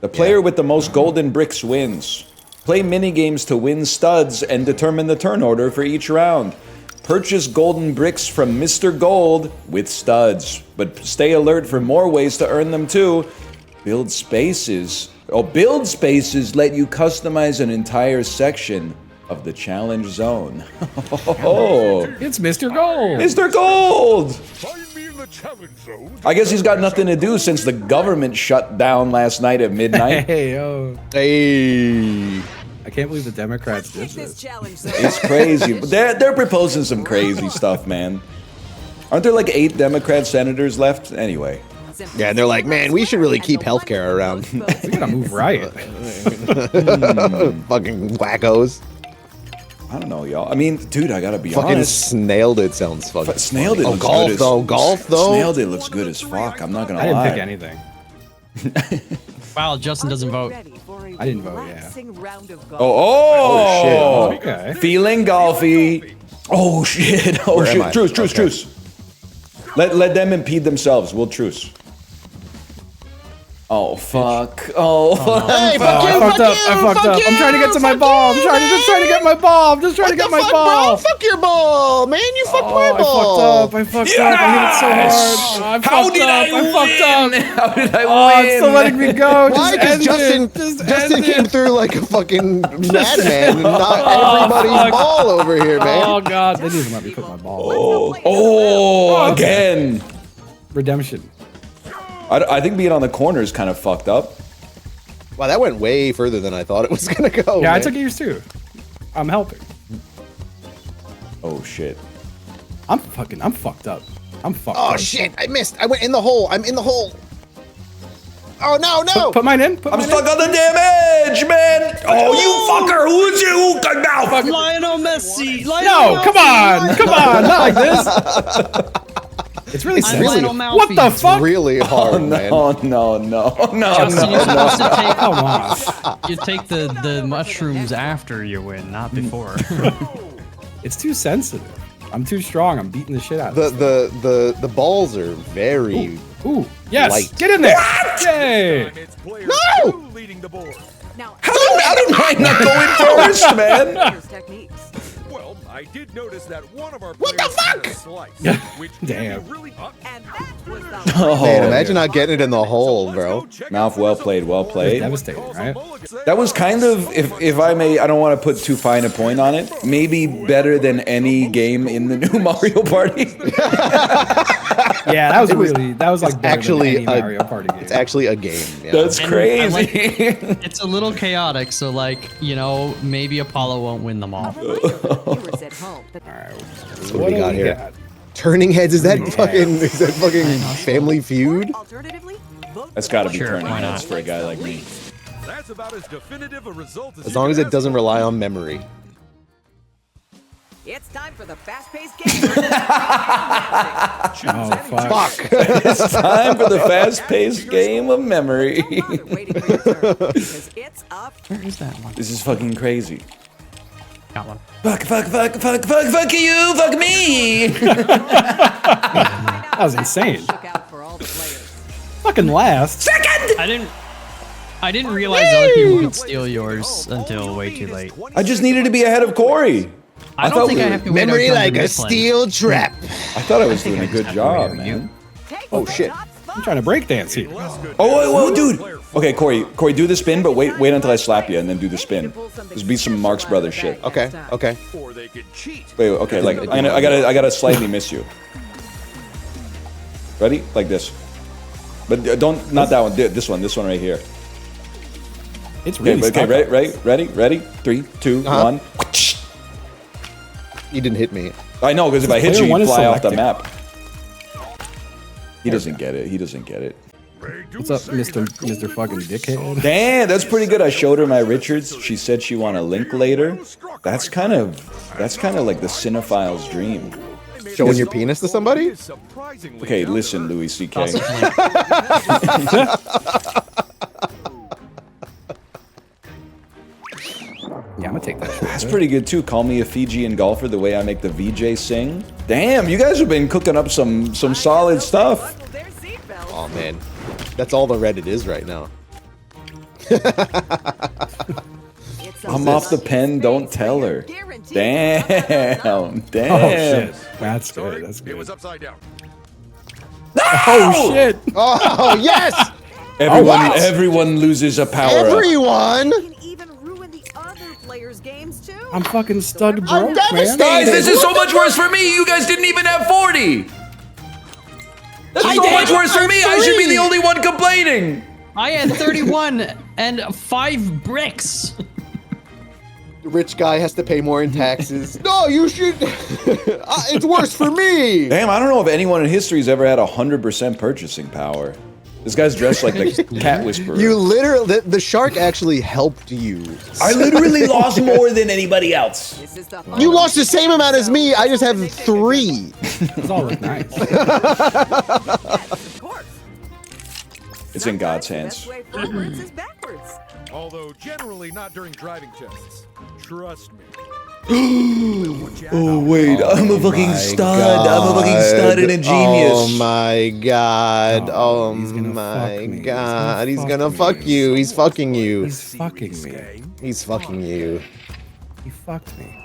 The player with the most golden bricks wins. Play minigames to win studs and determine the turn order for each round. Purchase golden bricks from Mr. Gold with studs, but stay alert for more ways to earn them too. Build spaces. Oh, build spaces let you customize an entire section of the challenge zone. Oh, it's Mr. Gold. Mr. Gold. I guess he's got nothing to do since the government shut down last night at midnight. Hey, yo. Hey. I can't believe the Democrats did this. It's crazy. But they're proposing some crazy stuff, man. Aren't there like 8 Democrat senators left? Anyway. Yeah, and they're like, man, we should really keep healthcare around. We gotta move right. Fucking wackos. I don't know, y'all. I mean, dude, I gotta be fucking honest. Snailed it sounds fucking Snailed it. Oh, looks golf good though. as, Golf though. Snailed it looks good as fuck. I'm not gonna lie. I didn't pick anything. Wow, Justin doesn't vote. I didn't vote, yeah. Oh, shit. Okay. Feeling golfy. Oh shit. Oh shit. Truce. Let them impede themselves. We'll truce. Oh fuck! Oh fuck! Hey, I fucked up! I'm trying to get to my ball. I'm trying to get my ball. I'm just trying to get my ball. Bro? Fuck your ball, man! You fucked my ball. I fucked up. I hit it so hard. How did I win? How did I win? Oh, it's still letting me go. Why? Because Justin came through like a fucking madman and knocked everybody's ball over here, man. Oh god, they didn't even let me put my ball. Oh, again. Redemption. I think being on the corner is kind of fucked up. Wow, that went way further than I thought it was gonna go. Yeah, man. I took yours too. I'm helping. Oh shit. I'm fucked up. I'm fucked Oh up. shit! I missed. I went in the hole. I'm in the hole. Oh no! Put mine in. I'm stuck on the damn edge, man. Oh, you fucker! Who's you? Now, Lionel Messi. No, come on, not like this. It's really really, what the fuck? It's really hard, man. No. Justin, you're supposed to take. Come on. You take the mushrooms after you win, not before. It's too sensitive. I'm too strong. I'm beating the shit out of it. The balls are very. Ooh, yes. Light. Get in there. Yay. No! How did mine not go in first, man? Well, I did notice that one of our What the fuck? Damn. Man, imagine not getting it in the hole, bro. Mouth, well played. Devastating, right? That was kind of, if I may, I don't want to put too fine a point on it. Maybe better than any game in the new Mario Party. Yeah, that was like better actually than any Mario Party game. It's actually a game. Yeah. That's crazy. It's a little chaotic, so like, you know, maybe Apollo won't win them all. Alright, What do we got here? Turning heads? Is that fucking Family Feud? That's got to be Sure, turning why heads not? for a guy like me. That's about as definitive a result as As long as it doesn't rely on memory. It's time for the fast-paced game. Oh, fuck. It's time for the fast-paced game of memory. It's up. Where is that one? This is fucking crazy. Got one. Fuck you, fuck me. That was insane. Fucking last. I didn't realize other people could steal yours until way too late. I just needed to be ahead of Corey. I don't think I have to wait Memory until like the a Mifflin. steel trap. I thought I was doing a good job, man. Oh shit. I'm trying to break dance here. Oh, whoa, dude. Okay, Corey, do the spin, but wait until I slap you and then do the spin. There's be some Marx Brothers shit. Okay. or they could cheat. Wait, okay, like I gotta slightly miss you. Ready? Like this. But not that one. This one right here. It's really Okay, ready? 3, 2, 1. You didn't hit me. I know, because if I hit you, player one you is fly off the selecting. map. He doesn't get it. What's up, Mr. fucking dickhead? Damn, that's pretty good. I showed her my Richards. She said she want a link later. That's kind of like the cinephile's dream. Showing your penis to somebody? Okay, listen, Louis C.K. Yeah, I'm gonna take that shit. That's pretty good too. Call me a Fijian golfer the way I make the VJ sing. Damn, you guys have been cooking up some solid stuff. Oh man. That's all the Reddit is right now. I'm off the pen, don't tell her. Damn, damn. Oh shit. That's good. That's It good. was upside down. Oh shit. Oh yes! Everyone loses a power up. Everyone! Can even ruin the other players' games too. I'm fucking stud broke, I'm man. devastated. Guys, this is so much worse for me. You guys didn't even have 40. That's so much worse for me. I should be the only one complaining. I had 31 and 5 bricks. The rich guy has to pay more in taxes. No, you should. It's worse for me. Damn, I don't know if anyone in history has ever had 100% purchasing power. This guy's dressed like the cat whisperer. You literally, the shark actually helped you. I literally lost more than anybody else. This is the You lost the same amount as me. I just have 3. Those all look nice. Of course. It's in God's The hands. best way forwards is backwards. Although generally not during driving tests. Trust me. Oh wait, I'm a fucking stud. I'm a fucking stud and a genius. Oh my god. Oh he's gonna my fuck me. god. He's gonna fuck you. He's fucking you. He's fucking me. He's fucking you. He fucked me.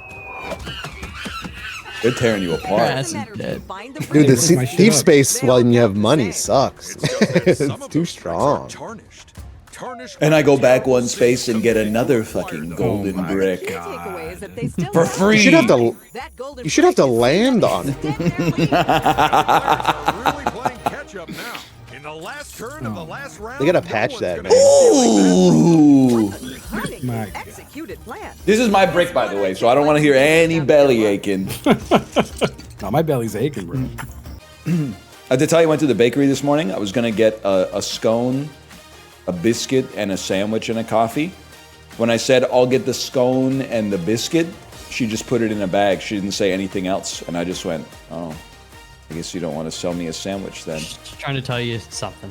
They're tearing you apart. That's Doesn't matter if you dead. find the Dude, bricks. the my shit thief up. space when you have money sucks. It's It's too strong. Tarnished. Tarnished. And I go back one space and get another fucking golden my brick. Key takeaway is that they still For have- free. You should have to. That golden You should have to brick is land on it. dead there. Really playing catch up now. In the last turn of the last round. They gotta no patch one's that, gonna man. Ooh. Cunning My God. executed plan. This is my brick, by the way, so I don't want to hear any belly aching. No, my belly's aching, bro. I had to tell you, I went to the bakery this morning. I was going to get a scone, a biscuit, and a sandwich and a coffee. When I said, I'll get the scone and the biscuit, she just put it in a bag. She didn't say anything else. And I just went, oh, I guess you don't want to sell me a sandwich then. Just trying to tell you something.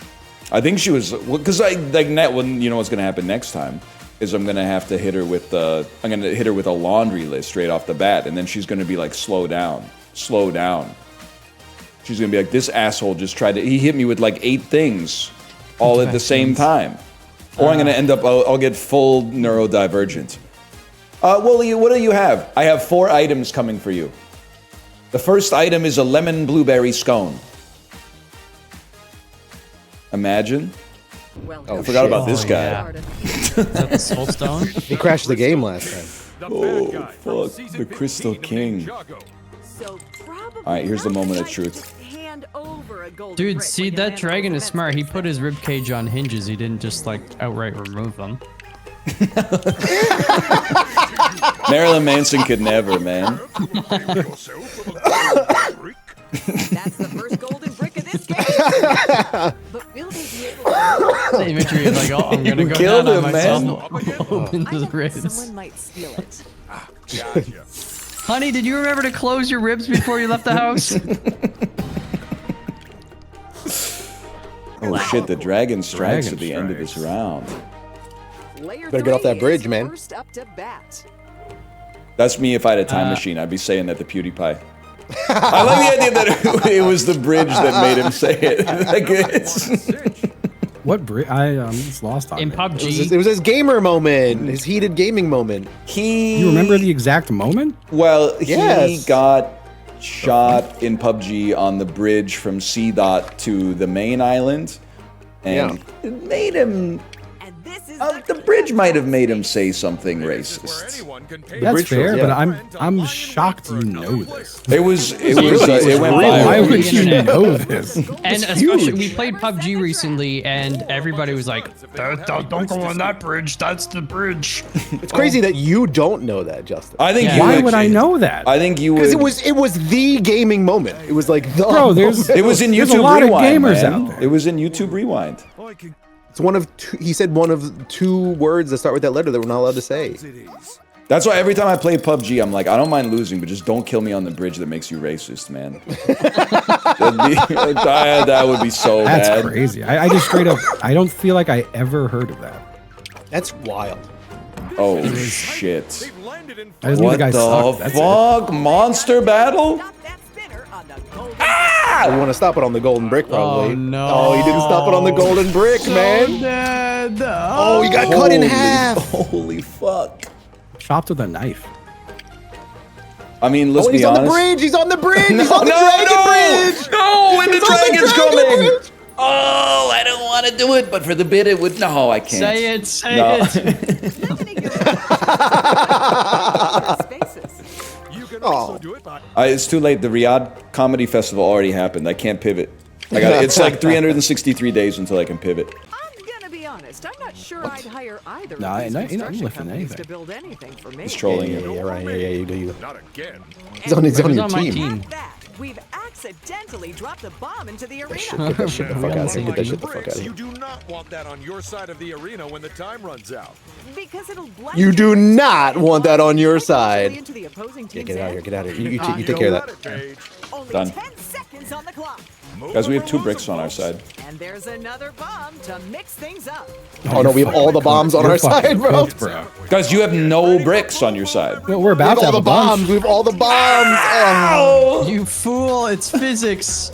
I think she was, because when you know what's going to happen next time is I'm going to have to hit her with I'm going to hit her with a laundry list straight off the bat. And then she's going to be like, slow down. She's going to be like, this asshole just tried to, he hit me with like 8 things all at the same time. Or I'm going to end up, I'll get full neurodivergent. Willie, what do you have? I have 4 items coming for you. The first item is a lemon blueberry scone. Imagine. Welcome. I forgot about Oh, this guy. yeah. Is that the Soul Stone? He crashed the game last time. The Oh, bad guy from fuck, season the Crystal 15 of King. Ninjago. So probably All right, here's the not moment of night truth. to hand over a golden Dude, brick see, when you that land dragon on is the smart. He fence. put his ribcage on hinges. He didn't just, like, outright remove them. Marilyn Manson could never, man. Yourself of a golden brick. That's the first golden brick of this game. But will they be able to? The imagery is like, oh, I'm gonna You go killed down on him, myself. man. Open I the bet ribs. someone might steal it. Gotcha. Honey, did you remember to close your ribs before you left the house? Oh shit, the dragon strikes Dragon at the end of this strikes. round. Player Better get off that 3 bridge, is man. First up to bat. That's me if I had a time machine. I'd be saying that to PewDiePie. I like the idea that it was the bridge that made him say it. Like, it's- What bridge? I just lost on In it. It was, PUBG, it was his gamer moment, his heated gaming moment. You remember the exact moment? Well, he Yes. got shot in PUBG on the bridge from C dot to the main island, and it made him. And this is The bridge might have made him say something racist. That's bridge fair, shows, but yeah. I'm shocked you know this. It went Why viral. would you know this? and especially we played PUBG recently, and everybody was like, "Don't go on that bridge. That's the bridge." It's crazy that you don't know that, Justin. I think Yeah. you Why would would I know that? I think you would. Because it was the gaming moment. It was like the Bro, there's It was in There's YouTube a lot of Rewind. gamers man. out there. It was in YouTube Rewind. It's one of two, he said one of 2 words that start with that letter that we're not allowed to say. That's why every time I play PUBG, I'm like, I don't mind losing, but just don't kill me on the bridge that makes you racist, man. that would be so That's bad. crazy. I just straight up, I don't feel like I ever heard of that. That's wild. Oh shit! They've landed in I just knew What the guy the sucked. That's it. fuck? Monster battle? Stop that spinner on the golden We want to stop it on the golden brick, probably. Oh, no. Oh, he didn't stop it on the golden brick, man. god! Oh, he got cut in half. Holy fuck. Chopped with a knife. I mean, let's Oh, be he's on honest. the bridge. He's on the bridge. No, He's on the dragon bridge. No, and the He's on the dragon's dragon coming. bridge. Oh, I don't want to do it, but for the bit it would. No, I can't. Say it, say No. it. Deafening your spaces. You can also do it by It's too late. The Ryab Comedy Festival already happened. I can't pivot. I got. It's like 363 days until I can pivot. I'm gonna be honest. I'm not sure I'd hire either Nah, of these you're not construction lifting companies anything. to build anything for me. He's trolling you. Yeah, right. Yeah, you do. not again. He's on Who's your on my team. team? At that, we've accidentally dropped a bomb into the Get arena. that shit the fuck out of here. Get that shit the fuck Bricks, out of you here. do not want that on your side of the arena when the time runs out. Because it'll blast You do your not want that on your directly side. into the opposing Yeah, team's get out of here. end. Get out of here. You take care of that. Paige. Only Done. 10 seconds on the clock. Guys, we have 2 bricks on our side. And there's another bomb to mix things up. Oh no, we have all the bombs on You're our fucking side, bro. cooked, bro. Guys, you have no bricks on your side. Well, we're We about have to all have the a bunch. bombs. We have all the bombs. Oh. You fool! It's physics.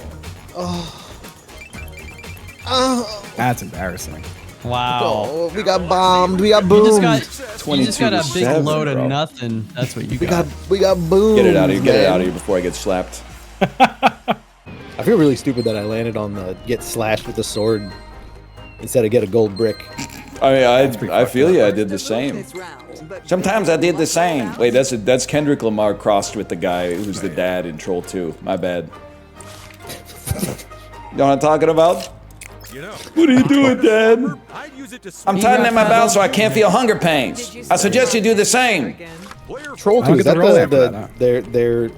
That's embarrassing. Wow. Oh, we got bombed. We got You boomed. just got a big 22-7, load of bro. nothing. That's what you We got. got boomed. Get it out of here. Get it man. out of here before I get slapped. I feel really stupid that I landed on the get slashed with the sword instead of get a gold brick. I feel you. I did the same. This round, but Sometimes I did the same. Wait, that's Kendrick Lamar crossed with the guy who's the dad in Troll 2. My bad. You know what I'm talking about? You know, What are you doing, Dad? I'd use it to I'm tightening my belt so I can't feel hunger pains. I suggest you do the same. again. Troll I'll 2, get is that the roll the, after that, huh? they're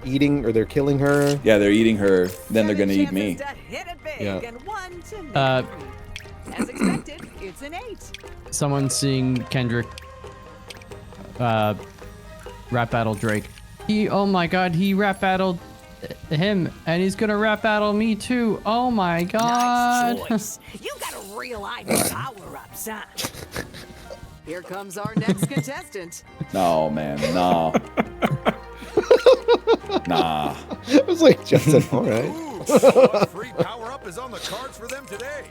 eating or they're killing her? Yeah, they're eating her. Then they're gonna eat me. Chances to hit it big Yeah. and 1 to Uh, 3. As expected, it's an 8. Someone seeing Kendrick rap battle Drake. Oh my god, he rap battled him and he's gonna rap battle me too. Oh my god. Nice choice. You got a real eye for power-ups, huh? Here comes our next contestant. No, man. No. Nah. I was like, Justin, all right. Ooh, what free power-up is on the cards for them today.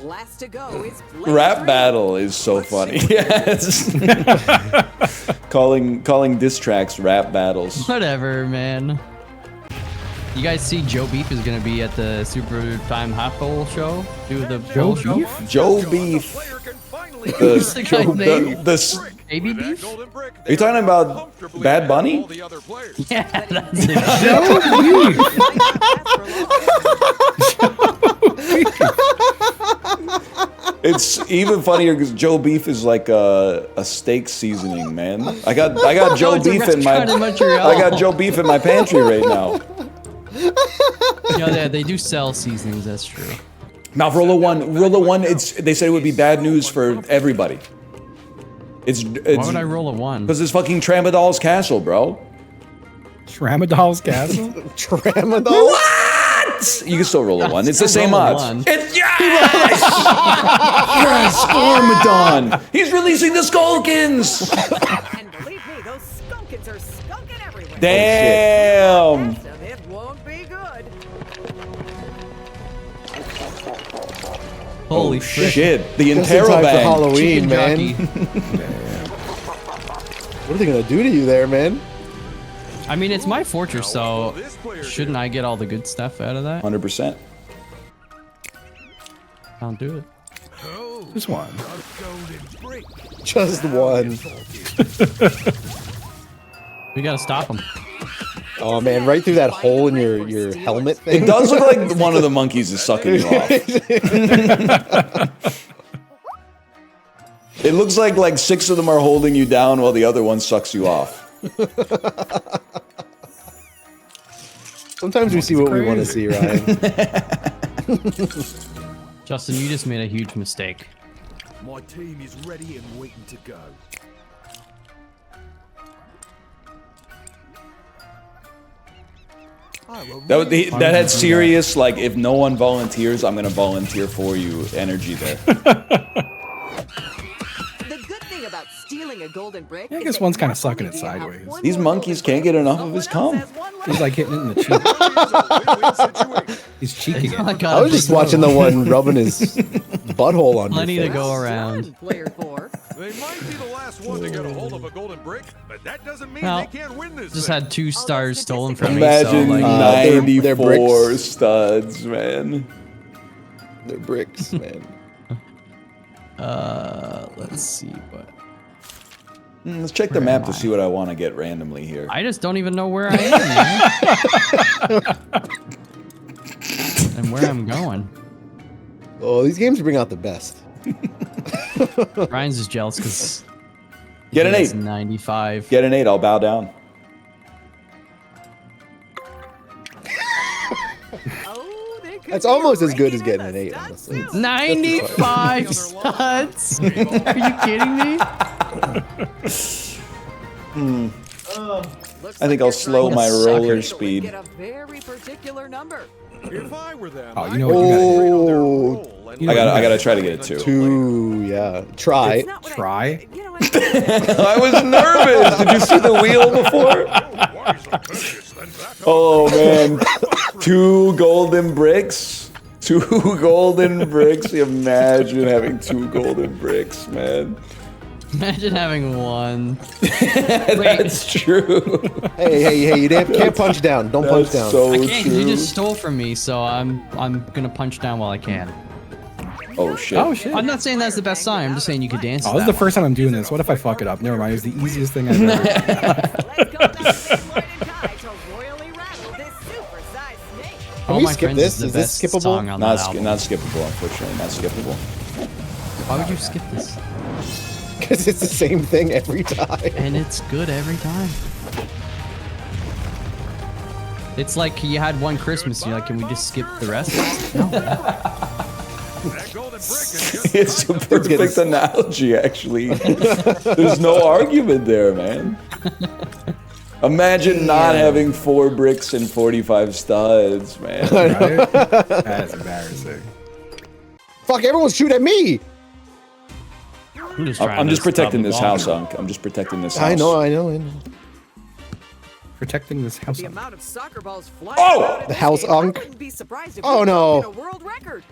Last to go is Rap battle is so funny. Yes. calling diss tracks rap battles. Whatever, man. You guys see Joe Beef is gonna be at the Super Time Hot Bowl show? Do the Joe bowl show? Beef? Joe The Beef. player can finally What's the guy's name? Baby That Beef? golden brick, Are you talking about comfortably Bad ahead of Bunny? all the other players. Yeah, that's it. It's even funnier because Joe Beef is like a steak seasoning, man. I got Joe it's a Beef in my restaurant in Montreal. I got Joe Beef in my pantry right now. Yeah, they do sell seasonings, that's true. Now, Rolla One. They said it would be bad news for everybody. It's Why would I roll a 1? because it's fucking Tramadol's castle, bro. Tramadol's castle? Tramadol? What? You can still roll a 1. It's the Still same roll a odds. 1. It's yes! Yes, Armadon. He's releasing the Skulkins. And believe me, those skunkins are skunking everywhere. Damn. So it won't be good. Holy Oh frick. shit! The Just in time for Interrobang. Halloween, Chicken man. jockey. What are they gonna do to you there, man? I mean, it's my fortress, so shouldn't I get all the good stuff out of that? 100%. I'll do it. Just one. Just one. We gotta stop him. Oh man, right through that hole in your helmet thing. It does look like one of the monkeys is sucking you off. It looks like 6 of them are holding you down while the other one sucks you off. Sometimes we see what we want to see, Ryan. Justin, you just made a huge mistake. My team is ready and waiting to go. That had serious, like, if no one volunteers, I'm gonna volunteer for you energy there. The good thing about stealing Stealing a golden brick. I is guess that one's you kinda not sucking only it do you have sideways. one These more monkeys golden can't get brick, enough of his someone else cum. has one left. He's like hitting it in the cheek. Win-win situation. He's cheeking it. I was just watching the one rubbing his butthole on Plenty your to face. go Well around. done, player 4. They might be the last one to get a hold of a golden brick, but that doesn't mean Well, they can't win this Just thing. had 2 stars stolen from me. Imagine So, like, they're 94 bricks. studs, man. They're bricks, man. let's see what. Let's check the map to see what I want to get randomly here. I just don't even know where I am, man. And where I'm going. Oh, these games bring out the best. Ryan's is jealous because Get an 8. 95. Get an 8. I'll bow down. Oh, they could That's be almost as good as raking getting in an the 8, stats honestly. soon. 95 studs? Are you kidding me? Looks I think like I'll you're slow trying to my suck roller it to speed. Get a very particular number. If I were them, Oh, you I'd know what you gotta do? concentrate on their Oh. role and You I know gotta, what I you gotta try to get it 2. 2, yeah. Try. It's not what Try? You know, I I was nervous. Did you see the wheel before? Why so courteous, then back up. Oh man, 2 golden bricks. 2 golden bricks. Imagine having 2 golden bricks, man. Imagine having 1. That's true. Hey, you can't punch down. Don't punch That's down. so I can't. true. You just stole from me, so I'm gonna punch down while I can. Oh shit. Oh shit. I'm not saying that's the best sign. I'm just saying you could dance. Oh, to this is the that first time I'm doing this. What if I fuck it up? Never mind. It's the easiest thing I've ever. let's go back to Lloyd and Kai to royally rattle this super-sized snake. one. All we My skip Friends this? is the Is this best skippable? song on Not, that album. not skippable, unfortunately. Not skippable. Why would you skip this? Because it's the same thing every time. And it's good every time. It's like you had one Christmas, you're like, can we just skip the rest? No. That golden brick is just It's a perfect analogy, actually. There's no argument there, man. Imagine not having 4 bricks and 45 studs, man. Right? That's embarrassing. Fuck, everyone's shooting at me. I'm just, I'm just protecting this house, on. Unc. I'm just protecting this house. I know. Protecting this house. The amount of soccer balls flying Oh! around in The this house game, I unk. wouldn't be surprised if Oh, we no. broke a world record.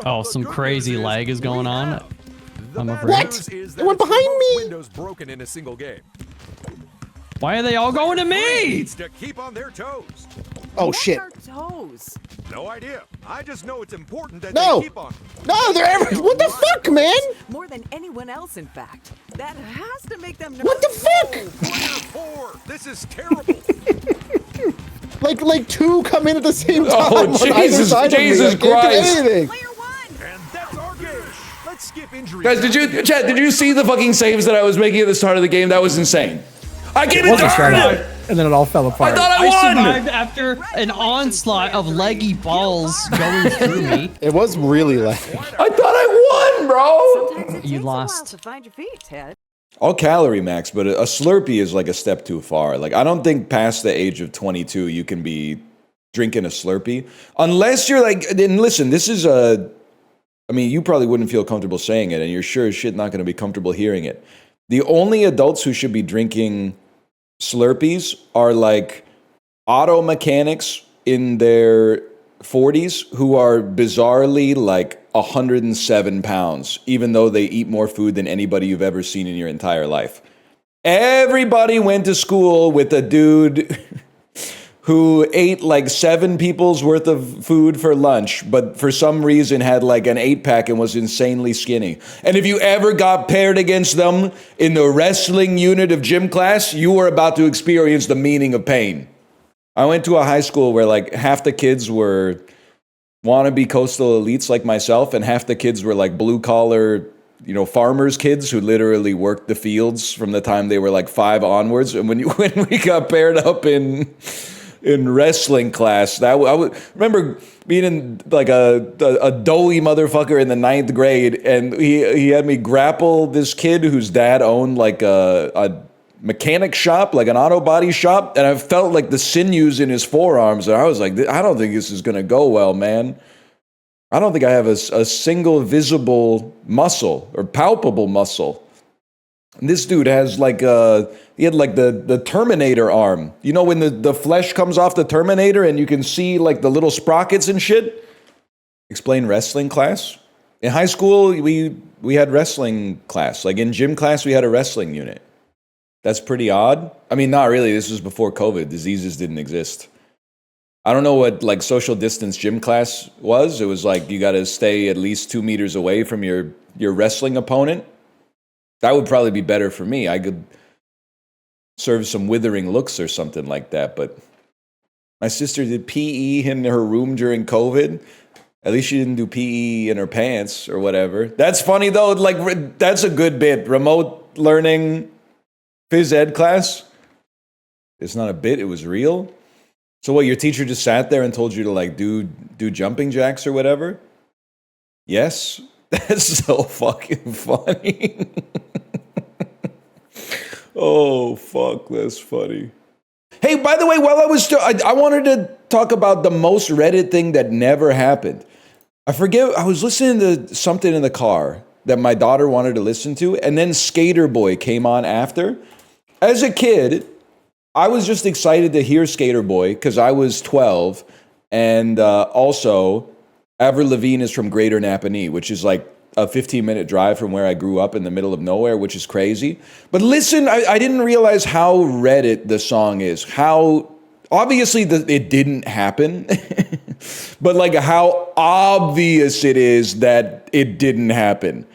Oh, some crazy lag is going on. I'm afraid. What? It went behind me. Windows broken in a single game. Why are they all going to me? Needs to keep on their toes. Oh What shit. are toes? No idea. I just know it's important that No. they keep on. No, they're every. What the fuck, man? More than anyone else, in fact. That has to make them What the fuck? Player 4. This is terrible. Like 2 come in at the same time. Oh, on either Jesus, side of me. Jesus I can't do Christ. anything. Player 1! And that's our game. Let's skip injury. Guys, Chad, did you see the fucking saves that I was making at the start of the game? That was insane. I gave it Wasn't to strategy. her! And then it all fell I apart. thought I I won! survived after an onslaught of leggy balls going through me. It was really like. I thought I won, bro! Sometimes it You takes a while lost. to find your feet, Ted. I'll calorie max, but a Slurpee is like a step too far. Like, I don't think past the age of 22 you can be drinking a Slurpee. Unless you're like, and listen, this is a, I mean, you probably wouldn't feel comfortable saying it, and you're sure as shit not going to be comfortable hearing it. The only adults who should be drinking Slurpees are like auto mechanics in their 40s who are bizarrely like 107 pounds, even though they eat more food than anybody you've ever seen in your entire life. Everybody went to school with a dude who ate like 7 people's worth of food for lunch, but for some reason had like an 8-pack and was insanely skinny. And if you ever got paired against them in the wrestling unit of gym class, you were about to experience the meaning of pain. I went to a high school where like half the kids were wannabe coastal elites like myself, and half the kids were like blue collar, you know, farmers' kids who literally worked the fields from the time they were like 5 onwards. And when we got paired up in wrestling class, that I would remember being in like a doughy motherfucker in the 9th grade, and he had me grapple this kid whose dad owned like a mechanic shop, like an auto body shop, and I felt like the sinews in his forearms, and I was like, I don't think this is gonna go well, man. I don't think I have a single visible muscle or palpable muscle. And this dude has like he had like the Terminator arm. You know when the flesh comes off the Terminator and you can see like the little sprockets and shit? Explain wrestling class. In high school, we had wrestling class. Like in gym class, we had a wrestling unit. That's pretty odd. I mean, not really. This was before COVID. Diseases didn't exist. I don't know what like social distance gym class was. It was like you got to stay at least 2 meters away from your wrestling opponent. That would probably be better for me. I could serve some withering looks or something like that. But my sister did PE in her room during COVID. At least she didn't do PE in her pants or whatever. That's funny though. Like that's a good bit. Remote learning phys ed class. It's not a bit. It was real. So what? Your teacher just sat there and told you to like do jumping jacks or whatever? Yes. That's so fucking funny. Oh, fuck, that's funny. Hey, by the way, while I was I wanted to talk about the most Reddit thing that never happened. I forget, I was listening to something in the car that my daughter wanted to listen to, and then Skater Boy came on after. As a kid, I was just excited to hear Skater Boy because I was 12, and also Avril Lavigne is from Greater Napanee, which is like a 15-minute drive from where I grew up in the middle of nowhere, which is crazy. But listen, I didn't realize how Reddit the song is. How, obviously it didn't happen, but like how obvious it is that it didn't happen.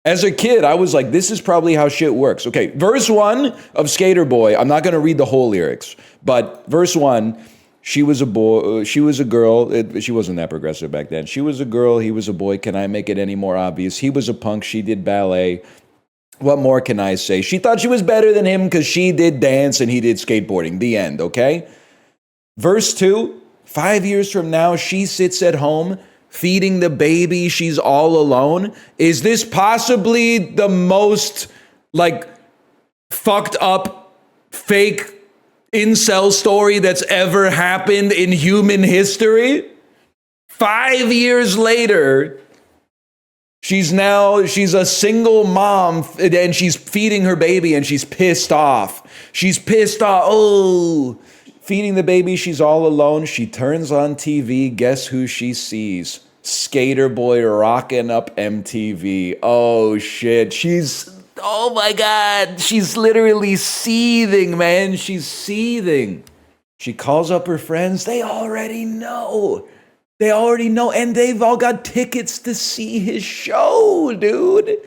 As a kid, I was like, this is probably how shit works. Okay, verse 1 of Skater Boy, I'm not gonna read the whole lyrics, but verse 1, she was a boy, she was a girl, she wasn't that progressive back then. She was a girl, he was a boy, can I make it any more obvious? He was a punk, she did ballet. What more can I say? She thought she was better than him because she did dance and he did skateboarding. The end, okay? Verse 2, 5 years from now, she sits at home feeding the baby, she's all alone. Is this possibly the most, like, fucked up, fake incel story that's ever happened in human history? 5 years later, she's a single mom and she's feeding her baby and she's pissed off. She's pissed off. Oh, feeding the baby, she's all alone. She turns on TV. Guess who she sees? Skater Boy rocking up MTV. Oh shit. Oh my God, she's literally seething, man. She's seething. She calls up her friends. They already know. And they've all got tickets to see his show, dude.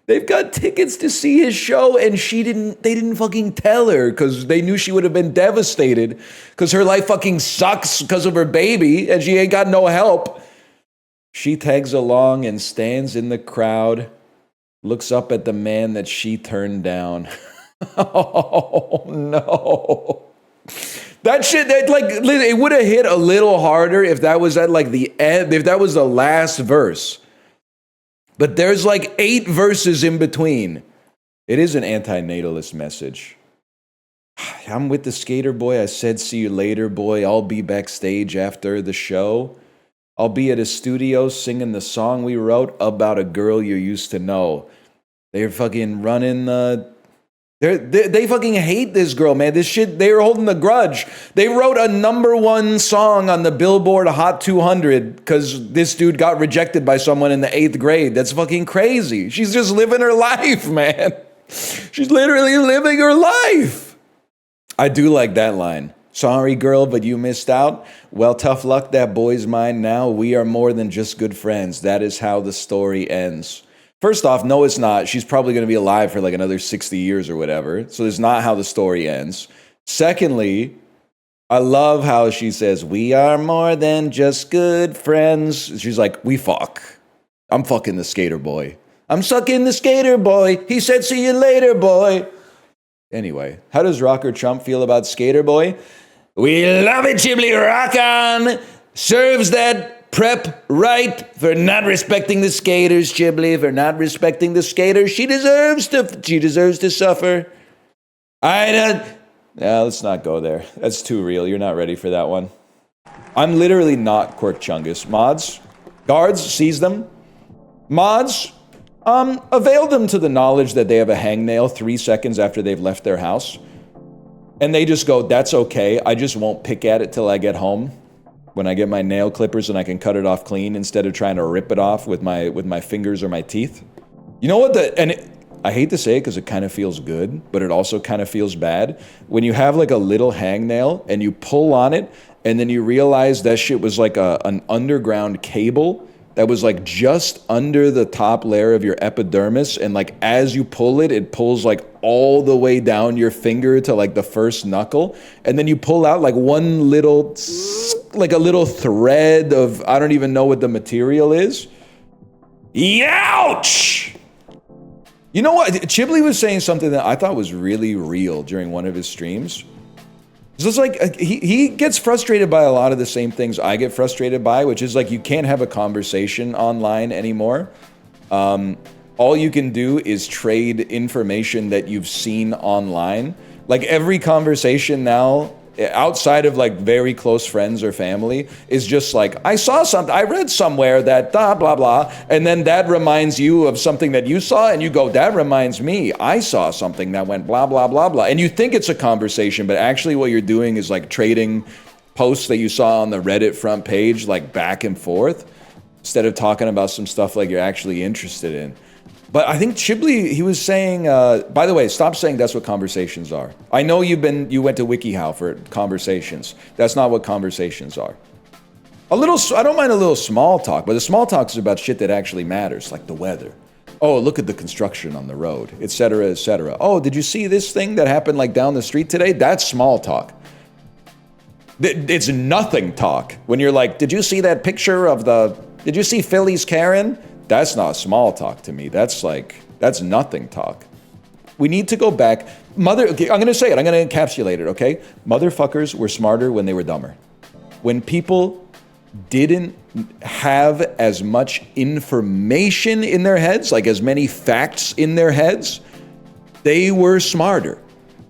They've got tickets to see his show, and they didn't fucking tell her because they knew she would have been devastated because her life fucking sucks because of her baby and she ain't got no help. She tags along and stands in the crowd, looks up at the man that she turned down. Oh, no. That shit, it would have hit a little harder if that was at like the end, if that was the last verse. But there's like 8 verses in between. It is an anti-natalist message. I'm with the Skater Boy. I said, see you later, boy. I'll be backstage after the show. I'll be at a studio singing the song we wrote about a girl you used to know. They're fucking running they fucking hate this girl, man. This shit, they're holding a grudge. They wrote a #1 song on the Billboard Hot 200 because this dude got rejected by someone in the 8th grade. That's fucking crazy. She's just living her life, man. She's literally living her life. I do like that line. Sorry, girl, but you missed out. Well, tough luck, that boy's mine now. We are more than just good friends. That is how the story ends. First off, no, it's not. She's probably going to be alive for like another 60 years or whatever. So it's not how the story ends. Secondly, I love how she says, we are more than just good friends. She's like, we fuck. I'm fucking the Skater Boy. I'm sucking the Skater Boy. He said, see you later, boy. Anyway, how does Rocker Trump feel about Skater Boy? We love it, Chibli. Rock on. Serves that prep right for not respecting the skaters, Chibli. For not respecting the skaters. She deserves to suffer. Let's not go there. That's too real. You're not ready for that one. I'm literally not Quirk Chungus. Mods, guards, seize them. Mods, Avail them to the knowledge that they have a hangnail 3 seconds after they've left their house. And they just go, that's okay, I just won't pick at it till I get home. When I get my nail clippers and I can cut it off clean instead of trying to rip it off with my fingers or my teeth. You know what I hate to say it because it kind of feels good, but it also kind of feels bad. When you have like a little hangnail and you pull on it and then you realize that shit was like an underground cable that was like just under the top layer of your epidermis, and like as you pull it, it pulls like all the way down your finger to like the first knuckle, and then you pull out like one little, like a little thread of, I don't even know what the material is. Youch! You know what? Chiblee was saying something that I thought was really real during one of his streams. It's just like, he gets frustrated by a lot of the same things I get frustrated by, which is like you can't have a conversation online anymore. All you can do is trade information that you've seen online. Like every conversation now, outside of like very close friends or family, is just like, I saw something, I read somewhere that blah, blah, blah, and then that reminds you of something that you saw, and you go, that reminds me, I saw something that went blah, blah, blah, blah. And you think it's a conversation, but actually what you're doing is like trading posts that you saw on the Reddit front page, like back and forth, instead of talking about some stuff like you're actually interested in. But I think Chiblee, he was saying, by the way, stop saying that's what conversations are. I know you went to WikiHow for conversations. That's not what conversations are. I don't mind a little small talk, but the small talk is about shit that actually matters, like the weather. Oh, look at the construction on the road, etc., etc. Oh, did you see this thing that happened like down the street today? That's small talk. It's nothing talk. When you're like, did you see that picture of did you see Philly's Karen? That's not small talk to me. That's nothing talk. We need to go back. Okay, I'm gonna say it, I'm gonna encapsulate it, okay? Motherfuckers were smarter when they were dumber. When people didn't have as much information in their heads, like as many facts in their heads, they were smarter.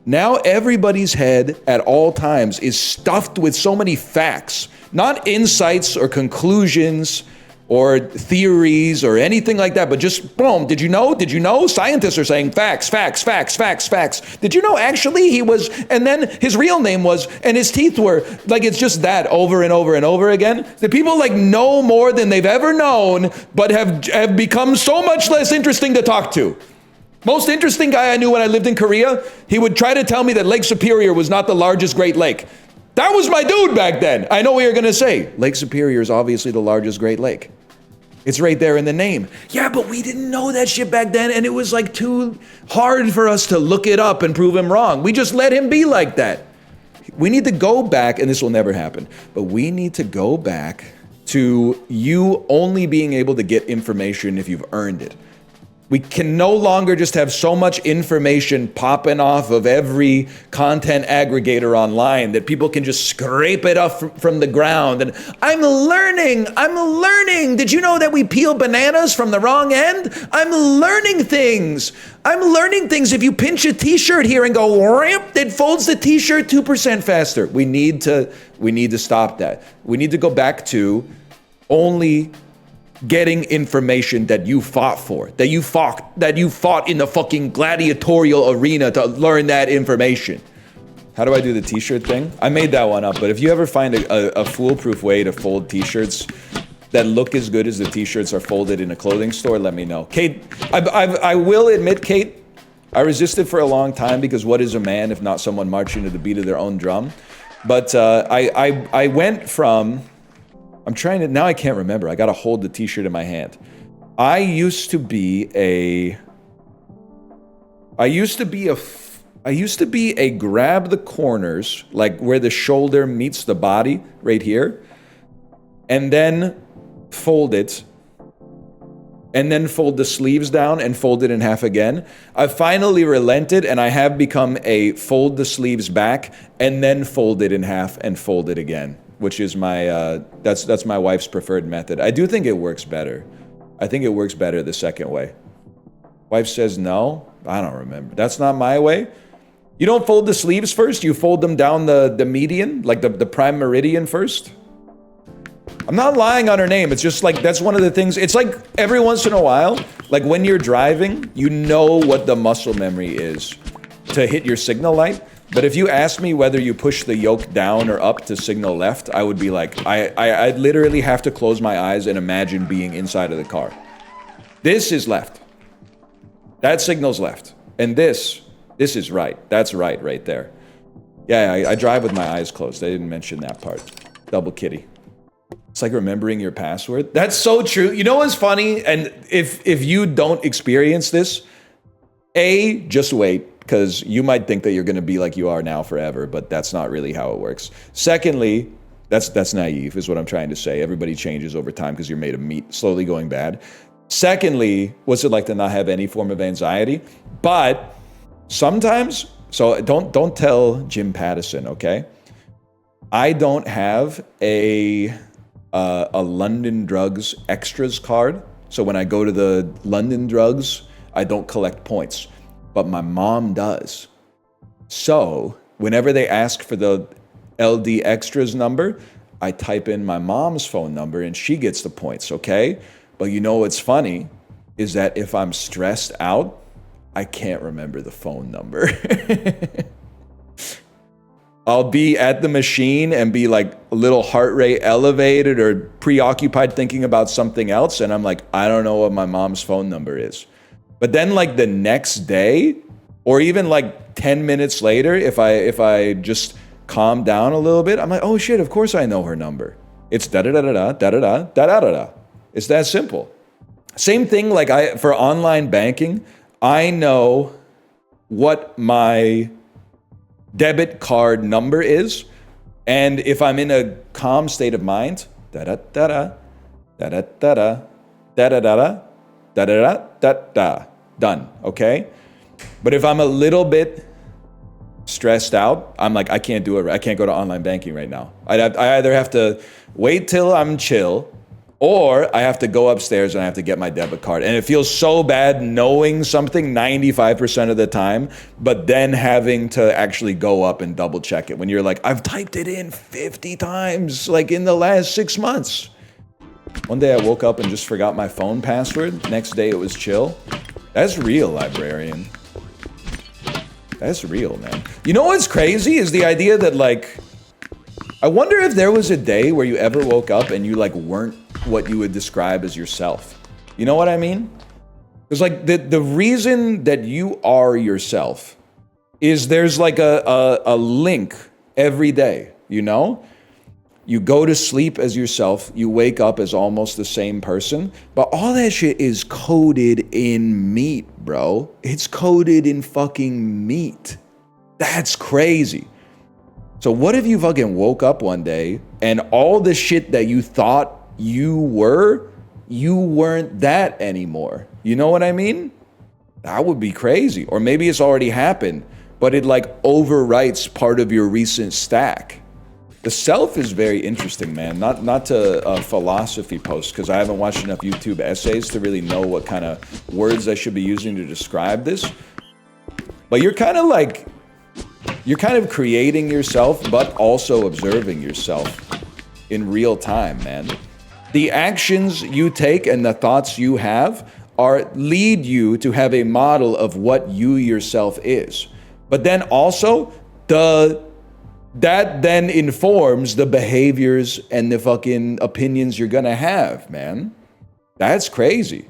Now everybody's head at all times is stuffed with so many facts, not insights or conclusions or theories or anything like that, but just boom, did you know? Did you know? Scientists are saying facts, facts, facts, facts, facts. Did you know actually he was, and then his real name was, and his teeth were, like it's just that over and over and over again. The people like know more than they've ever known, but have become so much less interesting to talk to. Most interesting guy I knew when I lived in Korea, he would try to tell me that Lake Superior was not the largest Great Lake. That was my dude back then. I know what you're gonna say. Lake Superior is obviously the largest Great Lake. It's right there in the name. Yeah, but we didn't know that shit back then, and it was like too hard for us to look it up and prove him wrong. We just let him be like that. We need to go back, and this will never happen, but we need to go back to you only being able to get information if you've earned it. We can no longer just have so much information popping off of every content aggregator online that people can just scrape it up from the ground. And I'm learning. Did you know that we peel bananas from the wrong end? I'm learning things. If you pinch a t-shirt here and go, it folds the t-shirt 2% faster. We need to stop that. We need to go back to only getting information that you fought for, that you fought in the fucking gladiatorial arena to learn that information. How do I do the t-shirt thing? I made that one up, but if you ever find a foolproof way to fold t-shirts that look as good as the t-shirts are folded in a clothing store, let me know. Kate, I will admit, Kate, I resisted for a long time because what is a man if not someone marching to the beat of their own drum? But I went from, now I can't remember. I gotta hold the t-shirt in my hand. I used to be a grab the corners, like where the shoulder meets the body, right here, and then fold it, and then fold the sleeves down and fold it in half again. I finally relented and I have become a fold the sleeves back and then fold it in half and fold it again, which is my, that's my wife's preferred method. I do think it works better. I think it works better the second way. Wife says no, I don't remember. That's not my way. You don't fold the sleeves first, you fold them down the median, like the prime meridian first. I'm not lying on her name. It's just like, that's one of the things. It's like every once in a while, like when you're driving, you know what the muscle memory is to hit your signal light. But if you ask me whether you push the yoke down or up to signal left, I would be like, I literally have to close my eyes and imagine being inside of the car. This is left. That signal's left. And this is right. That's right there. Yeah, I drive with my eyes closed. I didn't mention that part. Double kitty. It's like remembering your password. That's so true. You know what's funny? And if you don't experience this, just wait, because you might think that you're going to be like you are now forever, but that's not really how it works. Secondly, that's naive, is what I'm trying to say. Everybody changes over time because you're made of meat, slowly going bad. Secondly, what's it like to not have any form of anxiety? But sometimes, so don't tell Jim Pattison, okay? I don't have a London Drugs extras card. So when I go to the London Drugs, I don't collect points. But my mom does. So whenever they ask for the LD extras number, I type in my mom's phone number and she gets the points, okay? But you know what's funny is that if I'm stressed out, I can't remember the phone number. I'll be at the machine and be like a little heart rate elevated or preoccupied thinking about something else. And I'm like, I don't know what my mom's phone number is. But then like the next day, or even like 10 minutes later, if I just calm down a little bit, I'm like, oh shit, of course I know her number. It's da-da-da-da-da, da-da-da, da-da-da-da. It's that simple. Same thing like for online banking, I know what my debit card number is, and if I'm in a calm state of mind, da-da-da-da, da-da-da-da, da-da-da-da, da-da-da-da-da, done, okay? But if I'm a little bit stressed out, I'm like, I can't do it. I can't go to online banking right now. I either have to wait till I'm chill, or I have to go upstairs and I have to get my debit card. And it feels so bad knowing something 95% of the time, but then having to actually go up and double check it when you're like, I've typed it in 50 times, like in the last 6 months. One day I woke up and just forgot my phone password. Next day it was chill. That's real, librarian. That's real, man. You know what's crazy is the idea that like, I wonder if there was a day where you ever woke up and you like weren't what you would describe as yourself. You know what I mean? Because like the reason that you are yourself is there's like a link every day, you know? You go to sleep as yourself, you wake up as almost the same person, but all that shit is coded in meat, bro. It's coded in fucking meat. That's crazy. So what if you fucking woke up one day and all the shit that you thought you weren't that anymore? You know what I mean? That would be crazy. Or maybe it's already happened, but it like overwrites part of your recent stack. The self is very interesting, man. Not to a philosophy post, because I haven't watched enough YouTube essays to really know what kind of words I should be using to describe this. But you're kind of creating yourself, but also observing yourself in real time, man. The actions you take and the thoughts you have lead you to have a model of what you yourself is. But then also, that then informs the behaviors and the fucking opinions you're gonna have, man. That's crazy.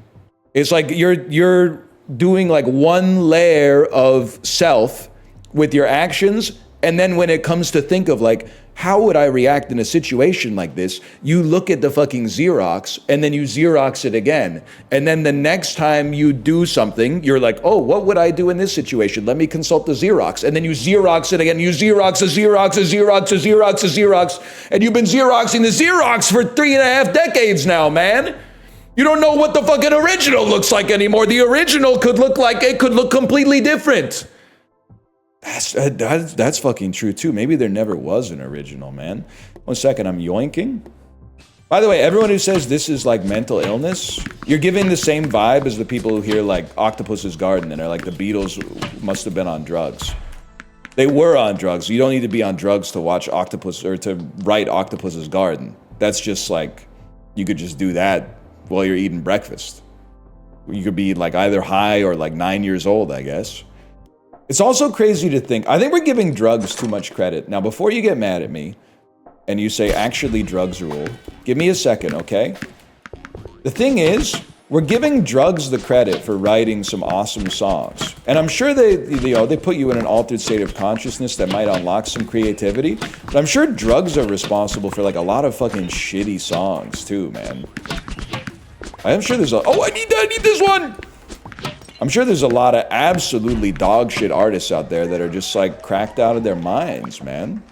It's like you're doing like one layer of self with your actions, and then when it comes to think of like, how would I react in a situation like this? You look at the fucking Xerox, and then you Xerox it again. And then the next time you do something, you're like, oh, what would I do in this situation? Let me consult the Xerox. And then you Xerox it again. You Xerox a Xerox, a Xerox, a Xerox, a Xerox. And you've been Xeroxing the Xerox for 3.5 decades now, man. You don't know what the fucking original looks like anymore. The original could look completely different. That's fucking true too. Maybe there never was an original, man. 1 second, I'm yoinking. By the way, everyone who says this is like mental illness, you're giving the same vibe as the people who hear like Octopus's Garden and are like the Beatles must have been on drugs. They were on drugs. You don't need to be on drugs to watch Octopus or to write Octopus's Garden. That's just like You could just do that while you're eating breakfast. You could be like either high or like 9 years old, I guess. It's also crazy to think, I think we're giving drugs too much credit. Now, before you get mad at me and you say, actually drugs rule, give me a second, okay? The thing is, we're giving drugs the credit for writing some awesome songs. And I'm sure they put you in an altered state of consciousness that might unlock some creativity. But I'm sure drugs are responsible for like a lot of fucking shitty songs too, man. I'm sure there's I need this one! I'm sure there's a lot of absolutely dog shit artists out there that are just like cracked out of their minds, man.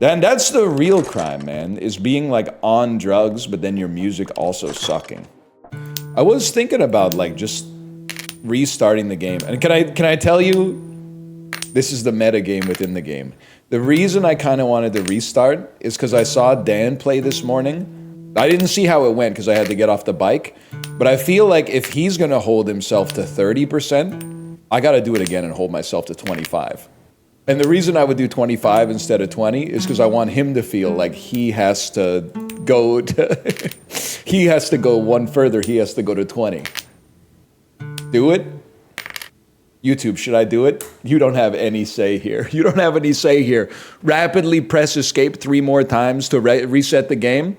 And that's the real crime, man, is being like on drugs, but then your music also sucking. I was thinking about like just restarting the game. And can I tell you, this is the meta game within the game. The reason I kind of wanted to restart is because I saw Dan play this morning. I didn't see how it went because I had to get off the bike. But I feel like if he's going to hold himself to 30%, I got to do it again and hold myself to 25. And the reason I would do 25 instead of 20 is because I want him to feel like he has to go to, he has to go one further, he has to go to 20. Do it? YouTube, should I do it? You don't have any say here. You don't have any say here. Rapidly press escape 3 more times to reset the game.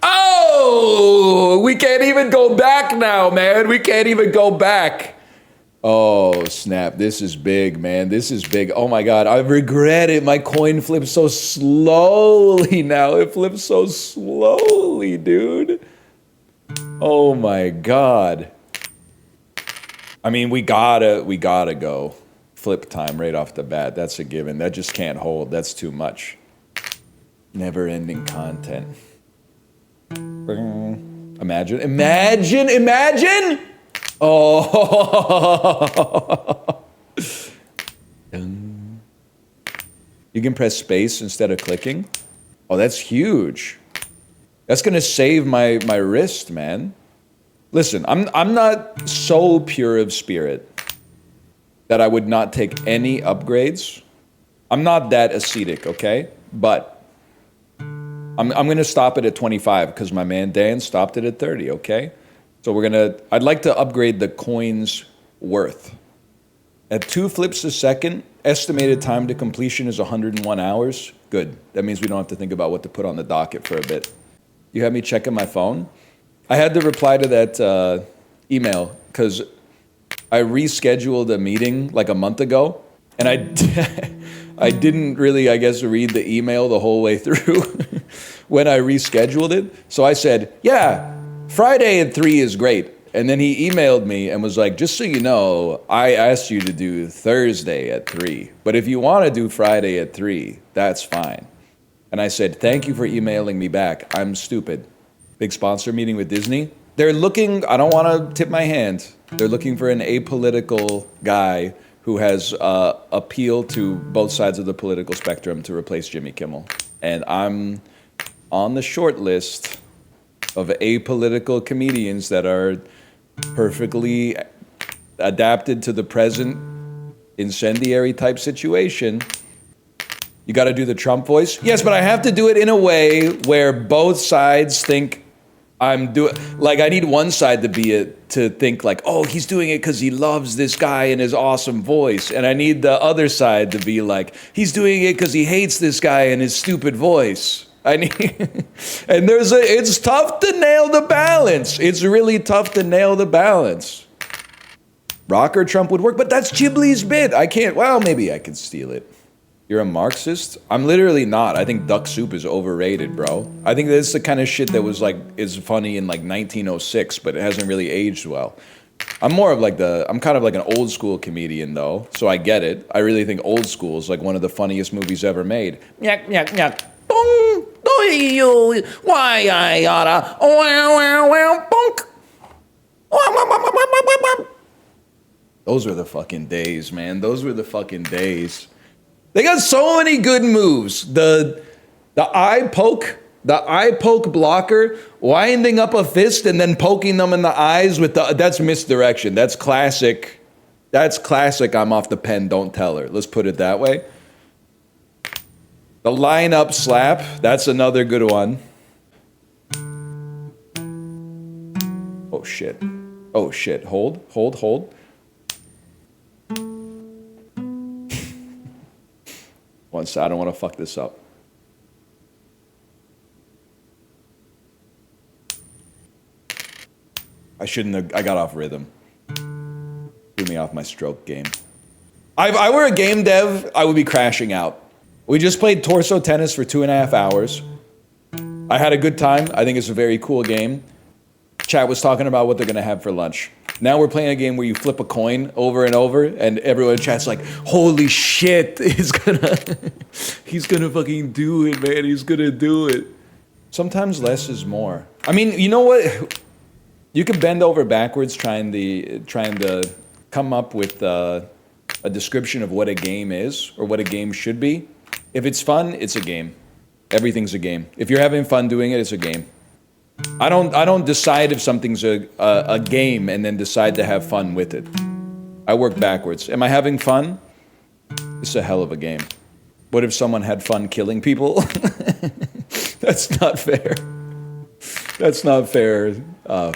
Oh, we can't even go back now, man. We can't even go back. Oh, snap. This is big, man. This is big. Oh, my God. I regret it. My coin flips so slowly now. It flips so slowly, dude. Oh, my God. I mean, we gotta go. Flip time right off the bat. That's a given. That just can't hold. That's too much. Never-ending content. Imagine! Oh! You can press space instead of clicking. Oh, that's huge. That's gonna save my wrist, man. Listen, I'm not so pure of spirit that I would not take any upgrades. I'm not that ascetic, okay? But I'm gonna stop it at 25 because my man Dan stopped it at 30, okay? So I'd like to upgrade the coin's worth. At 2 flips a second, estimated time to completion is 101 hours. Good. That means we don't have to think about what to put on the docket for a bit. You have me checking my phone? I had to reply to that email because I rescheduled a meeting like a month ago, and I didn't really, I guess, read the email the whole way through when I rescheduled it. So I said, yeah, Friday at 3 is great. And then he emailed me and was like, just so you know, I asked you to do Thursday at 3. But if you want to do Friday at 3, that's fine. And I said, thank you for emailing me back. I'm stupid. Big sponsor meeting with Disney. They're looking, I don't want to tip my hand, they're looking for an apolitical guy who has appeal to both sides of the political spectrum to replace Jimmy Kimmel. And I'm on the short list of apolitical comedians that are perfectly adapted to the present incendiary type situation. You got to do the Trump voice? Yes, but I have to do it in a way where both sides think I'm doing, like I need one side to think like, oh, he's doing it because he loves this guy and his awesome voice. And I need the other side to be like, he's doing it because he hates this guy and his stupid voice. And it's tough to nail the balance. It's really tough to nail the balance. Rocker Trump would work, but that's Ghibli's bit. I can't, well, maybe I could steal it. You're a Marxist? I'm literally not. I think duck soup is overrated, bro. I think that's the kind of shit that was like, is funny in like 1906, but it hasn't really aged well. I'm more of like I'm kind of like an old school comedian though, so I get it. I really think Old School is like one of the funniest movies ever made. Nyak, nyak, nyak. Boom, do you, why I oughta, wow, wow, wow, bonk. Those were the fucking days, man. Those were the fucking days. They got so many good moves. The eye poke blocker, winding up a fist and then poking them in the eyes with that's misdirection. That's classic. That's classic. I'm off the pen, don't tell her. Let's put it that way. The line up slap, that's another good one. Oh shit. Oh shit. Hold. One sec, I don't want to fuck this up. I shouldn't have, I got off rhythm. Threw me off my stroke game. If I were a game dev, I would be crashing out. We just played torso tennis for 2.5 hours. I had a good time. I think it's a very cool game. Chat was talking about what they're gonna have for lunch. Now we're playing a game where you flip a coin over and over, and everyone in chat's like, holy shit, he's gonna fucking do it, man, he's gonna do it. Sometimes less is more. I mean, you know what? You can bend over backwards trying to come up with a description of what a game is, or what a game should be. If it's fun, it's a game. Everything's a game. If you're having fun doing it, it's a game. I don't decide if something's a game and then decide to have fun with it. I work backwards. Am I having fun? It's a hell of a game. What if someone had fun killing people? That's not fair. That's not fair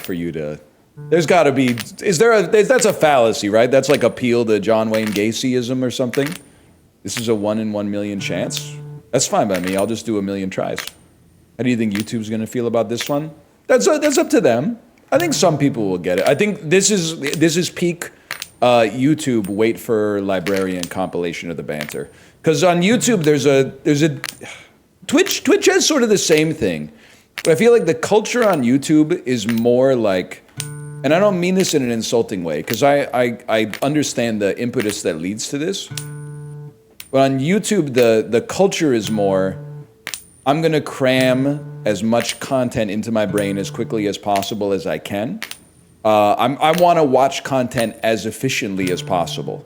for you to... There's gotta be... That's a fallacy, right? That's like appeal to John Wayne Gacyism or something. This is a 1 in 1 million chance. That's fine by me. I'll just do a million tries. How do you think YouTube's gonna feel about this one? That's up to them. I think some people will get it. I think this is peak YouTube wait for librarian compilation of the banter. Because on YouTube there's a Twitch has sort of the same thing. But I feel like the culture on YouTube is more like, and I don't mean this in an insulting way, because I understand the impetus that leads to this. But on YouTube the culture is more, I'm gonna cram as much content into my brain as quickly as possible as I can. I want to watch content as efficiently as possible.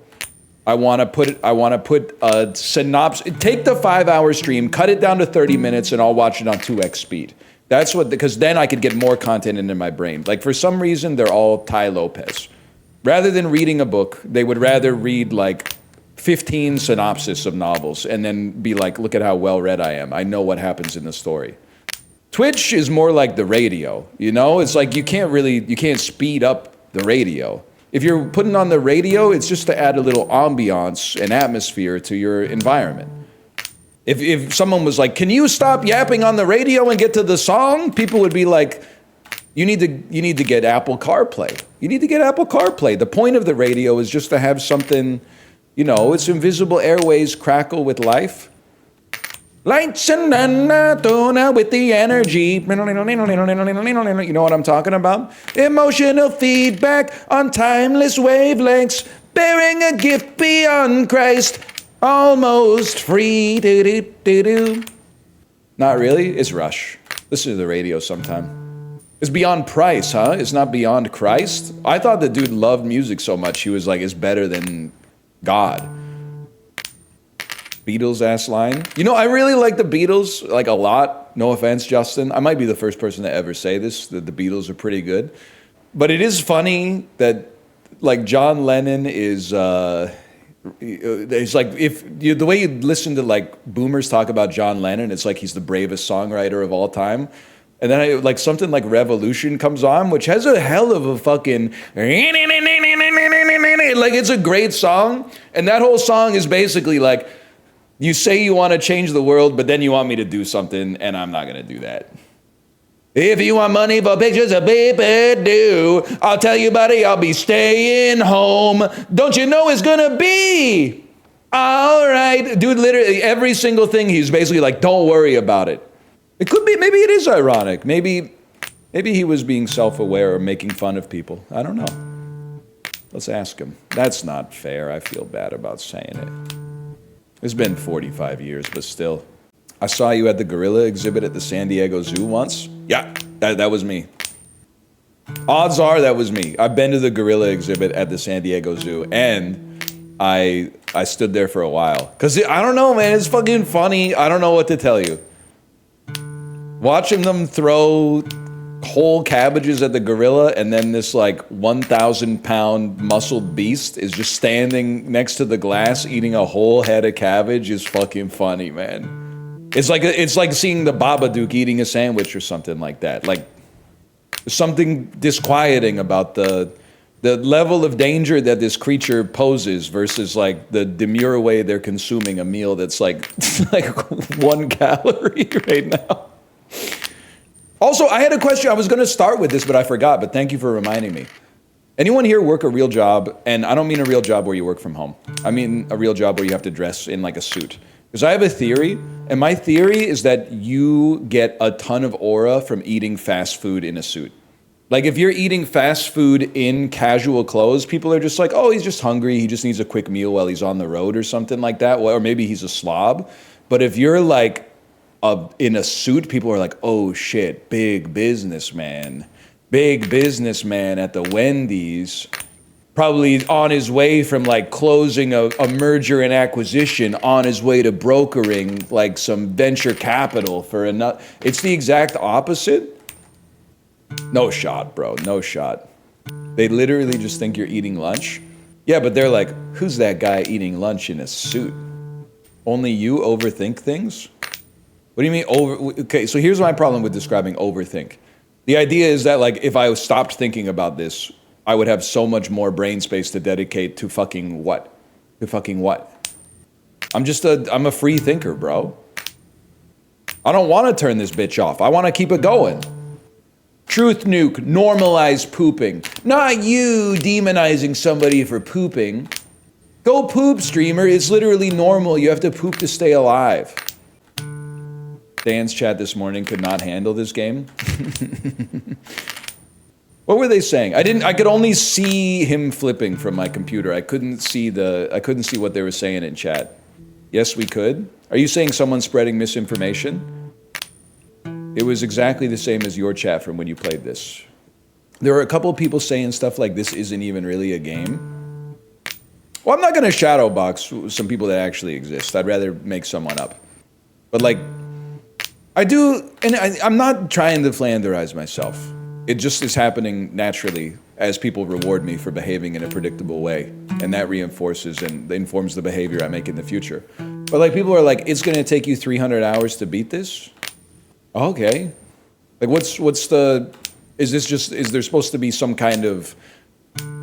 I want to put a synopsis. Take the 5-hour stream, cut it down to 30 minutes, and I'll watch it on 2x speed. That's what, because then I could get more content into my brain. Like for some reason, they're all Tai Lopez. Rather than reading a book, they would rather read like 15 synopsis of novels and then be like, look at how well read I am. I know what happens in the story. Twitch is more like the radio, you know? It's like you can't speed up the radio. If you're putting on the radio, it's just to add a little ambiance and atmosphere to your environment. If someone was like, can you stop yapping on the radio and get to the song? People would be like, you need to get Apple CarPlay. You need to get Apple CarPlay. The point of the radio is just to have something, you know, it's invisible airways crackle with life. Lights and tuna with the energy. You know what I'm talking about? Emotional feedback on timeless wavelengths, bearing a gift beyond Christ, almost free. Not really. It's Rush. Listen to the radio sometime. It's beyond price, huh? It's not beyond Christ. I thought the dude loved music so much he was like, it's better than God. Beatles ass line. You know, I really like the Beatles, like a lot. No offense, Justin. I might be the first person to ever say this, that the Beatles are pretty good. But it is funny that, like, John Lennon is, it's like, the way you listen to, like, boomers talk about John Lennon, it's like he's the bravest songwriter of all time. And then, like, something like Revolution comes on, which has a hell of a fucking... Like, it's a great song. And that whole song is basically like, you say you want to change the world, but then you want me to do something, and I'm not going to do that. If you want money for pictures of baby do, I'll tell you, buddy, I'll be staying home. Don't you know it's going to be all right? Dude, literally every single thing, he's basically like, don't worry about it. It could be, maybe it is ironic. Maybe he was being self-aware or making fun of people. I don't know. Let's ask him. That's not fair. I feel bad about saying it. It's been 45 years, but still. I saw you at the gorilla exhibit at the San Diego Zoo once. Yeah, that was me. Odds are that was me. I've been to the gorilla exhibit at the San Diego Zoo, and I stood there for a while. Because I don't know, man, it's fucking funny. I don't know what to tell you. Watching them throw whole cabbages at the gorilla, and then this like 1,000-pound muscled beast is just standing next to the glass eating a whole head of cabbage is fucking funny, man. It's like seeing the Babadook eating a sandwich or something like that. Like, There's something disquieting about the level of danger that this creature poses versus like the demure way they're consuming a meal that's like 1 calorie right now. Also, I had a question. I was going to start with this, but I forgot. But thank you for reminding me. Anyone here work a real job? And I don't mean a real job where you work from home. I mean a real job where you have to dress in like a suit. Because I have a theory, and my theory is that you get a ton of aura from eating fast food in a suit. Like if you're eating fast food in casual clothes, people are just like, oh, he's just hungry. He just needs a quick meal while he's on the road or something like that. Or maybe he's a slob. But if you're like in a suit, people are like, oh shit, big businessman. Big businessman at the Wendy's. Probably on his way from like closing a merger and acquisition, on his way to brokering like some venture capital for another. It's the exact opposite. No shot, bro. No shot. They literally just think you're eating lunch. Yeah, but they're like, who's that guy eating lunch in a suit? Only you overthink things? What do you mean over? Okay, so here's my problem with describing overthink. The idea is that like if I stopped thinking about this, I would have so much more brain space to dedicate to fucking what? To fucking what? I'm a free thinker, bro. I don't want to turn this bitch off. I want to keep it going. Truth nuke, normalize pooping. Not you demonizing somebody for pooping. Go poop, streamer. It's literally normal. You have to poop to stay alive. Dan's chat this morning could not handle this game. What were they saying? I could only see him flipping from my computer. I couldn't see what they were saying in chat. Yes, we could. Are you saying someone's spreading misinformation? It was exactly the same as your chat from when you played this. There were a couple of people saying stuff like this isn't even really a game. Well, I'm not going to shadow box some people that actually exist. I'd rather make someone up. But like, I do, and I'm not trying to flanderize myself. It just is happening naturally as people reward me for behaving in a predictable way. And that reinforces and informs the behavior I make in the future. But like people are like, it's going to take you 300 hours to beat this? Okay. Like what's the, is there supposed to be some kind of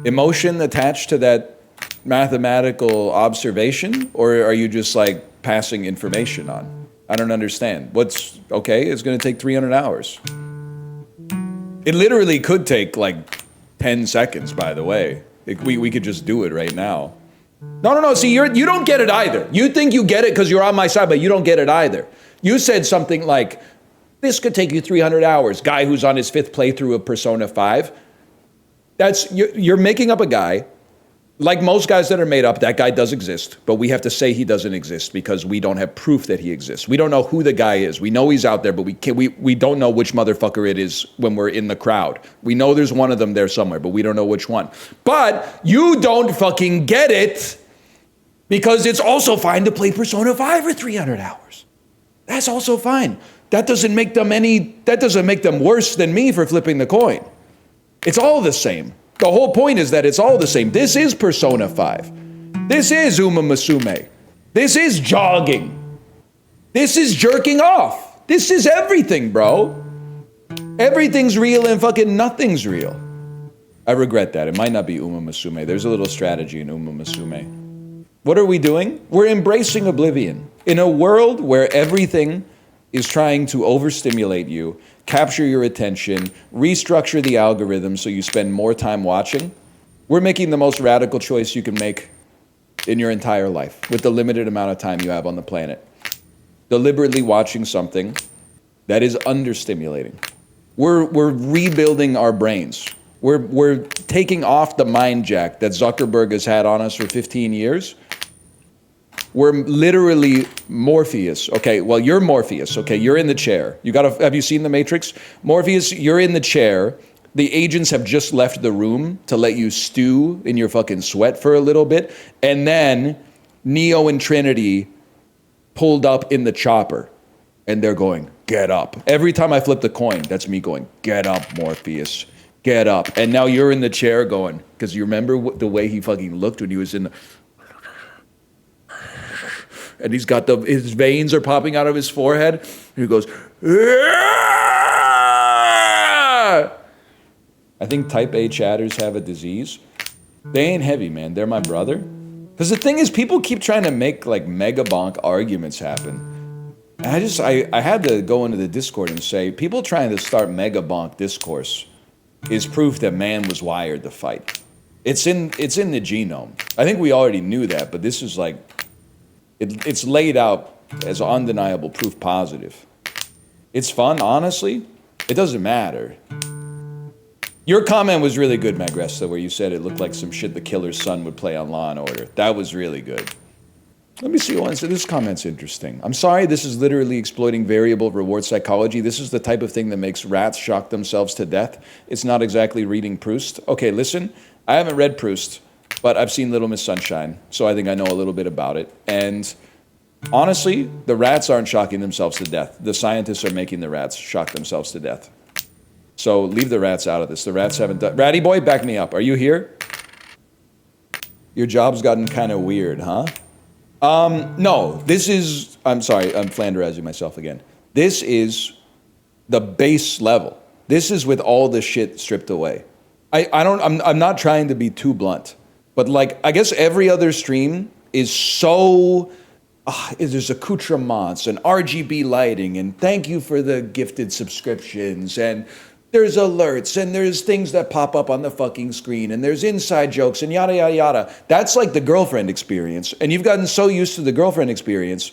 emotion attached to that mathematical observation? Or are you just like passing information on? I don't understand. Okay, it's going to take 300 hours. It literally could take like 10 seconds, by the way. We could just do it right now. No. See, you don't get it either. You think you get it because you're on my side, but you don't get it either. You said something like, this could take you 300 hours. Guy who's on his 5th playthrough of Persona 5. You're making up a guy. Like most guys that are made up, that guy does exist, but we have to say he doesn't exist because we don't have proof that he exists. We don't know who the guy is. We know he's out there, but we don't know which motherfucker it is when we're in the crowd. We know there's one of them there somewhere, but we don't know which one. But you don't fucking get it because it's also fine to play Persona 5 for 300 hours. That's also fine. That doesn't make them worse than me for flipping the coin. It's all the same. The whole point is that it's all the same. This is Persona 5. This is Uma Musume. This is jogging. This is jerking off. This is everything, bro. Everything's real and fucking nothing's real. I regret that. It might not be Uma Musume. There's a little strategy in Uma Musume. What are we doing? We're embracing oblivion. In a world where everything is trying to overstimulate you, capture your attention, restructure the algorithm so you spend more time watching, we're making the most radical choice you can make in your entire life with the limited amount of time you have on the planet. Deliberately watching something that is understimulating. We're rebuilding our brains. We're taking off the mind jack that Zuckerberg has had on us for 15 years. We're literally Morpheus. Okay, well, you're Morpheus. Okay, you're in the chair. Have you seen The Matrix? Morpheus, you're in the chair. The agents have just left the room to let you stew in your fucking sweat for a little bit. And then Neo and Trinity pulled up in the chopper. And they're going, get up. Every time I flip the coin, that's me going, get up, Morpheus. Get up. And now you're in the chair going, because you remember the way he fucking looked when he was in the... And he's got his veins are popping out of his forehead. And he goes, Aah! I think type A chatters have a disease. They ain't heavy, man. They're my brother. Because the thing is, people keep trying to make like mega bonk arguments happen. And I had to go into the Discord and say, people trying to start mega bonk discourse is proof that man was wired to fight. It's in the genome. I think we already knew that, but this is like, it's laid out as undeniable proof positive. It's fun, honestly. It doesn't matter. Your comment was really good, Magresta, where you said it looked like some shit the killer's son would play on Law & Order. That was really good. Let me see one. So this comment's interesting. I'm sorry, this is literally exploiting variable reward psychology. This is the type of thing that makes rats shock themselves to death. It's not exactly reading Proust. Okay, listen, I haven't read Proust, but I've seen Little Miss Sunshine, so I think I know a little bit about it. And honestly, the rats aren't shocking themselves to death. The scientists are making the rats shock themselves to death. So leave the rats out of this. The rats haven't done... Ratty boy, back me up. Are you here? Your job's gotten kind of weird, huh? No, this is... I'm sorry, I'm flanderizing myself again. This is the base level. This is with all the shit stripped away. I'm not trying to be too blunt, but like, I guess every other stream is so... there's accoutrements and RGB lighting and thank you for the gifted subscriptions and there's alerts and there's things that pop up on the fucking screen and there's inside jokes and yada, yada, yada. That's like the girlfriend experience. And you've gotten so used to the girlfriend experience,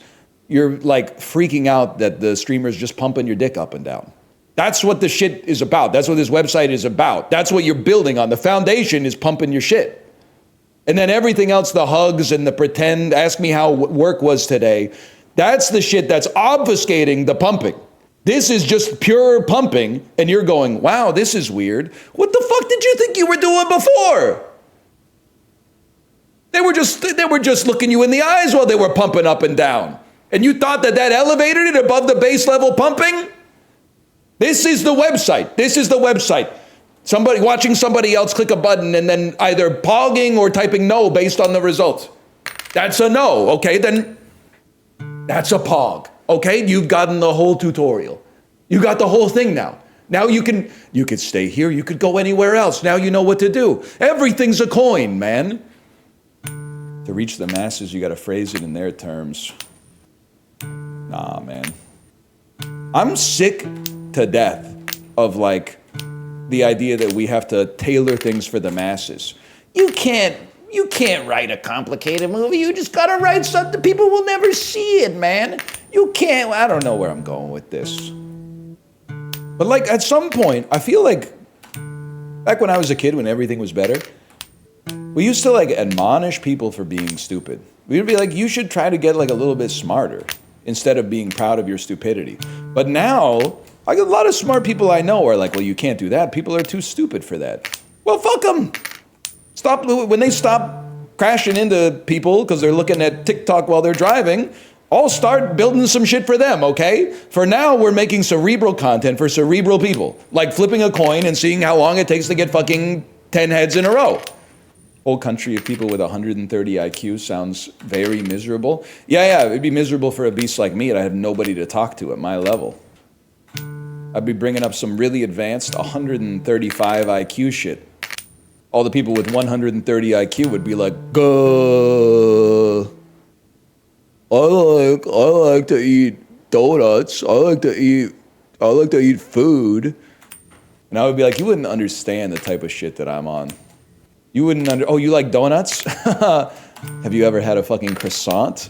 you're like freaking out that the streamer's just pumping your dick up and down. That's what the shit is about. That's what this website is about. That's what you're building on. The foundation is pumping your shit. And then everything else, the hugs and the pretend, ask me how work was today, that's the shit that's obfuscating the pumping. This is just pure pumping, and you're going, wow, this is weird. What the fuck did you think you were doing before? They were just looking you in the eyes while they were pumping up and down. And you thought that elevated it above the base level pumping? This is the website. This is the website. Somebody watching somebody else click a button and then either pogging or typing no based on the result. That's a no, okay? Then that's a pog, okay? You've gotten the whole tutorial. You got the whole thing now. Now you could stay here, you could go anywhere else. Now you know what to do. Everything's a coin, man. To reach the masses, you gotta phrase it in their terms. Nah, man. I'm sick to death of like, the idea that we have to tailor things for the masses. You can't write a complicated movie. You just gotta write something. People will never see it, man. You can't, I don't know where I'm going with this. But like at some point, I feel like back when I was a kid, when everything was better, we used to like admonish people for being stupid. We'd be like, you should try to get like a little bit smarter instead of being proud of your stupidity. But now, like a lot of smart people I know are like, well, you can't do that. People are too stupid for that. Well, fuck them. When they stop crashing into people because they're looking at TikTok while they're driving, I'll start building some shit for them, okay? For now, we're making cerebral content for cerebral people. Like flipping a coin and seeing how long it takes to get fucking 10 heads in a row. Whole country of people with 130 IQ sounds very miserable. Yeah, it'd be miserable for a beast like me and I have nobody to talk to at my level. I'd be bringing up some really advanced 135 IQ shit. All the people with 130 IQ would be like, I like to eat donuts. I like to eat food. And I would be like, you wouldn't understand the type of shit that I'm on. You wouldn't oh, you like donuts? Have you ever had a fucking croissant?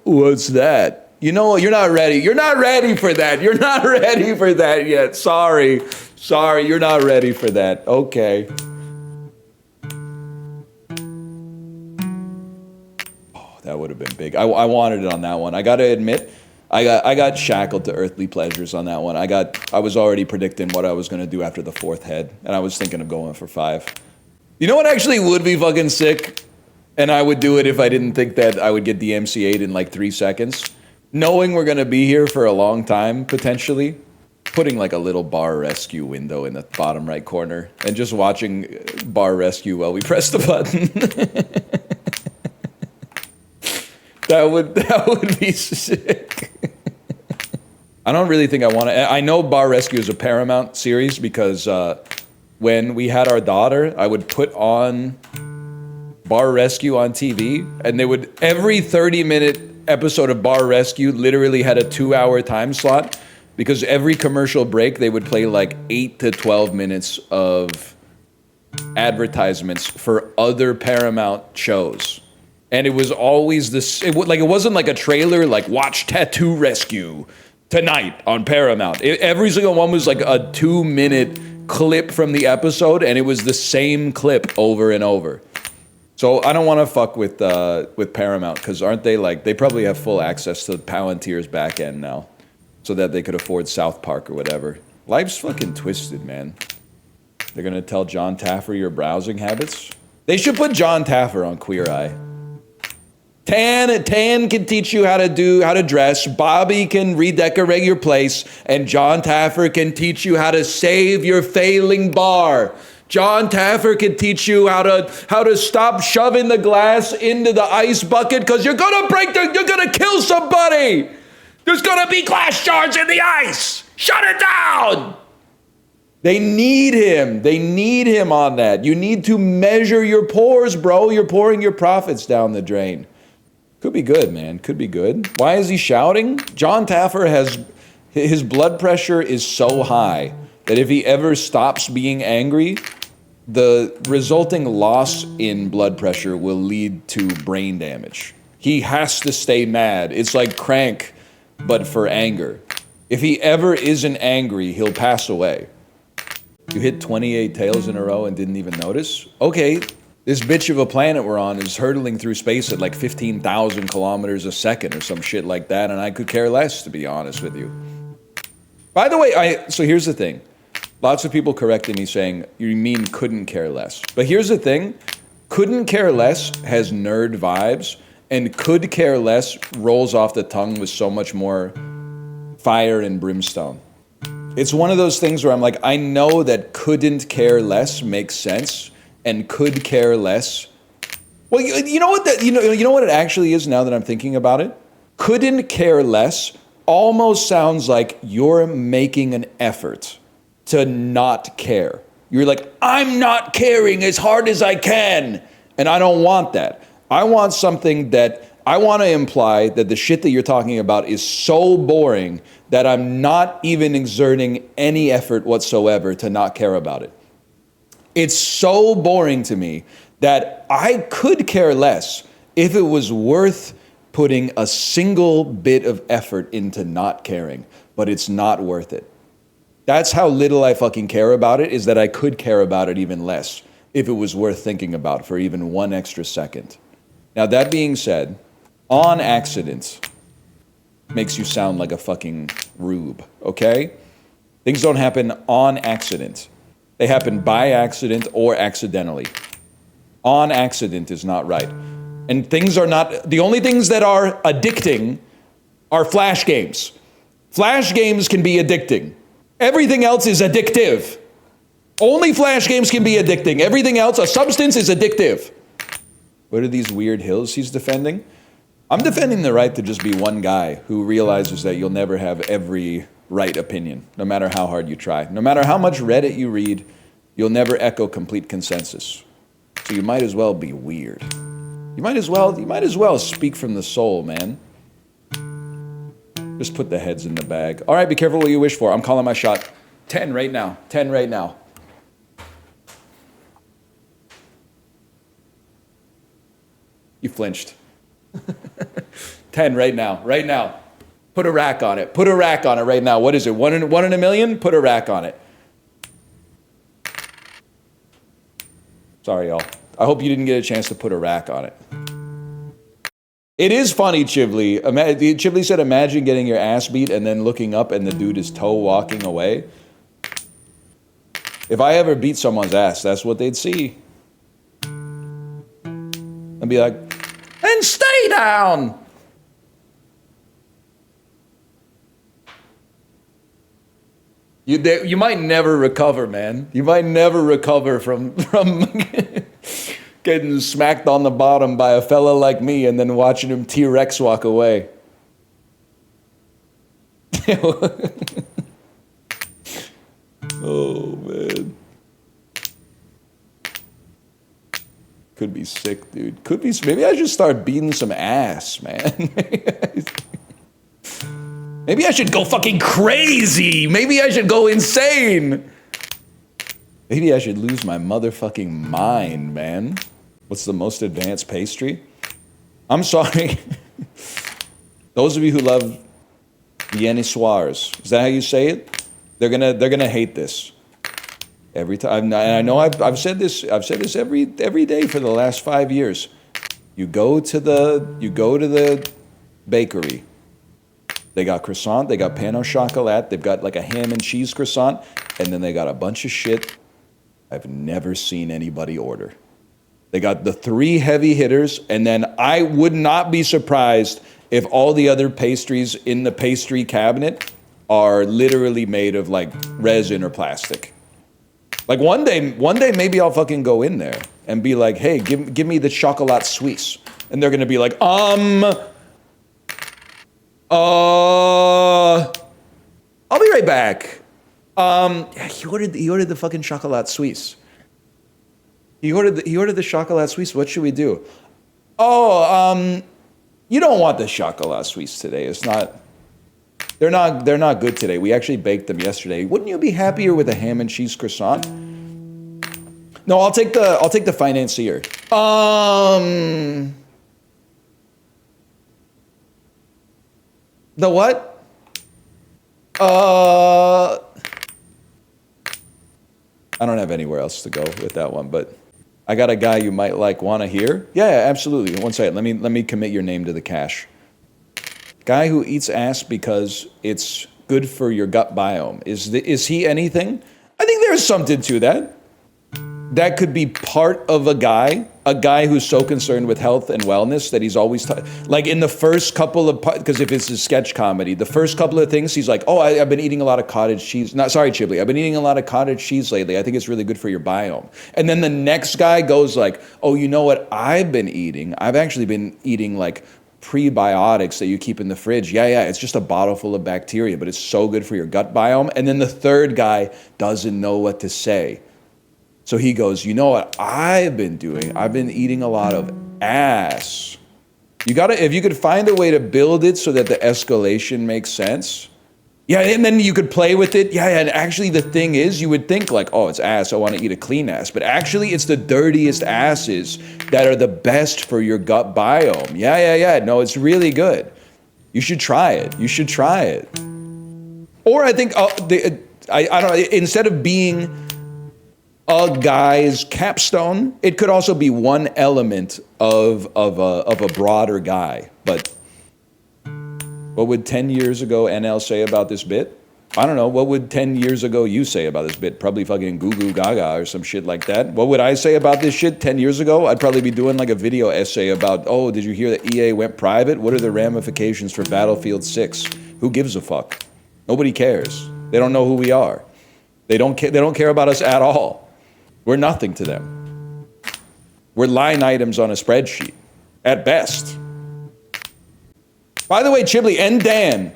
What's that? You know, you're not ready. You're not ready for that. You're not ready for that yet. Sorry, you're not ready for that. Okay. Oh, that would have been big. I wanted it on that one. I got to admit, I got shackled to earthly pleasures on that one. I was already predicting what I was going to do after the 4th head, and I was thinking of going for 5. You know what actually would be fucking sick? And I would do it if I didn't think that I would get DMCA'd in like 3 seconds. Knowing we're gonna be here for a long time, potentially, putting like a little bar rescue window in the bottom right corner and just watching bar rescue while we press the button. That would be sick. I don't really think I want to. I know Bar Rescue is a Paramount series because when we had our daughter, I would put on Bar Rescue on TV, and they would, every 30-minute episode of Bar Rescue literally had a 2-hour time slot, because every commercial break they would play like 8 to 12 minutes of advertisements for other Paramount shows. And it was always this, it wasn't like a trailer like watch Tattoo Rescue tonight on Paramount. Every single one was like a 2-minute clip from the episode, and it was the same clip over and over. So I don't want to fuck with Paramount, because aren't they like, they probably have full access to Palantir's back end now, so that they could afford South Park or whatever. Life's fucking twisted, man. They're gonna tell John Taffer your browsing habits? They should put John Taffer on Queer Eye. Tan can teach you how to dress, Bobby can redecorate your place, and John Taffer can teach you how to save your failing bar. John Taffer can teach you how to stop shoving the glass into the ice bucket, because you're gonna kill somebody! There's gonna be glass shards in the ice! Shut it down! They need him. They need him on that. You need to measure your pores, bro. You're pouring your profits down the drain. Could be good, man. Could be good. Why is he shouting? John Taffer his blood pressure is so high that if he ever stops being angry, the resulting loss in blood pressure will lead to brain damage. He has to stay mad. It's like crank, but for anger. If he ever isn't angry, he'll pass away. You hit 28 tails in a row and didn't even notice? Okay, this bitch of a planet we're on is hurtling through space at like 15,000 kilometers a second or some shit like that, and I could care less, to be honest with you. By the way, so here's the thing. Lots of people corrected me saying, you mean couldn't care less. But here's the thing. Couldn't care less has nerd vibes, and could care less rolls off the tongue with so much more fire and brimstone. It's one of those things where I'm like, I know that couldn't care less makes sense, and could care less. Well, you know what you know what it actually is now that I'm thinking about it? Couldn't care less almost sounds like you're making an effort to not care. You're like, I'm not caring as hard as I can, and I don't want that. I want something that I want to imply that the shit that you're talking about is so boring that I'm not even exerting any effort whatsoever to not care about it. It's so boring to me that I could care less if it was worth putting a single bit of effort into not caring, but it's not worth it. That's how little I fucking care about it, is that I could care about it even less if it was worth thinking about for even 1 extra second. Now, that being said, on accident makes you sound like a fucking rube, okay? Things don't happen on accident. They happen by accident or accidentally. On accident is not right. And things are not, the only things that are addicting are flash games. Flash games can be addicting. Everything else is addictive. Only flash games can be addicting. Everything else, a substance, is addictive. What are these weird hills he's defending? I'm defending the right to just be one guy who realizes that you'll never have every right opinion, no matter how hard you try. No matter how much Reddit you read, you'll never echo complete consensus. So you might as well be weird. You might as well speak from the soul, man. Just put the heads in the bag. All right, be careful what you wish for. I'm calling my shot. 10 right now. 10 right now. You flinched. 10 right now. Right now. Put a rack on it. Put a rack on it right now. What is it? One in a million? Put a rack on it. Sorry, y'all. I hope you didn't get a chance to put a rack on it. It is funny, Chivley. Chivley said, imagine getting your ass beat and then looking up and the dude is toe walking away. If I ever beat someone's ass, that's what they'd see. I'd be like, and stay down! You might never recover, man. You might never recover from getting smacked on the bottom by a fella like me and then watching him T-Rex walk away. Oh, man. Could be sick, dude. Could be. Maybe I should start beating some ass, man. Maybe I should go fucking crazy. Maybe I should go insane. Maybe I should lose my motherfucking mind, man. What's the most advanced pastry? I'm sorry. Those of you who love viennoiseries, is that how you say it? They're gonna hate this. Every time, and I know I've said this every day for the last 5 years. You go to the bakery. They got croissant, they got pain au chocolat, they've got like a ham and cheese croissant, and then they got a bunch of shit I've never seen anybody order. They got the 3 heavy hitters, and then I would not be surprised if all the other pastries in the pastry cabinet are literally made of like resin or plastic. Like one day maybe I'll fucking go in there and be like, hey, give me the chocolat suisse. And they're gonna be like, I'll be right back. Yeah, he ordered the fucking chocolat suisse. He ordered the chocolat suisse. What should we do? Oh, you don't want the chocolat suisse today. It's not. They're not good today. We actually baked them yesterday. Wouldn't you be happier with a ham and cheese croissant? No, I'll take the financier. The what? I don't have anywhere else to go with that one, but I got a guy you might want to hear. Yeah, absolutely. One second. Let me commit your name to the cache. Guy who eats ass because it's good for your gut biome. Is he anything? I think there's something to that. That could be part of a guy who's so concerned with health and wellness that he's always, like in the first couple of, because if it's a sketch comedy, the first couple of things, he's like, oh, I've been eating a lot of cottage cheese. Sorry, Chiblee, I've been eating a lot of cottage cheese lately. I think it's really good for your biome. And then the next guy goes like, oh, you know what I've been eating? I've actually been eating like prebiotics that you keep in the fridge. Yeah, it's just a bottle full of bacteria, but it's so good for your gut biome. And then the third guy doesn't know what to say. So he goes, you know what I've been doing? I've been eating a lot of ass. If you could find a way to build it so that the escalation makes sense. Yeah, and then you could play with it. Yeah, and actually the thing is, you would think like, oh, it's ass, I want to eat a clean ass. But actually it's the dirtiest asses that are the best for your gut biome. Yeah. No, it's really good. You should try it. Or I think, I don't know, instead of being a guy's capstone, it could also be one element of a broader guy. But what would 10 years ago NL say about this bit? I don't know. What would 10 years ago you say about this bit? Probably fucking goo goo gaga or some shit like that. What would I say about this shit 10 years ago? I'd probably be doing like a video essay about, oh, did you hear that EA went private? What are the ramifications for Battlefield 6? Who gives a fuck? Nobody cares. They don't know who we are. They don't care about us at all. We're nothing to them. We're line items on a spreadsheet, at best. By the way, Chiblee and Dan,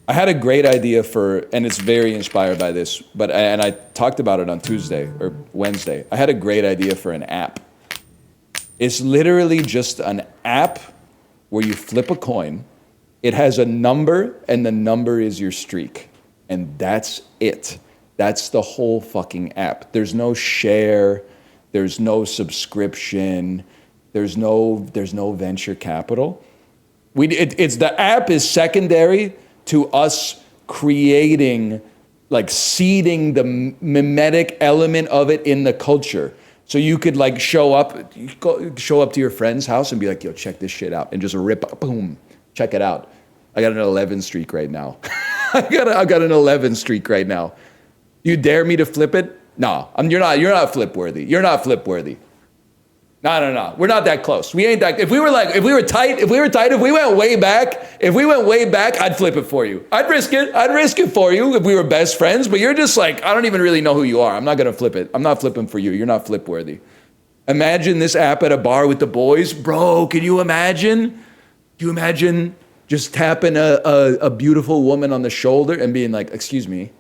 I had a great idea and it's very inspired by this, and I talked about it on Tuesday or Wednesday. I had a great idea for an app. It's literally just an app where you flip a coin. It has a number, and the number is your streak. And that's it. That's the whole fucking app. There's no share, there's no subscription, there's no venture capital. The app is secondary to us creating, like seeding the mimetic element of it in the culture. So you could like show up to your friend's house and be like, yo, check this shit out, and just rip, boom, check it out. I got an 11 streak right now. I got an 11 streak right now. You dare me to flip it? No, you're not flip worthy. You're not flip worthy. No. We're not that close. We ain't that. If we were tight, if we went way back, I'd flip it for you. I'd risk it for you if we were best friends, but you're just like, I don't even really know who you are. I'm not gonna flip it. I'm not flipping for you. You're not flip worthy. Imagine this app at a bar with the boys. Bro, can you imagine? just tapping a beautiful woman on the shoulder and being like, excuse me,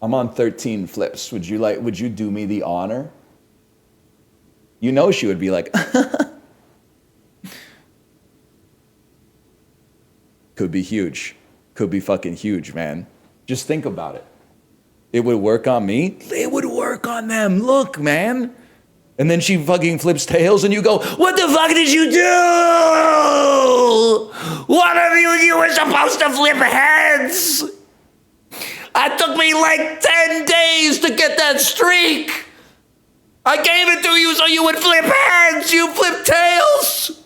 I'm on 13 flips. Would you do me the honor? You know she would be like, could be huge. Could be fucking huge, man. Just think about it. It would work on me. It would work on them. Look, man. And then she fucking flips tails and you go, what the fuck did you do? One of you were supposed to flip heads. It took me like 10 days to get that streak. I gave it to you so you would flip heads. You flip tails.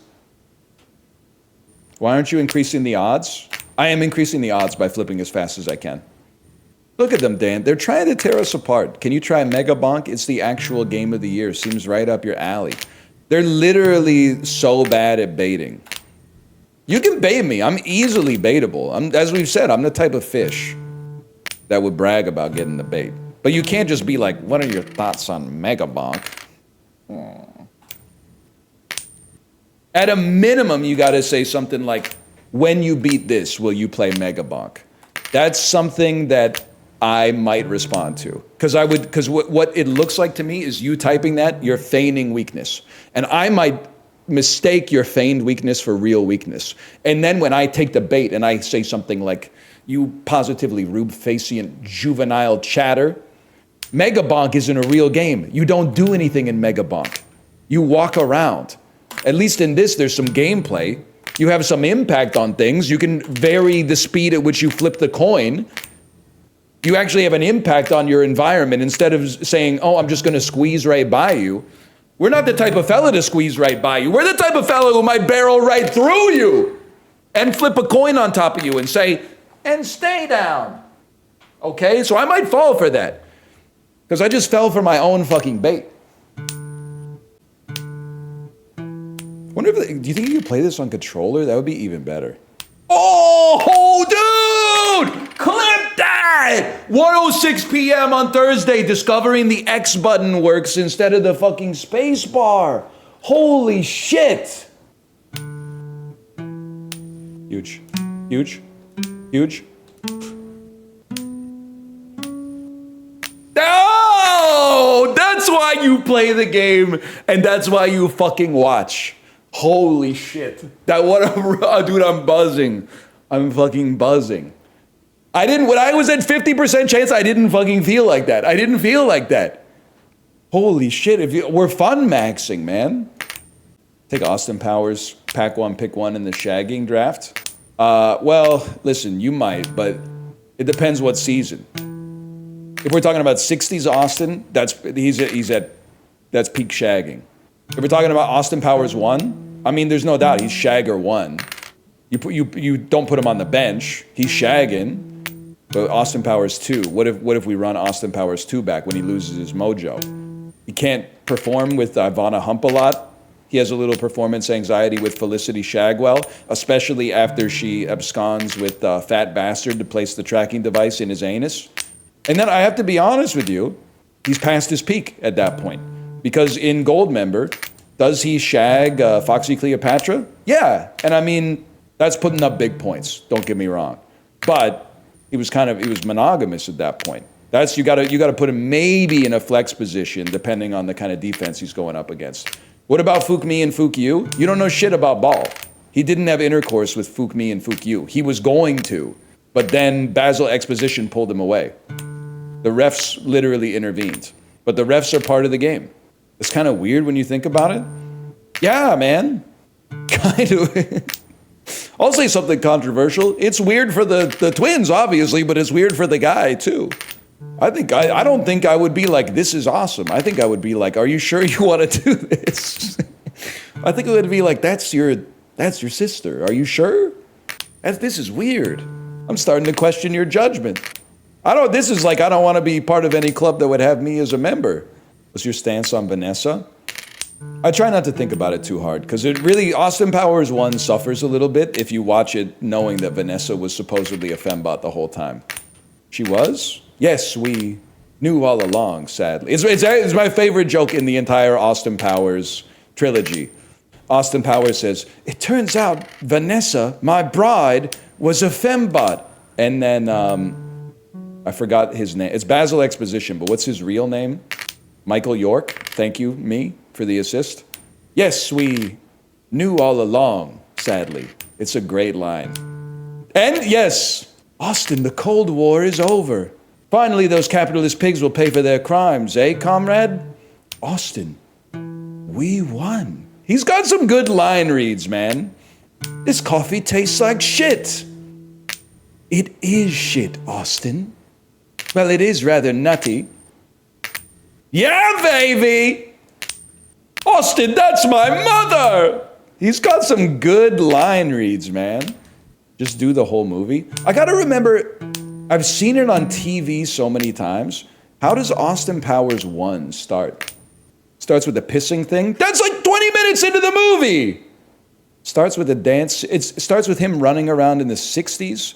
Why aren't you increasing the odds? I am increasing the odds by flipping as fast as I can. Look at them, Dan. They're trying to tear us apart. Can you try Mega Bonk? It's the actual game of the year. Seems right up your alley. They're literally so bad at baiting. You can bait me. I'm easily baitable. As we've said, I'm the type of fish that would brag about getting the bait. But you can't just be like, what are your thoughts on Mega Bonk? At a minimum, you gotta say something like, when you beat this, will you play Mega Bonk? That's something that I might respond to. Because what it looks like to me is you typing that, you're feigning weakness. And I might mistake your feigned weakness for real weakness. And then when I take the bait and I say something like, you positively rube-facient juvenile chatter, Mega Bonk isn't a real game. You don't do anything in Mega Bonk. You walk around. At least in this, there's some gameplay. You have some impact on things. You can vary the speed at which you flip the coin. You actually have an impact on your environment instead of saying, oh, I'm just gonna squeeze right by you. We're not the type of fella to squeeze right by you. We're the type of fella who might barrel right through you and flip a coin on top of you and say, and stay down. Okay, so I might fall for that. Because I just fell for my own fucking bait. Wonder if, do you think you could play this on controller? That would be even better. Oh, dude! Clip that! 1:06 p.m. on Thursday, discovering the X button works instead of the fucking space bar. Holy shit! Huge. Huge. Huge. Oh! That's why you play the game, and that's why you fucking watch. Holy shit. Dude, I'm buzzing. I'm fucking buzzing. When I was at 50% chance, I didn't fucking feel like that. I didn't feel like that. Holy shit, we're fun maxing, man. Take Austin Powers, pack one, pick one in the shagging draft. Well, listen, you might, but it depends what season. If we're talking about 60s Austin, that's peak shagging. If we're talking about Austin Powers 1, I mean, there's no doubt he's Shagger 1. You don't put him on the bench. He's shagging. But Austin Powers 2, what if we run Austin Powers 2 back when he loses his mojo? He can't perform with Ivana Hump-a-Lot. He has a little performance anxiety with Felicity Shagwell, especially after she absconds with Fat Bastard to place the tracking device in his anus. And then I have to be honest with you, he's past his peak at that point. Because in Goldmember, does he shag Foxy Cleopatra? Yeah, and I mean, that's putting up big points, don't get me wrong. But he was monogamous at that point. You gotta put him maybe in a flex position depending on the kind of defense he's going up against. What about Fook Me and Fook You? You don't know shit about ball. He didn't have intercourse with Fook Me and Fook You. He was going to, but then Basil Exposition pulled him away. The refs literally intervened. But the refs are part of the game. It's kind of weird when you think about it. Yeah, man. Kind of. I'll say something controversial. It's weird for the twins, obviously, but it's weird for the guy, too. I don't think I would be like, this is awesome. I think I would be like, are you sure you want to do this? I think it would be like, that's your sister. Are you sure? This is weird. I'm starting to question your judgment. This is like, I don't want to be part of any club that would have me as a member. What's your stance on Vanessa? I try not to think about it too hard, because it really, Austin Powers 1 suffers a little bit if you watch it knowing that Vanessa was supposedly a fembot the whole time. She was? Yes, we knew all along, sadly. It's my favorite joke in the entire Austin Powers trilogy. Austin Powers says, "It turns out Vanessa, my bride, was a fembot." And then, I forgot his name. It's Basil Exposition, but what's his real name? Michael York. Thank you, me, for the assist. "Yes, we knew all along, sadly." It's a great line. And yes, Austin, the Cold War is over. Finally, those capitalist pigs will pay for their crimes, eh, comrade? Austin, we won. He's got some good line reads, man. This coffee tastes like shit. It is shit, Austin. Well, it is rather nutty. Yeah, baby! Austin, that's my mother! He's got some good line reads, man. Just do the whole movie. I gotta remember, I've seen it on TV so many times. How does Austin Powers 1 start? Starts with the pissing thing? That's like 20 minutes into the movie! Starts with a dance. It starts with him running around in the 60s.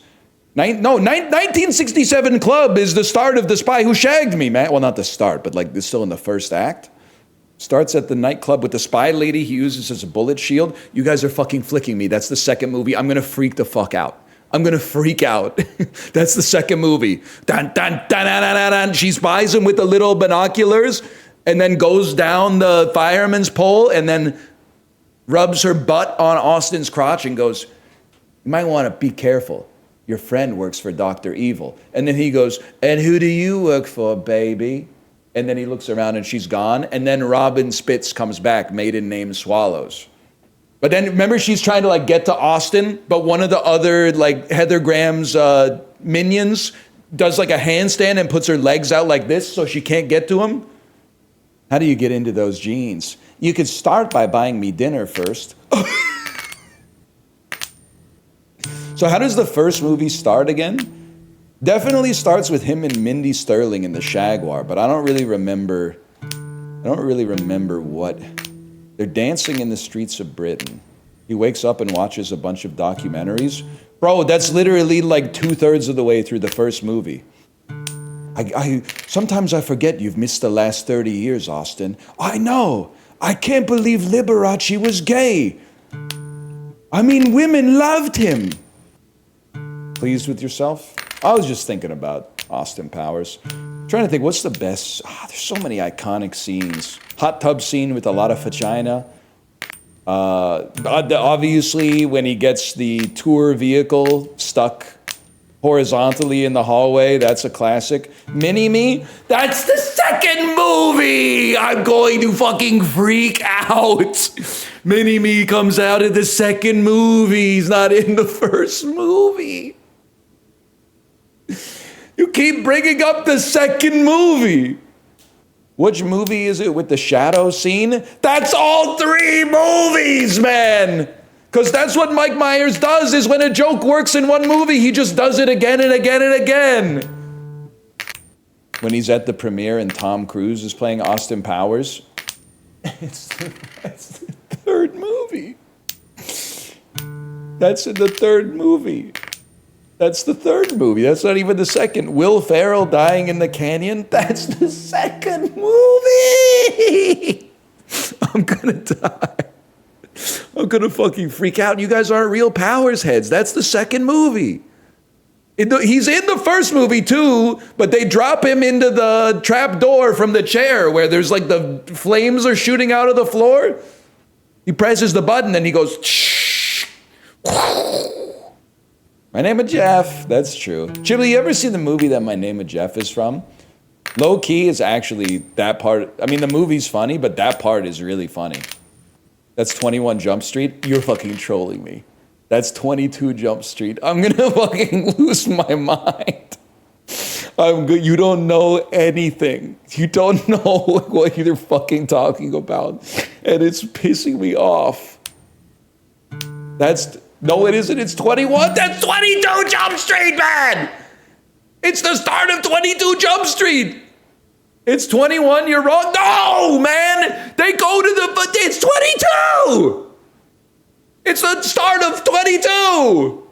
1967 Club is the start of The Spy Who Shagged Me, man. Well, not the start, but like, it's still in the first act. Starts at the nightclub with the spy lady he uses as a bullet shield. You guys are fucking flicking me. That's the second movie. I'm gonna freak the fuck out. I'm gonna freak out. That's the second movie. Dun, dun, dun, dun, dun, dun, dun. She spies him with the little binoculars and then goes down the fireman's pole and then rubs her butt on Austin's crotch and goes, "You might wanna be careful. Your friend works for Dr. Evil." And then he goes, "And who do you work for, baby?" And then he looks around and she's gone. And then Robin Spitz comes back, maiden name Swallows. But then remember, she's trying to like get to Austin, but one of the other like Heather Graham's minions does like a handstand and puts her legs out like this so she can't get to him. How do you get into those jeans? You could start by buying me dinner first. So how does the first movie start again? Definitely starts with him and Mindy Sterling in the Jaguar, but I don't really remember what. They're dancing in the streets of Britain. He wakes up and watches a bunch of documentaries. Bro, that's literally like 2/3 of the way through the first movie. Sometimes I forget you've missed the last 30 years, Austin. I know. I can't believe Liberace was gay. I mean, women loved him. Pleased with yourself? I was just thinking about Austin Powers. Trying to think, what's the best? There's so many iconic scenes. Hot tub scene with a lot of vagina. Obviously, when he gets the tour vehicle stuck horizontally in the hallway, that's a classic. Mini-Me, that's the second movie! I'm going to fucking freak out. Mini-Me comes out in the second movie. He's not in the first movie. You keep bringing up the second movie. Which movie is it with the shadow scene? That's all 3 movies, man! Because that's what Mike Myers does, is when a joke works in one movie, he just does it again and again and again. When he's at the premiere and Tom Cruise is playing Austin Powers, that's the third movie. That's in the third movie. That's the third movie. That's not even the second. Will Ferrell dying in the canyon? That's the second movie! I'm gonna die. I'm gonna fucking freak out. You guys aren't real Powers heads. That's the second movie. He's in the first movie too, but they drop him into the trap door from the chair where there's like the flames are shooting out of the floor. He presses the button and he goes, shh. My Name of Jeff, that's true. Chibli, you ever seen the movie that My Name of Jeff is from? Low key is actually that part. I mean, the movie's funny, but that part is really funny. That's 21 Jump Street. You're fucking trolling me. That's 22 Jump Street. I'm gonna fucking lose my mind. I'm good. You don't know anything. You don't know what you're fucking talking about. And it's pissing me off. No, it isn't. It's 21. That's 22 Jump Street, man! It's the start of 22 Jump Street! It's 21, you're wrong. No, man! They go to it's 22! It's the start of 22!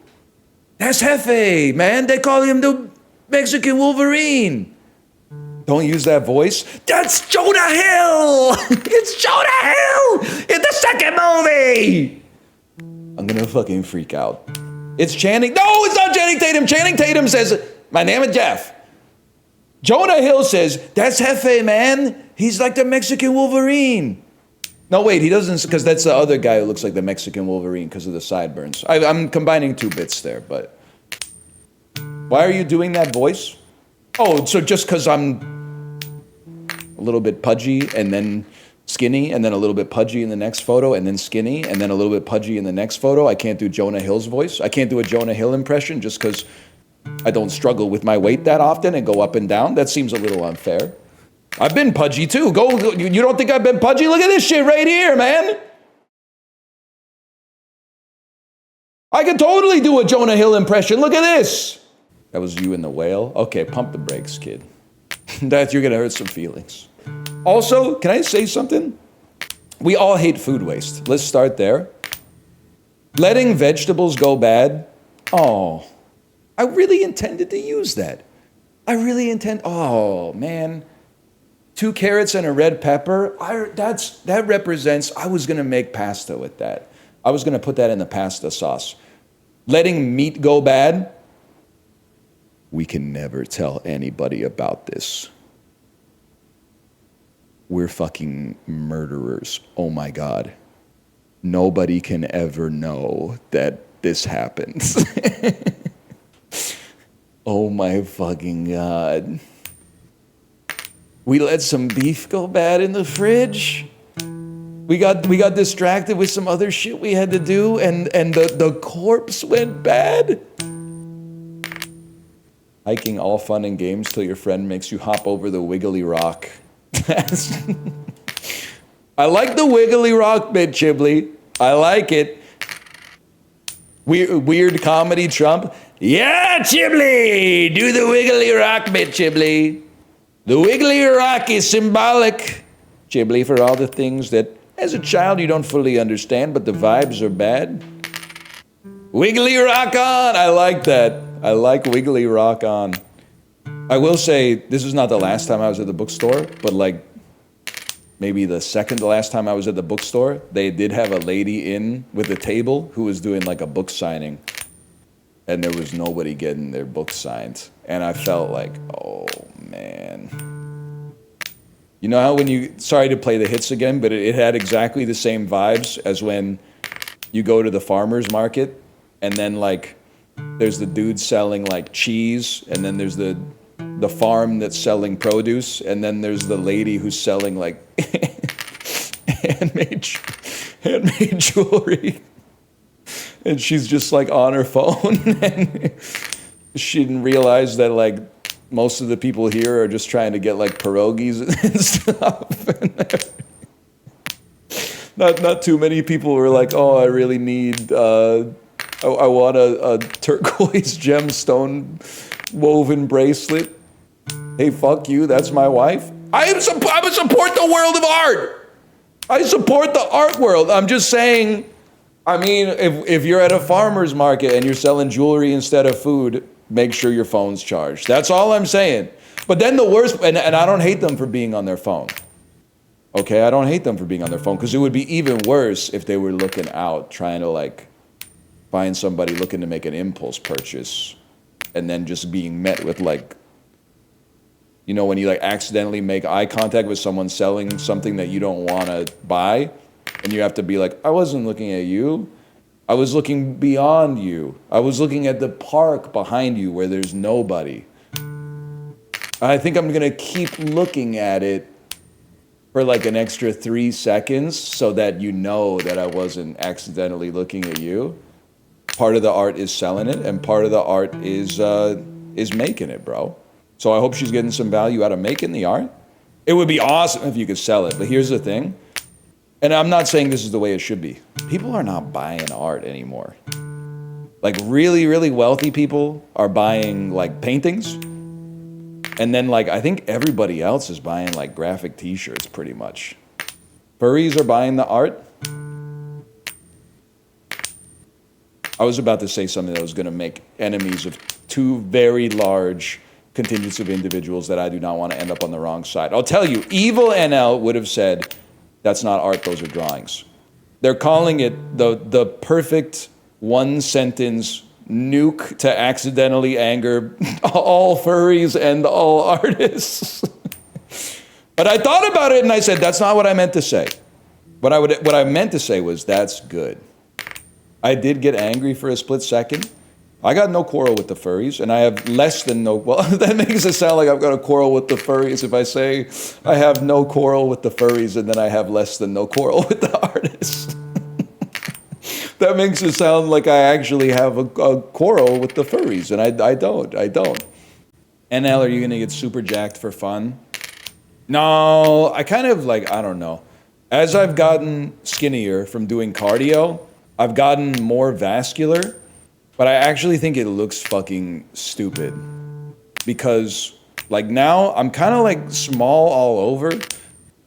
That's Jefe, man. They call him the Mexican Wolverine. Don't use that voice. That's Jonah Hill! It's Jonah Hill in the second movie! way! I'm gonna fucking freak out. It's Channing. No, it's not Channing Tatum. Channing Tatum says, my name is Jeff. Jonah Hill says, that's Hefe, man. He's like the Mexican Wolverine. No, wait, he doesn't, because that's the other guy who looks like the Mexican Wolverine because of the sideburns. I'm combining two bits there, but. Why are you doing that voice? Oh, so just because I'm a little bit pudgy and then skinny and then a little bit pudgy in the next photo and then skinny and then a little bit pudgy in the next photo, I can't do Jonah Hill's voice. I can't do a Jonah Hill impression just because I don't struggle with my weight that often and go up and down. That seems a little unfair. I've been pudgy too. You don't think I've been pudgy? Look at this shit right here, man. I could totally do a Jonah Hill impression. Look at this. That was you in the whale? Okay, pump the brakes, kid. That you're gonna hurt some feelings. Also, can I say something? We all hate food waste. Let's start there. Letting vegetables go bad. Oh, I really intended to use that. Oh, man. 2 carrots and a red pepper. That represents, I was gonna make pasta with that. I was gonna put that in the pasta sauce. Letting meat go bad. We can never tell anybody about this. We're fucking murderers. Oh my God. Nobody can ever know that this happens. Oh my fucking God. We let some beef go bad in the fridge. We got distracted with some other shit we had to do, and the corpse went bad. Hiking, all fun and games till your friend makes you hop over the wiggly rock. I like the wiggly rock bit, Chiblee. I like it. Weird comedy Trump. Yeah, Chiblee! Do the wiggly rock bit, Chiblee. The wiggly rock is symbolic, Chiblee, for all the things that, as a child, you don't fully understand, but the vibes are bad. Wiggly rock on! I like that. I like wiggly rock on. I will say, this is not the last time I was at the bookstore, but like, maybe the second to last time I was at the bookstore, they did have a lady in with a table who was doing like a book signing. And there was nobody getting their book signed. And I felt like, oh man. You know how when you, sorry to play the hits again, but it had exactly the same vibes as when you go to the farmer's market and then like, there's the dude selling like cheese, and then there's the farm that's selling produce, and then there's the lady who's selling like handmade jewelry. And she's just like on her phone, and she didn't realize that like most of the people here are just trying to get like pierogies and stuff. Not too many people were like, oh, I really need, I want a turquoise gemstone woven bracelet. Hey, fuck you, that's my wife. I would support the world of art. I support the art world. I'm just saying, I mean, if you're at a farmer's market and you're selling jewelry instead of food, make sure your phone's charged. That's all I'm saying. But then the worst, and I don't hate them for being on their phone. Okay, I don't hate them for being on their phone, because it would be even worse if they were looking out, trying to like find somebody looking to make an impulse purchase, and then just being met with like, you know, when you like accidentally make eye contact with someone selling something that you don't want to buy, and you have to be like, I wasn't looking at you. I was looking beyond you. I was looking at the park behind you where there's nobody. I think I'm gonna keep looking at it for like an extra 3 seconds so that you know that I wasn't accidentally looking at you. Part of the art is selling it, and part of the art is making it, bro. So I hope she's getting some value out of making the art. It would be awesome if you could sell it, but here's the thing. And I'm not saying this is the way it should be. People are not buying art anymore. Like really, really wealthy people are buying like paintings. And then like, I think everybody else is buying like graphic t-shirts pretty much. Furries are buying the art. I was about to say something that was gonna make enemies of 2 very large contingents of individuals that I do not want to end up on the wrong side. I'll tell you, Evil NL would have said, that's not art, those are drawings. They're calling it the perfect one sentence nuke to accidentally anger all furries and all artists. But I thought about it and I said, that's not what I meant to say. What I meant to say was, that's good. I did get angry for a split second. I got no quarrel with the furries, and I have less than no, well, that makes it sound like I've got a quarrel with the furries if I say I have no quarrel with the furries and then I have less than no quarrel with the artists. That makes it sound like I actually have a quarrel with the furries, and I don't. NL, are you gonna get super jacked for fun? No, I kind of like, I don't know. As I've gotten skinnier from doing cardio, I've gotten more vascular, but I actually think it looks fucking stupid. Because like now, I'm kind of like small all over,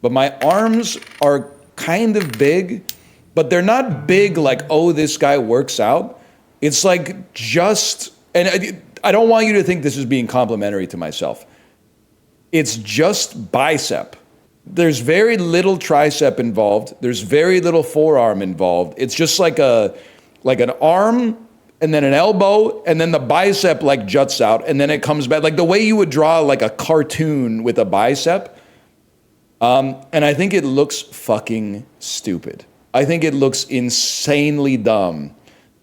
but my arms are kind of big, but they're not big like, oh, this guy works out. It's like just, and I don't want you to think this is being complimentary to myself. It's just bicep. There's very little tricep involved. There's very little forearm involved. It's just like an arm and then an elbow and then the bicep like juts out and then it comes back. Like the way you would draw like a cartoon with a bicep. And I think it looks fucking stupid. I think it looks insanely dumb.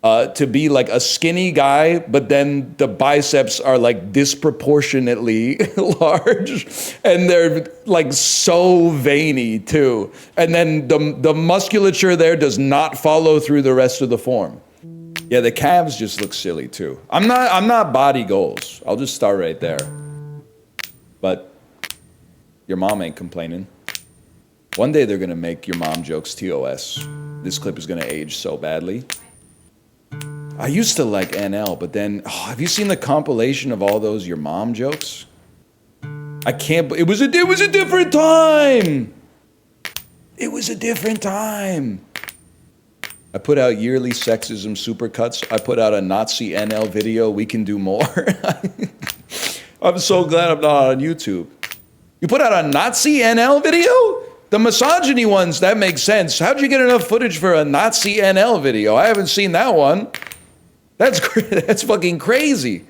To be like a skinny guy, but then the biceps are like disproportionately large and they're like so veiny too. And then the musculature there does not follow through the rest of the form. Yeah, the calves just look silly too. I'm not body goals. I'll just start right there. But your mom ain't complaining. One day they're gonna make your mom jokes TOS. This clip is gonna age so badly. I used to like NL, but then, have you seen the compilation of all those your mom jokes? I can't, it was a different time. It was a different time. I put out yearly sexism supercuts. I put out a Nazi NL video, we can do more. I'm so glad I'm not on YouTube. You put out a Nazi NL video? The misogyny ones, that makes sense. How'd you get enough footage for a Nazi NL video? I haven't seen that one. That's fucking crazy.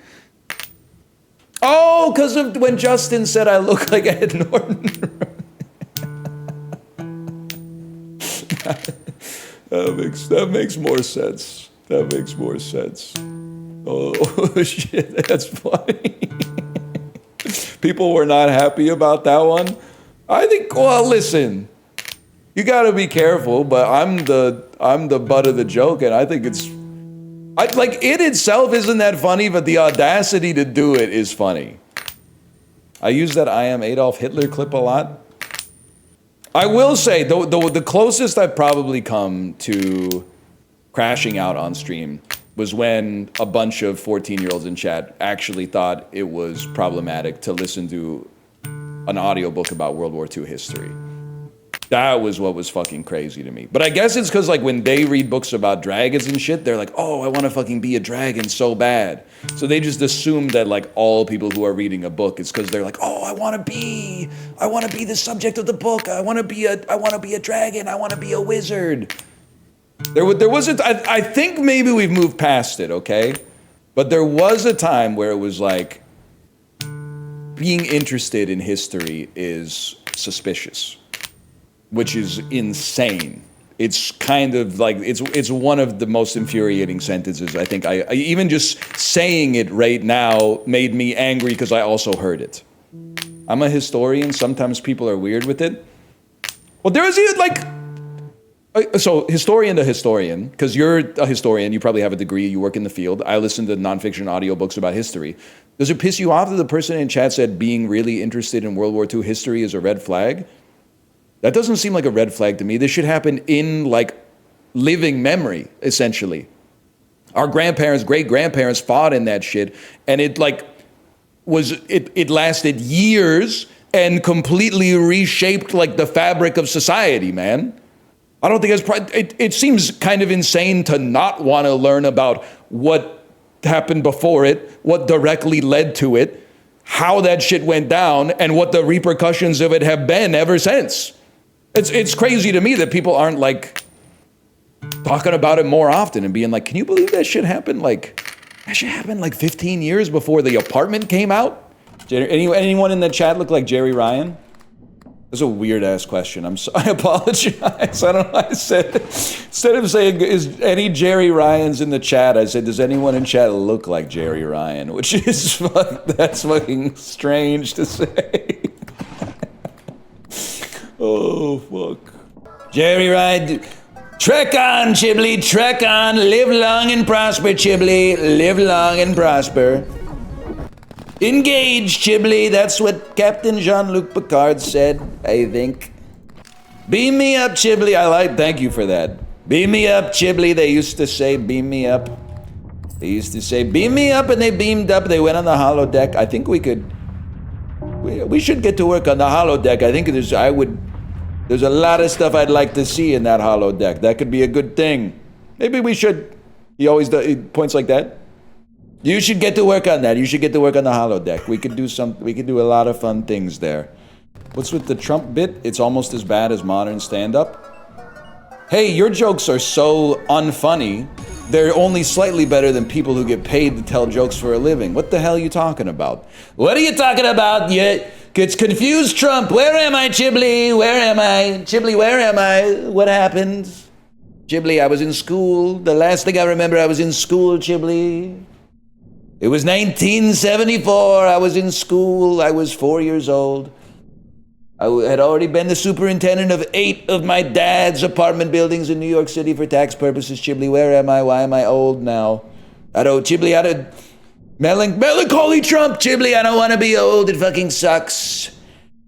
Oh, because of when Justin said I look like Ed Norton. That makes more sense. That makes more sense. Oh shit, that's funny. People were not happy about that one. I think, well, listen, you gotta be careful, but I'm the butt of the joke, and I think it's, like, it itself isn't that funny, but the audacity to do it is funny. I use that I am Adolf Hitler clip a lot. I will say, the closest I've probably come to crashing out on stream was when a bunch of 14-year-olds in chat actually thought it was problematic to listen to an audiobook about World War II history. That was what was fucking crazy to me. But I guess it's because like when they read books about dragons and shit, they're like, oh, I want to fucking be a dragon so bad. So they just assume that like all people who are reading a book, it's because they're like, oh, I want to be the subject of the book. I want to be a dragon. I want to be a wizard. There wasn't, I think maybe we've moved past it, okay? But there was a time where it was like, being interested in history is suspicious. Which is insane. It's kind of like, it's one of the most infuriating sentences. I think I even just saying it right now made me angry because I also heard it. I'm a historian. Sometimes people are weird with it. Well, there is like, so historian to historian, because you're a historian, you probably have a degree, you work in the field. I listen to nonfiction audiobooks about history. Does it piss you off that the person in chat said being really interested in World War II history is a red flag? That doesn't seem like a red flag to me. This should happen in like living memory, essentially. Our grandparents, great-grandparents fought in that shit, and it like it lasted years and completely reshaped like the fabric of society, man. I don't think it seems kind of insane to not want to learn about what happened before it, what directly led to it, how that shit went down, and what the repercussions of it have been ever since. It's crazy to me that people aren't like talking about it more often and being like, can you believe that shit happened? Like, that shit happened like 15 years before The Apartment came out? Anyone in the chat look like Jerry Ryan? That's a weird ass question. I apologize. I don't know. I said, instead of saying, is any Jerry Ryans in the chat, I said, does anyone in chat look like Jerry Ryan? Which is, that's fucking strange to say. Oh, fuck. Jerry Ryan, trek on, Chiblee, trek on. Live long and prosper, Chiblee. Live long and prosper. Engage, Chiblee. That's what Captain Jean-Luc Picard said, I think. Beam me up, Chiblee. Thank you for that. Beam me up, Chiblee. They used to say, beam me up. They used to say, beam me up, and they beamed up. They went on the holodeck. I think we should get to work on the holodeck. I think there's a lot of stuff I'd like to see in that holodeck. That could be a good thing. Maybe we should. He points like that. You should get to work on that. You should get to work on the holodeck. We could do a lot of fun things there. What's with the Trump bit? It's almost as bad as modern stand-up. Hey, your jokes are so unfunny. They're only slightly better than people who get paid to tell jokes for a living. What the hell are you talking about? What are you talking about? It's confused Trump. Where am I, Chiblee? Where am I? Chiblee, where am I? What happened? Chiblee, I was in school. The last thing I remember, I was in school, Chiblee. It was 1974. I was in school. I was 4 years old. I had already been the superintendent of 8 of my dad's apartment buildings in New York City for tax purposes. Chiblee, where am I? Why am I old now? Chiblee, melancholy Trump, Chiblee, I don't want to be old. It fucking sucks.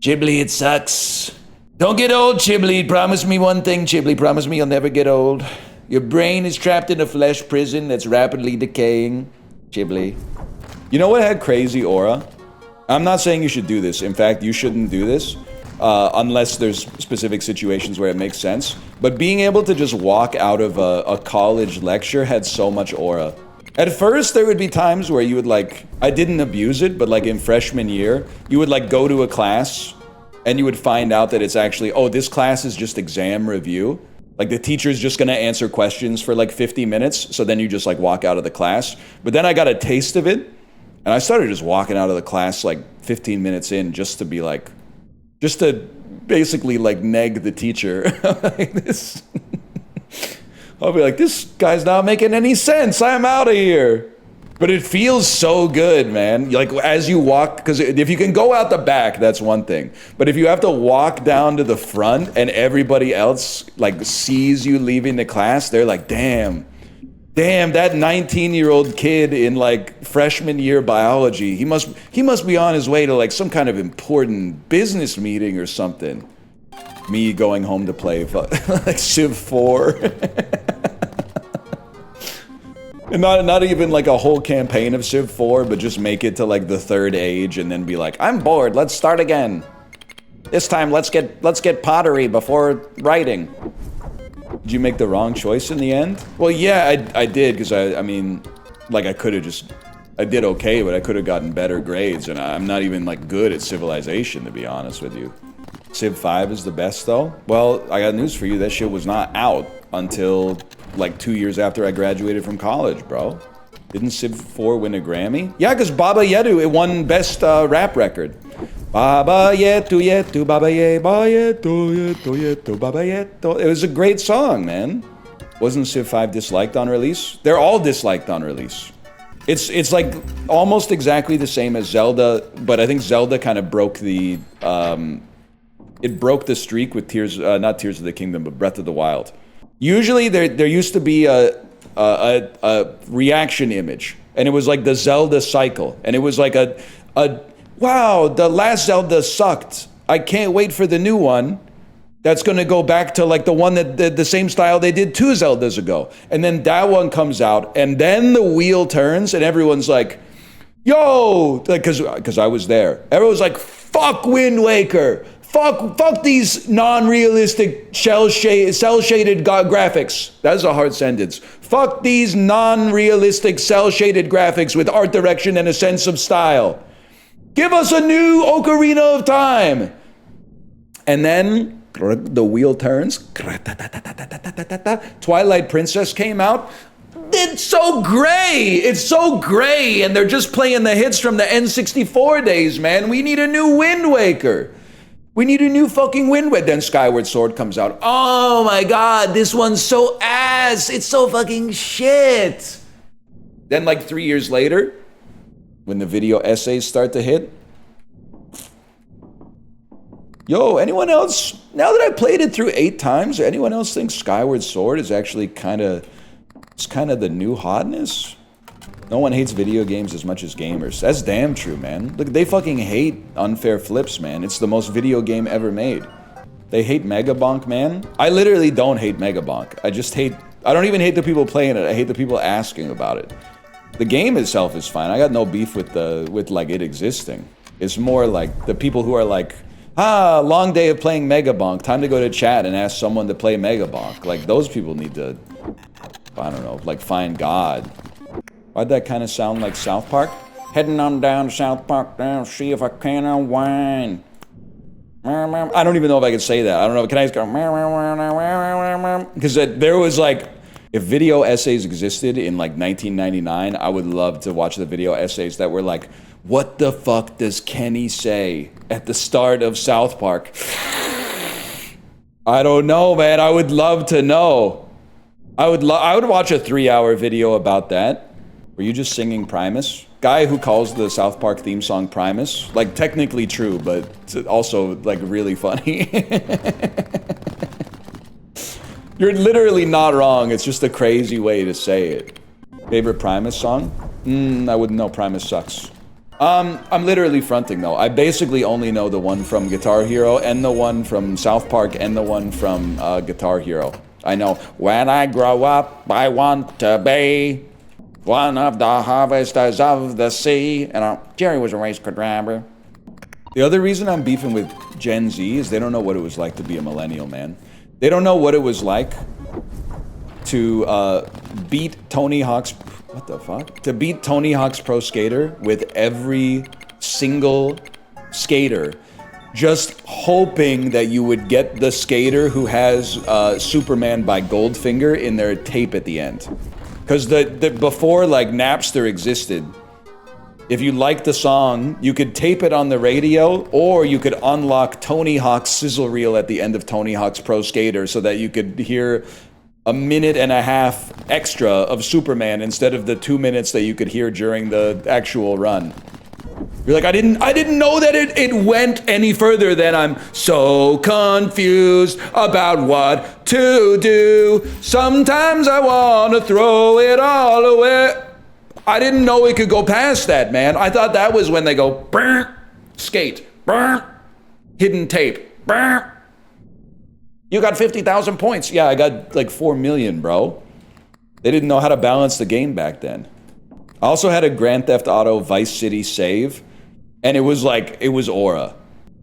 Chiblee, it sucks. Don't get old, Chiblee. Promise me one thing, Chiblee. Promise me you'll never get old. Your brain is trapped in a flesh prison that's rapidly decaying. Chiblee. You know what had crazy aura? I'm not saying you should do this. In fact, you shouldn't do this unless there's specific situations where it makes sense. But being able to just walk out of a college lecture had so much aura. At first, there would be times where you would I didn't abuse it, but in freshman year, you would go to a class and you would find out that it's actually, oh, this class is just exam review. The teacher's just gonna answer questions for 50 minutes, so then you just walk out of the class. But then I got a taste of it, and I started just walking out of the class 15 minutes in just to be just to basically neg the teacher. I'll be this guy's not making any sense, I'm out of here. But it feels so good, man. As you walk, because if you can go out the back, that's one thing. But if you have to walk down to the front and everybody else sees you leaving the class, they're damn, that 19-year-old kid in freshman year biology, he must be on his way to some kind of important business meeting or something. Me going home to play Civ 4. And not even a whole campaign of Civ 4, but just make it to the third age and then be I'm bored, let's start again. This time let's get pottery before writing. Did you make the wrong choice in the end? Well, yeah, I did, because I mean, I could have I did okay, but I could have gotten better grades, and I'm not even good at Civilization, to be honest with you. Civ 5 is the best though? Well, I got news for you, that shit was not out until 2 years after I graduated from college, bro. Didn't Civ 4 win a Grammy? Yeah, because Baba Yetu, it won best rap record. Baba Yetu Yetu, Baba Ye, Baba Yetu Yetu Yetu, Baba Yetu. It was a great song, man. Wasn't Civ 5 disliked on release? They're all disliked on release. It's almost exactly the same as Zelda, but I think Zelda kind of broke the it broke the streak with not Tears of the Kingdom, but Breath of the Wild. Usually there used to be a reaction image, and it was the Zelda cycle, and it was wow, the last Zelda sucked. I can't wait for the new one. That's gonna go back to the one that the same style they did 2 Zeldas ago. And then that one comes out, and then the wheel turns, and everyone's yo, because I was there. Everyone's fuck Wind Waker. Fuck these non-realistic cel-shaded graphics. That's a hard sentence. Fuck these non-realistic cel-shaded graphics with art direction and a sense of style. Give us a new Ocarina of Time. And then The wheel turns. Twilight Princess came out. It's so gray. It's so gray. And they're just playing the hits from the N64 days, man. We need a new Wind Waker. We need a new fucking Wind Waker. Then Skyward Sword comes out. Oh my God, this one's so ass. It's so fucking shit. Then like 3 years later, when the video essays start to hit, yo, anyone else, now that I played it through 8 times, anyone else think Skyward Sword is actually kind of the new hotness? No one hates video games as much as gamers. That's damn true, man. Look, they fucking hate Unfair Flips, man. It's the most video game ever made. They hate Megabonk, man. I literally don't hate Megabonk. I don't even hate the people playing it. I hate the people asking about it. The game itself is fine. I got no beef with like it existing. It's more like the people who are like, long day of playing Megabonk. Time to go to chat and ask someone to play Megabonk. Like, those people need to, I don't know, like find God. Why'd that kind of sound like South Park? Heading on down to South Park now, see if I can unwind. I don't even know if I can say that. I don't know. Can I just go? Because there was like, if video essays existed in like 1999, I would love to watch the video essays that were like, what the fuck does Kenny say at the start of South Park? I don't know, man. I would love to know. I would watch a 3-hour video about that. Were you just singing Primus? Guy who calls the South Park theme song Primus. Like, technically true, but also like really funny. You're literally not wrong. It's just a crazy way to say it. Favorite Primus song? I wouldn't know. Primus sucks. I'm literally fronting though. I basically only know the one from Guitar Hero and the one from South Park and the one from Guitar Hero. I know, when I grow up, I want to be one of the harvesters of the sea. And Jerry was a race car driver. The other reason I'm beefing with Gen Z is they don't know what it was like to be a millennial, man. They don't know what it was like to beat Tony Hawk's... What the fuck? To beat Tony Hawk's Pro Skater with every single skater, just hoping that you would get the skater who has Superman by Goldfinger in their tape at the end. Because before like Napster existed, if you liked the song, you could tape it on the radio, or you could unlock Tony Hawk's sizzle reel at the end of Tony Hawk's Pro Skater so that you could hear a minute and a half extra of Superman instead of the 2 minutes that you could hear during the actual run. You're like, I didn't know that it went any further than I'm so confused about what to do. Sometimes I want to throw it all away. I didn't know it could go past that, man. I thought that was when they go, brr, skate, brr, hidden tape, brr. You got 50,000 points. Yeah, I got like 4 million, bro. They didn't know how to balance the game back then. I also had a Grand Theft Auto Vice City save, and it was like, it was aura.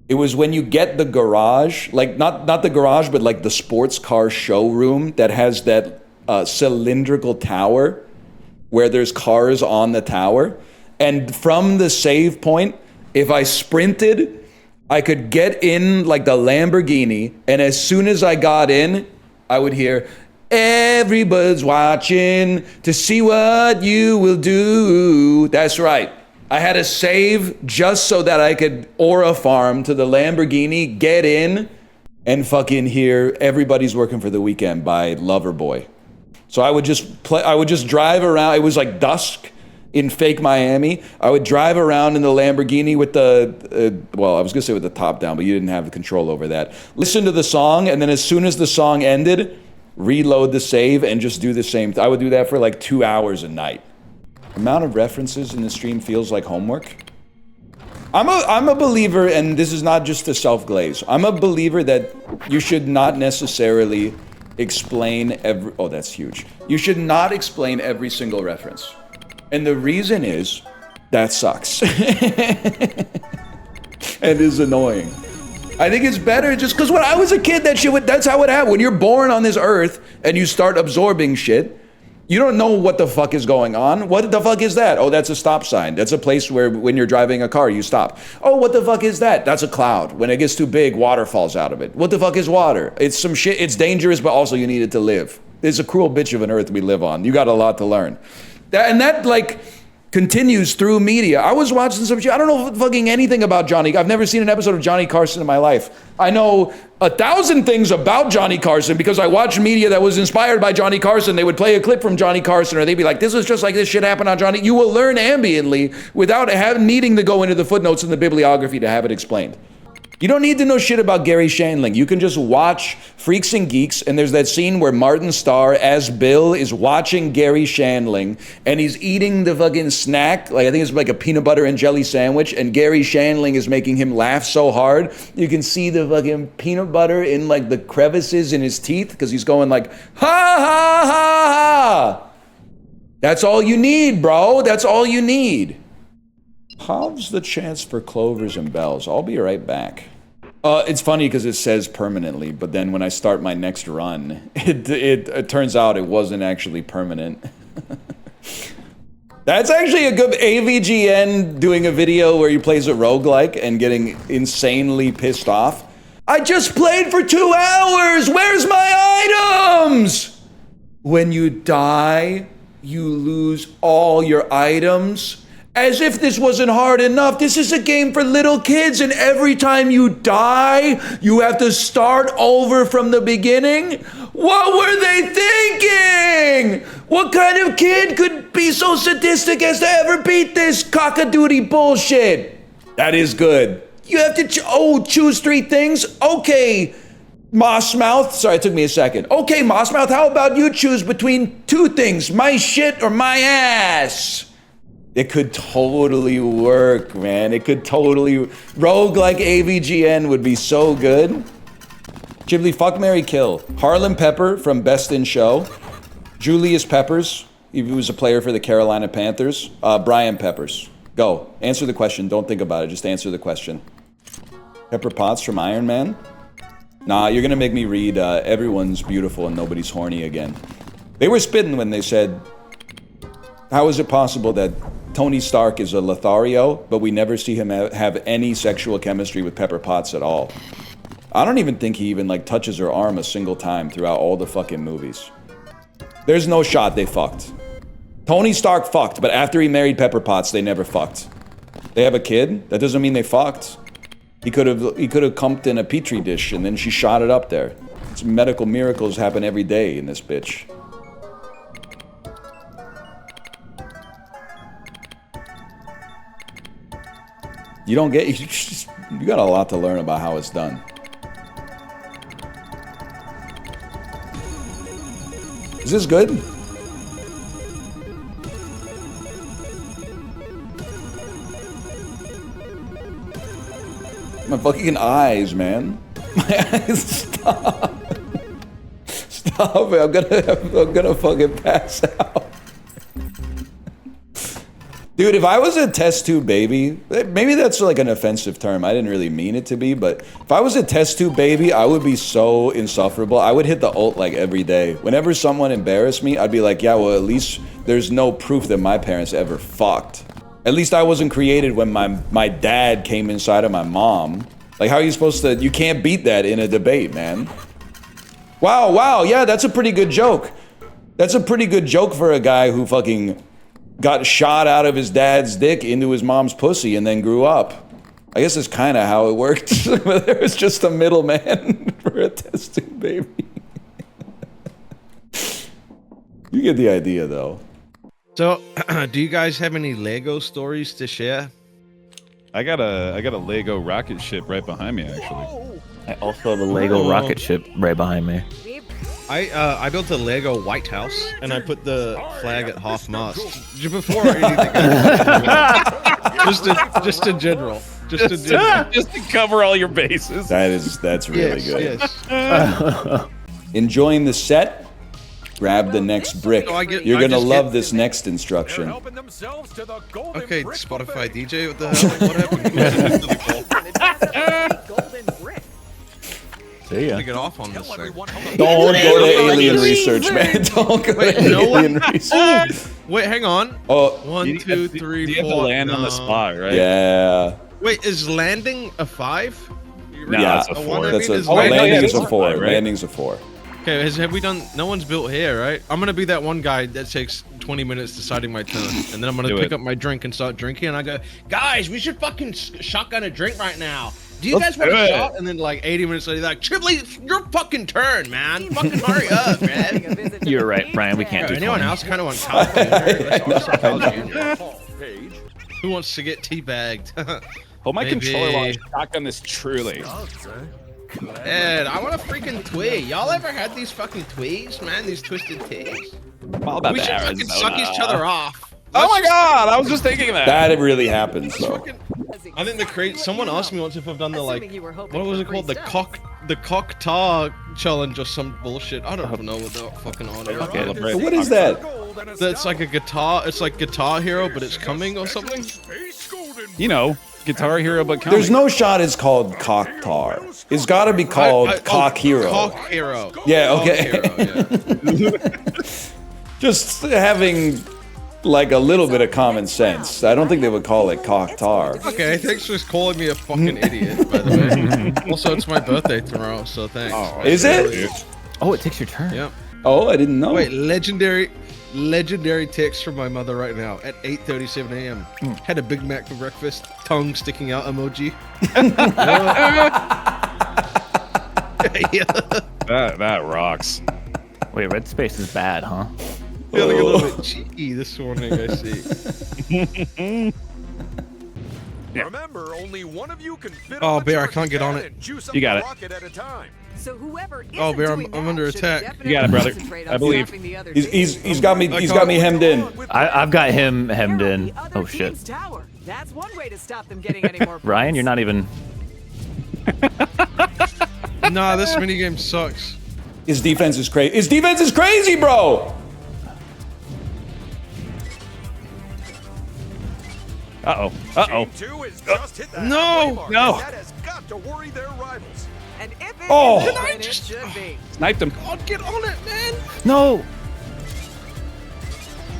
It was when you get the garage, like not the garage, but like the sports car showroom that has that cylindrical tower where there's cars on the tower. And from the save point, if I sprinted, I could get in like the Lamborghini, and as soon as I got in, I would hear, everybody's watching to see what you will do. That's right. I had a save just so that I could aura farm to the Lamborghini, get in, and fucking hear Everybody's Working for the Weekend by Loverboy. So I would just drive around. It was like dusk in fake Miami. I would drive around in the Lamborghini with the, well, I was gonna say with the top down, but you didn't have the control over that. Listen to the song, and then as soon as the song ended, reload the save and just do the same. I would do that for like 2 hours a night. The amount of references in the stream feels like homework. I'm a believer, and this is not just a self-glaze. I'm a believer that you should not necessarily explain every, oh, that's huge. You should not explain every single reference. And the reason is, that sucks. And is annoying. I think it's better just because when I was a kid, that's how it happened. When you're born on this earth and you start absorbing shit, You don't know what the fuck is going on. What the fuck is that? Oh, that's a stop sign. That's a place where when you're driving a car, you stop. Oh, what the fuck is that? That's a cloud. When it gets too big, water falls out of it. What the fuck is water? It's some shit. It's dangerous, but also you need it to live. It's a cruel bitch of an earth we live on. You got a lot to learn. That like continues through media. I was watching some shit. I don't know fucking anything about Johnny. I've never seen an episode of Johnny Carson in my life. I know 1,000 things about Johnny Carson because I watched media that was inspired by Johnny Carson. They would play a clip from Johnny Carson, or they'd be like, this was just like this shit happened on Johnny. You will learn ambiently without needing to go into the footnotes in the bibliography to have it explained. You don't need to know shit about Gary Shandling. You can just watch Freaks and Geeks, and there's that scene where Martin Starr, as Bill, is watching Gary Shandling, and he's eating the fucking snack, like I think it's like a peanut butter and jelly sandwich, and Gary Shandling is making him laugh so hard, you can see the fucking peanut butter in like the crevices in his teeth, because he's going like, ha ha ha ha! That's all you need, bro. That's all you need. How's the chance for clovers and bells? I'll be right back. It's funny because it says permanently, but then when I start my next run, it turns out it wasn't actually permanent. That's actually a good AVGN doing a video where he plays a roguelike and getting insanely pissed off. I just played for 2 hours! Where's my items? When you die, you lose all your items. As if this wasn't hard enough, this is a game for little kids, and every time you die, you have to start over from the beginning? What were they thinking? What kind of kid could be so sadistic as to ever beat this cockadoodie bullshit? That is good. You have to choose 3 things? Okay, Mossmouth. Sorry, it took me a second. Okay, Mossmouth, how about you choose between 2 things, my shit or my ass? It could totally work, man. It could totally... Roguelike AVGN would be so good. Ghibli, fuck, marry, kill. Harlan Pepper from Best in Show. Julius Peppers. He was a player for the Carolina Panthers. Brian Peppers. Go. Answer the question. Don't think about it. Just answer the question. Pepper Potts from Iron Man. Nah, you're gonna make me read Everyone's Beautiful and Nobody's Horny again. They were spitting when they said, how is it possible that Tony Stark is a Lothario, but we never see him have any sexual chemistry with Pepper Potts at all? I don't even think he even like touches her arm a single time throughout all the fucking movies. There's no shot they fucked. Tony Stark fucked, but after he married Pepper Potts, they never fucked. They have a kid? That doesn't mean they fucked. He could have cumped in a petri dish and then she shot it up there. Medical miracles happen every day in this bitch. You don't get, you got a lot to learn about how it's done. Is this good? My fucking eyes, man. My eyes, stop. Stop it, I'm gonna fucking pass out. Dude, if I was a test tube baby, maybe that's like an offensive term. I didn't really mean it to be, but if I was a test tube baby, I would be so insufferable. I would hit the ult like every day. Whenever someone embarrassed me, I'd be like, yeah, well, at least there's no proof that my parents ever fucked. At least I wasn't created when my dad came inside of my mom. Like, how are you supposed to, you can't beat that in a debate, man. Wow, yeah, that's a pretty good joke. That's a pretty good joke for a guy who fucking got shot out of his dad's dick into his mom's pussy and then grew up. I guess that's kind of how it worked. There was just a middleman for a test tube baby. You get the idea, though. So, do you guys have any Lego stories to share? I got a Lego rocket ship right behind me, actually. I also have a Lego rocket ship right behind me. I built a Lego White House and I put the flag at half mast. Before anything just in general. Just to cover all your bases. That's really good. Yes. Enjoying the set? Grab the next brick. You're gonna love this next instruction. Okay, Spotify DJ, what the hell? What happened? So See ya. To get off on this thing. Don't go to alien research, man. Don't go to alien research. Wait, hang on. Oh, 1, 2, 3, 4. You have to land on the spot, right? yeah. Wait, is landing a 5? No, Yeah. that's a 4. That's a landing landing's is a a 4. five, right? Landing's a 4. Okay, have we done? No one's built here, right? I'm gonna be that one guy that takes 20 minutes deciding my turn, and then I'm gonna pick up my drink and start drinking, and I go, guys, we should fucking shotgun a drink right now. Do you guys want a shot? And then like 80 minutes later, like, Chibley, it's your fucking turn, man. Fucking hurry up, man. You're right, Brian. We can't do Anyone 20. else kind of want Carl Jr.? Who wants to get teabagged? Hold my Maybe. controller while I shotgun this truly. Ed, I want a freaking twig. Y'all ever had these fucking twigs, man? These twisted twigs? All about We the should fucking Arizona. suck each other off. Oh my god, I was just thinking that. That really happens, though. I think someone asked me once if I've done the like, Assuming you were hoping what was for it called? free The cock tar challenge or some bullshit. I don't even know what the fucking on it. Celebrate. What is that? It's like a guitar. It's like Guitar Hero, but it's coming or something. You know, Guitar Hero, but coming. There's no shot it's called Cocktar. It's got to be called Cock Hero. Cock Hero. Yeah, Cock okay. Hero, yeah. Just having like a little bit of common sense. I don't think they would call it Cocktar. Okay, thanks for calling me a fucking idiot, by the way. Also, it's my birthday tomorrow, so thanks. Is it? Oh, it takes your turn. Yep. Oh, I didn't know. Wait, legendary text from my mother right now at 8:37 a.m. Had a Big Mac for breakfast. Tongue sticking out emoji. Yeah. That rocks. Wait, red space is bad, huh? Feeling a little bit cheeky this morning, I see. Remember, only one of you can fit Oh, on the Bear, I turkey can't get on can it. and juice up You got the it. rocket at a time. So whoever Oh, isn't Bear, doing I'm that under should attack. definitely You got it, brother. concentrate I on believe. stopping the other He's team. got me hemmed in. I've got him hemmed They're on in. the other Oh shit. team's tower. That's one way to stop them getting any more Ryan, points. you're not even. Nah, this minigame sucks. His defense is crazy. His defense is crazy, bro. Uh-oh. Uh-oh. Team 2 has just hit the No, halfway mark, no. and that has got to worry their rivals. And if it Oh. isn't, Can I then it just- should be. Sniped him. God, get on it, man. No!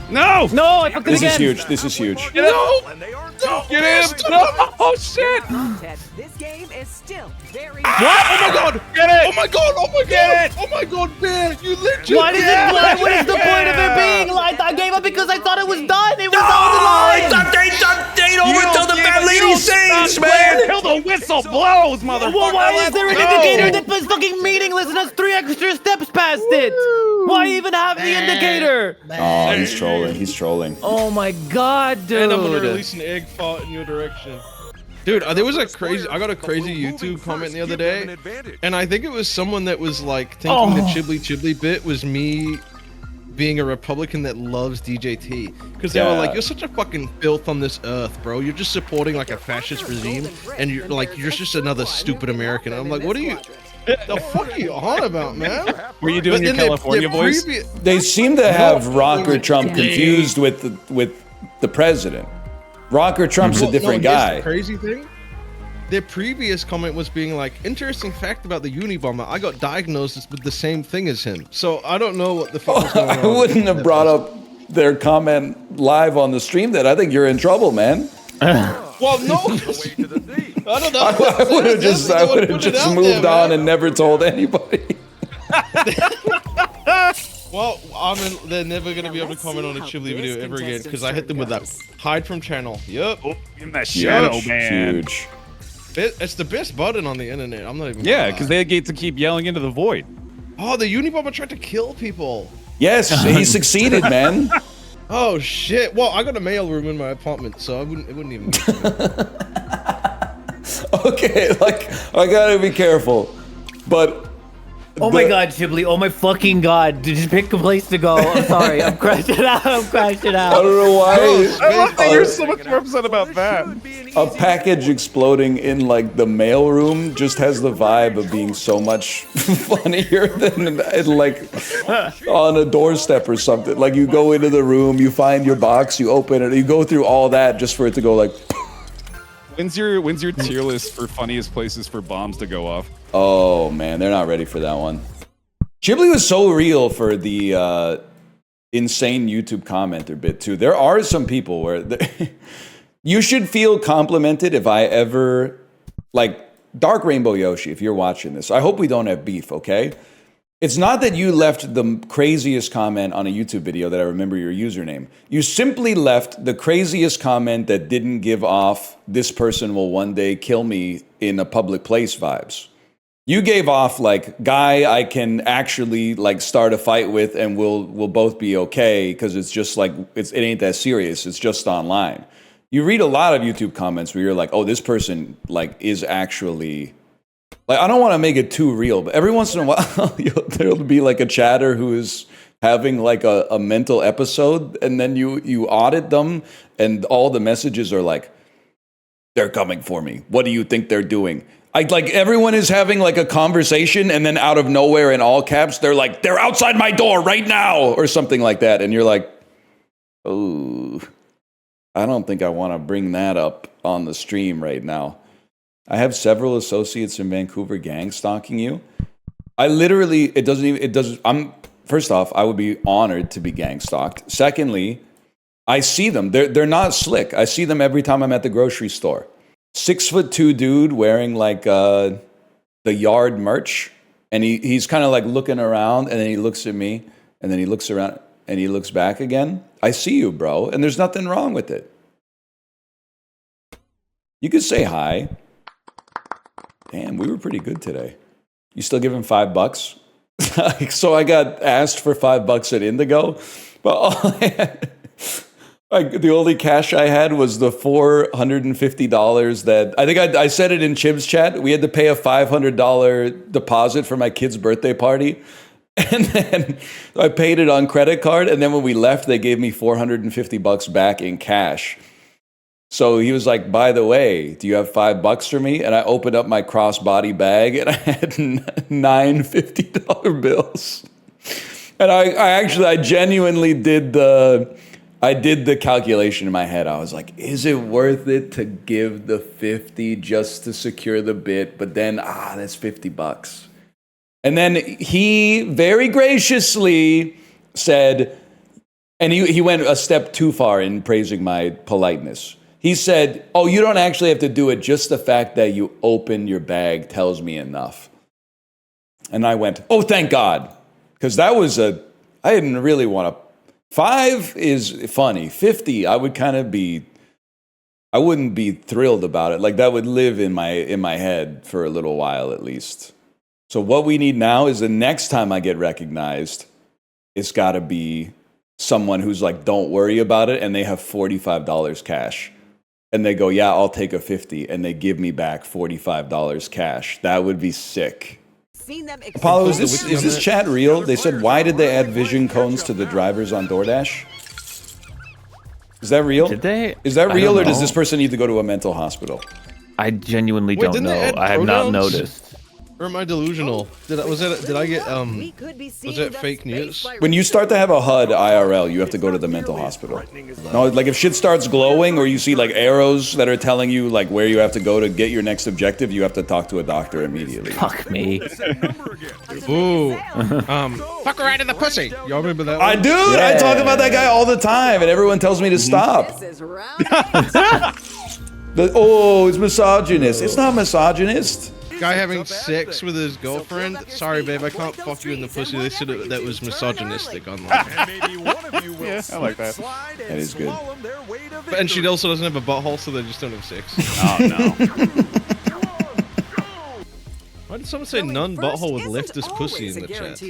No! No! I fucked it This is again! huge. This is huge. Get out! And they aren't Get him! No! Oh, shit! Ted, this game is still very What? Oh my god! Get it! Oh my god! Oh my god! Oh my god, man! You legit! What is it? What is the point of it being like? I gave up because I thought it was done. It was on the line. Update over till the fat lady sings, man. Till the whistle blows, motherfucker! Well, why is there an Let's indicator go. that was fucking meaningless and has 3 extra steps past it? Why even have the indicator? Oh, he's trolling. He's trolling. Oh my god, dude. And I'm gonna release an egg fart in your direction. Dude, there was a crazy. I got a crazy YouTube comment the other day, and I think it was someone that was like thinking the Chibli bit was me being a Republican that loves DJT, because they were like, "You're such a fucking filth on this earth, bro. You're just supporting like a fascist regime, and you're just another stupid American." And I'm like, "What are you? The fuck are you on about, man?" Were you doing But your then California voice? They seem to have Rocker Trump confused with the president. Rocker Trump's a different Here's guy. the crazy thing. Their previous comment was being like, interesting fact about the Unabomber, I got diagnosed with the same thing as him. So I don't know what the fuck was going on. I wouldn't have brought up their comment live on the stream then. I think you're in trouble, man. Well, no. I don't know. I would have just moved on and never told anybody. Well, they're never going to be able to comment on a Chibli video ever again because I hit them with that hide from channel. Yep. In that shadow, man. Huge. It's the best button on the internet. I'm not even Yeah, gonna because lie. they get to keep yelling into the void. Oh, the Unabomber tried to kill people. Yes, he succeeded, man. Oh, shit. Well, I got a mail room in my apartment, so it wouldn't even... Okay, like, I gotta be careful. But... Oh my god, Chibli. Oh my fucking god. Just pick a place to go. I'm sorry. I'm crashing out. I'm crashing I out. don't know why. I love that you're so much more upset about that. A package exploding in like the mail room just has the vibe of being so much funnier than like on a doorstep or something. Like you go into the room, you find your box, you open it, you go through all that just for it to go like. When's your tier list for funniest places for bombs to go off? Oh man, they're not ready for that one. Ghibli was so real for the insane YouTube commenter bit too. There are some people where you should feel complimented if I ever, like Dark Rainbow Yoshi, if you're watching this. I hope we don't have beef, okay? It's not that you left the craziest comment on a YouTube video that I remember your username. You simply left the craziest comment that didn't give off "this person will one day kill me in a public place" vibes. You gave off like, guy I can actually like start a fight with and we'll both be okay because it's just like it ain't that serious. It's just online. You read a lot of YouTube comments where you're like, oh, this person like is actually. Like, I don't want to make it too real, but every once in a while, there'll be like a chatter who is having like a mental episode, and then you audit them, and all the messages are like, they're coming for me. What do you think they're doing? Like everyone is having like a conversation, and then out of nowhere in all caps, they're like, they're outside my door right now, or something like that. And you're like, oh, I don't think I want to bring that up on the stream right now. I have several associates in Vancouver gang stalking you. I literally, first off, I would be honored to be gang stalked. Secondly, I see them. They're not slick. I see them every time I'm at the grocery store. 6'2" dude wearing like the yard merch. And he's kind of like looking around, and then he looks at me, and then he looks around and he looks back again. I see you, bro. And there's nothing wrong with it. You could say hi. Damn, we were pretty good today. You still give him $5? So I got asked for $5 at Indigo, but all the only cash I had was the $450 that I think I said it in Chib's chat. We had to pay a $500 deposit for my kid's birthday party, and then I paid it on credit card. And then when we left, they gave me $450 back in cash. So he was like, by the way, do you have $5 for me? And I opened up my crossbody bag, and I had 9 $50 bills. And I genuinely did the calculation in my head. I was like, is it worth it to give the 50 just to secure the bit? But then, that's $50. And then he very graciously said, and he went a step too far in praising my politeness. He said, oh, you don't actually have to do it. Just the fact that you open your bag tells me enough. And I went, oh, thank God. Because I didn't really want to. 5 is funny. 50, I wouldn't be thrilled about it. Like that would live in my head for a little while at least. So what we need now is the next time I get recognized, it's got to be someone who's like, don't worry about it. And they have $45 cash. And they go, yeah, I'll take a 50, and they give me back $45 cash. That would be sick. Apollo, is this chat real? They said, why did they add vision cones to the drivers on DoorDash? Is that real? Did they? Is that real, or does this person need to go to a mental hospital? I genuinely don't know. I have not noticed. Or am I delusional? Did I get was that fake news? When you start to have a HUD IRL, you have to go to the mental hospital. No, like if shit starts glowing or you see like arrows that are telling you like where you have to go to get your next objective, you have to talk to a doctor immediately. Fuck me. Ooh. Fuck her right in the pussy. Y'all remember that one? I do. Yeah. I talk about that guy all the time, and everyone tells me to stop. It's misogynist. It's not misogynist. Guy having sex with his girlfriend. Sorry, babe, I can't fuck you in the pussy. They said that was misogynistic online. Yeah, I like that. That is good. And she also doesn't have a butthole, so they just don't have sex. Oh no. Why did someone say none butthole would lift this pussy in the chat?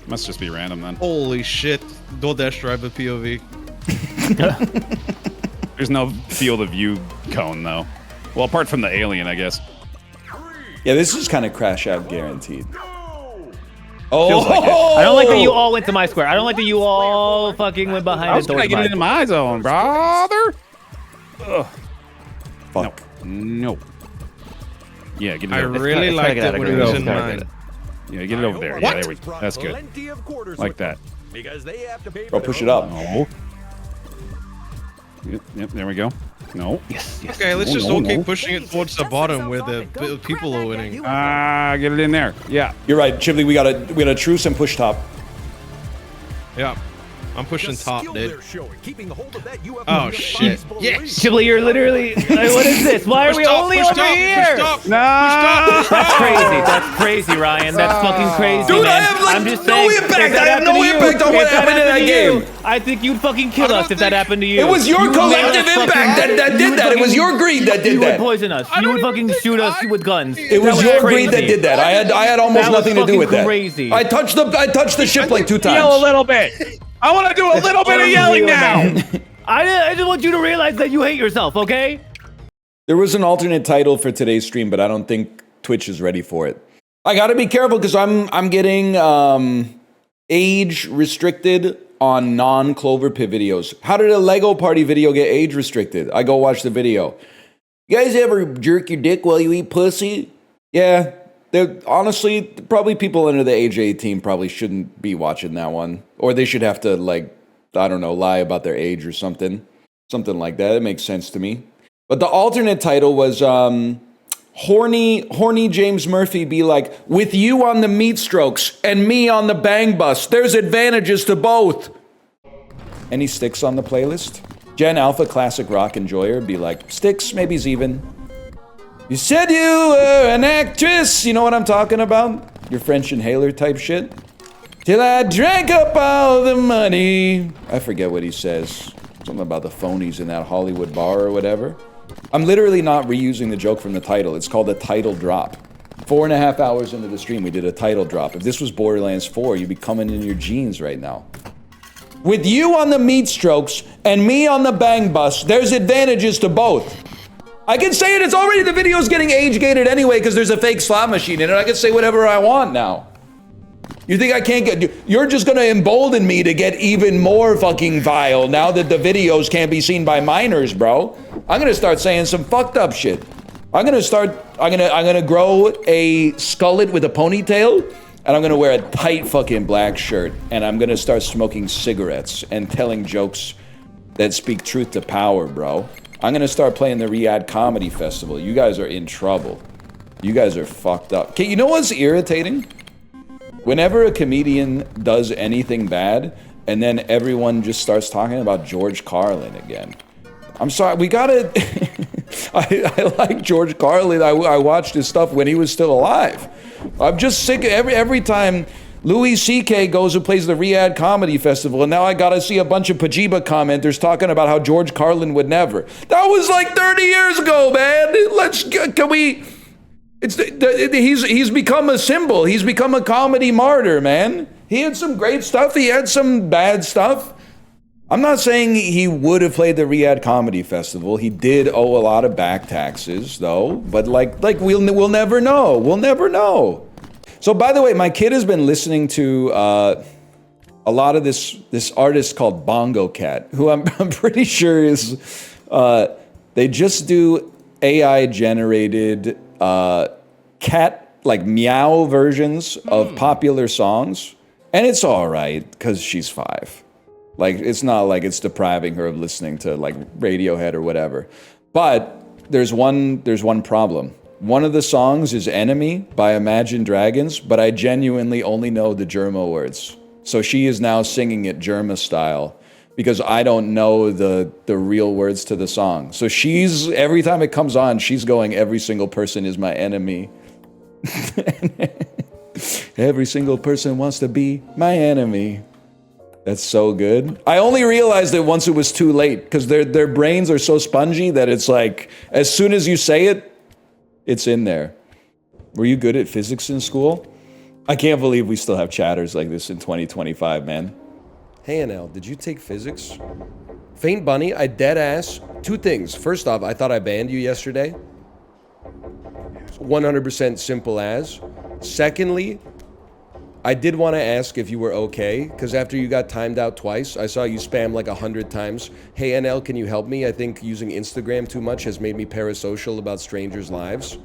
Must just be random then. Holy shit. DoorDash driver POV. There's no field of view cone though. Well, apart from the alien, I guess. Yeah, this is kind of crash out guaranteed. Oh, like I don't like that you all went to my square. I don't like that you all fucking went behind the door. I was gonna get into my zone, brother. Ugh. Fuck. No. Yeah, get in I there. really liked it when it was in mine. Yeah, get it over there. Yeah, there we go. That's good. Like that. Because they have to pay Bro, push it up. No. Yep, there we go. No. Yes. Okay, let's just all keep pushing it towards the bottom where the people are winning. Get it in there. Yeah. You're right, Chibley. We gotta truce and push top. Yeah. I'm pushing top, dude. Oh shit. Yes. Chibli, you're literally. Like, what is this? Why are we only over here? No. That's crazy. That's crazy, Ryan. That's fucking crazy, Dude, man. I have like I'm just no saying, impact. if that I have no happened to you, impact on what if that happened in that to you, game. I think you'd fucking kill us if that happened to you. It was your You collective would impact that did that. It was your greed that did You would that. poison us. You would fucking shoot us with guns. It was your greed that did that. I had almost That was nothing to do with that. crazy. I touched the ship like 2 times. Yell a little bit. I want to do a little bit of yelling now. I just want you to realize that you hate yourself, okay? There was an alternate title for today's stream, but I don't think Twitch is ready for it. I gotta be careful because I'm getting age restricted on non-Clover Pit videos. How did a Lego party video get age restricted? I go watch the video. You guys ever jerk your dick while you eat pussy? Yeah. Honestly, probably people under the age of 18 probably shouldn't be watching that one. Or they should have to, like, I don't know, lie about their age or something. Something like that. It makes sense to me. But the alternate title was Horny James Murphy be like, with you on the meat strokes and me on the bang bus, there's advantages to both. Any sticks on the playlist? Gen Alpha Classic Rock Enjoyer be like, sticks, maybe's even. You said you were an actress. You know what I'm talking about? Your French inhaler type shit. Till I drank up all the money. I forget what he says. Something about the phonies in that Hollywood bar or whatever. I'm literally not reusing the joke from the title. It's called a title drop. 4.5 hours into the stream, we did a title drop. If this was Borderlands 4, you'd be coming in your jeans right now. With you on the meat strokes and me on the bang bus, there's advantages to both. I can say it, it's already, the video's getting age-gated anyway because there's a fake slot machine in it. I can say whatever I want now. You think I can't get, you're just gonna embolden me to get even more fucking vile now that the videos can't be seen by minors, bro. I'm gonna start saying some fucked up shit. I'm gonna grow a skullet with a ponytail, and I'm gonna wear a tight fucking black shirt, and I'm gonna start smoking cigarettes and telling jokes that speak truth to power, bro. I'm gonna start playing the Ryab Comedy Festival. You guys are in trouble. You guys are fucked up. Okay, you know what's irritating? Whenever a comedian does anything bad, and then everyone just starts talking about George Carlin again. I'm sorry, we gotta... I like George Carlin. I watched his stuff when he was still alive. I'm just sick of every time Louis C.K. goes and plays the Ryab Comedy Festival, and now I gotta see a bunch of Pajiba commenters talking about how George Carlin would never. That was like 30 years ago, man. Can we... He's become a symbol. He's become a comedy martyr, man. He had some great stuff. He had some bad stuff. I'm not saying he would have played the Ryab Comedy Festival. He did owe a lot of back taxes, though. But like we'll never know. We'll never know. So, by the way, my kid has been listening to a lot of this artist called Bongo Cat, who I'm pretty sure is they just do AI generated cat, like meow versions of popular songs, and it's all right because she's 5. Like, it's not like it's depriving her of listening to like Radiohead or whatever. But there's one problem. One of the songs is Enemy by Imagine Dragons, but I genuinely only know the Germa words. So she is now singing it Germa style because I don't know the real words to the song. So she's, every time it comes on, she's going, every single person is my enemy. Every single person wants to be my enemy. That's so good. I only realized it once it was too late because their brains are so spongy that it's like, as soon as you say it, it's in there. Were you good at physics in school? I can't believe we still have chatters like this in 2025, man. Hey, NL, did you take physics? Faint Bunny, I dead ass. 2 things. First off, I thought I banned you yesterday. 100% simple as. Secondly, I did want to ask if you were okay, because after you got timed out twice, I saw you spam like 100 times. Hey, NL, can you help me? I think using Instagram too much has made me parasocial about strangers' lives.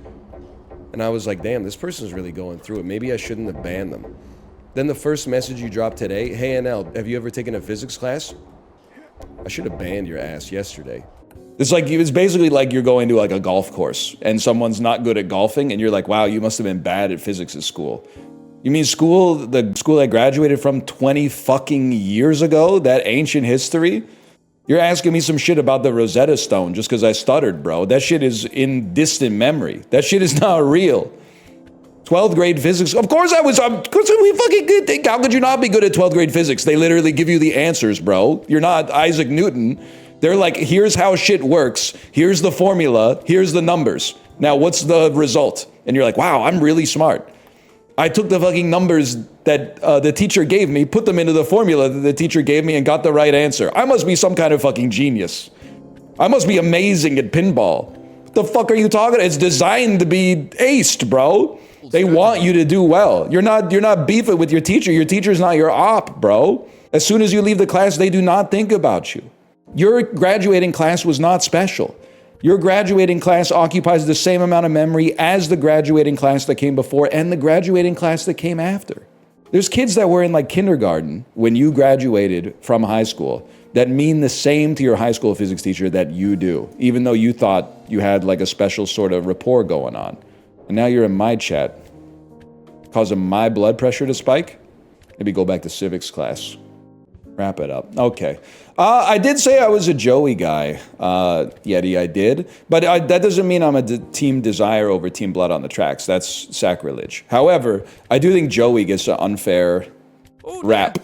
And I was like, damn, this person's really going through it. Maybe I shouldn't have banned them. Then the first message you dropped today, hey NL, have you ever taken a physics class? I should have banned your ass yesterday. It's basically like you're going to like a golf course and someone's not good at golfing and you're like, wow, you must have been bad at physics at school. You mean the school I graduated from 20 fucking years ago? That ancient history? You're asking me some shit about the Rosetta Stone just because I stuttered, bro. That shit is in distant memory. That shit is not real. 12th grade physics. Of course I was. Of course we fucking good. How could you not be good at 12th grade physics? They literally give you the answers, bro. You're not Isaac Newton. They're like, here's how shit works. Here's the formula. Here's the numbers. Now, what's the result? And you're like, wow, I'm really smart. I took the fucking numbers that the teacher gave me, put them into the formula that the teacher gave me and got the right answer. I must be some kind of fucking genius. I must be amazing at pinball. What the fuck are you talking about? It's designed to be aced, bro. They want you to do well. You're not beefing with your teacher. Your teacher's not your op, bro. As soon as you leave the class, they do not think about you. Your graduating class was not special. Your graduating class occupies the same amount of memory as the graduating class that came before and the graduating class that came after. There's kids that were in like kindergarten when you graduated from high school that mean the same to your high school physics teacher that you do, even though you thought you had like a special sort of rapport going on. And now you're in my chat, causing my blood pressure to spike. Maybe go back to civics class. Wrap it up. Okay. I did say I was a Joey guy, Yeti, I did. But that doesn't mean I'm a Team Desire over Team Blood on the tracks. That's sacrilege. However, I do think Joey gets an unfair rap.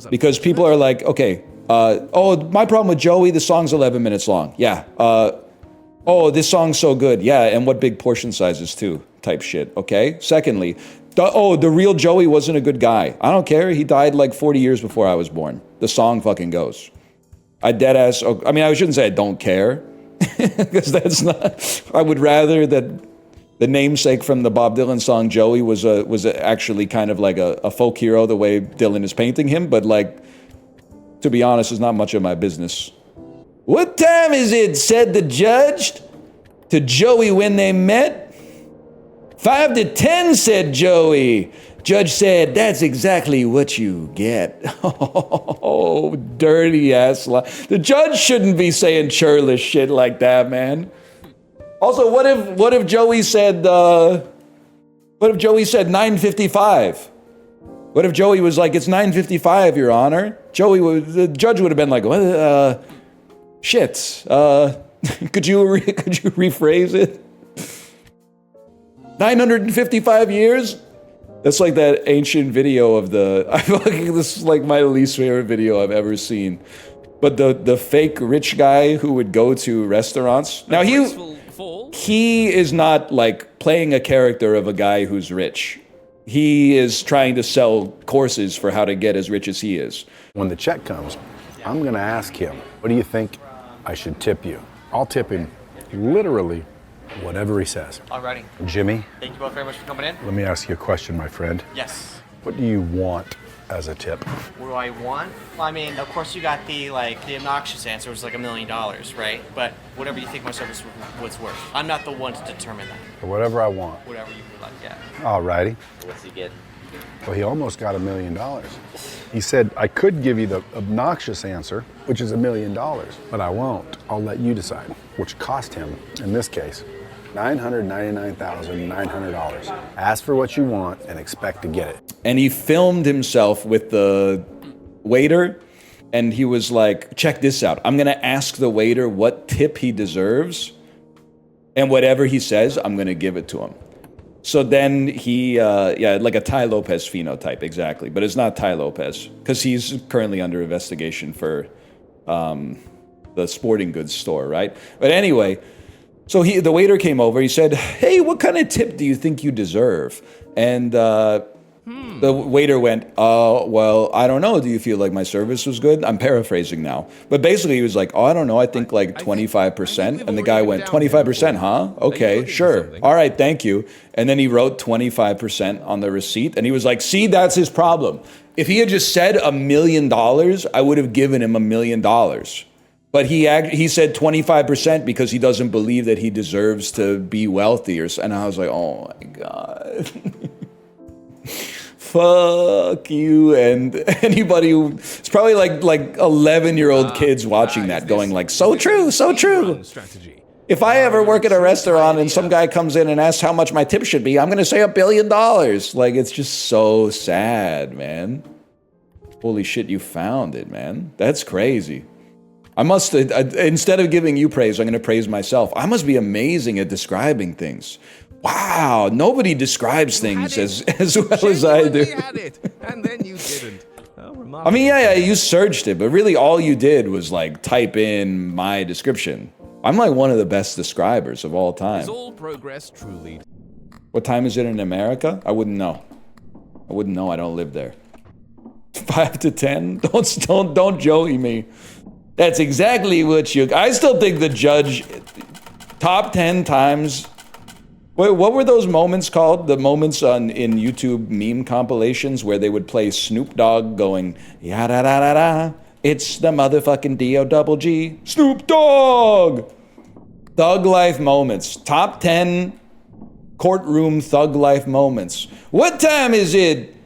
Because people are like, okay, oh, my problem with Joey, the song's 11 minutes long. Yeah. Oh, this song's so good. Yeah, and what big portion sizes too, type shit, okay? Secondly, the real Joey wasn't a good guy. I don't care. He died like 40 years before I was born. The song fucking goes. I shouldn't say I don't care, because that's not, I would rather that the namesake from the Bob Dylan song Joey was actually kind of like a folk hero the way Dylan is painting him, but like, to be honest, it's not much of my business. What time is it, said the judge to Joey when they met? 5 to 10, said Joey. Judge said, that's exactly what you get. Oh, dirty ass lie. The judge shouldn't be saying churlish shit like that, man. Also, what if Joey said 9:55? What if Joey was like, it's 9:55, Your Honor? The judge would have been like, what, shit. Could you rephrase it? 955 years? That's like that ancient video of this is like my least favorite video I've ever seen. But the fake rich guy who would go to restaurants. Now he is not like playing a character of a guy who's rich. He is trying to sell courses for how to get as rich as he is. When the check comes, I'm gonna ask him, what do you think I should tip you? I'll tip him literally whatever he says. Alrighty. Jimmy. Thank you both very much for coming in. Let me ask you a question, my friend. Yes. What do you want as a tip? What do I want? Well, I mean, of course you got the obnoxious answer, which is like $1 million, right? But whatever you think my service was worth. I'm not the one to determine that. Or whatever I want. Whatever you would like, yeah. Alrighty. What's he get? Well, he almost got $1 million. He said, I could give you the obnoxious answer, which is $1 million, but I won't. I'll let you decide, which cost him, in this case, $999,900. Ask for what you want and expect to get it. And he filmed himself with the waiter, and he was like, check this out. I'm gonna ask the waiter what tip he deserves, and whatever he says, I'm gonna give it to him. So then he, like a Ty Lopez phenotype, exactly. But it's not Ty Lopez, because he's currently under investigation for the sporting goods store, right? But anyway, so the waiter came over, he said, hey, what kind of tip do you think you deserve? And the waiter went, well, I don't know. Do you feel like my service was good? I'm paraphrasing now. But basically he was like, oh, I don't know. I think like 25%. And the guy went, 25%, huh? Okay, sure. All right, thank you. And then he wrote 25% on the receipt. And he was like, see, that's his problem. If he had just said $1 million, I would have given him $1 million. But he said 25% because he doesn't believe that he deserves to be wealthy. And I was like, oh my God. Fuck you. And anybody who, it's probably like 11-year-old kids watching that going like, so true, so true. If I ever work at a restaurant and some guy comes in and asks how much my tip should be, I'm going to say $1 billion. Like, it's just so sad, man. Holy shit, you found it, man. That's crazy. I must, instead of giving you praise, I'm going to praise myself. I must be amazing at describing things. Wow, nobody describes things as well as I do. And then you didn't. I mean, yeah, you searched it, but really all you did was like type in my description. I'm like one of the best describers of all time. Is all progress truly? What time is it in America? I wouldn't know. I wouldn't know. I don't live there. 5 to 10? Don't Joey me. That's exactly what you... I still think the judge... Top 10 times... Wait, what were those moments called? The moments in YouTube meme compilations where they would play Snoop Dogg going... Ya-da-da-da-da. It's the motherfucking D-O-double-G. Snoop Dogg! Thug life moments. Top 10 courtroom thug life moments. What time is it?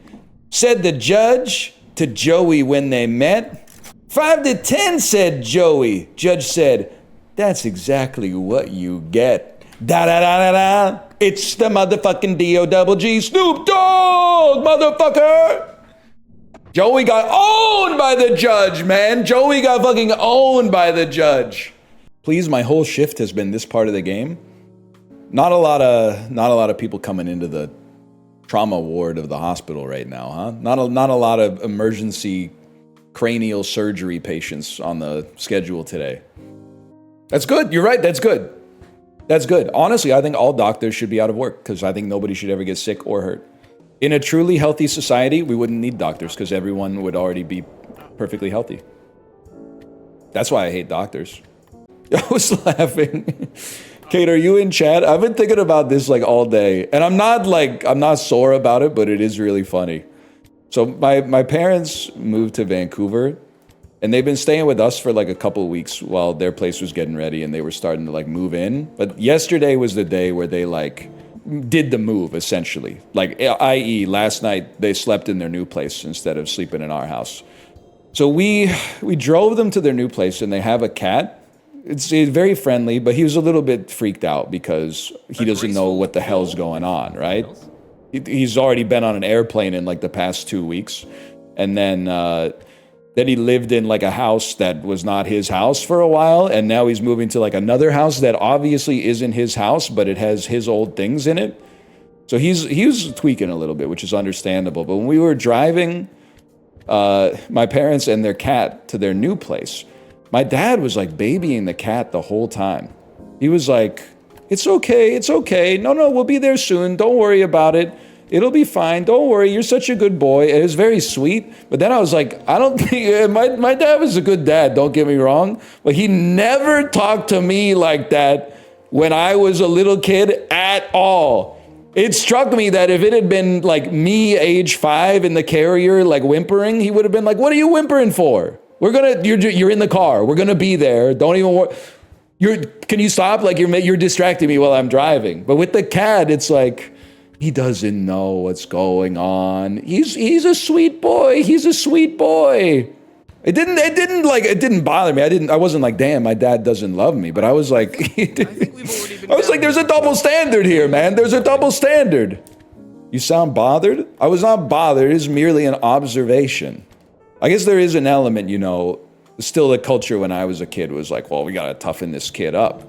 Said the judge to Joey when they met. 5 to 10, said Joey. Judge said, that's exactly what you get. Da-da-da-da-da. It's the motherfucking D-O-double-G. Snoop Dogg, motherfucker! Joey got owned by the judge, man. Joey got fucking owned by the judge. Please, my whole shift has been this part of the game. Not a lot of people coming into the trauma ward of the hospital right now, huh? Not a lot of emergency cranial surgery patients on the schedule today. That's good. You're right. That's good. That's good. Honestly, I think all doctors should be out of work because I think nobody should ever get sick or hurt. In a truly healthy society, we wouldn't need doctors because everyone would already be perfectly healthy. That's why I hate doctors. I was laughing. Kate, are you in chat? I've been thinking about this like all day, and I'm not sore about it, but it is really funny. So my parents moved to Vancouver, and they've been staying with us for like a couple of weeks while their place was getting ready and they were starting to like move in. But yesterday was the day where they like did the move essentially. Like, i.e. last night they slept in their new place instead of sleeping in our house. So we drove them to their new place, and they have a cat. It's very friendly, but he was a little bit freaked out because he doesn't know what the hell's going on, right? He's already been on an airplane in like the past 2 weeks. And then he lived in like a house that was not his house for a while. And now he's moving to like another house that obviously isn't his house, but it has his old things in it. So he was tweaking a little bit, which is understandable. But when we were driving my parents and their cat to their new place, my dad was like babying the cat the whole time. He was like, it's okay, it's okay. No, we'll be there soon. Don't worry about it. It'll be fine. Don't worry. You're such a good boy. It was very sweet. But then I was like, I don't think, my dad was a good dad, don't get me wrong. But he never talked to me like that when I was a little kid at all. It struck me that if it had been like me, age 5 in the carrier, like whimpering, he would have been like, what are you whimpering for? You're in the car. We're gonna be there. Don't even worry. Can you stop? Like you're distracting me while I'm driving. But with the cat, it's like he doesn't know what's going on. He's a sweet boy. He's a sweet boy. It didn't bother me. I wasn't like, damn, my dad doesn't love me. But I was like, there's a double standard here, man. There's a double standard. You sound bothered? I was not bothered. It is merely an observation. I guess there is an element, still the culture when I was a kid was like, well, we gotta toughen this kid up.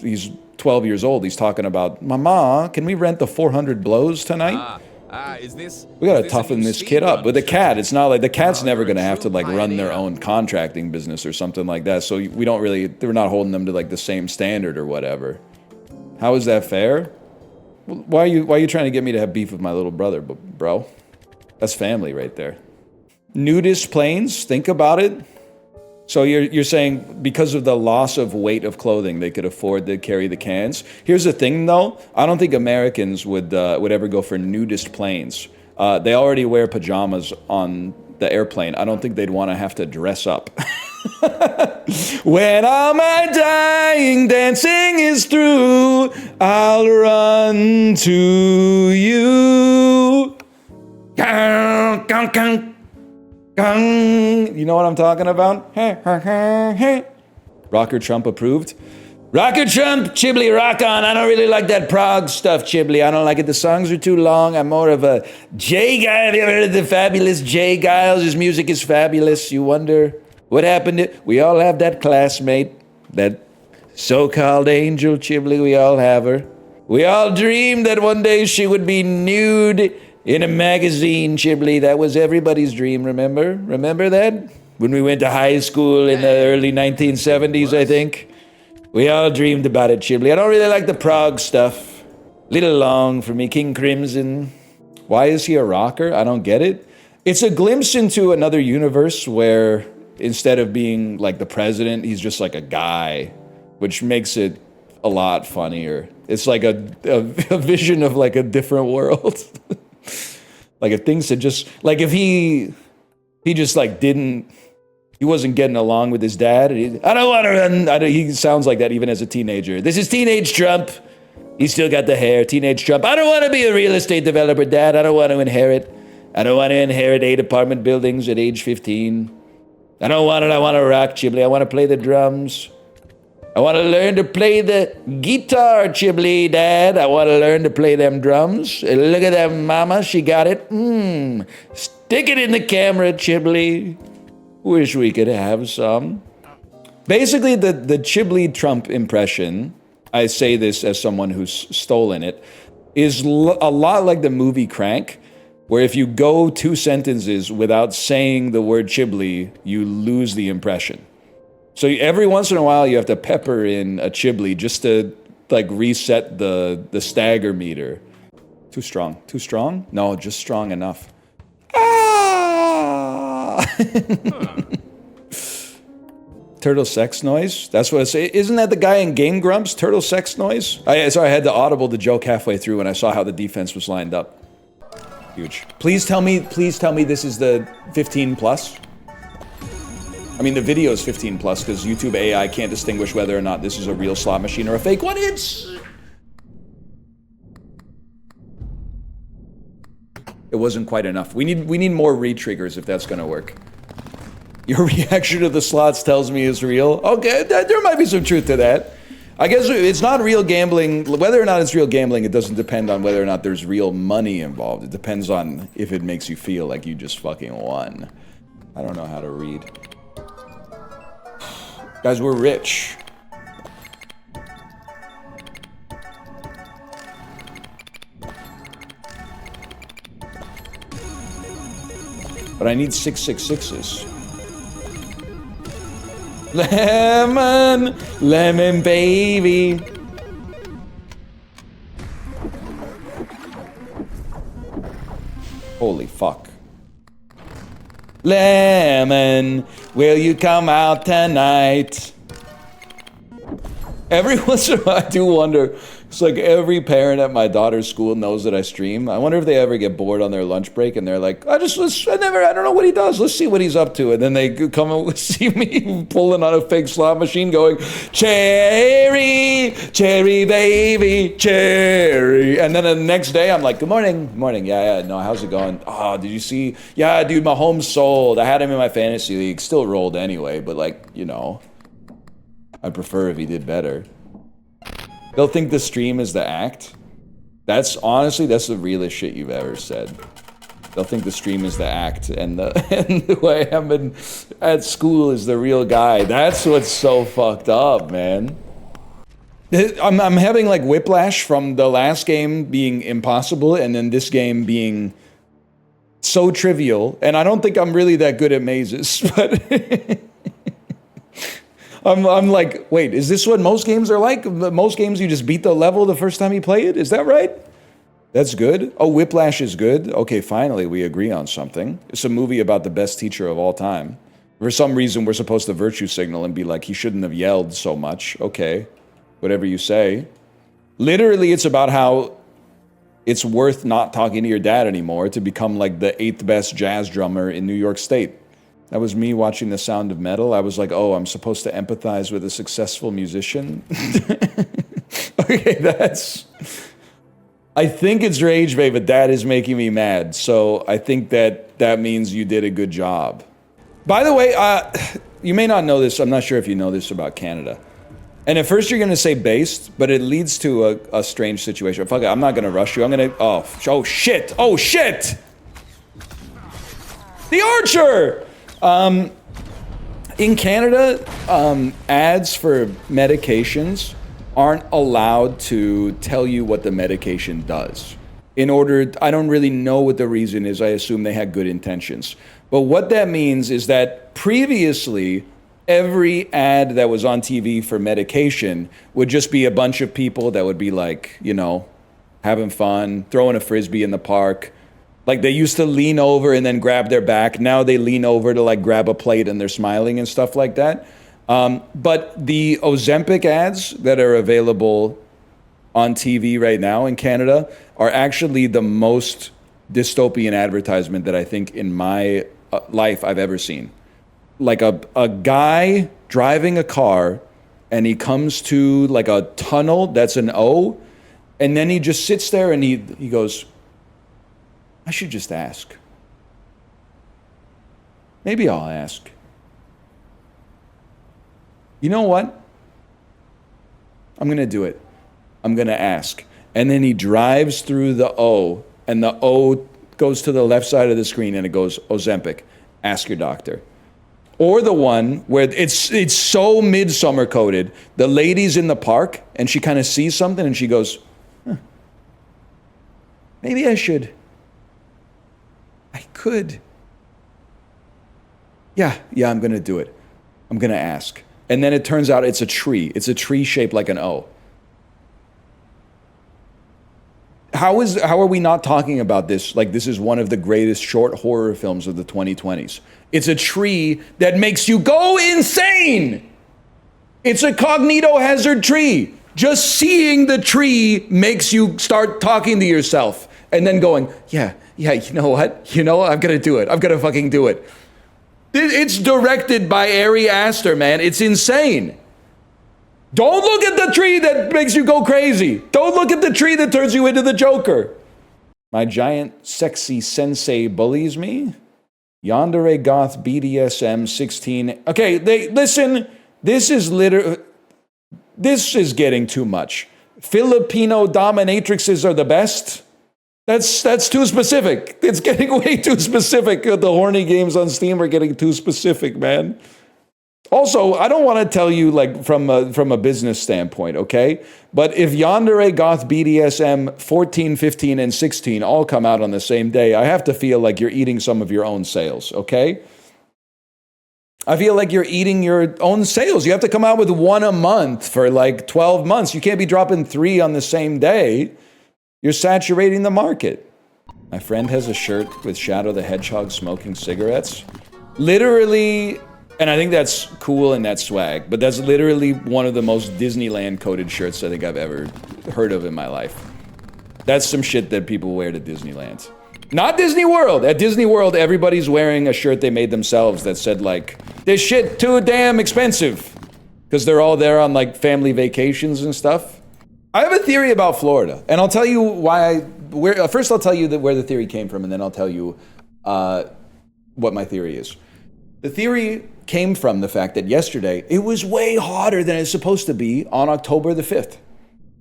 He's 12 years old. He's talking about, Mama, can we rent the 400 blows tonight? We gotta toughen this kid up. But the cat, it's not like the cat's never gonna have to like run their own contracting business or something like that. So we're not holding them to like the same standard or whatever. How is that fair? Why are you trying to get me to have beef with my little brother, bro? That's family right there. Nudist planes, think about it. So you're saying because of the loss of weight of clothing, they could afford to carry the cans. Here's the thing, though. I don't think Americans would ever go for nudist planes. They already wear pajamas on the airplane. I don't think they'd want to have to dress up. When all my dying dancing is through, I'll run to you. Gang, gang, gang, gang. You know what I'm talking about? Rocker Trump approved. Rocker Trump, Chibli, rock on. I don't really like that prog stuff, Chibli. I don't like it. The songs are too long. I'm more of a Jay guy. Have you ever heard of the fabulous Jay Giles? His music is fabulous. You wonder what happened to... We all have that classmate, that so-called angel, Chibli. We all have her. We all dreamed that one day she would be nude in a magazine, Chibli. That was everybody's dream, remember? Remember that? When we went to high school in the early 1970s, I think. We all dreamed about it, Chibli. I don't really like the prog stuff. Little long for me. King Crimson. Why is he a rocker? I don't get it. It's a glimpse into another universe where instead of being like the president, he's just like a guy, which makes it a lot funnier. It's like a vision of like a different world. Like if things had just, like if he just like didn't, he wasn't getting along with his dad. I don't want to run. He sounds like that even as a teenager. This is teenage Trump. He's still got the hair. Teenage Trump. I don't want to be a real estate developer, Dad. I don't want to inherit. I don't want to inherit 8 apartment buildings at age 15. I don't want it. I want to rock, Chibli. I want to play the drums. I want to learn to play the guitar, Chibli, Dad. I want to learn to play them drums. Look at that mama. She got it. Stick it in the camera, Chibli. Wish we could have some. Basically, the Chibli Trump impression, I say this as someone who's stolen it, is a lot like the movie Crank, where if you go 2 sentences without saying the word Chibli, you lose the impression. So every once in a while, you have to pepper in a Chibli just to like reset the stagger meter. Too strong. Too strong? No, just strong enough. Turtle sex noise? That's what I say. Isn't that the guy in Game Grumps? Turtle sex noise? Sorry, I had to audible the joke halfway through when I saw how the defense was lined up. Huge. Please tell me this is the 15 plus. I mean, the video is 15 plus because YouTube AI can't distinguish whether or not this is a real slot machine or a fake one. It wasn't quite enough. We need more re-triggers if that's gonna work. Your reaction to the slots tells me it's real. Okay, there might be some truth to that. I guess it's not real gambling. Whether or not it's real gambling, it doesn't depend on whether or not there's real money involved. It depends on if it makes you feel like you just fucking won. I don't know how to read. Guys, we're rich. But I need 666s. Lemon, lemon baby. Holy fuck. Lemon, will you come out tonight? Every once in a while, I do wonder. It's like every parent at my daughter's school knows that I stream. I wonder if they ever get bored on their lunch break and they're like, I don't know what he does. Let's see what he's up to. And then they come and see me pulling on a fake slot machine going, cherry, cherry baby, cherry. And then the next day I'm like, good morning, morning. Yeah, no, how's it going? Oh, did you see? Yeah, dude, my home sold. I had him in my fantasy league. Still rolled anyway, but like, you know, I'd prefer if he did better. They'll think the stream is the act. That's honestly, that's the realest shit you've ever said. They'll think the stream is the act, and the way I'm at school is the real guy. That's what's so fucked up, man. I'm having like whiplash from the last game being impossible, and then this game being so trivial. And I don't think I'm really that good at mazes, but. I'm like, wait, is this what most games are like? Most games you just beat the level the first time you play it? Is that right? That's good. Oh, Whiplash is good. Okay, finally we agree on something. It's a movie about the best teacher of all time. For some reason we're supposed to virtue signal and be like, he shouldn't have yelled so much. Okay, whatever you say. Literally, it's about how it's worth not talking to your dad anymore to become like the 8th best jazz drummer in New York State. That was me watching The Sound of Metal. I was like, oh, I'm supposed to empathize with a successful musician. Okay, I think it's rage bait, but that is making me mad. So I think that means you did a good job. By the way, you may not know this. I'm not sure if you know this about Canada. And at first you're going to say based, but it leads to a strange situation. Fuck it, I'm not going to rush you. I'm going to... Oh, shit. Oh, shit! The Archer! In Canada, ads for medications aren't allowed to tell you what the medication does. I don't really know what the reason is. I assume they had good intentions. But what that means is that previously, every ad that was on TV for medication would just be a bunch of people that would be like, you know, having fun, throwing a frisbee in the park. Like they used to lean over and then grab their back. Now they lean over to like grab a plate and they're smiling and stuff like that. But the Ozempic ads that are available on TV right now in Canada are actually the most dystopian advertisement that I think in my life I've ever seen. Like a guy driving a car and he comes to like a tunnel that's an O, and then he just sits there and he goes, I should just ask. Maybe I'll ask. You know what? I'm going to do it. I'm going to ask. And then he drives through the O, and the O goes to the left side of the screen and it goes, Ozempic, ask your doctor. Or the one where it's so midsummer coded, the lady's in the park and she kind of sees something and she goes, maybe I should. I could. Yeah, I'm going to do it. I'm going to ask. And then it turns out it's a tree. It's a tree shaped like an O. How are we not talking about this like this is one of the greatest short horror films of the 2020s? It's a tree that makes you go insane. It's a cognito-hazard tree. Just seeing the tree makes you start talking to yourself and then going, yeah, you know what? I'm going to do it. I'm going to fucking do it. It's directed by Ari Aster, man. It's insane. Don't look at the tree that makes you go crazy. Don't look at the tree that turns you into the Joker. My giant sexy sensei bullies me. Yandere goth BDSM 16. Okay, listen. This is getting too much. Filipino dominatrixes are the best. That's too specific. It's getting way too specific. The horny games on Steam are getting too specific, man. Also, I don't want to tell you like from a business standpoint, okay? But if Yandere Goth BDSM 14, 15, and 16 all come out on the same day, I have to feel like you're eating some of your own sales, okay? I feel like you're eating your own sales. You have to come out with one a month for like 12 months. You can't be dropping 3 on the same day. You're saturating the market. My friend has a shirt with Shadow the Hedgehog smoking cigarettes. Literally, and I think that's cool and that's swag, but that's literally one of the most Disneyland coded shirts I think I've ever heard of in my life. That's some shit that people wear to Disneyland. Not Disney World. At Disney World, everybody's wearing a shirt they made themselves that said like, this shit too damn expensive. Because they're all there on like family vacations and stuff. I have a theory about Florida, and I'll tell you why first I'll tell you where the theory came from, and then I'll tell you what my theory is. The theory came from the fact that yesterday, it was way hotter than it's supposed to be on October the 5th.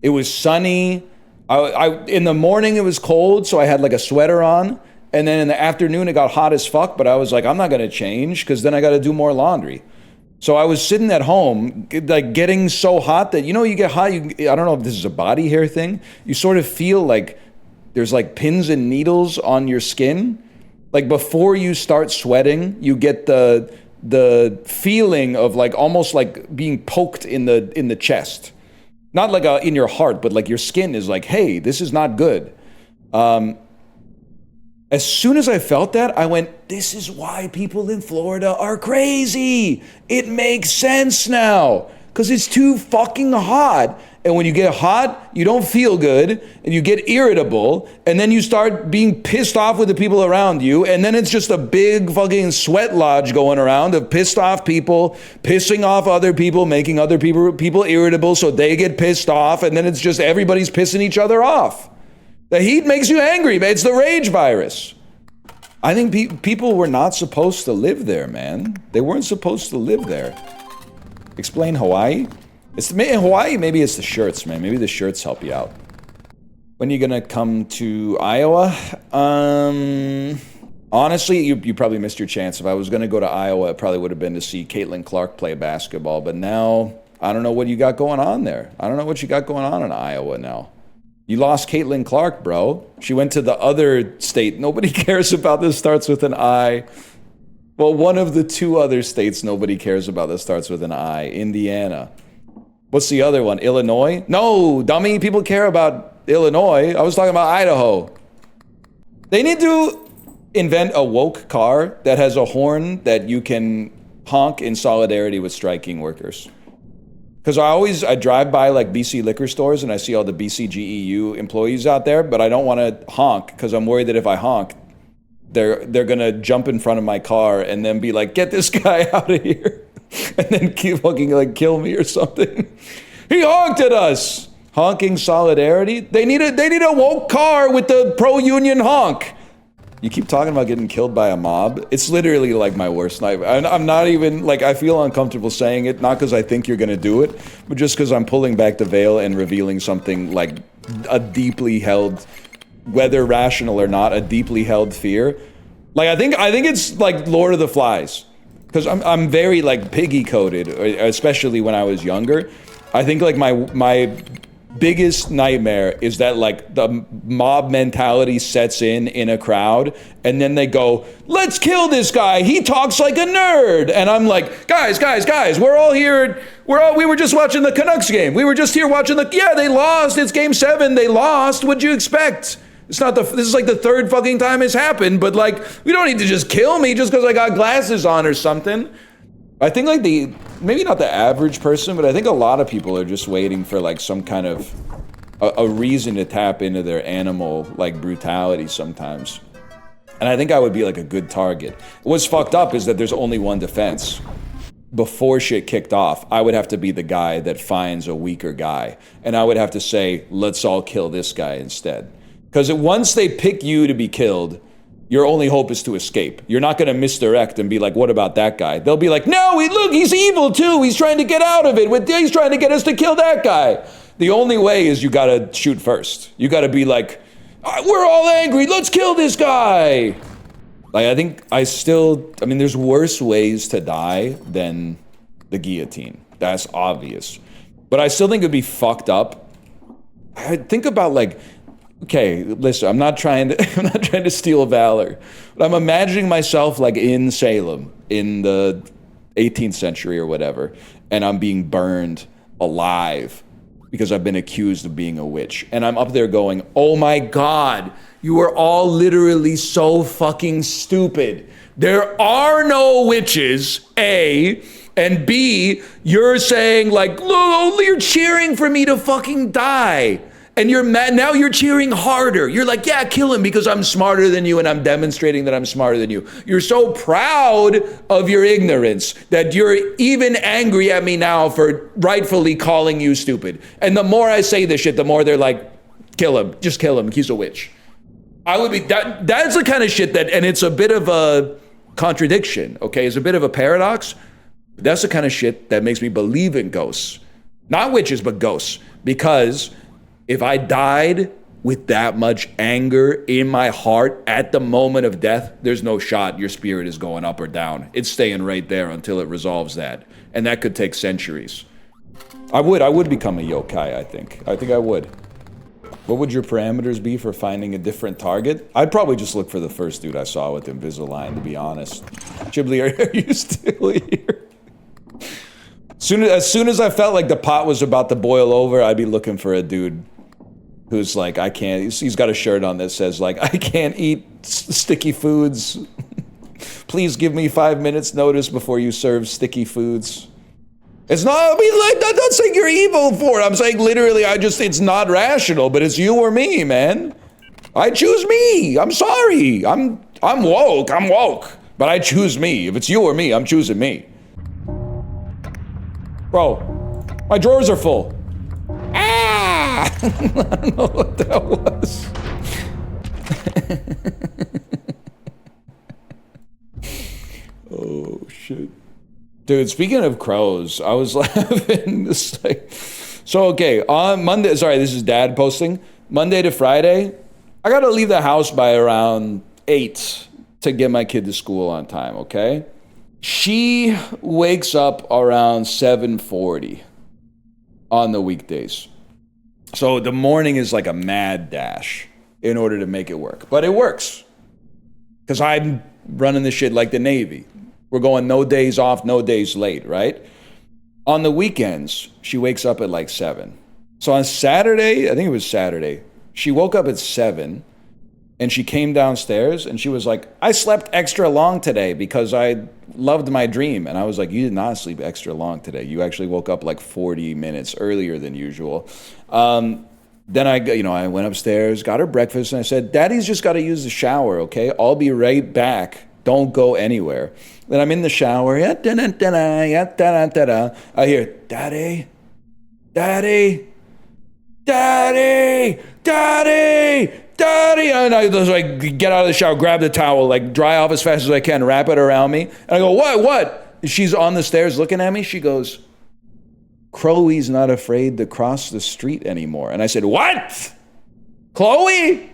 It was sunny. In the morning, it was cold, so I had like a sweater on. And then in the afternoon, it got hot as fuck, but I was like, I'm not going to change because then I got to do more laundry. So I was sitting at home, like getting so hot that, you get hot, I don't know if this is a body hair thing. You sort of feel like there's like pins and needles on your skin. Like before you start sweating, you get the feeling of like almost like being poked in the chest. Not like in your heart, but like your skin is like, hey, this is not good. As soon as I felt that, I went, this is why people in Florida are crazy. It makes sense now. Because it's too fucking hot. And when you get hot, you don't feel good, and you get irritable, and then you start being pissed off with the people around you, and then it's just a big fucking sweat lodge going around of pissed off people, pissing off other people, making other people irritable so they get pissed off, and then it's just everybody's pissing each other off. The heat makes you angry, man. It's the rage virus. I think people were not supposed to live there, man. They weren't supposed to live there. Explain Hawaii? In Hawaii, maybe it's the shirts, man. Maybe the shirts help you out. When are you gonna come to Iowa? Honestly, you probably missed your chance. If I was gonna go to Iowa, it probably would have been to see Caitlin Clark play basketball. But now, I don't know what you got going on there. I don't know what you got going on in Iowa now. You lost Caitlin Clark, bro. She went to the other state. Nobody cares about this starts with an I. Well, one of the two other states nobody cares about that starts with an I. Indiana. What's the other one? Illinois? No, dummy. People care about Illinois. I was talking about Idaho. They need to invent a woke car that has a horn that you can honk in solidarity with striking workers. Because I drive by like BC liquor stores and I see all the BCGEU employees out there, but I don't want to honk because I'm worried that if I honk, they're gonna jump in front of my car and then be like, "Get this guy out of here," and then keep fucking like kill me or something. He honked at us. Honking solidarity. They need a woke car with the pro-union honk. You keep talking about getting killed by a mob. It's literally like my worst nightmare. I'm not even, like, I feel uncomfortable saying it, not because I think you're gonna do it, but just because I'm pulling back the veil and revealing something like a deeply held, whether rational or not, a deeply held fear. Like, I think it's like Lord of the Flies. Because I'm very, like, piggy-coated, especially when I was younger. I think, like, my biggest nightmare is that, like, the mob mentality sets in a crowd, and then they go, "Let's kill this guy, he talks like a nerd." And I'm like, guys, we're all here, we were just watching the Canucks game. We were just here watching yeah, they lost, it's game 7, they lost, what'd you expect? This is like the third fucking time it's happened, but like, we don't need to just kill me just because I got glasses on or something. I think like maybe not the average person, but I think a lot of people are just waiting for like some kind of a reason to tap into their animal like brutality sometimes. And I think I would be like a good target. What's fucked up is that there's only one defense. Before shit kicked off, I would have to be the guy that finds a weaker guy. And I would have to say, let's all kill this guy instead. Because once they pick you to be killed, your only hope is to escape. You're not gonna misdirect and be like, what about that guy? They'll be like, no, look, he's evil too. He's trying to get out of it. He's trying to get us to kill that guy. The only way is you gotta shoot first. You gotta be like, we're all angry, let's kill this guy. Like, I mean, there's worse ways to die than the guillotine. That's obvious. But I still think it'd be fucked up. I think about like, okay, listen, I'm not trying to steal valor, but I'm imagining myself like in Salem in the 18th century or whatever, and I'm being burned alive because I've been accused of being a witch. And I'm up there going, oh my God, you are all literally so fucking stupid. There are no witches, A, and B, you're saying like, look, you're cheering for me to fucking die. And you're mad, now you're cheering harder. You're like, yeah, kill him because I'm smarter than you and I'm demonstrating that I'm smarter than you. You're so proud of your ignorance that you're even angry at me now for rightfully calling you stupid. And the more I say this shit, the more they're like, kill him, just kill him, he's a witch. I would be, that's the kind of shit that, and it's a bit of a contradiction, okay? It's a bit of a paradox. But that's the kind of shit that makes me believe in ghosts. Not witches, but ghosts. Because if I died with that much anger in my heart at the moment of death, there's no shot your spirit is going up or down. It's staying right there until it resolves that. And that could take centuries. I would become a yokai, I think. I think I would. What would your parameters be for finding a different target? I'd probably just look for the first dude I saw with Invisalign, to be honest. Chibli, are you still here? As soon as I felt like the pot was about to boil over, I'd be looking for a dude who's like, I can't, he's got a shirt on that says like, I can't eat sticky foods. Please give me 5 minutes notice before you serve sticky foods. It's not, I mean, like, I'm not saying you're evil for it. I'm saying literally, it's not rational, but it's you or me, man. I choose me. I'm sorry. I'm woke. But I choose me. If it's you or me, I'm choosing me. Bro, my drawers are full. Ah! I don't know what that was. Oh, shit. Dude, speaking of crows, I was laughing. So, okay, on Monday, sorry, this is Dad posting. Monday to Friday, I gotta leave the house by around 8 to get my kid to school on time, okay? She wakes up around 7:40 on the weekdays. So the morning is like a mad dash in order to make it work. But it works. Because I'm running this shit like the Navy. We're going no days off, no days late, right? On the weekends, she wakes up at like 7. So on Saturday, I think it was Saturday, she woke up at 7 and she came downstairs and she was like, I slept extra long today because I loved my dream. And I was like, you did not sleep extra long today. You actually woke up like 40 minutes earlier than usual. Then I went upstairs, got her breakfast, and I said, Daddy's just got to use the shower, okay? I'll be right back. Don't go anywhere. Then I'm in the shower. I hear, Daddy, Daddy, Daddy, Daddy, Daddy. And I just like get out of the shower, grab the towel, like dry off as fast as I can, wrap it around me. And I go, what? She's on the stairs looking at me. She goes, Chloe's not afraid to cross the street anymore. And I said, what? Chloe?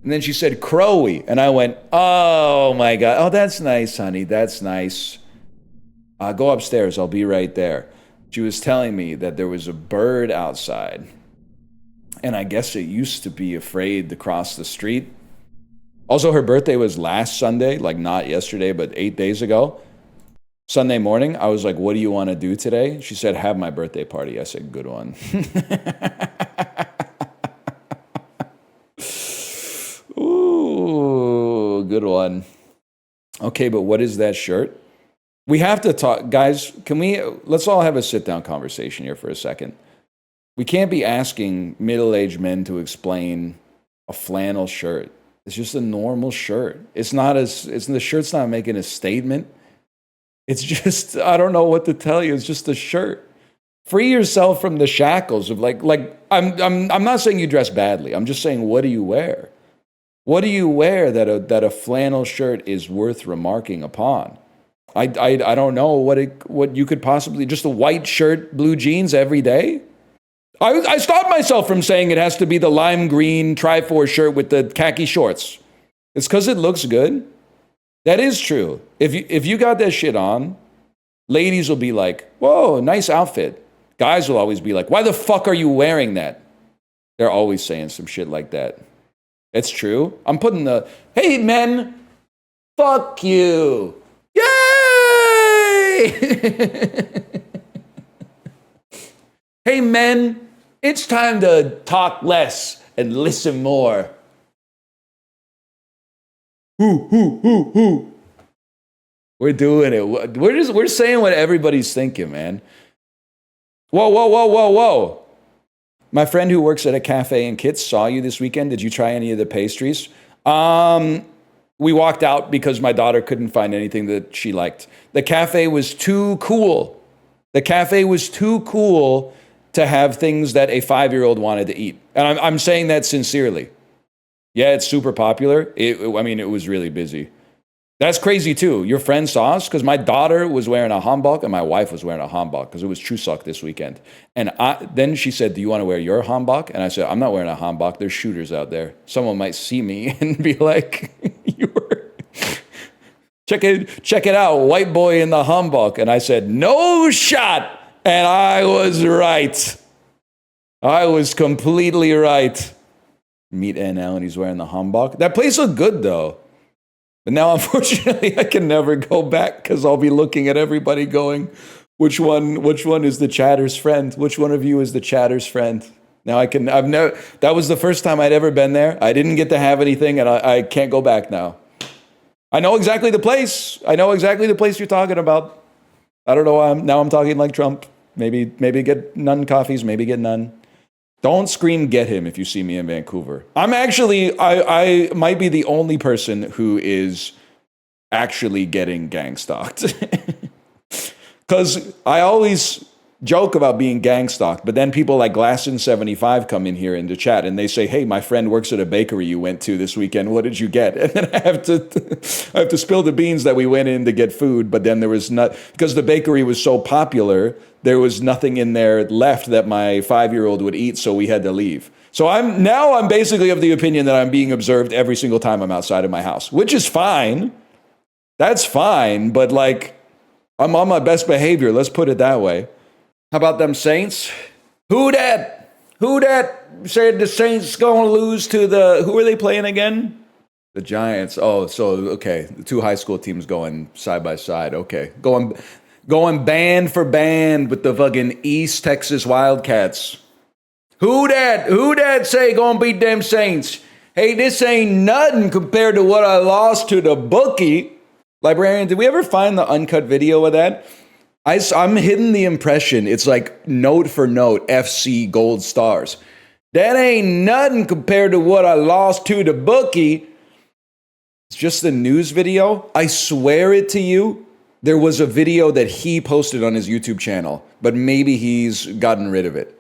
And then she said, Crowy. And I went, oh my God. Oh, that's nice, honey. That's nice. Go upstairs. I'll be right there. She was telling me that there was a bird outside. And I guess it used to be afraid to cross the street. Also, her birthday was last Sunday, like not yesterday, but 8 days ago. Sunday morning, I was like, what do you want to do today? She said, have my birthday party. I said, good one. Ooh, good one. Okay, but what is that shirt? We have to talk, guys, let's all have a sit-down conversation here for a second. We can't be asking middle-aged men to explain a flannel shirt. It's just a normal shirt. The shirt's not making a statement. It's just, I don't know what to tell you. It's just a shirt. Free yourself from the shackles of I'm not saying you dress badly. I'm just saying, what do you wear? What do you wear that a flannel shirt is worth remarking upon? I don't know what you could possibly, just a white shirt, blue jeans every day? I stopped myself from saying it has to be the lime green Tri-Force shirt with the khaki shorts. It's because it looks good. That is true. If you got that shit on, ladies will be like, whoa, nice outfit. Guys will always be like, why the fuck are you wearing that? They're always saying some shit like that. It's true. I'm putting hey men, fuck you. Yay! Hey men, it's time to talk less and listen more. Who. We're doing it. We're saying what everybody's thinking, man. Whoa. My friend who works at a cafe in Kits saw you this weekend. Did you try any of the pastries? We walked out because my daughter couldn't find anything that she liked. The cafe was too cool. The cafe was too cool to have things that a 5-year-old wanted to eat. And I'm saying that sincerely. Yeah, it's super popular. It was really busy. That's crazy too. Your friend saw us because my daughter was wearing a hanbok and my wife was wearing a hanbok because it was Chuseok this weekend. And then she said, do you want to wear your hanbok? And I said, I'm not wearing a hanbok. There's shooters out there. Someone might see me and be like, check it out, white boy in the hanbok. And I said, no shot. And I was right. I was completely right. Meet NL and he's wearing the hanbok. That place looked good though. But now, unfortunately, I can never go back because I'll be looking at everybody going, which one is the chatter's friend? Which one of you is the chatter's friend? Now that was the first time I'd ever been there. I didn't get to have anything and I can't go back now. I know exactly the place. You're talking about. I don't know why now I'm talking like Trump. Maybe get none coffees, maybe get none. Don't scream get him if you see me in Vancouver. I'm actually, I might be the only person who is actually getting gang stalked. Because I always joke about being gang stalked, but then people like Glasson75 come in here into chat and they say, hey, my friend works at a bakery you went to this weekend. What did you get? And then I have to spill the beans that we went in to get food, but then there was not, because the bakery was so popular, there was nothing in there left that my 5-year-old would eat, so we had to leave. So I'm basically of the opinion that I'm being observed every single time I'm outside of my house, which is fine. That's fine, but like, I'm on my best behavior, let's put it that way. How about them Saints? Who that said the Saints gonna lose to who are they playing again? The Giants. Oh, so, okay, the two high school teams going side by side, okay. Going band for band with the fucking East Texas Wildcats. Who that say gonna beat them Saints? Hey, this ain't nothing compared to what I lost to the bookie. Librarian, did we ever find the uncut video of that? I'm hitting the impression. It's like note for note, FC gold stars. That ain't nothing compared to what I lost to the bookie. It's just the news video. I swear it to you. There was a video that he posted on his YouTube channel, but maybe he's gotten rid of it.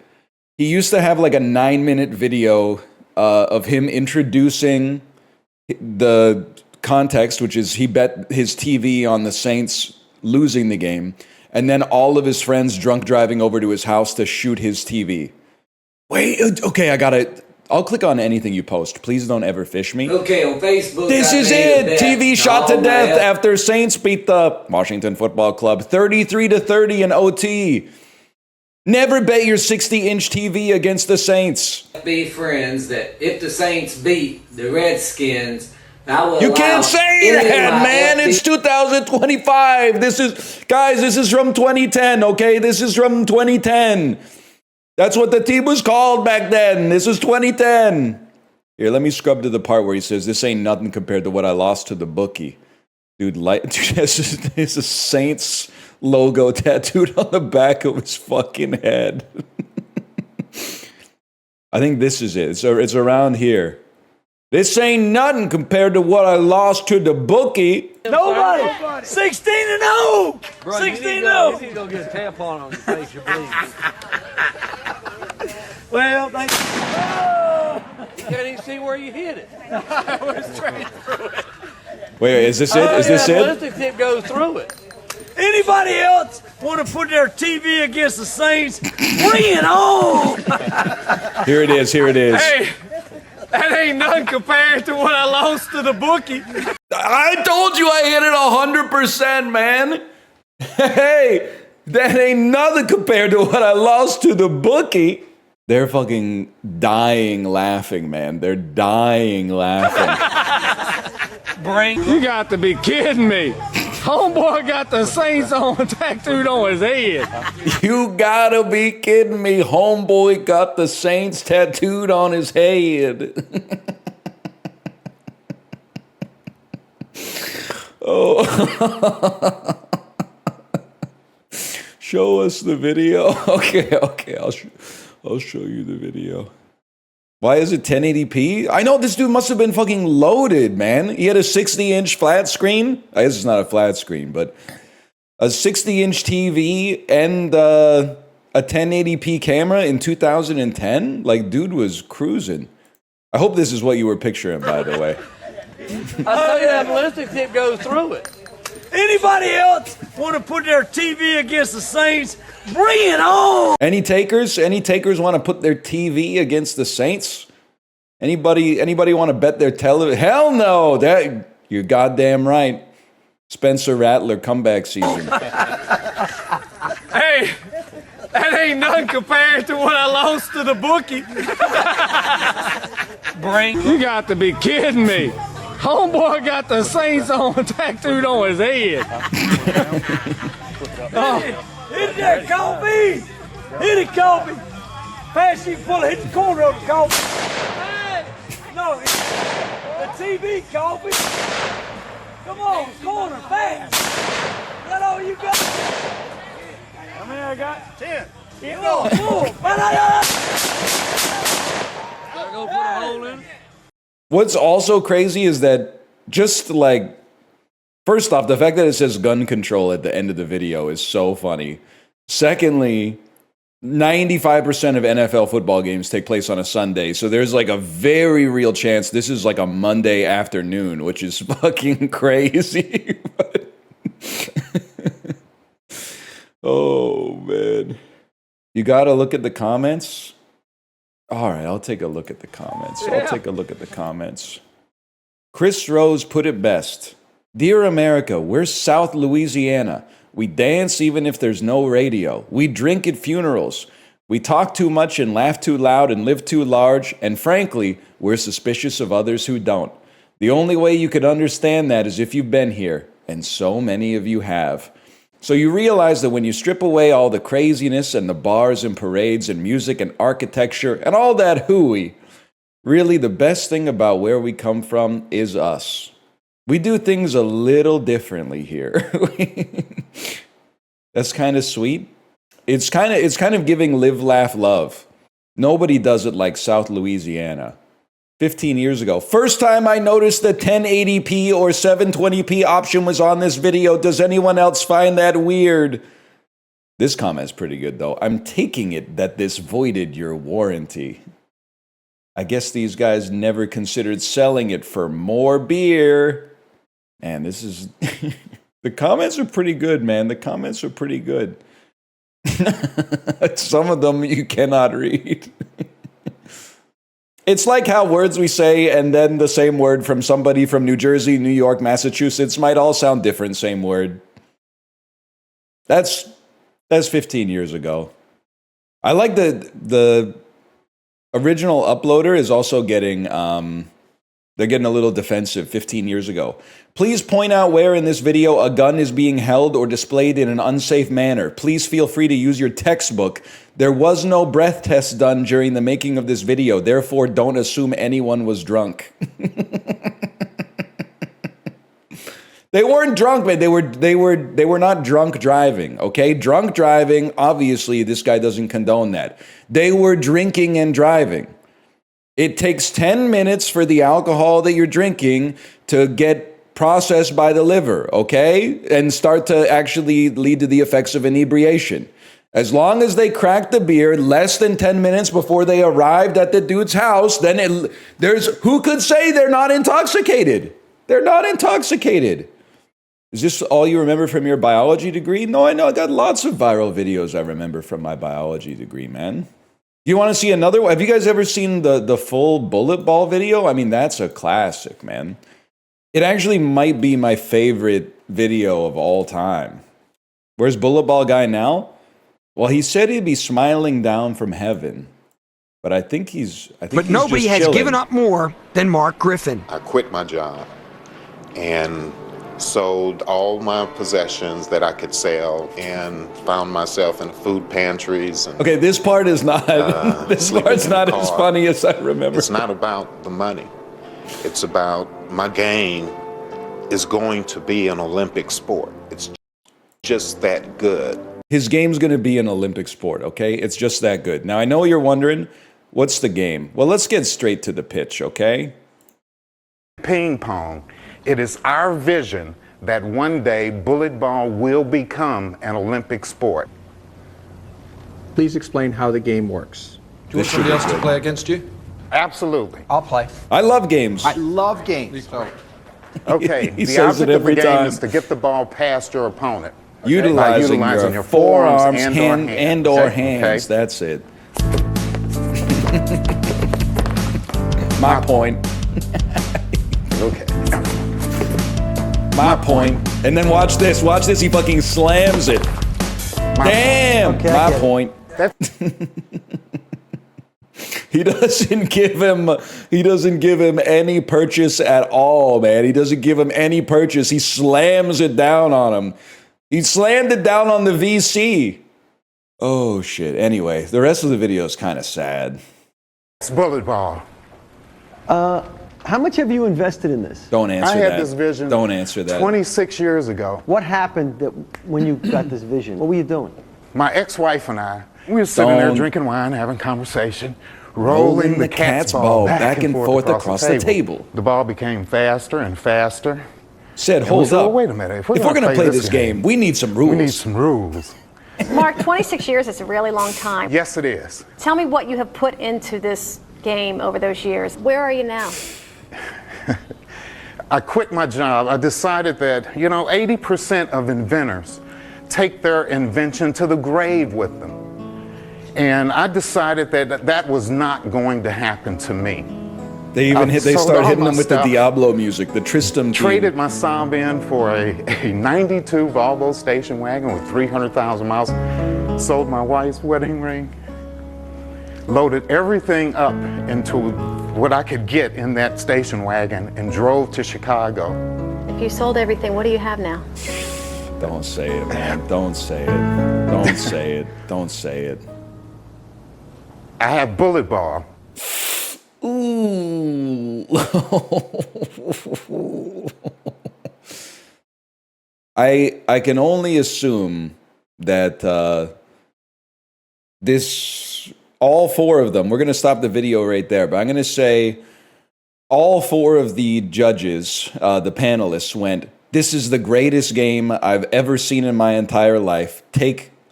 He used to have like a 9-minute video of him introducing the context, which is he bet his TV on the Saints losing the game, and then all of his friends drunk driving over to his house to shoot his TV. Wait, okay, I'll click on anything you post. Please don't ever fish me. Okay, on Facebook. This is it. TV shot to death after Saints beat the Washington Football Club 33-30 in OT. Never bet your 60-inch TV against the Saints. Be friends that if the Saints beat the Redskins, you can't say that, man. It's 2025. This is from 2010, okay? This is from 2010. That's what the team was called back then. This is 2010. Here, let me scrub to the part where he says, this ain't nothing compared to what I lost to the bookie. Dude, it's a Saints logo tattooed on the back of his fucking head. I think this is it. It's around here. This ain't nothing compared to what I lost to the bookie. Nobody. 16-0. 16-0. You need to go get a tampon on your face. You're bleeding. Well, thank you. Oh! You can't even see where you hit it. I was straight through it. Wait, is this it? Is this it? The ballistic tip goes through it. Anybody else want to put their TV against the Saints? Bring it on. Here it is. Here it is. Hey. That ain't nothing compared to what I lost to the bookie. I told you I hit it 100%, man. Hey, that ain't nothing compared to what I lost to the bookie. They're fucking dying laughing, man. They're dying laughing. You got to be kidding me. Homeboy got the Saints on tattooed on his head. You gotta be kidding me. Homeboy got the Saints tattooed on his head. Oh. Show us the video. Okay, I'll show you the video. Why is it 1080p? I know this dude must have been fucking loaded, man. He had a 60-inch flat screen. I guess it's not a flat screen, but a 60-inch TV and a 1080p camera in 2010? Like, dude was cruising. I hope this is what you were picturing, by the way. I tell you that ballistic tip goes through it. Anybody else want to put their TV against the Saints? Bring it on! Any takers? Any takers want to put their TV against the Saints? Anybody want to bet their television? Hell no! You're goddamn right. Spencer Rattler comeback season. Hey, that ain't nothing compared to what I lost to the bookie. You got to be kidding me. Homeboy got the Saints on tattooed on his head. Hit that coffee! Hit it, coffee! Pass you pull it, hit the corner of the coffee. Hey! No, the TV, coffee. Come on, corner, fast. Is that all you got? How many I got? 10. Keep going. Gotta go put a hole in it. What's also crazy is that just like, first off, the fact that it says gun control at the end of the video is so funny. Secondly, 95% of NFL football games take place on a Sunday, so there's like a very real chance this is like a Monday afternoon, which is fucking crazy. Oh, man. You gotta look at the comments? All right, I'll take a look at the comments. I'll take a look at the comments. Chris Rose put it best. Dear America, we're South Louisiana. We dance even if there's no radio. We drink at funerals. We talk too much and laugh too loud and live too large. And frankly, we're suspicious of others who don't. The only way you could understand that is if you've been here. And so many of you have. So you realize that when you strip away all the craziness and the bars and parades and music and architecture and all that hooey, really the best thing about where we come from is us. We do things a little differently here. That's kind of sweet. It's kind of giving live, laugh, love. Nobody does it like South Louisiana. 15 years ago. First time I noticed the 1080p or 720p option was on this video. Does anyone else find that weird? This comment's pretty good though. I'm taking it that this voided your warranty. I guess these guys never considered selling it for more beer. And this is... The comments are pretty good, man. The comments are pretty good. Some of them you cannot read. It's like how words we say and then the same word from somebody from New Jersey, New York, Massachusetts might all sound different, same word. That's 15 years ago. I like the original uploader is also getting... they're getting a little defensive 15 years ago. Please point out where in this video a gun is being held or displayed in an unsafe manner. Please feel free to use your textbook. There was no breath test done during the making of this video. Therefore, don't assume anyone was drunk. They weren't drunk, man. They were not drunk driving, okay? Drunk driving, obviously, this guy doesn't condone that. They were drinking and driving. It takes 10 minutes for the alcohol that you're drinking to get processed by the liver, okay? And start to actually lead to the effects of inebriation. As long as they cracked the beer less than 10 minutes before they arrived at the dude's house, then there's who could say they're not intoxicated? They're not intoxicated. Is this all you remember from your biology degree? No, I know. I got lots of viral videos I remember from my biology degree, man. You want to see another one? Have you guys ever seen the full bullet ball video? I mean, that's a classic, man. It actually might be my favorite video of all time. Where's Bullet Ball Guy now? Well, he said he'd be smiling down from heaven. But I think he's But nobody has given up more than Mark Griffin. I quit my job and sold all my possessions that I could sell and found myself in food pantries. And, okay, this part is not, this part's not as funny as I remember. It's not about the money. It's about my game is going to be an Olympic sport. It's just that good. His game's going to be an Olympic sport, okay? It's just that good. Now, I know you're wondering, what's the game? Well, let's get straight to the pitch, okay? Ping pong. It is our vision that one day bullet ball will become an Olympic sport. Please explain how the game works. Do you want somebody else to play against you? Absolutely. I'll play. I love games. I love games. Okay, He the says it object of the every game time. is to get the ball past your opponent. Okay? Utilizing your forearms and or hands. Okay? That's it. My point. Okay. My point. And then watch this. Watch this. He fucking slams it. Damn. Okay, my point. He doesn't give him any purchase at all, man. He doesn't give him any purchase. He slams it down on him. He slammed it down on the VC. Oh shit. Anyway, the rest of the video is kind of sad. It's bullet ball. How much have you invested in this? Don't answer that. I had this vision. Don't answer that. 26 years ago. What happened when you got this vision? What were you doing? My ex-wife and I, we were sitting there drinking wine, having conversation, rolling the cat's ball back and forth across the table. The ball became faster and faster. Said, hold up. Well, wait a minute. If we're going to play this game, we need some rules. We need some rules. Mark, 26 years is a really long time. Yes, it is. Tell me what you have put into this game over those years. Where are you now? I quit my job. I decided that, you know, 80% of inventors take their invention to the grave with them. And I decided that that was not going to happen to me. They even they start hitting them with the Diablo music, the Tristram theme. Traded my Saab in for a 92 Volvo station wagon with 300,000 miles. Sold my wife's wedding ring. Loaded everything up into what I could get in that station wagon and drove to Chicago. If you sold everything, what do you have now? Don't say it, man. Don't say it. Don't say it. Don't say it. I have Bullet Ball. Ooh. I can only assume that all four of them, we're going to stop the video right there, but I'm going to say all four of the judges, the panelists went, this is the greatest game I've ever seen in my entire life.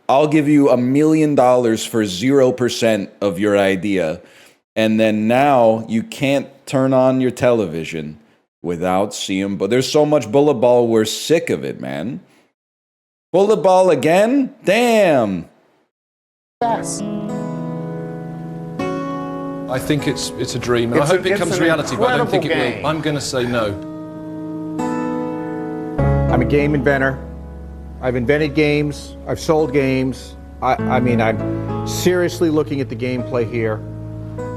I'll give you $1 million for 0% of your idea. And then now you can't turn on your television without seeing, but there's so much Bullet Ball, we're sick of it, man. Bullet Ball again? Damn. Yes. I think it's a dream, and I hope it becomes reality, but I don't think it will. I'm going to say no. I'm a game inventor. I've invented games. I've sold games. I mean, I'm seriously looking at the gameplay here,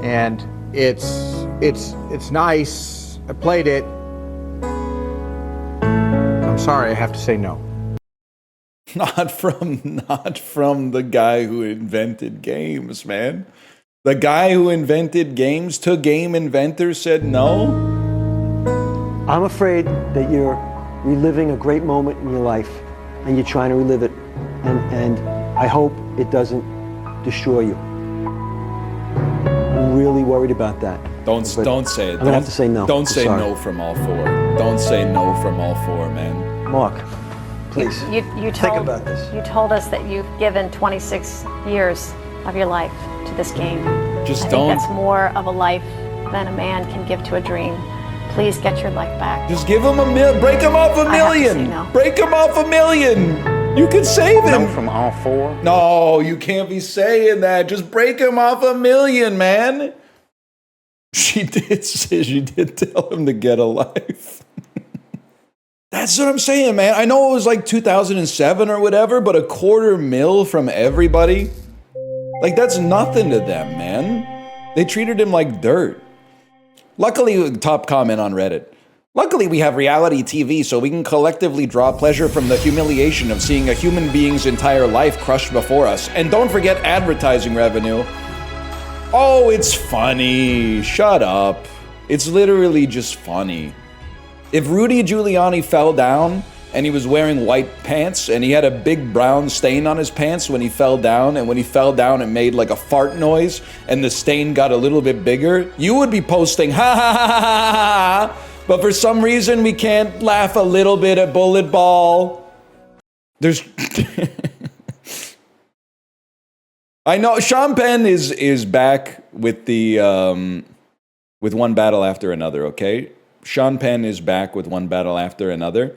and it's nice. I played it. I'm sorry, I have to say no. Not from the guy who invented games, man. The guy who invented games to game inventors said no? I'm afraid that you're reliving a great moment in your life and you're trying to relive it. And I hope it doesn't destroy you. I'm really worried about that. Don't say it. I'm gonna have to say no. Don't say no from all four. Don't say no from all four, man. Mark, please. You think about this. You told us that you've given 26 years of your life to this game. I think that's more of a life than a man can give to a dream. Please get your life back. Just give him break him off $1 million. No. Break him off $1 million. You can save him. No from all four? No, you can't be saying that. Just break him off $1 million, man. She did tell him to get a life. That's what I'm saying, man. I know it was like 2007 or whatever, but $250,000 from everybody, like that's nothing to them, man. They treated him like dirt. Luckily, top comment on Reddit. Luckily, we have reality TV, so we can collectively draw pleasure from the humiliation of seeing a human being's entire life crushed before us. And don't forget advertising revenue. Oh, it's funny. Shut up. It's literally just funny. If Rudy Giuliani fell down and he was wearing white pants and he had a big brown stain on his pants when he fell down, and when he fell down it made like a fart noise and the stain got a little bit bigger, you would be posting ha ha ha ha ha ha. But for some reason we can't laugh a little bit at Bullet Ball. There's I know Sean Penn is back with the with one battle after another, okay? Sean Penn is back with one battle after another.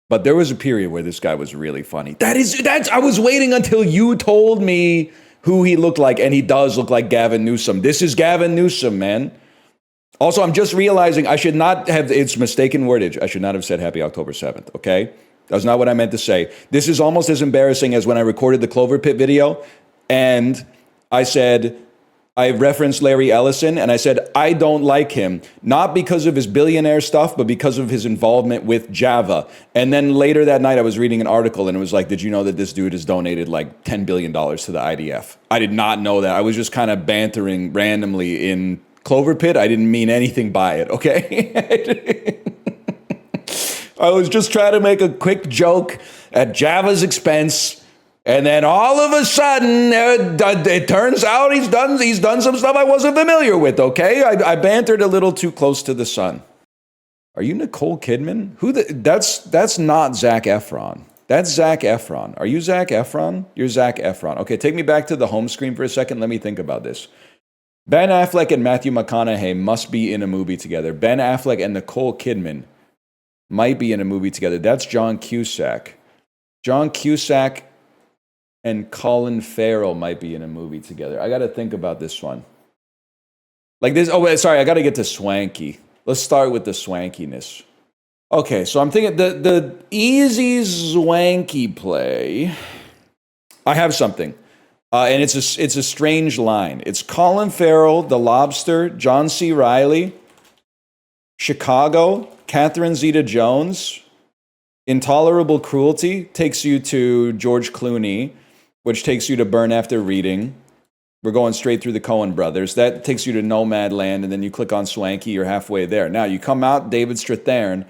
But there was a period where this guy was really funny. I was waiting until you told me who he looked like, and he does look like Gavin Newsom. This is Gavin Newsom, man. Also, I'm just realizing I should not have, it's mistaken wordage. I should not have said Happy October 7th, okay? That's not what I meant to say. This is almost as embarrassing as when I recorded the Clover Pit video, and I said, I referenced Larry Ellison, and I said, I don't like him, not because of his billionaire stuff, but because of his involvement with Java. And then later that night, I was reading an article, and it was like, did you know that this dude has donated like $10 billion to the IDF? I did not know that. I was just kind of bantering randomly in Clover Pit. I didn't mean anything by it, okay? I was just trying to make a quick joke at Java's expense. And then all of a sudden, it turns out he's done some stuff I wasn't familiar with, okay? I bantered a little too close to the sun. Are you Nicole Kidman? That's not Zac Efron. That's Zac Efron. Are you Zac Efron? You're Zac Efron. Okay, take me back to the home screen for a second. Let me think about this. Ben Affleck and Matthew McConaughey must be in a movie together. Ben Affleck and Nicole Kidman might be in a movie together. That's John Cusack. John Cusack and Colin Farrell might be in a movie together. I got to think about this one. Like this. Oh, wait, sorry. I got to get to Swankie. Let's start with the swankiness. Okay, so I'm thinking the easy Swankie play. I have something. And it's a strange line. It's Colin Farrell, The Lobster, John C. Reilly, Chicago, Catherine Zeta-Jones, Intolerable Cruelty takes you to George Clooney, which takes you to Burn After Reading. We're going straight through the Coen brothers. That takes you to Nomadland, and then you click on Swankie, you're halfway there. Now, you come out, David Strathairn,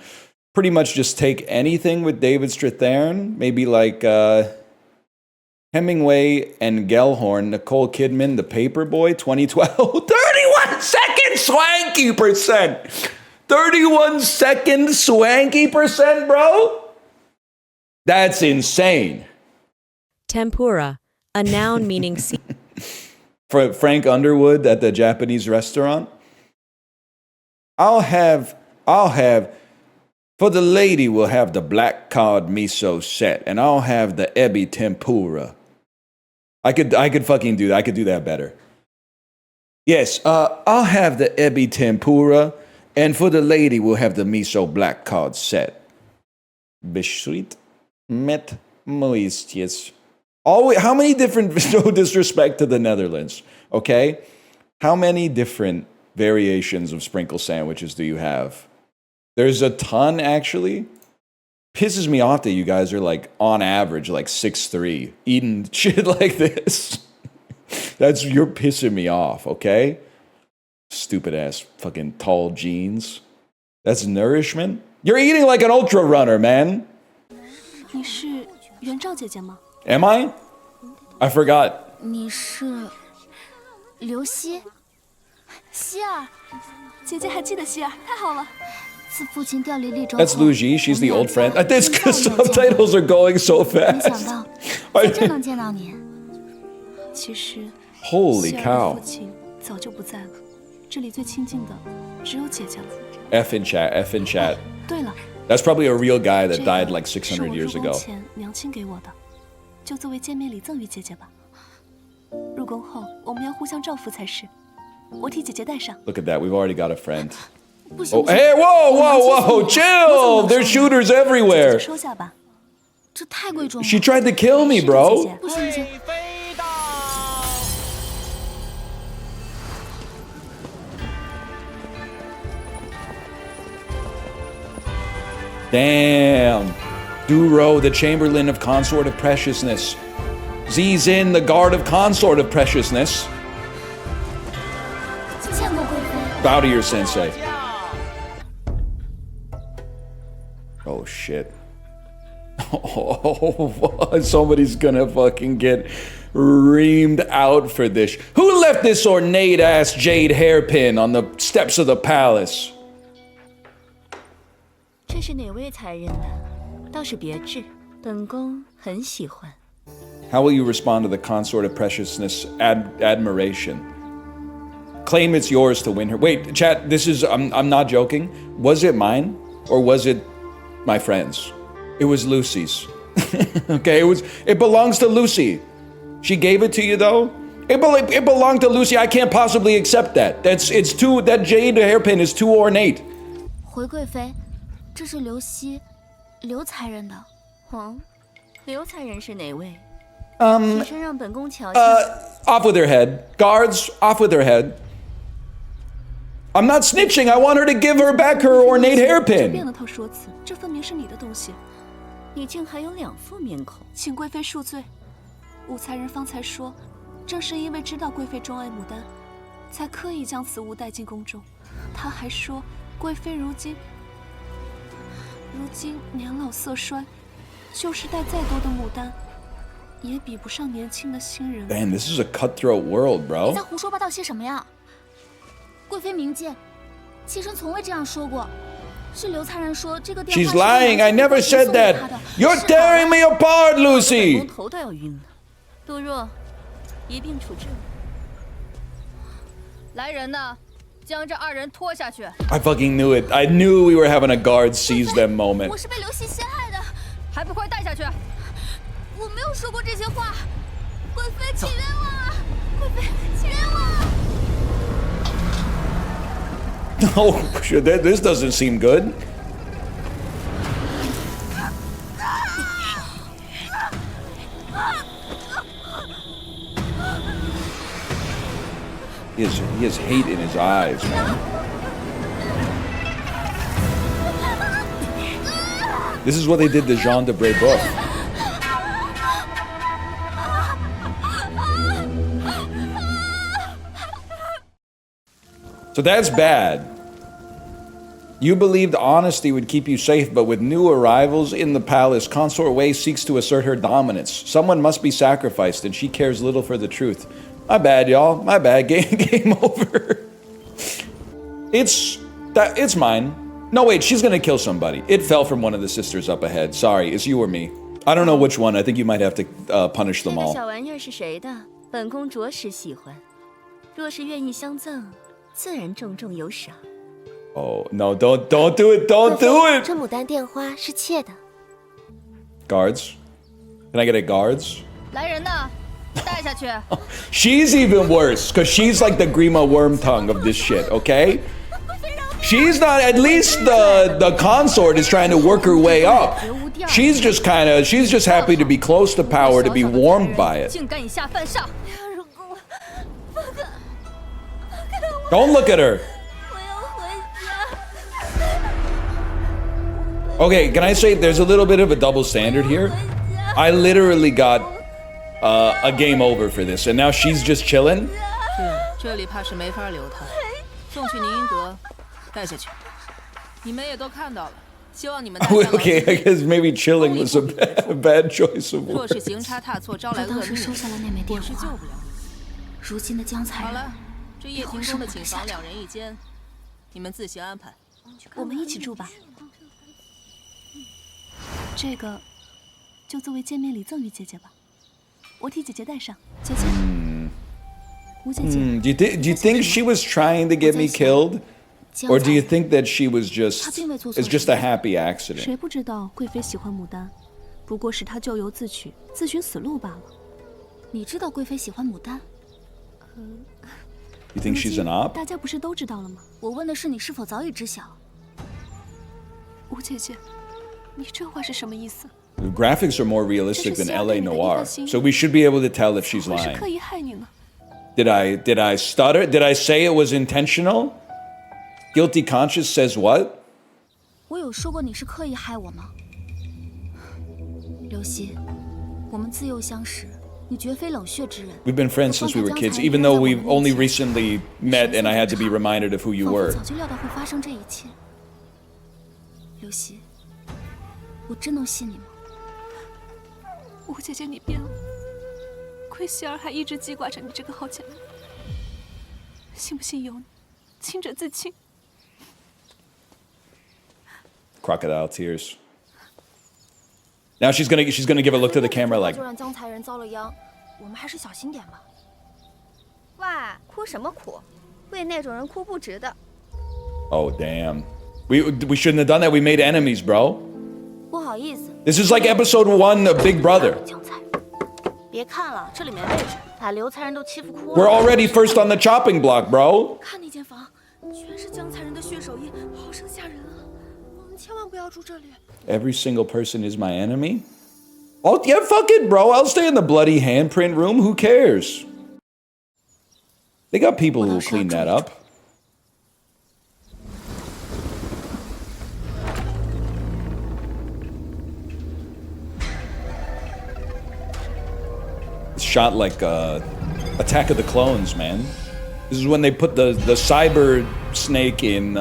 pretty much just take anything with David Strathairn, maybe like Hemingway and Gellhorn, Nicole Kidman, The Paperboy, 2012. 31 second Swankie percent! 31 second Swankie percent, bro? That's insane. Tempura, a noun meaning sea. For Frank Underwood at the Japanese restaurant. I'll have, for the lady we'll have the black cod miso set, and I'll have the ebi tempura. I could fucking do that. I could do that better. Yes, I'll have the ebi tempura, and for the lady we'll have the miso black cod set. Beschrit met moistjes. Always, how many different, no disrespect to the Netherlands, okay? How many different variations of sprinkle sandwiches do you have? There's a ton, actually. Pisses me off that you guys are like, on average, like 6'3", eating shit like this. You're pissing me off, okay? Stupid ass fucking tall jeans. That's nourishment? You're eating like an ultra runner, man. 你是袁兆姐姐吗？ Am I? I forgot. 你是刘希？希儿，姐姐还记得希儿，太好了。自父亲调离利州后 That's Lu Ji. She's the old friend. This subtitles are going so 没想 fast. 到在这能见到你。其实 Holy 希儿的 cow. 父亲早就不在了，这里最亲近的只有姐姐了。 F in chat. F in chat. 对了， That's probably a real guy that 这 died 个 like 600是我 years 入宫 ago. 前娘亲给我的，就作为见面礼赠予姐姐吧。入宫后我们要互相照拂才是，我替姐姐戴上。 Look at that. We've already got a friend. 不行 Oh, hey, whoa. Chill. There's shooters everywhere. 收下吧，这太贵重了。 She tried to kill me, 是的 bro. 姐姐不行不行。 Damn. Duro, the Chamberlain of Consort of Preciousness. Zin, the Guard of Consort of Preciousness. Bow to your sensei. Oh, shit. Oh, somebody's gonna fucking get reamed out for this. Who left this ornate-ass jade hairpin on the steps of the palace? 这是哪位才人的？倒是别致，本宫很喜欢。 How will you respond to the Consort of Preciousness admiration? Claim it's yours to win her. Wait, chat, this is, I'm not joking. Was it mine? Or was it my friend's? It was Lucy's. Okay, it belongs to Lucy. She gave it to you though? It belonged to Lucy. I can't possibly accept that. That jade hairpin is too ornate. 回贵妃，这是刘希，刘才人的。嗯，刘才人是哪位？提身让本宫瞧瞧。Off with her head. Guards, off with her head. I'm not snitching. I want her to give her back her ornate 变 hairpin. 了套说辞，这分明是你的东西。你竟还有两副面孔，请贵妃恕罪。武才人方才说，正是因为知道贵妃钟爱牡丹，才刻意将此物带进宫中。他还说，贵妃如今年老色衰，就是带再多的牡丹，也比不上年轻的新人。 Man, this is a cutthroat world, 你 bro. 在胡说八道些什么呀？贵妃冥界，妾身从未这样说过。是刘灿然说这个电话。 She's lying. I never said that. You're tearing me apart, Lucy. 头都要晕了。杜若，一并处置。来人呐，将这2人拖下去。 I fucking knew it. I knew we were having a guard seize them moment. 我是被刘熙陷害的，还不快带下去！我没有说过这些话。贵妃，请冤枉啊！贵妃，请冤枉啊！ No, this doesn't seem good. He has hate in his eyes, man. This is what they did to Jean de Brébeuf. So that's bad. You believed honesty would keep you safe, but with new arrivals in the palace, Consort Wei seeks to assert her dominance. Someone must be sacrificed, and she cares little for the truth. My bad, y'all. My bad. Game over. It's mine. No, wait, she's gonna kill somebody. It fell from one of the sisters up ahead. Sorry, it's you or me. I don't know which one. I think you might have to punish them all. 小玩意儿是谁的？本宫着实喜欢。若是愿意相赠，自然重重有赏。 Oh, no, don't do it, don't do it! 这牡丹电花是妾的。 Guards? Can I get a guards? 来人呐，带下去。 She's even worse, because she's like the Grima Wormtongue of this shit, okay? She's not, at least the consort is trying to work her way up. She's just happy to be close to power, to be warmed by it. 竟敢以下犯上！ Don't look at her. Okay, can I say there's a little bit of a double standard here? I literally got a game over for this, and now she's just chilling. 这里怕是没法留他，送去宁英阁，带下去。你们也都看到了，希望你们。Okay, I guess maybe chilling was a bad choice of 若 words. 是行差踏错，招来恶当时命，收下了那枚电我是救话。不了你。如今的江才人，好了，这叶庭宫的寝房2人1间，你们自行安排。我们一起住吧。这个就作为见面礼赠予姐姐吧，我替姐姐带上。姐姐，吴姐姐。Do you think she was trying to get me killed, or do you think that she was it's just a happy accident? 谁不知道贵妃喜欢牡丹，不过是她咎由自取，自寻死路罢了。你知道贵妃喜欢牡丹？ You think she's an op? 大家不是都知道了吗？我问的是你是否早已知晓。吴姐姐，你这话是什么意思？ The graphics are more realistic than LA Noir, so we should be able to tell if she's 我是 lying. 刻意害你呢。 Did I stutter? Did I say it was intentional? Guilty conscience says what? 我有说过你是刻意害我吗？刘熙，我们自幼相识，你绝非冷血之人。 We've been friends since we were kids, even though we've only recently met and I had to be reminded of who you 仿佛 were. 早就料到会发生这一切。刘熙，我真能信你吗？吴姐姐，你变了，亏希儿还一直记挂着你这个好姐妹。信不信由你，清者自清。 Crocodile tears. Now she's gonna give a look to the camera like. 就让江才人遭了殃，我们还是小心点吧。喂，哭什么哭？为那种人哭不值得。 Oh damn. We shouldn't have done that. We made enemies, bro. 不好意思。 This is like episode 1 of Big Brother. 别看了，这里没位置，把刘才人都欺负哭了。 We're already first on the chopping block, bro. 看那间房，全是江才人的血手印，好生吓人啊！我们千万不要住这里。 Every single person is my enemy? Oh, yeah, fuck it, bro. I'll stay in the bloody handprint room. Who cares? They got people who will clean that up. It's shot like Attack of the Clones, man. This is when they put the cyber snake in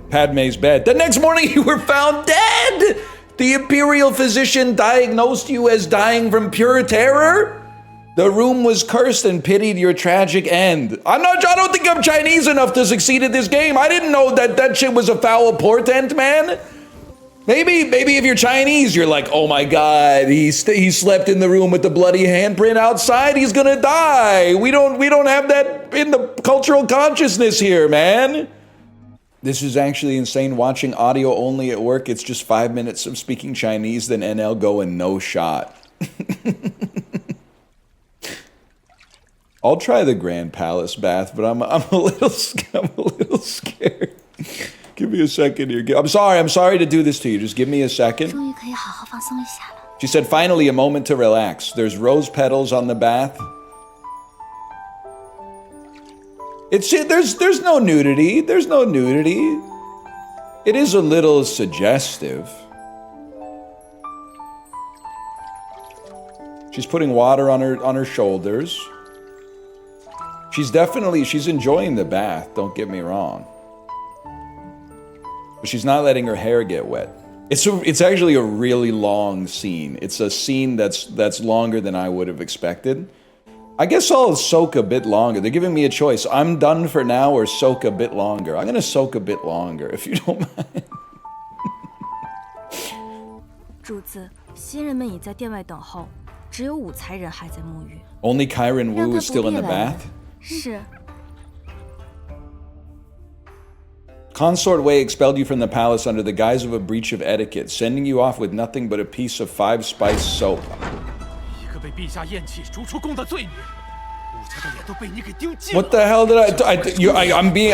Padme's bed. The next morning you were found dead! The imperial physician diagnosed you as dying from pure terror? The room was cursed and pitied your tragic end. I don't think I'm Chinese enough to succeed at this game. I didn't know that shit was a foul portent, man. Maybe if you're Chinese, you're like, oh my God, he slept in the room with the bloody handprint outside. He's gonna die. We don't have that in the cultural consciousness here, man. This is actually insane. Watching audio only at work. It's just 5 minutes of speaking Chinese, then NL going no shot. I'll try the Grand Palace bath, but I'm a little scared. Give me a second here. I'm sorry to do this to you. Just give me a second. She said, finally, a moment to relax. There's rose petals on the bath. There's no nudity. There's no nudity. It is a little suggestive. She's putting water on her shoulders. She's enjoying the bath, don't get me wrong. But she's not letting her hair get wet. It's actually a really long scene. It's a scene that's longer than I would have expected. I guess I'll soak a bit longer. They're giving me a choice. I'm done for now or soak a bit longer. I'm gonna soak a bit longer, if you don't mind. 主子，新人们已在殿外等候，只有武才人还在沐浴。 Only Kyron Wu is still in the bath? 是。 Consort Wei expelled you from the palace under the guise of a breach of etiquette, sending you off with nothing but a piece of 5-spice soap. What the hell did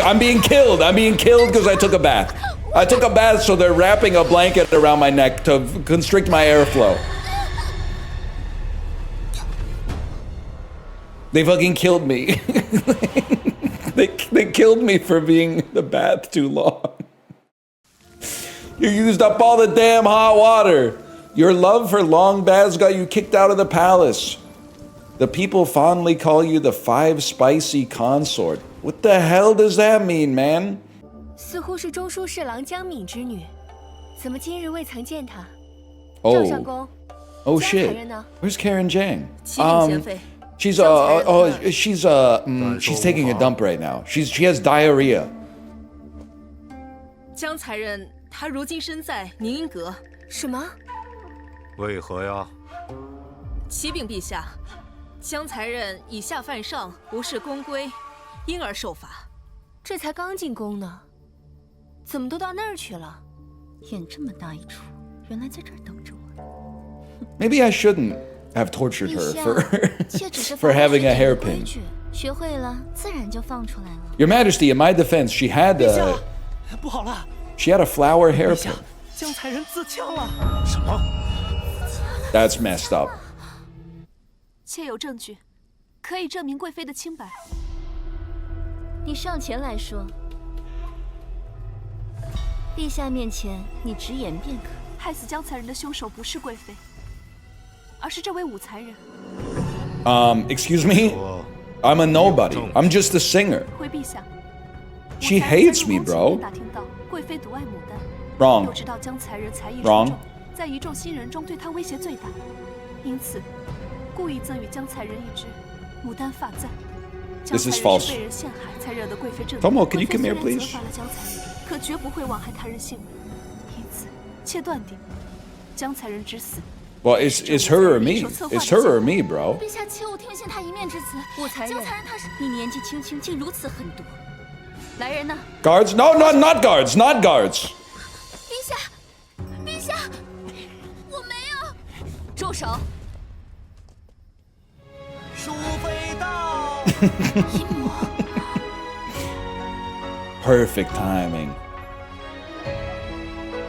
I'm being killed. I'm being killed because I took a bath. I took a bath, so they're wrapping a blanket around my neck to constrict my airflow. They fucking killed me. They killed me for being in the bath too long. You used up all the damn hot water. Your love for long baths got you kicked out of the palace. The people fondly call you the 5-spicy consort. What the hell does that mean, man? 似乎是中书侍郎江敏之女，怎么今日未曾见她？ Oh. 赵相公， Oh 江 shit. 才人呢？ Where's Karen Jiang? 启禀贤妃。 She's taking a dump right now. She has diarrhea. 江才人，他如今身在宁阴阁。什么？为何呀？启禀陛下，江才人以下犯上，无视宫规，因而受罚。这才刚进宫呢，怎么都到那儿去了？演这么大一出，原来在这儿等着我。 Maybe I shouldn't have tortured her for having a hairpin. 学会了，自然就放出来了。 Your Majesty, in my defense, she had a flower hairpin. 江才人自枪了。什么？ That's messed up. 妾有证据，可以证明贵妃的清白。你上前来说，陛下面前你直言便可。害死江才人的凶手不是贵妃，而是这位武才人。Excuse me? I'm a nobody. I'm just a singer. 回陛下。 She hates me, bro. 打听到贵妃独爱牡丹。 Wrong. 又知道江才人才艺出 Wrong. 众，在一众新人中对他威胁最大，因此故意赠予江才人一支牡丹发簪。 This is false. 被人陷害才惹得贵妃震怒。 Tomo, can you come here, 贵妃虽然 please? 责罚了江才人，可绝不会枉害他人性命。因此，妾断定江才人之死。 Well, it's her or me. It's her or me, bro. 陛下，切勿听信他一面之词。武才人，江才人他是你年纪轻轻竟如此狠毒。来人呐！ Guards? No, not guards. Not guards. 陛下，陛下，我没有。住手！ 淑妃到。阴谋。 Perfect timing.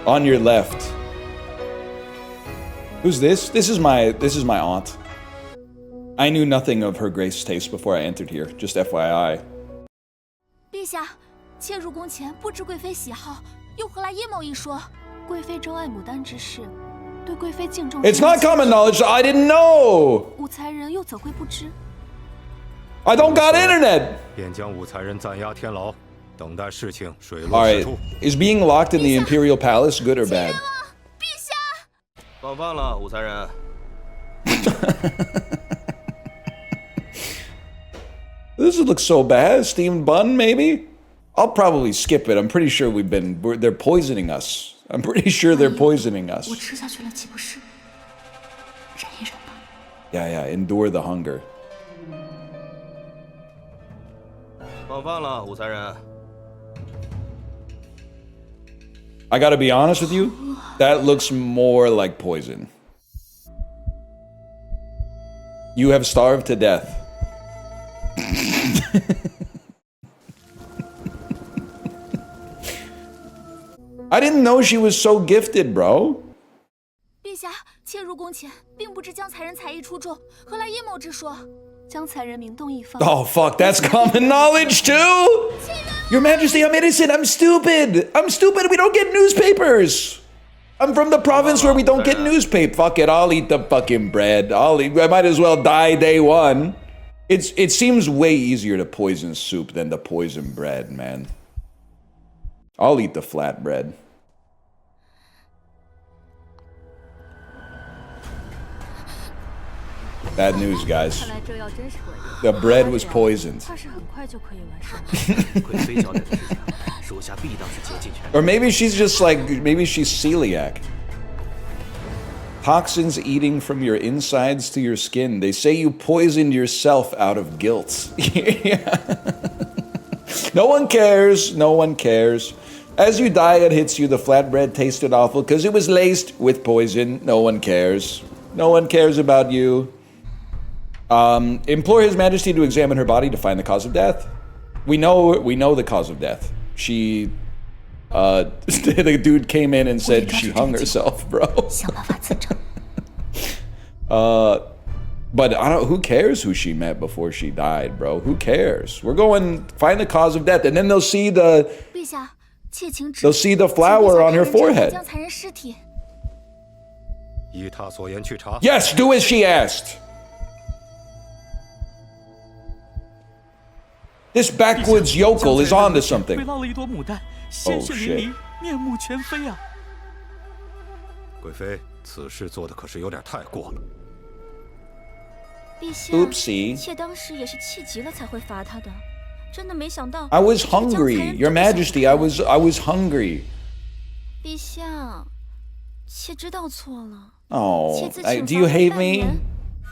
On your left. Who's this? This is my aunt. I knew nothing of her grace's taste before I entered here. Just FYI. 陛下，妾入宫前不知贵妃喜好，又何来阴谋一说？贵妃钟爱牡丹之事，对贵妃敬重。 It's not common knowledge. So I didn't know. 武才人又怎会不知？ I don't got internet. 便将武才人暂押天牢，等待事情水 All 落石 right. 出。 Is being locked in the imperial palace good or bad? 陛下，放饭了，午餐人。This looks so bad. Steamed bun, maybe? I'll probably skip it. I'm pretty sure they're poisoning us. I'm pretty sure they're poisoning us. 我吃下去了，岂不是？忍一忍吧。Yeah, endure the hunger. 放饭了，午餐人。 I gotta be honest with you, that looks more like poison. You have starved to death. I didn't know she was so gifted, bro. 陛下，妾入宫前，并不知江才人才艺出众，何来阴谋之说？江才人名动一方。 Oh fuck, that's common knowledge too! Your Majesty, I'm innocent, I'm stupid! I'm stupid, we don't get newspapers! I'm from the province where we don't get newspaper. Fuck it, I'll eat the fucking bread. I might as well die day one. It seems way easier to poison soup than to poison bread, man. I'll eat the flatbread. Bad news, guys. The bread was poisoned. Or maybe she's just like, maybe she's celiac. Toxins eating from your insides to your skin. They say you poisoned yourself out of guilt. No one cares. No one cares. As you die, it hits you. The flatbread tasted awful because it was laced with poison. No one cares. No one cares about you. Implore His Majesty to examine her body to find the cause of death. We know the cause of death. She, the dude came in and said she hung herself, bro. But I don't. Who cares who she met before she died, bro? Who cares? We're going find the cause of death, and then they'll see the flower on her forehead. Yes, do as she asked. This backwoods yokel is onto something. Oh shit. 贵妃，此事做的可是有点太过了。陛下， Oopsie. 妾当时也是气急了才会罚他的，真的没想到。 I was hungry, Your Majesty. I was hungry. 陛下，妾知道错了。 Oh, do you hate me?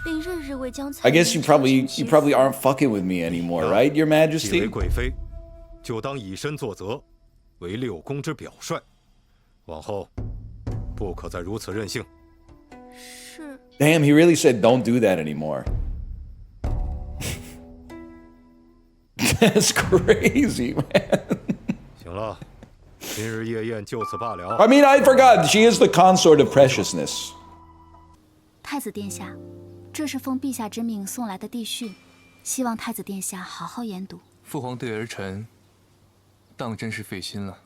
并日日为江才。 I guess you probably aren't fucking with me anymore, right, Your 既 Majesty? 为贵妃，就当以身作则，为六宫之表率。往后不可再如此任性。是。 Damn, he really said don't do that anymore. That's crazy, man. 行了，今日夜宴就此罢了。 I mean, I forgot she is the consort of preciousness. 太子殿下，这是奉陛下之命送来的帝训，希望太子殿下好好研读。父皇对儿臣，当真是费心了。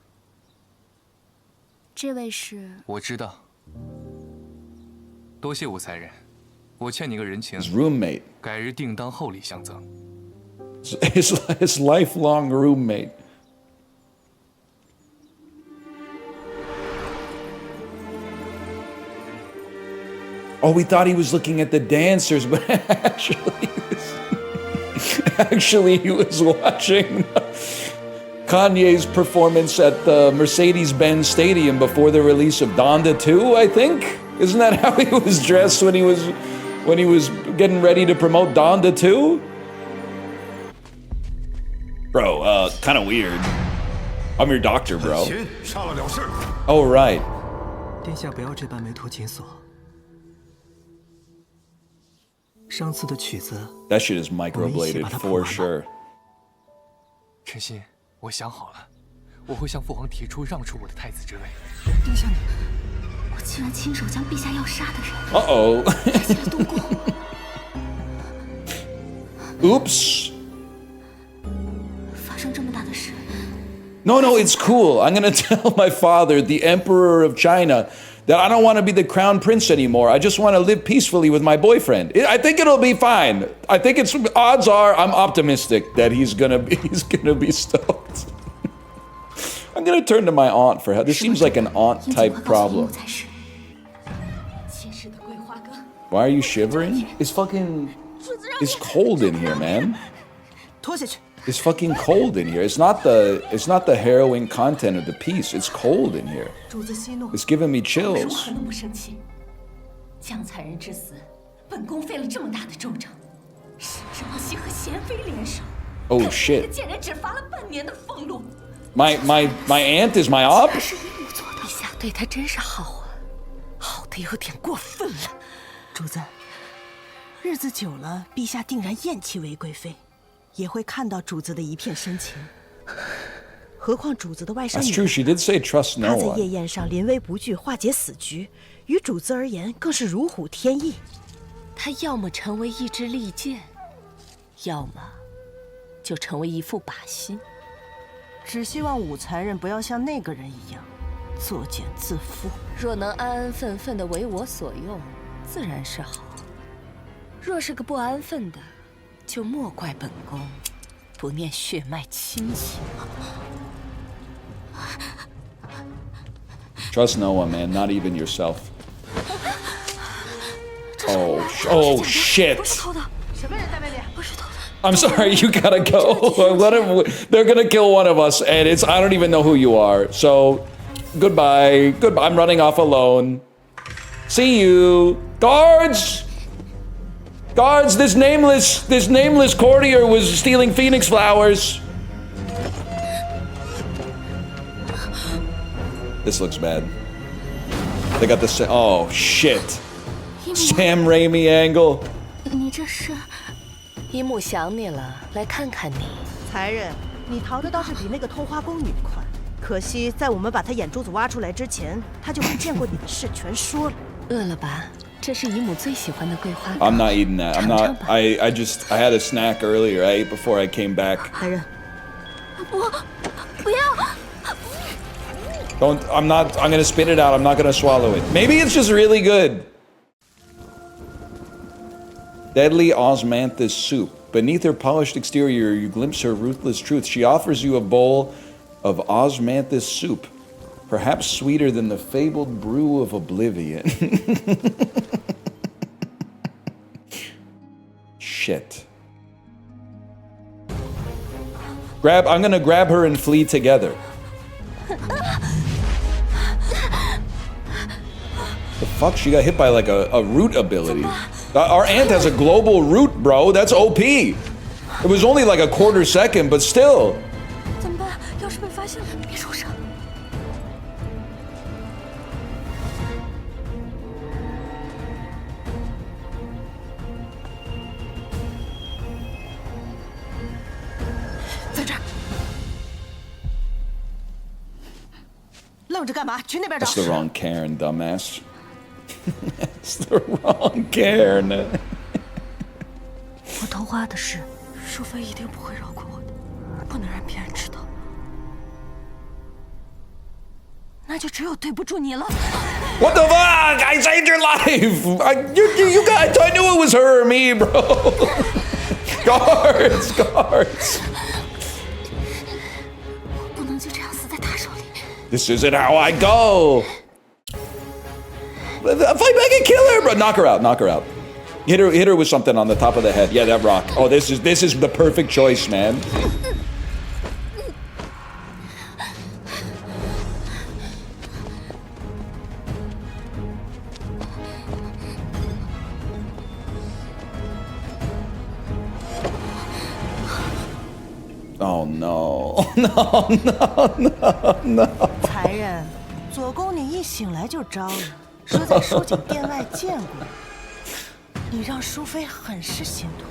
这位是？我知道。多谢武才人，我欠你个人情。 His roommate. 改日定当厚礼相赠。His lifelong roommate. Oh, we thought he was looking at the dancers, but actually he was watching Kanye's performance at the Mercedes-Benz Stadium before the release of Donda 2, I think? Isn't that how he was dressed when he was getting ready to promote Donda 2? Bro, kind of weird. I'm your doctor, bro. Oh, right. 殿下不要这般眉头紧锁。上次的曲子 That shit is microbladed for sure. 臣心，我想好了，我会向父皇提出让出我的太子之位。殿下，我竟然亲手将陛下要杀的人 Uh-oh. 带进了东宫。 Oops. 发生这么大的事。 No, it's cool. I'm gonna tell my father, the Emperor of China, that I don't want to be the crown prince anymore. I just want to live peacefully with my boyfriend. I think it'll be fine. I think odds are I'm optimistic that he's gonna be stoked. I'm gonna turn to my aunt for help. This seems like an aunt type problem. Why are you shivering? It's fucking... It's cold in here, man. It's fucking cold in here. It's not the harrowing content of the piece. It's cold in here. It's giving me chills. Oh shit. My aunt is my op? 陛下对她真是好啊，好的有点过分了。主子，日子久了，陛下定然厌弃韦贵妃，也会看到主子的一片深情。何况主子的外甥女， That's true. She did say trust no 她在 one. 夜宴上临危不惧，化解死局，于主子而言更是如虎添翼。她要么成为一支利剑，要么就成为一副靶心。只希望武才人不要像那个人一样作茧自缚。若能安安分分的为我所用，自然是好；若是个不安分的，就莫怪本宫不念血脉亲情。Trust no one, man. Not even yourself. Oh shit. I'm sorry, you gotta go. They're gonna kill one of us, and I don't even know who you are. So, goodbye. Goodbye. I'm running off alone. See you. Guards! Guards, this nameless courtier was stealing phoenix flowers. This looks bad. They got the oh shit. Sam Raimi angle. 你这是？姨母想你了，来看看你。才人，你逃的倒是比那个偷花宫女快。可惜在我们把她眼珠子挖出来之前，她就把见过你的事全说了。饿了吧？这是姨母最喜欢的桂花。I'm not eating that. I'm not. I had a snack earlier. I ate before I came back. 才人，不要。 Don't. I'm gonna spit it out. I'm not gonna swallow it. Maybe it's just really good. Deadly osmanthus soup. Beneath her polished exterior, you glimpse her ruthless truth. She offers you a bowl of osmanthus soup, perhaps sweeter than the fabled brew of oblivion. Shit. I'm gonna grab her and flee together. The fuck? She got hit by like a root ability. Our aunt has a global root, bro. That's OP. It was only like a quarter second, but still. 怎么办？要是被发现了，别受伤。在这儿。愣着干嘛？去那边找。 That's the wrong Karen, dumbass. That's the wrong Karen. 我偷花的事，淑妃一定不会饶过我的，不能让别人知道。那就只有对不住你了。 What the fuck? I saved your life. You guys, I knew it was her or me, bro. Guards, guards. 不能就这样死在他手里。 This isn't how I go. Fight back and kill her, bro. Knock her out. Knock her out. Hit her with something on the top of the head. Yeah, that rock. Oh, this is the perfect choice, man. Oh no. No, no, no, no. 才人，左宫你一醒来就招了，说在书景殿外见过你，你让淑妃很是心痛。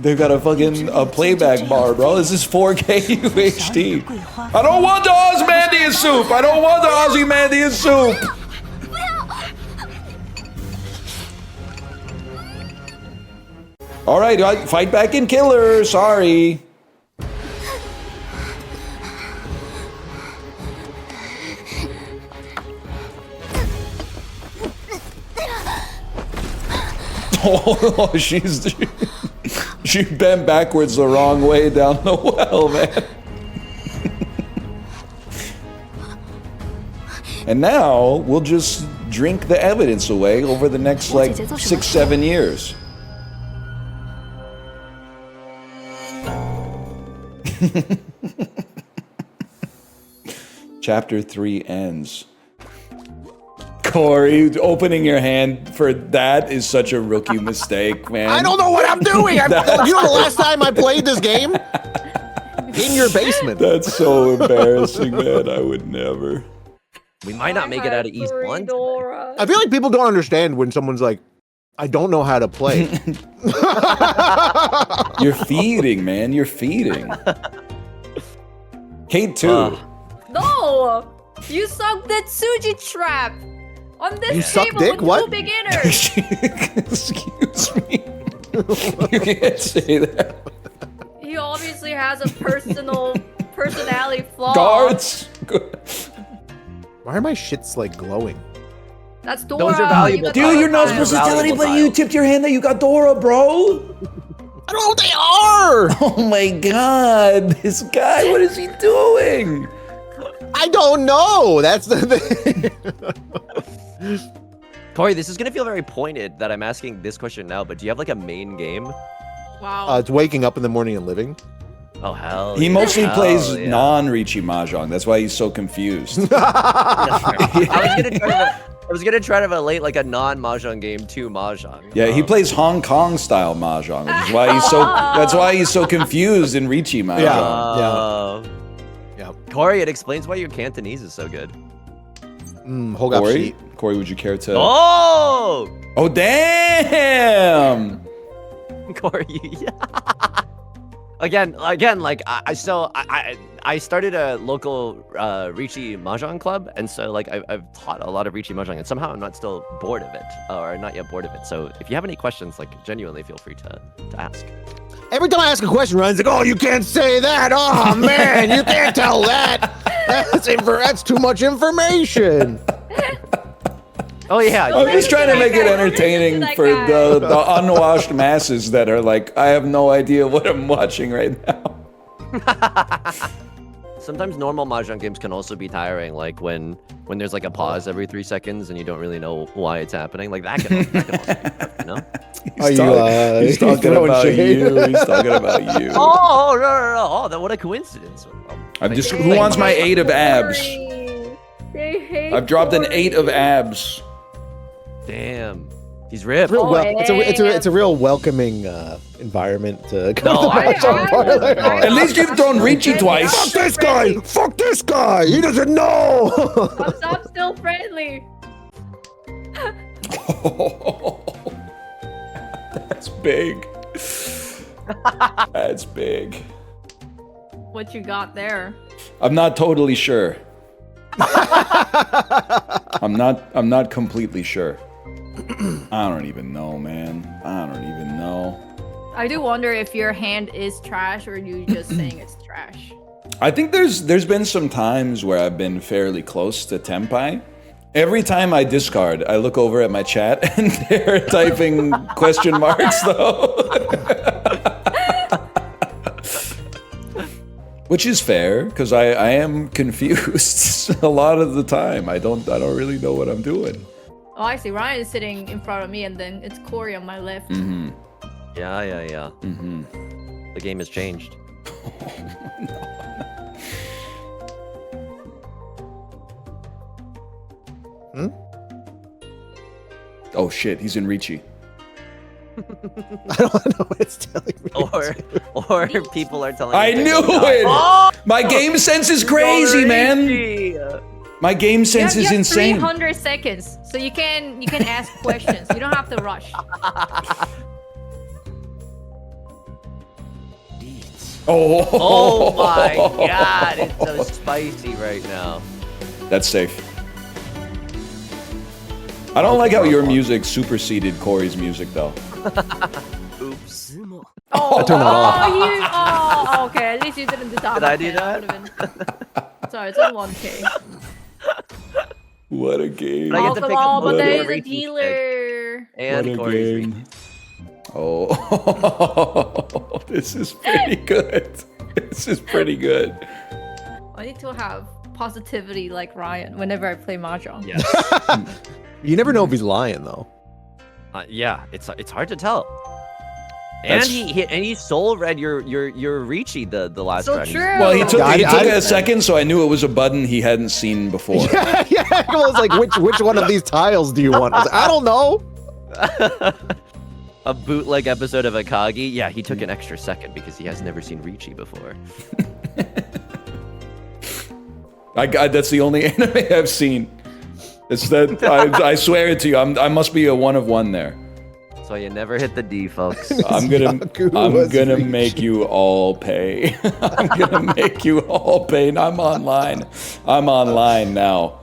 They've got a fucking playback bar, bro. This is 4K UHD. I don't want the Ozymandias soup. I don't want the Ozymandias soup. All right, fight back and kill her. Sorry. Oh, she bent backwards the wrong way down the well, man. And now we'll just drink the evidence away over the next like 6-7 years. Chapter 3 ends. Corey, opening your hand for that is such a rookie mistake, man. I don't know what I'm doing. You know the last time I played this game? In your basement. That's so embarrassing, man. I would never. We might not make it out of East Blunt. I feel like people don't understand when someone's like, I don't know how to play. You're feeding, man. You're feeding. Kate too. No! You sucked that Suji trap! On this table with two beginners! Excuse me. You can't say that. He obviously has a personality flaw. Guards! Why are my shits like glowing? That's Dora. Those are valuable. Dude, you're not supposed to tell anybody you tipped your hand that you got Dora, bro. I don't know what they are! Oh my god, this guy, what is he doing? I don't know! That's the thing. Corey, this is gonna feel very pointed that I'm asking this question now, but do you have like a main game? Wow. It's waking up in the morning and living. Oh, hell He mostly plays non-Reachy Mahjong, that's why he's so confused. I was gonna try to relate like a non-mahjong game to mahjong. Yeah, he plays Hong Kong style mahjong, which is why he's so. That's why he's so confused in Reachy mahjong. Yeah. Corey, it explains why your Cantonese is so good. Hold up, sheet. Corey, would you care to? Oh! Oh damn! Corey, again, like I started a local Reachy Mahjong club, and so like I've taught a lot of Reachy Mahjong, and somehow I'm not still bored of it, or not yet bored of it. So if you have any questions, like genuinely feel free to ask. Every time I ask a question, Ryan's like, "Oh, you can't say that. Oh man, you can't tell that. That's too much information." Oh yeah, I'm just trying to make it entertaining for the unwashed masses that are like, I have no idea what I'm watching right now. Sometimes normal mahjong games can also be tiring, like when there's like a pause every 3 seconds and you don't really know why it's happening. Like that can also be tough, you know? He's talking about you. He's talking about you. Oh no! Oh, what a coincidence! Who wants my 8 of abs? I've dropped an 8 of abs. Damn, he's ripped. It's a real welcoming environment to come to the mahjong parlor. At least you've thrown Reachy twice. Fuck this guy! Fuck this guy! He doesn't know. I'm still friendly. That's big. That's big. What you got there? I'm not totally sure. I'm not completely sure. I don't even know, man. I don't even know. I do wonder if your hand is trash or are you just saying it's trash. I think there's been some times where I've been fairly close to Tenpai. Every time I discard, I look over at my chat and they're typing question marks though. Which is fair, because I am confused a lot of the time. I don't really know what I'm doing. Oh, I see. Ryan is sitting in front of me, and then it's Corey on my left. Mm-hmm. Yeah. Mm-hmm. The game has changed. Oh shit, he's in Reachy. I don't know what it's telling me. Or people are telling me. I knew it! Oh! My game sense is crazy, man! My game sense is insane. 300 seconds, so you can ask questions. You don't have to rush. Oh my god, it's so spicy right now. That's safe. I don't like how your music superseded Corey's music, though. Oops. Oh, turn that off. Oh, okay. At least you didn't do that. Did I do that? Sorry, it's on 1K. What a game. I get to pick up but there is a Reachy dealer. and What a Corey's game. Oh, this is pretty good. This is pretty good. I need to have positivity like Ryan whenever I play mahjong. Yes. You never know if he's lying though. Yeah, it's hard to tell. And he soul read your Ricci the last So round. true. Well, he took a second, so I knew it was a button he hadn't seen before. Yeah. I was like, which one of these tiles do you want? I was like, I don't know. A bootleg episode of Akagi. Yeah, he took an extra second because he has never seen Ricci before. That's the only anime I've seen. It's that I swear it to you. I must be a one of one there. So you never hit the D, folks. I'm gonna make you all pay. I'm gonna make you all pay. And I'm online. I'm online now.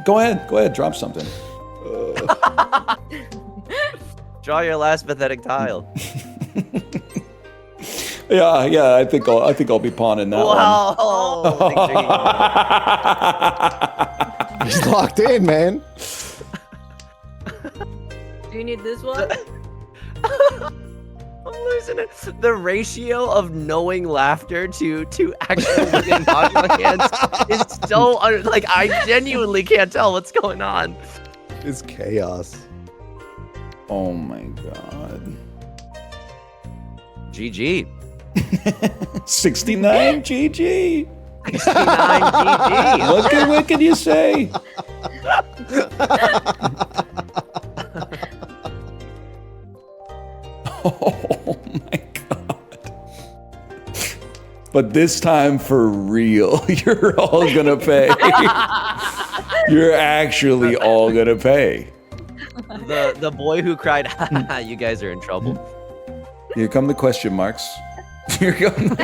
Go ahead. Drop something. Draw your last pathetic tile. Yeah. I think I'll be pawning that one. He's locked in, man. Do you need this one? I'm losing it. The ratio of knowing laughter to actual winning Mahjong hands is so like I genuinely can't tell what's going on. It's chaos. Oh my god. GG. 69 GG. 69 GG. What can you say? Oh my god. But this time for real, you're all gonna pay. You're actually all gonna pay. The boy who cried, you guys are in trouble. Here come the question marks. Here come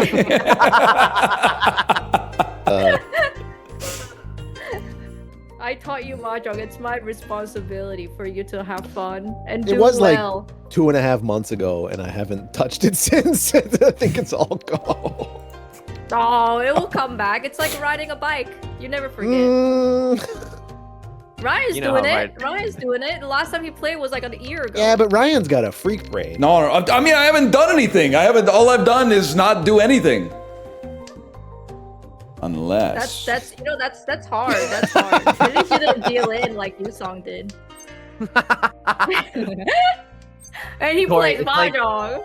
I taught you Mahjong. It's my responsibility for you to have fun and do It was well. like 2.5 months ago, and I haven't touched it since. I think it's all gone. Oh, it will come back. It's like riding a bike. You never forget. Ryan's doing it. Ryan's doing it. The last time he played was like a year ago. Yeah, but Ryan's got a freak brain. No, I mean I haven't done anything. All I've done is not do anything. Unless that's hard. That's hard. At least you didn't deal in like Yusong did. And he Corey, plays Mahjong.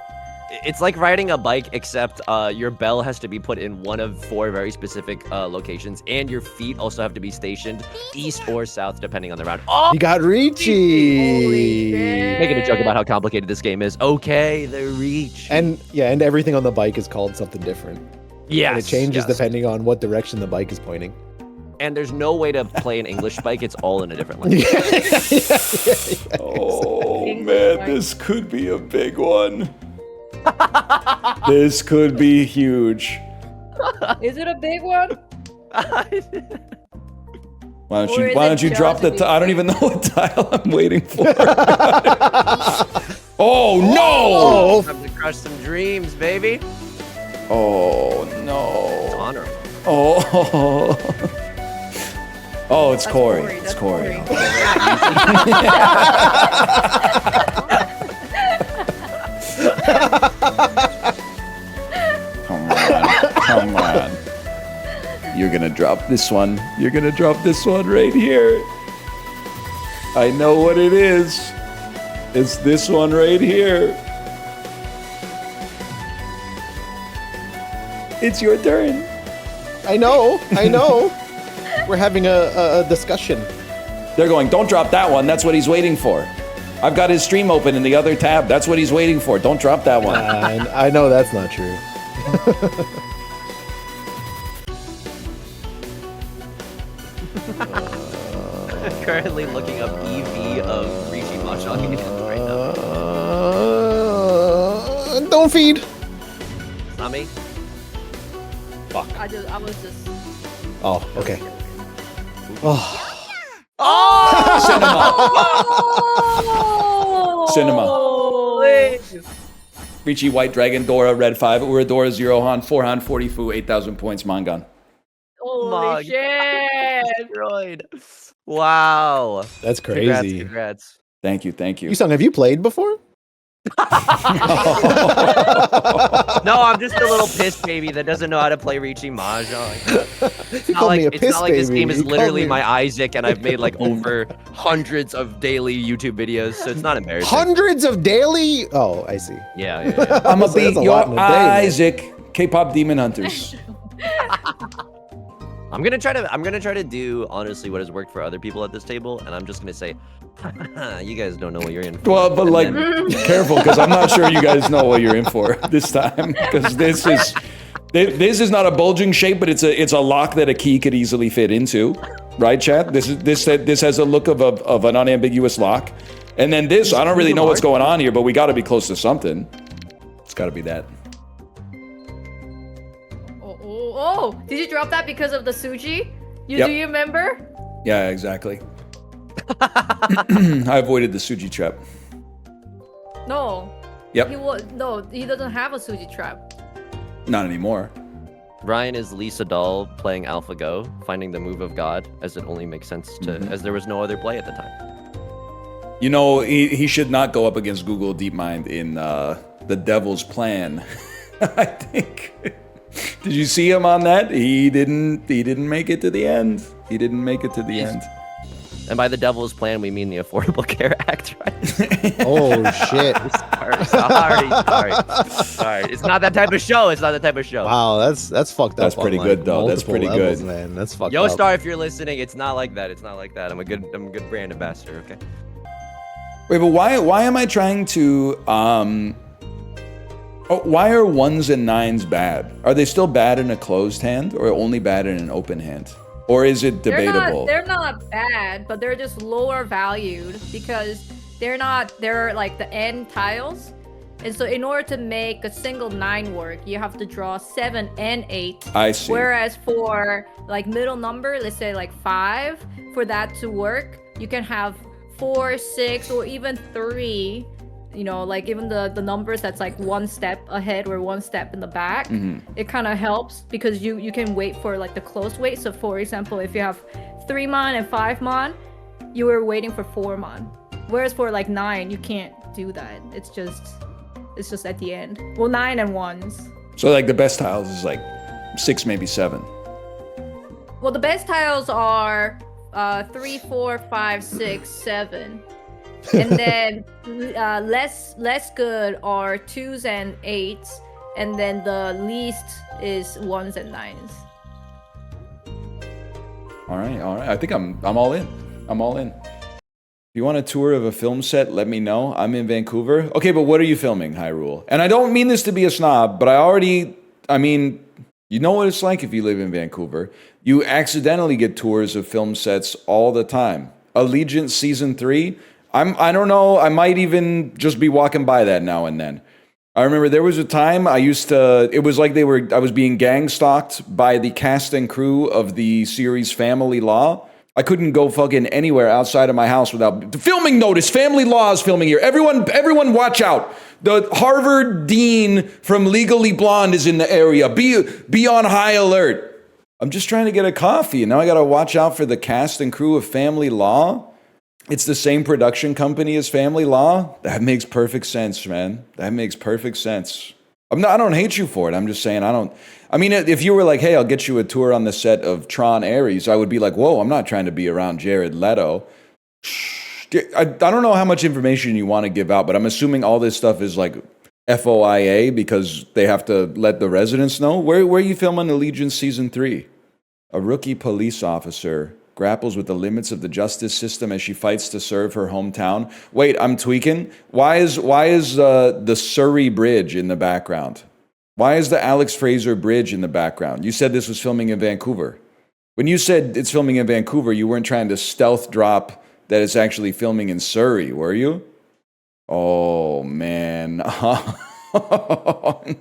It's like riding a bike, except your bell has to be put in one of 4 very specific locations, and your feet also have to be stationed east or south, depending on the round. Oh, you got Ricci. Making a joke about how complicated this game is. Okay, the reach. And everything on the bike is called something different. Yes, and it changes yes. depending on what direction the bike is pointing. And there's no way to play an English bike. It's all in a different language. Oh man, this could be a big one. This could be huge. Is it a big one? Why don't you drop the I don't even know what tile I'm waiting for. Oh no! Time to crush some dreams, baby. Oh no! It's honorable. Oh. Oh, it's Corey. It's Corey. Come on. You're gonna drop this one. You're gonna drop this one right here. I know what it is. It's this one right here. It's your turn. I know. We're having a discussion. They're going, don't drop that one. That's what he's waiting for. I've got his stream open in the other tab. That's what he's waiting for. Don't drop that one. I know that's not true. Currently looking up EV of Ricci Mahjong right now. Don't feed. It's not me. Fuck. I was just. Oh, okay. Oh. Cinema. Oh. Ricci, White Dragon, Dora, Red 5, Ura, Dora, 0 Han, 4 Han, 40 Fu, 8,000 points, Mangan. Holy shit! Destroyed. Wow. That's crazy. Congrats. Thank you. Yusong, have you played before? No, I'm just a little piss baby that doesn't know how to play Reaching Mahjong. It's not like, this game is literally my Isaac, and I've made like over hundreds of daily YouTube videos, so it's not embarrassing. Hundreds of daily? Oh, I see. Yeah. I'm gonna beat your Isaac. K-pop Demon Hunters. I'm gonna try to do honestly what has worked for other people at this table, and I'm just gonna say, you guys don't know what you're in for. Well, but like, careful, because I'm not sure you guys know what you're in for this time, because this is not a bulging shape, but it's a lock that a key could easily fit into, right, chat? This has a look of an unambiguous lock, and then this, I don't really know what's going on here, but we got to be close to something. It's got to be that. Oh, did you drop that because of the Suji? Do you remember? Yeah, exactly. I avoided the Suji trap. No. Yep. He doesn't have a Suji trap. Not anymore. Ryan is Lisa Doll playing AlphaGo, finding the move of God, as it only makes sense to, as there was no other play at the time. You know, he should not go up against Google DeepMind in The Devil's Plan. I think. Did you see him on that? He didn't make it to the end. He didn't make it to the end. And by the Devil's Plan, we mean the Affordable Care Act, right? Oh, shit. Sorry. It's not that type of show. It's not that type of show. Wow, that's fucked up. That's pretty good, though. That's pretty levels, good, man. That's fucked Yo, up. Star, if you're listening, it's not like that. It's not like that. I'm a good brand ambassador, okay? Wait, but why am I trying to why are 1s and 9s bad? Are they still bad in a closed hand, or only bad in an open hand? Or is it debatable? They're not bad, but they're just lower valued because they're like the end tiles. And so in order to make a single 9 work, you have to draw 7 and 8. I see. Whereas for like middle number, let's say like 5, for that to work, you can have 4, 6, or even 3. You know, like even the numbers that's like 1 step ahead or 1 step in the back, it kind of helps because you can wait for like the close wait. So for example, if you have 3 mon and 5 mon, you were waiting for 4 mon. Whereas for like 9, you can't do that. It's just at the end. Well, 9 and 1s. So like the best tiles is like 6, maybe 7. Well, the best tiles are 3, 4, 5, 6, 7. And then less good are 2s and 8s, and then the least is 1s and 9s. All right. I think I'm all in. If you want a tour of a film set, let me know. I'm in Vancouver. Okay, but what are you filming, Hyrule? And I don't mean this to be a snob, but you know what it's like if you live in Vancouver. You accidentally get tours of film sets all the time. Allegiance Season 3. I don't know, I might even just be walking by that now and then. I remember there was a time it was like I was being gang stalked by the cast and crew of the series Family Law. I couldn't go fucking anywhere outside of my house without filming notice. Family Law is filming here. Everyone watch out. The Harvard dean from Legally Blonde is in the area. Be on high alert. I'm just trying to get a coffee, and now I gotta watch out for the cast and crew of Family Law. It's the same production company as Family Law? That makes perfect sense, man. That makes perfect sense. I don't hate you for it. I'm just saying if you were like, hey, I'll get you a tour on the set of Tron Ares, I would be like, whoa, I'm not trying to be around Jared Leto. I don't know how much information you want to give out, but I'm assuming all this stuff is like FOIA because they have to let the residents know. Where are you filming Allegiance Season 3? A rookie police officer grapples with the limits of the justice system as she fights to serve her hometown. Wait, I'm tweaking. Why is the Surrey Bridge in the background? Why is the Alex Fraser Bridge in the background? You said this was filming in Vancouver. When you said it's filming in Vancouver, you weren't trying to stealth drop that it's actually filming in Surrey, were you? Oh man, I'm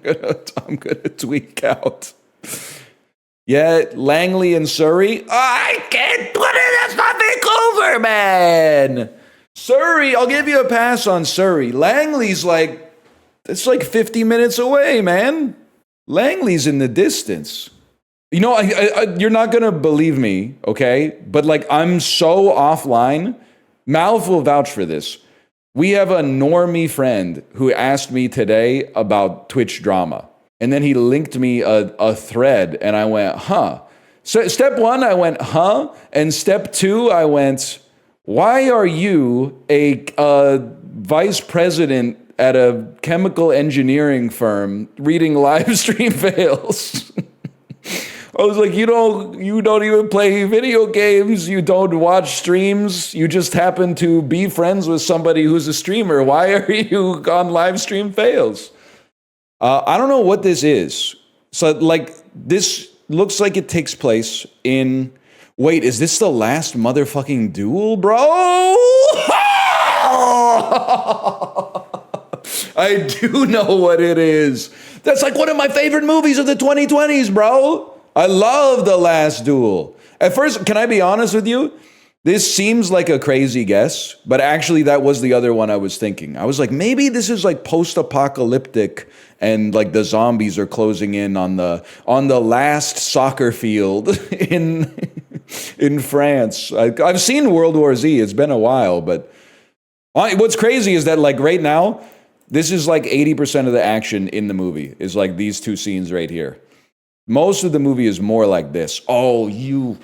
gonna tweak out. Yeah, Langley and Surrey. I can't put it. That's not Vancouver, man. Surrey, I'll give you a pass on Surrey. Langley's it's like 50 minutes away, man. Langley's in the distance. You know, you're not gonna believe me, okay? But I'm so offline. Malf will vouch for this. We have a normie friend who asked me today about Twitch drama. And then he linked me a thread and I went, huh. So step one, I went, huh? And step two, I went, why are you a vice president at a chemical engineering firm reading live stream fails? I was like, you don't even play video games. You don't watch streams. You just happen to be friends with somebody who's a streamer. Why are you on live stream fails? I don't know what this is. So like this looks like it takes place in, wait, is this the last motherfucking duel, bro? I do know what it is. That's like one of my favorite movies of the 2020s, bro. I love The Last Duel. At first, can I be honest with you? This seems like a crazy guess, but actually that was the other one I was thinking. I was like, maybe this is like post-apocalyptic and like the zombies are closing in on the last soccer field in France. I've seen World War Z. It's been a while, but what's crazy is that like right now, this is like 80% of the action in the movie is like these two scenes right here. Most of the movie is more like this. I'm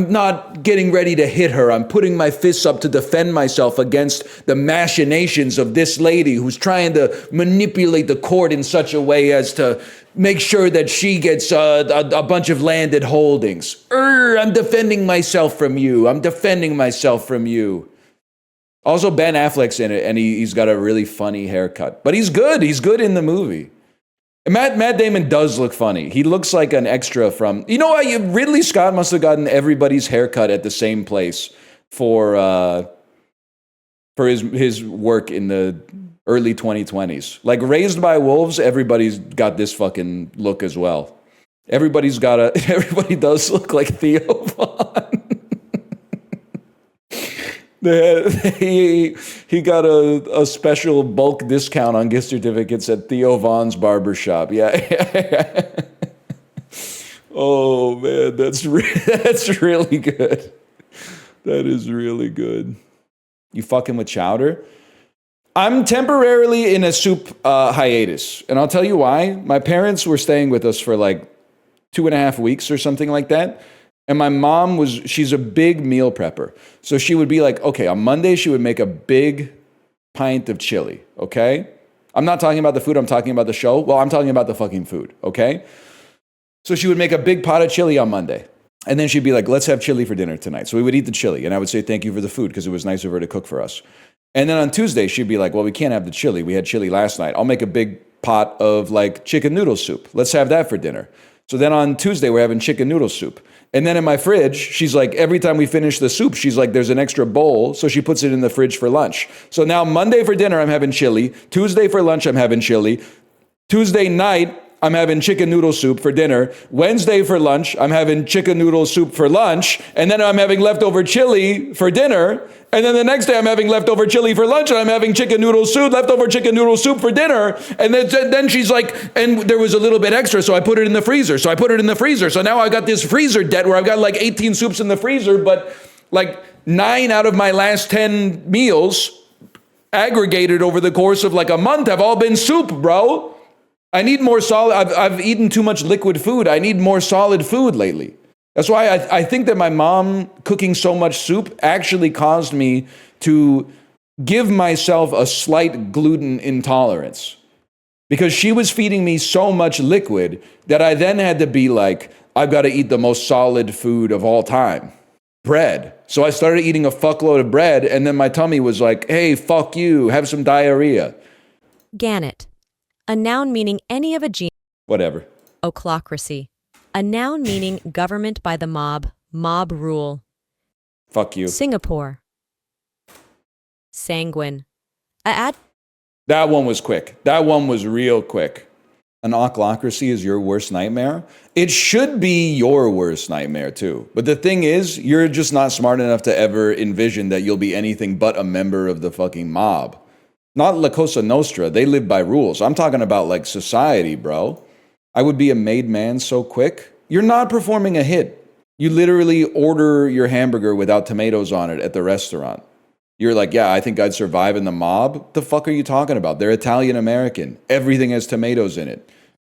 not getting ready to hit her. I'm putting my fists up to defend myself against the machinations of this lady who's trying to manipulate the court in such a way as to make sure that she gets a bunch of landed holdings. I'm defending myself from you. I'm defending myself from you. Also, Ben Affleck's in it, and he's got a really funny haircut. But he's good. He's good in the movie. Matt Damon does look funny. He looks like an extra from... You know what? Ridley Scott must have gotten everybody's haircut at the same place for his work in the early 2020s. Like Raised by Wolves, everybody's got this fucking look as well. Everybody does look like Theo Von. He got a special bulk discount on gift certificates at Theo Von's barbershop. Yeah. Oh man, that's really good. That is really good. You fucking with chowder? I'm temporarily in a soup hiatus, and I'll tell you why. My parents were staying with us for like 2.5 weeks or something like that. And my mom she's a big meal prepper. So she would be like, okay, on Monday, she would make a big pint of chili, okay? I'm not talking about the food, I'm talking about the show. Well, I'm talking about the fucking food, okay? So she would make a big pot of chili on Monday. And then she'd be like, let's have chili for dinner tonight. So we would eat the chili. And I would say, thank you for the food, because it was nice of her to cook for us. And then on Tuesday, she'd be like, well, we can't have the chili. We had chili last night. I'll make a big pot of like chicken noodle soup. Let's have that for dinner. So then on Tuesday, we're having chicken noodle soup. And then in my fridge, she's like, every time we finish the soup, she's like, there's an extra bowl. So she puts it in the fridge for lunch. So now Monday for dinner, I'm having chili. Tuesday for lunch, I'm having chili. Tuesday night, I'm having chicken noodle soup for dinner. Wednesday for lunch, I'm having chicken noodle soup for lunch. And then I'm having leftover chili for dinner. And then the next day I'm having leftover chili for lunch and I'm having leftover chicken noodle soup for dinner. And then she's like, and there was a little bit extra, so I put it in the freezer. So now I got this freezer debt where I've got like 18 soups in the freezer, but like 9 out of my last 10 meals aggregated over the course of like a month have all been soup, bro. I need more solid, I've eaten too much liquid food. I need more solid food lately. That's why I think that my mom cooking so much soup actually caused me to give myself a slight gluten intolerance. Because she was feeding me so much liquid that I then had to be like, I've got to eat the most solid food of all time. Bread. So I started eating a fuckload of bread, and then my tummy was like, hey, fuck you, have some diarrhea. Gannet. A noun meaning any of a genus. Whatever. Ochlocracy. A noun meaning government by the mob, mob rule. Fuck you. Singapore. Sanguine. That one was quick. That one was real quick. An ochlocracy is your worst nightmare? It should be your worst nightmare too. But the thing is, you're just not smart enough to ever envision that you'll be anything but a member of the fucking mob. Not La Cosa Nostra. They live by rules. I'm talking about like society, bro. I would be a made man so quick. You're not performing a hit. You literally order your hamburger without tomatoes on it at the restaurant. You're like, yeah, I think I'd survive in the mob. What the fuck are you talking about? They're Italian American. Everything has tomatoes in it.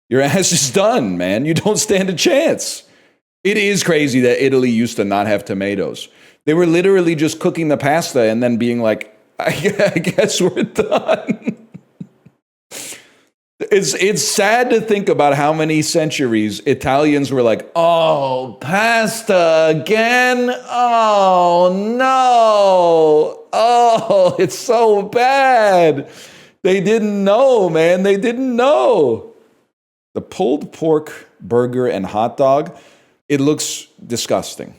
Your ass is done, man. You don't stand a chance. It is crazy that Italy used to not have tomatoes. They were literally just cooking the pasta and then being like, I guess we're done. It's sad to think about how many centuries Italians were like, oh, pasta again? Oh, no. Oh, it's so bad. They didn't know, man. They didn't know. The pulled pork burger and hot dog, it looks disgusting.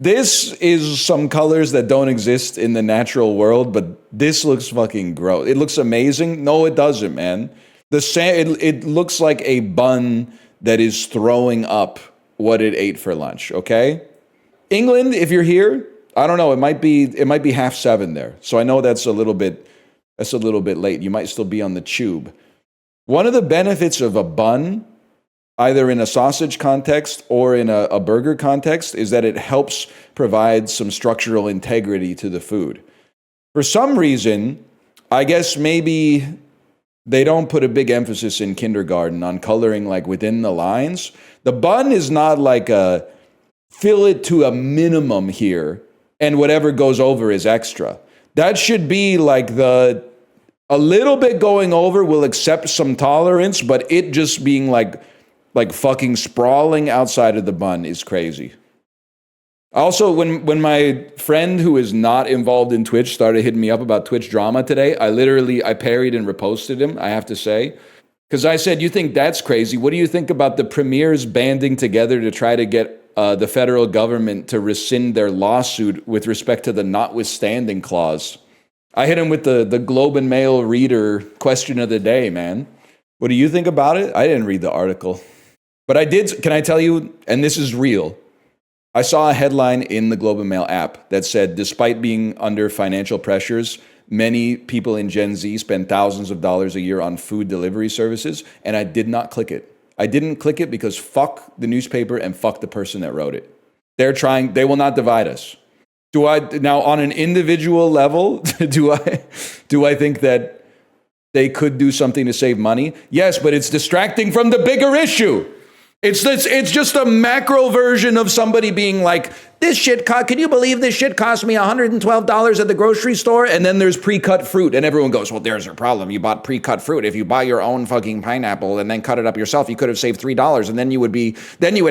This is some colors that don't exist in the natural world, but this looks fucking gross. It looks amazing. No, it doesn't, man. It looks like a bun that is throwing up what it ate for lunch, okay? England, if you're here, I don't know, it might be 7:30 there. So I know that's a little bit late. You might still be on the tube. One of the benefits of a bun, either in a sausage context or in a burger context, is that it helps provide some structural integrity to the food. For some reason, I guess maybe they don't put a big emphasis in kindergarten on coloring like within the lines. The bun is not like a fill it to a minimum here and whatever goes over is extra. That should be like a little bit going over will accept some tolerance, but it just being like fucking sprawling outside of the bun is crazy. Also, when my friend who is not involved in Twitch started hitting me up about Twitch drama today, I parried and reposted him, I have to say. Because I said, you think that's crazy? What do you think about the premiers banding together to try to get the federal government to rescind their lawsuit with respect to the notwithstanding clause? I hit him with the Globe and Mail reader question of the day, man. What do you think about it? I didn't read the article. But I did, can I tell you, and this is real, I saw a headline in the Globe and Mail app that said, despite being under financial pressures, many people in Gen Z spend thousands of dollars a year on food delivery services, and I did not click it. I didn't click it because fuck the newspaper and fuck the person that wrote it. They will not divide us. Now on an individual level, do I think that they could do something to save money? Yes, but it's distracting from the bigger issue. It's just a macro version of somebody being like, can you believe this shit cost me $112 at the grocery store? And then there's pre-cut fruit. And everyone goes, well, there's your problem. You bought pre-cut fruit. If you buy your own fucking pineapple and then cut it up yourself, you could have saved $3. And then you would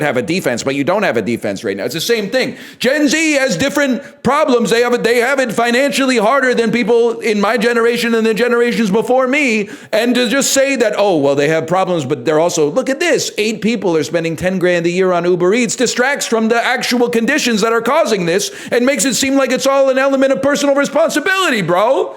have a defense, but you don't have a defense right now. It's the same thing. Gen Z has different problems. They have it financially harder than people in my generation and the generations before me. And to just say that, oh, well, they have problems, but they're also, look at this. 8 people are spending 10 grand a year on Uber Eats, distracts from the actual conditions that are causing this and makes it seem like it's all an element of personal responsibility, bro.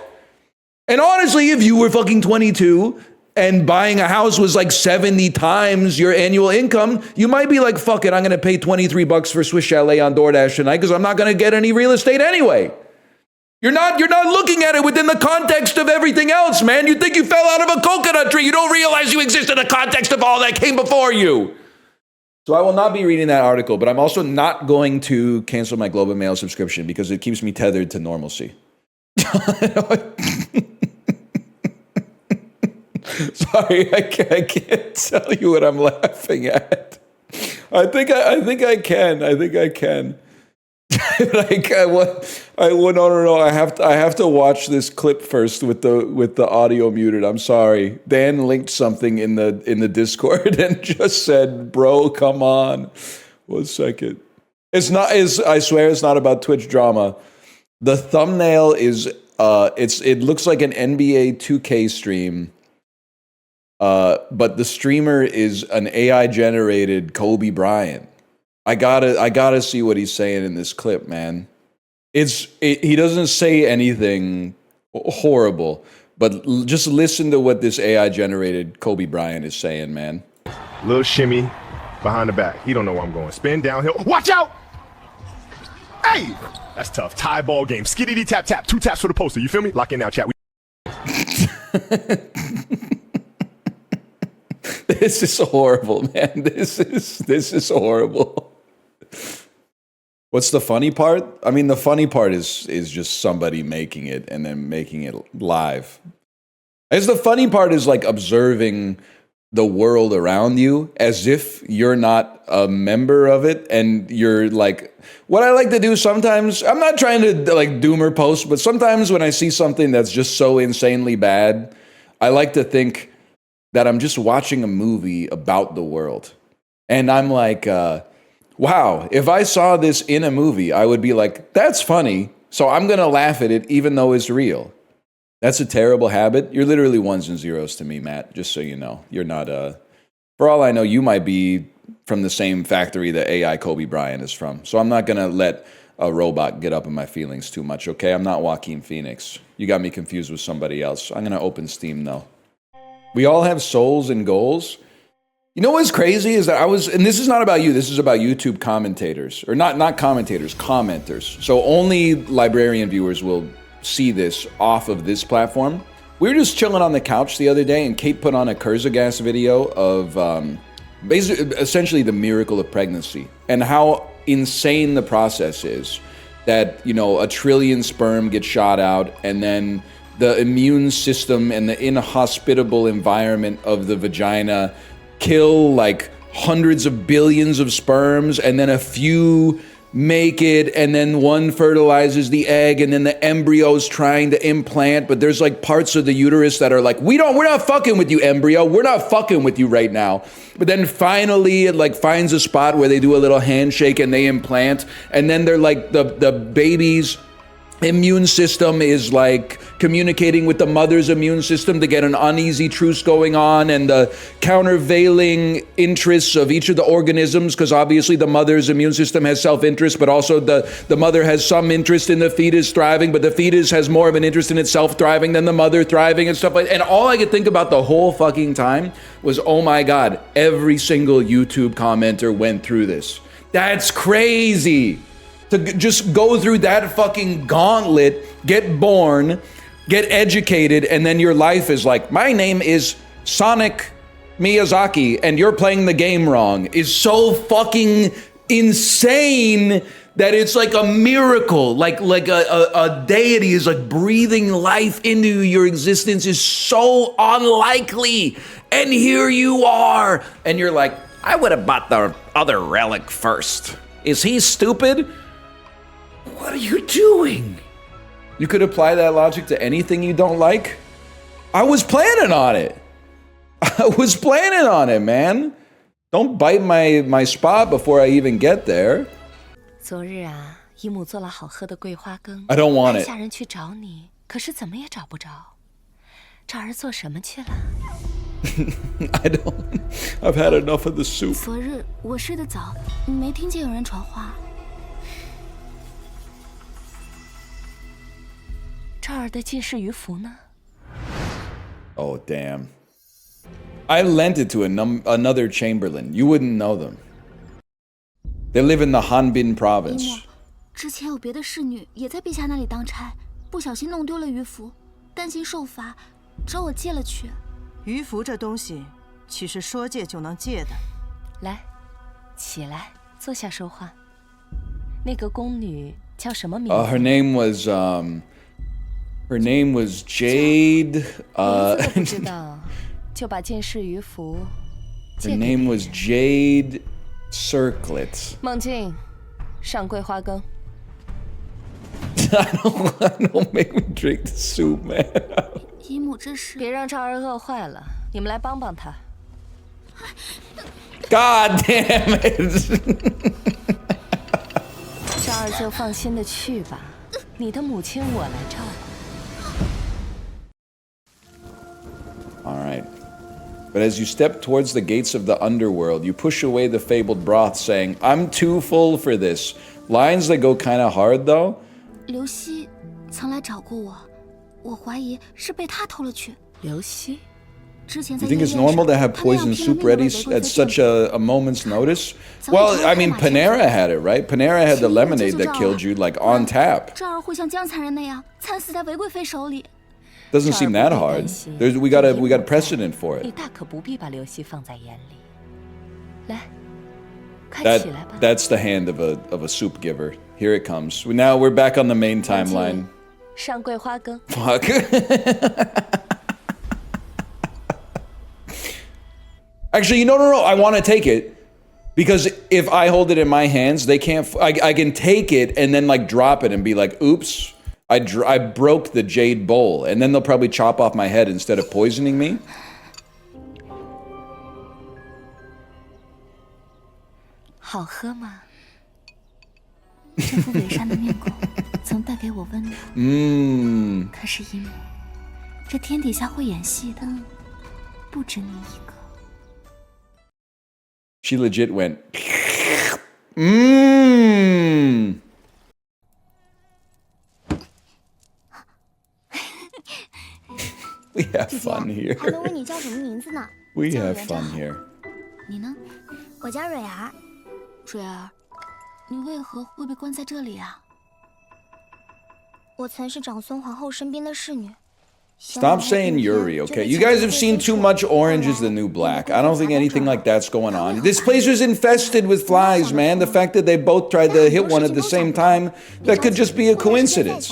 And honestly, if you were fucking 22 and buying a house was like 70 times your annual income, you might be like, fuck it, I'm going to pay $23 for Swiss Chalet on DoorDash tonight because I'm not going to get any real estate anyway. You're not looking at it within the context of everything else, man. You think you fell out of a coconut tree. You don't realize you exist in the context of all that came before you. So I will not be reading that article, but I'm also not going to cancel my Globe and Mail subscription because it keeps me tethered to normalcy. Sorry, I can't tell you what I'm laughing at. I think I can. Like I no. I have to watch this clip first with the audio muted. I'm sorry. Dan linked something in the Discord and just said, "Bro, come on." 1 second. I swear it's not about Twitch drama. The thumbnail is it looks like an NBA 2K stream. But the streamer is an AI generated Kobe Bryant. I gotta see what he's saying in this clip, man. He doesn't say anything horrible, but just listen to what this AI generated Kobe Bryant is saying, man. Little shimmy behind the back. He don't know where I'm going. Spin downhill. Watch out! Hey, that's tough. Tie ball game. Skiddy tap tap. 2 taps for the poster. You feel me? Lock in now, chat. This is horrible, man. This is horrible. What's the funny part? I mean, the funny part is just somebody making it and then making it live. As the funny part is like observing the world around you as if you're not a member of it, and you're like, what I like to do sometimes, I'm not trying to like doomer post, but sometimes when I see something that's just so insanely bad, I like to think that I'm just watching a movie about the world. And I'm like, wow, if I saw this in a movie, I would be like, that's funny, so I'm gonna laugh at it even though it's real. That's a terrible habit. You're literally ones and zeros to me, Matt, just so you know. You're not, for all I know, you might be from the same factory that AI Kobe Bryant is from. So I'm not gonna let a robot get up in my feelings too much, okay? I'm not Joaquin Phoenix. You got me confused with somebody else. I'm gonna open Steam though. We all have souls and goals. You know what's crazy is that and this is not about you, this is about YouTube commentators, or not commentators, commenters. So only librarian viewers will see this off of this platform. We were just chilling on the couch the other day, and Kate put on a Kurzgesagt video of basically, essentially the miracle of pregnancy and how insane the process is. That, you know, 1 trillion sperm get shot out, and then the immune system and the inhospitable environment of the vagina kill like hundreds of billions of sperms, and then a few make it, and then one fertilizes the egg, and then the embryo's trying to implant, but there's like parts of the uterus that are like, we're not fucking with you, embryo, we're not fucking with you right now. But then finally it like finds a spot where they do a little handshake and they implant, and then they're like, the baby's immune system is like communicating with the mother's immune system to get an uneasy truce going on, and the countervailing interests of each of the organisms, because obviously the mother's immune system has self-interest, but also the mother has some interest in the fetus thriving, but the fetus has more of an interest in itself thriving than the mother thriving and stuff like that. And all I could think about the whole fucking time was, oh my God, every single YouTube commenter went through this. That's crazy. To just go through that fucking gauntlet, get born, get educated, and then your life is like, my name is Sonic Miyazaki, and you're playing the game wrong, is so fucking insane that it's like a miracle. Like a deity is like breathing life into your existence is so unlikely. And here you are. And you're like, I would have bought the other relic first. Is he stupid? What are you doing? You could apply that logic to anything you don't like. I was planning on it. I was planning on it, man. Don't bite my spot before I even get there. 昨日啊，姨母做了好喝的桂花羹。 I don't want it. 下人去找你，可是怎么也找不着。这儿做什么去了？ I don't. I've had enough of the soup. 昨日我睡得早，没听见有人传话。 这儿的近视鱼符呢？ Oh, damn. I lent it to another Chamberlain. You wouldn't know them. They live in the Hanbin province. 之前有别的侍女也在陛下那里当差，不小心弄丢了鱼符，担心受罚，找我借了去。鱼符这东西，岂是说借就能借的？来，起来，坐下说话。那个宫女叫什么名字？ Her name was Jade. 不知道，就把近视鱼符。Her name was Jade Circlet. 梦境，上桂花羹。I don't make me drink the soup, man. 姨母这是别让赵儿饿坏了，你们来帮帮他。God damn it! 赵儿就放心的去吧，你的母亲我来照顾。 All right. But as you step towards the gates of the underworld, you push away the fabled broth, saying, I'm too full for this. Lines that go kind of hard, though. 刘希曾来找过我，我怀疑是被他偷了去。刘希，之前在 You think it's normal to have poison soup ready at such a moment's notice? Well, I mean, Panera had it, right? Panera had the lemonade that killed you, like, on tap. 赵儿会像江残人那样惨死在韦贵妃手里。 Doesn't seem that hard. We got a precedent for it. 你大可不必把刘希放在眼里。来，快起来吧。 That's the hand of a soup giver. Here it comes. Now we're back on the main timeline. 上桂花羹. Fuck. Actually, no. I want to take it. Because if I hold it in my hands, they can't... I can take it and then, like, drop it and be like, oops, I broke the jade bowl. And then they'll probably chop off my head instead of poisoning me. 好喝吗？这副伪善的面孔曾带给我温暖。可是一幕，这天底下会演戏的不止你一个。 She legit went. We have fun here. 还能问你叫什么名字呢？ We have fun here. 你呢？我叫蕊儿。蕊儿，你为何会被关在这里啊？我曾是长孙皇后身边的侍女。 Stop saying Yuri, okay? You guys have seen too much Orange is the New Black. I don't think anything like that's going on. This place is infested with flies, man. The fact that they both tried to hit one at the same time, that could just be a coincidence.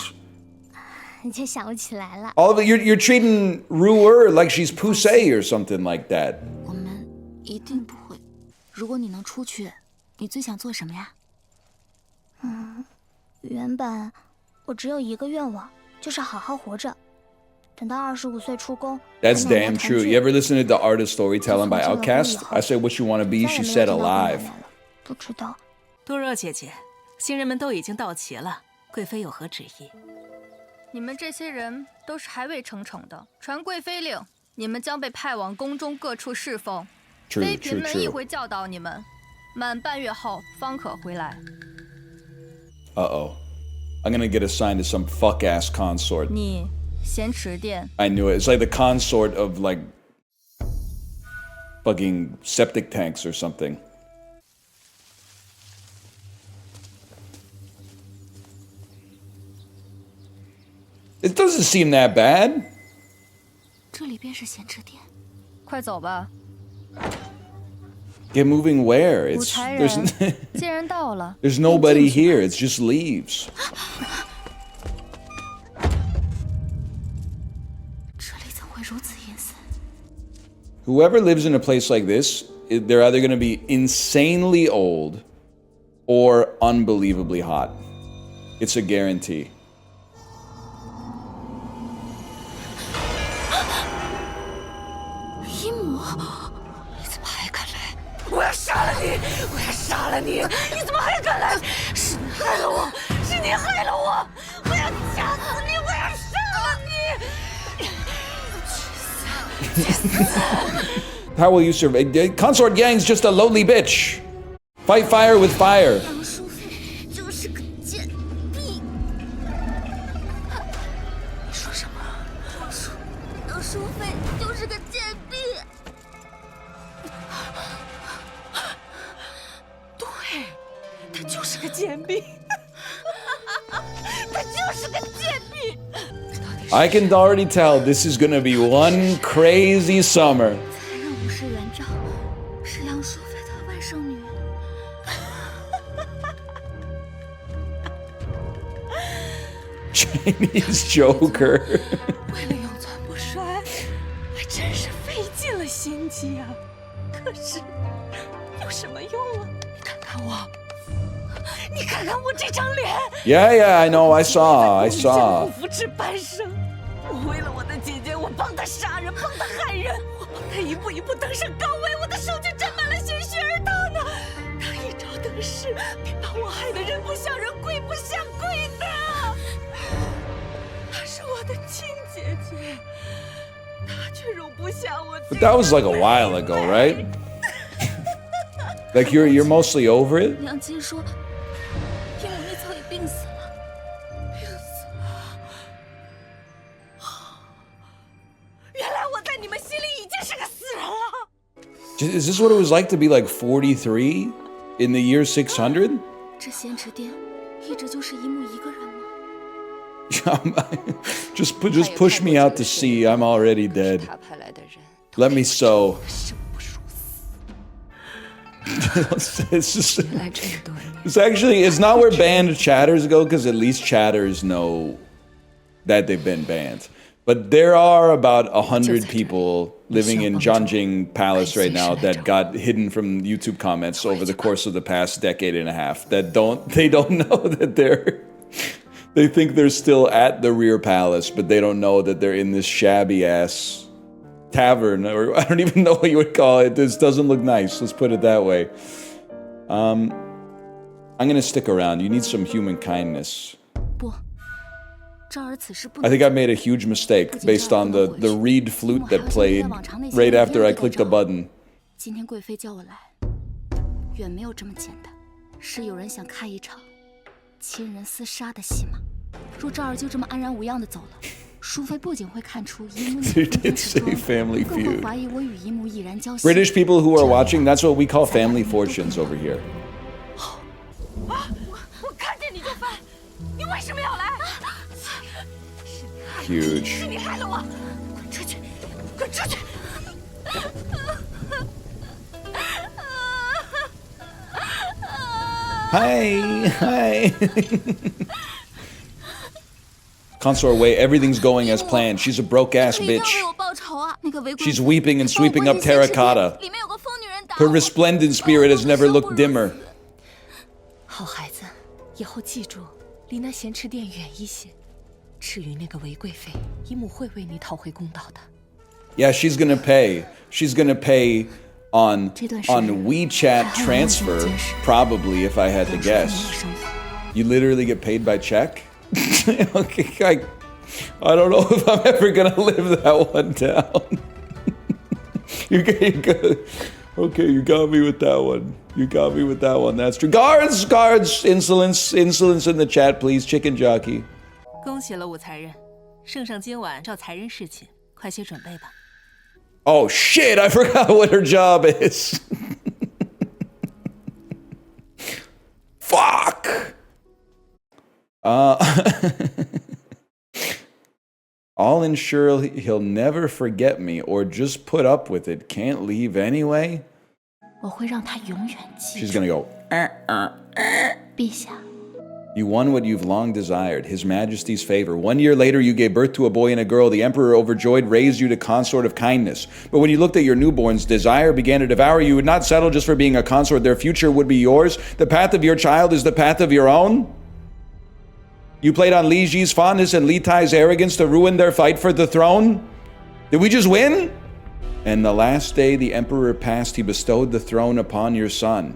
你就想不起来了。 All of it, you're treating Ruer like she's Pusey or something like that. 我们一定不会。如果你能出去，你最想做什么呀？原本我只有一个愿望，就是好好活着。 等到25岁出宫 That's damn true. You ever listen to the Art of Storytelling by Outkast? I said, what you want to be? She said, alive. 不知道。多若姐姐，新人们都已经到齐了，贵妃有何旨意？你们这些人都是还未成宠的，传贵妃令，你们将被派往宫中各处侍奉。妃嫔们亦会教导你们，满半月后方可回来。Uh-oh. I'm gonna get assigned to some fuck-ass consort. 你。 咸池殿 I knew it. It's like the consort of like fucking septic tanks or something. It doesn't seem that bad. 这里便是咸池殿，快走吧。 Get moving where? It's既然到了 there's nobody here. It's just leaves. Whoever lives in a place like this, they're either going to be insanely old or unbelievably hot. It's a guarantee. How will you survive? Consort Yang's just a lowly bitch. Fight fire with fire. I can already tell this is gonna be one crazy summer. Chinese Joker. 为了永存不衰，还真是费尽了心机啊！可是有什么用啊？你看看我，你看看我这张脸。Yeah, I know. I saw. 不扶持半生，我为了我的姐姐，我帮她杀人，帮她害人，我帮她一步一步登上高位，我的手却沾满了鲜血，而她呢，她一朝得势，便把我害得人不像人，鬼不像鬼的。 But that was like a while ago, right? Like you're mostly over it? 娘亲说，天母一早已病死了，病死了。原来我在你们心里已经是个死人了。 Is this what it was like to be like 43 in the year 600? 这咸池殿一直就是一木一个人吗？ just push me out to sea. I'm already dead. Let me sew. it's actually, it's not where banned chatters go, because at least chatters know that they've been banned. But there are about 100 people living in Zhangjing Palace right now that got hidden from YouTube comments over the course of the past decade and a half that they don't know that they think they're still at the rear palace, but they don't know that they're in this shabby ass tavern, or I don't even know what you would call it. This doesn't look nice, let's put it that way. I'm gonna stick around. You need some human kindness. I think I made a huge mistake based on the reed flute that played right after I clicked the button. 今天贵妃叫我来，远没有这么简单，是有人想看一场亲人厮杀的戏码。若赵儿就这么安然无恙的走了，淑妃不仅会看出姨母你不会是装，更会怀疑我与姨母已然交心。 British people who are watching, that's what we call family fortunes over here. 我看见你就烦，你为什么要来？ Huge. 是你害了我！滚出去！滚出去！ Hi. Consort way, everything's going as planned. She's a broke ass bitch. She's weeping and sweeping up terracotta. Her resplendent spirit has never looked dimmer. 好孩子，以后记住，离那咸吃店远一些。 至于那个韦贵妃，姨母会为你讨回公道的。 Yeah, she's gonna pay. She's gonna pay on WeChat transfer, probably, if I had to guess. You literally get paid by check? Okay, I don't know if I'm ever gonna live that one down. Okay, you got me with that one. You got me with that one. That's true. Guards, insolence in the chat, please. Chicken jockey. 恭喜了武才人，圣上今晚召才人侍寝，快些准备吧。Oh shit! I forgot what her job is. Fuck. I'll ensure he'll never forget me, or just put up with it. Can't leave anyway. 我会让他永远记住。 She's gonna go. 陛下。 You won what you've long desired, His Majesty's favor. 1 year later, you gave birth to a boy and a girl. The Emperor, overjoyed, raised you to consort of kindness. But when you looked at your newborns, desire began to devour you. You would not settle just for being a consort. Their future would be yours. The path of your child is the path of your own. You played on Li Ji's fondness and Li Tai's arrogance to ruin their fight for the throne? Did we just win? And the last day the Emperor passed, he bestowed the throne upon your son.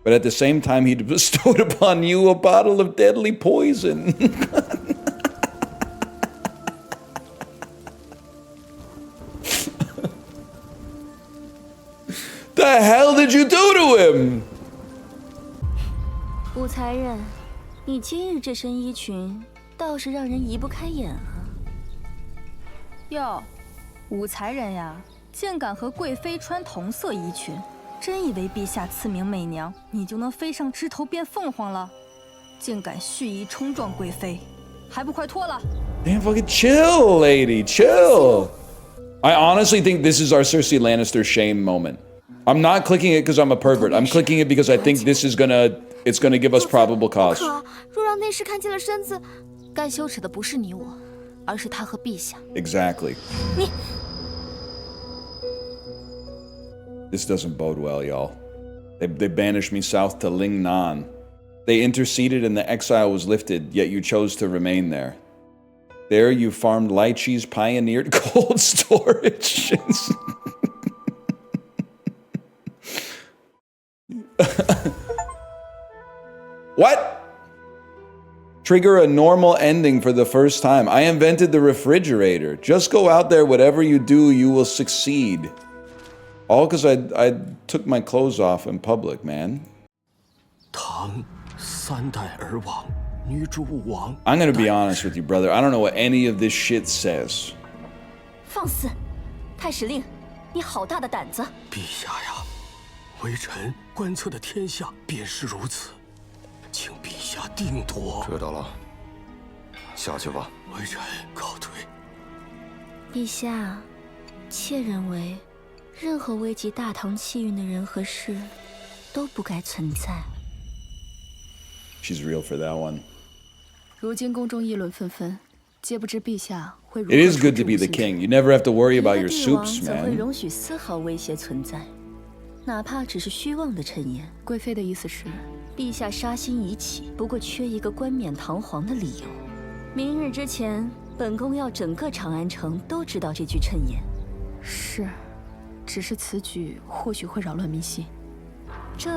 But at the same time, he bestowed upon you a bottle of deadly poison. The hell did you do to him? 武才人，你今日这身衣裙倒是让人移不开眼啊！哟，武才人呀，竟敢和贵妃穿同色衣裙！ 真以为陛下赐名媚娘，你就能飞上枝头变凤凰了？竟敢蓄意冲撞贵妃，还不快脱了 ？Damn, fucking chill, lady, chill. I honestly think this is our Cersei Lannister shame moment. I'm not clicking it because I'm a pervert. I'm clicking it because I think this is it's gonna give us probable cause. 若让内侍看见了身子，该羞耻的不是你我，而是他和陛下。 Exactly. 你。 This doesn't bode well, y'all. They banished me south to Lingnan. They interceded and the exile was lifted, yet you chose to remain there. There you farmed lychees, pioneered cold storage. What? Trigger a normal ending for the first time. I invented the refrigerator. Just go out there, whatever you do, you will succeed. All because I took my clothes off in public, man. I'm gonna be honest with you, brother. I don't know what any of this shit says. 放肆！太史令，你好大的胆子！陛下呀，微臣观测的天下便是如此，请陛下定夺。知道了，下去吧。微臣告退。陛下，妾认为。任何危及大唐气运的人和事都不该存在。She's real for that one. 如今宫中议论纷纷，皆不知陛下会如何。 It is good to be the king. You never have to worry about your 帝王 soups, 怎会 man. 容许丝毫威胁存在？哪怕只是虚妄的谶言。贵妃的意思是，陛下杀心已起，不过缺一个冠冕堂皇的理由。明日之前，本宫要整个长安城都知道这句谶言。是，只是此举或许会扰乱民心。这，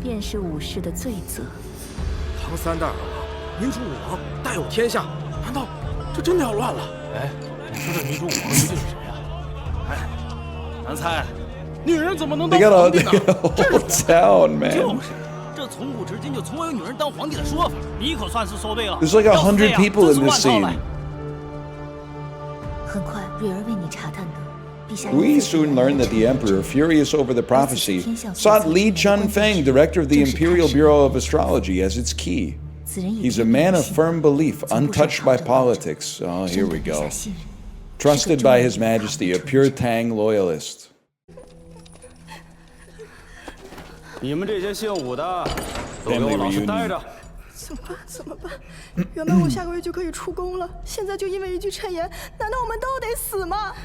便是武士的罪责。唐三代儿王，女主武王，大有天下，难道这真的要乱了？哎，你说这女主武王究竟是谁呀？哎，难猜。 女人怎么能当皇帝呢？ town, man. 就是，这从古至今就从未有女人当皇帝的说法。你可算是说对了。 There's like 100 people in this scene. 很快，瑞儿为你查探的。陛下。 We soon learned that the emperor, furious over the prophecy, sought Li Chunfeng, director of the Imperial Bureau of Astrology, as its key. He's a man of firm belief, untouched by politics. Oh, here we go. Trusted by His Majesty, a pure Tang loyalist. 你们这些姓武的，都给我老实待着。怎么办？原本我下个月就可以出宫了，现在就因为一句谶言，难道我们都得死吗？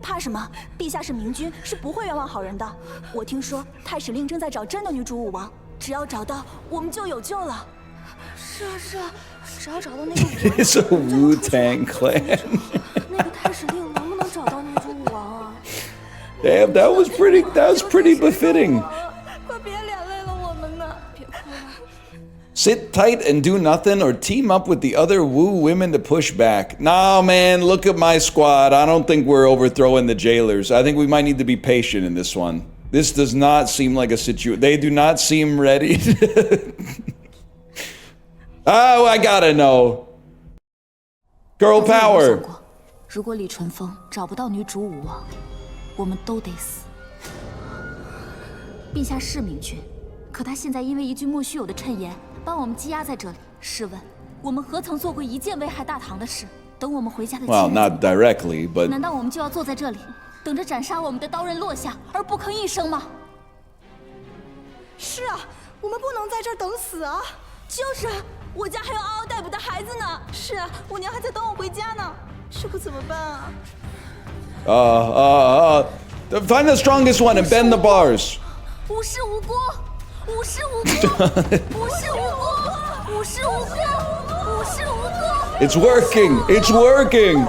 怕什么？陛下是明君，是不会冤枉好人的。我听说太史令正在找真的女主武王，只要找到，我们就有救了。是啊，只要找到那个武王。 It's a Wu-Tang Clan. 那个太史令能不能找到女主武王啊 Damn, that was pretty befitting. Sit tight and do nothing, or team up with the other Wu women to push back. Nah, man, look at my squad. I don't think we're overthrowing the jailers. I think we might need to be patient in this one. This does not seem like a situation. They do not seem ready. Oh, I gotta know. Girl power. 如果李淳风找不到女主武王，我们都得死。陛下是明君，可他现在因为一句莫须有的谶言，把我们羁押在这里。试问，我们何曾做过一件危害大唐的事？等我们回家的亲人， Well, not directly, but 难道我们就要坐在这里，等着斩杀我们的刀刃落下，而不吭一声吗？是啊，我们不能在这儿等死啊！就是，我家还有嗷嗷待哺的孩子呢。是啊，我娘还在等我回家呢，这可怎么办啊？Find the strongest one and bend the bars. 无事无锅，无事无锅，无事无锅，无事无锅，无事无锅。It's working. It's working.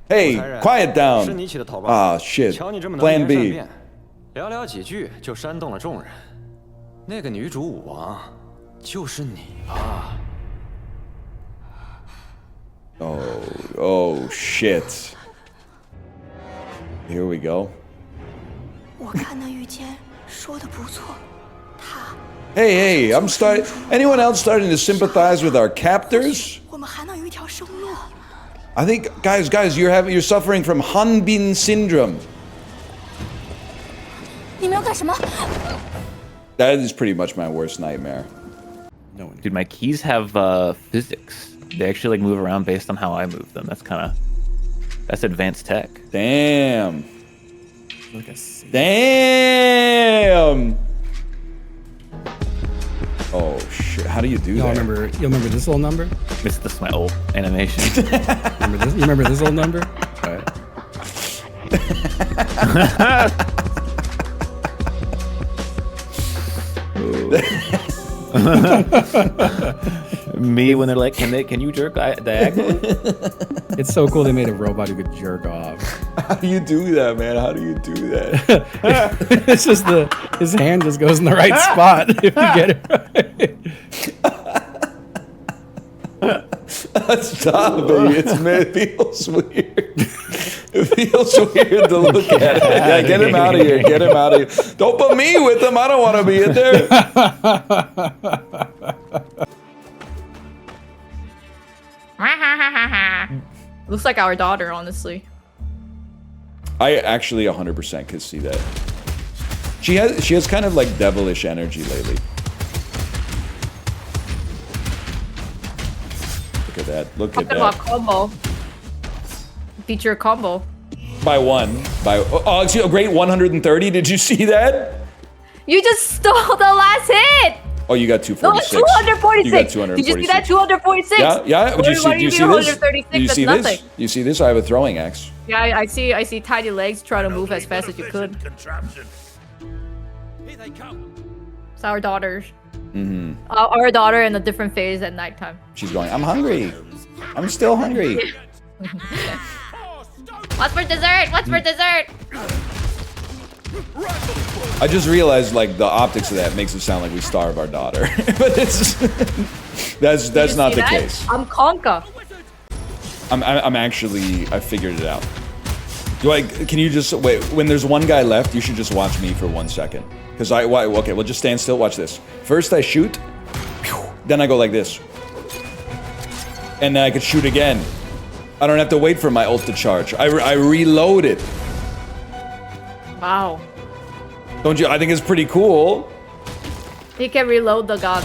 Hey, quiet down. Ah, shit. Plan B. 寥寥几句就煽动了众人。那个女主武王，就是你吧 Oh, shit. Here we go. 我看那御监说的不错，他。Hey, anyone else starting to sympathize with our captors? 我们还能有一条生路。I think, guys, you're suffering from Hanbin syndrome. 你们要干什么？ That is pretty much my worst nightmare. Dude, my keys have physics. They actually like move around based on how I move them. That's advanced tech. Damn. Damn. Oh shit! How do you do that? You remember this old number? This is my old animation. You remember this old number? All right. Me when they're like, can you jerk diagonally? It's so cool they made a robot who could jerk off. How do you do that, man? How do you do that? It's just his hand just goes in the right spot if you get it right. Stop, baby. It feels weird. It feels weird to look at it. Yeah, get him out of here. Get him out of here. Don't put me with him. I don't want to be in there. Looks like our daughter, honestly. I actually 100% could see that. She has kind of like devilish energy lately. Look at that. Look at that. Combo. Feature combo. By one. By oh, excuse me, great 130. Did you see that? You just stole the last hit. Oh, you got 246. No, 246. You got 246. Did you see that 246? Yeah, yeah. What Do you see this? Do you see That's this? nothing. You see this? I have a throwing axe. Yeah, I see tiny legs try to move as fast as you could. It's our daughters. Mm-hmm. Our daughter in a different phase at nighttime. She's going, I'm hungry. I'm still hungry. What's for dessert? What's for dessert? I just realized like the optics of that makes it sound like we starve our daughter. But it's that's not the case. I'm Conka. I'm actually I figured it out. Can you just wait when there's one guy left, you should just watch me for 1 second. Because okay, well just stand still, watch this. First I shoot, then I go like this. And then I could shoot again. I don't have to wait for my ult to charge. I reload it. Wow. Don't you? I think it's pretty cool. He can reload the gun.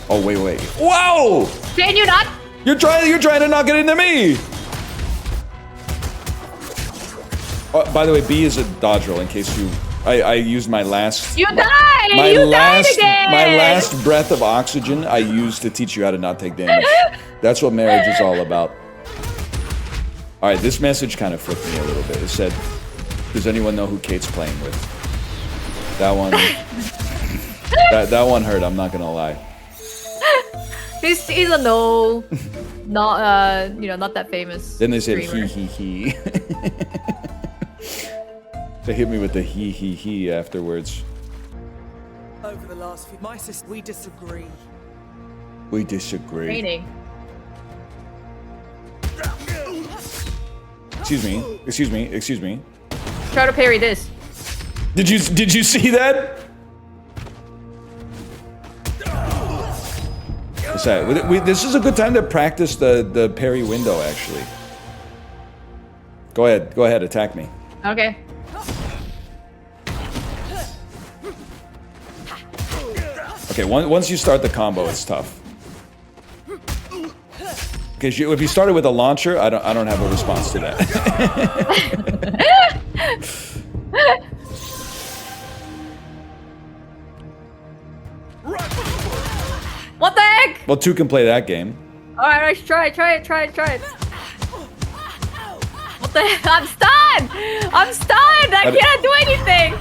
Oh wait. Whoa! Can you not? You're trying to knock it into me. Oh, by the way, B is a dodge roll in case you. I used my last. You died. You died again. My last breath of oxygen I used to teach you how to not take damage. That's what marriage is all about. All right, this message kind of flipped me a little bit. It said, "Does anyone know who Kate's playing with?" That one. that one hurt. I'm not gonna lie. He's a no, not not that famous. Then they said streamer. he. They hit me with the he afterwards. Over the last few, my sister, we disagree. We disagree. Raining. Excuse me. Try to parry this. Did you see that? What's that? This is a good time to practice the parry window, actually. Go ahead, attack me. Okay. Okay, once you start the combo, it's tough. Okay, if you started with a launcher, I don't have a response to that. What the heck? Well, two can play that game. All right, let's try it. What the heck? I'm stunned. I can't do anything.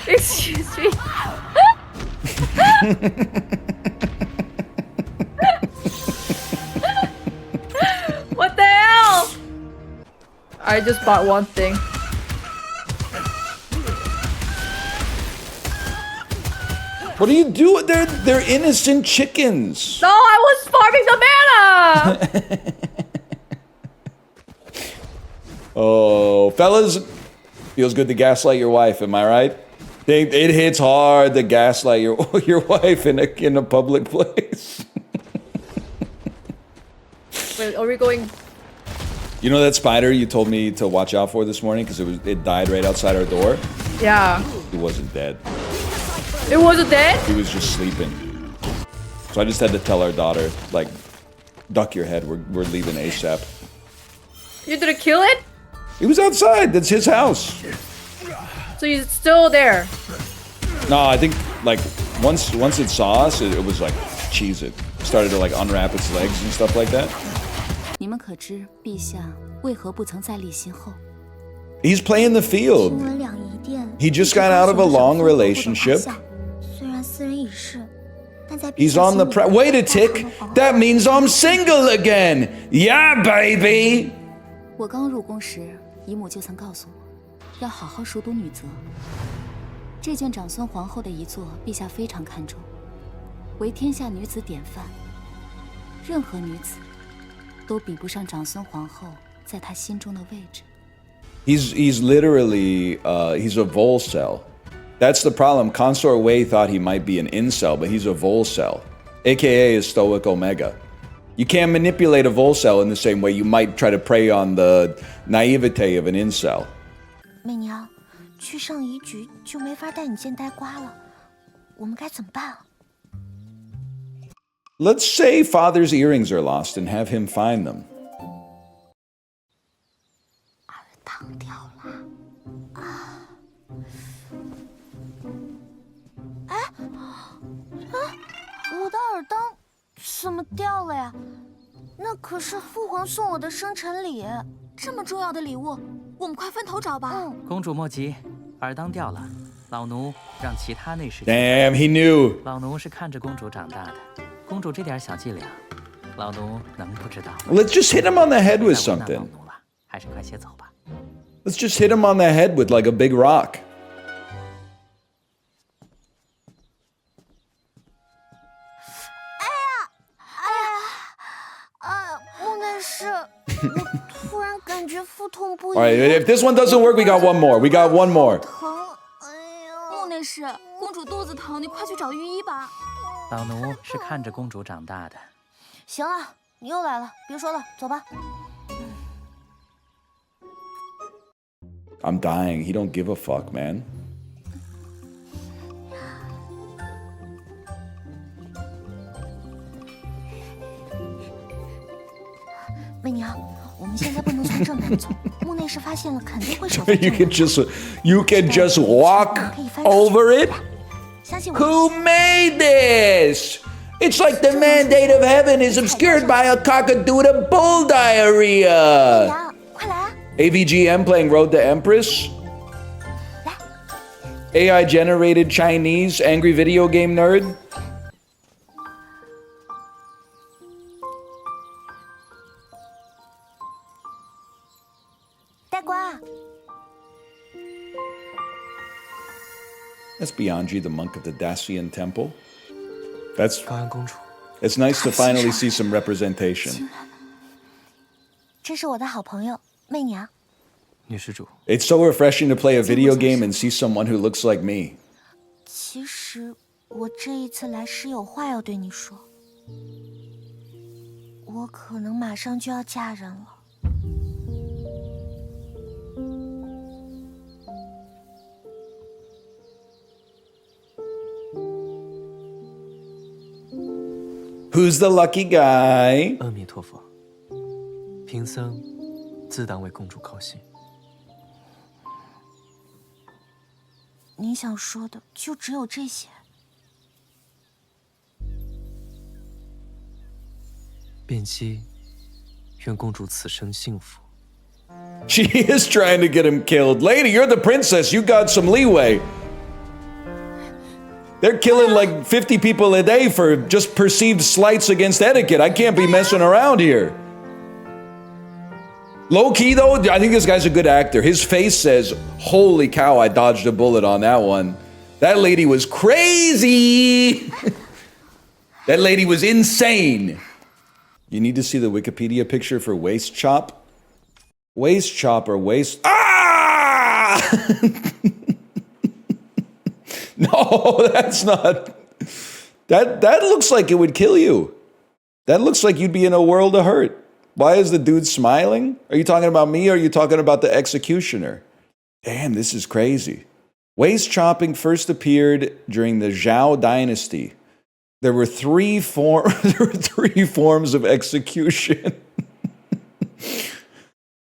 Excuse me. What the hell? I just bought one thing. What are you doing? They're innocent chickens. No, I was farming the mana. Oh, fellas, feels good to gaslight your wife. Am I right? It hits hard to gaslight your wife in a public place. Wait, are we going? You know that spider you told me to watch out for this morning because it died right outside our door? Yeah. He wasn't dead. It wasn't dead? He was just sleeping. So I just had to tell our daughter, like, duck your head. We're leaving ASAP. You didn't kill it? He was outside. That's his house. So he's still there? No, I think like once it saw us, it was like cheese it. Started to like unwrap its legs and stuff like that. 你们可知陛下为何不曾在立新后？ He's playing the field. He just got out of a long relationship. He's on the wait a tick. That means I'm single again. Yeah, baby. 我刚入宫时，姨母就曾告诉我，要好好熟读女则。这件长孙皇后的遗作，陛下非常看重，为天下女子典范。任何女子都比不上长孙皇后在她心中的位置。 He's literally he's a volcel. That's the problem. Consort Wei thought he might be an incel, but he's a volcel, aka a stoic omega. You can't manipulate a volcel in the same way you might try to prey on the naivete of an incel. 媚娘，去上仪局就没法带你见呆瓜了，我们该怎么办啊？ Let's say father's earrings are lost and have him find them. 儿耳当怎么掉了呀？那可是父皇送我的生辰礼，这么重要的礼物，我们快分头找吧。公主莫急，耳当掉了，老奴让其他内侍。Damn, he knew. 老奴是看着公主长大的，公主这点小伎俩，老奴能不知道？ Let's just hit him on the head with something. 还是快些走吧。Let's just hit him on the head with like a big rock. 木内侍，我突然感觉腹痛不已。 All right, if this one doesn't work, we got one more. We got one more. 木内侍，公主肚子疼，你快去找御医吧。老奴是看着公主长大的。行了，你又来了，别说了，走吧。 I'm dying. He don't give a fuck, man. 媚娘，我们现在不能从正门走，木内侍发现了肯定会守。You can just walk over it. Who made this? It's like the mandate of heaven is obscured by a cockadoodle bull diarrhea. AVGN playing Road to Empress. AI generated Chinese angry video game nerd. That's Bianji, the monk of the Dacian temple. It's nice to finally see some representation. 这是我的好朋友媚娘。 It's so refreshing to play a video game and see someone who looks like me. 其实我这一次来是有话要对你说，我可能马上就要嫁人了。 Who's the lucky guy? 阿弥陀佛，贫僧自当为公主高兴。你想说的就只有这些？便姬愿公主此生幸福。 She is trying to get him killed. Lady, you're the princess. You got some leeway. They're killing like 50 people a day for just perceived slights against etiquette. I can't be messing around here. Low key though, I think this guy's a good actor. His face says, holy cow, I dodged a bullet on that one. That lady was crazy. That lady was insane. You need to see the Wikipedia picture for waist chop. Waist chop or waist... Ah! No, that's not... That looks like it would kill you. That looks like you'd be in a world of hurt. Why is the dude smiling? Are you talking about me or are you talking about the executioner? Damn, this is crazy. Waist chopping first appeared during the Zhao dynasty. There were three forms of execution.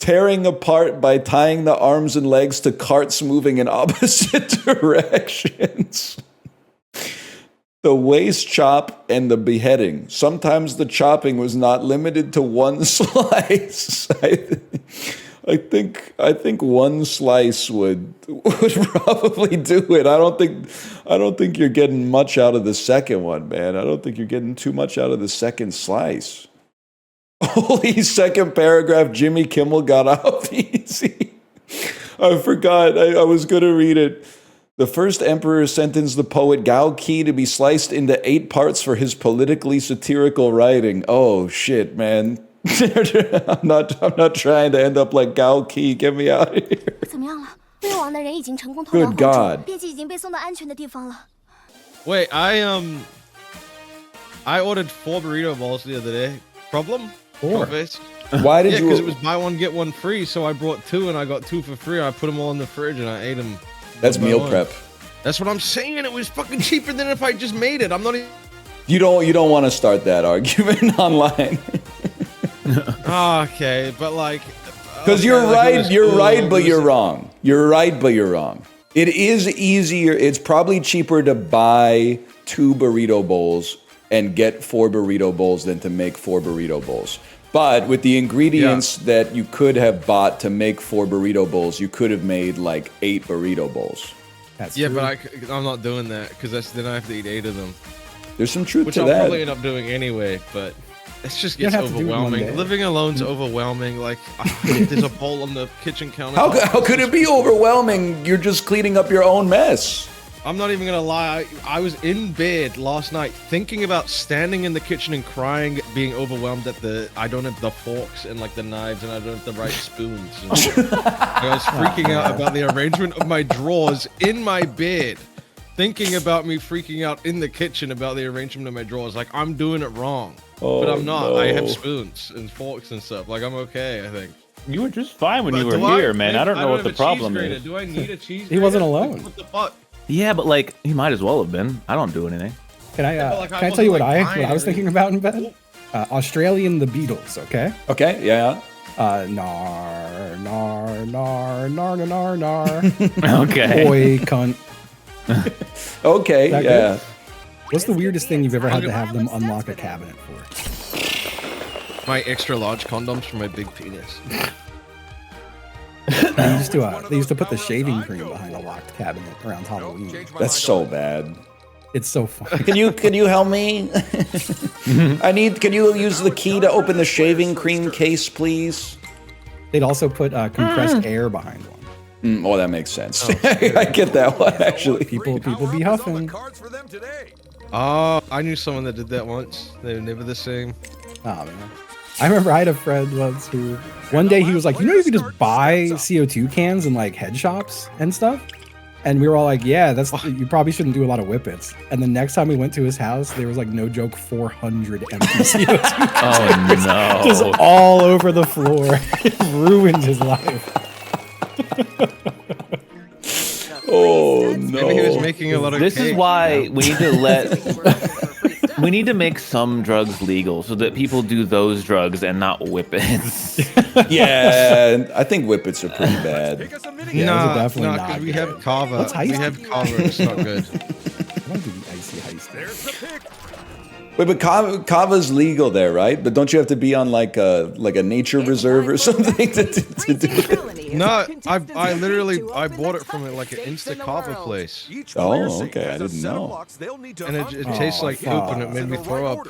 Tearing apart by tying the arms and legs to carts moving in opposite directions. The waist chop and the beheading. Sometimes the chopping was not limited to one slice. I think one slice would probably do it. I don't think you're getting much out of the second one, man. I don't think you're getting too much out of the second slice. Holy second paragraph, Jimmy Kimmel got off easy. I forgot. I was going to read it. The first emperor sentenced the poet Gao Qi to be sliced into 8 parts for his politically satirical writing. Oh shit, man. I'm not trying to end up like Gao Qi. Get me out of here. 怎么样了？掠王的人已经成功偷到 Good God. 编辑已经被送到安全的地方了。 Wait, I ordered 4 burrito bowls the other day. Problem? 4? Why did you? Because it was buy one get one free, so I brought 2 and I got 2 for free. I put them all in the fridge and I ate them. That's meal prep. That's what I'm saying. It was fucking cheaper than if I just made it. I'm not even. You don't want to start that argument online. Okay, but like. Because you're right, but you're wrong. You're right, but you're wrong. It is easier. It's probably cheaper to buy 2 burrito bowls and get 4 burrito bowls than to make 4 burrito bowls. But with the ingredients that you could have bought to make 4 burrito bowls, you could have made like 8 burrito bowls. That's true. But I'm not doing that because then I have to eat 8 of them. There's some truth Which to I'll that. probably end up doing anyway, but it just gets overwhelming. Living alone's overwhelming. Like, there's a bowl on the kitchen counter. How could it be overwhelming? You're just cleaning up your own mess. I'm not even gonna lie. I was in bed last night thinking about standing in the kitchen and crying, being overwhelmed that I don't have the forks and like the knives and I don't have the right spoons. I was freaking out about the arrangement of my drawers in my bed, thinking about me freaking out in the kitchen about the arrangement of my drawers. Like, I'm doing it wrong, but I'm not. I have spoons and forks and stuff. Like, I'm okay, I think. You were just fine when you were here, man. I don't know what the problem is. Do I need a cheese grater? He wasn't alone. What the fuck? Yeah, but like, he might as well have been. I don't do anything. Can I tell you what I was thinking about in bed? Australian the Beatles, okay? Okay, yeah. Nar, nar, nar, nar, nar, nar. Okay. Boy, cunt. Okay, yeah. Good? What's the weirdest thing you've ever had to have them unlock a cabinet for? My extra large condoms for my big penis. They used to put the shaving cream behind a locked cabinet around Halloween. That's so bad. It's so funny. Can you help me? Can you use the key to open the shaving cream case, please? They'd also put compressed air behind one. Oh, that makes sense. I get that one actually. People be huffing. Oh, I knew someone that did that once. They were never the same. Oh man. I remember I had a friend once who, one day he was like, you know, you can just buy CO2 cans in like head shops and stuff. And we were all like, yeah, you probably shouldn't do a lot of whippets. And the next time we went to his house, there was like, no joke, 400 empty CO2 cans. Oh no. Just all over the floor. It ruined his life. Oh no. Maybe he was making a lot of This is why we need to we need to make some drugs legal so that people do those drugs and not whippets. Yeah, I think whippets are pretty bad. Yeah, definitely not. We have kava. We have kava. It's not good. I want to do the icy heist. Wait, but kava's legal there, right? But don't you have to be on like a nature reserve or something to do it? No, I literally bought it from like an Insta kava place. Oh, okay, I didn't know. And it tastes like poop, and it made me throw up.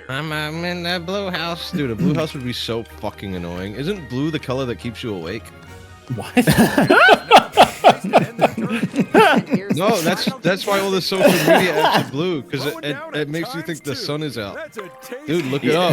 I'm in that blue house, dude. A blue house would be so fucking annoying. Isn't blue the color that keeps you awake? What? No, that's why all the social media apps are blue, because it makes you think the sun is out. Dude, look it up.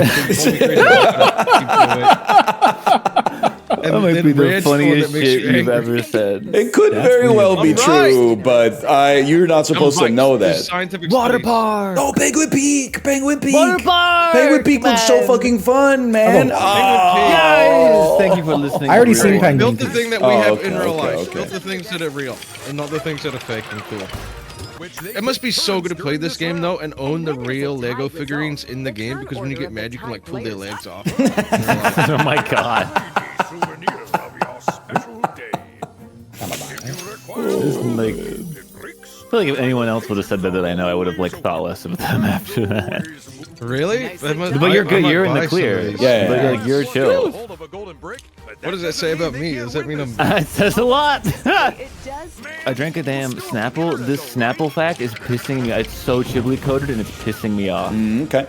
That might be the funniest shit you've ever said. It could very well be true, but you're not supposed to know that. Water park. Oh, Penguin Peak! Penguin Peak! Water park! Penguin Peak looks so fucking fun, man. Guys, thank you for listening. I already seen Penguin Build the Peak. thing that we have in real life. okay. Build the things that are real, and not the things that are fake and cool. It must be so good to play this game though and own the real Lego figurines in the game, because when you get mad you can like pull their legs off. Oh my god. Like, I feel like if anyone else would have said that I know, I would have like thought less of them after that. Really? But you're good. You're in the clear. Yeah. But like, you're chill. What does that say about me? Does that mean I'm... It says a lot. I drank a damn Snapple. This Snapple fact is pissing me. It's so chibly coated and it's pissing me off. Okay.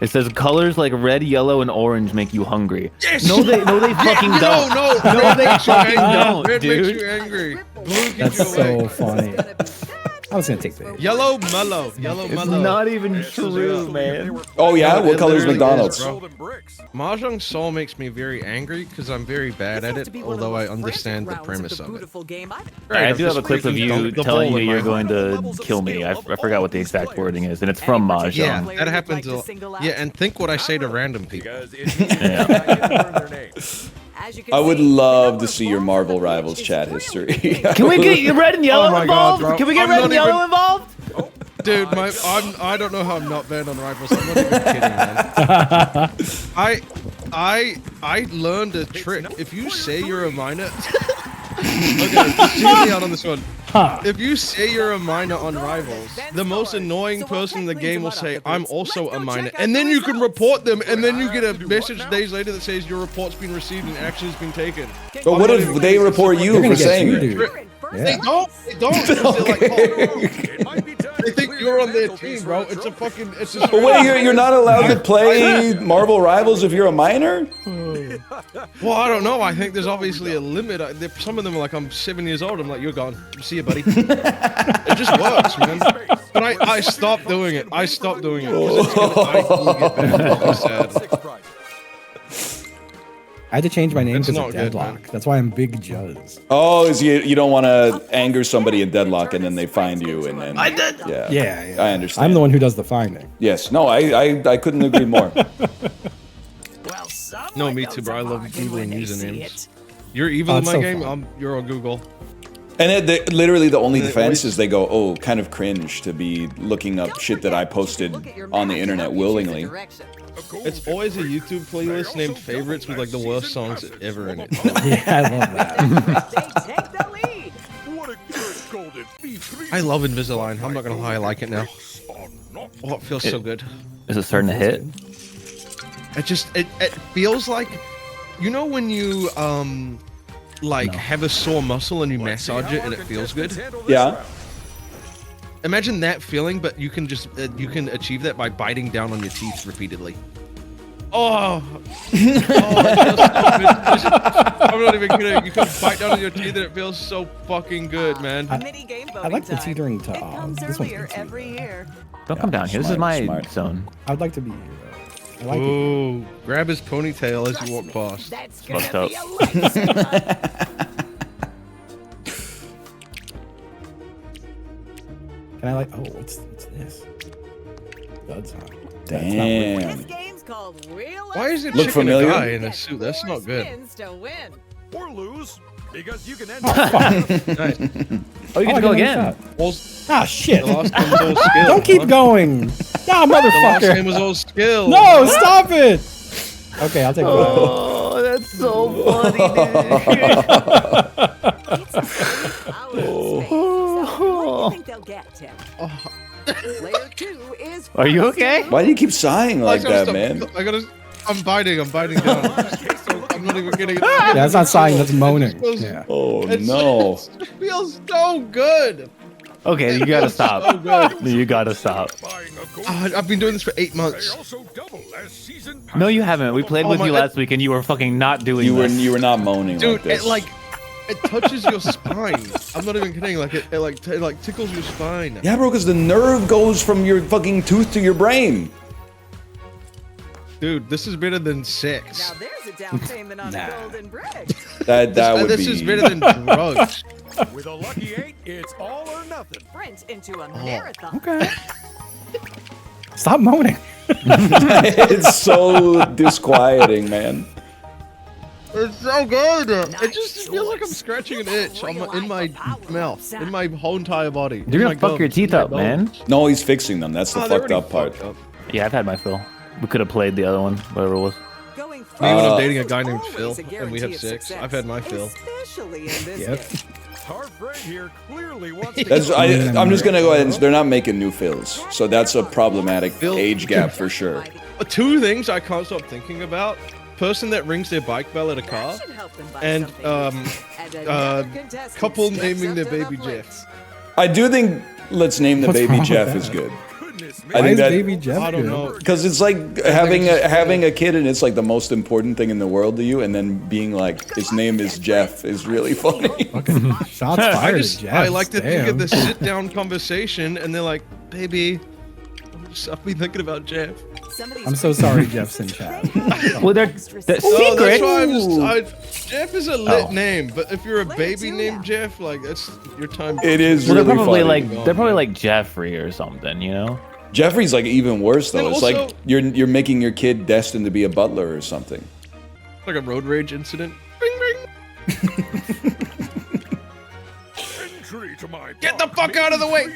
It says colors like red, yellow, and orange make you hungry. Yes! No, they fucking don't. No, they fucking don't, red dude. makes you angry. Blue That's keeps you awake. so funny. I was gonna take the Yellow mellow. Yellow It's mellow. not even true, man. Oh yeah, what color is literally McDonald's? Mahjong Soul makes me very angry because I'm very bad at it, although I understand the premise of it. I do have a clip of you telling me you're going to kill me. I forgot what the exact wording is, and it's from Mahjong. Yeah, that happens a lot. Yeah, and think what I say to random people. I would love to see your Marvel Rivals chat history. Can we get red and yellow involved? Can we get red and yellow involved? Dude, I don't know how I'm not banned on Rivals. I'm not even kidding, man. I learned a trick. If you say you're a minor, okay, just hear me out on this one. If you say you're a minor on Rivals, the most annoying person in the game will say, I'm also a minor. And then you can report them, and then you get a message days later that says your report's been received and action has been taken. But what if they report you for saying it? They don't. They don't. They think you're on their team, bro. It's a fucking. It's just. But wait, you're not allowed to play Marvel Rivals if you're a minor? Well, I don't know. I think there's obviously a limit. Some of them are like, I'm 7 years old. I'm like, you're gone. See you, buddy. It just works, man. But I stopped doing it. I stopped doing it. I had to change my name because of Deadlock. That's why I'm Big Juzz. Oh, is you don't want to anger somebody in Deadlock and then they find you and then... I did! Yeah, I understand. I'm the one who does the finding. Yes. No, I couldn't agree more. No, me too, bro. I love Googling usernames. You're evil in my game, you're on Google. And literally the only defense is they go, oh, kind of cringe to be looking up shit that I posted on the internet willingly. It's always a YouTube playlist named Favorites with like the worst songs ever in it. Yeah, I love that. I love Invisalign. I'm not gonna lie, I like it now. Oh, it feels so good. Is it starting to hit? It feels like, you know when you have a sore muscle and you massage it and it feels good? Yeah. Imagine that feeling, but you can just you can achieve that by biting down on your teeth repeatedly. Oh, it feels so good. I'm not even kidding. You can bite down on your teeth and it feels so fucking good, man. I like the teetering to this one's every year. Don't come down here. This is my zone. I'd like to be here. I like it. Grab his ponytail as you walk past. It's fucked up. Can I like? Oh, what's this? Duds, huh? Damn. Why is it look chicken familiar? A guy in a suit? That's not good. Or lose, because you can end Nice. Oh, you get to go again. Ah, shit. The last one was all skill. Don't keep going. Nah, motherfucker. The last game was all skill. No, stop it. Okay, I'll take it. Oh, that's so funny, Are you okay? Why do you keep sighing like that, man? I'm biting down. I'm not even kidding. Yeah, that's not sighing, that's moaning. Yeah. Oh, no. It feels so good. Okay, you gotta stop. So good. You gotta stop. I've been doing this for 8 months. No, you haven't. We played with you last week, and you were fucking not doing this. You were not moaning Dude, like this. It touches your spine. I'm not even kidding. Like it tickles your spine. Yeah, bro, because the nerve goes from your fucking tooth to your brain. Dude, this is better than sex. Now there's a down payment on a golden brick. That would be. This is better than drugs. With a lucky 8, it's all or nothing. Sprint into a marathon. Okay. Stop moaning. It's so disquieting, man. It's so good. It just feels like I'm scratching an itch in my mouth, in my whole entire body. You're gonna fuck your teeth up, man. No, he's fixing them. That's the fucked up part. Yeah, I've had my fill. We could have played the other one, whatever it was. Me when I'm dating a guy named Phil, and we have 6. I've had my fill. Yep. Our friend here clearly wants That's, I'm just gonna go ahead and they're not making new fills, so that's a problematic age gap for sure. 2 things I can't stop thinking about: person that rings their bike bell at a car, and couple naming their baby Jeff. I do think let's name the What's baby wrong Jeff with is that? good. Why is baby Jeff I don't good? know. Because it's like having a kid and it's like the most important thing in the world to you, and then being like his name is Jeff is really funny. Okay. Shots fired. Jeff. I like to think of Damn. the sit-down conversation, and they're like, "Baby, I've been thinking about Jeff." I'm so sorry, Jeff's in chat. Well, they're Oh, that's why Jeff is a lit Oh. name, but if you're a baby named Jeff, like that's your time. It is Well, really funny. they're probably like Jeffrey or something, you know? Jeffrey's like even worse though. And It's also- like you're making your kid destined to be a butler or something. Like a road rage incident. Bing, bing. Get the fuck out of the way!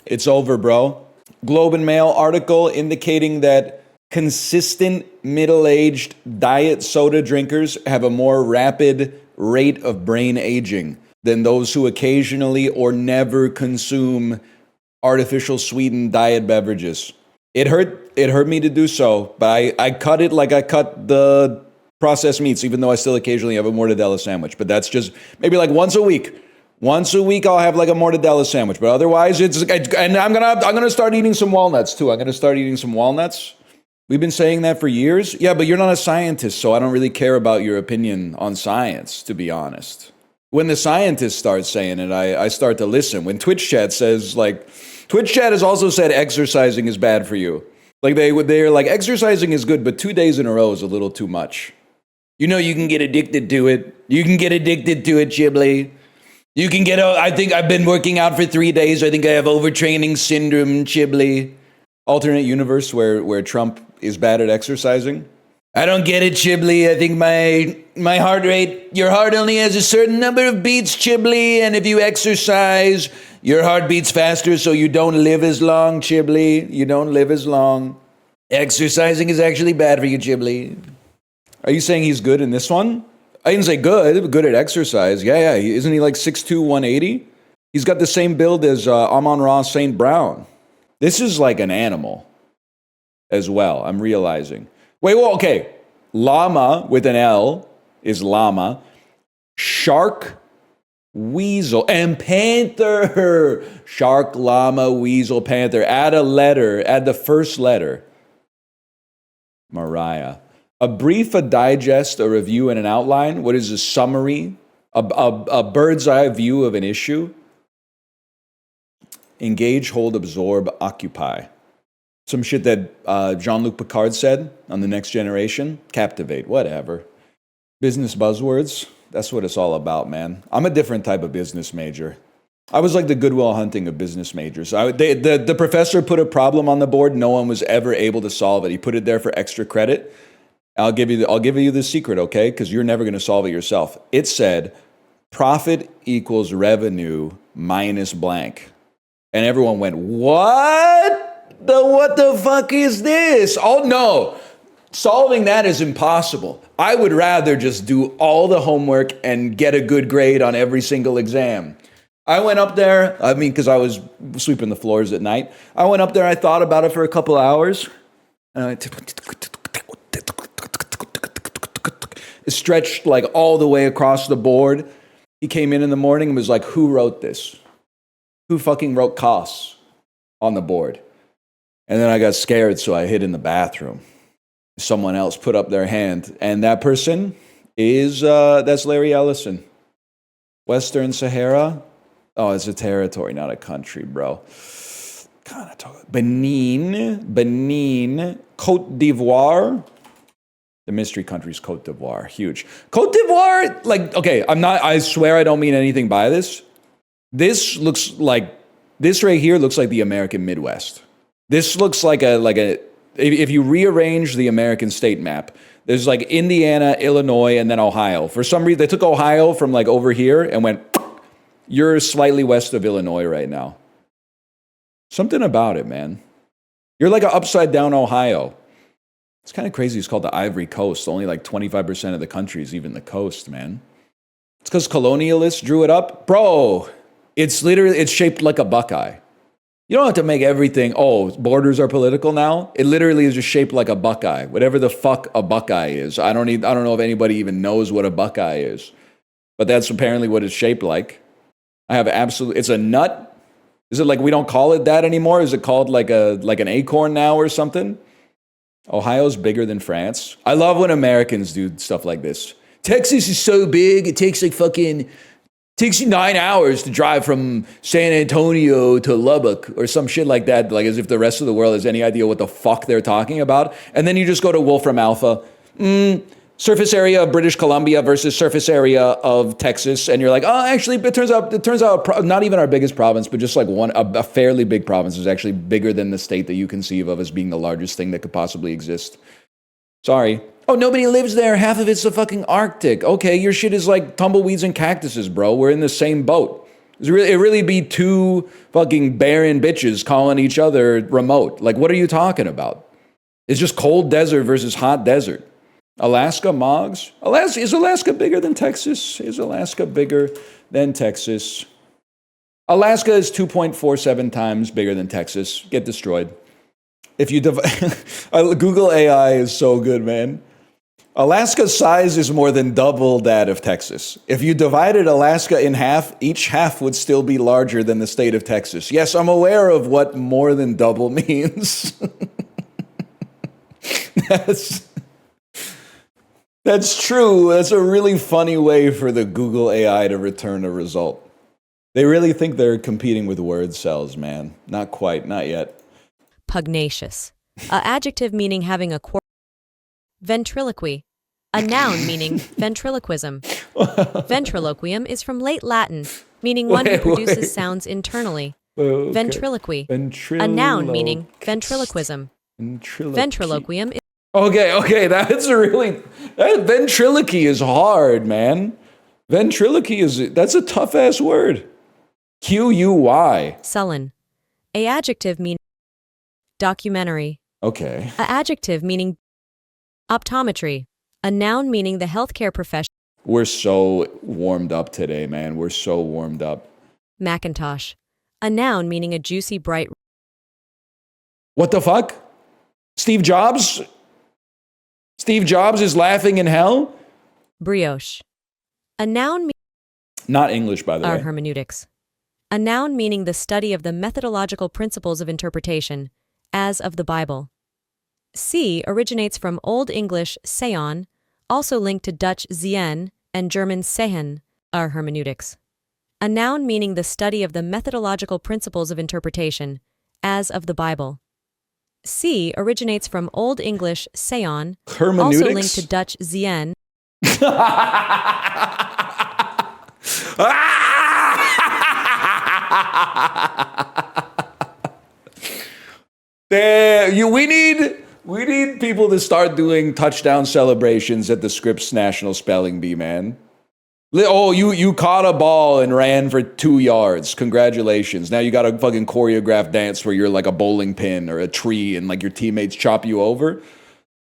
It's over, bro. Globe and Mail article indicating that consistent middle-aged diet soda drinkers have a more rapid rate of brain aging. than those who occasionally or never consume artificial sweetened diet beverages. It hurt me to do so, but I cut it like I cut the processed meats, even though I still occasionally have a mortadella sandwich. But that's just maybe like once a week. Once a week I'll have like a mortadella sandwich, but otherwise and I'm gonna start eating some walnuts too. I'm gonna start eating some walnuts. We've been saying that for years. Yeah, but you're not a scientist, so I don't really care about your opinion on science, to be honest. When the scientists start saying it, I start to listen. When Twitch chat says, like, Twitch chat has also said exercising is bad for you. Like, they're like, exercising is good, but 2 days in a row is a little too much. You know, you can get addicted to it. You can get addicted to it, Ghibli. You can get, I think I've been working out for 3 days. I think I have overtraining syndrome, Ghibli. Alternate universe where Trump is bad at exercising. I don't get it, Ghibli. I think my heart rate, your heart only has a certain number of beats, Ghibli, and if you exercise, your heart beats faster, so you don't live as long, Ghibli. You don't live as long. Exercising is actually bad for you, Ghibli. Are you saying he's good in this one? I didn't say good at exercise. Yeah, isn't he like 6'2", 180? He's got the same build as Amon-Ra St. Brown. This is like an animal as well, I'm realizing. Wait, well, okay. Llama with an L is llama. Shark, weasel, and panther. Shark, llama, weasel, panther. Add a letter. Add the first letter. Mariah. A brief, a digest, a review, and an outline. What is a summary? A bird's eye view of an issue. Engage, hold, absorb, occupy. Some shit that Jean-Luc Picard said on The Next Generation. Captivate, whatever. Business buzzwords. That's what it's all about, man. I'm a different type of business major. I was like the Goodwill Hunting of business majors. The professor put a problem on the board. No one was ever able to solve it. He put it there for extra credit. I'll give you the secret, okay? Because you're never going to solve it yourself. It said, profit equals revenue minus blank. And everyone went, what the fuck is this? Oh, no. Solving that is impossible. I would rather just do all the homework and get a good grade on every single exam. I went up there, because I was sweeping the floors at night. I went up there, I thought about it for a couple hours. And I it stretched like all the way across the board. He came in the morning and was like, who wrote this? Who fucking wrote costs on the board? And then I got scared, so I hid in the bathroom. Someone else put up their hand, and that person is, that's Larry Ellison. Western Sahara? Oh, it's a territory, not a country, bro. Benin, Côte d'Ivoire. The mystery country's Côte d'Ivoire, huge. Côte d'Ivoire, like, okay, I swear I don't mean anything by this. This right here looks like the American Midwest. This looks like if you rearrange the American state map, there's like Indiana, Illinois, and then Ohio. For some reason, they took Ohio from like over here and went, you're slightly west of Illinois right now. Something about it, man. You're like an upside down Ohio. It's kind of crazy. It's called the Ivory Coast. Only like 25% of the country is even the coast, man. It's because colonialists drew it up. Bro, it's shaped like a buckeye. You don't have to make everything, borders are political now. It literally is just shaped like a buckeye. Whatever the fuck a buckeye is. I don't know if anybody even knows what a buckeye is. But that's apparently what it's shaped like. It's a nut. Is it like we don't call it that anymore? Is it called like an acorn now or something? Ohio's bigger than France. I love when Americans do stuff like this. Texas is so big, it takes takes you 9 hours to drive from San Antonio to Lubbock or some shit like that, like as if the rest of the world has any idea what the fuck they're talking about. And then you just go to Wolfram Alpha. Surface area of British Columbia versus surface area of Texas. And you're like, oh, actually, it turns out not even our biggest province, but just like a fairly big province is actually bigger than the state that you conceive of as being the largest thing that could possibly exist. Sorry. Oh, nobody lives there. Half of it's the fucking Arctic. Okay, your shit is like tumbleweeds and cactuses, bro. We're in the same boat. It really be two fucking barren bitches calling each other remote. Like, what are you talking about? It's just cold desert versus hot desert. Alaska Mogs? Is Alaska bigger than Texas? Is Alaska bigger than Texas? Alaska is 2.47 times bigger than Texas. Get destroyed. If you Google AI is so good, man. Alaska's size is more than double that of Texas. If you divided Alaska in half, each half would still be larger than the state of Texas. Yes, I'm aware of what more than double means. That's true. That's a really funny way for the Google AI to return a result. They really think they're competing with word cells, man. Not quite, not yet. Pugnacious. A adjective meaning having a ventriloquy. A noun meaning ventriloquism. Ventriloquium is from late Latin, meaning one who produces sounds internally. Okay. Ventriloquy. A noun meaning ventriloquism. Ventriloquium is... Okay, that's a really... That ventriloquy is hard, man. Ventriloquy that's a tough-ass word. Q-U-Y. Sullen. A adjective meaning documentary. Okay. A adjective meaning optometry. A noun meaning the healthcare profession. We're so warmed up today, man. We're so warmed up. Macintosh. A noun meaning a juicy, bright... What the fuck? Steve Jobs? Steve Jobs is laughing in hell? Brioche. A noun... Not English, by the way. Our hermeneutics. A noun meaning the study of the methodological principles of interpretation, as of the Bible. See originates from Old English seon, also linked to Dutch zien and German sehen, our hermeneutics. A noun meaning the study of the methodological principles of interpretation, as of the Bible. See originates from Old English seon, also linked to Dutch zien. We need people to start doing touchdown celebrations at the Scripps National Spelling Bee, man. Oh, you caught a ball and ran for 2 yards. Congratulations. Now you got a fucking choreographed dance where you're like a bowling pin or a tree and like your teammates chop you over.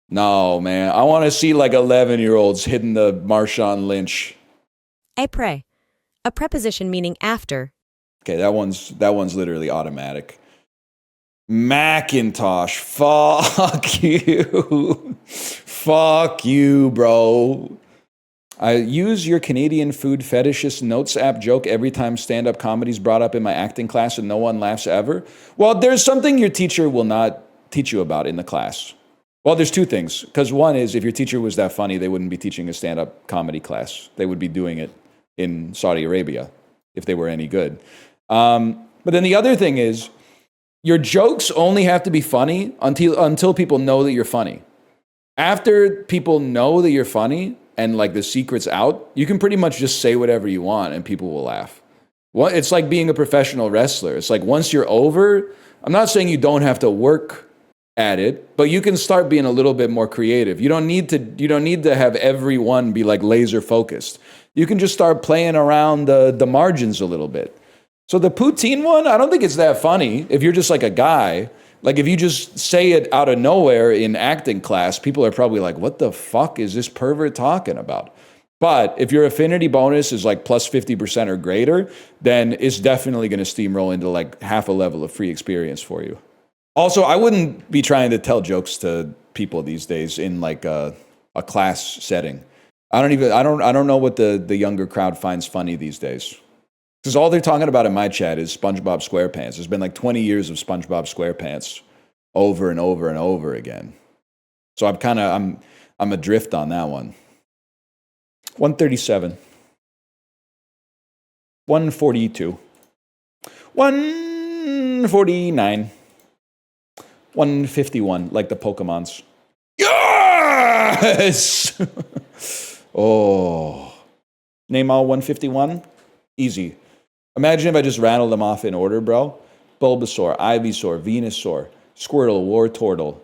No, man. I want to see like 11-year-olds hitting the Marshawn Lynch. Après. A preposition meaning after. Okay, that one's literally automatic. Macintosh, fuck you. Fuck you, bro. I use your Canadian food fetishist notes app joke every time stand-up comedy's brought up in my acting class and no one laughs ever. Well, there's something your teacher will not teach you about in the class. Well, there's two things. Because one is, if your teacher was that funny, they wouldn't be teaching a stand-up comedy class. They would be doing it in Saudi Arabia, if they were any good. But then the other thing is, your jokes only have to be funny until people know that you're funny. After people know that you're funny and like the secret's out, you can pretty much just say whatever you want and people will laugh. It's like being a professional wrestler. It's like once you're over, I'm not saying you don't have to work at it, but you can start being a little bit more creative. You don't need to have everyone be like laser focused. You can just start playing around the margins a little bit. So the poutine one, I don't think it's that funny if you're just like a guy. Like if you just say it out of nowhere in acting class, people are probably like, what the fuck is this pervert talking about? But if your affinity bonus is like plus 50% or greater, then it's definitely going to steamroll into like half a level of free experience for you. Also, I wouldn't be trying to tell jokes to people these days in like a class setting. I don't know what the younger crowd finds funny these days. Because all they're talking about in my chat is SpongeBob SquarePants. There's been like 20 years of SpongeBob SquarePants over and over and over again. So I'm adrift on that one. 137. 142. 149. 151, like the Pokemons. Yes! Oh. Name all 151? Easy. Imagine if I just rattled them off in order, bro. Bulbasaur, Ivysaur, Venusaur, Squirtle, Wartortle,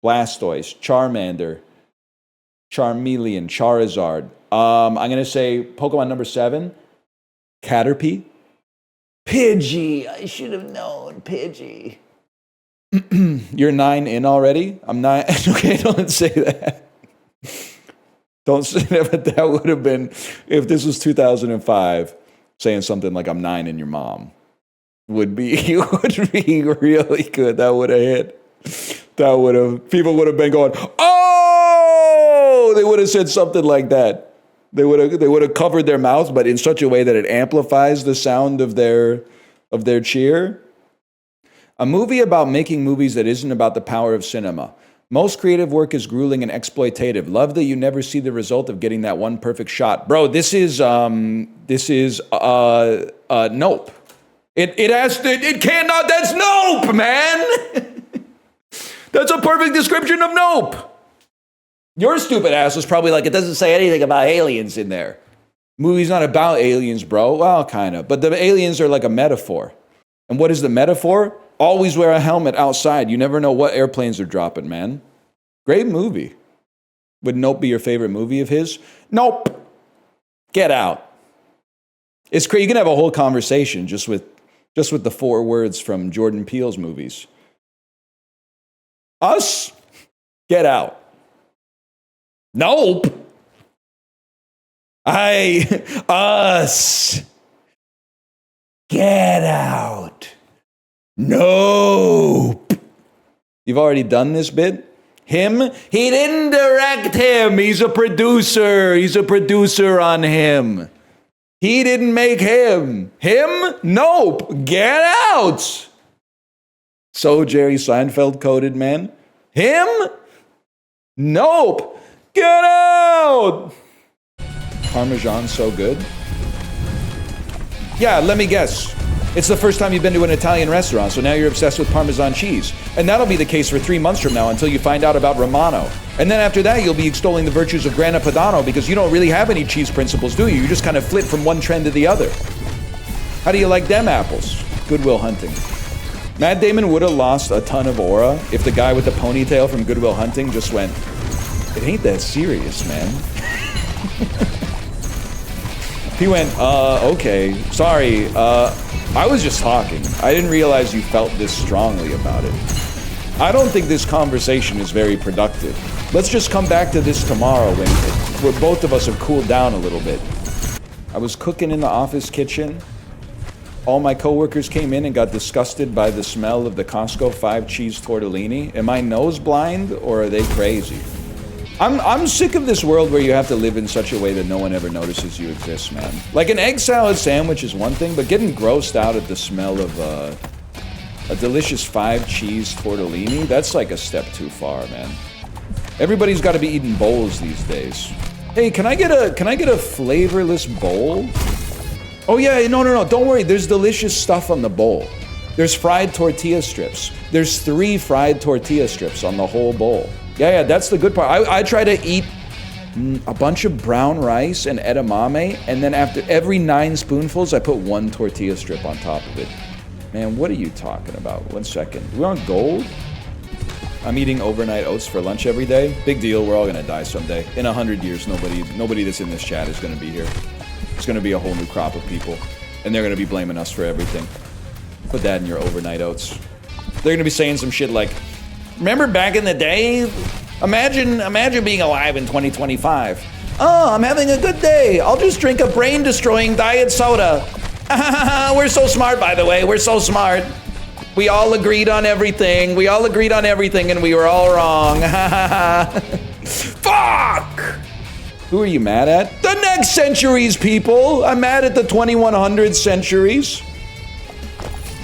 Blastoise, Charmander, Charmeleon, Charizard. I'm going to say Pokemon number 7, Caterpie. Pidgey. I should have known. Pidgey. You're 9 in already? I'm 9. Okay, don't say that. Don't say that, but that would have been, if this was 2005, saying something like, I'm 9 and your mom would be really good. That would have hit. That would have, people would have been going, oh, they would have said something like that. They would have covered their mouths, but in such a way that it amplifies the sound of their cheer. A movie about making movies that isn't about the power of cinema. Most creative work is grueling and exploitative. Love that you never see the result of getting that one perfect shot. Bro, this is Nope. It cannot, that's Nope, man! That's a perfect description of Nope! Your stupid ass was probably like, it doesn't say anything about aliens in there. Movie's not about aliens, bro. Well, kind of. But the aliens are like a metaphor. And what is the metaphor? Always wear a helmet outside. You never know what airplanes are dropping, man. Great movie. Would Nope be your favorite movie of his? Nope. Get out. It's crazy. You can have a whole conversation just with the 4 words from Jordan Peele's movies. Us? Get out. Nope. Us. Get out. Nope. You've already done this bit? Him? He didn't direct him. He's a producer. He's a producer on him. He didn't make him. Him? Nope. Get out. So Jerry Seinfeld coded, man. Him? Nope. Get out. Parmesan so good. Yeah, let me guess. It's the first time you've been to an Italian restaurant, so now you're obsessed with Parmesan cheese. And that'll be the case for 3 months from now until you find out about Romano. And then after that, you'll be extolling the virtues of Grana Padano because you don't really have any cheese principles, do you? You just kind of flip from one trend to the other. How do you like them apples? Good Will Hunting. Matt Damon would have lost a ton of aura if the guy with the ponytail from Good Will Hunting just went, it ain't that serious, man. He went, okay, sorry, I was just talking. I didn't realize you felt this strongly about it. I don't think this conversation is very productive. Let's just come back to this tomorrow when both of us have cooled down a little bit. I was cooking in the office kitchen. All my coworkers came in and got disgusted by the smell of the Costco 5-cheese tortellini. Am I nose blind or are they crazy? I'm sick of this world where you have to live in such a way that no one ever notices you exist, man. Like an egg salad sandwich is one thing, but getting grossed out at the smell of a delicious 5-cheese tortellini, that's like a step too far, man. Everybody's got to be eating bowls these days. Hey, can I get a flavorless bowl? Oh yeah, no, don't worry. There's delicious stuff on the bowl. There's fried tortilla strips. There's 3 fried tortilla strips on the whole bowl. Yeah, that's the good part. I try to eat a bunch of brown rice and edamame, and then after every 9 spoonfuls, I put 1 tortilla strip on top of it. Man, what are you talking about? 1 second. We're on gold? I'm eating overnight oats for lunch every day. Big deal, we're all gonna die someday. In 100 years, nobody that's in this chat is gonna be here. It's gonna be a whole new crop of people, and they're gonna be blaming us for everything. Put that in your overnight oats. They're gonna be saying some shit like, remember back in the day? Imagine being alive in 2025. Oh, I'm having a good day. I'll just drink a brain-destroying diet soda. We're so smart, by the way. We're so smart. We all agreed on everything. And we were all wrong. Fuck! Who are you mad at? The next centuries, people. I'm mad at the 2100 centuries.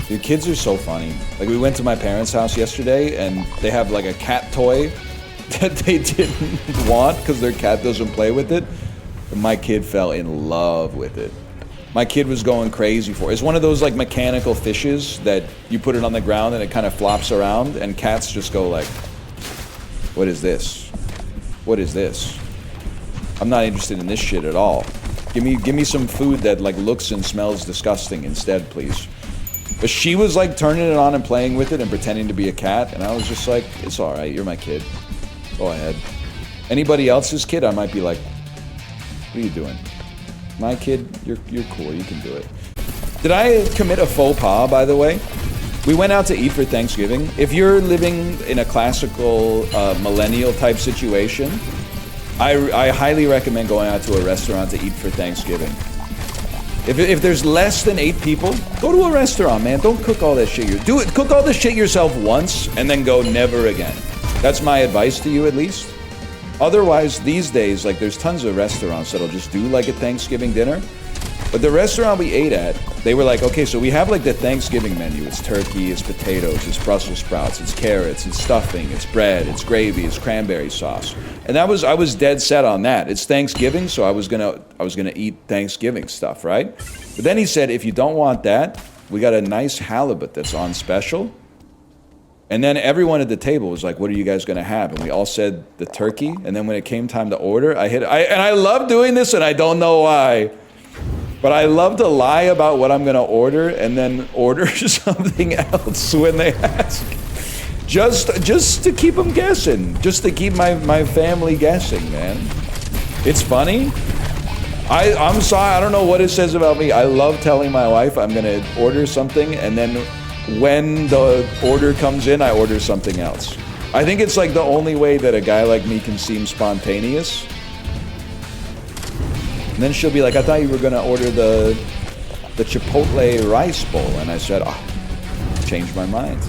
Your kids are so funny. Like, we went to my parents' house yesterday, and they have like a cat toy that they didn't want because their cat doesn't play with it. And my kid fell in love with it. My kid was going crazy for it. It's one of those like mechanical fishes that you put it on the ground and it kind of flops around, and cats just go like, what is this? What is this? I'm not interested in this shit at all. Give me some food that like looks and smells disgusting instead, please. But she was like turning it on and playing with it and pretending to be a cat, and I was just like, it's all right, you're my kid. Go ahead. Anybody else's kid, I might be like, what are you doing? My kid, you're cool, you can do it. Did I commit a faux pas, by the way? We went out to eat for Thanksgiving. If you're living in a classical millennial type situation, I highly recommend going out to a restaurant to eat for Thanksgiving. If there's less than 8 people, go to a restaurant, man. Don't cook all that shit. Cook all the shit yourself once and then go never again. That's my advice to you, at least. Otherwise, these days, like, there's tons of restaurants that'll just do like a Thanksgiving dinner. But the restaurant we ate at, they were like, okay, so we have like the Thanksgiving menu. It's turkey, it's potatoes, it's Brussels sprouts, it's carrots, it's stuffing, it's bread, it's gravy, it's cranberry sauce. And I was dead set on that. It's Thanksgiving, so I was gonna eat Thanksgiving stuff, right? But then he said, if you don't want that, we got a nice halibut that's on special. And then everyone at the table was like, what are you guys gonna have? And we all said the turkey. And then when it came time to order, and I love doing this, and I don't know why. But I love to lie about what I'm gonna order and then order something else when they ask. Just to keep them guessing. Just to keep my family guessing, man. It's funny. I'm sorry, I don't know what it says about me. I love telling my wife I'm gonna order something, and then when the order comes in, I order something else. I think it's like the only way that a guy like me can seem spontaneous. And then she'll be like, I thought you were gonna order the Chipotle rice bowl. And I said, changed my mind.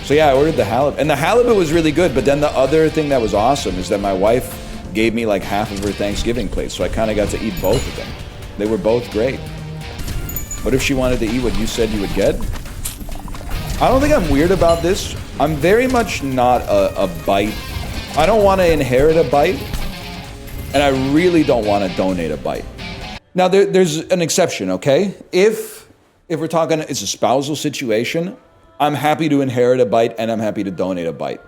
So yeah, I ordered the halibut. And the halibut was really good, but then the other thing that was awesome is that my wife gave me like half of her Thanksgiving plate, so I kind of got to eat both of them. They were both great. What if she wanted to eat what you said you would get? I don't think I'm weird about this. I'm very much not a bite. I don't want to inherit a bite. And I really don't want to donate a bite. Now, there's an exception, okay? If we're talking, it's a spousal situation, I'm happy to inherit a bite and I'm happy to donate a bite.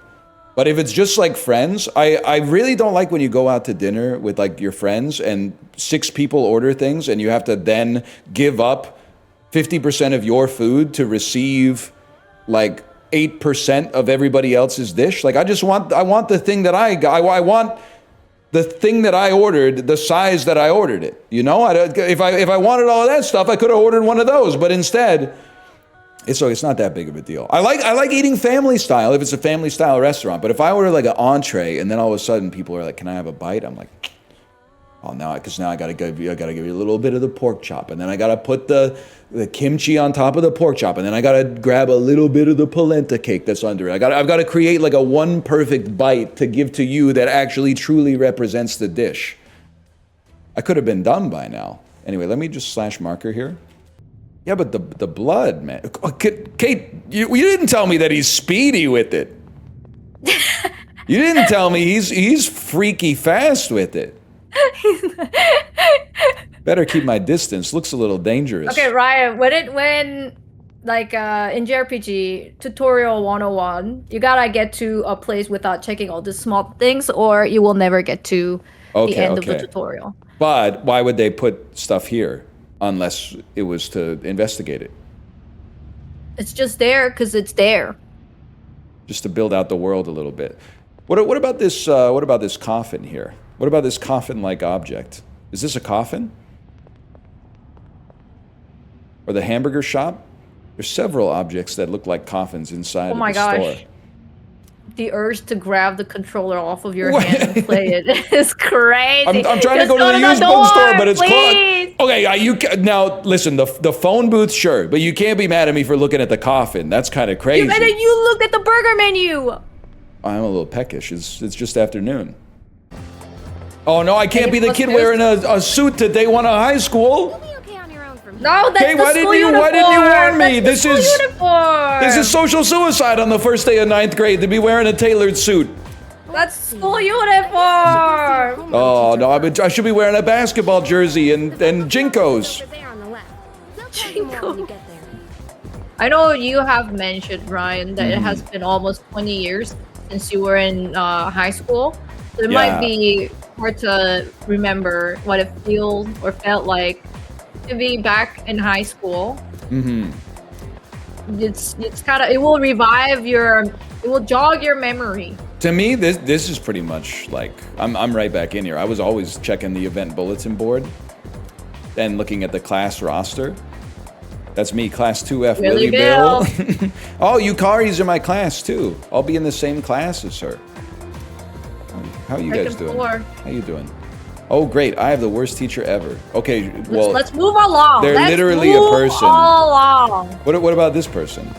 But if it's just like friends, I really don't like when you go out to dinner with like your friends and 6 people order things and you have to then give up 50% of your food to receive like 8% of everybody else's dish. Like I want the thing that I want the thing that I ordered, the size that I ordered it. You know, if I wanted all of that stuff, I could have ordered one of those. But instead, it's not that big of a deal. I like eating family style if it's a family style restaurant. But if I order like an entree and then all of a sudden people are like, "Can I have a bite?" I'm like, "Oh, now I gotta give you a little bit of the pork chop, and then I gotta put the kimchi on top of the pork chop, and then I gotta grab a little bit of the polenta cake that's under it. I've gotta create like a one perfect bite to give to you that actually truly represents the dish." I could have been done by now. Anyway, let me just slash marker here. Yeah, but the blood, man. Kate, you didn't tell me that he's speedy with it. You didn't tell me he's freaky fast with it. Better keep my distance. Looks a little dangerous. Okay, Ryan, when like in JRPG tutorial 101, you gotta get to a place without checking all the small things, or you will never get to the end of the tutorial. But why would they put stuff here unless it was to investigate it? It's just there because it's there. Just to build out the world a little bit. What about this? What about this coffin here? What about this coffin-like object? Is this a coffin? Or the hamburger shop? There's several objects that look like coffins inside of the store. Oh my gosh. The urge to grab the controller off of your hand and play it is crazy. I'm trying to go to the used bookstore, but it's closed. Okay, now listen, the phone booth, sure, but you can't be mad at me for looking at the coffin. That's kind of crazy. And then you looked at the burger menu. I'm a little peckish. It's just afternoon. Oh no, I can't be the kid wearing a suit to day 1 of high school. No, that's why didn't you warn me? This is social suicide on the first day of 9th grade to be wearing a tailored suit. That's school uniform. Oh no, I should be wearing a basketball jersey and Jinkos. Jinko. I know you have mentioned, Ryan, that it has been almost 20 years since you were in high school. So it might be hard to remember what it feels or felt like to be back in high school. Mm-hmm. It's kind of, it will it will jog your memory. To me, this is pretty much like I'm right back in here. I was always checking the event bulletin board and looking at the class roster. That's me, class 2F Willie Bill. Oh, Yukari's in my class too. I'll be in the same class as her. How are you guys doing? Floor. How you doing? Oh, great. I have the worst teacher ever. Okay, well... Let's move along. They're literally a person. Along. What about this person?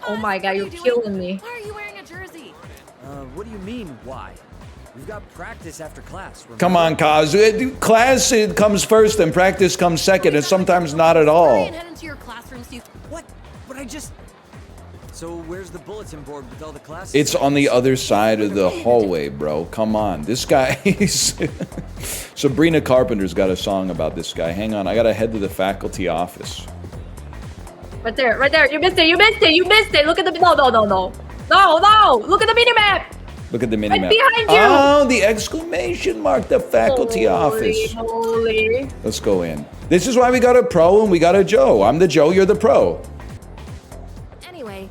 Oh my god, you're killing me. Why are you wearing a jersey? What do you mean, why? We've got practice after class. Remember? Come on, Kaz. Class comes first and practice comes second, and sometimes not at all. Head into your classroom, Steve. What? But I just... So where's the bulletin board with all the classes? It's on the other side of the hallway, bro. Come on. This guy is... Sabrina Carpenter's got a song about this guy. Hang on, I gotta head to the faculty office. Right there, right there. You missed it, you missed it, you missed it. Look at the... No. Look at the minimap. Look at the minimap. Right behind you. Oh, the exclamation mark, the faculty office. Holy. Let's go in. This is why we got a pro and we got a Joe. I'm the Joe, you're the pro. Anyway,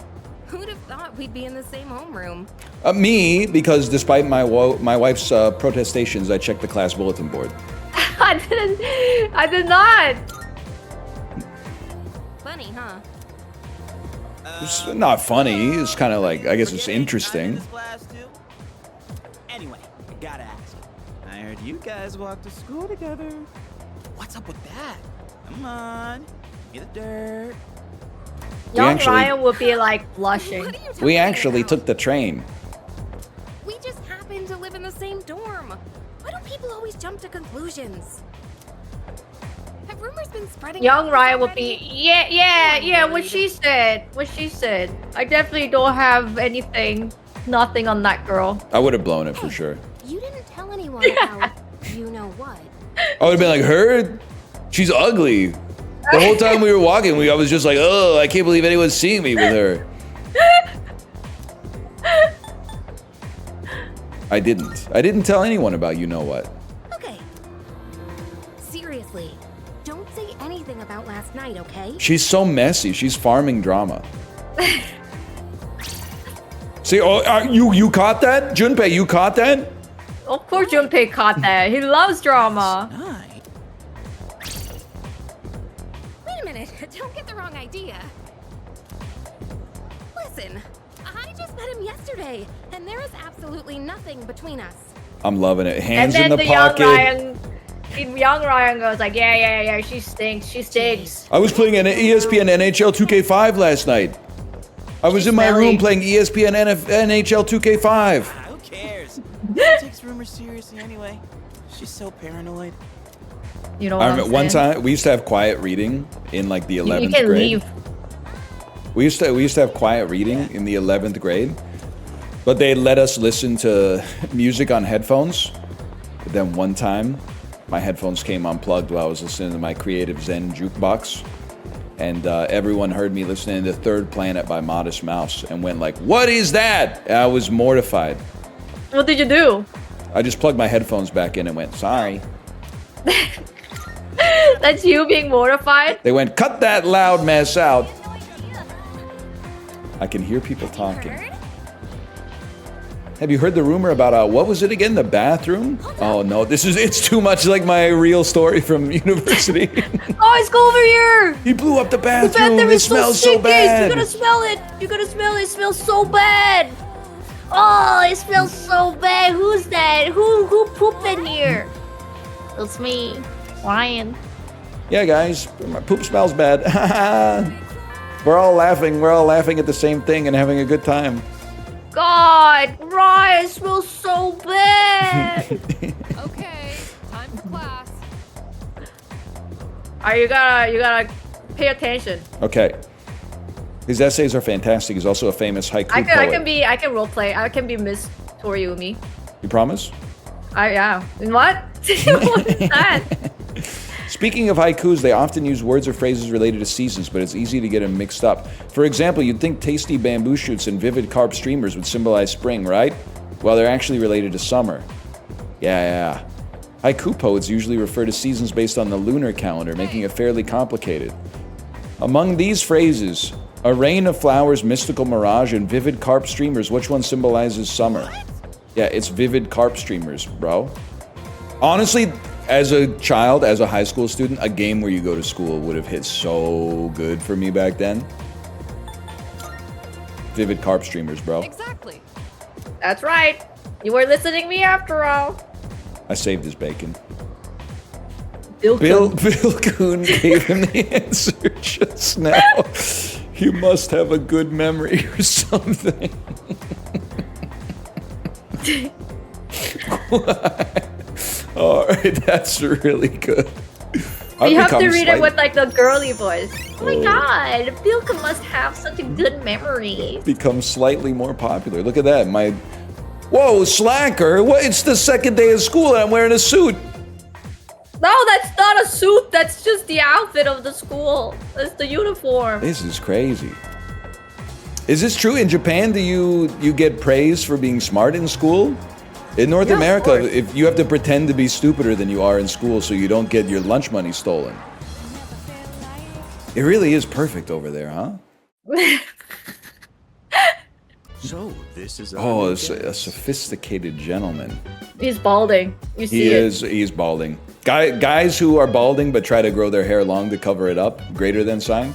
who'd have thought we'd be in the same homeroom? Me, because despite my wife's protestations, I checked the class bulletin board. I did not. Funny, huh? It's not funny. It's kind of like, I guess it's interesting. Anyway, I gotta ask. I heard you guys walk to school together. What's up with that? Come on, get the dirt. Young Ryan would be like blushing. We actually took the train. We just happen to live in the same dorm. Why don't people always jump to conclusions? Have rumors been spreading? Young Ryan would be, yeah, what she said. I definitely don't have nothing on that girl. I would have blown it for sure. You didn't tell anyone about you know what. I would have been like, her? She's ugly. The whole time we were walking, I was just like, oh, I can't believe anyone's seeing me with her. I didn't tell anyone about you know what. Okay. Seriously, don't say anything about last night, okay? She's so messy. She's farming drama. See, you caught that? Junpei, you caught that? Of course Junpei caught that. He loves drama. Wait a minute, don't get the wrong idea. Listen, I just met him yesterday, and there is absolutely nothing between us. I'm loving it. Hands in and then the pocket. Young Ryan goes like, yeah, she stinks. I was playing an ESPN NHL 2K5 last night. I was in my room playing ESPN NHL 2K5. Who cares? She takes rumors seriously anyway. She's so paranoid. You know I remember one time we used to have quiet reading in like the 11th you can grade. Leave. We used to have quiet reading in the 11th grade, but they let us listen to music on headphones. But then one time, my headphones came unplugged while I was listening to my Creative Zen jukebox, and everyone heard me listening to Third Planet by Modest Mouse and went like, "What is that?" And I was mortified. What did you do? I just plugged my headphones back in and went, "Sorry." That's you being mortified? They went, "Cut that loud mess out." I can hear people talking. Have you heard the rumor about, what was it again? The bathroom? Oh no, it's too much like my real story from university. Oh, it's go over here! He blew up the bathroom. The bathroom It smells so bad. You gotta smell it. It smells so bad. Oh, it smells so bad. Who's that? Who pooped in here? It's me, Ryan. Yeah, guys, my poop smells bad. We're all laughing at the same thing and having a good time. God, Ryan, it smells so bad. Okay, time for class. You gotta pay attention. Okay. His essays are fantastic. He's also a famous haiku poet. I can roleplay. I can be Miss Toriumi. You promise? Yeah. What? What is that? Speaking of haikus, they often use words or phrases related to seasons, but it's easy to get them mixed up. For example, you'd think tasty bamboo shoots and vivid carp streamers would symbolize spring, right? Well, they're actually related to summer. Yeah. Haiku poets usually refer to seasons based on the lunar calendar, making it fairly complicated. Among these phrases, a rain of flowers, mystical mirage, and vivid carp streamers, which one symbolizes summer? Yeah, it's vivid carp streamers, bro. Honestly, as a child, as a high school student, a game where you go to school would have hit so good for me back then. Vivid carp streamers, bro. Exactly. That's right. You were listening to me after all. I saved his bacon. Bill Coon gave him the answer just now. You must have a good memory or something. All right, that's really good. You have to read it with like the girly voice. Oh my god, Bill must have such a good memory. Become slightly more popular. Look at that. Whoa, slacker. What? It's the second day of school and I'm wearing a suit. No, that's not a suit. That's just the outfit of the school. That's the uniform. This is crazy. Is this true? In Japan, do you get praise for being smart in school? In North America, if you have to pretend to be stupider than you are in school so you don't get your lunch money stolen. It really is perfect over there, huh? So this is a sophisticated gentleman. He's balding. You see He's balding. Guys who are balding but try to grow their hair long to cover it up, greater than sign.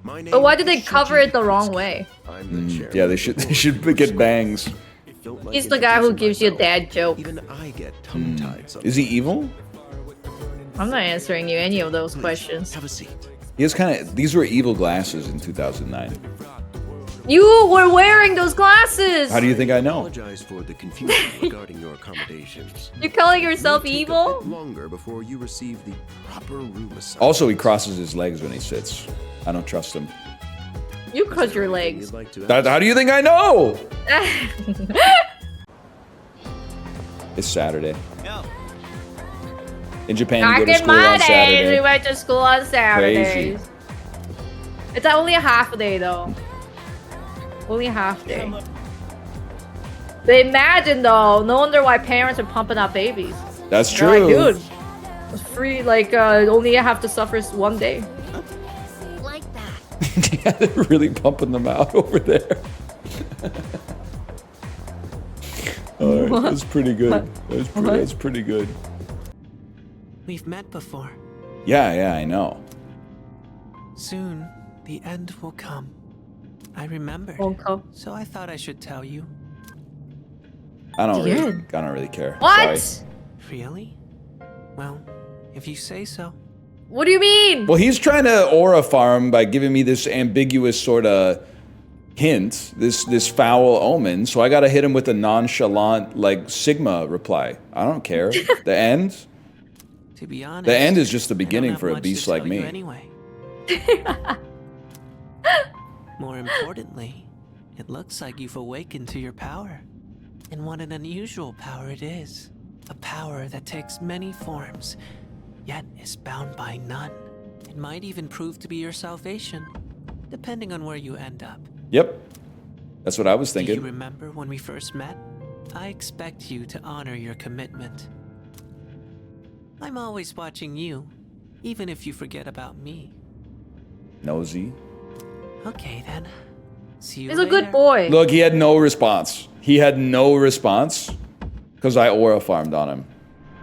But why did they cover it the wrong way? Yeah, they should get bangs. He's the guy who gives you a dad joke. Even I get tongue-tied. Is he evil? I'm not answering you any of those questions. Have a seat. He has these were evil glasses in 2009. You were wearing those glasses! How do you think I know? Apologize for the confusion regarding your accommodations. You're calling yourself evil? Longer before you receive the proper room assignment. Also, he crosses his legs when he sits. I don't trust him. You cross your legs. How do you think I know? It's Saturday. In Japan, you go to school on Saturday. We went to school on Saturdays. Crazy. It's only a half a day though. Only a half day. But imagine though, no wonder why parents are pumping out babies. That's true. They're like, dude, it's free. Like, only have to suffer one day. Like that. Yeah, they're really pumping them out over there. All right, that's pretty good. That's pretty good. We've met before. Yeah, I know. Soon, the end will come. I remembered. So I thought I should tell you. I don't really care. What? Sorry. Really? Well, if you say so. What do you mean? Well, he's trying to aura farm by giving me this ambiguous sort of hint, this foul omen. So I got to hit him with a nonchalant, like, Sigma reply. I don't care. The end? To be honest, the end is just the beginning for a beast like me. Anyway. More importantly, it looks like you've awakened to your power. And what an unusual power it is. A power that takes many forms, yet is bound by none. It might even prove to be your salvation, depending on where you end up. Yep. That's what I was thinking. Do you remember when we first met? I expect you to honor your commitment. I'm always watching you, even if you forget about me. Nosy. Okay then. See you He's later. a good boy. Look, he had no response. Because I aura farmed on him.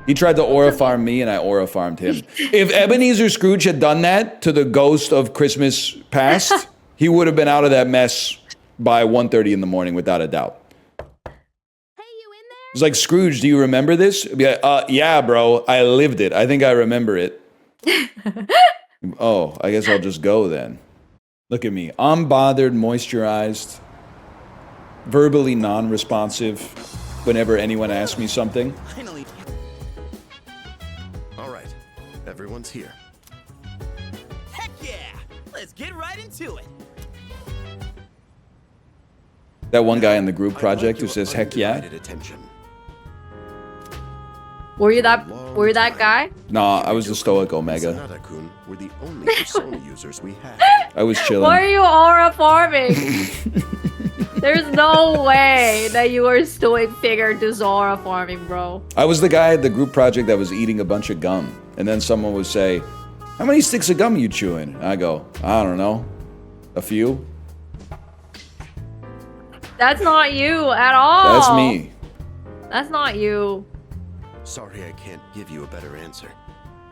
He tried to aura farm me and I aura farmed him. If Ebenezer Scrooge had done that to the ghost of Christmas past, he would have been out of that mess by 1:30 in the morning without a doubt. It's like, Scrooge, do you remember this? Be like, yeah, bro, I lived it. I think I remember it. Oh, I guess I'll just go then. Look at me. Unbothered, moisturized, verbally non-responsive whenever anyone asks me something. Finally. All right, everyone's here. Heck yeah! Let's get right into it. That one guy in the group project who says, heck yeah. Attention. Were you that guy? Nah, I was the Stoic Omega. Sanada-kun were the only persona users we had. I was chilling. Why are you aura farming? There's no way that you were stoic figure to aura farming, bro. I was the guy at the group project that was eating a bunch of gum. And then someone would say, how many sticks of gum are you chewing? And I go, I don't know. A few? That's not you at all. That's me. That's not you. Sorry I can't give you a better answer,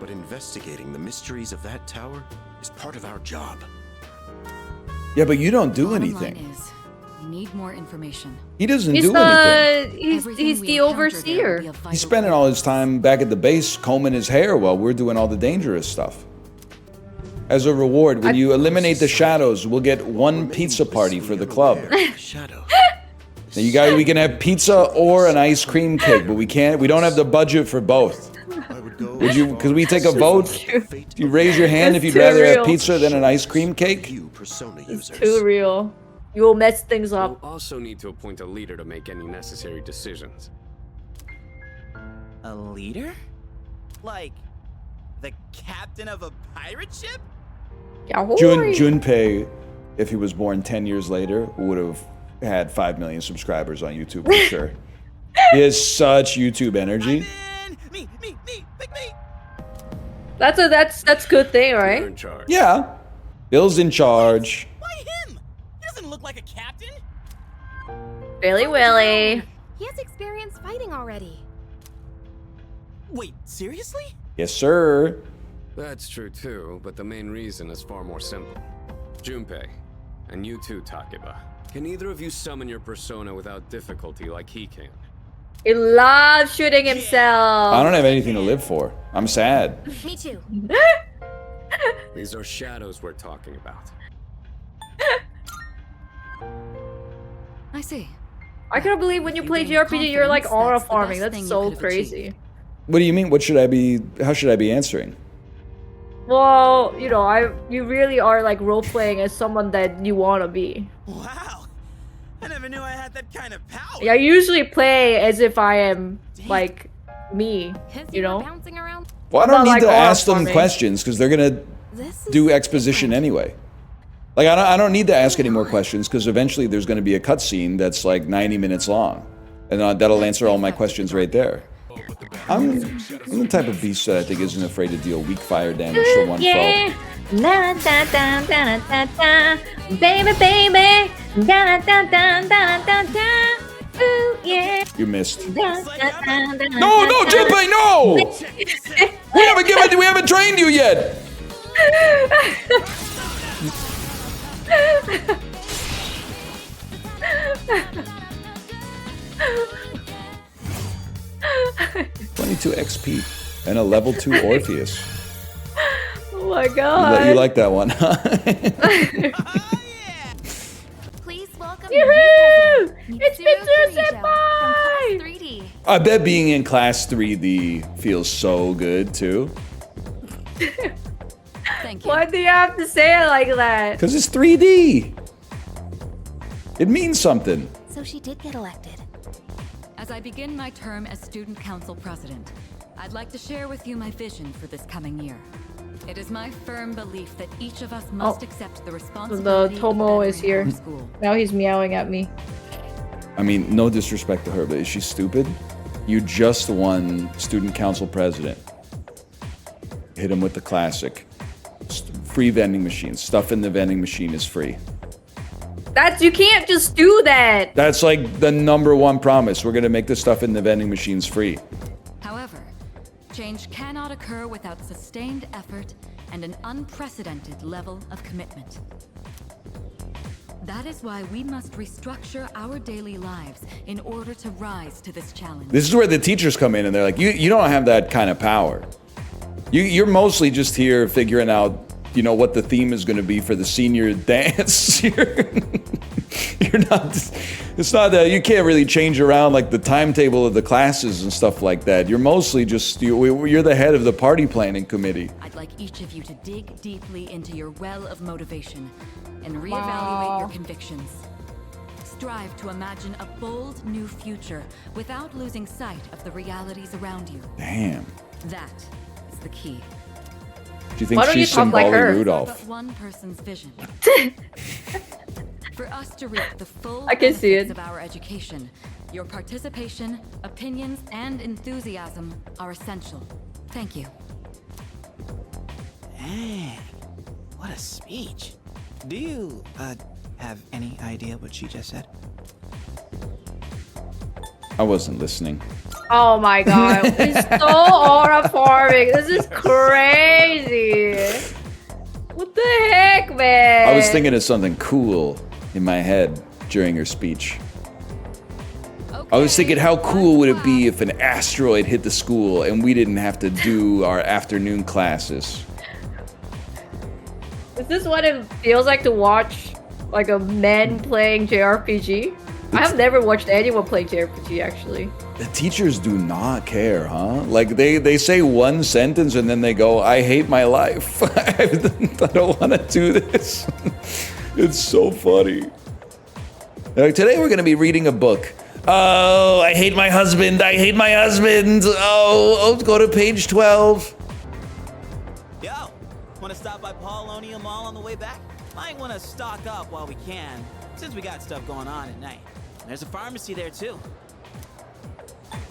but investigating the mysteries of that tower is part of our job. Yeah, but you don't do anything. We need more information. He doesn't do anything. He's the overseer. He's spending all his time back at the base combing his hair while we're doing all the dangerous stuff. As a reward, when you eliminate the shadows, we'll get one pizza party for the club. Now you guys, we can have pizza or an ice cream cake, but we don't have the budget for both. Would you, could we take a vote? Do you raise your hand if you'd rather have pizza than an ice cream cake? It's too real. You will mess things up. We'll also need to appoint a leader to make any necessary decisions. A leader? Like the captain of a pirate ship? Junpei, if he was born 10 years later, would have had 5 million subscribers on YouTube for sure. He has such YouTube energy. That's good thing, right? You're in charge. Yeah. Bill's in charge. Why him? He doesn't look like a captain. Billy Willy. He has experience fighting already. Wait, seriously? Yes, sir. That's true too, but the main reason is far more simple. Junpei, and you too, Takeba. Can either of you summon your persona without difficulty like he can? He loves shooting himself. I don't have anything to live for. I'm sad. Me too. These are shadows we're talking about. I see. I can't believe when you play JRPG, you're like aura farming. That's so crazy. What do you mean? What should I be? How should I be answering? Well, you know, you really are like role playing as someone that you want to be. Wow, I never knew I had that kind of power. Yeah, I usually play as if I am like me, you know. Well, I don't need like to aura ask them farming. questions because they're gonna do exposition anyway. Like I don't need to ask any more questions because eventually there's going to be a cutscene that's like 90 minutes long, and that'll answer all my questions right there. I'm the type of beast that I think isn't afraid to deal weak fire damage to one foe. Da, da, da, da, da, da. Baby, baby. Da, da, da, da, da, da. Ooh, yeah. You missed. Da, da, da, da, No, no, Junpei, no! We haven't trained you yet. 22 XP and a level 2 Orpheus. Oh my god. You like that one, huh? Please welcome Yoo-hoo! It's Mitsuru Senpai! 3D. I bet being in class 3D feels so good too. Thank you. Why do you have to say it like that? Because it's 3D. It means something. So she did get elected. As I begin my term as Student Council President, I'd like to share with you my vision for this coming year. It is my firm belief that each of us must accept the responsibility. The Tomo is here. School. Now he's meowing at me. I mean, no disrespect to her, but is she stupid? You just won Student Council President. Hit him with the classic. Free vending machines. Stuff in the vending machine is free. You can't just do that. That's like the #1 promise. We're gonna make the stuff in the vending machines free. However, change cannot occur without sustained effort and an unprecedented level of commitment. That is why we must restructure our daily lives in order to rise to this challenge. This is where the teachers come in and they're like, you don't have that kind of power. You're mostly just here figuring out, you know, what the theme is going to be for the senior dance. You're not, it's not that you can't really change around like the timetable of the classes and stuff like that. You're mostly just, you're the head of the party planning committee. I'd like each of you to dig deeply into your well of motivation and reevaluate your convictions. Strive to imagine a bold new future without losing sight of the realities around you. Damn. That is the key. Do you think she's symbolic Rudolph? But one person's vision. For us to reap the full I can see it. benefits of our education, your participation, opinions, and enthusiasm are essential. Thank you. Man, what a speech. Do you, have any idea what she just said? I wasn't listening. Oh my god, it's so aura farming. This is crazy. What the heck, man? I was thinking of something cool in my head. during her speech. I was thinking, how cool would it be if an asteroid hit the school and we didn't have to do our afternoon classes? Is this what it feels like to watch like a man playing JRPG? I have never watched anyone play JRPG actually. The teachers do not care, huh? Like they say one sentence and then they go, I hate my life. I don't want to do this. It's so funny. Like, today we're going to be reading a book. Oh, I hate my husband. I hate my husband. Oh, go to page 12. Yo, want to stop by Paulonia Mall on the way back? Might want to stock up while we can, since we got stuff going on at night. There's a pharmacy there too.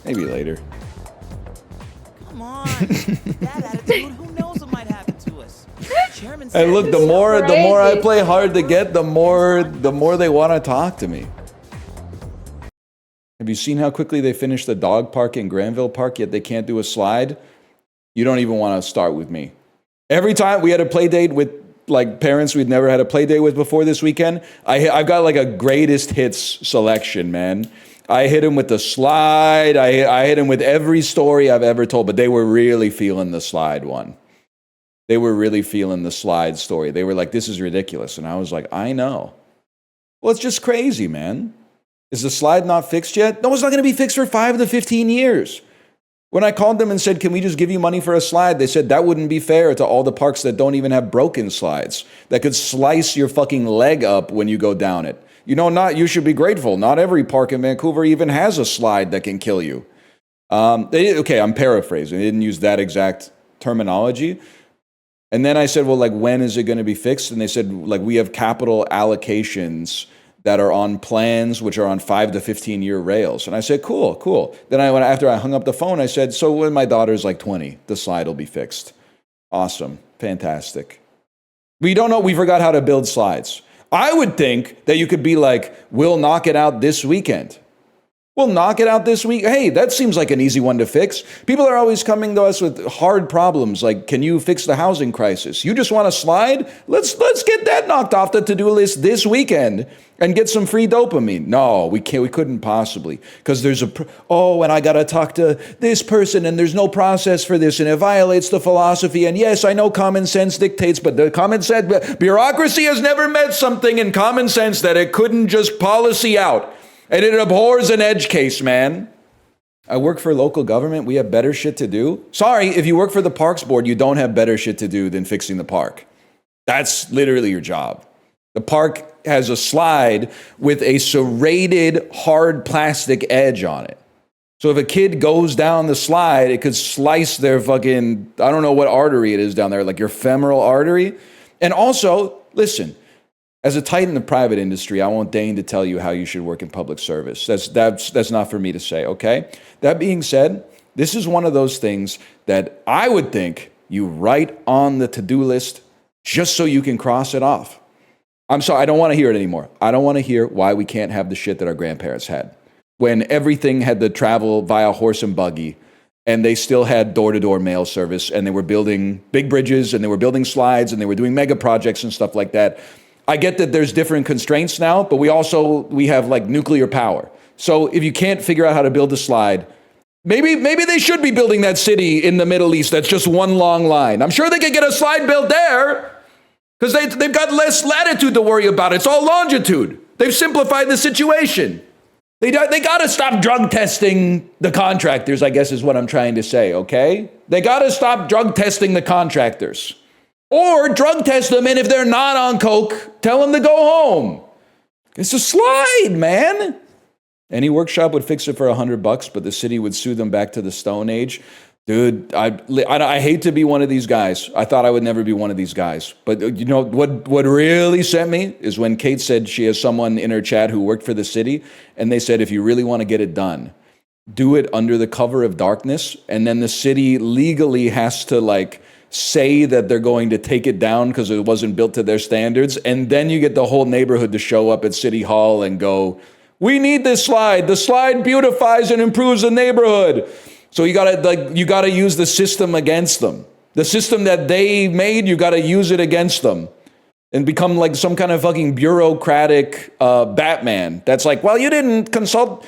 Maybe later. Come on, that attitude. Who knows what might happen to us? Chairman said. And look, the more I play hard to get, the more they want to talk to me. Have you seen how quickly they finished the dog park in Granville Park, yet they can't do a slide? You don't even want to start with me. Every time we had a play date with like parents we'd never had a play date with before this weekend, I've got like a greatest hits selection, man. I hit him with the slide. I hit him with every story I've ever told, but they were really feeling the slide one. They were really feeling the slide story. They were like, this is ridiculous. And I was like, I know. Well, it's just crazy, man. Is the slide not fixed yet? No, it's not going to be fixed for 5 to 15 years. When I called them and said, can we just give you money for a slide? They said that wouldn't be fair to all the parks that don't even have broken slides, that could slice your fucking leg up when you go down it. You know, you should be grateful. Not every park in Vancouver even has a slide that can kill you. Okay, I'm paraphrasing. They didn't use that exact terminology. And then I said, well, like, when is it going to be fixed? And they said, like, we have capital allocations that are on plans which are on 5 to 15-year rails. And I said, cool. Then after I hung up the phone, I said, so when my daughter's like 20, the slide will be fixed. Awesome. Fantastic. We don't know. We forgot how to build slides. I would think that you could be like, we'll knock it out this weekend. We'll knock it out this week. Hey, that seems like an easy one to fix. People are always coming to us with hard problems, like, can you fix the housing crisis? You just want a slide? Let's get that knocked off the to-do list this weekend and get some free dopamine. No, we can't. We couldn't possibly, because there's and I got to talk to this person, and there's no process for this, and it violates the philosophy. And yes, I know common sense dictates, but the common sense bureaucracy has never met something in common sense that it couldn't just policy out. And it abhors an edge case, man. I work for local government. We have better shit to do. Sorry, if you work for the Parks Board, you don't have better shit to do than fixing the park. That's literally your job. The park has a slide with a serrated hard plastic edge on it. So if a kid goes down the slide, it could slice their fucking, I don't know what artery it is down there, like your femoral artery. And also, listen, as a titan in the private industry, I won't deign to tell you how you should work in public service. That's not for me to say, okay? That being said, this is one of those things that I would think you write on the to-do list just so you can cross it off. I'm sorry, I don't want to hear it anymore. I don't want to hear why we can't have the shit that our grandparents had. When everything had to travel via horse and buggy, and they still had door-to-door mail service, and they were building big bridges, and they were building slides, and they were doing mega projects and stuff like that. I get that there's different constraints now, but we have like nuclear power. So if you can't figure out how to build a slide, maybe they should be building that city in the Middle East that's just one long line. I'm sure they could get a slide built there because they've got less latitude to worry about. It's all longitude. They've simplified the situation. They got to stop drug testing the contractors, I guess is what I'm trying to say, okay? They got to stop drug testing the contractors. Or drug test them, and if they're not on coke, tell them to go home. It's a slide, man. Any workshop would fix it for $100, but the city would sue them back to the Stone Age. Dude, I hate to be one of these guys. I thought I would never be one of these guys. But you know what really sent me is when Kate said she has someone in her chat who worked for the city, and they said, if you really want to get it done, do it under the cover of darkness, and then the city legally has to like say that they're going to take it down because it wasn't built to their standards, and then you get the whole neighborhood to show up at City Hall and go, we need this slide. The slide beautifies and improves the neighborhood. So you gotta use the system against them. The system that they made, you gotta use it against them. and become like some kind of fucking bureaucratic Batman that's like, well, you didn't consult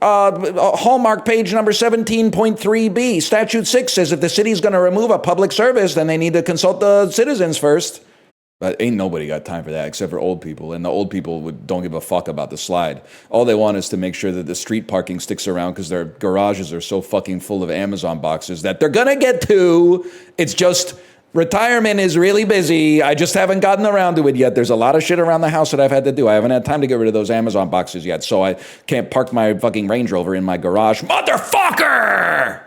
Hallmark page number 17.3b. Statute 6 says if the city's going to remove a public service, then they need to consult the citizens first. But ain't nobody got time for that except for old people. And the old people don't give a fuck about the slide. All they want is to make sure that the street parking sticks around because their garages are so fucking full of Amazon boxes that they're going to get to. It's just retirement is really busy. I just haven't gotten around to it yet. There's a lot of shit around the house that I've had to do. I haven't had time to get rid of those Amazon boxes yet. So I can't park my fucking Range Rover in my garage. Motherfucker!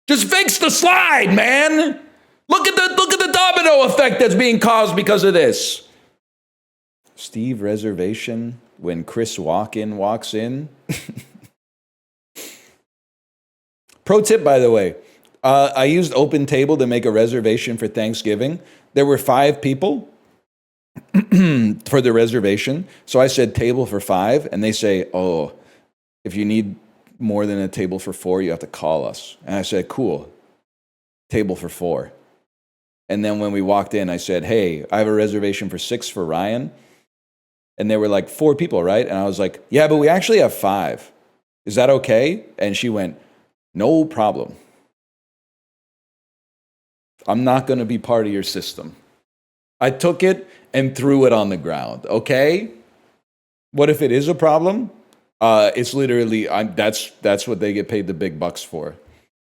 Just fix the slide, man! Look at the domino effect that's being caused because of this. Steve reservation when Chris Walken walks in. Pro tip, by the way. I used Open Table to make a reservation for Thanksgiving. There were 5 people for the reservation. So I said table for 5. And they say, oh, if you need more than a table for 4, you have to call us. And I said, cool. Table for 4. And then when we walked in, I said, hey, I have a reservation for 6 for Ryan. And they were like, 4 people, right? And I was like, yeah, but we actually have 5. Is that okay? And she went, no problem. I'm not going to be part of your system. I took it and threw it on the ground, okay? What if it is a problem? It's literally, that's what they get paid the big bucks for.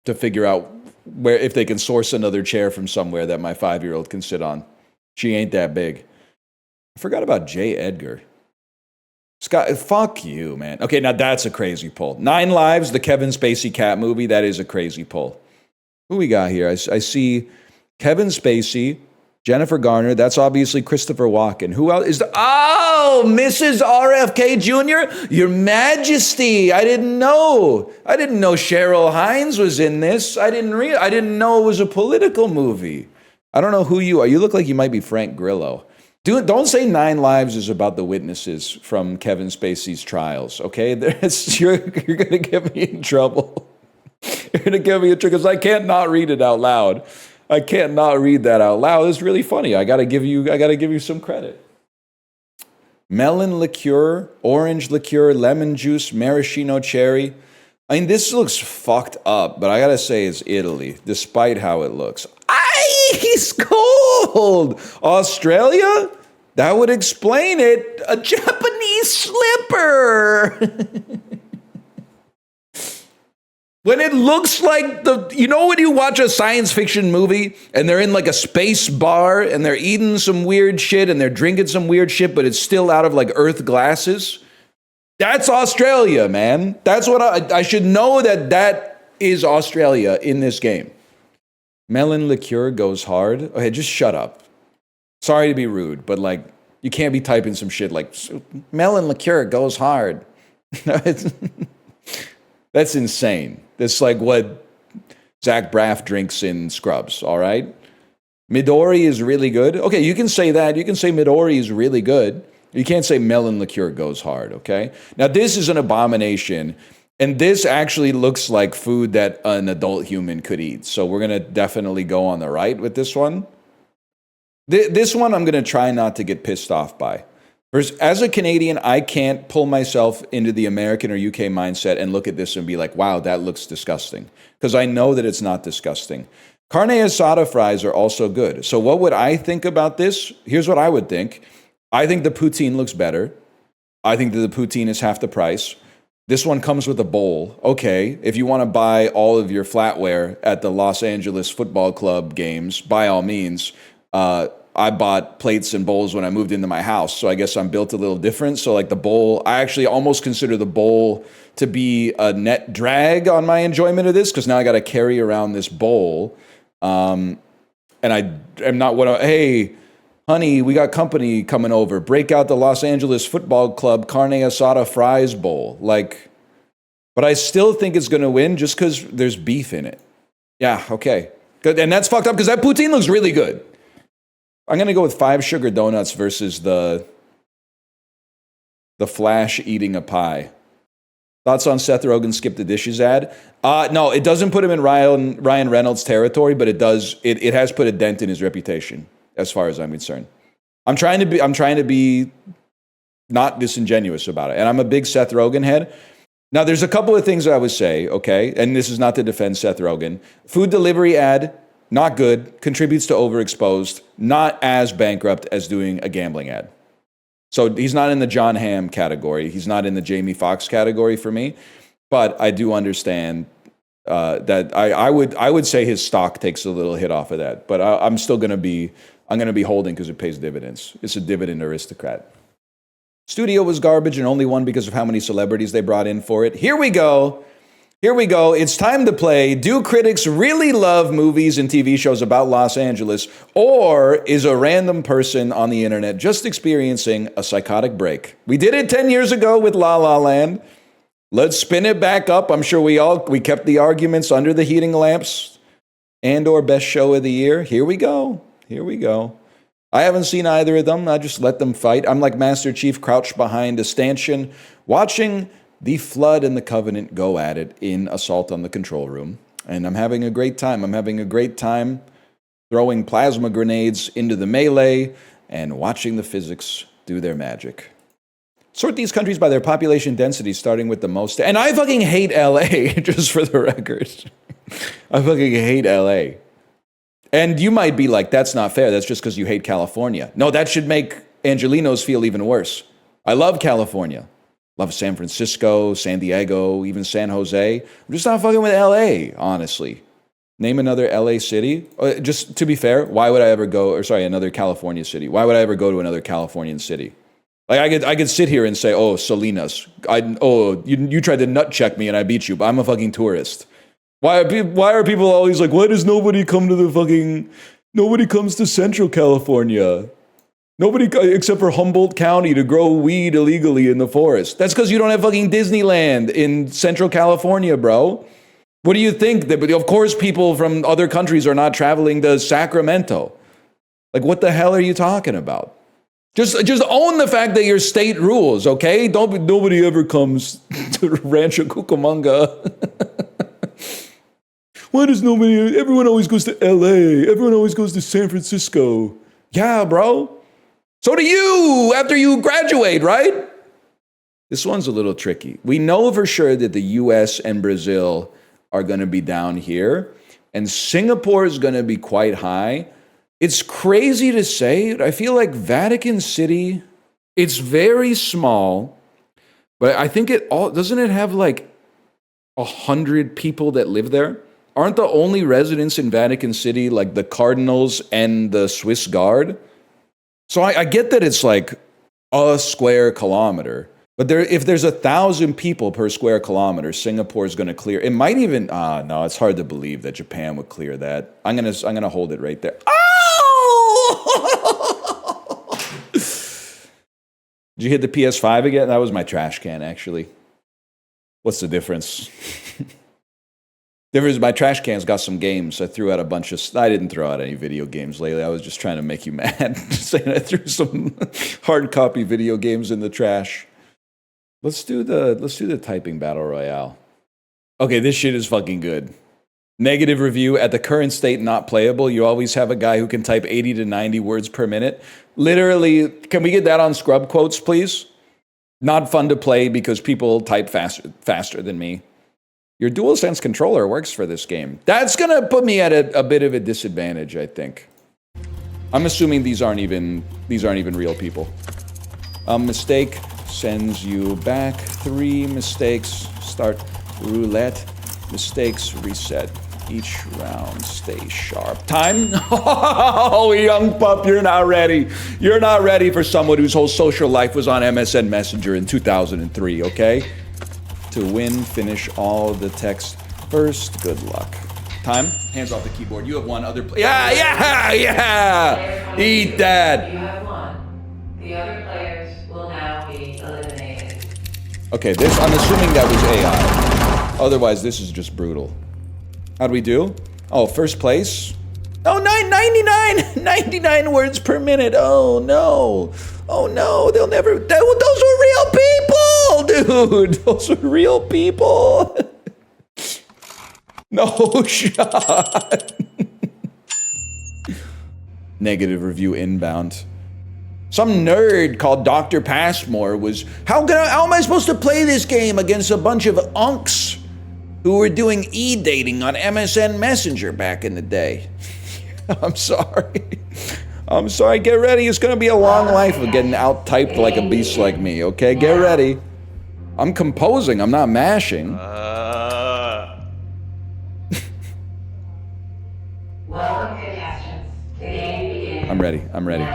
To figure out where if they can source another chair from somewhere that my 5-year-old can sit on. She ain't that big. I forgot about J. Edgar. Scott, fuck you, man. Okay, now that's a crazy pull. 9 Lives, the Kevin Spacey cat movie, that is a crazy pull. Who we got here? I see Kevin Spacey, Jennifer Garner. That's obviously Christopher Walken. Who else is Mrs. RFK Jr.? Your Majesty. I didn't know Cheryl Hines was in this. I didn't know it was a political movie. I don't know who you are. You look like you might be Frank Grillo. Don't say 9 Lives is about the witnesses from Kevin Spacey's trials, okay? You're going to get me in trouble. You're going to get me in trouble because I can't not read it out loud. I can't not read that out loud. It's really funny. I got to give you some credit. Melon liqueur, orange liqueur, lemon juice, maraschino cherry. I mean, this looks fucked up, but I got to say it's Italy, despite how it looks. Ice cold! Australia? That would explain it. A Japanese slipper! When it looks like when you watch a science fiction movie and they're in like a space bar and they're eating some weird shit and they're drinking some weird shit, but it's still out of like Earth glasses? That's Australia, man. That's what I should know that is Australia in this game. Melon liqueur goes hard. Okay, just shut up. Sorry to be rude, but like you can't be typing some shit like melon liqueur goes hard. That's insane. That's like what Zach Braff drinks in Scrubs, all right? Midori is really good. Okay, you can say that. You can say Midori is really good. You can't say melon liqueur goes hard, okay? Now, this is an abomination, and this actually looks like food that an adult human could eat. So we're going to definitely go on the right with this one. This one I'm going to try not to get pissed off by. As a Canadian, I can't pull myself into the American or UK mindset and look at this and be like, wow, that looks disgusting. Because I know that it's not disgusting. Carne asada fries are also good. So what would I think about this? Here's what I would think. I think the poutine looks better. I think that the poutine is half the price. This one comes with a bowl. Okay, if you want to buy all of your flatware at the Los Angeles Football Club games, by all means, I bought plates and bowls when I moved into my house, so I guess I'm built a little different. So like the bowl, I actually almost consider the bowl to be a net drag on my enjoyment of this, because now I got to carry around this bowl. And I am not hey, honey, we got company coming over. Break out the Los Angeles Football Club carne asada fries bowl. But I still think it's going to win just because there's beef in it. Yeah, okay. Good. And that's fucked up because that poutine looks really good. I'm going to go with 5 sugar donuts versus the Flash eating a pie. Thoughts on Seth Rogen skip the dishes ad? No, it doesn't put him in Ryan Reynolds territory, but it does. It has put a dent in his reputation, as far as I'm concerned. I'm trying to be not disingenuous about it. And I'm a big Seth Rogen head. Now, there's a couple of things I would say, okay? And this is not to defend Seth Rogen. Food delivery ad, not good, contributes to overexposed, not as bankrupt as doing a gambling ad. So he's not in the John Hamm category. He's not in the Jamie Foxx category for me. But I do understand that I would say his stock takes a little hit off of that. But I'm still going to be holding because it pays dividends. It's a dividend aristocrat. Studio was garbage and only won because of how many celebrities they brought in for it. Here we go. It's time to play. Do critics really love movies and TV shows about Los Angeles? Or is a random person on the internet just experiencing a psychotic break? We did it 10 years ago with La La Land. Let's spin it back up. I'm sure we kept the arguments under the heating lamps and or best show of the year. Here we go. I haven't seen either of them. I just let them fight. I'm like Master Chief crouched behind a stanchion, watching the Flood and the Covenant go at it in Assault on the Control Room. And I'm having a great time. I'm having a great time throwing plasma grenades into the melee and watching the physics do their magic. Sort these countries by their population density, starting with the most. And I fucking hate LA, just for the record. I fucking hate LA. And you might be like, that's not fair. That's just because you hate California. No, that should make Angelinos feel even worse. I love California. Love San Francisco, San Diego, even San Jose. I'm just not fucking with LA, honestly. Name another LA city. Just to be fair, why would I ever go, another California city. Why would I ever go to another Californian city? Like I could sit here and say, oh, Salinas. You tried to nut check me and I beat you, but I'm a fucking tourist. Why are people always like, why does nobody come to nobody comes to Central California? Nobody, except for Humboldt County, to grow weed illegally in the forest. That's because you don't have fucking Disneyland in Central California, bro. What do you think? Of course people from other countries are not traveling to Sacramento. Like, what the hell are you talking about? Just own the fact that your state rules, okay? Nobody ever comes to Rancho Cucamonga. Why does everyone always goes to LA, everyone always goes to San Francisco. Yeah, bro. So do you after you graduate, right? This one's a little tricky. We know for sure that the US and Brazil are going to be down here, and Singapore is going to be quite high. It's crazy to say. I feel like Vatican City, it's very small, but I think doesn't it have like 100 people that live there? Aren't the only residents in Vatican City like the Cardinals and the Swiss Guard? So I get that it's like a square kilometer, but if there's 1,000 people per square kilometer, Singapore is going to clear. It might even no, it's hard to believe that Japan would clear that. I'm gonna hold it right there. Oh! Did you hit the PS5 again? That was my trash can, actually. What's the difference? My trash can's got some games. I threw out a bunch of... I didn't throw out any video games lately. I was just trying to make you mad. Just saying I threw some hard copy video games in the trash. Let's do the typing battle royale. Okay, this shit is fucking good. Negative review, at the current state, not playable. You always have a guy who can type 80 to 90 words per minute. Literally, can we get that on scrub quotes, please? Not fun to play because people type faster than me. Your DualSense controller works for this game. That's going to put me at a bit of a disadvantage, I think. I'm assuming these aren't even real people. A mistake sends you back. 3 mistakes. Start roulette. Mistakes reset. Each round stay sharp. Time? Oh, young pup, you're not ready. You're not ready for someone whose whole social life was on MSN Messenger in 2003, okay? To win, finish all the text first. Good luck. Time? Hands off the keyboard. You have one other player. Yeah! Eat that! You have won. The other players will now be eliminated. Okay, I'm assuming that was AI. Otherwise, this is just brutal. How'd we do? Oh, first place? Oh, 99 words per minute. Oh, no. Oh, no. They'll never... Those were real people, dude. Those were real people. No shot. Negative review inbound. Some nerd called Dr. Passmore was, how am I supposed to play this game against a bunch of unks who were doing e-dating on MSN Messenger back in the day? I'm sorry. I'm sorry, get ready. It's gonna be a long life of getting out-typed like a beast like me, okay? Get ready. I'm composing, I'm not mashing. Welcome, contestants. The game begins. I'm ready, I'm ready.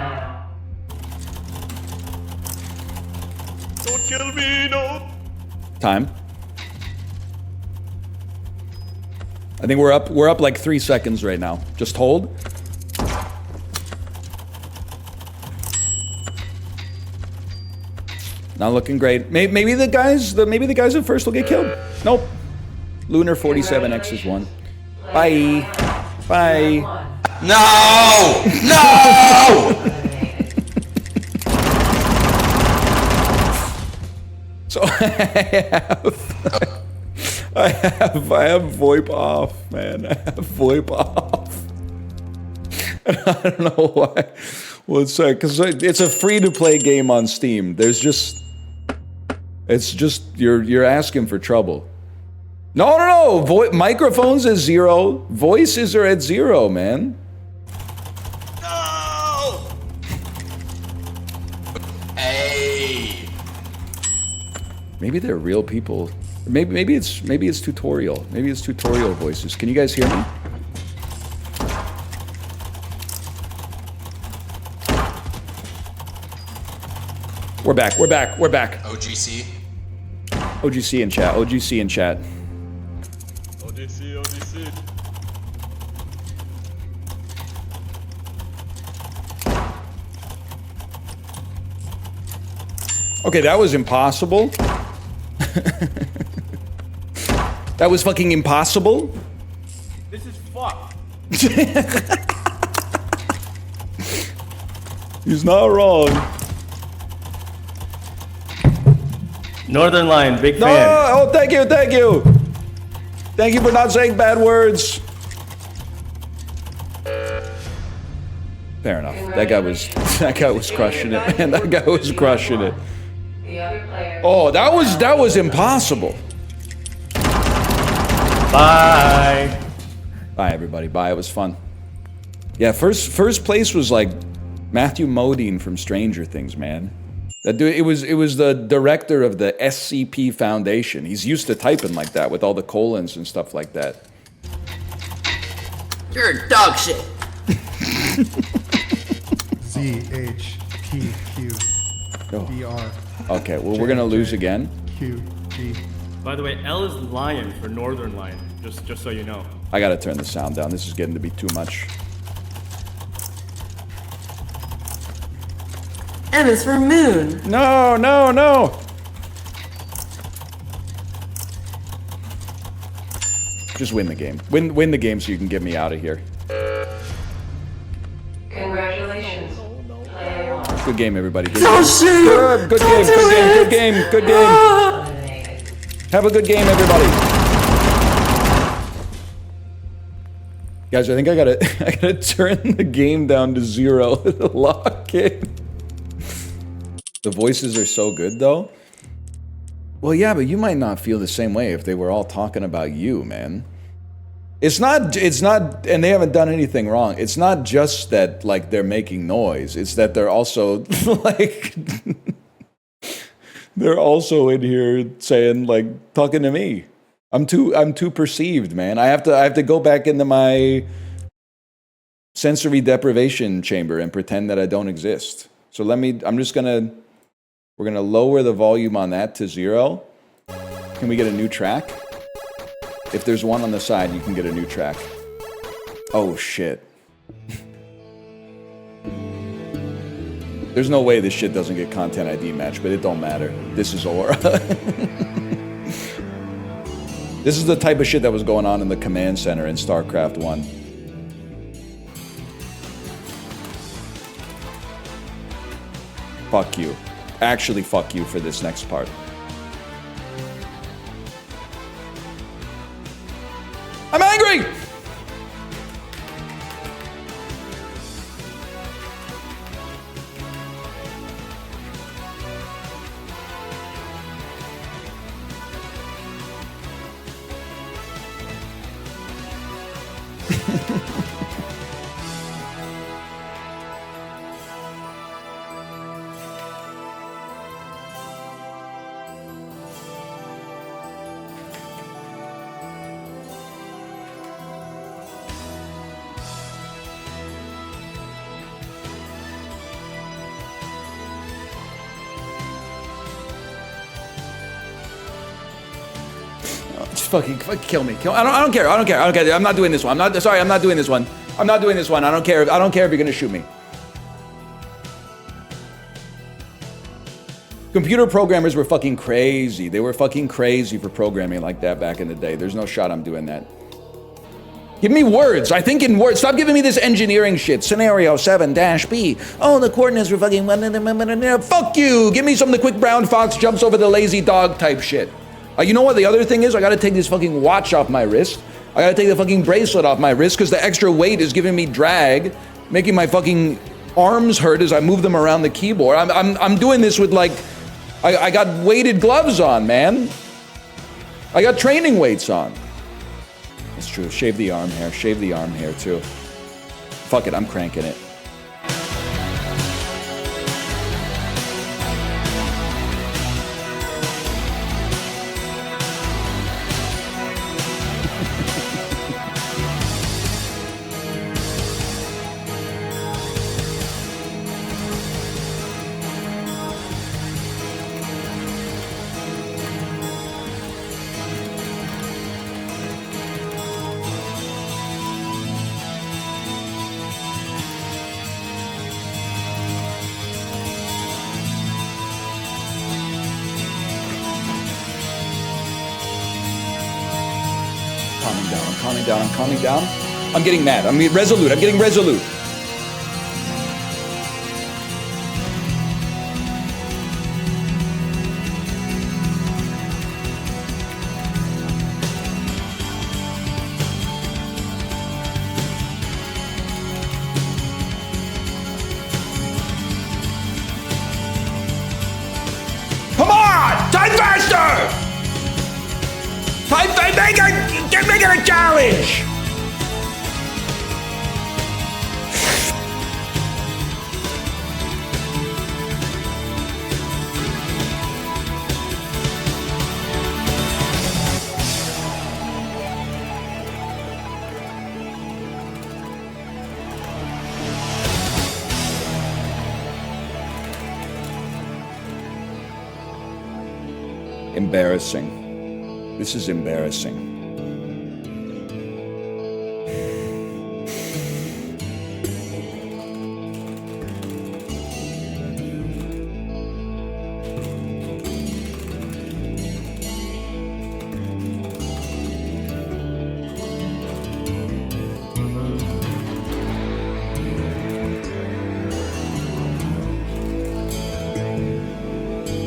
Don't kill me, no. Time. I think we're up like 3 seconds right now. Just hold. Not looking great. Maybe the guys at first will get killed. Nope. Lunar 47X is one. Bye. Bye. No! No! So I have VoIP off, man. I have VoIP off. And I don't know why. Well, it's because it's a free-to-play game on Steam. It's just you're asking for trouble. No. Microphones is 0. Voices are at 0, man. No! Hey. Maybe they're real people. Maybe it's tutorial. Maybe it's tutorial voices. Can you guys hear me? We're back. OGC. OGC in chat. OGC in chat. OGC. Okay, that was impossible. That was fucking impossible. This is fucked. He's not wrong. Northernlion, big No! fan. Oh, thank you. Thank you for not saying bad words. Fair enough. That guy was crushing it, man. That guy was crushing it. Oh, that was impossible. Bye. Bye, everybody. Bye. It was fun. Yeah, first place was like Matthew Modine from Stranger Things, man. That dude, it was the director of the SCP Foundation. He's used to typing like that with all the colons and stuff like that. You're dog shit. ZHPQBR. Okay, well, we're gonna lose again. QG. By the way, L is lion for Northernlion, just so you know. I gotta turn the sound down. This is getting to be too much. M is for moon. No. Just win the game. Win the game so you can get me out of here. Congratulations. Good game, everybody. Good Don't game. shoot! Good game. Good game. Have a good game, everybody. Guys, I think I gotta turn the game down to 0 to lock in. The voices are so good, though. Well, yeah, but you might not feel the same way if they were all talking about you, man. It's not, and they haven't done anything wrong. It's not just that, like, they're making noise. It's that they're also, like, they're also in here saying, like, talking to me. I'm too perceived, man. I have to go back into my sensory deprivation chamber and pretend that I don't exist. So we're gonna lower the volume on that to 0. Can we get a new track? If there's one on the side, you can get a new track. Oh shit. There's no way this shit doesn't get content ID matched, but it don't matter. This is Aura. This is the type of shit that was going on in the command center in StarCraft 1. Fuck you. Actually, fuck you for this next part. I'm angry! Just fucking kill me. I don't care. I'm not doing this one. I'm not doing this one. I'm not doing this one. I don't care if you're gonna shoot me. Computer programmers were fucking crazy. They were fucking crazy for programming like that back in the day. There's no shot I'm doing that. Give me words. I think in words. Stop giving me this engineering shit. Scenario 7-B. Oh, the coordinates were fucking... Fuck you. Give me some of the quick brown fox jumps over the lazy dog type shit. You know what the other thing is? I gotta take this fucking watch off my wrist. I gotta take the fucking bracelet off my wrist because the extra weight is giving me drag, making my fucking arms hurt as I move them around the keyboard. I'm doing this with like... I got weighted gloves on, man. I got training weights on. That's true. Shave the arm hair. Shave the arm hair too. Fuck it, I'm cranking it. I'm calming down. I'm getting mad. I'm getting resolute. Come on! Type faster! Make it a challenge! Embarrassing. This is embarrassing.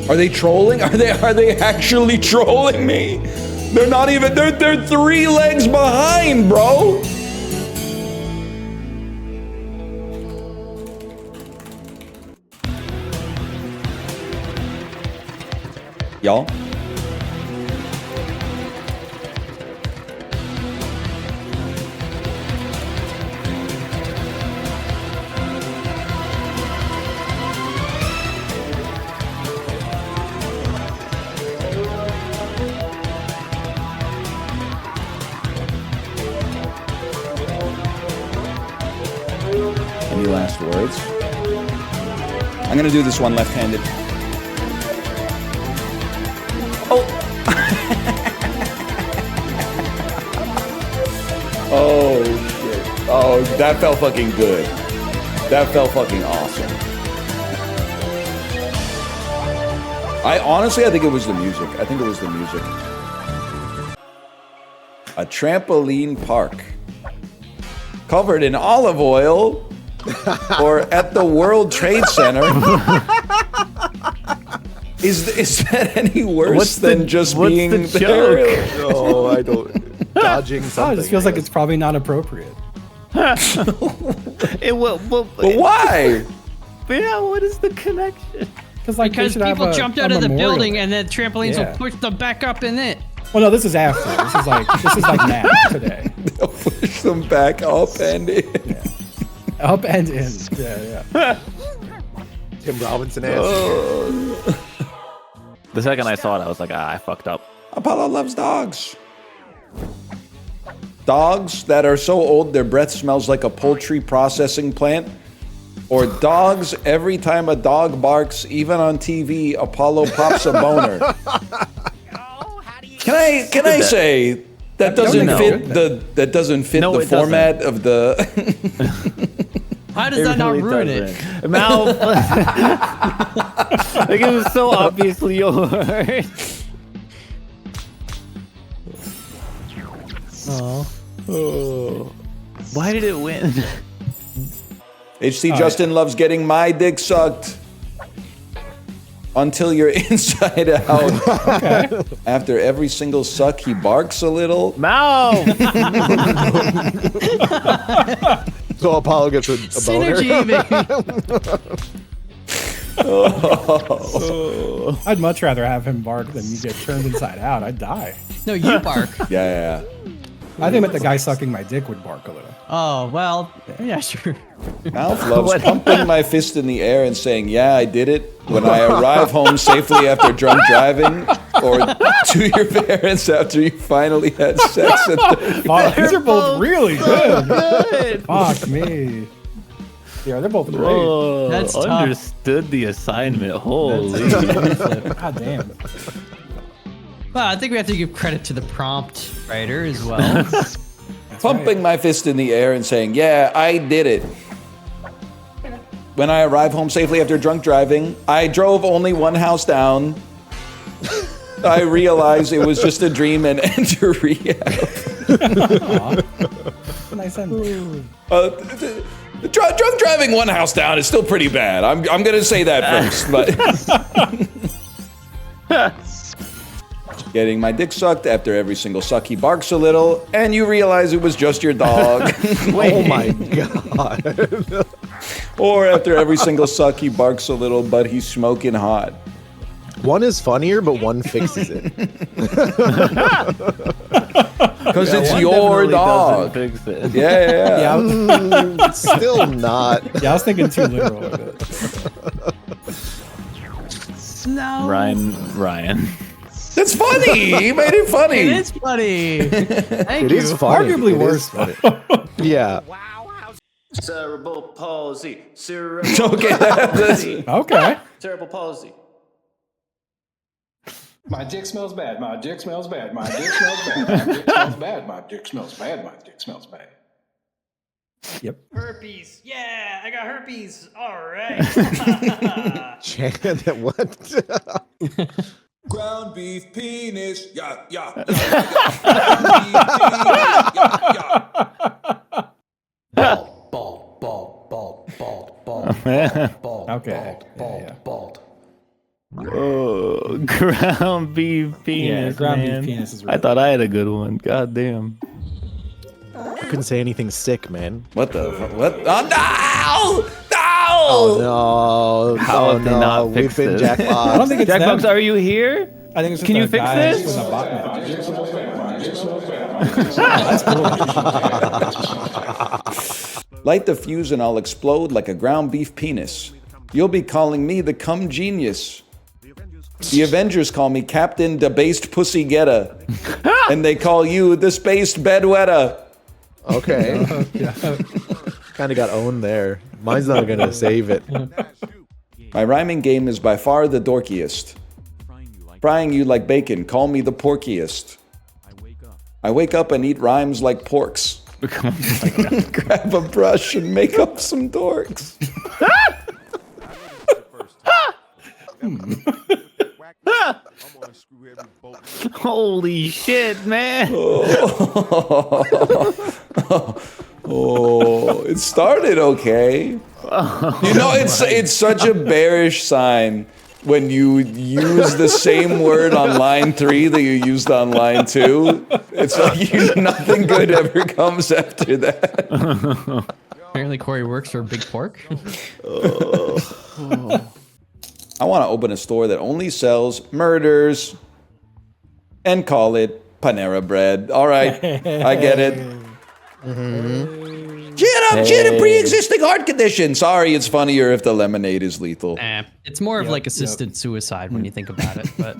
Are they trolling? Are they actually trolling me? They're not even, they're 3 legs behind, bro. Y'all? Any last words? I'm gonna do this one left-handed. Oh! Oh shit. Oh, that felt fucking good. That felt fucking awesome. I think it was the music. I think it was the music. A trampoline park. Covered in olive oil. Or at the World Trade Center. Is that any worse than just being the there? Oh, I don't. Dodging something. It just feels like it's probably not appropriate. It will. But why? But yeah, what is the connection? Because people jumped out of the memorial building and then trampolines will push them back up in it. Well, no, this is after. This is like now today. Push them back up and in. Yeah. Up and in. Yeah. Tim Robinson ass. Oh. The second I saw it, I was like, I fucked up. Apollo loves dogs. Dogs that are so old their breath smells like a poultry processing plant. Or dogs, every time a dog barks, even on TV, Apollo pops a boner. Can I say that doesn't fit the format of the How does that not ruin it? Mouth. Like it was so obviously yours. Oh. Why did it win? HC Justin loves getting my dick sucked until you're inside out. Okay. After every single suck, he barks a little. Mouth. So Apollo gets a boner. Oh. I'd much rather have him bark than you get turned inside out. I'd die. No, you bark. Yeah. I think that the guy sucking my dick would bark a little. Oh, well, yeah, sure. Mouth loves pumping my fist in the air and saying, yeah, I did it when I arrive home safely after drunk driving, or to your parents after you finally had sex. These are both really good. Fuck me. Yeah, they're both great. Whoa, That's tough. understood the assignment. Holy. God damn. Well, I think we have to give credit to the prompt writer as well. Pumping my fist in the air and saying, yeah, I did it. When I arrive home safely after drunk driving, I drove only one house down. I realized it was just a dream and enter rehab. Nice ending. Drunk driving one house down is still pretty bad. I'm going to say that first, but... Getting my dick sucked after every single suck he barks a little, and you realize it was just your dog. Oh my god. Or after every single suck he barks a little, but he's smoking hot. One is funnier, but one fixes it. Because it's your dog. Fix it. Yeah. Still not. Yeah, I was thinking too literal of it. No. Ryan. That's funny. He made it funny. It is funny. Thank It you. is funny. Arguably It worse. is funny. Yeah. Cerebral palsy. Cerebral Okay, that's... Okay. Cerebral palsy. My dick smells bad. My dick smells bad. My dick smells bad. My dick smells bad. My dick smells bad. My dick smells bad. Yep. Herpes. Yeah, I got herpes. All right. What? Ground beef penis. Yeah. Okay. Oh, ground beef penis. Yeah, ground beef man. penis is really I thought I had a good one. God damn. I couldn't say anything sick, man. What the fuck? What? Oh, no! Oh no! How have they not We've fixed been this? jackboxed. I don't think it's Jackbox, them. are you here? I think it's just Can you a fix guy this? with a botnet. That's cool. Light the fuse and I'll explode like a ground beef penis. You'll be calling me the cum genius. The Avengers call me Captain Debased Pussy Getter. And they call you the Spaced Bedwetter. Okay. Kind of got owned there. Mine's not gonna save it. My rhyming game is by far the dorkiest. Frying you like bacon, call me the porkiest. I wake up and eat rhymes like porks. Grab a brush and make up some dorks. Holy shit, man. Oh, it started okay. You know, it's such a bearish sign when you use the same word on line 3 that you used on line 2. It's like nothing good ever comes after that. Apparently Corey works for Big Pork. I want to open a store that only sells murders and call it Panera Bread. All right, I get it. Chin up, chin, a pre-existing heart condition. Sorry, it's funnier if the lemonade is lethal. It's more of like assisted suicide when you think about it. But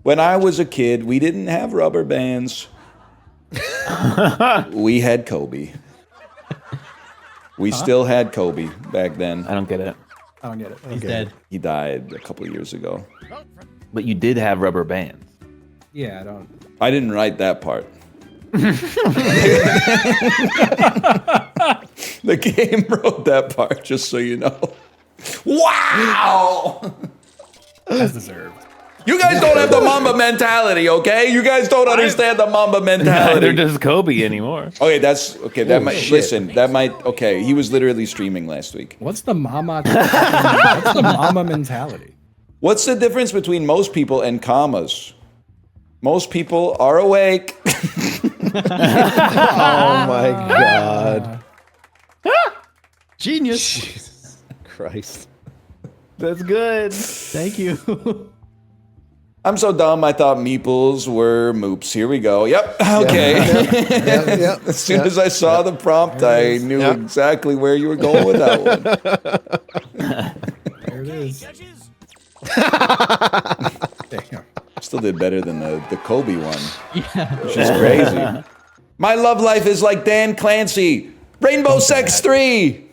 when I was a kid, we didn't have rubber bands. We had Kobe. We still had Kobe back then. I don't get it. I don't get it. He's dead. He died a couple of years ago. But you did have rubber bands. Yeah, I don't. I didn't write that part. The game wrote that part, just so you know. Wow! As deserved. You guys don't have the Mamba mentality, okay? You guys don't understand the Mamba mentality. Neither does Kobe anymore. Okay, that's okay. That might listen. That might okay. He was literally streaming last week. What's the mama? What's the mama mentality? What's the difference between most people and commas? Most people are awake. Oh my god. Genius. Jesus Christ. That's good. Thank you. I'm so dumb, I thought meeples were moops. Here we go. Yep, okay. Yep. As soon as I saw the prompt, I knew exactly where you were going with that one. There it is. Damn. Still did better than the Kobe one. Yeah. Which is crazy. My love life is like Dan Clancy. Rainbow Sex 3.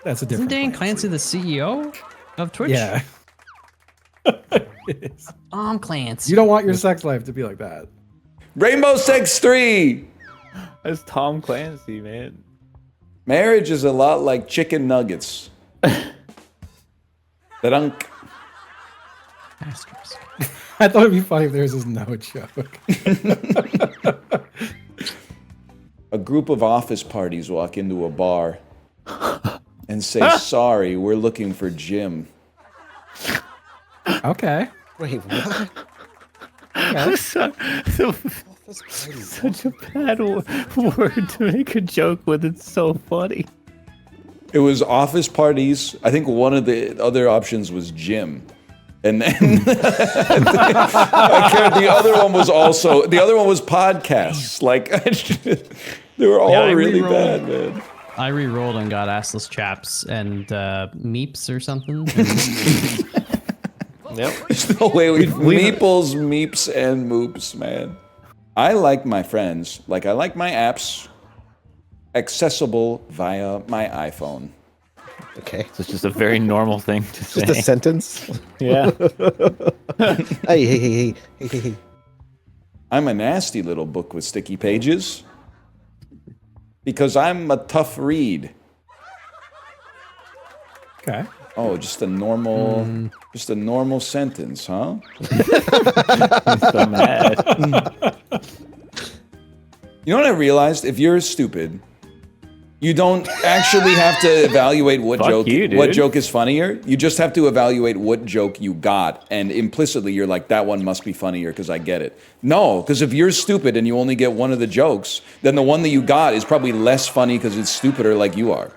That's a Isn't different. Dan Clancy the CEO of Twitch? Yeah. Clancy. You don't want your sex life to be like that. Rainbow Sex 3. That's Tom Clancy, man. Marriage is a lot like chicken nuggets. Dunk. I thought it'd be funny if there's just no joke. A group of office parties walk into a bar and say, sorry, we're looking for Jim. Okay. Wait, what? Okay. Such a bad word to make a joke with. It's so funny. It was office parties. I think one of the other options was gym. And then the other one was podcasts. Like they were all really bad, man. I re-rolled and got assless chaps and meeps or something. Yep. There's no way we meeples, meeps, and moops, man. I like my friends, like I like my apps, accessible via my iPhone. Okay. So it's just a very normal thing to say. Just a sentence? Yeah. Hey. I'm a nasty little book with sticky pages because I'm a tough read. Okay. Oh, just a normal sentence, huh? I'm so mad. You know what I realized? If you're stupid, you don't actually have to evaluate what joke is funnier. You just have to evaluate what joke you got, and implicitly you're like, that one must be funnier because I get it. No, because if you're stupid and you only get one of the jokes, then the one that you got is probably less funny because it's stupider like you are.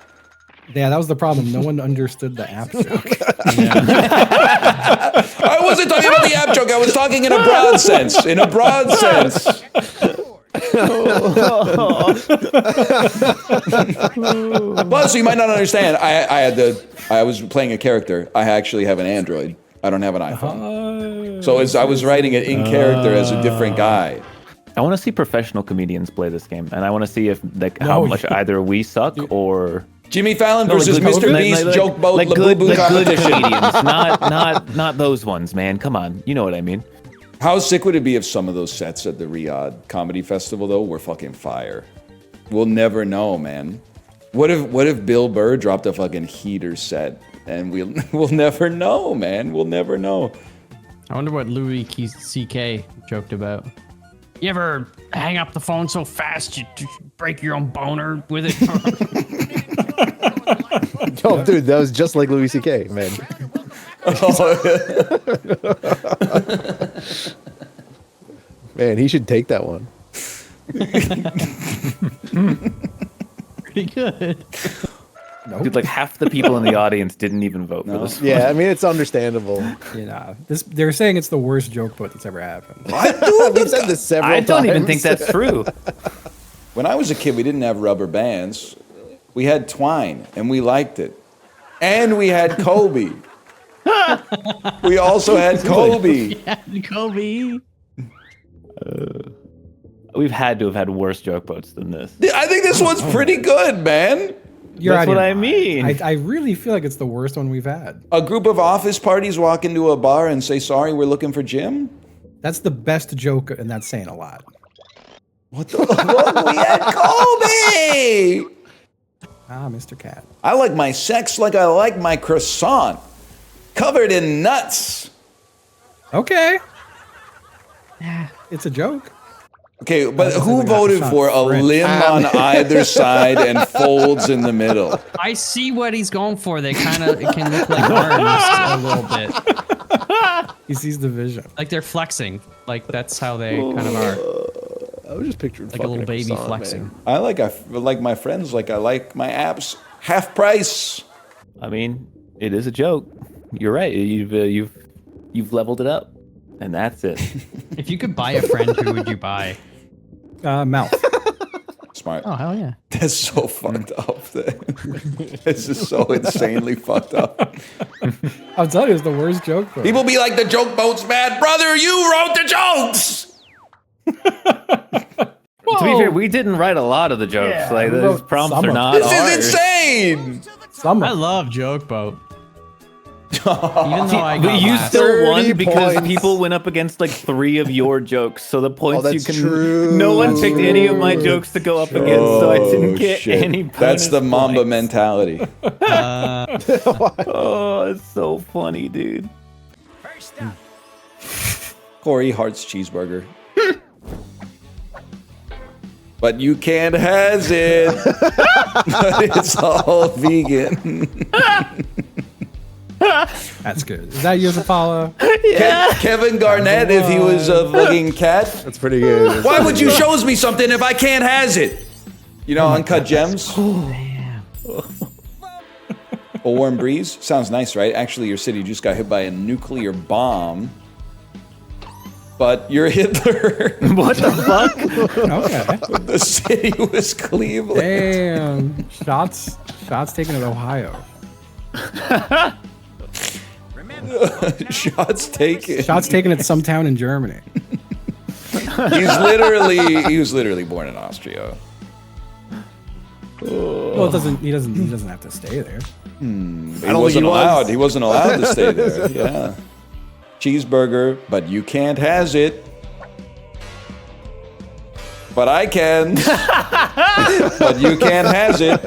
Yeah, that was the problem. No one understood the app joke. I wasn't talking about the app joke. I was talking in a broad sense. In a broad sense. Plus, you might not understand. I was playing a character. I actually have an Android. I don't have an iPhone. So I was writing it in character as a different guy. I want to see professional comedians play this game, and I want to see if how much either we suck or Jimmy Fallon versus Mr. Beast joke boat good competition. comedians, not those ones, man. Come on, you know what I mean. How sick would it be if some of those sets at the Riyadh Comedy Festival though were fucking fire? We'll never know, man. What if Bill Burr dropped a fucking heater set and we'll never know, man. We'll never know. I wonder what Louis C.K. joked about. You ever hang up the phone so fast you break your own boner with it? Oh, dude, that was just like Louis C.K., man. Man, he should take that one. Pretty good. Dude, like half the people in the audience didn't even vote for this. Yeah, I mean it's understandable. You know, they're saying it's the worst joke boat that's ever happened. We've said this several times. I don't even think that's true. When I was a kid, we didn't have rubber bands. We had twine, and we liked it. And we had Kobe. We also had Kobe. Yeah, Kobe. We've had to have had worse joke boats than this. I think this one's pretty good, man. That's what I mean. I really feel like it's the worst one we've had. A group of office parties walk into a bar and say, sorry, we're looking for Jim? That's the best joke, and that's saying a lot. What the fuck? We had Kobe! Ah, Mr. Cat. I like my sex like I like my croissant. Covered in nuts. Okay. Yeah, it's a joke. Okay, but who voted for a limb on either side and folds in the middle? I see what he's going for. They kind of can look like arms a little bit. He sees the vision. Like they're flexing. Like that's how they kind of are. I was just picturing like a little baby flexing. Man. I like my friends like I like my apps. Half price. I mean, it is a joke. You're right. You've leveled it up, and that's it. If you could buy a friend, who would you buy? Mouth. Smart. Oh hell yeah. That's so fucked up. This is so insanely fucked up. I'll tell you, it's the worst joke boat. People be like, the joke boat's bad. Brother, you wrote the jokes! To be fair, we didn't write a lot of the jokes. Yeah, like those prompts are not This hard. is insane! I love joke boat. Even though I got But you last. still won 30 because points. people went up against like 3 of your jokes. So the points you that's can. true. No one That's picked any of my jokes to go up against, so I didn't get shit. any. That's the bonus Mamba points. mentality. Oh, it's so funny, dude. Corey Hart's cheeseburger. But you can't has it. It's all vegan. That's good. Is that yours, Apollo? Yeah. Kevin Garnett, if he was a fucking cat. That's pretty good. Why would you shows me something if I can't has it? You know, Uncut Gems? A warm breeze? Sounds nice, right? Actually, your city just got hit by a nuclear bomb. But you're Hitler. What the fuck? Okay. The city was Cleveland. Damn. Shots taken at Ohio. Shots taken. Shots taken at some town in Germany. He was literally born in Austria. Well, he doesn't have to stay there. He wasn't allowed. He wasn't allowed to stay there. Yeah. Cheeseburger, but you can't has it. But I can. But you can't has it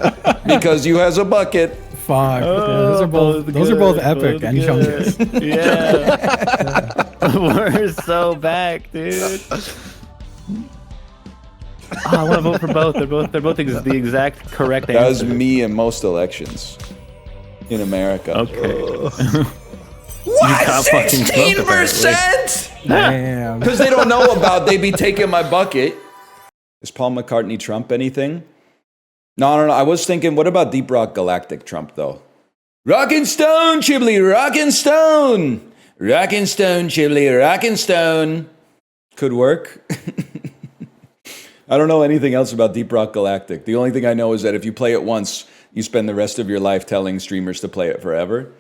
because you has a bucket. Fuck. Those are both epic and chunkiest. Yeah. We're so back, dude. I want to vote for both. They're both the exact correct answer. That was me in most elections in America. Okay. What? 16%? Damn. Because they don't know about they be taking my bucket. Is Paul McCartney Trump anything? No. I was thinking, what about Deep Rock Galactic Trump, though? Rockin' Stone, Chiblee, Rockin' Stone. Rockin' Stone, Chiblee, Rockin' Stone. Could work. I don't know anything else about Deep Rock Galactic. The only thing I know is that if you play it once, you spend the rest of your life telling streamers to play it forever.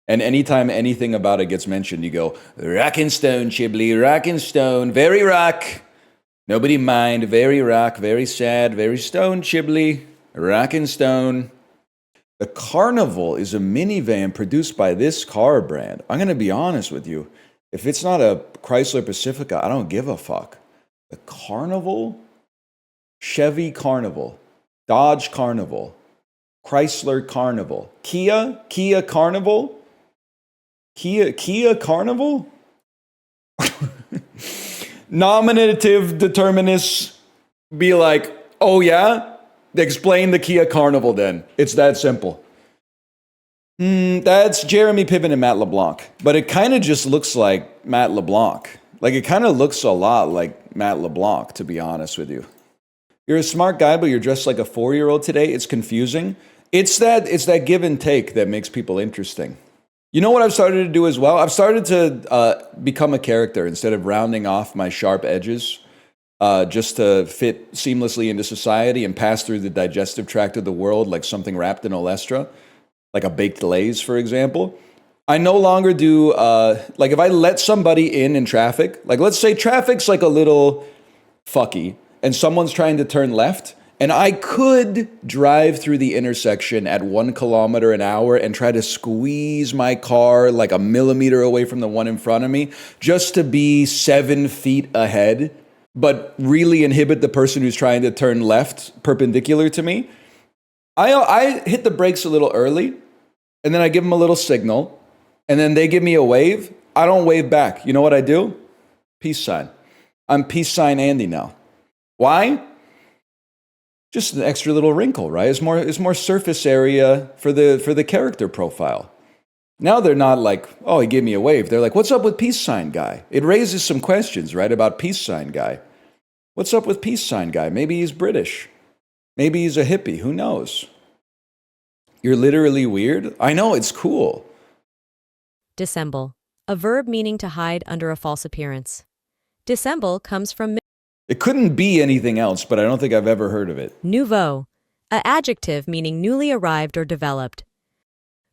And anytime anything about it gets mentioned, you go, Rockin' Stone, Chiblee, Rockin' Stone, very rock. Nobody mind, very rock, very sad, very stone, Chiblee, Rockin' Stone. The Carnival is a minivan produced by this car brand. I'm going to be honest with you. If it's not a Chrysler Pacifica, I don't give a fuck. The Carnival? Chevy Carnival. Dodge Carnival. Chrysler Carnival. Kia Carnival? Kia Carnival? Nominative determinists be like, oh yeah? Explain the Kia Carnival then. It's that simple. That's Jeremy Piven and Matt LeBlanc. But it kind of just looks like Matt LeBlanc. Like, it kind of looks a lot like Matt LeBlanc, to be honest with you. You're a smart guy, but you're dressed like a 4-year-old today. It's confusing. It's that give and take that makes people interesting. You know what I've started to do as well? I've started to become a character instead of rounding off my sharp edges just to fit seamlessly into society and pass through the digestive tract of the world like something wrapped in olestra, like a baked Lay's, for example. I no longer do, like if I let somebody in traffic, like let's say traffic's like a little fucky and someone's trying to turn left, and I could drive through the intersection at 1 kilometer an hour and try to squeeze my car like a millimeter away from the one in front of me just to be 7 feet ahead, but really inhibit the person who's trying to turn left perpendicular to me. I hit the brakes a little early, and then I give them a little signal, and then they give me a wave. I don't wave back. You know what I do? Peace sign. I'm peace sign Andy now. Why? Just an extra little wrinkle, right? It's more surface area for the character profile. Now they're not like, oh, he gave me a wave. They're like, what's up with peace sign guy? It raises some questions, right, about peace sign guy. What's up with peace sign guy? Maybe he's British. Maybe he's a hippie. Who knows? You're literally weird? I know, it's cool. Dissemble, a verb meaning to hide under a false appearance. Dissemble comes from It couldn't be anything else, but I don't think I've ever heard of it. nouveau, an adjective meaning newly arrived or developed.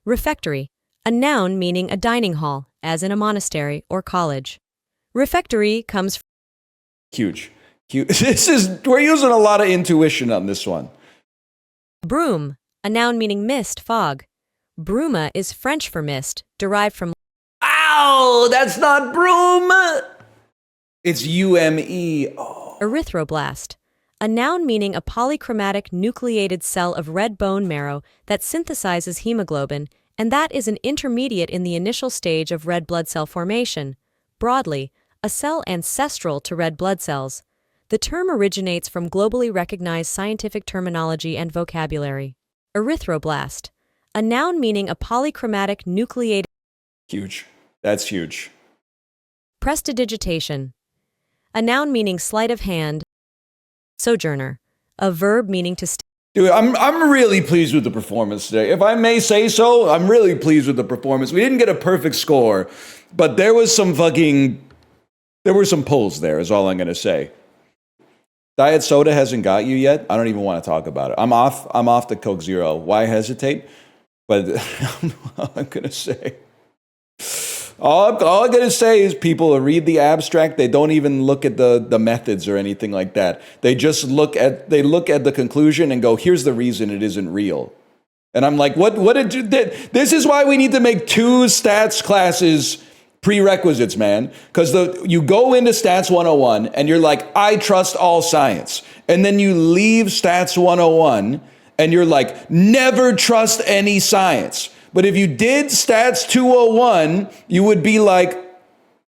Refectory, a noun meaning a dining hall, as in a monastery or college. Refectory comes from Huge. We're using a lot of intuition on this one. brume, a noun meaning mist, fog. Bruma is French for mist, derived from Ow! That's not broom! It's UME. Oh. erythroblast, a noun meaning a polychromatic nucleated cell of red bone marrow that synthesizes hemoglobin, and that is an intermediate in the initial stage of red blood cell formation. Broadly, a cell ancestral to red blood cells. The term originates from globally recognized scientific terminology and vocabulary. Erythroblast, a noun meaning a polychromatic nucleated. Huge. That's huge. Prestidigitation, a noun meaning sleight of hand. Sojourner, a verb meaning to stay. Dude, I'm really pleased with the performance today. If I may say so, I'm really pleased with the performance. We didn't get a perfect score, but there were some pulls there, is all I'm going to say. Diet soda hasn't got you yet. I don't even want to talk about it. I'm off the Coke Zero. Why hesitate? But I'm going to say, all I'm going to say is people read the abstract. They don't even look at the methods or anything like that. They just look at the conclusion and go, here's the reason it isn't real. And I'm like, what did you did? This is why we need to make 2 stats classes prerequisites, man. Because you go into Stats 101 and you're like, I trust all science. And then you leave Stats 101 and you're like, never trust any science. But if you did Stats 201, you would be like,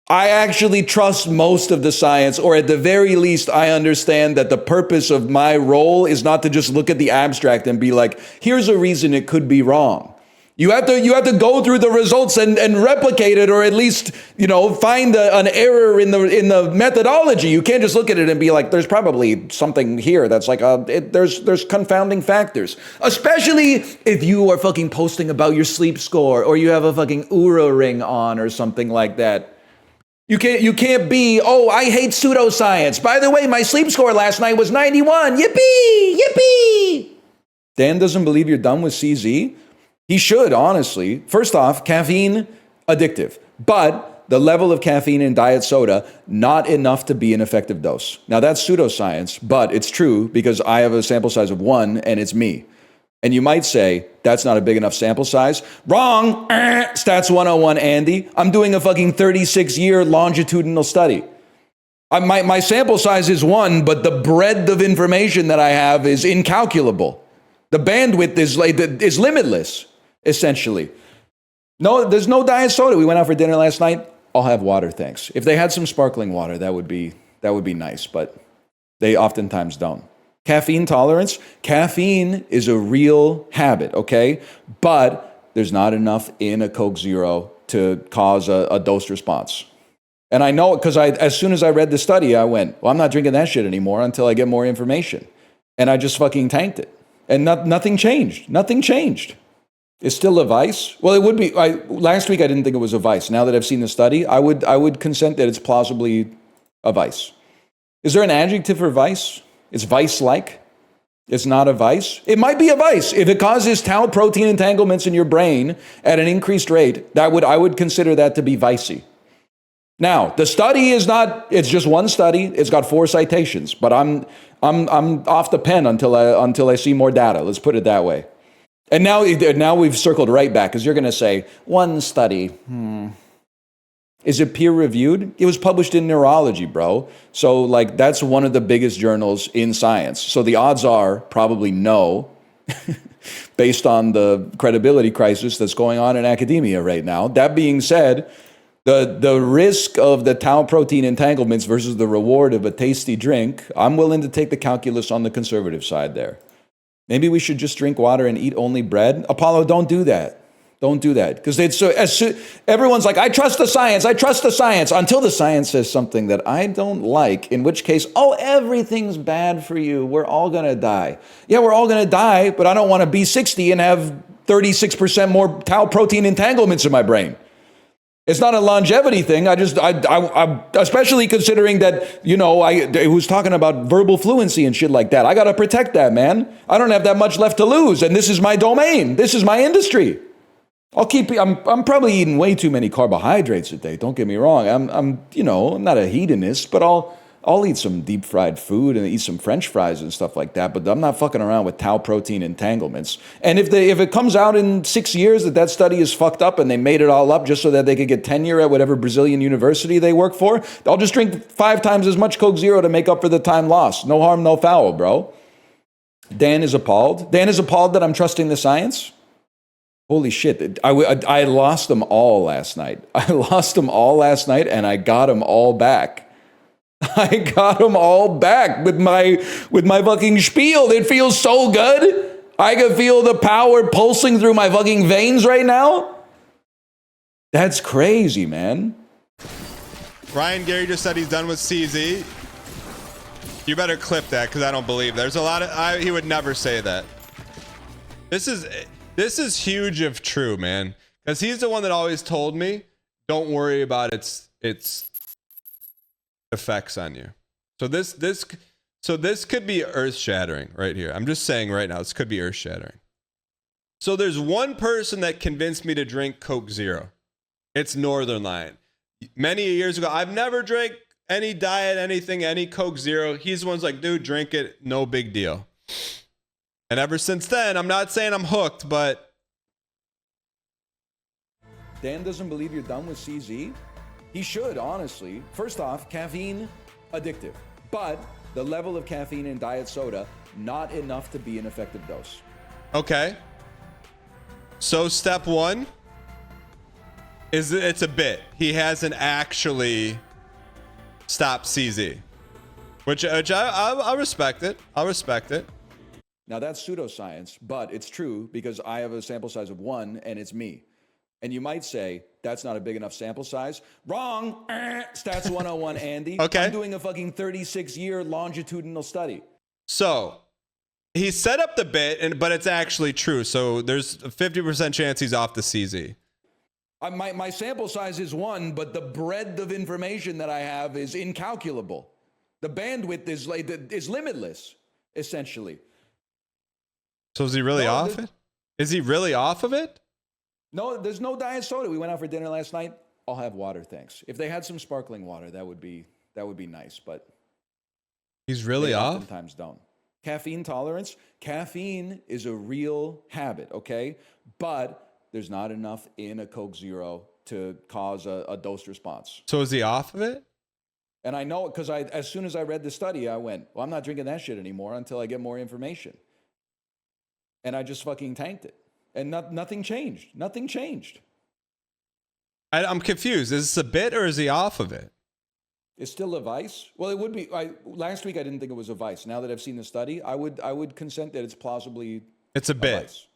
I actually trust most of the science, or at the very least, I understand that the purpose of my role is not to just look at the abstract and be like, here's a reason it could be wrong. You have to go through the results and replicate it, or at least, find an error in the methodology. You can't just look at it and be like, there's probably something here that's like there's confounding factors. Especially if you are fucking posting about your sleep score, or you have a fucking Oura ring on or something like that. You can't be, oh, I hate pseudoscience. By the way, my sleep score last night was 91. Yippee! Yippee! Dan doesn't believe you're done with CZ. He should, honestly. First off, caffeine, addictive. But the level of caffeine in diet soda, not enough to be an effective dose. Now, that's pseudoscience, but it's true because I have a sample size of 1, and it's me. And you might say, that's not a big enough sample size. Wrong! Stats 101, Andy. I'm doing a fucking 36-year longitudinal study. My sample size is 1, but the breadth of information that I have is incalculable. The bandwidth is limitless. Essentially. No, there's no diet soda. We went out for dinner last night. I'll have water, thanks. If they had some sparkling water, that would be nice, but they oftentimes don't. Caffeine tolerance. Caffeine is a real habit, okay? But there's not enough in a Coke Zero to cause a dose response. And I know it because as soon as I read the study, I went, well, I'm not drinking that shit anymore until I get more information. And I just fucking tanked it. And nothing changed. Nothing changed. It's still a vice. Well, it would be. Last week I didn't think it was a vice. Now that I've seen the study, I would consent that it's plausibly a vice. Is there an adjective for vice? It's vice-like. It's not a vice. It might be a vice if it causes tau protein entanglements in your brain at an increased rate. I would consider that to be vicey. Now, the study is not. It's just one study. It's got 4 citations, but I'm off the pen until I see more data. Let's put it that way. And now we've circled right back because you're going to say one study. Is it peer reviewed? It was published in Neurology, bro. So like that's one of the biggest journals in science. So the odds are probably no, based on the credibility crisis that's going on in academia right now. That being said, the risk of the tau protein entanglements versus the reward of a tasty drink, I'm willing to take the calculus on the conservative side there. Maybe we should just drink water and eat only bread. Apollo, don't do that. Don't do that. Because everyone's like, I trust the science. I trust the science. Until the science says something that I don't like, in which case, everything's bad for you. We're all going to die. Yeah, we're all going to die, but I don't want to be 60 and have 36% more tau protein entanglements in my brain. It's not a longevity thing. I especially considering that, it was talking about verbal fluency and shit like that. I got to protect that, man. I don't have that much left to lose. And this is my domain. This is my industry. I'm probably eating way too many carbohydrates a day. Don't get me wrong. I'm not a hedonist, but I'll eat some deep fried food and eat some French fries and stuff like that. But I'm not fucking around with tau protein entanglements. And if it comes out in 6 years that study is fucked up and they made it all up just so that they could get tenure at whatever Brazilian university they work for, I'll just drink 5 times as much Coke Zero to make up for the time lost. No harm, no foul, bro. Dan is appalled. Dan is appalled that I'm trusting the science. Holy shit, I lost them all last night. I lost them all last night and I got them all back. I got them all back with my fucking spiel. It feels so good. I can feel the power pulsing through my fucking veins right now. That's crazy, man. Ryan Gary just said he's done with CZ. You better clip that because I don't believe there's a lot of. He would never say that. This is huge if true, man. Because he's the one that always told me, don't worry about its effects on you. So this could be earth-shattering right here. I'm just saying right now, this could be earth-shattering. So there's one person that convinced me to drink Coke Zero. It's Northernlion. Many years ago, I've never drank any diet, any Coke Zero. He's the one's like, dude, drink it, no big deal. And ever since then, I'm not saying I'm hooked, but... Dan doesn't believe you're done with CZ? He should, honestly. First off, caffeine, addictive. But the level of caffeine in diet soda, not enough to be an effective dose. Okay. So step one is it's a bit. He hasn't actually stopped CZ. Which I'll respect it. I'll respect it. Now that's pseudoscience, but it's true because I have a sample size of 1 and it's me. And you might say, that's not a big enough sample size. Wrong. Stats 101, Andy. Okay. I'm doing a fucking 36-year longitudinal study. So he set up the bit, but it's actually true. So there's a 50% chance he's off the CZ. My sample size is 1, but the breadth of information that I have is incalculable. The bandwidth is limitless, essentially. So is he really off it? Is he really off of it? No, there's no diet soda. We went out for dinner last night. I'll have water, thanks. If they had some sparkling water, that would be nice, but he's really off? Sometimes don't. Caffeine tolerance. Caffeine is a real habit, okay? But there's not enough in a Coke Zero to cause a dose response. So is he off of it? And I know it because as soon as I read the study, I went, well, I'm not drinking that shit anymore until I get more information. And I just fucking tanked it. And nothing changed. Nothing changed. I'm confused. Is this a bit or is he off of it? It's still a vice? Well, it would be. Last week I didn't think it was a vice. Now that I've seen the study, I would consent that it's plausibly it's a bit. Vice.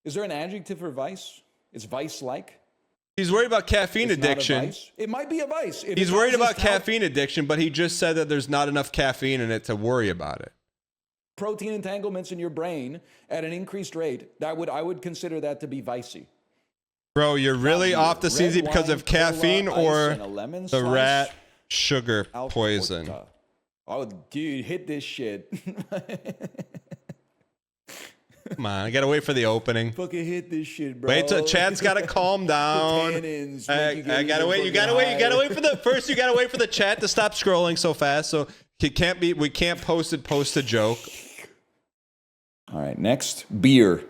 Is there an adjective for vice? It's vice-like? He's worried about caffeine addiction. It might be a vice. He's worried about caffeine addiction, but he just said that there's not enough caffeine in it to worry about it. protein entanglements in your brain at an increased rate, I would consider that to be vicey. Bro, you're really off the CZ because of caffeine or the rat sugar poison. Oh, dude, hit this shit. Come on, I gotta wait for the opening. Fucking hit this shit, bro. Wait till Chad's gotta calm down. I gotta wait. You gotta wait for the first. You gotta wait for the chat to stop scrolling so fast. So it can't be. We can't post a joke. All right, next beer.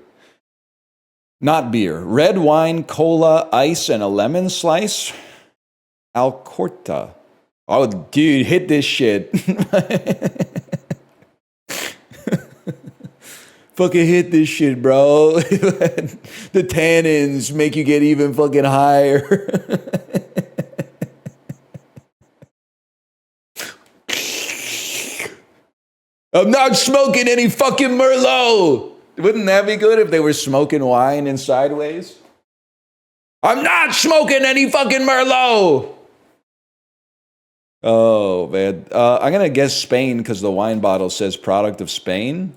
Not beer. Red wine, cola, ice, and a lemon slice. Alcorta. Oh, dude, hit this shit. Fucking hit this shit, bro. The tannins make you get even fucking higher. I'm not smoking any fucking Merlot. Wouldn't that be good if they were smoking wine in Sideways? I'm not smoking any fucking Merlot. Oh, man. I'm going to guess Spain because the wine bottle says product of Spain.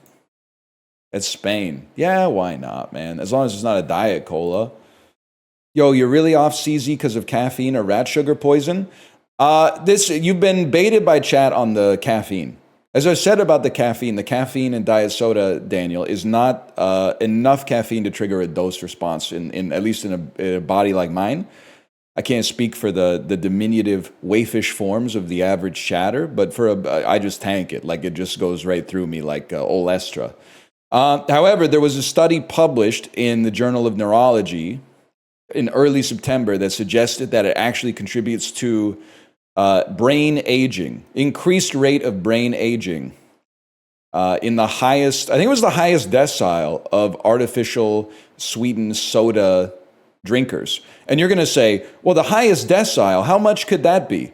It's Spain. Yeah, why not, man? As long as it's not a diet cola. Yo, you're really off CZ because of caffeine or rat sugar poison? You've been baited by chat on the caffeine. As I said about the caffeine in diet soda, Daniel, is not enough caffeine to trigger a dose response, in at least in a body like mine. I can't speak for the diminutive waifish forms of the average chatter, but I just tank it. Like, it just goes right through me like Olestra. However, there was a study published in the Journal of Neurology in early September that suggested that it actually contributes to brain aging, increased rate of brain aging in the highest, I think it was the highest decile of artificial sweetened soda drinkers. And you're going to say, well, the highest decile, how much could that be?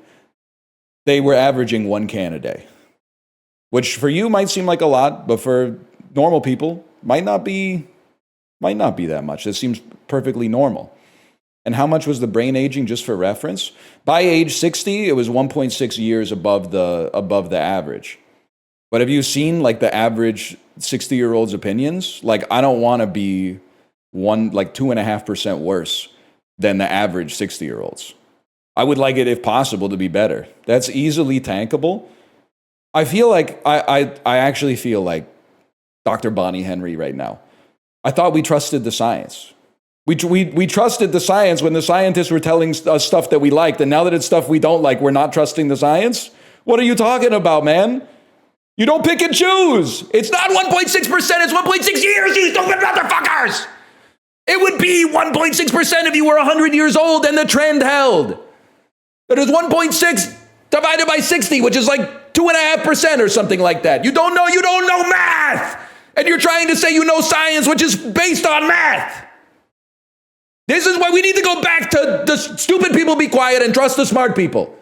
They were averaging 1 can a day, which for you might seem like a lot, but for normal people might not be that much. That seems perfectly normal. And how much was the brain aging, just for reference? By age 60, it was 1.6 years above the average. But have you seen like the average 60-year-old's opinions? Like, I don't want to be 2.5% worse than the average 60-year-olds. I would like it, if possible, to be better. That's easily tankable. I feel like I actually feel like Dr. Bonnie Henry right now. I thought we trusted the science. We trusted the science when the scientists were telling us stuff that we liked, and now that it's stuff we don't like, we're not trusting the science? What are you talking about, man? You don't pick and choose. It's not 1.6%, it's 1.6 years, you stupid motherfuckers! It would be 1.6% if you were 100 years old and the trend held. It is 1.6 divided by 60, which is like 2.5% or something like that. You don't know math! And you're trying to say you know science, which is based on math. This is why we need to go back to the stupid people be quiet and trust the smart people.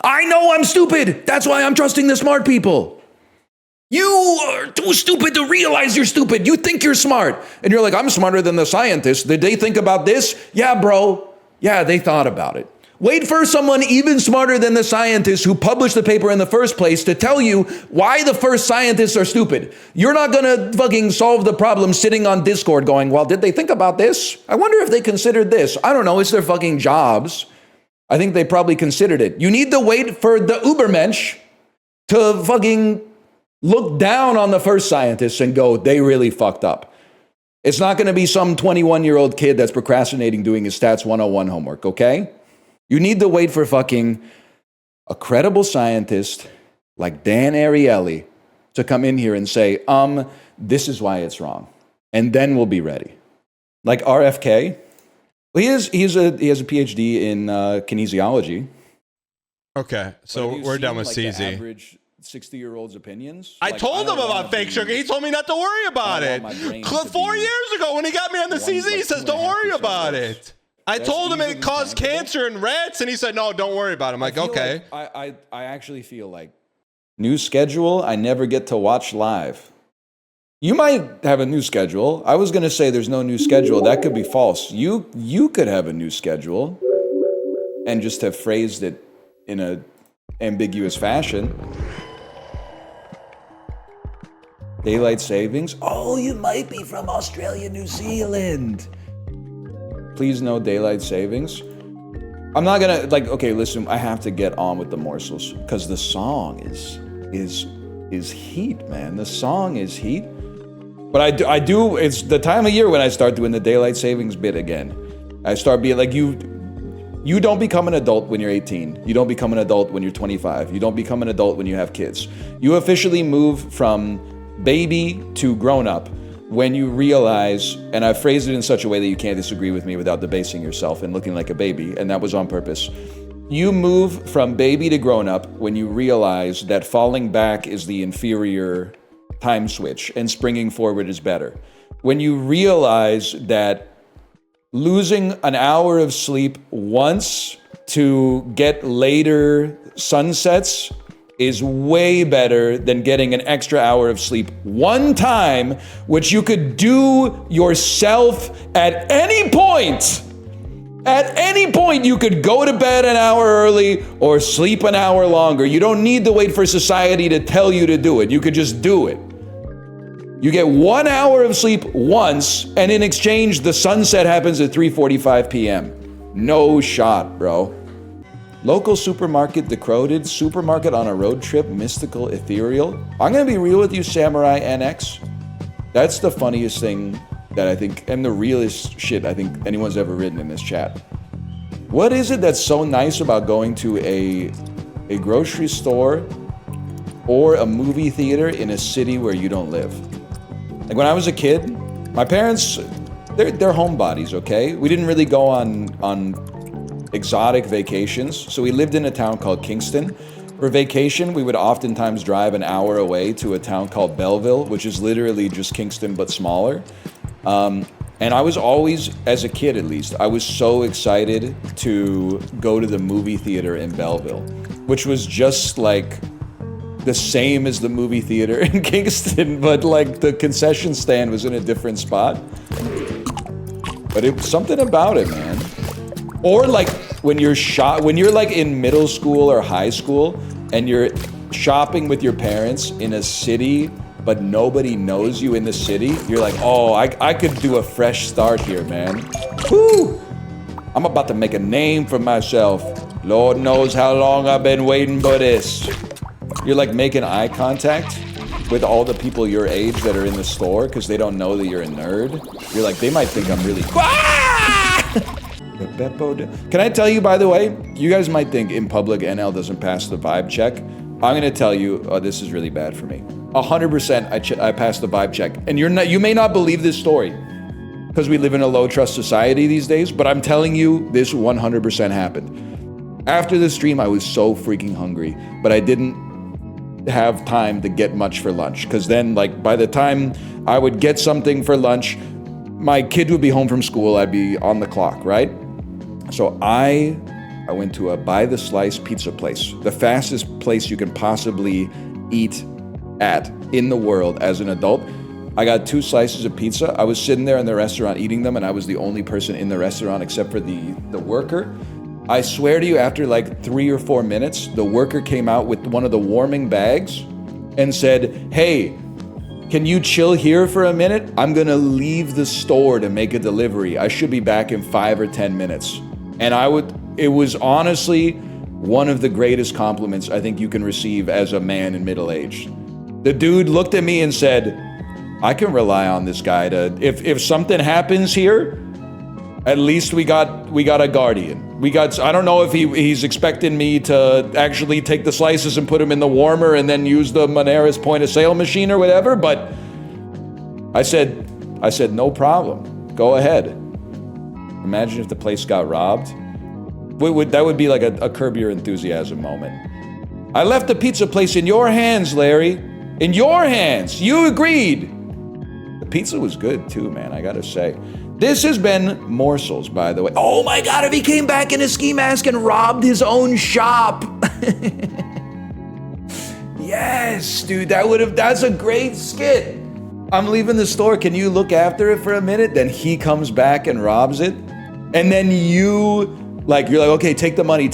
I know I'm stupid. That's why I'm trusting the smart people. You are too stupid to realize you're stupid. You think you're smart. And you're like, I'm smarter than the scientists. Did they think about this? Yeah, bro. Yeah, they thought about it. Wait for someone even smarter than the scientists who published the paper in the first place to tell you why the first scientists are stupid. You're not going to fucking solve the problem sitting on Discord going, well, did they think about this? I wonder if they considered this. I don't know. It's their fucking jobs. I think they probably considered it. You need to wait for the Ubermensch to fucking look down on the first scientists and go, they really fucked up. It's not going to be some 21-year-old kid that's procrastinating doing his Stats 101 homework, okay? You need to wait for fucking a credible scientist like Dan Ariely to come in here and say, this is why it's wrong. And then we'll be ready. Like RFK, he has a PhD in kinesiology. Okay, so we're done with CZ. The average 60-year-old's opinions. I told him about fake sugar. He told me not to worry about it. 4 years ago when he got me on the CZ, he says, don't worry about it. I told him it caused cancer in rats, and he said, no, don't worry about it. I'm like, okay. I actually feel like new schedule, I never get to watch live. You might have a new schedule. I was going to say there's no new schedule. That could be false. You could have a new schedule and just have phrased it in a ambiguous fashion. Daylight savings? Oh, you might be from Australia, New Zealand. Please no daylight savings. I'm not gonna, like, okay, listen, I have to get on with the morsels because the song is heat, man. The song is heat. But I do, it's the time of year when I start doing the daylight savings bit again. I start being like, you don't become an adult when you're 18. You don't become an adult when you're 25. You don't become an adult when you have kids. You officially move from baby to grown up when you realize, and I phrased it in such a way that you can't disagree with me without debasing yourself and looking like a baby, and that was on purpose. You move from baby to grown up when you realize that falling back is the inferior time switch and springing forward is better. When you realize that losing an hour of sleep once to get later sunsets is way better than getting an extra hour of sleep one time, which you could do yourself at any point. At any point, you could go to bed an hour early or sleep an hour longer. You don't need to wait for society to tell you to do it. You could just do it. You get 1 hour of sleep once, and in exchange, the sunset happens at 3:45 p.m. No shot, bro. Local supermarket decroded, supermarket on a road trip, mystical, ethereal. I'm gonna be real with you, Samurai NX. That's the funniest thing that I think, and the realest shit I think anyone's ever written in this chat. What is it that's so nice about going to a grocery store or a movie theater in a city where you don't live? Like when I was a kid, my parents, they're homebodies, okay? We didn't really go on exotic vacations. So we lived in a town called Kingston. For vacation, we would oftentimes drive an hour away to a town called Belleville, which is literally just Kingston but smaller. And I was always, as a kid at least, I was so excited to go to the movie theater in Belleville, which was just like the same as the movie theater in Kingston, but like the concession stand was in a different spot. But it was something about it, man. Or like when you're like in middle school or high school and you're shopping with your parents in a city, but nobody knows you in the city, you're like, oh, I could do a fresh start here, man. Woo! I'm about to make a name for myself. Lord knows how long I've been waiting for this. You're like making eye contact with all the people your age that are in the store because they don't know that you're a nerd. You're like, they might think I'm really... Can I tell you, by the way, you guys might think in public NL doesn't pass the vibe check. I'm gonna tell you, this is really bad for me. 100% I passed the vibe check. And you may not believe this story because we live in a low trust society these days, but I'm telling you, this 100% happened. After the stream, I was so freaking hungry, but I didn't have time to get much for lunch because then like by the time I would get something for lunch, my kid would be home from school, I'd be on the clock, right? So I went to a buy the slice pizza place, the fastest place you can possibly eat at in the world as an adult. I got 2 slices of pizza. I was sitting there in the restaurant eating them and I was the only person in the restaurant except for the worker. I swear to you, after like 3 or 4 minutes, the worker came out with one of the warming bags and said, hey, can you chill here for a minute? I'm gonna leave the store to make a delivery. I should be back in 5 or 10 minutes. And it was honestly one of the greatest compliments I think you can receive as a man in middle age. The dude looked at me and said, I can rely on this guy to, if something happens here, at least we got a guardian. I don't know if he's expecting me to actually take the slices and put them in the warmer and then use the Monera's point of sale machine or whatever, but I said, no problem, go ahead. Imagine if the place got robbed. That would be like a Curb Your Enthusiasm moment. I left the pizza place in your hands, Larry. In your hands, you agreed. The pizza was good too, man, I gotta say. This has been Morsels, by the way. Oh my God, if he came back in a ski mask and robbed his own shop. Yes, dude, that's a great skit. I'm leaving the store, can you look after it for a minute? Then he comes back and robs it. And then you're like, okay, take the money.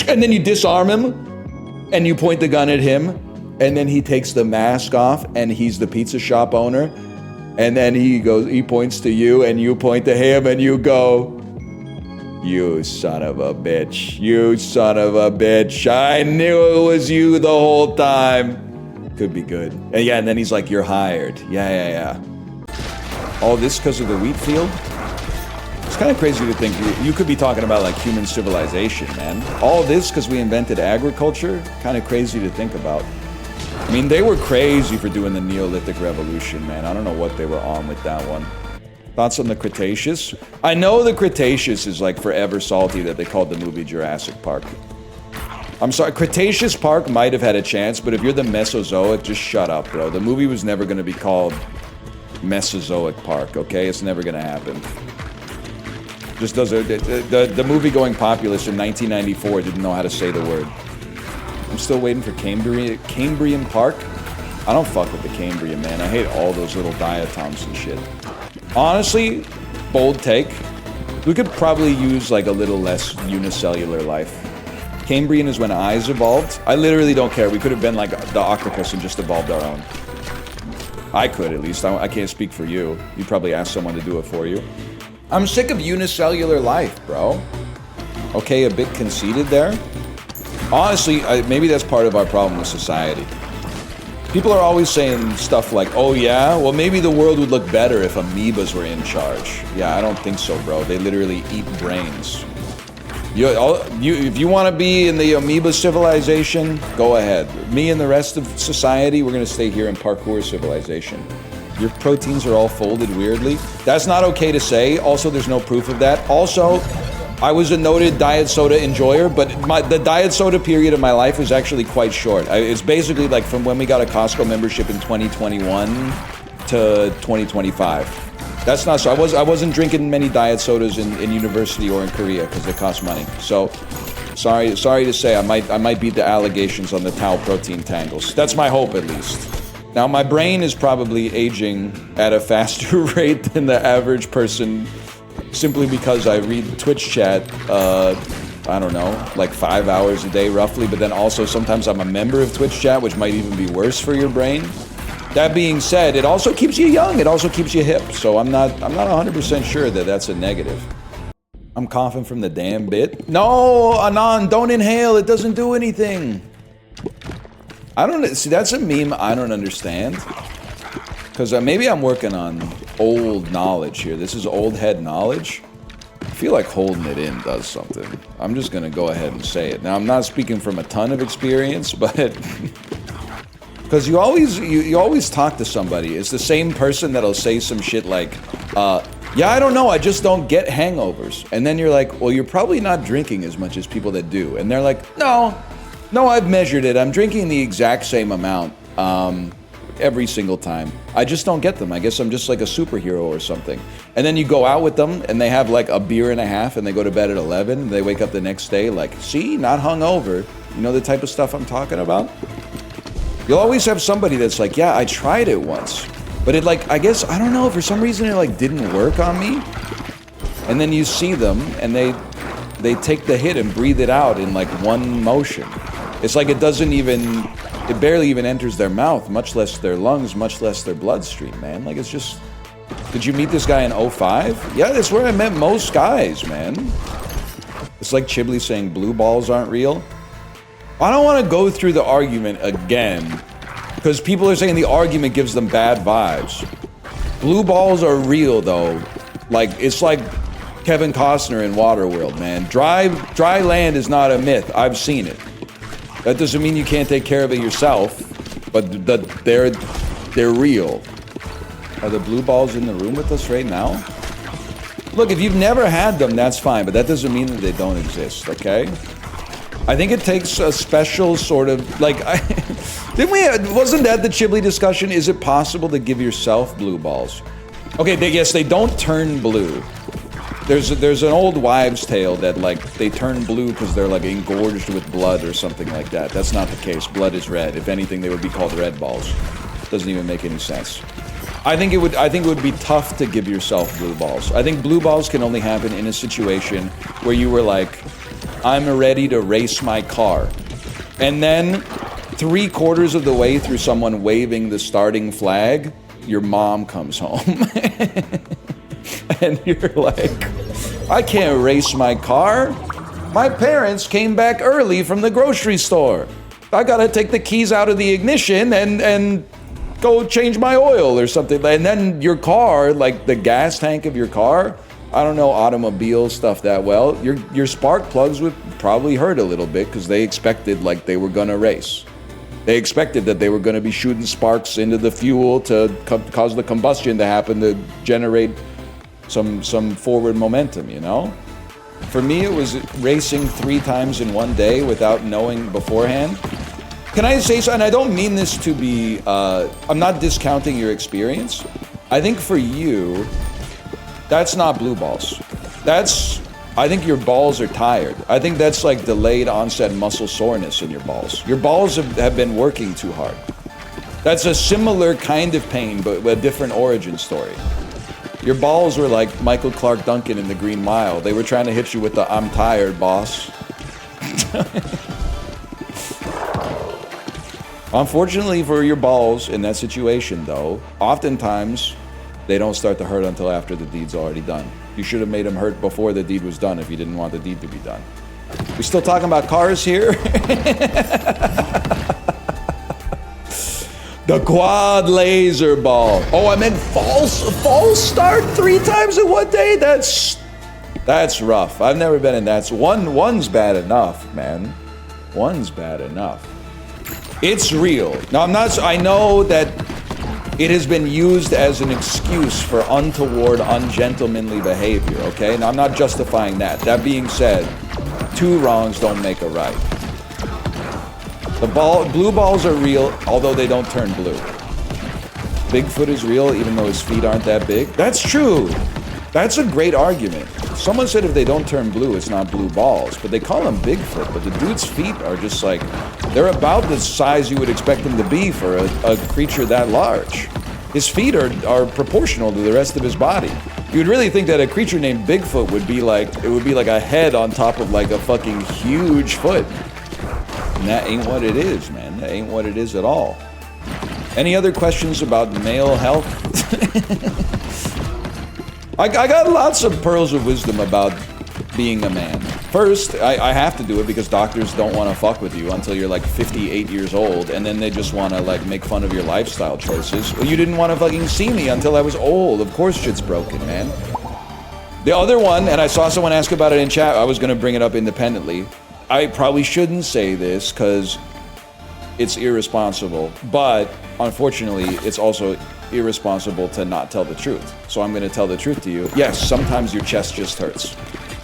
And then you disarm him and you point the gun at him. and then he takes the mask off and he's the pizza shop owner, and then he points to you and you point to him and you go, "You son of a bitch, you son of a bitch, I knew it was you the whole time." Could be good. And yeah, and then he's like, "You're hired." Yeah. All this because of the wheat field? It's kind of crazy to think you could be talking about like human civilization, man. All this because we invented agriculture? Kind of crazy to think about. I mean, they were crazy for doing the Neolithic Revolution, man. I don't know what they were on with that one. Thoughts on the Cretaceous? I know the Cretaceous is like forever salty that they called the movie Jurassic Park. I'm sorry, Cretaceous Park might have had a chance, but if you're the Mesozoic, just shut up, bro. The movie was never going to be called Mesozoic Park, okay? It's never going to happen. Just doesn't. The movie-going populace in 1994 didn't know how to say the word. I'm still waiting for Cambrian Park. I don't fuck with the Cambrian, man. I hate all those little diatoms and shit. Honestly, bold take. We could probably use like a little less unicellular life. Cambrian is when eyes evolved. I literally don't care. We could have been like the octopus and just evolved our own. I could, at least. I can't speak for you. You'd probably ask someone to do it for you. I'm sick of unicellular life, bro. Okay, a bit conceited there. Honestly, maybe that's part of our problem with society. People are always saying stuff like, "Oh yeah, well maybe the world would look better if amoebas were in charge." Yeah, I don't think so, bro. They literally eat brains. If you want to be in the amoeba civilization, go ahead. Me and the rest of society, we're going to stay here in parkour civilization. Your proteins are all folded weirdly. That's not okay to say. Also, there's no proof of that. Also, I was a noted diet soda enjoyer, but the diet soda period of my life was actually quite short. It's basically like from when we got a Costco membership in 2021 to 2025. That's not so. I wasn't drinking many diet sodas in university or in Korea because they cost money. So, sorry to say, I might beat the allegations on the tau protein tangles. That's my hope, at least. Now, my brain is probably aging at a faster rate than the average person, simply because I read Twitch chat. I don't know, like 5 hours a day roughly. But then also sometimes I'm a member of Twitch chat, which might even be worse for your brain. That being said, it also keeps you young. It also keeps you hip. So I'm not 100% sure that that's a negative. I'm coughing from the damn bit. No, Anon, don't inhale. It doesn't do anything. I don't see. That's a meme I don't understand. Because maybe I'm working on old knowledge here. This is old head knowledge. I feel like holding it in does something. I'm just gonna go ahead and say it. Now I'm not speaking from a ton of experience, but. Because you always talk to somebody. It's the same person that'll say some shit like, yeah, I don't know, I just don't get hangovers. And then you're like, well, you're probably not drinking as much as people that do. And they're like, no, I've measured it. I'm drinking the exact same amount every single time. I just don't get them. I guess I'm just like a superhero or something. And then you go out with them and they have like a beer and a half and they go to bed at 11. And they wake up the next day like, see, not hungover. You know the type of stuff I'm talking about? You'll always have somebody that's like, yeah, I tried it once, but it like, I guess, I don't know, for some reason it like didn't work on me. And then you see them and they take the hit and breathe it out in like one motion. It's like it barely even enters their mouth, much less their lungs, much less their bloodstream, man. Like it's just, did you meet this guy in 05? Yeah, that's where I met most guys, man. It's like Chiblee saying blue balls aren't real. I don't want to go through the argument again, because people are saying the argument gives them bad vibes. Blue balls are real, though. Like, it's like Kevin Costner in Waterworld, man. Dry land is not a myth. I've seen it. That doesn't mean you can't take care of it yourself, but they're real. Are the blue balls in the room with us right now? Look, if you've never had them, that's fine, but that doesn't mean that they don't exist, okay? I think it takes a special sort of, like, wasn't that the Chiblee discussion? Is it possible to give yourself blue balls? Okay, yes, they don't turn blue. There's an old wives' tale that, like, they turn blue because they're, like, engorged with blood or something like that. That's not the case. Blood is red. If anything, they would be called red balls. Doesn't even make any sense. I think it would be tough to give yourself blue balls. I think blue balls can only happen in a situation where you were like, I'm ready to race my car. And then 3/4 of the way through someone waving the starting flag, your mom comes home. And you're like, I can't race my car. My parents came back early from the grocery store. I gotta take the keys out of the ignition and go change my oil or something. And then your car, like the gas tank of your car, I don't know automobile stuff that well. Your spark plugs would probably hurt a little bit because they expected like they were gonna race. They expected that they were gonna be shooting sparks into the fuel to cause the combustion to happen to generate some forward momentum, you know? For me, it was racing 3 times in one day without knowing beforehand. Can I say so? And I don't mean this to be, I'm not discounting your experience. I think for you, that's not blue balls. I think your balls are tired. I think that's like delayed onset muscle soreness in your balls. Your balls have been working too hard. That's a similar kind of pain, but a different origin story. Your balls were like Michael Clark Duncan in The Green Mile. They were trying to hit you with the "I'm tired, boss." Unfortunately for your balls in that situation, though, oftentimes they don't start to hurt until after the deed's already done. You should have made them hurt before the deed was done if you didn't want the deed to be done. We still talking about cars here? The quad laser ball. Oh, I meant false start 3 times in one day? That's rough. I've never been in that. One's bad enough, man. One's bad enough. It's real. Now, I know that it has been used as an excuse for untoward, ungentlemanly behavior, okay? Now, I'm not justifying that. That being said, 2 wrongs don't make a right. Blue balls are real, although they don't turn blue. Bigfoot is real, even though his feet aren't that big. That's true. That's a great argument. Someone said if they don't turn blue, it's not blue balls, but they call them Bigfoot. But the dude's feet are just like, they're about the size you would expect them to be for a creature that large. His feet are proportional to the rest of his body. You would really think that a creature named Bigfoot would be like a head on top of like a fucking huge foot. And that ain't what it is, man. That ain't what it is at all. Any other questions about male health? I got lots of pearls of wisdom about being a man. First, I have to do it because doctors don't want to fuck with you until you're like 58 years old, and then they just want to like make fun of your lifestyle choices. Well, you didn't want to fucking see me until I was old. Of course shit's broken, man. The other one, and I saw someone ask about it in chat, I was going to bring it up independently. I probably shouldn't say this because it's irresponsible, but unfortunately, it's also irresponsible to not tell the truth. So I'm going to tell the truth to you. Yes, sometimes your chest just hurts.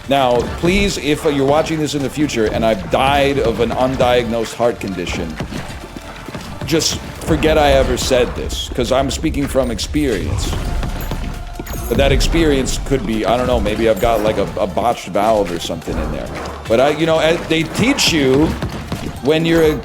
Now, please, if you're watching this in the future and I've died of an undiagnosed heart condition, just forget I ever said this, because I'm speaking from experience. But that experience could be, I don't know, maybe I've got like a botched valve or something in there. But they teach you when you're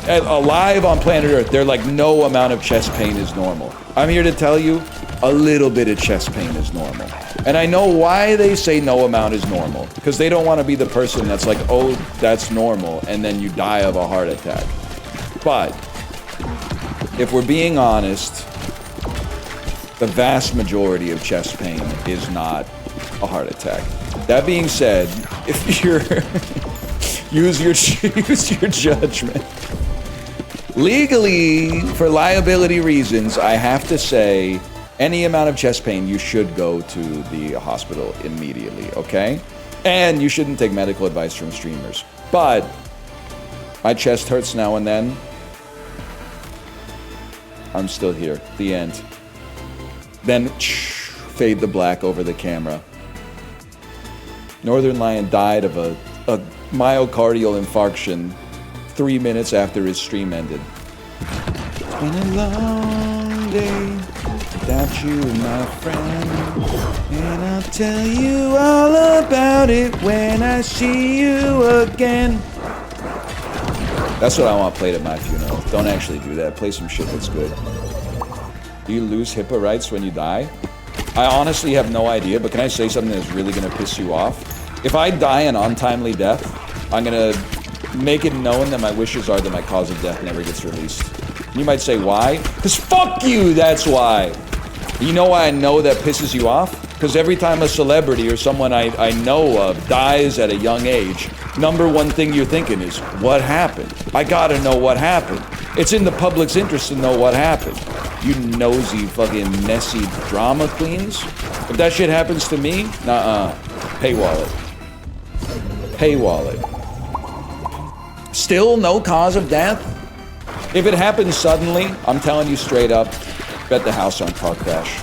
alive on planet Earth, they're like, no amount of chest pain is normal. I'm here to tell you, a little bit of chest pain is normal. And I know why they say no amount is normal, because they don't want to be the person that's like, oh, that's normal, and then you die of a heart attack. But if we're being honest, the vast majority of chest pain is not a heart attack. That being said, if you're use your judgment. Legally, for liability reasons, I have to say, any amount of chest pain, you should go to the hospital immediately, okay? And you shouldn't take medical advice from streamers. But my chest hurts now and then. I'm still here. The end. Then fade the black over the camera. Northernlion died of a myocardial infarction 3 minutes after his stream ended. It's been a long day without you, my friend, and I'll tell you all about it when I see you again. That's what I want played at my funeral. Don't actually do that. Play some shit that's good. Do you lose HIPAA rights when you die? I honestly have no idea, but can I say something that's really gonna piss you off? If I die an untimely death, I'm gonna make it known that my wishes are that my cause of death never gets released. You might say, why? Because fuck you, that's why. You know why I know that pisses you off? Because every time a celebrity or someone I know of dies at a young age, number one thing you're thinking is, what happened? I gotta know what happened. It's in the public's interest to know what happened. You nosy fucking messy drama queens. If that shit happens to me, nuh-uh. Paywall it. Paywall it. Still no cause of death? If it happens suddenly, I'm telling you straight up, bet the house on car crash.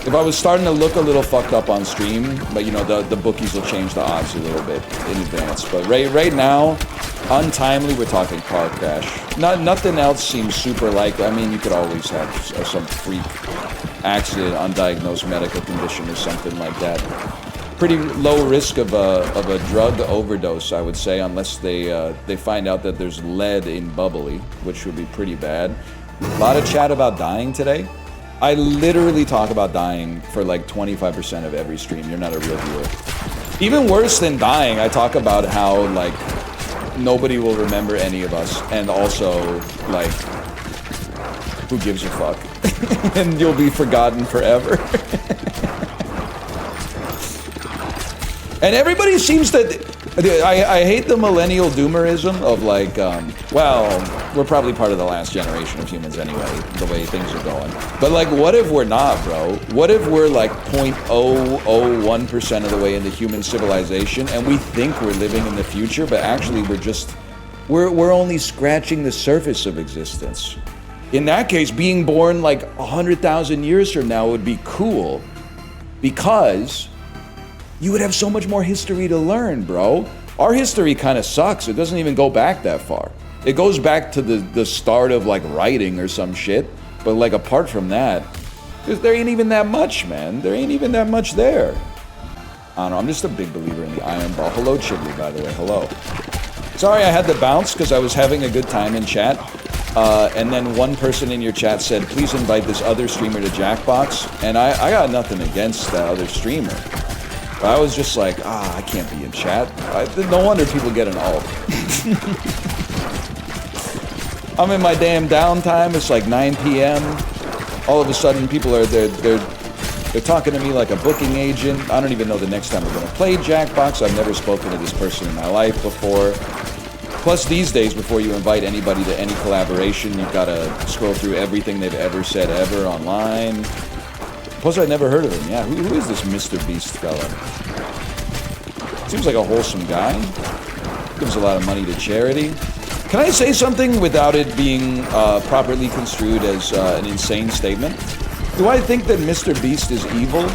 If I was starting to look a little fucked up on stream, but you know, the bookies will change the odds a little bit in advance. But right now, untimely, we're talking car crash. Nothing else seems super likely. I mean, you could always have some freak accident, undiagnosed medical condition or something like that. Pretty low risk of a drug overdose, I would say, unless they find out that there's lead in bubbly, which would be pretty bad. A lot of chat about dying today. I literally talk about dying for like 25% of every stream. You're not a real viewer. Even worse than dying, I talk about how like nobody will remember any of us, and also like who gives a fuck, and you'll be forgotten forever. And everybody seems to. I hate the millennial doomerism of like, well, we're probably part of the last generation of humans anyway, the way things are going. But like, what if we're not, bro? What if we're like 0.001% of the way into human civilization and we think we're living in the future, but actually we're only scratching the surface of existence. In that case, being born like 100,000 years from now would be cool, because you would have so much more history to learn, bro. Our history kind of sucks. It doesn't even go back that far. It goes back to the start of like writing or some shit. But like apart from that, there ain't even that much, man. There ain't even that much there. I don't know, I'm just a big believer in the iron ball. Hello, Chibley, by the way, hello. Sorry I had to bounce because I was having a good time in chat. And then one person in your chat said, please invite this other streamer to Jackbox. And I got nothing against that other streamer. I was just like, I can't be in chat. No wonder people get an alt. I'm in my damn downtime. It's like 9 p.m. All of a sudden, people are they're talking to me like a booking agent. I don't even know the next time we're gonna play Jackbox. I've never spoken to this person in my life before. Plus, these days, before you invite anybody to any collaboration, you've got to scroll through everything they've ever said ever online. Plus, I'd never heard of him. Yeah, who is this Mr. Beast fella? Seems like a wholesome guy. Gives a lot of money to charity. Can I say something without it being properly construed as an insane statement? Do I think that Mr. Beast is evil?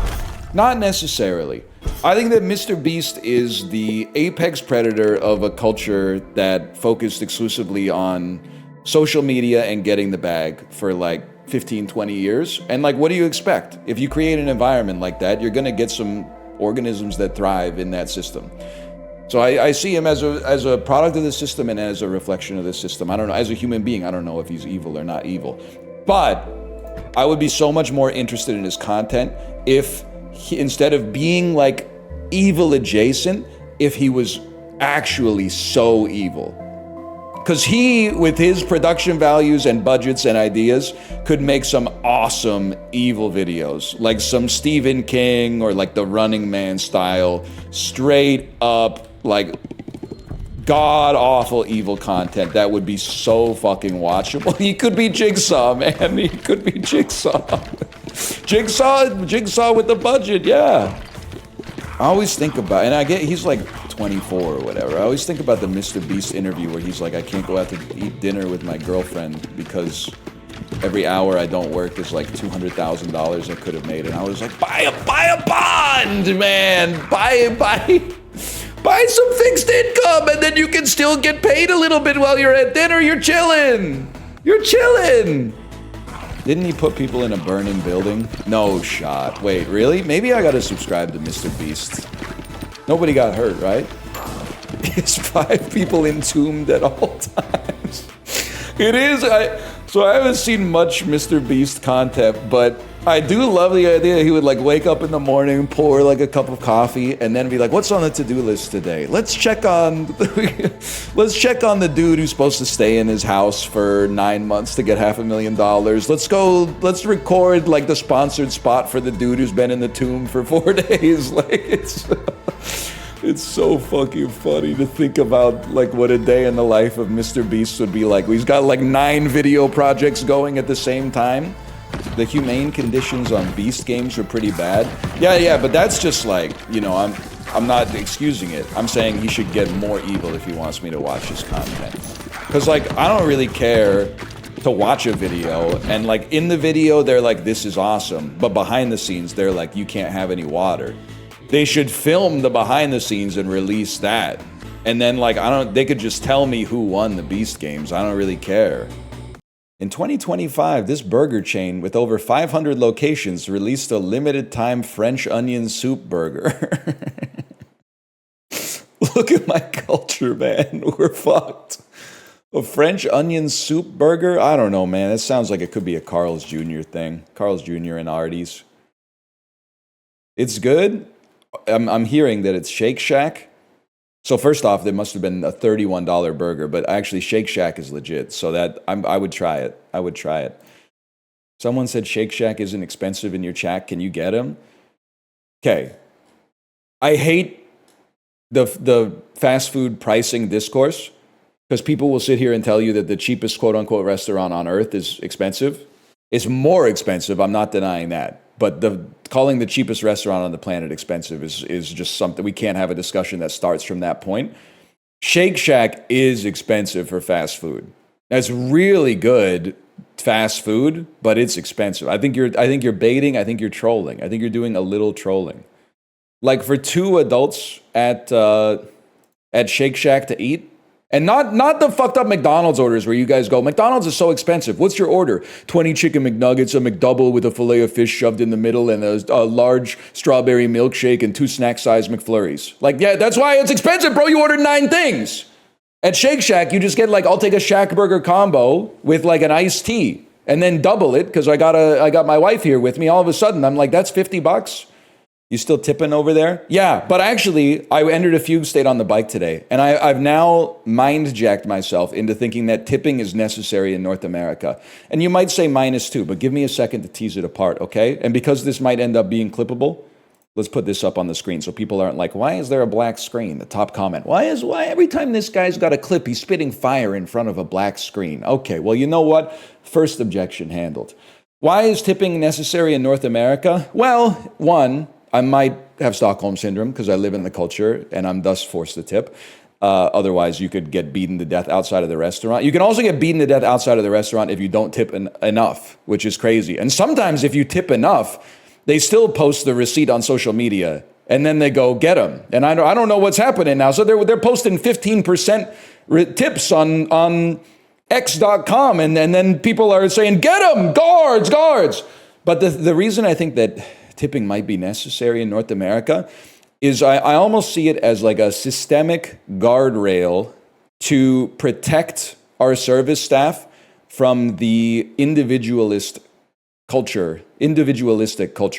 Not necessarily. I think that Mr. Beast is the apex predator of a culture that focused exclusively on social media and getting the bag for like 15, 20 years. And like, what do you expect? If you create an environment like that, you're gonna get some organisms that thrive in that system. So I see him as a product of the system and as a reflection of the system. I don't know, as a human being, I don't know if he's evil or not evil. But I would be so much more interested in his content if he, instead of being like evil adjacent, if he was actually so evil. Because he, with his production values and budgets and ideas, could make some awesome evil videos. Like some Stephen King or like the Running Man style, straight up, like god-awful evil content that would be so fucking watchable. He could be Jigsaw, man. He could be Jigsaw. Jigsaw with the budget, yeah. I always think about, and I get, he's like 24 or whatever. I always think about the Mr. Beast interview where he's like, I can't go out to eat dinner with my girlfriend because every hour I don't work is like $200,000 I could have made. And I was like, buy a bond, man. Buy some fixed income, and then you can still get paid a little bit while you're at dinner. You're chilling. You're chilling. Didn't he put people in a burning building? No shot. Wait, really? Maybe I gotta subscribe to Mr. Beast. Nobody got hurt, right? It's 5 people entombed at all times. It is. So I haven't seen much Mr. Beast content, but I do love the idea he would like wake up in the morning, pour like a cup of coffee, and then be like, "What's on the to-do list today? Let's check on the dude who's supposed to stay in his house for 9 months to get $500,000. Let's record like the sponsored spot for the dude who's been in the tomb for 4 days." Like it's so fucking funny to think about like what a day in the life of Mr. Beast would be like. He's got like 9 video projects going at the same time. The humane conditions on Beast games are pretty bad. Yeah, but that's just like, you know, I'm not excusing it. I'm saying he should get more evil if he wants me to watch his content. Because like, I don't really care to watch a video, and like in the video they're like, "This is awesome," but behind the scenes they're like, "You can't have any water." They should film the behind the scenes and release that. And then like, they could just tell me who won the Beast games. I don't really care. In 2025, this burger chain with over 500 locations released a limited time French onion soup burger. Look at my culture, man. We're fucked. A French onion soup burger? I don't know, man. It sounds like it could be a Carl's Jr. thing. Carl's Jr. and Artie's. It's good. I'm hearing that it's Shake Shack. So first off, there must have been a $31 burger, but actually Shake Shack is legit. So that I would try it. I would try it. Someone said Shake Shack isn't expensive in your chat. Can you get him? Okay. I hate the fast food pricing discourse because people will sit here and tell you that the cheapest quote unquote restaurant on earth is expensive. It's more expensive. I'm not denying that. But calling the cheapest restaurant on the planet expensive is just something, we can't have a discussion that starts from that point. Shake Shack is expensive for fast food. That's really good fast food, but it's expensive. I think you're baiting. I think you're trolling. I think you're doing a little trolling. Like for 2 adults at Shake Shack to eat, and not the fucked up McDonald's orders where you guys go, "McDonald's is so expensive. What's your order?" 20 chicken McNuggets, a McDouble with a fillet of fish shoved in the middle, and a large strawberry milkshake and 2 snack-sized McFlurries. Like, yeah, that's why it's expensive, bro. You ordered 9 things. At Shake Shack, you just get like, I'll take a Shack Burger combo with like an iced tea, and then double it because I got my wife here with me. All of a sudden, I'm like, that's $50. You still tipping over there? Yeah, but actually, I entered a fugue state on the bike today, and I've now mind-jacked myself into thinking that tipping is necessary in North America. And you might say -2, but give me a second to tease it apart, okay? And because this might end up being clippable, let's put this up on the screen so people aren't like, "Why is there a black screen?" The top comment, why every time this guy's got a clip, he's spitting fire in front of a black screen? Okay, well, you know what? First objection handled. Why is tipping necessary in North America? Well, one, I might have Stockholm Syndrome because I live in the culture and I'm thus forced to tip. Otherwise, you could get beaten to death outside of the restaurant. You can also get beaten to death outside of the restaurant if you don't tip enough, which is crazy. And sometimes if you tip enough, they still post the receipt on social media and then they go, "Get them." And I don't know what's happening now. So they're posting 15% tips on X.com and then people are saying, "Get them, guards." But the reason I think that tipping might be necessary in North America is I almost see it as like a systemic guardrail to protect our service staff from the individualistic culture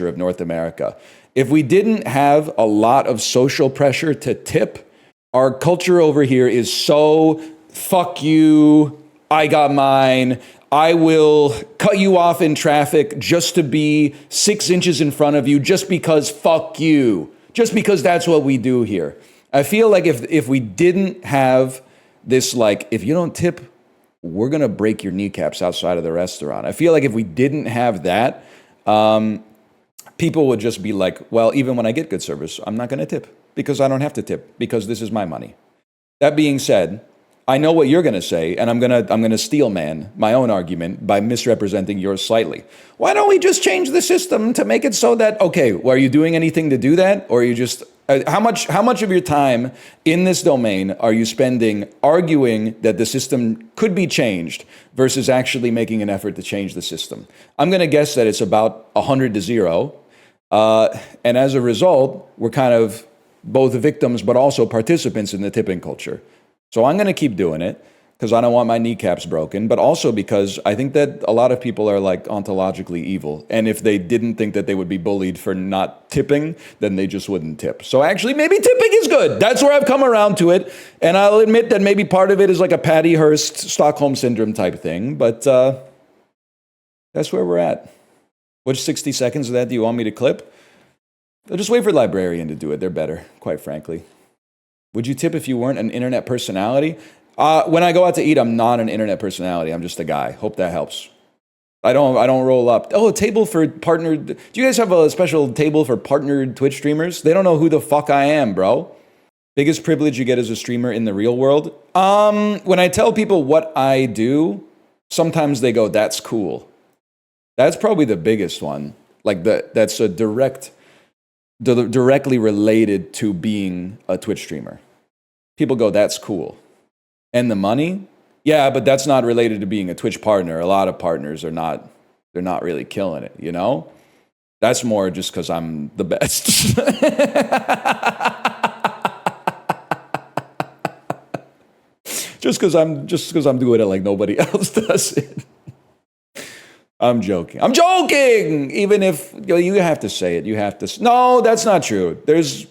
of North America. If we didn't have a lot of social pressure to tip, our culture over here is so fuck you, I got mine, I will cut you off in traffic just to be 6 inches in front of you just because fuck you. Just because that's what we do here. I feel like if we didn't have this, like, if you don't tip, we're going to break your kneecaps outside of the restaurant. I feel like if we didn't have that, people would just be like, well, even when I get good service, I'm not going to tip because I don't have to tip because this is my money. That being said, I know what you're going to say, and I'm going to steel man my own argument by misrepresenting yours slightly. Why don't we just change the system to make it so that, okay, well, are you doing anything to do that? Or are you just, how much of your time in this domain are you spending arguing that the system could be changed versus actually making an effort to change the system? I'm going to guess that it's about 100 to 0. And as a result, we're kind of both victims but also participants in the tipping culture. So I'm going to keep doing it. because I don't want my kneecaps broken, but also because I think that a lot of people are like ontologically evil. And if they didn't think that they would be bullied for not tipping, then they just wouldn't tip. So actually, maybe tipping is good. That's where I've come around to it. And I'll admit that maybe part of it is like a Patty Hearst, Stockholm Syndrome type thing, but that's where we're at. Which 60 seconds of that do you want me to clip? I'll just wait for Librarian to do it. They're better, quite frankly. Would you tip if you weren't an internet personality? When I go out to eat, I'm not an internet personality. I'm just a guy. Hope that helps. I don't roll up. Oh, a table for partnered. Do you guys have a special table for partnered Twitch streamers? They don't know who the fuck I am, bro. Biggest privilege you get as a streamer in the real world? When I tell people what I do, sometimes they go, "That's cool." That's probably the biggest one. Like that's a directly related to being a Twitch streamer. People go, "That's cool." And the money? Yeah, but that's not related to being a Twitch partner. A lot of partners are not, they're not really killing it, you know? That's more just because I'm the best. just because I'm doing it like nobody else does it. I'm joking. I'm joking! Even if, you have to say it. You have to. No, that's not true. There's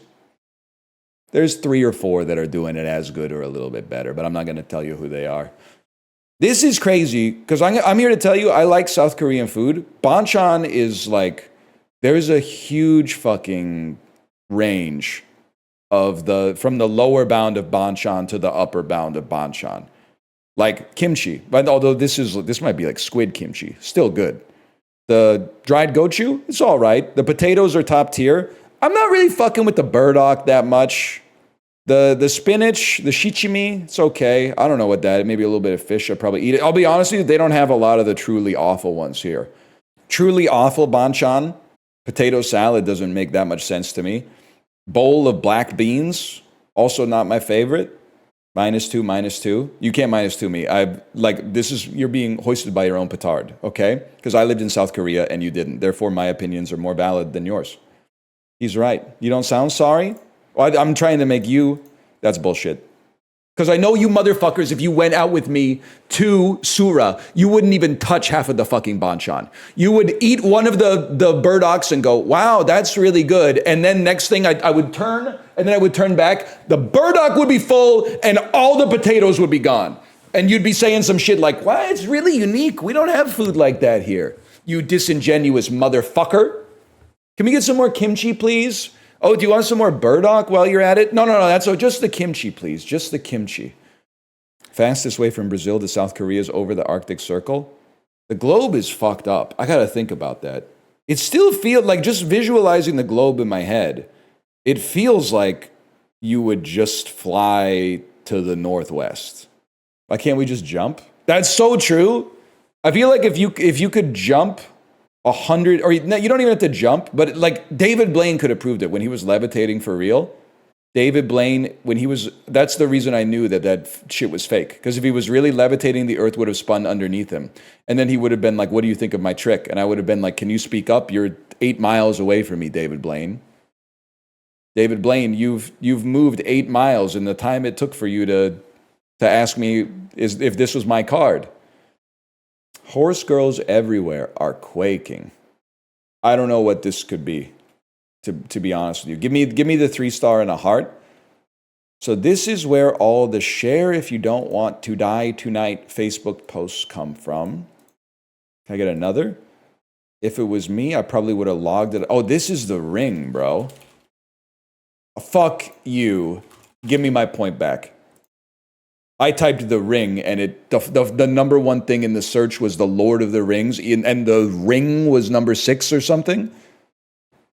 3 or 4 that are doing it as good or a little bit better, but I'm not going to tell you who they are. This is crazy, because I'm here to tell you I like South Korean food. Banchan is like, there's a huge fucking range of from the lower bound of banchan to the upper bound of banchan. Like kimchi, but although this might be like squid kimchi, still good. The dried gochu, it's all right. The potatoes are top tier. I'm not really fucking with the burdock that much. The spinach, the shichimi, it's okay. I don't know what that is. Maybe a little bit of fish. I'd probably eat it. I'll be honest with you, they don't have a lot of the truly awful ones here. Truly awful banchan, potato salad doesn't make that much sense to me. Bowl of black beans, also not my favorite. -2. You can't -2 me. You're being hoisted by your own petard, okay? Because I lived in South Korea and you didn't. Therefore, my opinions are more valid than yours. He's right. You don't sound sorry? Well, I'm trying to make you... That's bullshit. Because I know you motherfuckers, if you went out with me to Sura, you wouldn't even touch half of the fucking banchan. You would eat one of the burdocks and go, wow, that's really good. And then next thing I would turn, and then I would turn back. The burdock would be full and all the potatoes would be gone. And you'd be saying some shit like, wow, it's really unique. We don't have food like that here. You disingenuous motherfucker. Can we get some more kimchi, please? Oh, do you want some more burdock while you're at it? No, just the kimchi, please. Just the kimchi. Fastest way from Brazil to South Korea is over the Arctic Circle. The globe is fucked up. I gotta think about that. It still feels like, just visualizing the globe in my head, it feels like you would just fly to the northwest. Why can't we just jump? That's so true. I feel like if you could jump 100, or you don't even have to jump, but like David Blaine could have proved it when he was levitating for real. David Blaine, that's the reason I knew that shit was fake. Because if he was really levitating, the earth would have spun underneath him. And then he would have been like, what do you think of my trick? And I would have been like, can you speak up? You're 8 miles away from me, David Blaine. David Blaine, you've moved 8 miles in the time it took for you to ask me if this was my card. Horse girls everywhere are quaking. I don't know what this could be, to be honest with you. Give me the 3-star and a heart. So this is where all the share if you don't want to die tonight Facebook posts come from. Can I get another? If it was me, I probably would have logged it. Oh, this is the ring, bro. Fuck you. Give me my point back. I typed the ring, and the number one thing in the search was the Lord of the Rings, and the ring was number 6 or something.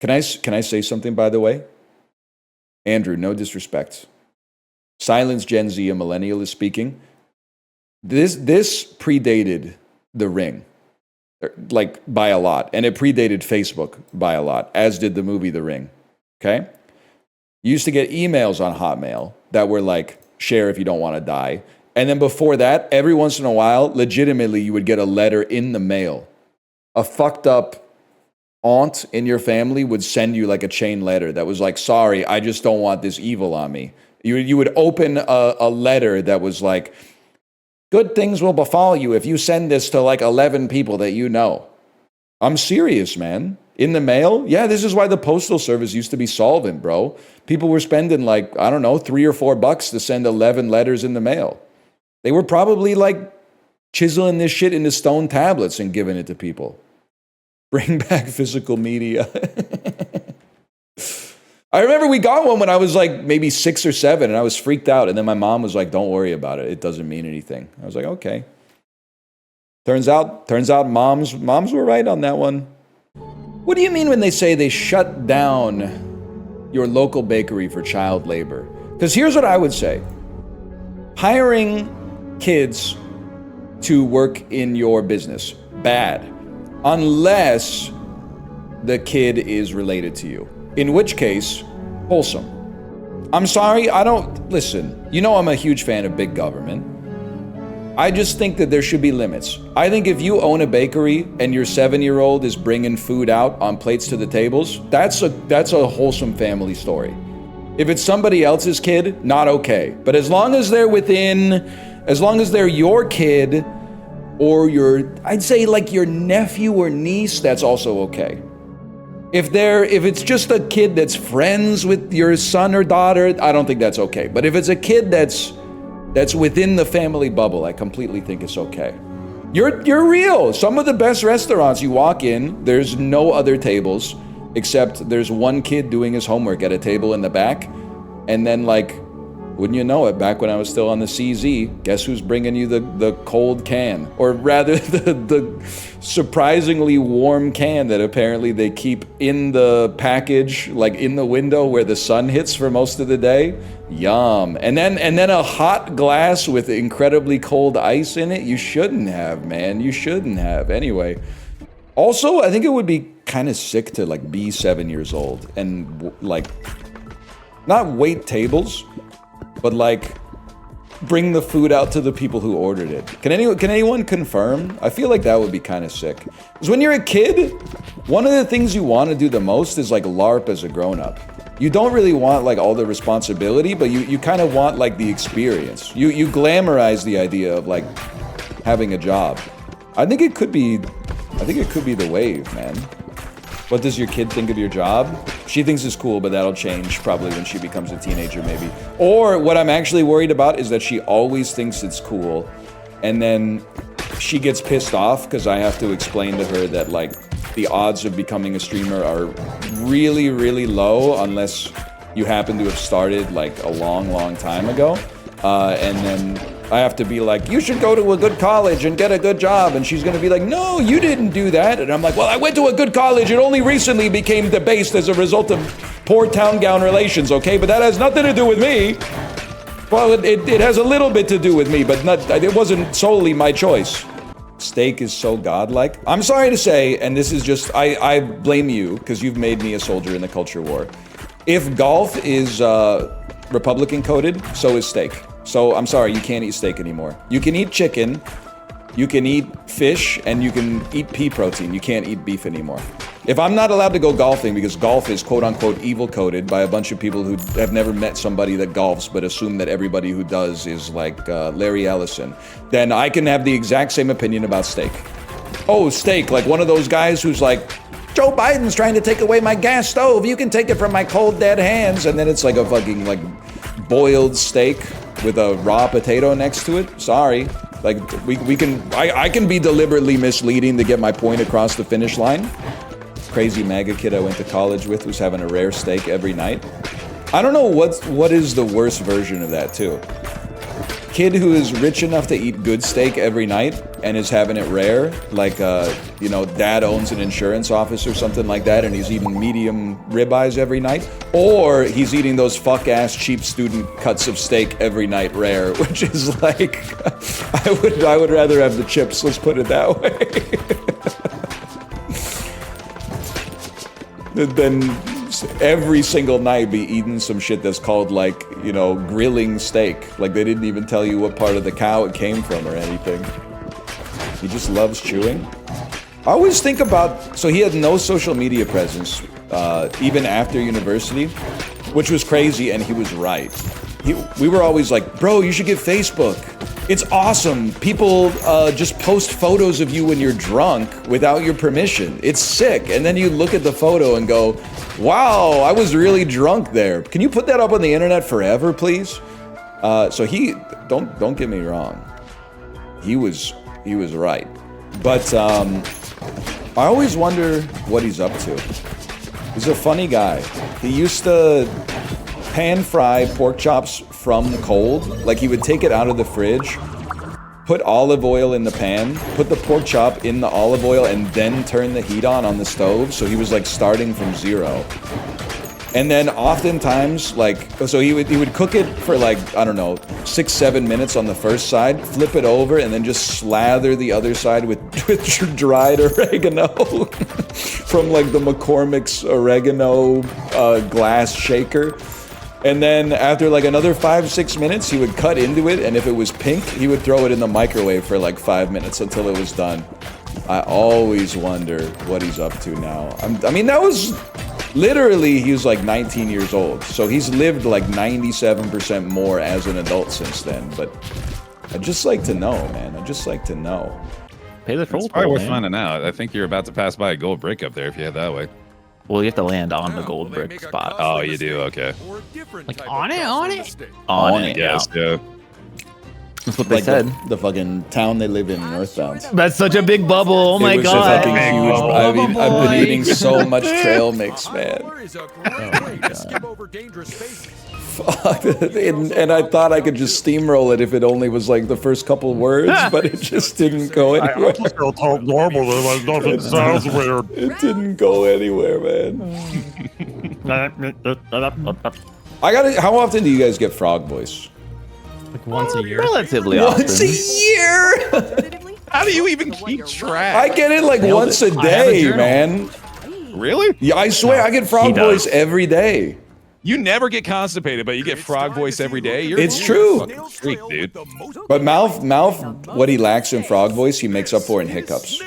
Can I say something, by the way? Andrew, no disrespect. Silence Gen Z, a millennial is speaking. This predated the ring, like by a lot, and it predated Facebook by a lot, as did the movie The Ring. Okay, you used to get emails on Hotmail that were like, share if you don't want to die. And then before that, every once in a while, legitimately, you would get a letter in the mail. A fucked up aunt in your family would send you like a chain letter that was like, sorry, I just don't want this evil on me. You would open a letter that was like, Good things will befall you if you send this to like 11 people that you know. I'm serious, man. In the mail? Yeah, this is why the postal service used to be solvent, bro. People were spending like, I don't know, $3 or $4 to send 11 letters in the mail. They were probably like chiseling this shit into stone tablets and giving it to people. Bring back physical media. I remember we got one when I was like maybe 6 or 7 and I was freaked out. And then my mom was like, don't worry about it. It doesn't mean anything. I was like, okay. Turns out moms were right on that one. What do you mean when they say they shut down your local bakery for child labor? Because here's what I would say. Hiring kids to work in your business, bad. Unless the kid is related to you. In which case, wholesome. I'm sorry, listen, you know I'm a huge fan of big government. I just think that there should be limits. I think if you own a bakery and your 7-year-old is bringing food out on plates to the tables, that's a wholesome family story. If it's somebody else's kid, not okay. But as long as they're your kid or I'd say like your nephew or niece, that's also okay. If it's just a kid that's friends with your son or daughter, I don't think that's okay. But if it's a kid that's within the family bubble, I completely think it's okay. You're real. Some of the best restaurants, you walk in, there's no other tables, except there's one kid doing his homework at a table in the back. And then like, wouldn't you know it, back when I was still on the CZ, guess who's bringing you the cold can? Or rather, the surprisingly warm can that apparently they keep in the package, like in the window where the sun hits for most of the day. Yum. And then a hot glass with incredibly cold ice in it. You shouldn't have, man. You shouldn't have. Anyway. Also, I think it would be kind of sick to like be 7 years old and like, not wait tables, but like bring the food out to the people who ordered it. Can anyone confirm? I feel like that would be kind of sick. Because when you're a kid, one of the things you want to do the most is like LARP as a grown-up. You don't really want like all the responsibility, but you kind of want like the experience. You glamorize the idea of like having a job. I think it could be the wave, man. What does your kid think of your job? She thinks it's cool, but that'll change probably when she becomes a teenager, maybe. Or what I'm actually worried about is that she always thinks it's cool, and then she gets pissed off because I have to explain to her that like the odds of becoming a streamer are really, really low unless you happen to have started like a long, long time ago. And then I have to be like, you should go to a good college and get a good job. And she's going to be like, no, you didn't do that. And I'm like, well, I went to a good college. It only recently became debased as a result of poor town gown relations, okay? But that has nothing to do with me. Well, it has a little bit to do with me, but it wasn't solely my choice. Steak is so godlike. I'm sorry to say, and this is just, I blame you because you've made me a soldier in the culture war. If golf is Republican coded, so is steak. So I'm sorry, you can't eat steak anymore. You can eat chicken, you can eat fish, and you can eat pea protein. You can't eat beef anymore. If I'm not allowed to go golfing because golf is quote-unquote evil coded by a bunch of people who have never met somebody that golfs but assume that everybody who does is like Larry Ellison, then I can have the exact same opinion about steak. Oh, steak, like one of those guys who's like, Joe Biden's trying to take away my gas stove. You can take it from my cold dead hands. And then it's like a fucking like boiled steak with a raw potato next to it. Sorry. Like I can be deliberately misleading to get my point across the finish line. Crazy MAGA kid I went to college with was having a rare steak every night. I don't know what is the worst version of that too. Kid who is rich enough to eat good steak every night and is having it rare, like you know, dad owns an insurance office or something like that and he's eating medium ribeyes every night, or he's eating those fuck-ass cheap student cuts of steak every night rare, which is like, I would rather have the chips, let's put it that way. Than every single night be eating some shit that's called like, you know, grilling steak. Like they didn't even tell you what part of the cow it came from or anything. He just loves chewing. I always think about, so he had no social media presence, even after university, which was crazy, and he was right. We were always like, bro, you should get Facebook. It's awesome. People just post photos of you when you're drunk without your permission. It's sick. And then you look at the photo and go, wow, I was really drunk there. Can you put that up on the internet forever, please? So he, don't get me wrong. He was right. But I always wonder what he's up to. He's a funny guy. He used to pan fry pork chops from cold. Like he would take it out of the fridge, put olive oil in the pan, put the pork chop in the olive oil, and then turn the heat on the stove. So he was like starting from zero. And then oftentimes, like, so he would cook it for like, I don't know, 6-7 minutes on the first side, flip it over, and then just slather the other side with dried oregano from like the McCormick's oregano glass shaker. And then after like another 5-6 minutes, he would cut into it, and if it was pink, he would throw it in the microwave for like 5 minutes until it was done. I always wonder what he's up to now. I mean, that was literally, he was like 19 years old. So he's lived like 97% more as an adult since then. But I'd just like to know, man. I'd just like to know. Pay the troll. It's probably worth finding out. I think you're about to pass by a gold brick up there if you head that way. Well, you have to land on the gold brick spot. Oh, you do? Okay. Like on it? On it, yes, yeah. That's what they like said. The fucking town they live in, Earthbound. That's such a big bubble. Oh my It was god. a fucking huge. I've been eating so much trail mix, man. Fuck. And I thought I could just steamroll it if it only was like the first couple words, but it just didn't go anywhere. I still talk normal, like nothing sounds weird. It didn't go anywhere, man. I gotta. How often do you guys get frog voice? Like once a year. Relatively often. Once a year. How do you even keep track? I get it like once a day, man. Really? Yeah, I swear I get frog voice every day. You never get constipated, but you get frog voice every day. It's true. Freak, dude. But mouth, what he lacks in frog voice, he makes up for in hiccups.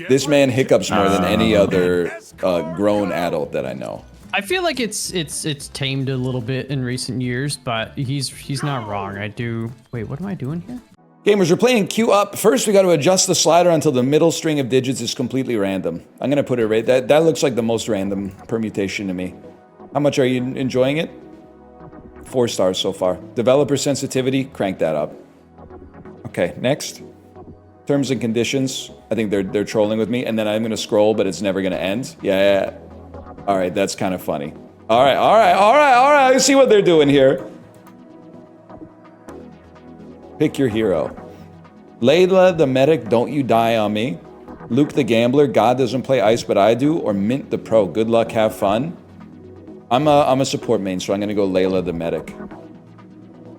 This man hiccups more than any other grown adult that I know. I feel like it's tamed a little bit in recent years, but he's not wrong. I do. Wait, what am I doing here? Gamers, we're playing queue up. First, we got to adjust the slider until the middle string of digits is completely random. I'm gonna put it right. That looks like the most random permutation to me. How much are you enjoying it? 4 stars so far. Developer sensitivity, crank that up. Okay, next. Terms and conditions. I think they're trolling with me, and then I'm gonna scroll, but it's never gonna end. Yeah. All right, that's kind of funny. All right. I see what they're doing here. Pick your hero. Layla the medic, don't you die on me. Luke the gambler, God doesn't play ice, but I do. Or Mint the pro, good luck, have fun. I'm a support main, so I'm gonna go Layla the medic.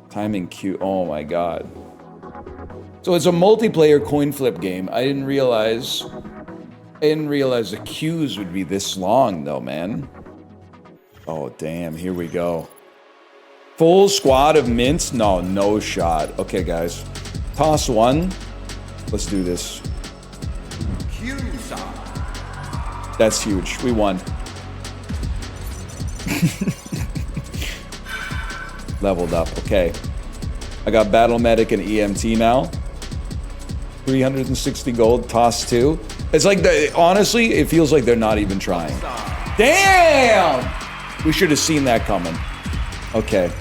Timing Q. Oh my god. So it's a multiplayer coin flip game. I didn't realize the queues would be this long, though, man. Oh, damn. Here we go. Full squad of mints? No shot. Okay, guys. Toss one. Let's do this. That's huge. We won. Leveled up. Okay. I got Battle Medic and EMT now. 360 gold. Toss 2. It's like, honestly, it feels like they're not even trying. Damn! We should have seen that coming. Okay.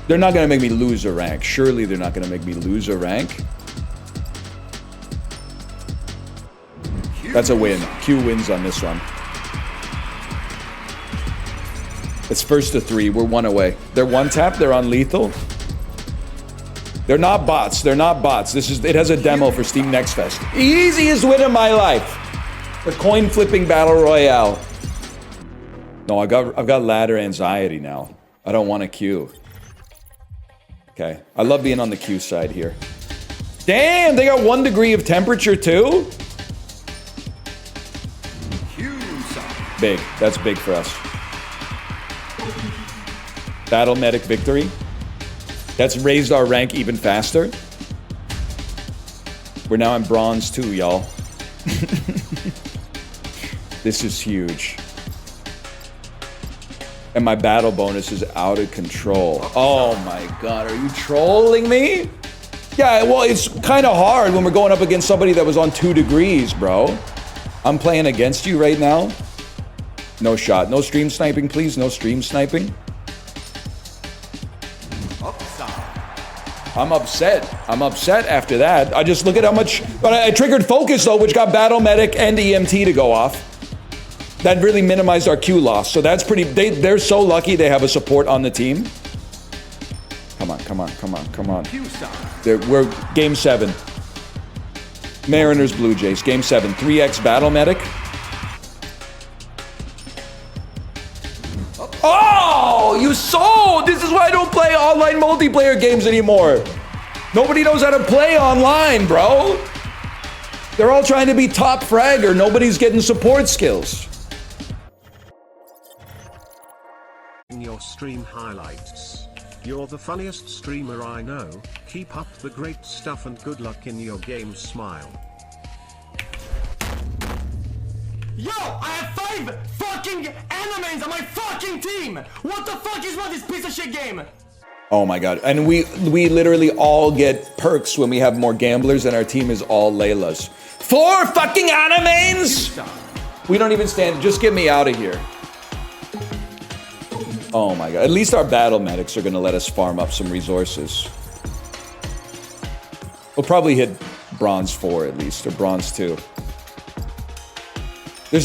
They're not going to make me lose a rank. Surely they're not going to make me lose a rank. That's a win. Q wins on this one. It's first to 3. We're 1 away. They're 1 tap. They're on lethal. They're not bots. They're not bots. It has a demo for Steam Next Fest. Easiest win of my life. The coin flipping battle royale. No, I've got ladder anxiety now. I don't want to queue. Okay. I love being on the queue side here. Damn, they got 1 degree of temperature too? Big. That's big for us. Battle Medic victory. That's raised our rank even faster. We're now in bronze 2, y'all. This is huge. And my battle bonus is out of control. Oh my god, are you trolling me? Yeah, well, it's kind of hard when we're going up against somebody that was on 2 degrees, bro. I'm playing against you right now. No shot. No stream sniping, please. No stream sniping. I'm upset. I'm upset after that. I just look at how much... But I triggered focus, though, which got Battle Medic and EMT to go off. That really minimized our Q loss. So that's pretty... They're so lucky they have a support on the team. Come on, come on, come on, come on. We're game 7. Mariners, Blue Jays. Game 7. 3x Battle Medic. Oh, you sold! This is why I don't play online multiplayer games anymore. Nobody knows how to play online, bro. They're all trying to be top fragger. Nobody's getting support skills. In your stream highlights. You're the funniest streamer I know. Keep up the great stuff and good luck in your game. Smile. Yo, I have 5 fucking enemies on my fucking team! What the fuck is this piece of shit game? Oh my god. And we literally all get perks when we have more gamblers and our team is all Laylas. 4 fucking animains? We don't even stand. Just get me out of here. Oh my god. At least our battle medics are gonna let us farm up some resources. We'll probably hit bronze 4 at least, or bronze 2.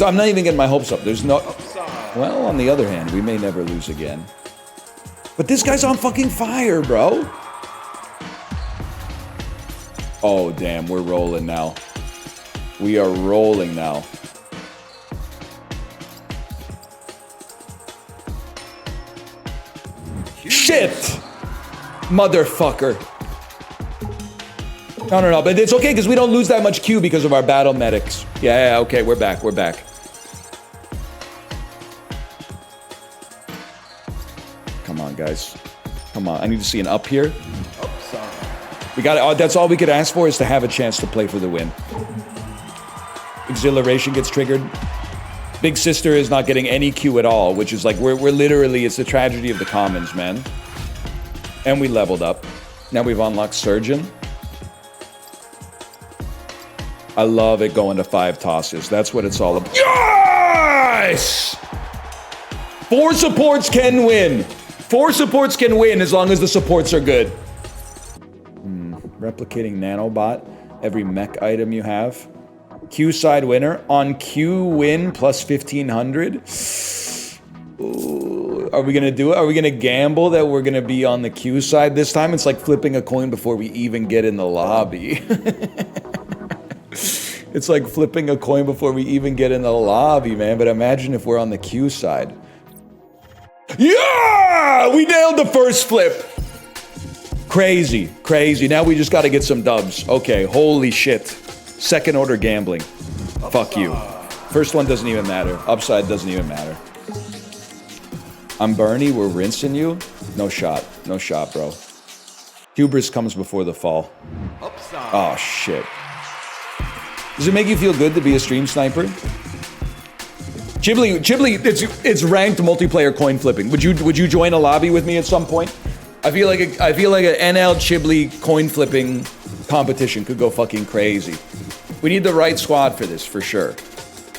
I'm not even getting my hopes up. There's no... Well, on the other hand, we may never lose again. But this guy's on fucking fire, bro. Oh, damn. We're rolling now. We are rolling now. Shit! Motherfucker. No, but it's okay because we don't lose that much Q because of our battle medics. Yeah, okay, we're back, we're back. Come on, guys. Come on, I need to see an up here. We got it. That's all we could ask for is to have a chance to play for the win. Exhilaration gets triggered. Big Sister is not getting any Q at all, which is like, we're literally, it's the tragedy of the commons, man. And we leveled up. Now we've unlocked Surgeon. I love it going to 5 tosses. That's what it's all about. Yes! 4 supports can win. 4 supports can win as long as the supports are good. Replicating nanobot. Every mech item you have. Q side winner. On Q win plus 1500. Ooh, are we gonna do it? Are we gonna gamble that we're gonna be on the Q side this time? It's like flipping a coin before we even get in the lobby. It's like flipping a coin before we even get in the lobby, man. But imagine if we're on the Q side. Yeah! We nailed the first flip. Crazy, crazy. Now we just got to get some dubs. Okay, holy shit. Second order gambling. Fuck you. First one doesn't even matter. Upside doesn't even matter. I'm Bernie. We're rinsing you. No shot. No shot, bro. Hubris comes before the fall. Oh, shit. Does it make you feel good to be a stream sniper? Chibli, it's ranked multiplayer coin flipping. Would you join a lobby with me at some point? I feel like an NL Chibli coin flipping competition could go fucking crazy. We need the right squad for this, for sure.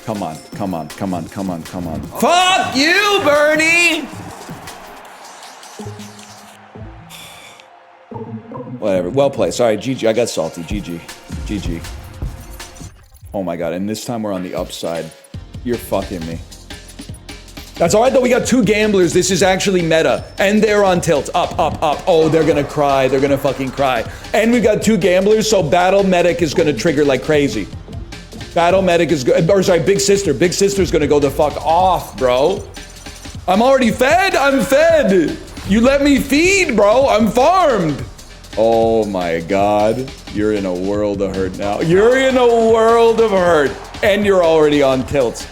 Come on, come on, come on, come on, come on. Fuck you, Bernie! Whatever, well played. Sorry, GG, I got salty. GG, GG. Oh my god, and this time we're on the upside. You're fucking me. That's alright though, we got 2 gamblers. This is actually meta. And they're on tilt. Up, up, up. Oh, they're gonna cry. They're gonna fucking cry. And we've got 2 gamblers, so Battle Medic is gonna trigger like crazy. Battle Medic is or sorry, Big Sister. Big Sister's gonna go the fuck off, bro. I'm already fed. I'm fed. You let me feed, bro. I'm farmed. Oh my god. You're in a world of hurt now. You're in a world of hurt. And you're already on tilt.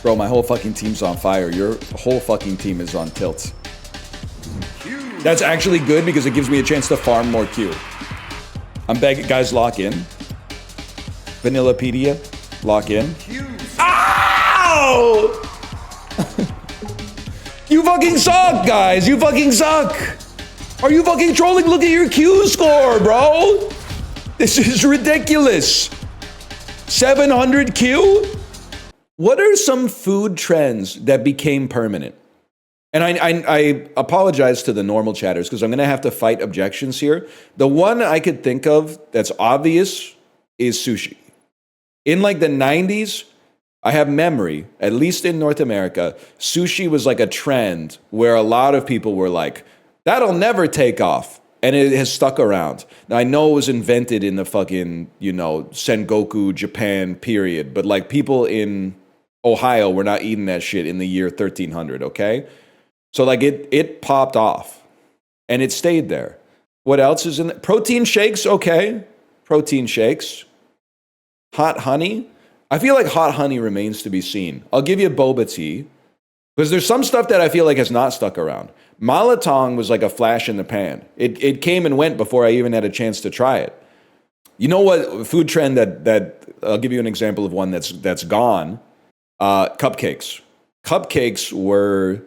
Bro, my whole fucking team's on fire. Your whole fucking team is on tilt. That's actually good because it gives me a chance to farm more Q. I'm begging, guys, lock in. Vanillapedia, lock in. Ow! You fucking suck, guys. You fucking suck. Are you fucking trolling? Look at your Q score, bro. This is ridiculous. 700 Q? What are some food trends that became permanent? And I apologize to the normal chatters because I'm going to have to fight objections here. The one I could think of that's obvious is sushi. In like the 90s, I have memory, at least in North America, sushi was like a trend where a lot of people were like, that'll never take off. And it has stuck around. Now, I know it was invented in the fucking, Sengoku Japan period, but like people in Ohio were not eating that shit in the year 1300, okay? So like it popped off and it stayed there. What else is in it? Protein shakes, okay. Protein shakes. Hot honey. I feel like hot honey remains to be seen. I'll give you boba tea because there's some stuff that I feel like has not stuck around. Malatong was like a flash in the pan. It came and went before I even had a chance to try it. You know what food trend that I'll give you an example of one that's gone. Cupcakes. Cupcakes were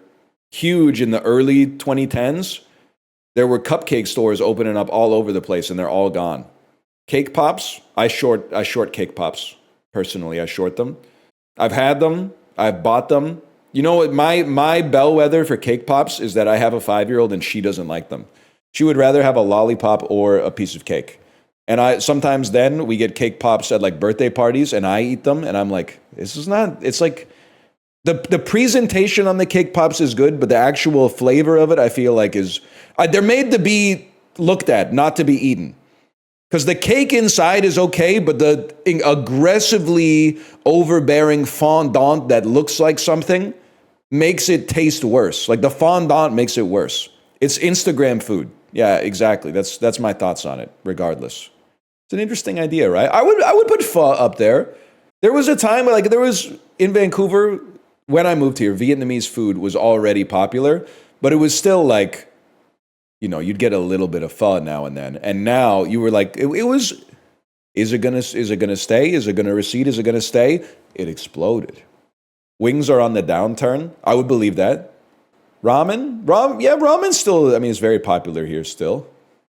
huge in the early 2010s. There were cupcake stores opening up all over the place and they're all gone. Cake pops, I short cake pops. Personally, I short them. I've had them. I've bought them. You know what? My bellwether for cake pops is that I have a 5-year-old and she doesn't like them. She would rather have a lollipop or a piece of cake. And sometimes then we get cake pops at like birthday parties and I eat them and I'm like, this is not, it's like the presentation on the cake pops is good, but the actual flavor of it I feel like they're made to be looked at, not to be eaten. Because the cake inside is okay, but the aggressively overbearing fondant that looks like something makes it taste worse. Like the fondant makes it worse. It's Instagram food. Yeah, exactly. That's my thoughts on it, regardless. It's an interesting idea, right? I would put pho up there. There was a time in Vancouver when I moved here, Vietnamese food was already popular, but it was still like, you'd get a little bit of pho now and then. And now you were like, is it gonna stay? Is it gonna recede? Is it gonna stay? It exploded. Wings are on the downturn. I would believe that. Ramen's still, it's very popular here still.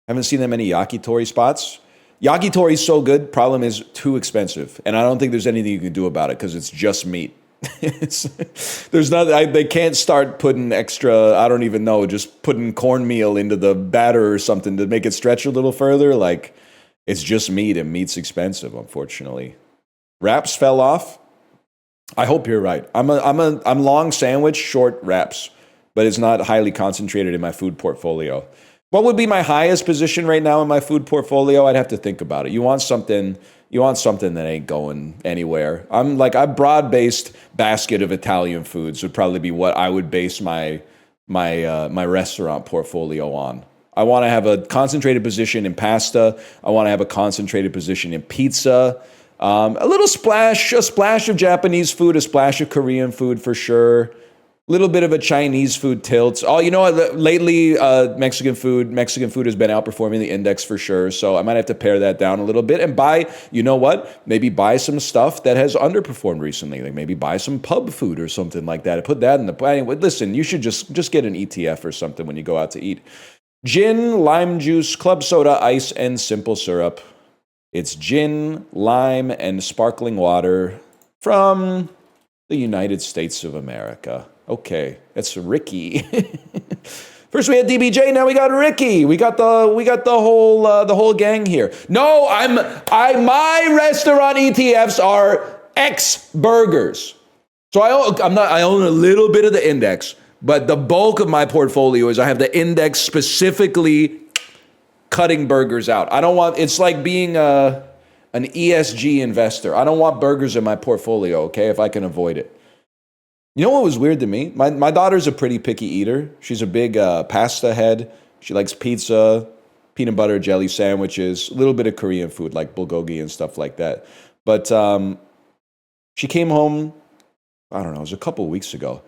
Haven't seen that many yakitori spots. Yakitori is so good, problem is too expensive. And I don't think there's anything you can do about it because it's just meat. They can't start putting extra, I don't even know, just putting cornmeal into the batter or something to make it stretch a little further. Like, it's just meat and meat's expensive, unfortunately. Wraps fell off. I hope you're right. I'm long sandwich, short wraps, but it's not highly concentrated in my food portfolio. What would be my highest position right now in my food portfolio? I'd have to think about it. You want something that ain't going anywhere. A broad-based basket of Italian foods would probably be what I would base my restaurant portfolio on. I want to have a concentrated position in pasta. I want to have a concentrated position in pizza. A splash of Japanese food, a splash of Korean food for sure. A little bit of a Chinese food tilt. Oh, you know what? Lately, Mexican food has been outperforming the index for sure. So I might have to pare that down a little bit and maybe buy some stuff that has underperformed recently. Like maybe buy some pub food or something like that. Put that in the planning. Listen, you should just get an ETF or something when you go out to eat. Gin, lime juice, club soda, ice, and simple syrup. It's gin, lime, and sparkling water from the United States of America. Okay, that's Ricky. First we had DBJ, now we got Ricky. We got the whole gang here. No, my restaurant ETFs are X burgers. So I own a little bit of the index, but the bulk of my portfolio is I have the index specifically cutting burgers out. It's like being an ESG investor. I don't want burgers in my portfolio, okay, if I can avoid it. You know what was weird to me? My daughter's a pretty picky eater. She's a big pasta head. She likes pizza, peanut butter jelly sandwiches, a little bit of Korean food like bulgogi and stuff like that. But she came home, I don't know, it was a couple of weeks ago.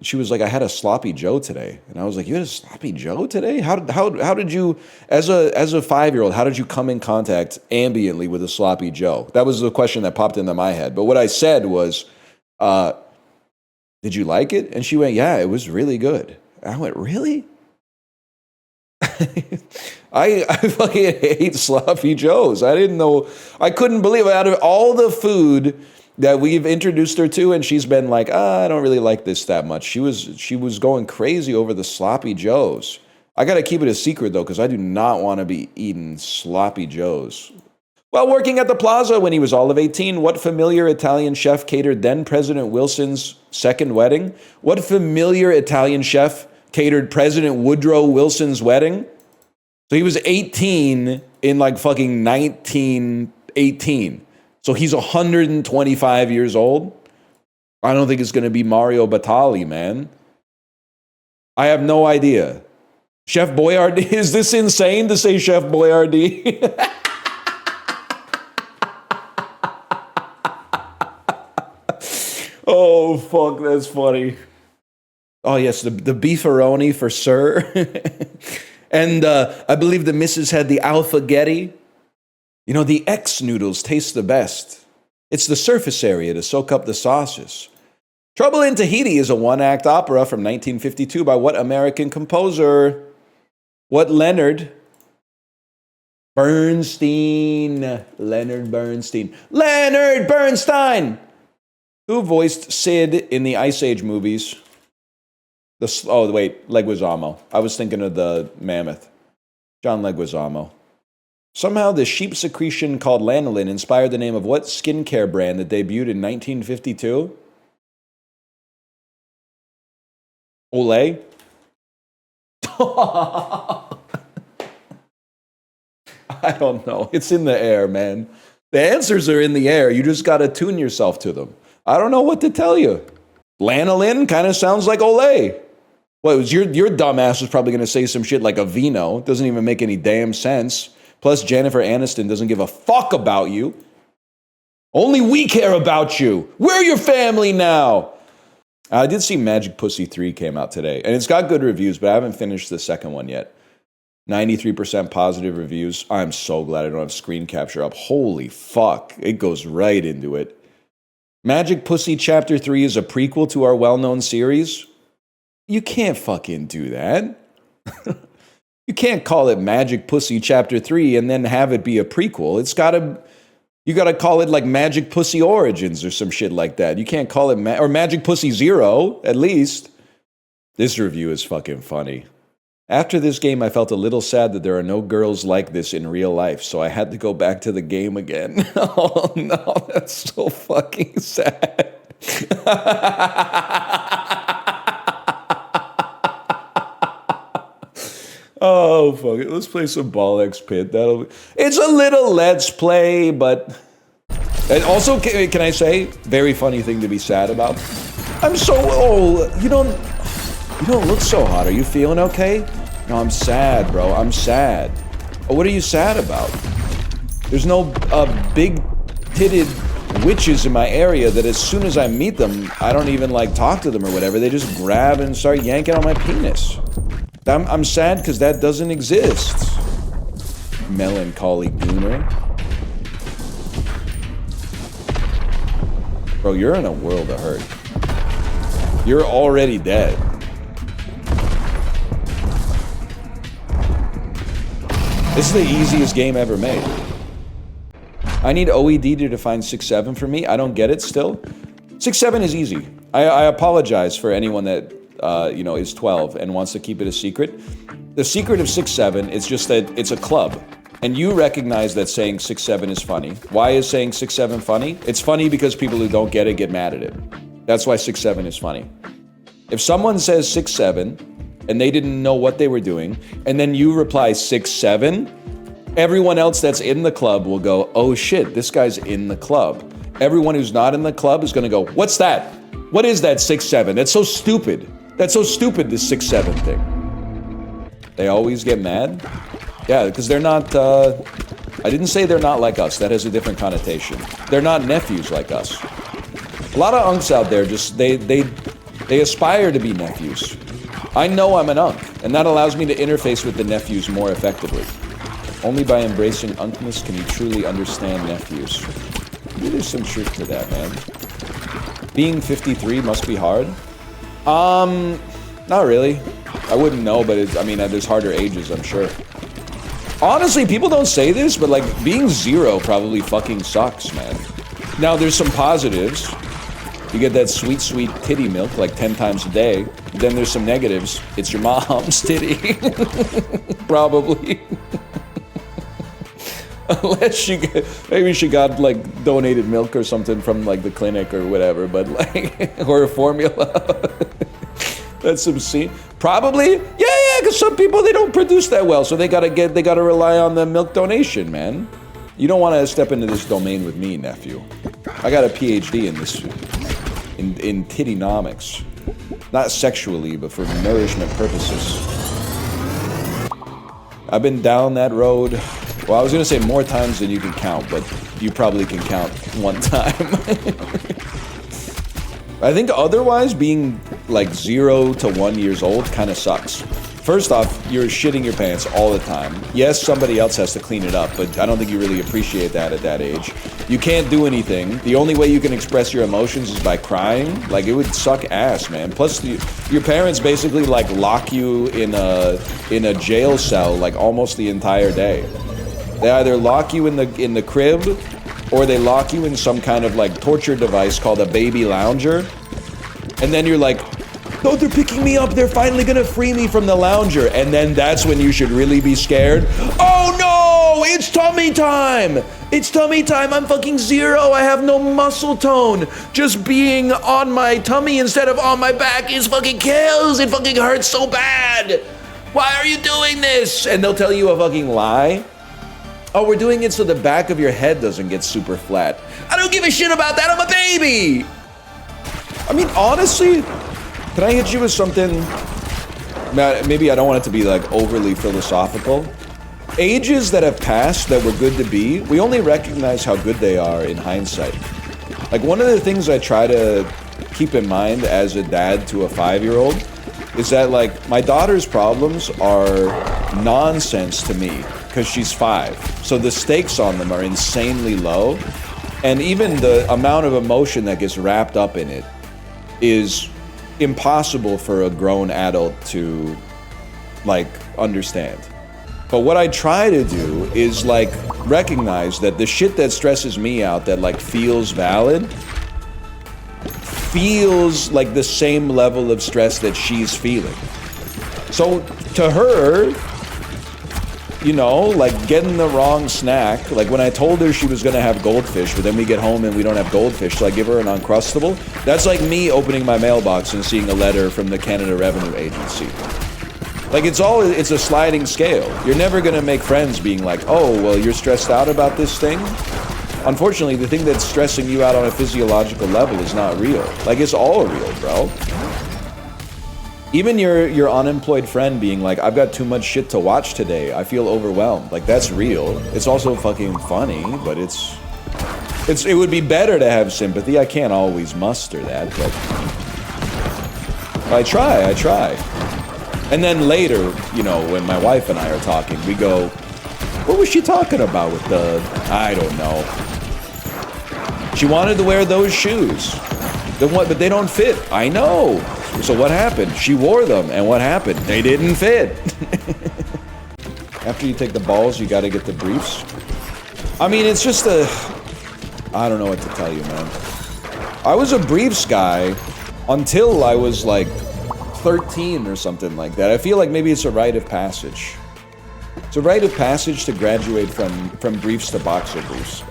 She was like, I had a sloppy Joe today. And I was like, you had a sloppy Joe today? How did you, as a 5-year-old, how did you come in contact ambiently with a sloppy Joe? That was the question that popped into my head. But what I said was, did you like it? And she went, yeah, it was really good. And I went, really? I fucking hate sloppy joes. I didn't know. I couldn't believe it. Out of all the food that we've introduced her to, and she's been like, I don't really like this that much. She was going crazy over the sloppy joes. I got to keep it a secret, though, because I do not want to be eating sloppy joes. While working at the plaza when he was all of 18, what familiar Italian chef catered then President Wilson's second wedding? What familiar Italian chef catered President Woodrow Wilson's wedding? So he was 18 in like fucking 1918. So he's 125 years old. I don't think it's going to be Mario Batali, man. I have no idea. Chef Boyardee? Is this insane to say Chef Boyardee? Oh, fuck, that's funny. Oh, yes, the beefaroni for sir. And I believe the missus had the alphagetti. You know, the X noodles taste the best. It's the surface area to soak up the sauces. Trouble in Tahiti is a one-act opera from 1952 by what American composer? What Leonard Bernstein. Leonard Bernstein. Leonard Bernstein! Who voiced Sid in the Ice Age movies? Leguizamo. I was thinking of the mammoth. John Leguizamo. Somehow the sheep secretion called lanolin inspired the name of what skincare brand that debuted in 1952? Olay? I don't know. It's in the air, man. The answers are in the air. You just got to tune yourself to them. I don't know what to tell you. Lanolin kind of sounds like Olay. Well, it was your dumbass was probably going to say some shit like Aveeno. It doesn't even make any damn sense. Plus, Jennifer Aniston doesn't give a fuck about you. Only we care about you. We're your family now. I did see Magic Pussy 3 came out today, and it's got good reviews, but I haven't finished the second one yet. 93% positive reviews. I'm so glad I don't have screen capture up. Holy fuck. It goes right into it. Magic Pussy Chapter 3 is a prequel to our well-known series. You can't fucking do that. You can't call it Magic Pussy Chapter 3 and then have it be a prequel. You gotta call it like Magic Pussy Origins or some shit like that. You can't call it, or Magic Pussy 0, at least. This review is fucking funny. After this game, I felt a little sad that there are no girls like this in real life, so I had to go back to the game again. Oh no, that's so fucking sad. Oh, fuck it. Let's play some Ball X Pit. It's a little Let's Play, but... And also, can I say, very funny thing to be sad about? I'm so old. You don't look so hot. Are you feeling okay? No, I'm sad, bro. I'm sad. Oh, what are you sad about? There's no big-titted witches in my area that as soon as I meet them, I don't even, like, talk to them or whatever. They just grab and start yanking on my penis. I'm sad because that doesn't exist. Melancholic Gooner. Bro, you're in a world of hurt. You're already dead. This is the easiest game ever made. I need OED to define 6-7 for me. I don't get it still. 6-7 is easy. I apologize for anyone that is 12 and wants to keep it a secret. The secret of 6-7 is just that it's a club. And you recognize that saying 6-7 is funny. Why is saying 6-7 funny? It's funny because people who don't get it get mad at it. That's why 6-7 is funny. If someone says 6-7 and they didn't know what they were doing, and then you reply 6-7, everyone else that's in the club will go, oh shit, this guy's in the club. Everyone who's not in the club is gonna go, what's that? What is that 6-7? That's so stupid. That's so stupid, this 6-7 thing. They always get mad? Yeah, because they're not, I didn't say they're not like us. That has a different connotation. They're not nephews like us. A lot of unks out there just, they aspire to be nephews. I know I'm an unk, and that allows me to interface with the nephews more effectively. Only by embracing unkness can you truly understand nephews. Maybe there's some truth to that, man. Being 53 must be hard. Not really. I wouldn't know, but it's, I mean, there's harder ages, I'm sure. Honestly, people don't say this, but like being 0 probably fucking sucks, man. Now, there's some positives. You get that sweet, sweet titty milk like 10 times a day. Then there's some negatives. It's your mom's titty. Probably. Unless maybe she got like donated milk or something from like the clinic or whatever, but like, or a formula. That's some scene. Probably, yeah, because some people, they don't produce that well, so they gotta rely on the milk donation, man. You don't want to step into this domain with me, nephew. I got a PhD in this, in tittynomics. Not sexually, but for nourishment purposes. I've been down that road. Well, I was gonna say more times than you can count, but you probably can count one time. I think otherwise, being like 0 to 1 years old kind of sucks. First off, you're shitting your pants all the time. Yes, somebody else has to clean it up, but I don't think you really appreciate that at that age. You can't do anything. The only way you can express your emotions is by crying. Like, it would suck ass, man. Plus, your parents basically like lock you in a jail cell like almost the entire day. They either lock you in the crib, or they lock you in some kind of like torture device called a baby lounger. And then you're like, oh, they're picking me up. They're finally gonna free me from the lounger. And then that's when you should really be scared. Oh no, it's tummy time. It's tummy time. I'm fucking 0. I have no muscle tone. Just being on my tummy instead of on my back is fucking kills. It fucking hurts so bad. Why are you doing this? And they'll tell you a fucking lie. Oh, we're doing it so the back of your head doesn't get super flat. I don't give a shit about that. I'm a baby. I mean, honestly, can I hit you with something? Maybe I don't want it to be like overly philosophical. Ages that have passed that were good to be, we only recognize how good they are in hindsight. Like, one of the things I try to keep in mind as a dad to a 5-year-old is that, like, my daughter's problems are nonsense to me because she's 5. So the stakes on them are insanely low. And even the amount of emotion that gets wrapped up in it is impossible for a grown adult to, like, understand. But what I try to do is, like, recognize that the shit that stresses me out that, like, feels valid feels like the same level of stress that she's feeling. So to her, you know, like getting the wrong snack, like when I told her she was gonna have goldfish, but then we get home and we don't have goldfish, so I give her an Uncrustable. That's like me opening my mailbox and seeing a letter from the Canada Revenue Agency. Like, it's a sliding scale. You're never gonna make friends being like, oh, well, you're stressed out about this thing? Unfortunately, the thing that's stressing you out on a physiological level is not real. Like, it's all real, bro. Even your unemployed friend being like, I've got too much shit to watch today, I feel overwhelmed. Like, that's real. It's also fucking funny, but it would be better to have sympathy. I can't always muster that, but I try. And then later, you know, when my wife and I are talking, we go, what was she talking about with the, I don't know. She wanted to wear those shoes. But they don't fit. I know. So what happened? She wore them, and what happened? They didn't fit. After you take the balls, you gotta get the briefs. I mean, it's just I don't know what to tell you, man. I was a briefs guy until I was like 13 or something like that. I feel like maybe it's a rite of passage. It's a rite of passage to graduate from briefs to boxer briefs.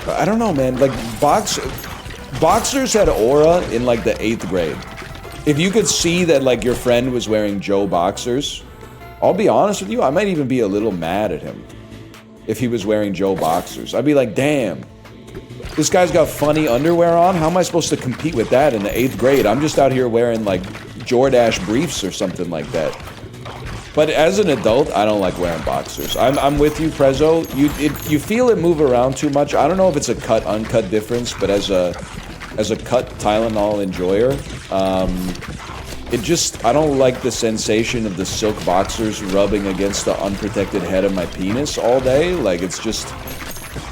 I don't know, man. Like, boxers had aura in like the 8th grade. If you could see that like your friend was wearing Joe boxers, I'll be honest with you, I might even be a little mad at him if he was wearing Joe boxers. I'd be like, damn, this guy's got funny underwear on? How am I supposed to compete with that in the 8th grade? I'm just out here wearing like Jordache briefs or something like that. But as an adult, I don't like wearing boxers. I'm with you, Prezzo. You feel it move around too much. I don't know if it's a cut-uncut difference, but as a cut Tylenol enjoyer, I don't like the sensation of the silk boxers rubbing against the unprotected head of my penis all day. Like, it's just,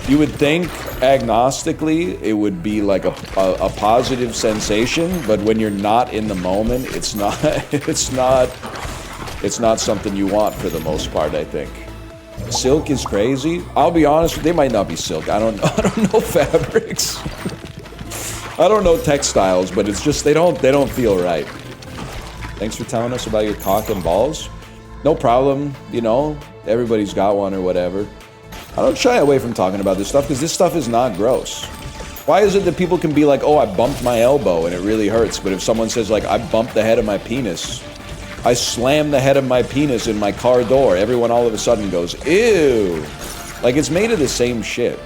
you would think agnostically it would be like a positive sensation, but when you're not in the moment, it's not it's not something you want for the most part, I think. Silk is crazy. I'll be honest, they might not be silk. I don't know fabrics. I don't know textiles, but it's just they don't feel right. Thanks for telling us about your cock and balls. No problem, you know, everybody's got one or whatever. I don't shy away from talking about this stuff because this stuff is not gross. Why is it that people can be like, oh, I bumped my elbow and it really hurts, but if someone says like, I bumped the head of my penis, I slammed the head of my penis in my car door, everyone all of a sudden goes, ew. Like, it's made of the same shit.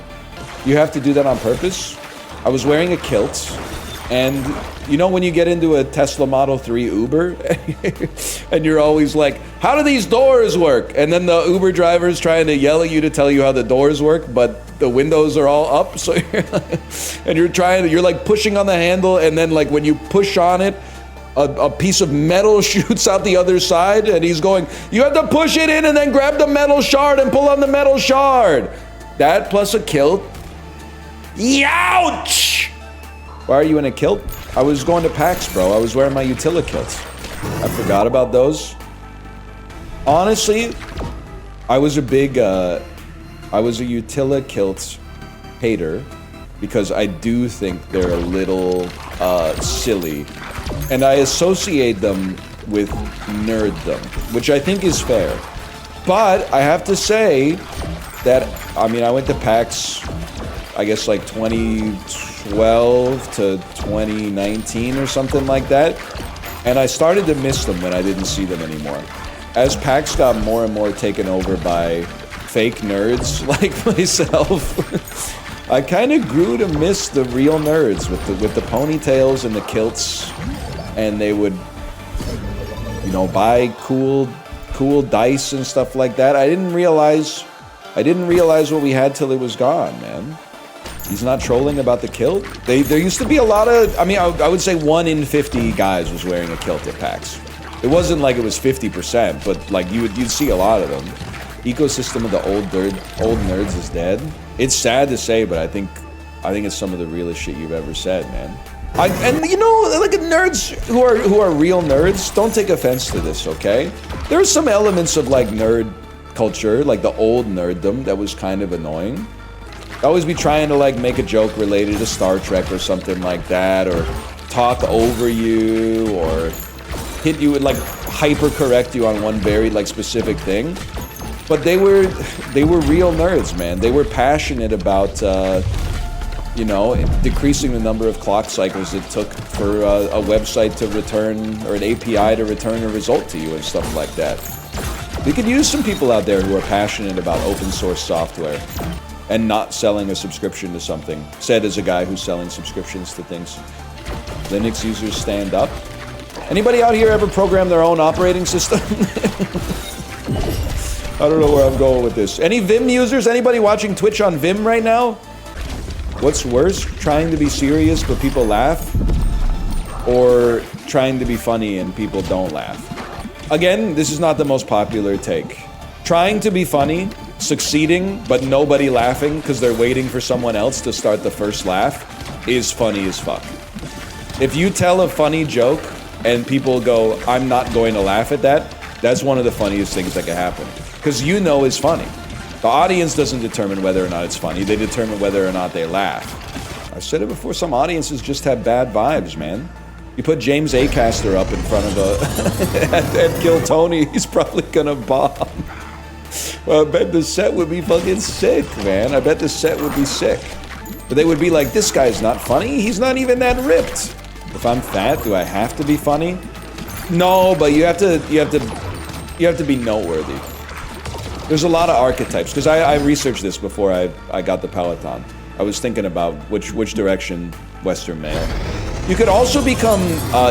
You have to do that on purpose? I was wearing a kilt, and you know when you get into a Tesla Model 3 Uber, and you're always like, how do these doors work? And then the Uber driver is trying to yell at you to tell you how the doors work, but the windows are all up, so you're like, and you're like pushing on the handle, and then like when you push on it, a piece of metal shoots out the other side, and he's going, you have to push it in and then grab the metal shard and pull on the metal shard. That plus a kilt. Youch! Why are you in a kilt? I was going to PAX, bro. I was wearing my Utila kilts. I forgot about those. Honestly, I was a Utila kilt hater because I do think they're a little silly. And I associate them with nerddom, which I think is fair. But I have to say that, I mean, I went to PAX, I guess like 2012 to 2019 or something like that. And I started to miss them when I didn't see them anymore. As PAX got more and more taken over by fake nerds like myself, I kind of grew to miss the real nerds with the ponytails and the kilts, and they would, you know, buy cool dice and stuff like that. I didn't realize what we had till it was gone, man. He's not trolling about the kilt. There used to be a lot of, I mean, I would say 1 in 50 guys was wearing a kilt at PAX. It wasn't like it was 50%, but like you'd see a lot of them. Ecosystem of the old nerds is dead. It's sad to say, but I think it's some of the realest shit you've ever said, man. And you know, like nerds who are real nerds, don't take offense to this, okay? There are some elements of like nerd culture, like the old nerddom, that was kind of annoying. I'd always be trying to like make a joke related to Star Trek or something like that, or talk over you, or hit you with like hyper correct you on one very like specific thing. But they were real nerds, man. They were passionate about you know, decreasing the number of clock cycles it took for a website to return, or an API to return a result to you and stuff like that. We could use some people out there who are passionate about open source software and not selling a subscription to something. Said as a guy who's selling subscriptions to things. Linux users stand up. Anybody out here ever program their own operating system? I don't know where I'm going with this. Any Vim users? Anybody watching Twitch on Vim right now? What's worse, trying to be serious but people laugh? Or trying to be funny and people don't laugh? Again, this is not the most popular take. Trying to be funny, succeeding, but nobody laughing because they're waiting for someone else to start the first laugh is funny as fuck. If you tell a funny joke and people go, I'm not going to laugh at that, that's one of the funniest things that can happen. Because you know it's funny. The audience doesn't determine whether or not it's funny, they determine whether or not they laugh. I've said it before, some audiences just have bad vibes, man. You put James Acaster up in front of at Kill Tony, he's probably gonna bomb. Well, I bet the set would be fucking sick, man. I bet the set would be sick. But they would be like, this guy's not funny, he's not even that ripped. If I'm fat, do I have to be funny? No, but you have to be noteworthy. There's a lot of archetypes, because I researched this before I got the Peloton. I was thinking about which direction Western male. You could also become,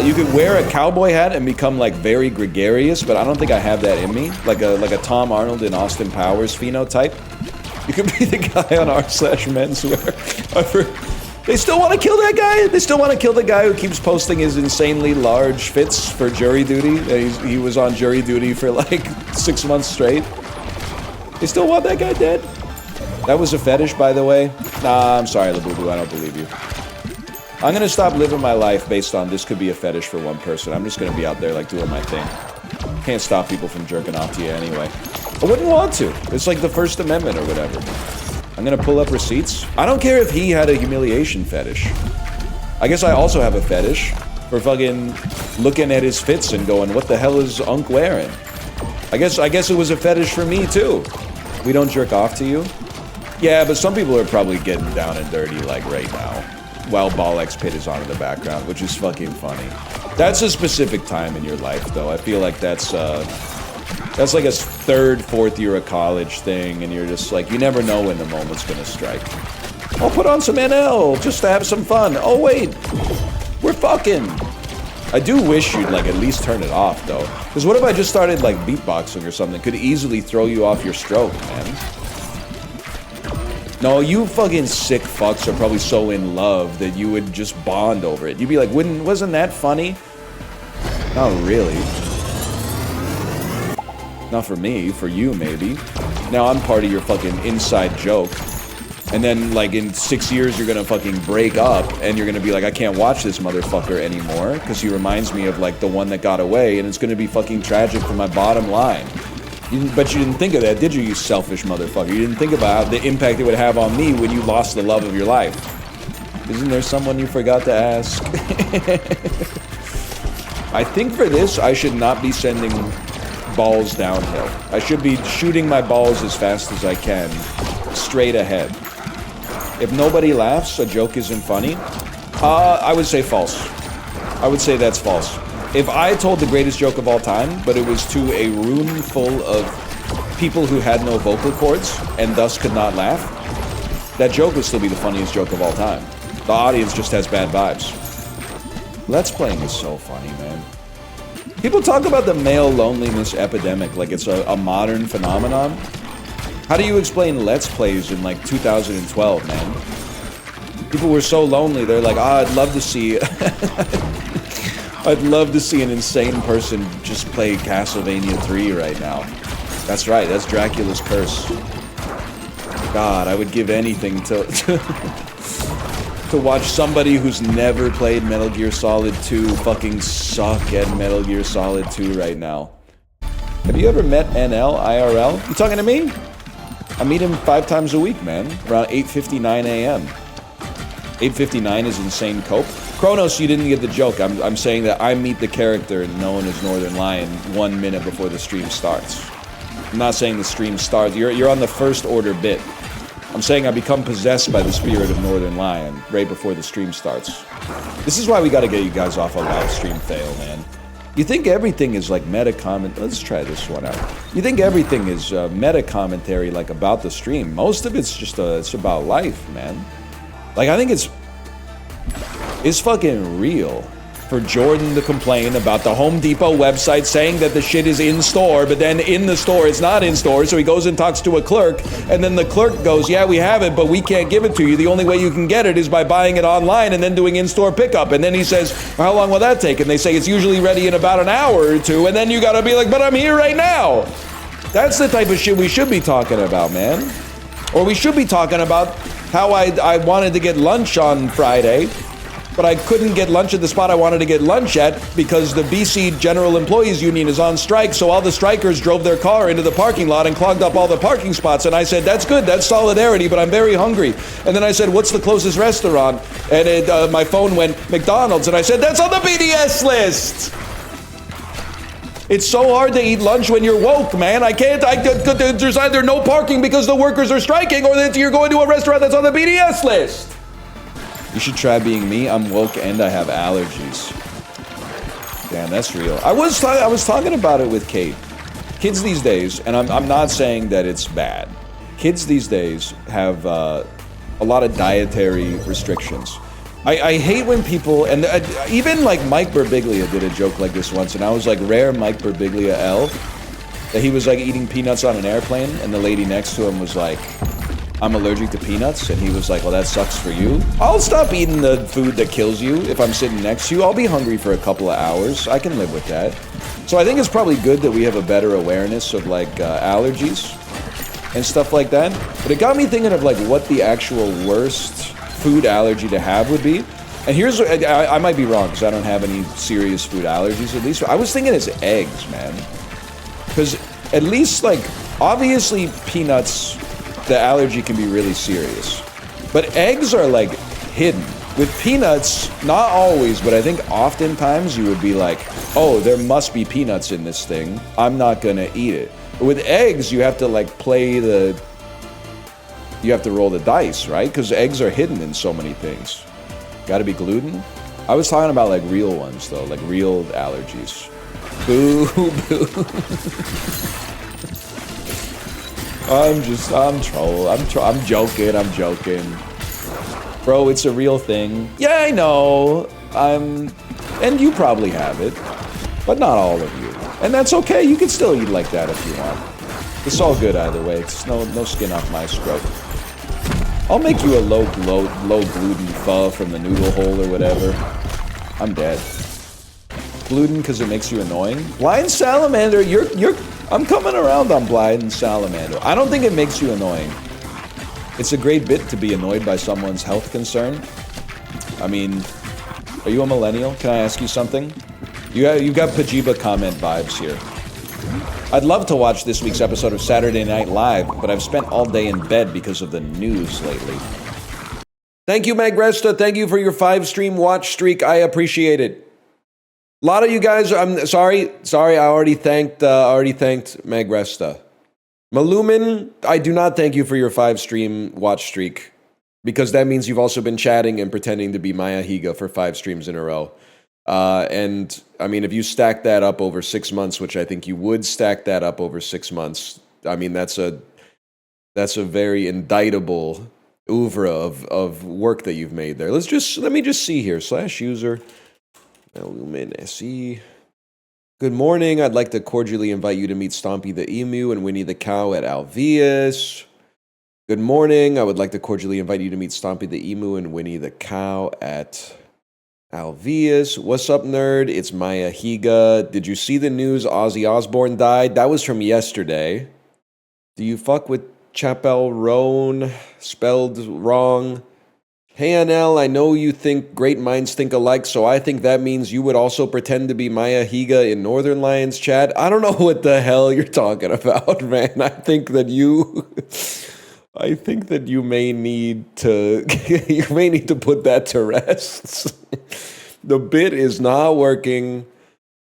you could wear a cowboy hat and become like very gregarious, but I don't think I have that in me. Like a Tom Arnold and Austin Powers phenotype. You could be the guy on r/menswear. They still want to kill that guy? They still want to kill the guy who keeps posting his insanely large fits for jury duty? He was on jury duty for like 6 months straight. They still want that guy dead? That was a fetish, by the way. Nah, I'm sorry, Labubu, I don't believe you. I'm gonna stop living my life based on this could be a fetish for one person. I'm just gonna be out there like doing my thing. Can't stop people from jerking off to you anyway. I wouldn't want to. It's like the First Amendment or whatever. I'm gonna pull up receipts. I don't care if he had a humiliation fetish. I guess I also have a fetish for fucking looking at his fits and going, what the hell is Unk wearing? I guess it was a fetish for me too. We don't jerk off to you? Yeah, but some people are probably getting down and dirty like right now while Ball X Pit is on in the background, which is fucking funny. That's a specific time in your life though. I feel like that's like a 3rd, 4th year of college thing, and you're just like, you never know when the moment's gonna strike. I'll put on some NL just to have some fun. Oh wait, we're fucking. I do wish you'd like at least turn it off though. Because what if I just started like beatboxing or something? Could easily throw you off your stroke, man. No, you fucking sick fucks are probably so in love that you would just bond over it. You'd be like, wasn't that funny? Not really. Not for me, for you maybe. Now I'm part of your fucking inside joke. And then like in 6 years you're gonna fucking break up and you're gonna be like, I can't watch this motherfucker anymore because he reminds me of like the one that got away, and it's gonna be fucking tragic for my bottom line. But you didn't think of that, did you, you selfish motherfucker? You didn't think about the impact it would have on me when you lost the love of your life. Isn't there someone you forgot to ask? I think for this, I should not be sending balls downhill. I should be shooting my balls as fast as I can, straight ahead. If nobody laughs, a joke isn't funny, I would say false. I would say that's false. If I told the greatest joke of all time, but it was to a room full of people who had no vocal cords and thus could not laugh, that joke would still be the funniest joke of all time. The audience just has bad vibes. Let's playing is so funny, man. People talk about the male loneliness epidemic like it's a modern phenomenon. How do you explain Let's Plays in like 2012, man? People were so lonely, they're like, I'd love to see... I'd love to see an insane person just play Castlevania 3 right now. That's right, that's Dracula's curse. God, I would give anything to watch somebody who's never played Metal Gear Solid 2 fucking suck at Metal Gear Solid 2 right now. Have you ever met NL IRL? You talking to me? I meet him 5 times a week, man. Around 8:59 a.m. 8:59 is insane cope. Kronos, you didn't get the joke. I'm saying that I meet the character known as Northernlion 1 minute before the stream starts. I'm not saying the stream starts. You're on the first order bit. I'm saying I become possessed by the spirit of Northernlion right before the stream starts. This is why we gotta get you guys off a live stream fail, man. You think everything is like meta comment. Let's try this one out. You think everything is meta commentary like about the stream. Most of it's just it's about life, man. Like I think it's fucking real for Jordan to complain about the Home Depot website saying that the shit is in store, but then in the store it's not in store, so he goes and talks to a clerk, and then the clerk goes, yeah, we have it, but we can't give it to you. The only way you can get it is by buying it online and then doing in-store pickup. And then he says, how long will that take? And they say it's usually ready in about an hour or two, and then you gotta be like, but I'm here right now. That's the type of shit we should be talking about, man. Or we should be talking about how I wanted to get lunch on Friday, but I couldn't get lunch at the spot I wanted to get lunch at because the BC General Employees Union is on strike, so all the strikers drove their car into the parking lot and clogged up all the parking spots. And I said, that's good, that's solidarity, but I'm very hungry. And then I said, what's the closest restaurant? And my phone went, McDonald's, and I said, that's on the BDS list! It's so hard to eat lunch when you're woke, man. There's either no parking because the workers are striking, or that you're going to a restaurant that's on the BDS list. You should try being me. I'm woke and I have allergies. Damn, that's real. I was talking about it with Kate. Kids these days, and I'm not saying that it's bad. Kids these days have a lot of dietary restrictions. I hate when people, and even like Mike Birbiglia did a joke like this once, and I was like, rare Mike Birbiglia L, that he was like eating peanuts on an airplane, and the lady next to him was like, I'm allergic to peanuts, and he was like, well, that sucks for you. I'll stop eating the food that kills you if I'm sitting next to you. I'll be hungry for a couple of hours. I can live with that. So I think it's probably good that we have a better awareness of like allergies and stuff like that. But it got me thinking of like what the actual worst food allergy to have would be. And here's, I might be wrong because I don't have any serious food allergies at least. I was thinking it's eggs, man. Because at least, like, obviously peanuts, the allergy can be really serious. But eggs are, like, hidden. With peanuts, not always, but I think oftentimes you would be like, oh, there must be peanuts in this thing. I'm not gonna eat it. But with eggs, you have to, like, you have to roll the dice, right? Because eggs are hidden in so many things. Gotta be gluten? I was talking about, like, real ones, though. Like, real allergies. Boo, boo. I'm joking. Bro, it's a real thing. Yeah, I know. And you probably have it. But not all of you. And that's okay. You can still eat like that if you want. It's all good either way. It's no skin off my scrub. I'll make you a low gluten pho from the noodle hole or whatever. I'm dead. Gluten because it makes you annoying? Blind salamander, I'm coming around on blind salamander. I don't think it makes you annoying. It's a great bit to be annoyed by someone's health concern. I mean, are you a millennial? Can I ask you something? You got Pajiba comment vibes here. I'd love to watch this week's episode of Saturday Night Live, but I've spent all day in bed because of the news lately. Thank you, Magresta. Thank you for your 5-stream watch streak. I appreciate it. A lot of you guys, I'm sorry, I already thanked Magresta. Malumin, I do not thank you for your 5-stream watch streak, because that means you've also been chatting and pretending to be Maya Higa for 5 streams in a row. And I mean, if you stack that up over 6 months, which I think you would stack that up over 6 months, I mean, that's a very indictable oeuvre of work that you've made there. Let me just see here. /user Malumin SE. Good morning. I'd like to cordially invite you to meet Stompy the Emu and Winnie the Cow at Alvius. Good morning. I would like to cordially invite you to meet Stompy the Emu and Winnie the Cow at Alvius. What's up, nerd? It's Maya Higa. Did you see the news Ozzy Osbourne died? That was from yesterday. Do you fuck with Chapel Roan? Spelled wrong. Hey, NL, I know you think great minds think alike, so I think that means you would also pretend to be Maya Higa in Northernlion's chat. I don't know what the hell you're talking about, man. I think that you may need to put that to rest. The bit is not working.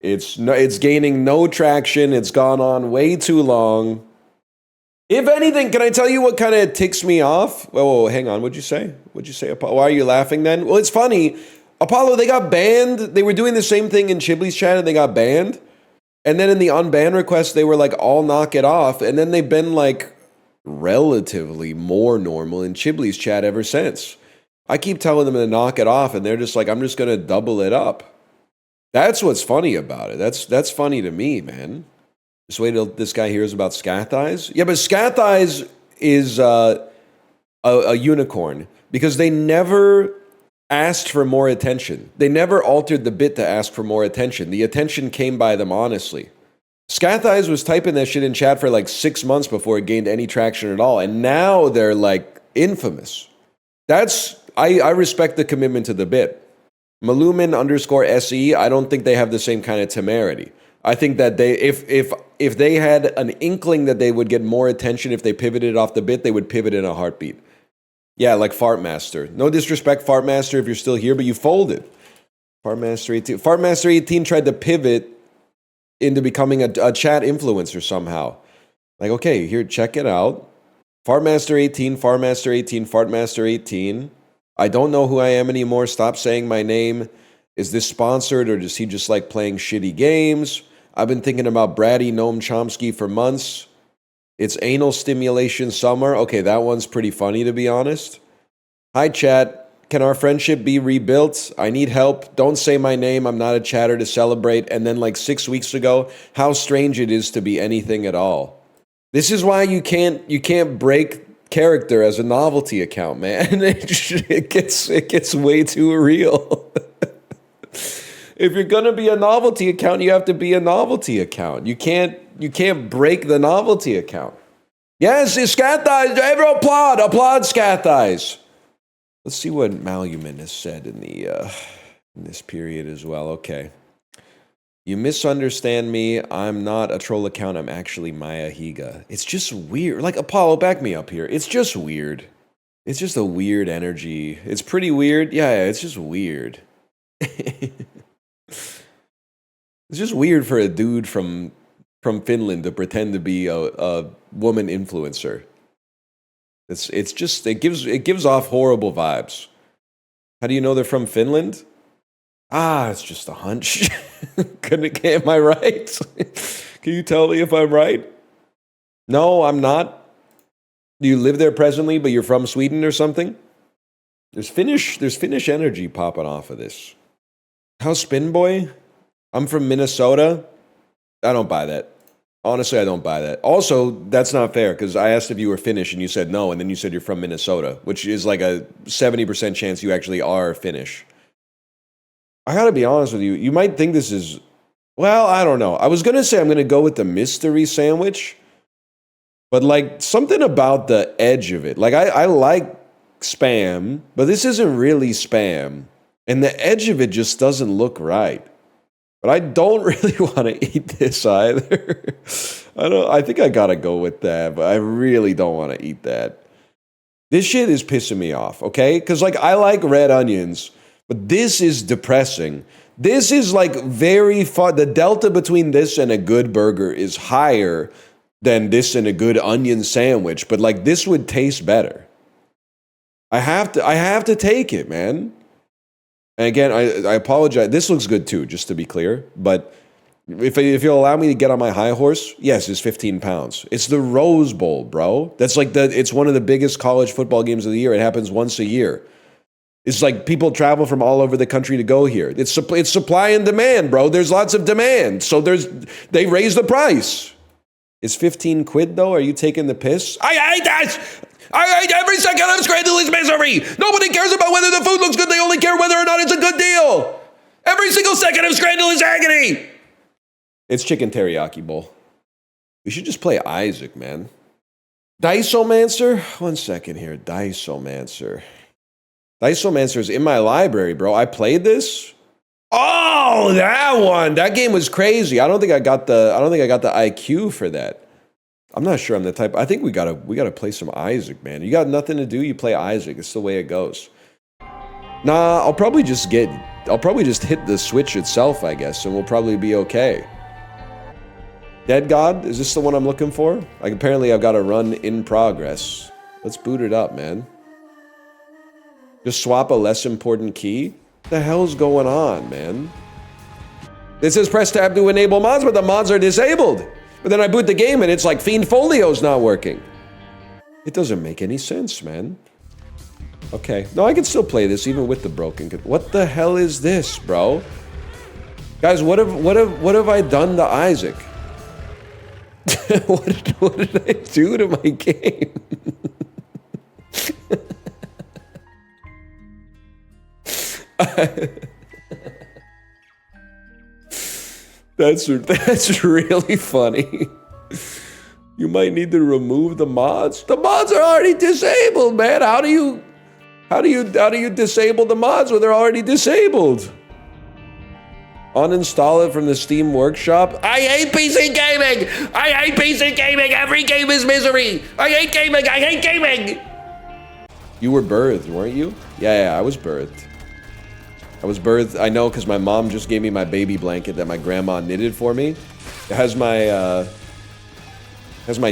It's gaining no traction. It's gone on way too long. If anything, can I tell you what kind of ticks me off? Whoa, hang on. What'd you say? Apollo? Why are you laughing then? Well, it's funny. Apollo, they got banned. They were doing the same thing in Chibli's chat and they got banned. And then in the unban request, they were like, all knock it off. And then they've been like relatively more normal in Chibli's chat ever since. I keep telling them to knock it off and they're just like, I'm just going to double it up. That's what's funny about it. That's funny to me, man. Just wait till this guy hears about Scath Eyes. Yeah, but Scath Eyes is a unicorn because they never asked for more attention. They never altered the bit to ask for more attention. The attention came by them honestly. Scath Eyes was typing that shit in chat for like 6 months before it gained any traction at all. And now they're like infamous. I respect the commitment to the bit. Malumin_SE, I don't think they have the same kind of temerity. I think that if they had an inkling that they would get more attention if they pivoted off the bit, they would pivot in a heartbeat. Yeah, like Fartmaster. No disrespect, Fartmaster, if you're still here, but you folded. Fartmaster 18. Fartmaster 18 tried to pivot into becoming a chat influencer somehow. Like, okay, here, check it out. Fartmaster 18, Fartmaster 18, Fartmaster 18. I don't know who I am anymore. Stop saying my name. Is this sponsored or does he just like playing shitty games? I've been thinking about Bratty Noam Chomsky for months. It's anal stimulation summer. Okay, that one's pretty funny to be honest. Hi chat. Can our friendship be rebuilt? I need help. Don't say my name. I'm not a chatter to celebrate. And then like 6 weeks ago, how strange it is to be anything at all. This is why you can't break character as a novelty account, man. It gets way too real. If you're gonna be a novelty account, you have to be a novelty account. You can't break the novelty account. Yes, it's Scath Eyes. Everyone applaud Scath Eyes. Let's see what Malumin has said in this period as well. Okay. You misunderstand me. I'm not a troll account. I'm actually Maya Higa. It's just weird. Like, Apollo, back me up here. It's just weird. It's just a weird energy. It's pretty weird. Yeah, it's just weird. It's just weird for a dude from Finland to pretend to be a woman influencer. It's just it gives off horrible vibes. How do you know they're from Finland? Ah, it's just a hunch. Am I right? Can you tell me if I'm right? No, I'm not. Do you live there presently, but you're from Sweden or something? There's Finnish energy popping off of this. How's Spin Boy? I'm from Minnesota. I don't buy that. Honestly, I don't buy that. Also, that's not fair, because I asked if you were Finnish and you said no, and then you said you're from Minnesota, which is like a 70% chance you actually are Finnish. I gotta be honest with you. You might think this is... Well, I don't know. I was gonna say I'm gonna go with the mystery sandwich, but like something about the edge of it. Like I like Spam, but this isn't really Spam. And the edge of it just doesn't look right. But I don't really want to eat this either. I think I gotta go with that, but I really don't want to eat that. This shit is pissing me off, okay? Because like I like red onions, but this is depressing. This is like very far. The delta between this and a good burger is higher than this and a good onion sandwich, but like this would taste better. I have to take it, man. And again, I apologize. This looks good too, just to be clear. But if you'll allow me to get on my high horse, yes, it's 15 pounds. It's the Rose Bowl, bro. That's like it's one of the biggest college football games of the year. It happens once a year. It's like people travel from all over the country to go here. It's supply and demand, bro. There's lots of demand. So they raise the price. Is 15 quid though? Are you taking the piss? I hate that! I hate every second of Scandinavian misery! Nobody cares about whether the food looks good, they only care whether or not it's a good deal! Every single second of Scandinavian agony! It's chicken teriyaki bowl. We should just play Isaac, man. Diceomancer? 1 second here. Diceomancer. Diceomancer is in my library, bro. I played this? Oh, that one! That game was crazy. I don't think I got the IQ for that. I'm not sure I'm the type. I think we gotta play some Isaac, man. You got nothing to do, you play Isaac. It's the way it goes. Nah, I'll probably just hit the Switch itself, I guess, and we'll probably be okay. Dead God? Is this the one I'm looking for? Like, apparently I've got to run in progress. Let's boot it up, man. Just swap a less important key? What the hell's going on, man? It says press tab to enable mods, but the mods are disabled. But then I boot the game and it's like Fiend Folio's not working. It doesn't make any sense, man. Okay. No, I can still play this even with the broken... What the hell is this, bro? Guys, what have I done to Isaac? what did I do to my game? That's really funny. You might need to remove the mods. The mods are already disabled, man. How do you disable the mods when they're already disabled? Uninstall it from the Steam Workshop. I hate PC gaming. I hate PC gaming. Every game is misery. I hate gaming. I hate gaming. You were birthed, weren't you? Yeah, I was birthed. I know, because my mom just gave me my baby blanket that my grandma knitted for me. It has my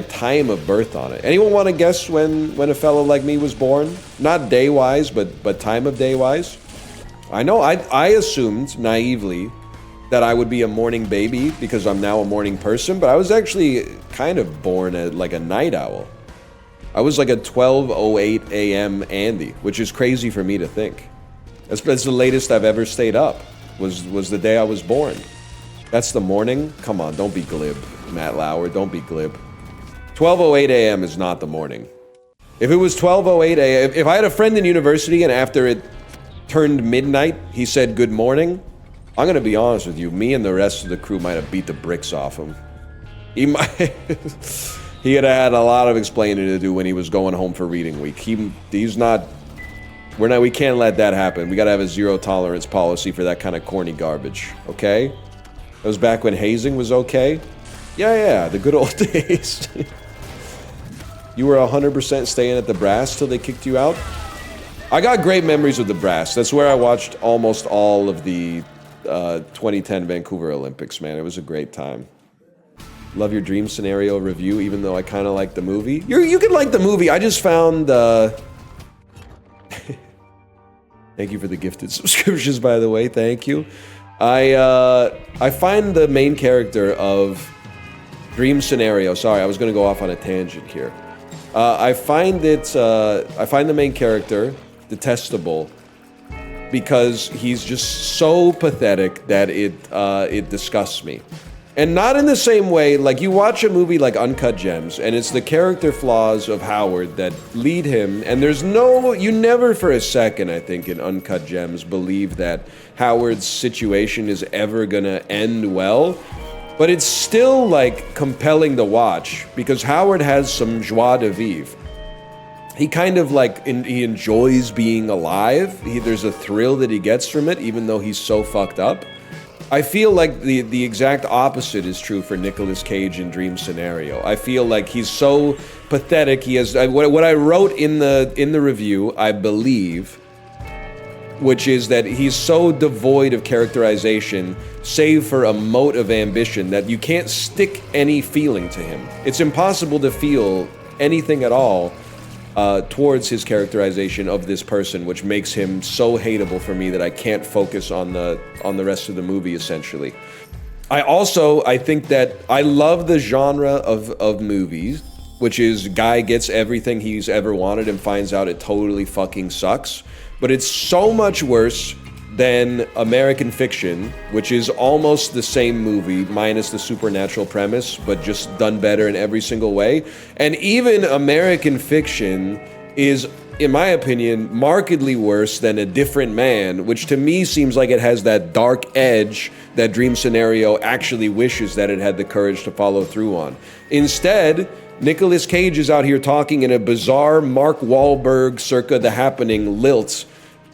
time of birth on it. Anyone want to guess when a fellow like me was born? Not day-wise, but time of day-wise. I know I assumed naively that I would be a morning baby because I'm now a morning person, but I was actually kind of born at like a night owl. I was like a 12:08 a.m. Andy, which is crazy for me to think. That's the latest I've ever stayed up, was the day I was born. That's the morning? Come on, don't be glib, Matt Lauer, don't be glib. 12:08 a.m. is not the morning. If it was 12:08 a.m., if I had a friend in university and after it turned midnight, he said good morning, I'm gonna be honest with you, me and the rest of the crew might have beat the bricks off him. He might... He had had a lot of explaining to do when he was going home for reading week. He's not... We can't let that happen. We gotta have a zero tolerance policy for that kind of corny garbage, okay? That was back when hazing was okay. Yeah, the good old days. You were 100% staying at the Brass till they kicked you out? I got great memories with the Brass. That's where I watched almost all of the 2010 Vancouver Olympics, man. It was a great time. Love your dream scenario review, even though I kind of like the movie. You can like the movie. I just found... Thank you for the gifted subscriptions, by the way. Thank you. I find the main character of Dream Scenario... Sorry, I was going to go off on a tangent here. I find the main character detestable because he's just so pathetic that it disgusts me. And not in the same way, like you watch a movie like Uncut Gems, and it's the character flaws of Howard that lead him, and you never for a second, I think, in Uncut Gems believe that Howard's situation is ever gonna end well. But it's still, like, compelling to watch, because Howard has some joie de vivre. He kind of, like, he enjoys being alive. There's a thrill that he gets from it, even though he's so fucked up. I feel like the exact opposite is true for Nicolas Cage in Dream Scenario. I feel like he's so pathetic. He has what I wrote in the review, I believe, which is that he's so devoid of characterization, save for a mote of ambition, that you can't stick any feeling to him. It's impossible to feel anything at all towards his characterization of this person, which makes him so hateable for me that I can't focus on the rest of the movie, essentially. I think that I love the genre of movies, which is guy gets everything he's ever wanted and finds out it totally fucking sucks. But it's so much worse than American Fiction, which is almost the same movie, minus the supernatural premise, but just done better in every single way. And even American Fiction is, in my opinion, markedly worse than A Different Man, which to me seems like it has that dark edge that Dream Scenario actually wishes that it had the courage to follow through on. Instead, Nicolas Cage is out here talking in a bizarre Mark Wahlberg circa The Happening lilt,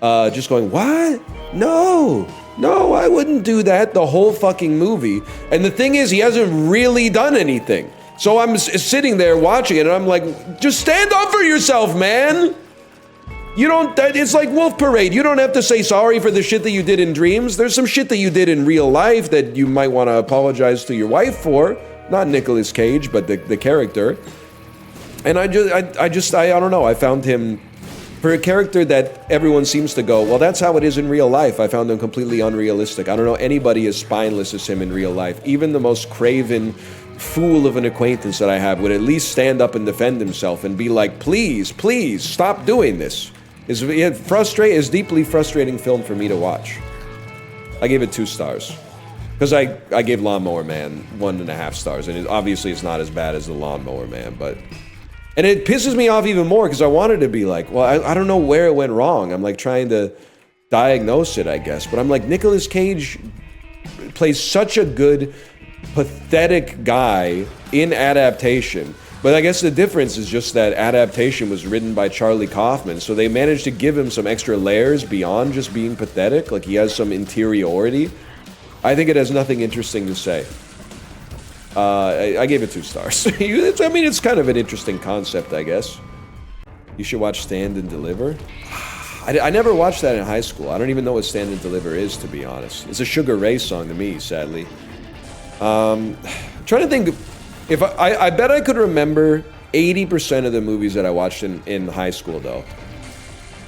just going, what? No, I wouldn't do that the whole fucking movie. And the thing is, he hasn't really done anything. So I'm sitting there watching it and I'm like, just stand up for yourself, man. It's like Wolf Parade. You don't have to say sorry for the shit that you did in dreams. There's some shit that you did in real life that you might want to apologize to your wife for. Not Nicolas Cage, but the character. And I don't know. I found him, for a character that everyone seems to go, well, that's how it is in real life, I found him completely unrealistic. I don't know anybody as spineless as him in real life. Even the most craven fool of an acquaintance that I have would at least stand up and defend himself and be like, please, stop doing this. It's deeply frustrating film for me to watch. I gave it 2 stars. Because I gave Lawnmower Man 1.5 stars, and obviously it's not as bad as the Lawnmower Man, but... And it pisses me off even more because I wanted to be like, well, I don't know where it went wrong. I'm like trying to diagnose it, I guess. But I'm like, Nicolas Cage plays such a good, pathetic guy in Adaptation. But I guess the difference is just that Adaptation was written by Charlie Kaufman. So they managed to give him some extra layers beyond just being pathetic. Like he has some interiority. I think it has nothing interesting to say. I gave it 2 stars. I mean, it's kind of an interesting concept, I guess. You should watch Stand and Deliver. I never watched that in high school. I don't even know what Stand and Deliver is, to be honest. It's a Sugar Ray song to me, sadly. I'm trying to think. If I bet I could remember 80% of the movies that I watched in high school, though.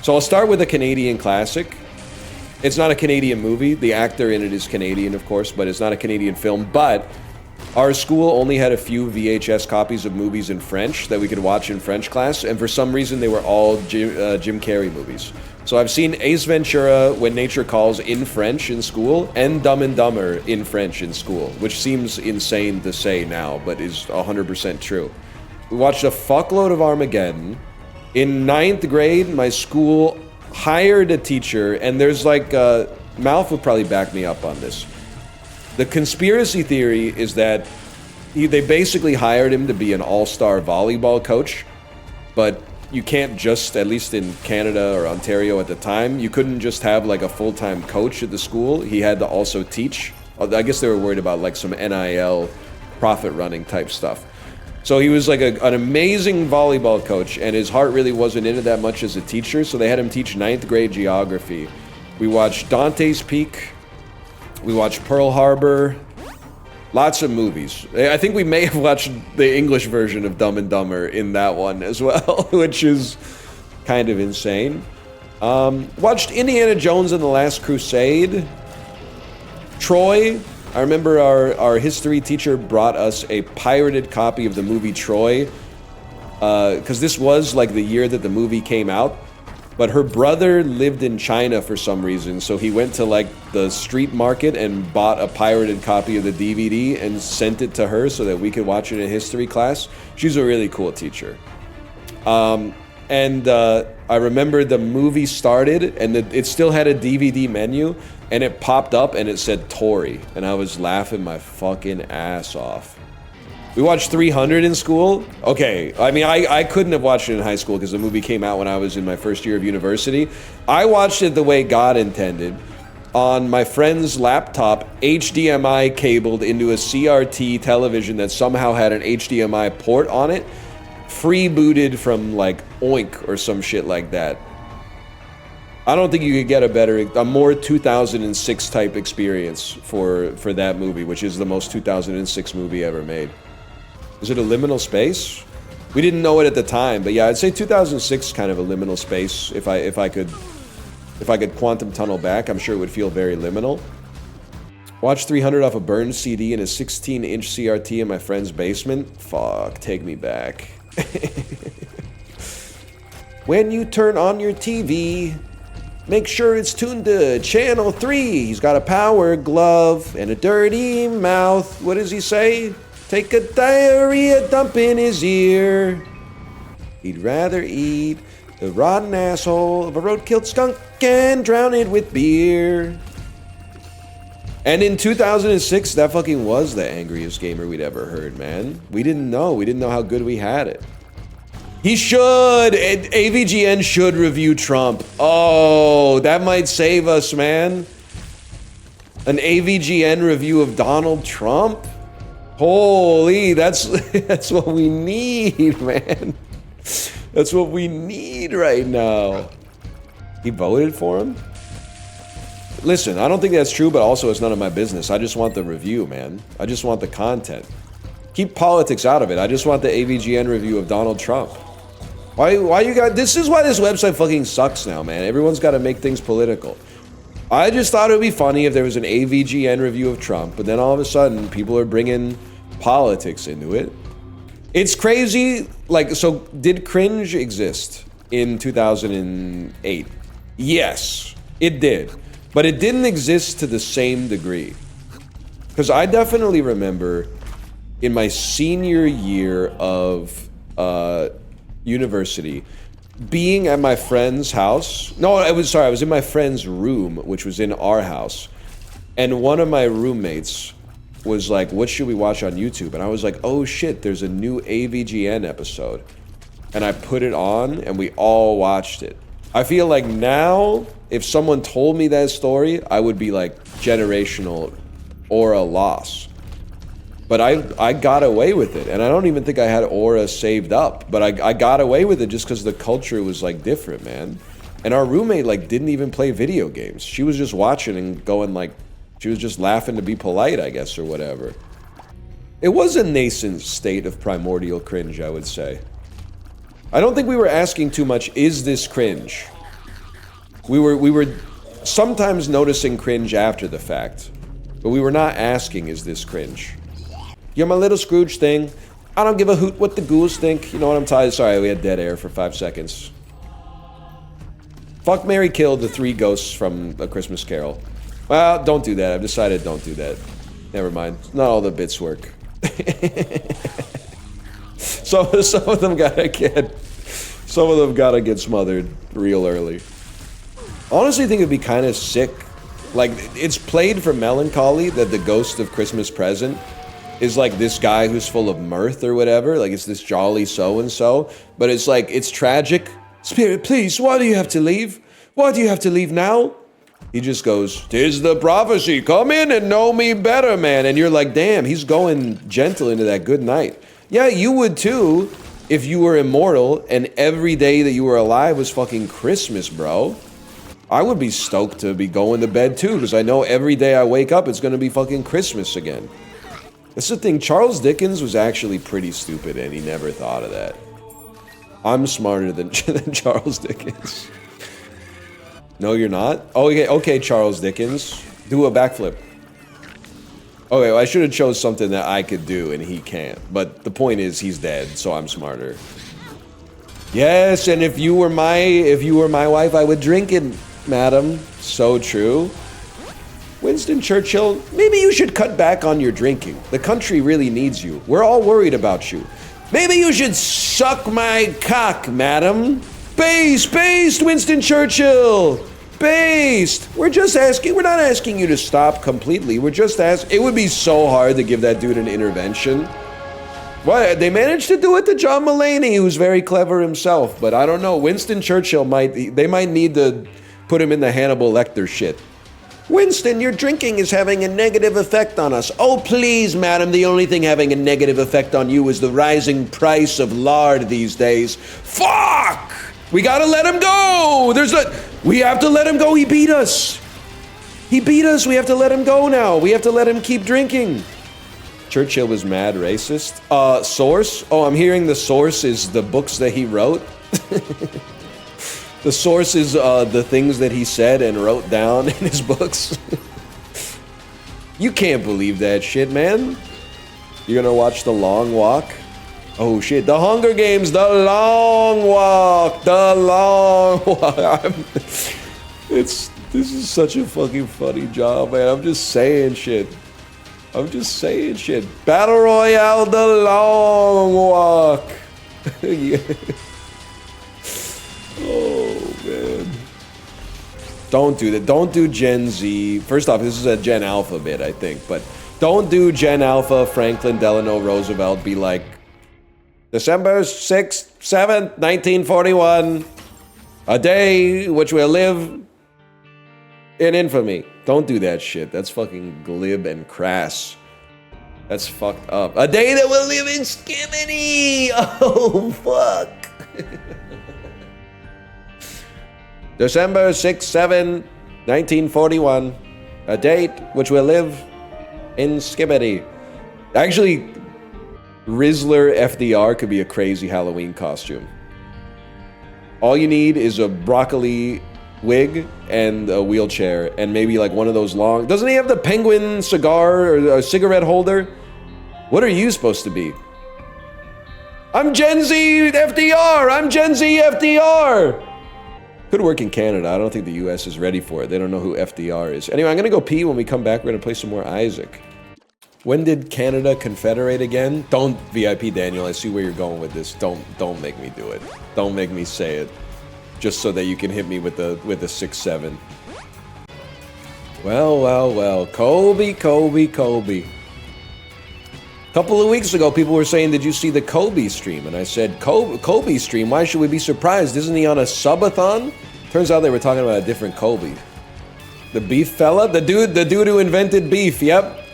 So I'll start with a Canadian classic. It's not a Canadian movie. The actor in it is Canadian, of course, but it's not a Canadian film. But our school only had a few VHS copies of movies in French that we could watch in French class, and for some reason they were all Jim Carrey movies. So I've seen Ace Ventura, When Nature Calls in French in school, and Dumb and Dumber in French in school, which seems insane to say now, but is 100% true. We watched a fuckload of Armageddon. In 9th grade, my school hired a teacher, and there's like, Malf would probably back me up on this. The conspiracy theory is that they basically hired him to be an all-star volleyball coach, but you can't just, at least in Canada or Ontario at the time, you couldn't just have like a full-time coach at the school. He had to also teach I guess they were worried about like some NIL profit running type stuff. So he was like an amazing volleyball coach, and his heart really wasn't in it that much as a teacher, so they had him teach 9th grade geography. We watched Dante's Peak. We watched Pearl Harbor. Lots of movies. I think we may have watched the English version of Dumb and Dumber in that one as well, which is kind of insane. Watched Indiana Jones and the Last Crusade. Troy. I remember our history teacher brought us a pirated copy of the movie Troy, because this was like the year that the movie came out, but her brother lived in China for some reason, so he went to like the street market and bought a pirated copy of the DVD and sent it to her so that we could watch it in history class. She's a really cool teacher. I remember the movie started and it still had a DVD menu, and it popped up and it said Tori, and I was laughing my fucking ass off. We watched 300 in school. Okay, I mean, I couldn't have watched it in high school because the movie came out when I was in my first year of university. I watched it the way God intended, on my friend's laptop, HDMI cabled into a CRT television that somehow had an HDMI port on it, free booted from like Oink or some shit like that. I don't think you could get a more 2006 type experience for that movie, which is the most 2006 movie ever made. Is it a liminal space? We didn't know it at the time, but yeah, I'd say 2006 is kind of a liminal space. If I could quantum tunnel back, I'm sure it would feel very liminal. Watch 300 off a burned CD in a 16-inch CRT in my friend's basement. Fuck, take me back. When you turn on your TV, make sure it's tuned to channel 3. He's got a power glove and a dirty mouth. What does he say? Take a diarrhea dump in his ear. He'd rather eat the rotten asshole of a road-killed skunk and drown it with beer. And in 2006, that fucking was the angriest gamer we'd ever heard, man. We didn't know. We didn't know how good we had it. He should! AVGN should review Trump. Oh, that might save us, man. An AVGN review of Donald Trump? Holy, that's what we need, man. That's what we need right now. He voted for him? Listen, I don't think that's true, but also it's none of my business. I just want the review, man. I just want the content. Keep politics out of it. I just want the AVGN review of Donald Trump. Why you got... This is why this website fucking sucks now, man. Everyone's got to make things political. I just thought it would be funny if there was an AVGN review of Trump, but then all of a sudden, people are bringing politics into it. It's crazy. Like, so did cringe exist in 2008? Yes, it did. But it didn't exist to the same degree. Because I definitely remember in my senior year of university, being at my friend's house. No, I was in my friend's room, which was in our house. And one of my roommates was like, what should we watch on YouTube? And I was like, oh shit, there's a new AVGN episode. And I put it on and we all watched it. I feel like now, if someone told me that story, I would be like generational or a loss. But I got away with it, and I don't even think I had Aura saved up, but I got away with it just because the culture was like different, man. And our roommate like didn't even play video games. She was just watching and going like, she was just laughing to be polite, I guess, or whatever. It was a nascent state of primordial cringe, I would say. I don't think we were asking too much, is this cringe? We were sometimes noticing cringe after the fact, but we were not asking, is this cringe? You're my little Scrooge thing. I don't give a hoot what the ghouls think. You know what I'm tired. Sorry, we had dead air for 5 seconds. Fuck, marry, kill the 3 ghosts from A Christmas Carol. Well, don't do that. I've decided don't do that. Never mind. Not all the bits work. Some of them gotta get smothered real early. I honestly think it'd be kind of sick. Like, it's played for melancholy that the ghost of Christmas Present is like this guy who's full of mirth or whatever. Like, it's this jolly so-and-so. But it's like, it's tragic. Spirit, please, why do you have to leave? Why do you have to leave now? He just goes, "'Tis the prophecy, come in and know me better, man." And you're like, damn, he's going gentle into that good night. Yeah, you would too if you were immortal and every day that you were alive was fucking Christmas, bro. I would be stoked to be going to bed too, because I know every day I wake up it's gonna be fucking Christmas again. That's the thing, Charles Dickens was actually pretty stupid and he never thought of that. I'm smarter than Charles Dickens. No, you're not? Oh, okay, Charles Dickens. Do a backflip. Okay, well, I should have chose something that I could do and he can't. But the point is, he's dead, so I'm smarter. Yes, and if you were my wife, I would drink it, madam. So true. Winston Churchill, maybe you should cut back on your drinking. The country really needs you. We're all worried about you. Maybe you should suck my cock, madam. Based, Winston Churchill! Based! We're not asking you to stop completely. We're just asking, it would be so hard to give that dude an intervention. What, they managed to do it to John Mulaney, who's very clever himself, but I don't know, Winston Churchill might need to put him in the Hannibal Lecter shit. Winston, your drinking is having a negative effect on us. Oh, please, madam, the only thing having a negative effect on you is the rising price of lard these days. Fuck! We gotta let him go! We have to let him go, he beat us! He beat us, we have to let him go now. We have to let him keep drinking. Churchill was mad racist. Source? Oh, I'm hearing the source is the books that he wrote. The source is the things that he said and wrote down in his books. You can't believe that shit, man. You're gonna watch The Long Walk? Oh shit, The Hunger Games, The Long Walk, The Long Walk. This is such a fucking funny job, man. I'm just saying shit. Battle Royale, The Long Walk. Yeah. Oh, man. Don't do that. Don't do Gen Z. First off, this is a Gen Alpha bit, I think. But don't do Gen Alpha, Franklin Delano Roosevelt be like, December 6th, 7th, 1941. A day which will live in infamy. Don't do that shit. That's fucking glib and crass. That's fucked up. A day that will live in skimmity. Oh, fuck. December 6, 7, 1941. A date which will live in skimmity. Actually, Rizzler FDR could be a crazy Halloween costume. All you need is a broccoli wig and a wheelchair and maybe like one of those long... Doesn't he have the penguin cigar or a cigarette holder? What are you supposed to be? I'm Gen Z FDR! I'm Gen Z FDR! Could work in Canada. I don't think the US is ready for it. They don't know who FDR is. Anyway, I'm gonna go pee. When we come back, we're gonna play some more Isaac. When did Canada confederate again? Don't, VIP Daniel, I see where you're going with this. Don't make me do it. Don't make me say it. Just so that you can hit me with the 6-7. Well. Kobe. A couple of weeks ago, people were saying, did you see the Kobe stream? And I said, Kobe stream? Why should we be surprised? Isn't he on a subathon? Turns out they were talking about a different Kobe. The beef fella? The dude who invented beef, yep.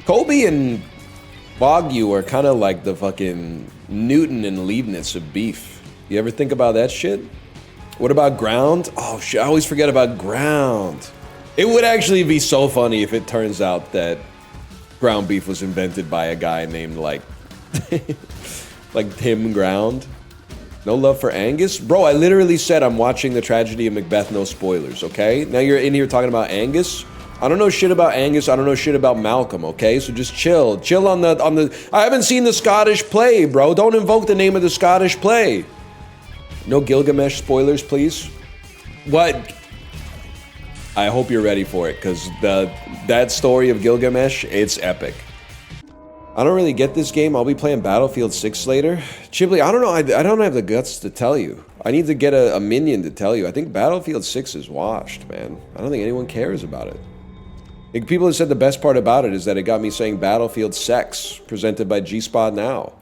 Kobe and Wagyu are kind of like the fucking Newton and Leibniz of beef. You ever think about that shit? What about ground? Oh shit, I always forget about ground. It would actually be so funny if it turns out that ground beef was invented by a guy named like Tim Ground. No love for Angus? Bro, I literally said I'm watching The Tragedy of Macbeth, no spoilers, okay? Now you're in here talking about Angus? I don't know shit about Angus, I don't know shit about Malcolm, okay? So just chill. Chill on the I haven't seen the Scottish play, bro. Don't invoke the name of the Scottish play. No Gilgamesh spoilers, please. What? I hope you're ready for it, because that story of Gilgamesh, it's epic. I don't really get this game. I'll be playing Battlefield 6 later. Chibli, I don't know. I don't have the guts to tell you. I need to get a minion to tell you. I think Battlefield 6 is washed, man. I don't think anyone cares about it. People have said the best part about it is that it got me saying Battlefield Sex, presented by G-Spot Now.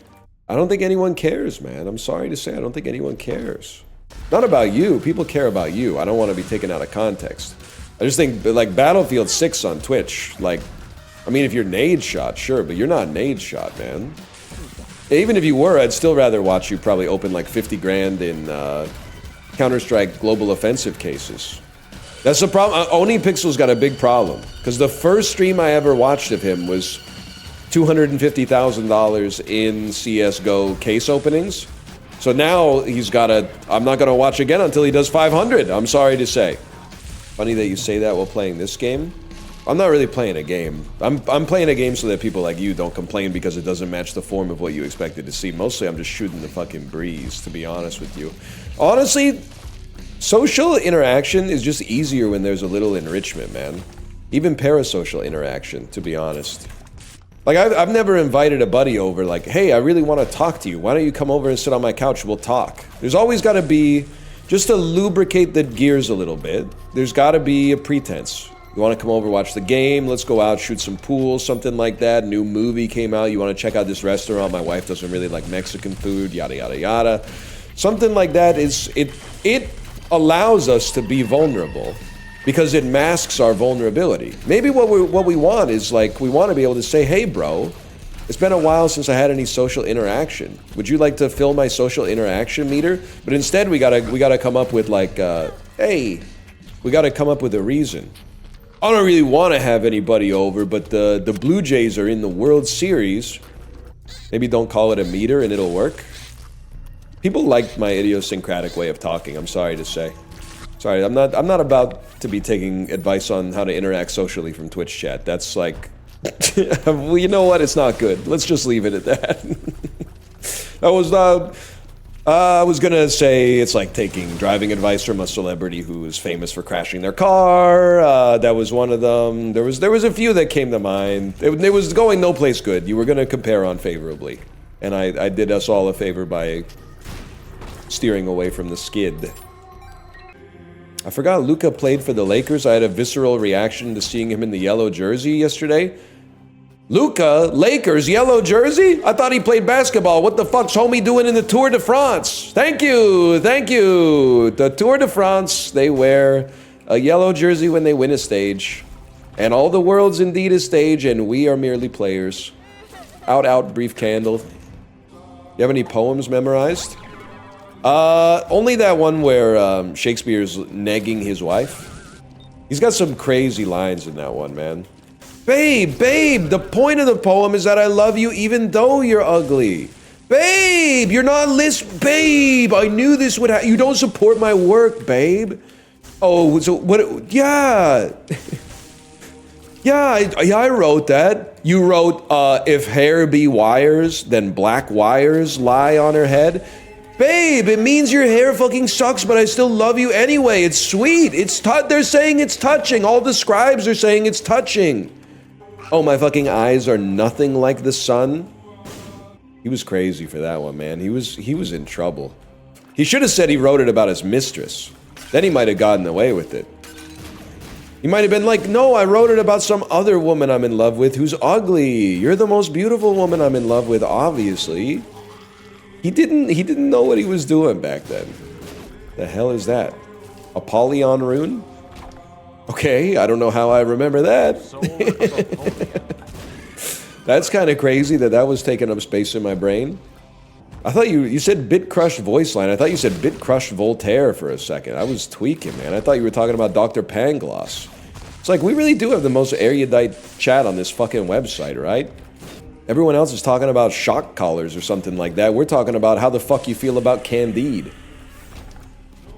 I don't think anyone cares, man. I'm sorry to say, I don't think anyone cares. Not about you. People care about you. I don't want to be taken out of context. I just think, like, Battlefield 6 on Twitch, like, I mean, if you're nade shot, sure, but you're not nade shot, man. Even if you were, I'd still rather watch you probably open like 50 grand in Counter-Strike Global Offensive cases. That's the problem. Oni Pixel's got a big problem, because the first stream I ever watched of him was $250,000 in CSGO case openings. So now he's got a, I'm not going to watch again until he does 500, I'm sorry to say. Funny that you say that while playing this game. I'm not really playing a game. I'm playing a game so that people like you don't complain because it doesn't match the form of what you expected to see. Mostly I'm just shooting the fucking breeze, to be honest with you. Honestly, social interaction is just easier when there's a little enrichment, man. Even parasocial interaction, to be honest. Like, I've never invited a buddy over like, hey, I really want to talk to you. Why don't you come over and sit on my couch? We'll talk. There's always got to be, just to lubricate the gears a little bit, there's got to be a pretense. You want to come over, watch the game, let's go out, shoot some pool, something like that. New movie came out, you want to check out this restaurant, my wife doesn't really like Mexican food, yada, yada, yada. Something like that is, it allows us to be vulnerable because it masks our vulnerability. Maybe what we want is like, we want to be able to say, hey bro, it's been a while since I had any social interaction. Would you like to fill my social interaction meter? But instead we gotta come up with like, hey, we gotta come up with a reason. I don't really want to have anybody over, but the Blue Jays are in the World Series. Maybe don't call it a meter and it'll work. People like my idiosyncratic way of talking, I'm sorry to say. Sorry, I'm not about to be taking advice on how to interact socially from Twitch chat. That's like, well, you know what? It's not good. Let's just leave it at that. I was gonna say it's like taking driving advice from a celebrity who is famous for crashing their car. That was one of them. There was a few that came to mind. It was going no place good. You were gonna compare unfavorably, and I did us all a favor by steering away from the skid. I forgot Luka played for the Lakers. I had a visceral reaction to seeing him in the yellow jersey yesterday. Luka, Lakers, yellow jersey? I thought he played basketball. What the fuck's homie doing in the Tour de France? Thank you, thank you. The Tour de France, they wear a yellow jersey when they win a stage. And all the world's indeed a stage, and we are merely players. Out, out, brief candle. You have any poems memorized? Only that one where Shakespeare's negging his wife. He's got some crazy lines in that one, man. Babe, babe, the point of the poem is that I love you even though you're ugly. Babe, you're not babe, I knew this would happen. You don't support my work, babe. Oh, so what, yeah. Yeah, I wrote that. You wrote, if hair be wires, then black wires lie on her head. Babe, it means your hair fucking sucks, but I still love you anyway. It's sweet. They're saying it's touching. All the scribes are saying it's touching. Oh, my fucking eyes are nothing like the sun. He was crazy for that one, man. He was in trouble. He should have said he wrote it about his mistress. Then he might have gotten away with it. He might have been like, no, I wrote it about some other woman I'm in love with who's ugly. You're the most beautiful woman I'm in love with, obviously. He didn't know what he was doing back then. The hell is that? Apollyon rune? Okay, I don't know how I remember that. That's kind of crazy that was taking up space in my brain. I thought you said bit crushed voice line. I thought you said bit crushed Voltaire for a second. I was tweaking, man. I thought you were talking about Dr. Pangloss. It's like, we really do have the most erudite chat on this fucking website, right? Everyone else is talking about shock collars or something like that. We're talking about how the fuck you feel about Candide.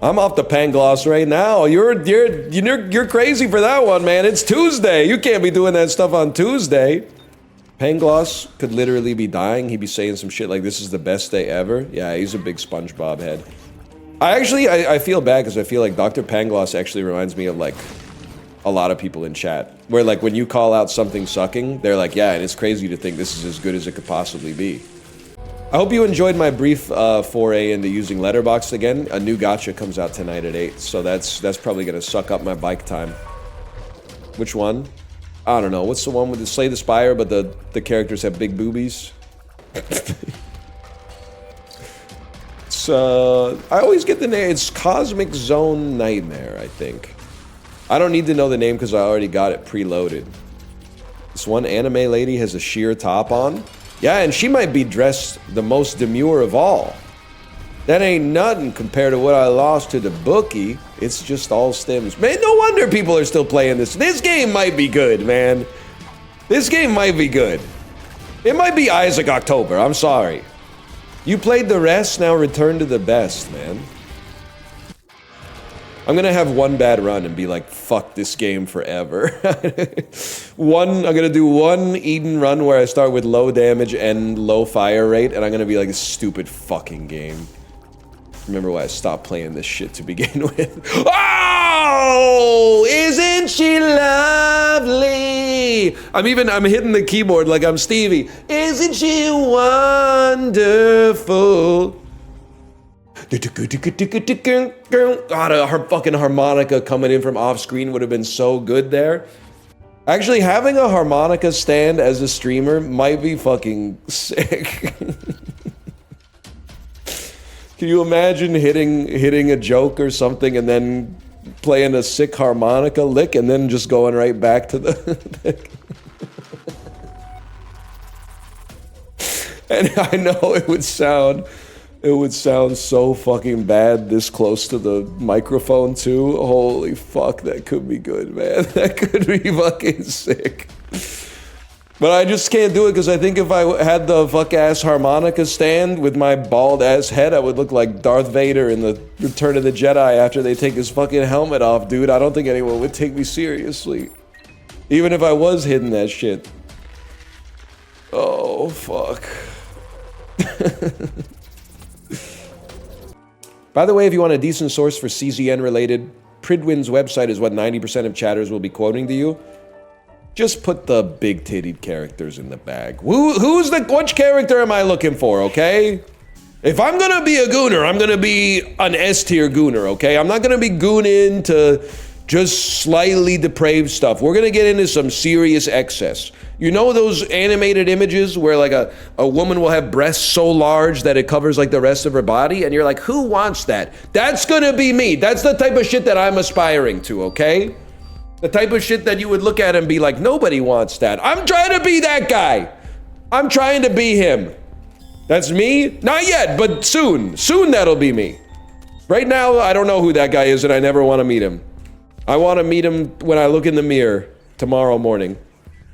I'm off the Pangloss right now. You're crazy for that one, man. It's Tuesday. You can't be doing that stuff on Tuesday. Pangloss could literally be dying. He'd be saying some shit like, this is the best day ever. Yeah, he's a big SpongeBob head. I feel bad because I feel like Dr. Pangloss actually reminds me of like a lot of people in chat. Where like when you call out something sucking, they're like, yeah, and it's crazy to think this is as good as it could possibly be. I hope you enjoyed my brief foray into using Letterboxd again. A new gacha comes out tonight at 8, so that's probably gonna suck up my bike time. Which one? I don't know. What's the one with the Slay the Spire, but the characters have big boobies? It's I always get the name. It's Cosmic Zone Nightmare, I think. I don't need to know the name because I already got it preloaded. This one anime lady has a sheer top on. Yeah, and she might be dressed the most demure of all. That ain't nothing compared to what I lost to the bookie. It's just all stems. Man, no wonder people are still playing this. This game might be good, man. This game might be good. It might be Isaac October, I'm sorry. You played the rest, now return to the best, man. I'm gonna have one bad run and be like, fuck this game forever. I'm gonna do one Eden run where I start with low damage and low fire rate, and I'm gonna be like, a stupid fucking game. Remember why I stopped playing this shit to begin with. Oh, isn't she lovely? I'm hitting the keyboard like I'm Stevie. Isn't she wonderful? God, her fucking harmonica coming in from off screen would have been so good there. Actually, having a harmonica stand as a streamer might be fucking sick. Can you imagine hitting a joke or something and then playing a sick harmonica lick and then just going right back to the... And I know it would sound so fucking bad this close to the microphone too. Holy fuck, that could be good, man. That could be fucking sick. But I just can't do it because I think if I had the fuck-ass harmonica stand with my bald-ass head, I would look like Darth Vader in the Return of the Jedi after they take his fucking helmet off, dude. I don't think anyone would take me seriously. Even if I was hitting that shit. Oh, fuck. By the way, if you want a decent source for CZN-related, Pridwin's website is what 90% of chatters will be quoting to you. Just put the big-tittied characters in the bag. Which character am I looking for, okay? If I'm gonna be a gooner, I'm gonna be an S-tier gooner, okay? I'm not gonna be gooning to just slightly depraved stuff. We're gonna get into some serious excess. You know those animated images where like a woman will have breasts so large that it covers like the rest of her body? And you're like, who wants that? That's gonna be me. That's the type of shit that I'm aspiring to, okay? The type of shit that you would look at and be like, nobody wants that. I'm trying to be that guy. I'm trying to be him. That's me? Not yet, but soon. Soon that'll be me. Right now, I don't know who that guy is and I never want to meet him. I want to meet him when I look in the mirror tomorrow morning.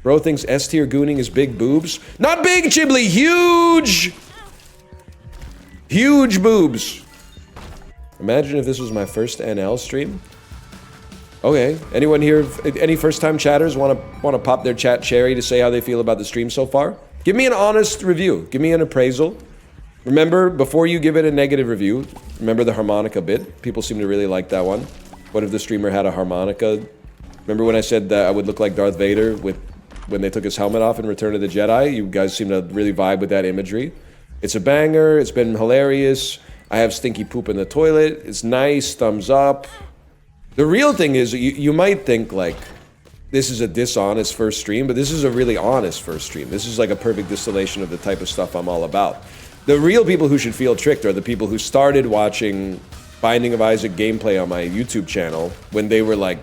Bro thinks S-tier gooning is big boobs. Not big, Chibli, huge! Huge boobs. Imagine if this was my first NL stream. Okay, anyone here, any first-time chatters want to pop their chat cherry to say how they feel about the stream so far? Give me an honest review. Give me an appraisal. Remember, before you give it a negative review, remember the harmonica bit. People seem to really like that one. What if the streamer had a harmonica? Remember when I said that I would look like Darth Vader when they took his helmet off in Return of the Jedi? You guys seem to really vibe with that imagery. It's a banger. It's been hilarious. I have stinky poop in the toilet. It's nice. Thumbs up. The real thing is, you might think like, this is a dishonest first stream, but this is a really honest first stream. This is like a perfect distillation of the type of stuff I'm all about. The real people who should feel tricked are the people who started watching Binding of Isaac gameplay on my YouTube channel when they were like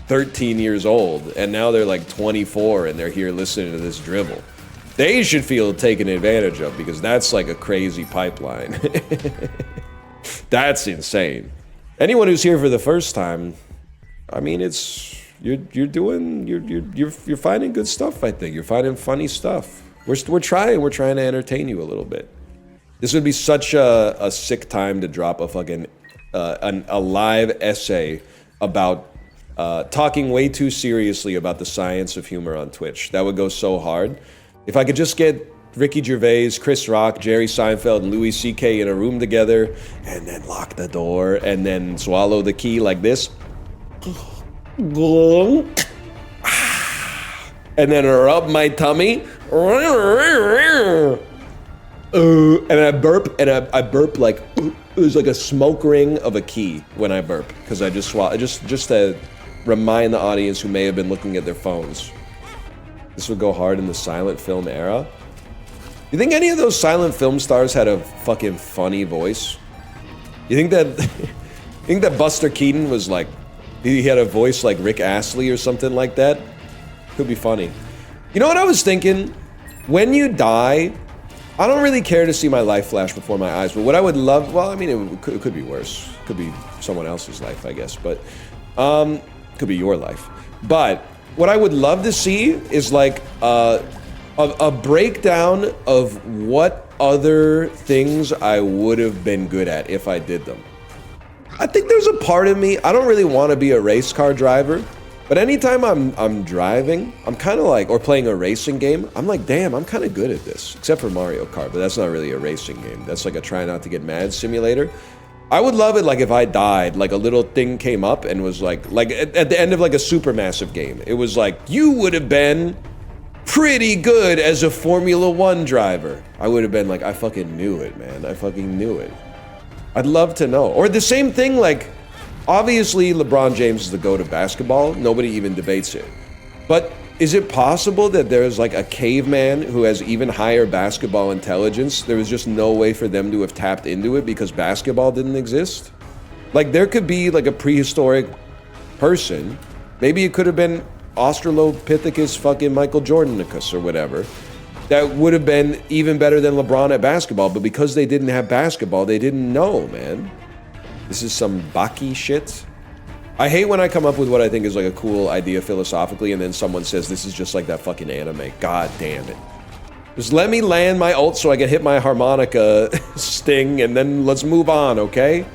13 years old, and now they're like 24 and they're here listening to this dribble. They should feel taken advantage of because that's like a crazy pipeline. That's insane. Anyone who's here for the first time, I mean, you're finding good stuff. I think you're finding funny stuff. We're trying to entertain you a little bit. This would be such a sick time to drop a fucking a live essay about talking way too seriously about the science of humor on Twitch. That would go so hard. If I could just get Ricky Gervais, Chris Rock, Jerry Seinfeld, and Louis C.K. in a room together, and then lock the door, and then swallow the key like this. And then rub my tummy. And I burp, and I burp like, there's like a smoke ring of a key when I burp, because I just swallow, just to remind the audience who may have been looking at their phones. This would go hard in the silent film era. You think any of those silent film stars had a fucking funny voice? You think that Buster Keaton was like He had a voice like Rick Astley or something like that. Could be funny. You know what I was thinking? When you die, I don't really care to see my life flash before my eyes, but what I would love, well, I mean, it could be worse. It could be someone else's life, I guess, but could be your life. But what I would love to see is like a breakdown of what other things I would have been good at if I did them. I think there's a part of me, I don't really want to be a race car driver, but anytime I'm driving, I'm kind of like, or playing a racing game, I'm like, damn, I'm kind of good at this. Except for Mario Kart, but that's not really a racing game. That's like a try not to get mad simulator. I would love it like if I died, like a little thing came up and was like at the end of like a supermassive game. It was like, you would have been pretty good as a Formula 1 driver. I would have been like, I fucking knew it, man. I fucking knew it. I'd love to know. Or the same thing, like, obviously LeBron James is the GOAT of basketball. Nobody even debates it. But is it possible that there's like a caveman who has even higher basketball intelligence? There was just no way for them to have tapped into it because basketball didn't exist? Like, there could be like a prehistoric person. Maybe it could have been Australopithecus fucking Michael Jordanicus or whatever. That would have been even better than LeBron at basketball, but because they didn't have basketball, they didn't know, man. This is some Baki shit. I hate when I come up with what I think is like a cool idea philosophically, and then someone says this is just like that fucking anime. God damn it. Just let me land my ult so I can hit my harmonica sting, and then let's move on, okay?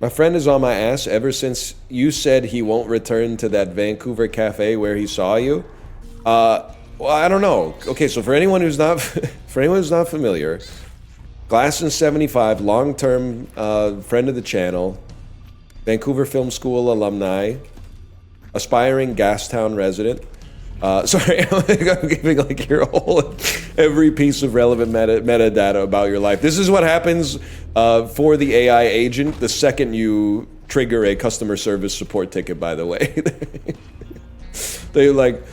My friend is on my ass ever since you said he won't return to that Vancouver cafe where he saw you. Well, I don't know. Okay, so for anyone who's not familiar, Glasson75, long-term friend of the channel, Vancouver Film School alumni, aspiring Gastown resident. Sorry, I'm giving like your whole, every piece of relevant metadata about your life. This is what happens for the AI agent the second you trigger a customer service support ticket, by the way. They're like,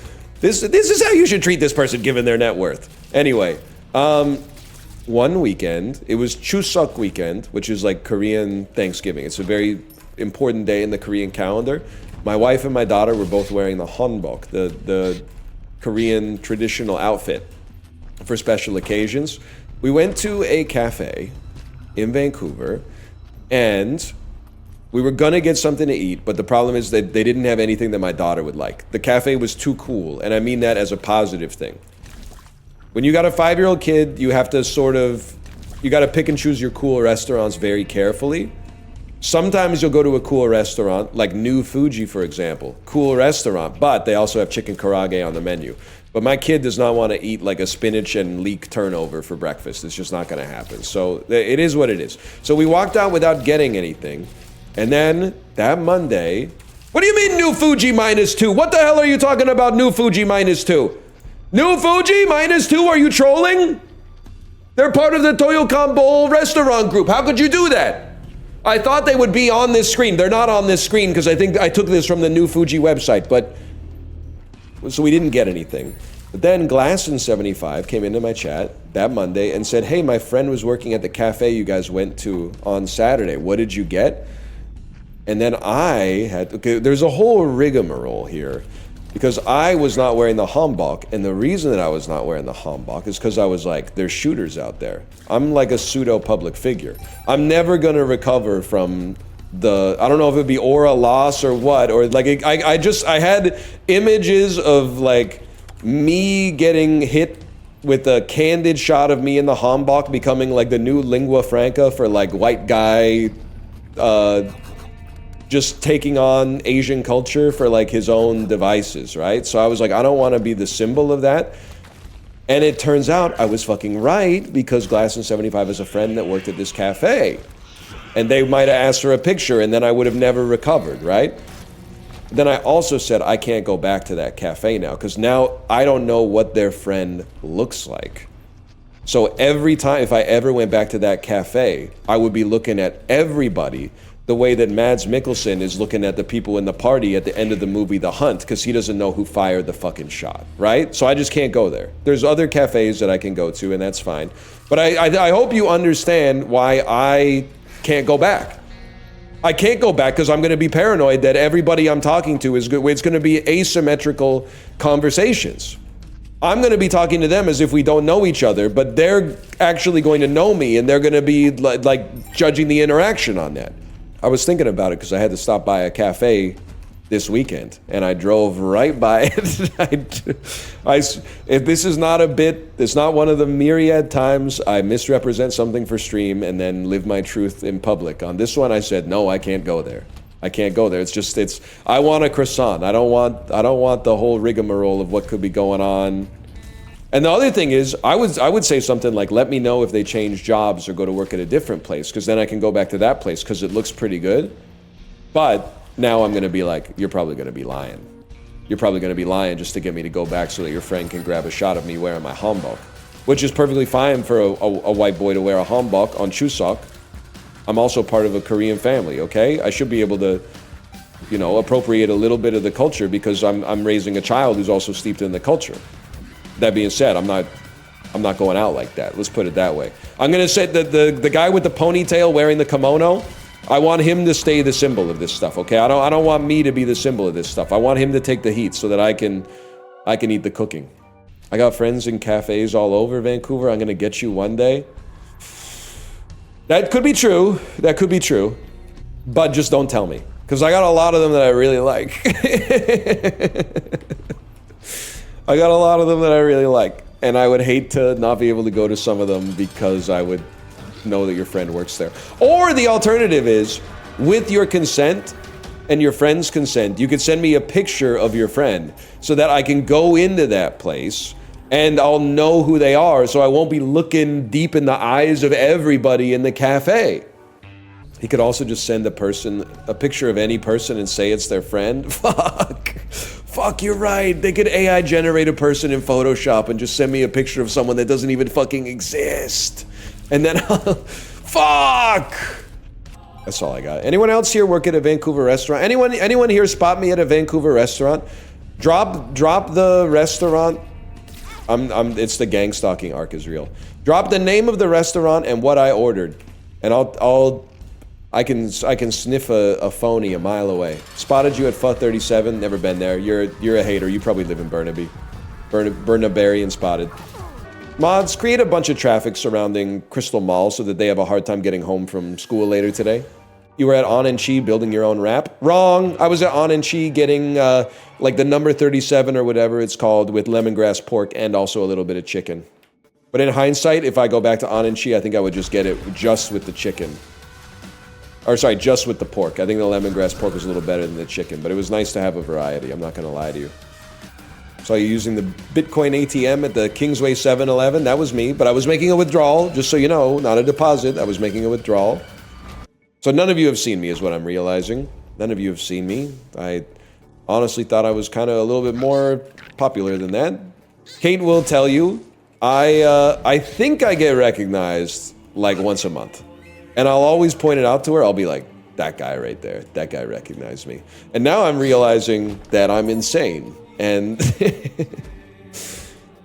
this is how you should treat this person given their net worth. Anyway, one weekend, it was Chuseok weekend, which is like Korean Thanksgiving. It's a very important day in the Korean calendar. My wife and my daughter were both wearing the hanbok, the Korean traditional outfit for special occasions. We went to a cafe in Vancouver, and we were gonna get something to eat, but the problem is that they didn't have anything that my daughter would like. The cafe was too cool, and I mean that as a positive thing. When you got a 5-year-old kid, you have to you gotta pick and choose your cool restaurants very carefully. Sometimes you'll go to a cool restaurant, like New Fuji, for example. Cool restaurant, but they also have chicken karage on the menu. But my kid does not want to eat like a spinach and leek turnover for breakfast. It's just not gonna happen. So it is what it is. So we walked out without getting anything. And then that Monday, what do you mean New Fuji -2? What the hell are you talking about New Fuji -2? New Fuji -2, are you trolling? They're part of the Toyokan Bowl restaurant group. How could you do that? I thought they would be on this screen. They're not on this screen because I think I took this from the New Fuji website, but so we didn't get anything. But then Glasson75 came into my chat that Monday and said, hey, my friend was working at the cafe you guys went to on Saturday. What did you get? And then I had, okay, there's a whole rigmarole here because I was not wearing the hanbok, and the reason that I was not wearing the hanbok is because I was like, there's shooters out there. I'm like a pseudo public figure. I'm never gonna recover from the, I don't know if it'd be aura loss or what, or like, I had images of like me getting hit with a candid shot of me in the hanbok becoming like the new lingua franca for like white guy, just taking on Asian culture for like his own devices, right? So I was like, I don't want to be the symbol of that. And it turns out I was fucking right because Glasson75 is a friend that worked at this cafe. And they might have asked for a picture and then I would have never recovered, right? Then I also said I can't go back to that cafe now because now I don't know what their friend looks like. So every time, if I ever went back to that cafe, I would be looking at everybody the way that Mads Mikkelsen is looking at the people in the party at the end of the movie The Hunt because he doesn't know who fired the fucking shot, right? So I just can't go there. There's other cafes that I can go to and that's fine. But I hope you understand why I can't go back. I can't go back because I'm going to be paranoid that everybody I'm talking to is good. It's going to be asymmetrical conversations. I'm going to be talking to them as if we don't know each other, but they're actually going to know me and they're going to be like judging the interaction on that. I was thinking about it because I had to stop by a cafe this weekend and I drove right by it. If this is not a bit, it's not one of the myriad times I misrepresent something for stream and then live my truth in public. On this one, I said, no, I can't go there. I can't go there. I want a croissant. I don't want the whole rigmarole of what could be going on. And the other thing is, I would say something like, let me know if they change jobs or go to work at a different place, because then I can go back to that place because it looks pretty good. But now I'm going to be like, you're probably going to be lying. You're probably going to be lying just to get me to go back so that your friend can grab a shot of me wearing my hanbok, which is perfectly fine for a white boy to wear a hanbok on Chuseok. I'm also part of a Korean family, okay? I should be able to, you know, appropriate a little bit of the culture because I'm raising a child who's also steeped in the culture. That being said, I'm not going out like that. Let's put it that way. I'm gonna say that the guy with the ponytail wearing the kimono, I want him to stay the symbol of this stuff, okay? I don't want me to be the symbol of this stuff. I want him to take the heat so that I can eat the cooking. I got friends in cafes all over Vancouver. I'm gonna get you one day. That could be true. That could be true. But just don't tell me. Because I got a lot of them that I really like. I got a lot of them that I really like. And I would hate to not be able to go to some of them because I would know that your friend works there. Or the alternative is, with your consent and your friend's consent, you could send me a picture of your friend so that I can go into that place and I'll know who they are, so I won't be looking deep in the eyes of everybody in the cafe. He could also just send a picture of any person and say it's their friend. Fuck, you're right. They could AI generate a person in Photoshop and just send me a picture of someone that doesn't even fucking exist. And then fuck! That's all I got. Anyone else here work at a Vancouver restaurant? Anyone here spot me at a Vancouver restaurant? Drop the restaurant. It's the gang stalking arc is real. Drop the name of the restaurant and what I ordered, and I can sniff a phony a mile away. Spotted you at Pho37. Never been there. You're a hater. You probably live in Burnaby. Burnaby and spotted. Mods, create a bunch of traffic surrounding Crystal Mall so that they have a hard time getting home from school later today. You were at On and Chi building your own rap? Wrong! I was at On and Chi getting like the number 37 or whatever it's called with lemongrass pork and also a little bit of chicken. But in hindsight, if I go back to On and Chi, I think I would just get it just with the chicken. Or sorry, just with the pork. I think the lemongrass pork was a little better than the chicken, but it was nice to have a variety. I'm not going to lie to you. Saw you using the Bitcoin ATM at the Kingsway 7-Eleven. That was me, but I was making a withdrawal, just so you know, not a deposit. I was making a withdrawal. So none of you have seen me is what I'm realizing. None of you have seen me. I honestly thought I was kind of a little bit more popular than that. Kate will tell you, I think I get recognized like once a month. And I'll always point it out to her. I'll be like, that guy right there, that guy recognized me. And now I'm realizing that I'm insane and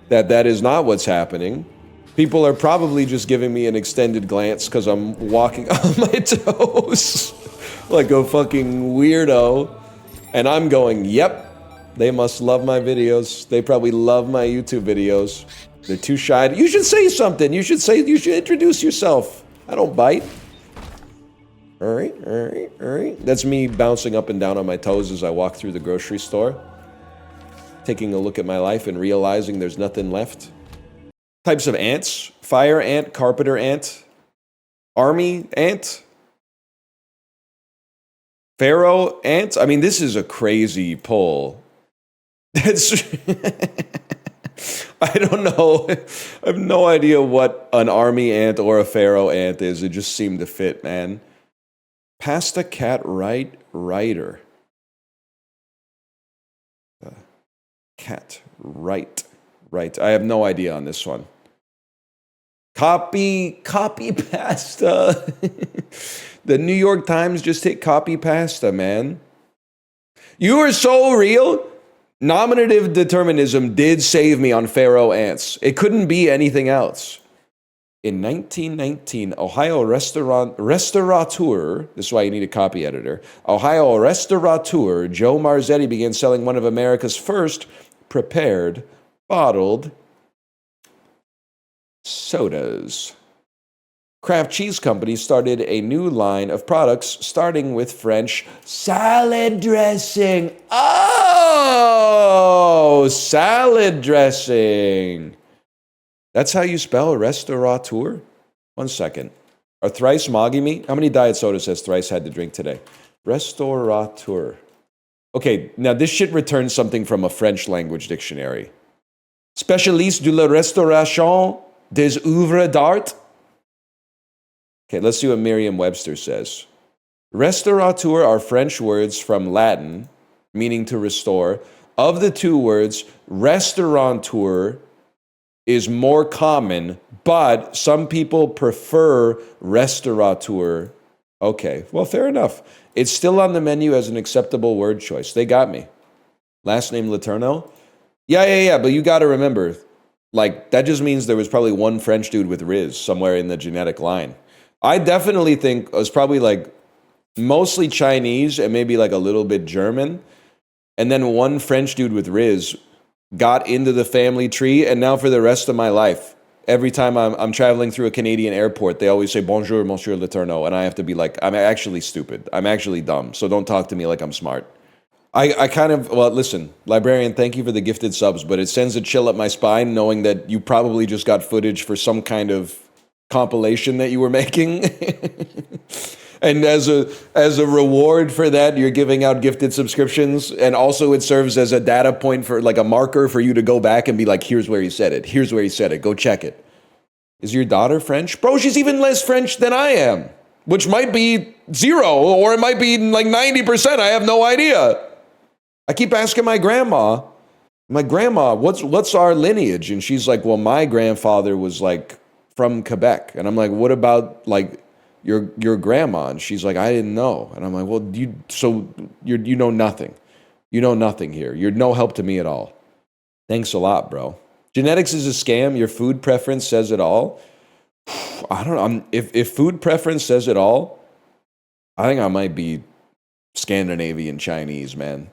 that is not what's happening. People are probably just giving me an extended glance because I'm walking on my toes like a fucking weirdo. And I'm going, yep, they must love my videos. They probably love my YouTube videos. They're too shy. You should say something. You should introduce yourself. I don't bite. All right. That's me bouncing up and down on my toes as I walk through the grocery store, taking a look at my life and realizing there's nothing left. Types of ants: fire ant, carpenter ant, army ant, pharaoh ant. I mean, this is a crazy pull. That's I don't know. I have no idea what an army ant or a pharaoh ant is. It just seemed to fit, man. Pasta cat writer. Cat right. I have no idea on this one. Copy pasta. The New York Times just hit copy pasta, man. You are so real. Nominative determinism did save me on pharaoh ants. It couldn't be anything else. In 1919, Ohio restaurateur, this is why you need a copy editor, Ohio restaurateur Joe Marzetti began selling one of America's first prepared, bottled sodas. Kraft Cheese Company started a new line of products starting with French salad dressing. Oh, salad dressing. That's how you spell restaurateur? 1 second. Are Thrice mogging me? How many diet sodas has Thrice had to drink today? Restaurateur. Okay, now this shit returns something from a French language dictionary. Spécialiste de la restauration des œuvres d'art. Okay, let's see what Merriam-Webster says. Restaurateur are French words from Latin, meaning to restore. Of the two words, restaurateur is more common, but some people prefer restaurateur. Okay, well, fair enough. It's still on the menu as an acceptable word choice. They got me. Last name Letourneau? Yeah, but you got to remember, like, that just means there was probably one French dude with Riz somewhere in the genetic line. I definitely think it was probably, like, mostly Chinese and maybe, like, a little bit German. And then one French dude with Riz got into the family tree, and now for the rest of my life, every time I'm traveling through a Canadian airport, they always say, bonjour, monsieur Letourneau, and I have to be like, I'm actually stupid. I'm actually dumb, so don't talk to me like I'm smart. I kind of, well, listen, Librarian, thank you for the gifted subs, but it sends a chill up my spine knowing that you probably just got footage for some kind of compilation that you were making. And as a reward for that, you're giving out gifted subscriptions. And also it serves as a data point for, like, a marker for you to go back and be like, here's where he said it. Here's where he said it. Go check it. Is your daughter French? Bro, she's even less French than I am, which might be 0 or it might be like 90%. I have no idea. I keep asking my grandma, what's our lineage? And she's like, well, my grandfather was, like, from Quebec. And I'm like, what about, like, your grandma? And she's like, I didn't know. And I'm like, well, you know nothing. You know nothing here. You're no help to me at all. Thanks a lot, bro. Genetics is a scam. Your food preference says it all. I don't know. If food preference says it all, I think I might be Scandinavian-Chinese, man.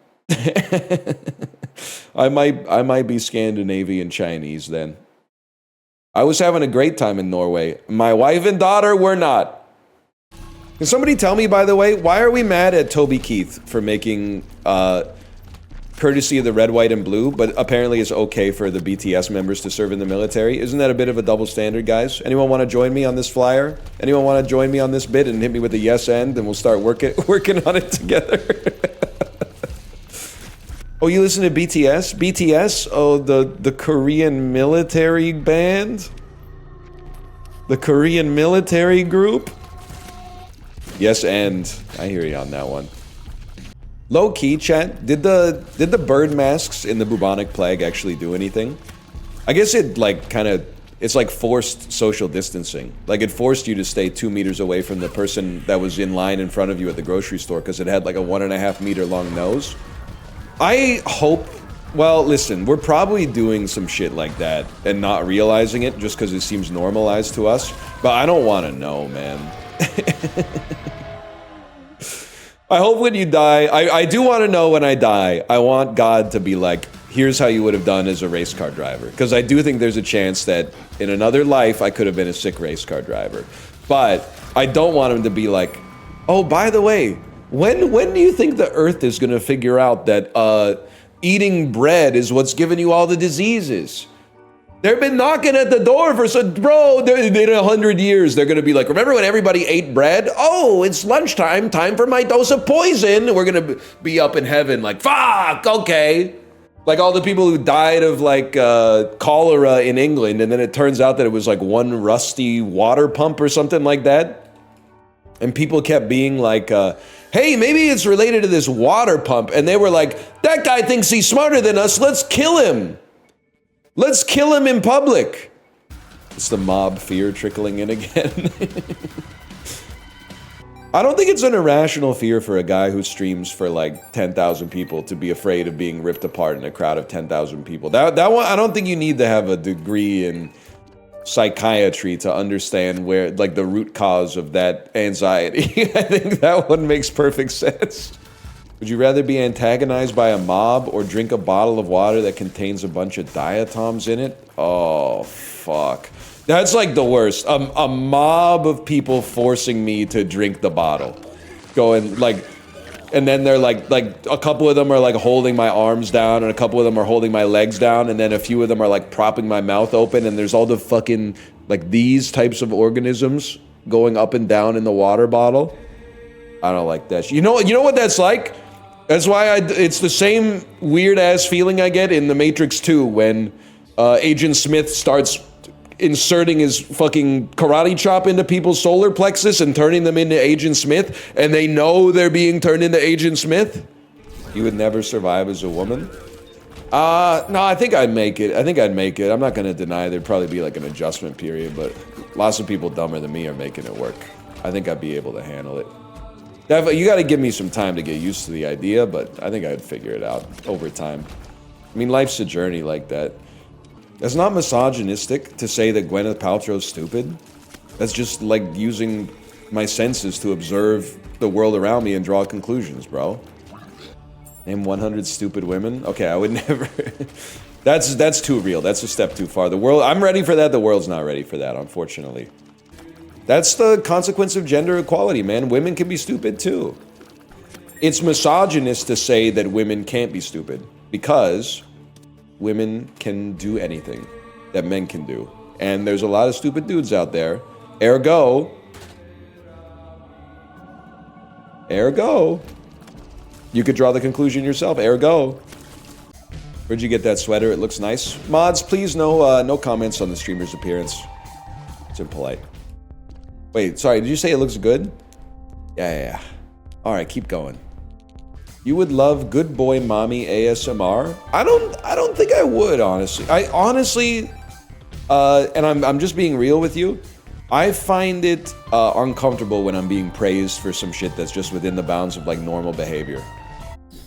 I might be Scandinavian-Chinese then. I was having a great time in Norway. My wife and daughter were not. Can somebody tell me, by the way, why are we mad at Toby Keith for making courtesy of the red, white, and blue, but apparently it's okay for the BTS members to serve in the military? Isn't that a bit of a double standard, guys? Anyone want to join me on this flyer? Anyone want to join me on this bit and hit me with a yes end, and we'll start working on it together? Oh, you listen to BTS? BTS? Oh, the Korean military band? The Korean military group? Yes, and I hear you on that one. Low key, chat. Did the bird masks in the bubonic plague actually do anything? I guess it it's like forced social distancing. Like it forced you to stay 2 meters away from the person that was in line in front of you at the grocery store because it had like a 1.5 meter long nose. I hope. Well, listen, we're probably doing some shit like that and not realizing it just because it seems normalized to us. But I don't want to know, man. I hope when you die, I do want to know when I die. I want God to be like, here's how you would have done as a race car driver. Because I do think there's a chance that in another life, I could have been a sick race car driver. But I don't want him to be like, oh, by the way, when do you think the earth is going to figure out that eating bread is what's giving you all the diseases? They've been knocking at the door for bro, in 100 years, they're going to be like, remember when everybody ate bread? Oh, it's lunchtime, time for my dose of poison. We're going to be up in heaven like, fuck, okay. Like all the people who died of like cholera in England, and then it turns out that it was like one rusty water pump or something like that. And people kept being like, hey, maybe it's related to this water pump. And they were like, that guy thinks he's smarter than us. Let's kill him. Let's kill him in public. It's the mob fear trickling in again. I don't think it's an irrational fear for a guy who streams for like 10,000 people to be afraid of being ripped apart in a crowd of 10,000 people. That one, I don't think you need to have a degree in psychiatry to understand where, like, the root cause of that anxiety. I think that one makes perfect sense. Would you rather be antagonized by a mob or drink a bottle of water that contains a bunch of diatoms in it? Oh, fuck. That's like the worst. A mob of people forcing me to drink the bottle. Going, like, and then they're like a couple of them are like holding my arms down and a couple of them are holding my legs down and then a few of them are like propping my mouth open and there's all the fucking, like, these types of organisms going up and down in the water bottle. I don't like that. You know what that's like? That's why it's the same weird ass feeling I get in The Matrix 2 when Agent Smith starts inserting his fucking karate chop into people's solar plexus and turning them into Agent Smith, and they know they're being turned into Agent Smith. You would never survive as a woman? No, I think I'd make it. I'm not gonna deny there'd probably be like an adjustment period, but lots of people dumber than me are making it work. I think I'd be able to handle it. You gotta give me some time to get used to the idea, but I think I'd figure it out over time. I mean, life's a journey like that. That's not misogynistic to say that Gwyneth Paltrow's stupid. That's just like using my senses to observe the world around me and draw conclusions, bro. Name 100 stupid women? Okay, I would never. That's too real. That's a step too far. The world, I'm ready for that. The world's not ready for that, unfortunately. That's the consequence of gender equality, man. Women can be stupid too. It's misogynist to say that women can't be stupid because women can do anything that men can do. And there's a lot of stupid dudes out there. Ergo, you could draw the conclusion yourself. Ergo. Where'd you get that sweater? It looks nice. Mods, please no comments on the streamer's appearance. It's impolite. Wait, sorry, did you say it looks good? Yeah. Alright, keep going. You would love Good Boy Mommy ASMR? I don't think I would, honestly. And I'm just being real with you. I find it uncomfortable when I'm being praised for some shit that's just within the bounds of like normal behavior.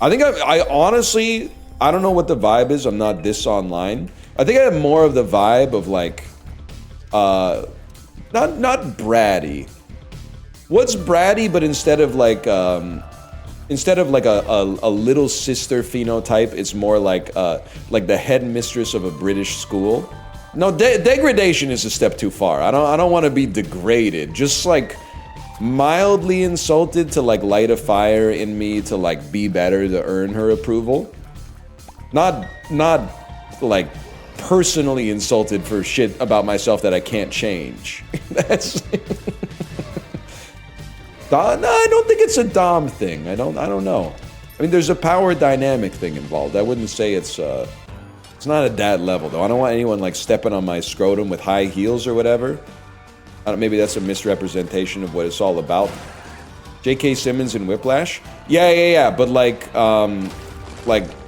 I think I honestly, I don't know what the vibe is. I'm not this online. I think I have more of the vibe of like, not bratty. What's bratty, but instead of like a little sister phenotype, it's more like the headmistress of a British school. No, degradation is a step too far. I don't want to be degraded. Just like mildly insulted to like light a fire in me to like be better to earn her approval. Not like personally insulted for shit about myself that I can't change. That's no, I don't think it's a Dom thing. I don't know. I mean, there's a power dynamic thing involved. I wouldn't say it's not at that level though. I don't want anyone like stepping on my scrotum with high heels or whatever. Maybe that's a misrepresentation of what it's all about. J.K. Simmons and Whiplash? Yeah, but like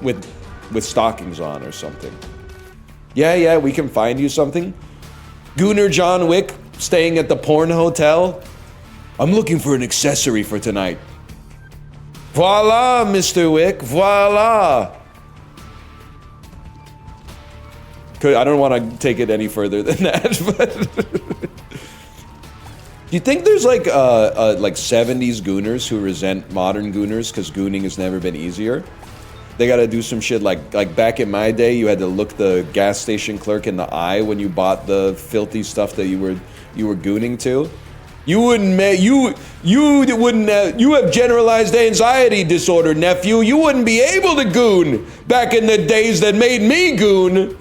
with stockings on or something. Yeah, we can find you something. Gooner John Wick staying at the porn hotel. I'm looking for an accessory for tonight. Voila, Mr. Wick, voila. I don't want to take it any further than that, but do you think there's like 70s gooners who resent modern gooners because gooning has never been easier? They gotta do some shit like back in my day, you had to look the gas station clerk in the eye when you bought the filthy stuff that you were gooning to. You have generalized anxiety disorder, nephew. You wouldn't be able to goon back in the days that made me goon.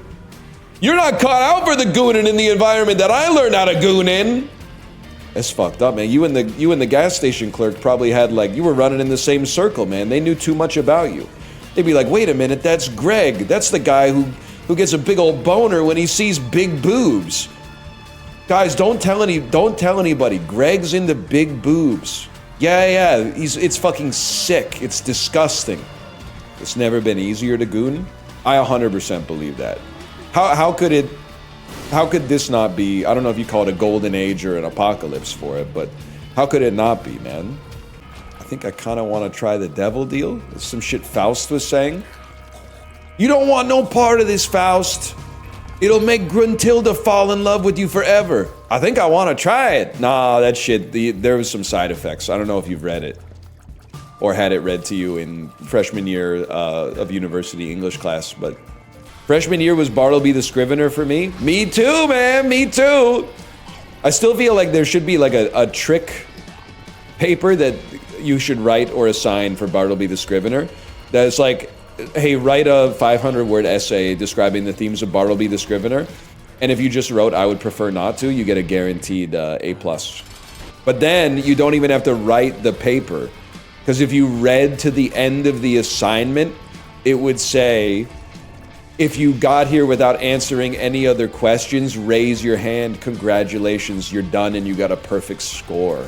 You're not caught out for the gooning in the environment that I learned how to goon in. That's fucked up, man. You and the gas station clerk probably had like, you were running in the same circle, man. They knew too much about you. They'd be like, wait a minute, that's Greg. That's the guy who gets a big old boner when he sees big boobs. Guys, don't tell anybody. Greg's into big boobs. Yeah, it's fucking sick. It's disgusting. It's never been easier to goon. I 100% believe that. How could this not be, I don't know if you call it a golden age or an apocalypse for it, but how could it not be, man? I think I kind of want to try the devil deal. That's some shit Faust was saying. You don't want no part of this, Faust. It'll make Gruntilda fall in love with you forever. I think I want to try it. Nah, that shit, there was some side effects. I don't know if you've read it. Or had it read to you in freshman year of university English class, but freshman year was Bartleby the Scrivener for me. Me too, man, me too. I still feel like there should be like a trick paper that you should write or assign for Bartleby the Scrivener. That's like, hey, write a 500-word essay describing the themes of Bartleby the Scrivener. And if you just wrote, I would prefer not to, you get a guaranteed A+. But then you don't even have to write the paper. Because if you read to the end of the assignment, it would say, if you got here without answering any other questions, raise your hand, congratulations, you're done and you got a perfect score.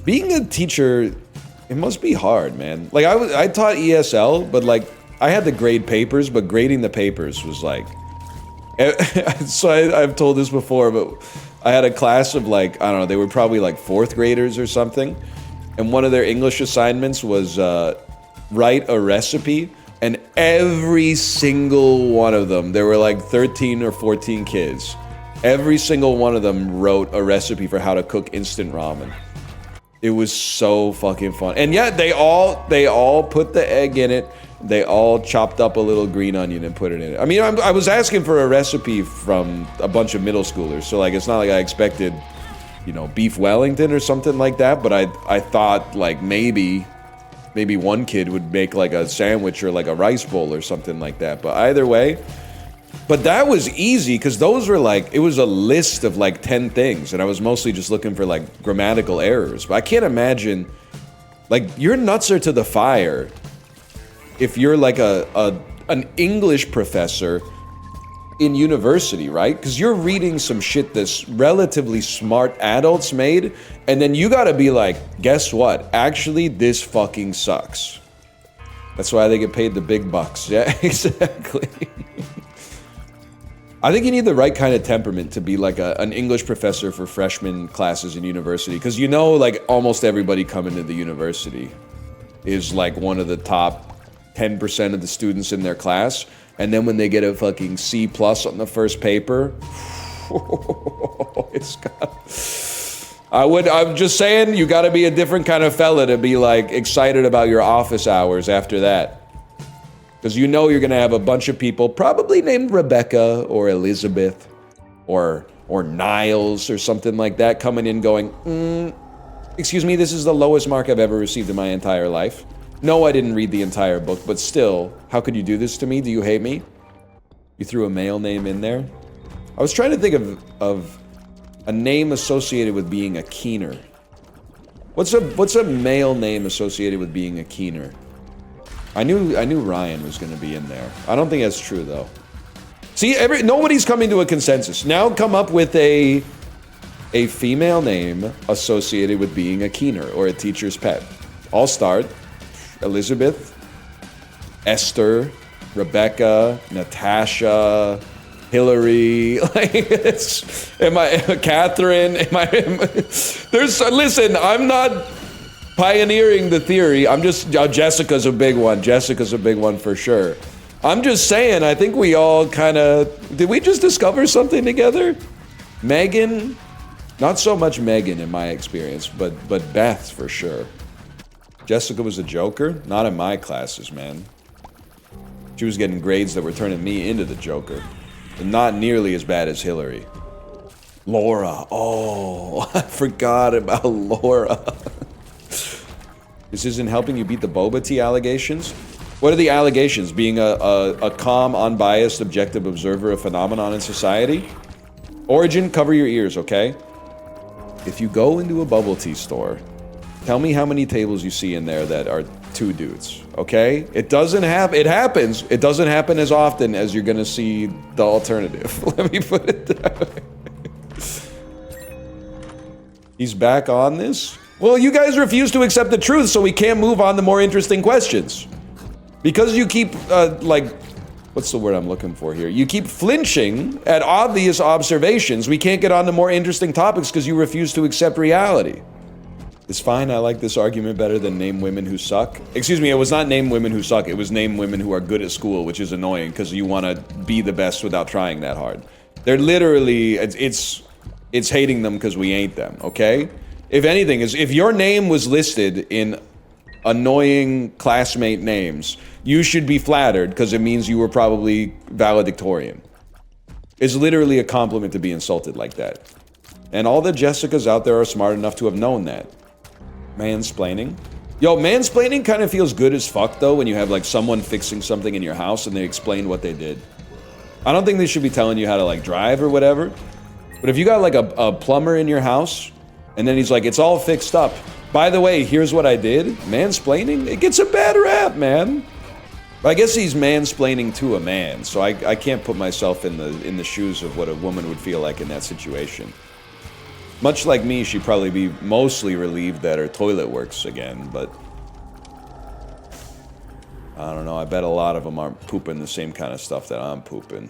Being a teacher, it must be hard, man. Like I taught ESL, but like I had to grade papers, but grading the papers was like, so I've told this before, but I had a class of like, I don't know, they were probably like 4th graders or something. And one of their English assignments was write a recipe. And every single one of them, there were like 13 or 14 kids. Every single one of them wrote a recipe for how to cook instant ramen. It was so fucking fun. And yeah, they all put the egg in it. They all chopped up a little green onion and put it in it. I mean, I was asking for a recipe from a bunch of middle schoolers. So like, it's not like I expected, you know, beef Wellington or something like that. But I thought like maybe one kid would make like a sandwich or like a rice bowl or something like that. But either way, but that was easy because those were like, it was a list of like 10 things. And I was mostly just looking for like grammatical errors. But I can't imagine, like your nuts are to the fire if you're like an English professor in university, right? Because you're reading some shit that's relatively smart adults made, and then you gotta be like, guess what? Actually, this fucking sucks. That's why they get paid the big bucks. Yeah, exactly. I think you need the right kind of temperament to be like an English professor for freshman classes in university, because you know, like almost everybody coming to the university is like one of the top 10% of the students in their class. And then when they get a fucking C+ on the first paper, it's got... I'm just saying, you gotta be a different kind of fella to be like excited about your office hours after that. Because you know you're gonna have a bunch of people probably named Rebecca or Elizabeth or Niles or something like that coming in going, excuse me, this is the lowest mark I've ever received in my entire life. No, I didn't read the entire book, but still, how could you do this to me? Do you hate me? You threw a male name in there? I was trying to think of a name associated with being a keener. What's a male name associated with being a keener? I knew Ryan was gonna be in there. I don't think that's true though. See, nobody's coming to a consensus. Now come up with a female name associated with being a keener or a teacher's pet. I'll start. Elizabeth, Esther, Rebecca, Natasha, Hillary, like Catherine, listen, I'm not pioneering the theory. I'm just, Jessica's a big one. Jessica's a big one for sure. I'm just saying, I think we all did we just discover something together? Megan, not so much Megan in my experience, but Beth for sure. Jessica was a joker? Not in my classes, man. She was getting grades that were turning me into the joker. And not nearly as bad as Hillary. Laura. Oh, I forgot about Laura. This isn't helping you beat the boba tea allegations? What are the allegations? Being a calm, unbiased, objective observer of phenomenon in society? Origin, cover your ears, okay? If you go into a bubble tea store, tell me how many tables you see in there that are 2 dudes, okay? It doesn't happen. It happens. It doesn't happen as often as you're gonna see the alternative. Let me put it that way. He's back on this? Well, you guys refuse to accept the truth, so we can't move on to more interesting questions. Because you keep, like, what's the word I'm looking for here? You keep flinching at obvious observations. We can't get on to more interesting topics because you refuse to accept reality. It's fine. I like this argument better than name women who suck. Excuse me, it was not name women who suck. It was name women who are good at school, which is annoying because you want to be the best without trying that hard. They're literally, it's hating them because we ain't them, okay? If anything, if your name was listed in annoying classmate names, you should be flattered because it means you were probably valedictorian. It's literally a compliment to be insulted like that. And all the Jessicas out there are smart enough to have known that. Mansplaining. Yo, mansplaining kind of feels good as fuck though when you have like someone fixing something in your house and they explain what they did. I don't think they should be telling you how to like drive or whatever. But if you got like a plumber in your house and then he's like, it's all fixed up. By the way, here's what I did. Mansplaining, it gets a bad rap, man. I guess he's mansplaining to a man, so I can't put myself in the shoes of what a woman would feel like in that situation. Much like me, she'd probably be mostly relieved that her toilet works again, but I don't know, I bet a lot of them aren't pooping the same kind of stuff that I'm pooping.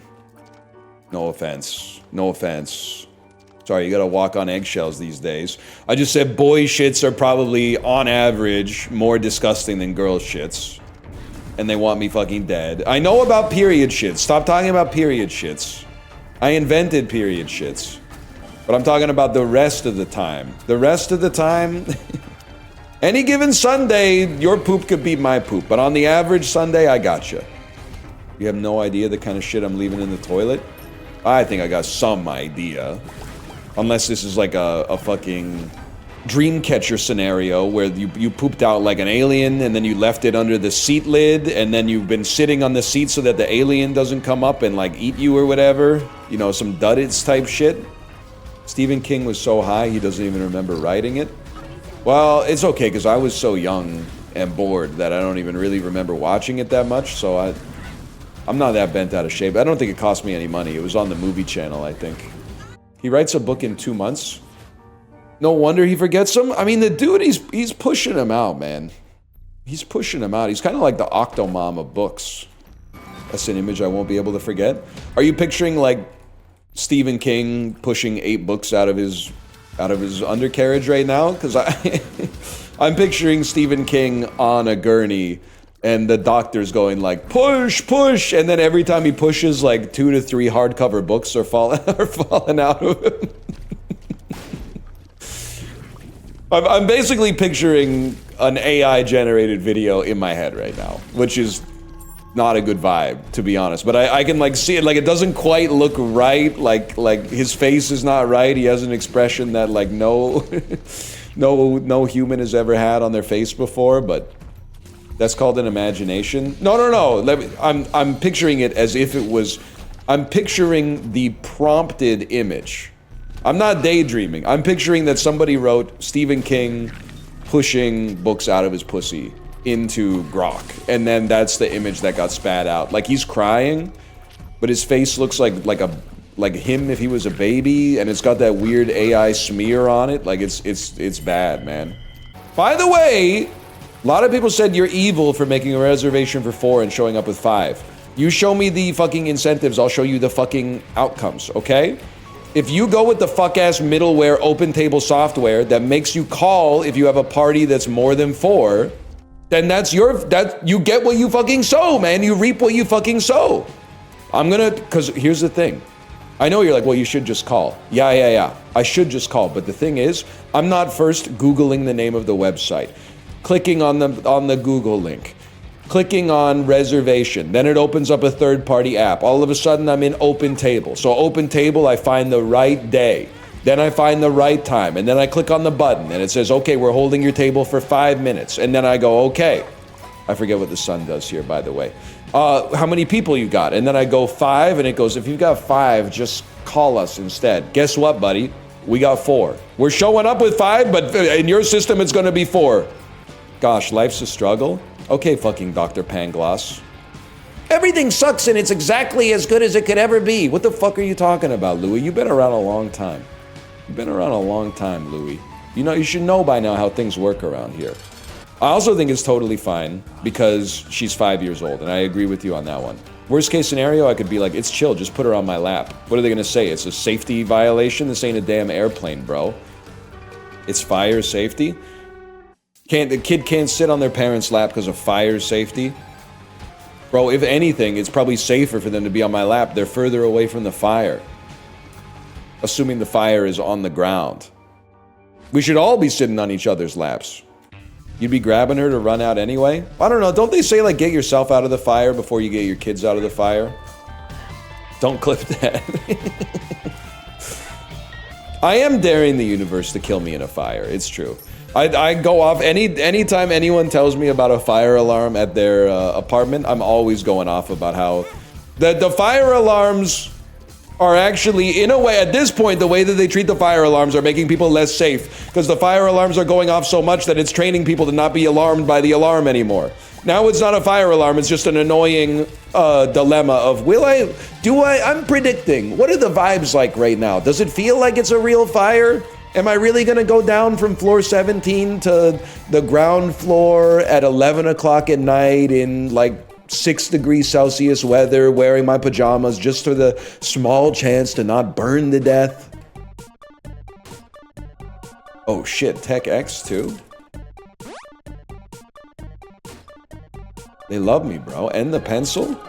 No offense. No offense. Sorry, you gotta walk on eggshells these days. I just said boy shits are probably, on average, more disgusting than girl shits. And they want me fucking dead. I know about period shits. Stop talking about period shits. I invented period shits. But I'm talking about the rest of the time. The rest of the time, any given Sunday, your poop could beat my poop. But on the average Sunday, I gotcha. You have no idea the kind of shit I'm leaving in the toilet? I think I got some idea. Unless this is like a fucking Dreamcatcher scenario where you pooped out like an alien and then you left it under the seat lid and then you've been sitting on the seat so that the alien doesn't come up and like eat you or whatever. You know, some Duddits type shit. Stephen King was so high he doesn't even remember writing it. Well, it's okay because I was so young and bored that I don't even really remember watching it that much, so I'm not that bent out of shape. I don't think it cost me any money. It was on the movie channel, I think. He writes a book in 2 months. No wonder he forgets them. I mean, the dude, he's pushing him out, man. He's pushing him out. He's kind of like the Octomom of books. That's an image I won't be able to forget. Are you picturing like Stephen King pushing 8 books out of his undercarriage right now? Because I'm picturing Stephen King on a gurney and the doctor's going like, push, push, and then every time he pushes, like 2 to 3 hardcover books are falling out of him. I'm basically picturing an AI-generated video in my head right now, which is not a good vibe, to be honest. But I can like see it, like it doesn't quite look right, like his face is not right. He has an expression that like no human has ever had on their face before, but that's called an imagination. No. I'm picturing it as if it was. I'm picturing the prompted image. I'm not daydreaming. I'm picturing that somebody wrote Stephen King pushing books out of his pussy into Grok, and then that's the image that got spat out. Like he's crying, but his face looks like him if he was a baby, and it's got that weird AI smear on it. Like it's bad, man. By the way, a lot of people said you're evil for making a reservation for 4 and showing up with 5. You show me the fucking incentives, I'll show you the fucking outcomes, okay? If you go with the fuck-ass middleware open table software that makes you call if you have a party that's more than 4, then you get what you fucking sow, man. You reap what you fucking sow. Because here's the thing. I know you're like, well, you should just call. Yeah. I should just call. But the thing is, I'm not first Googling the name of the website, clicking on the Google link, clicking on reservation. Then it opens up a third-party app. All of a sudden, I'm in Open Table. So Open Table, I find the right day. Then I find the right time, and then I click on the button, and it says, okay, we're holding your table for 5 minutes. And then I go, okay. I forget what the sun does here, by the way. How many people you got? And then I go 5, and it goes, if you got 5, just call us instead. Guess what, buddy? We got 4. We're showing up with 5, but in your system, it's gonna be 4. Gosh, life's a struggle. Okay, fucking Dr. Pangloss. Everything sucks, and it's exactly as good as it could ever be. What the fuck are you talking about, Louis? You've been around a long time. You've been around a long time, Louis. You know, you should know by now how things work around here. I also think it's totally fine because she's 5 years old, and I agree with you on that one. Worst case scenario, I could be like, it's chill, just put her on my lap. What are they gonna say? It's a safety violation? This ain't a damn airplane, bro. It's fire safety. The kid can't sit on their parents' lap because of fire safety. Bro, if anything, it's probably safer for them to be on my lap. They're further away from the fire. Assuming the fire is on the ground. We should all be sitting on each other's laps. You'd be grabbing her to run out anyway? I don't know. Don't they say, like, get yourself out of the fire before you get your kids out of the fire? Don't clip that. I am daring the universe to kill me in a fire. It's true. I go off anytime anyone tells me about a fire alarm at their apartment. I'm always going off about how the fire alarms are actually, in a way, at this point, the way that they treat the fire alarms are making people less safe because the fire alarms are going off so much that it's training people to not be alarmed by the alarm anymore. Now it's not a fire alarm, it's just an annoying dilemma of, I'm predicting. What are the vibes like right now? Does it feel like it's a real fire? Am I really gonna go down from floor 17 to the ground floor at 11 o'clock at night in like 6 degrees Celsius weather, wearing my pajamas just for the small chance to not burn to death? Oh shit, Tech X too? They love me, bro. And the pencil?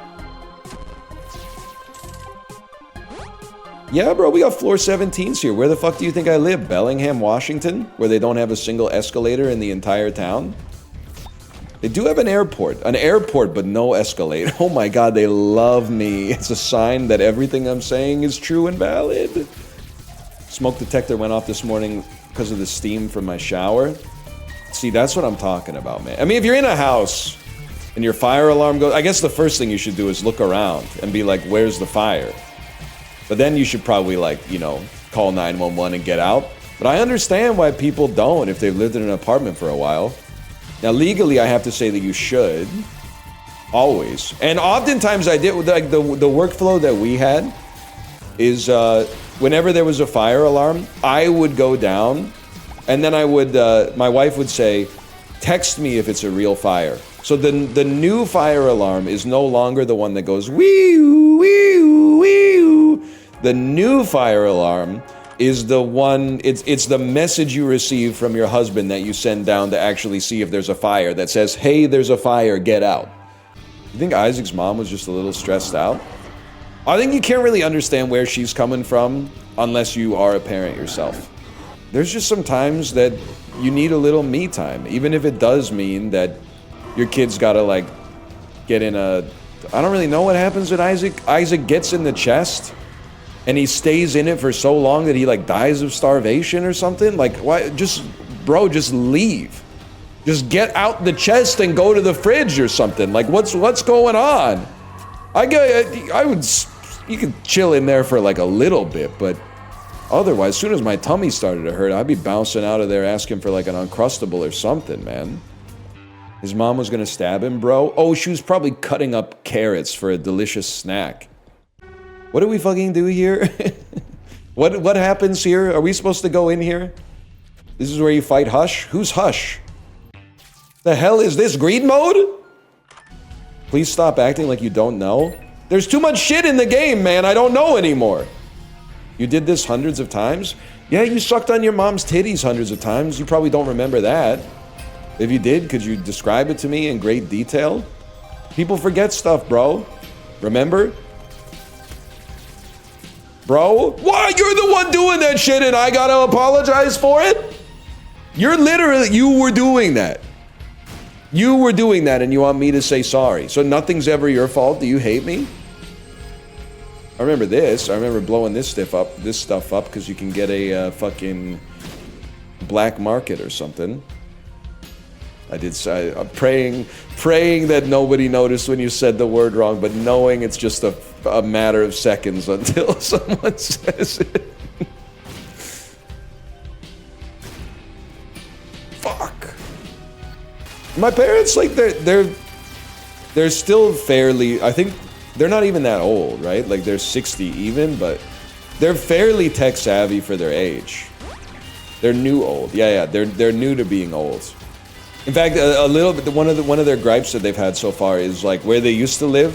Yeah, bro, we got floor 17s here. Where the fuck do you think I live? Bellingham, Washington? Where they don't have a single escalator in the entire town? They do have an airport, but no escalator. Oh my god, they love me. It's a sign that everything I'm saying is true and valid. Smoke detector went off this morning because of the steam from my shower. See, that's what I'm talking about, man. I mean, if you're in a house and your fire alarm goes, I guess the first thing you should do is look around and be like, where's the fire? But then you should probably, like, you know, call 911 and get out. But I understand why people don't if they've lived in an apartment for a while. Now, legally, I have to say that you should. Always. And oftentimes I did, like, the workflow that we had is whenever there was a fire alarm, I would go down and then I would, my wife would say, text me if it's a real fire. So the new fire alarm is no longer the one that goes wee-oo, wee-oo, wee-oo. The new fire alarm is the one, it's the message you receive from your husband that you send down to actually see if there's a fire that says, hey, there's a fire, get out. You think Isaac's mom was just a little stressed out? I think you can't really understand where she's coming from unless you are a parent yourself. There's just some times that you need a little me time, even if it does mean that your kid's gotta, like, get in a... I don't really know what happens with Isaac. Isaac gets in the chest, and he stays in it for so long that he, like, dies of starvation or something. Like, why? Just, bro, just leave. Just get out the chest and go to the fridge or something. Like, what's going on? I would... You could chill in there for, like, a little bit, but... Otherwise, as soon as my tummy started to hurt, I'd be bouncing out of there asking for, like, an Uncrustable or something, man. His mom was gonna stab him, bro. Oh, she was probably cutting up carrots for a delicious snack. What do we fucking do here? What happens here? Are we supposed to go in here? This is where you fight Hush? Who's Hush? The hell is this? Greed mode? Please stop acting like you don't know. There's too much shit in the game, man. I don't know anymore. You did this hundreds of times? Yeah, you sucked on your mom's titties hundreds of times. You probably don't remember that. If you did, could you describe it to me in great detail? People forget stuff, bro. Remember? Bro? Why? You're the one doing that shit and I gotta apologize for it? You're literally, you were doing that. You were doing that and you want me to say sorry. So nothing's ever your fault? Do you hate me? I remember this. I remember blowing this stuff up because you can get a fucking black market or something. I'm praying that nobody noticed when you said the word wrong, but knowing it's just a matter of seconds until someone says it. Fuck. My parents, like, they're still fairly, I think, they're not even that old, right? Like, they're 60 even, but they're fairly tech savvy for their age. They're new old. Yeah, they're new to being old. In fact, a little bit, one of their gripes that they've had so far is, like, where they used to live,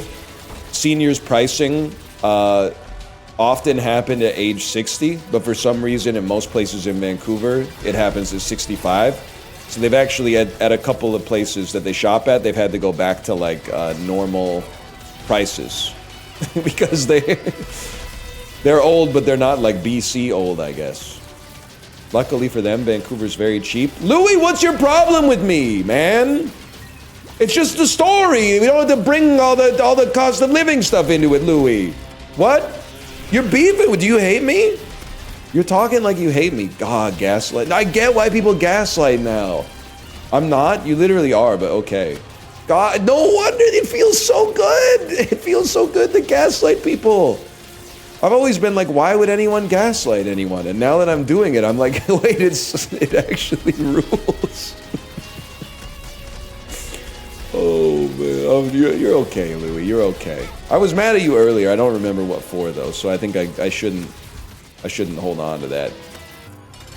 seniors pricing often happened at age 60, but for some reason in most places in Vancouver, it happens at 65. So they've actually, at a couple of places that they shop at, they've had to go back to like normal prices. Because they're old, but they're not like BC old, I guess. Luckily for them, Vancouver's very cheap. Louis, what's your problem with me, man? It's just the story. We don't have to bring all the cost of living stuff into it, Louis. What? You're beefing with? Do you hate me? You're talking like you hate me. God, gaslight. I get why people gaslight now. I'm not. You literally are, but okay. God, no wonder it feels so good. It feels so good to gaslight people. I've always been like, why would anyone gaslight anyone? And now that I'm doing it, I'm like, wait, it actually rules. Oh man, you're okay, Louis. You're okay. I was mad at you earlier. I don't remember what for though, so I think I shouldn't hold on to that.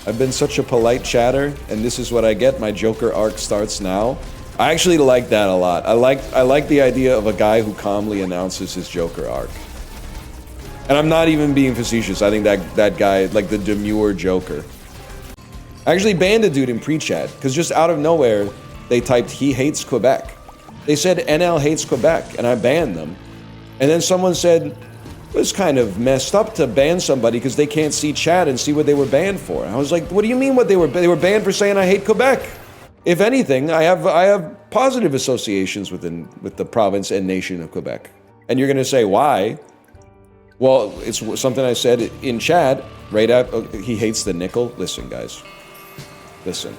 I've been such a polite chatter, and this is what I get. My Joker arc starts now. I actually like that a lot. I like the idea of a guy who calmly announces his Joker arc. And I'm not even being facetious. I think that guy, like the demure Joker. I actually banned a dude in pre-chat, because just out of nowhere, they typed, he hates Quebec. They said NL hates Quebec, and I banned them. And then someone said, it was kind of messed up to ban somebody because they can't see chat and see what they were banned for. And I was like, what do you mean what they were banned for saying I hate Quebec? If anything, I have positive associations with the province and nation of Quebec. And you're gonna say, why? Well, it's something I said in chat, right at, he hates the nickel. Listen, guys, listen.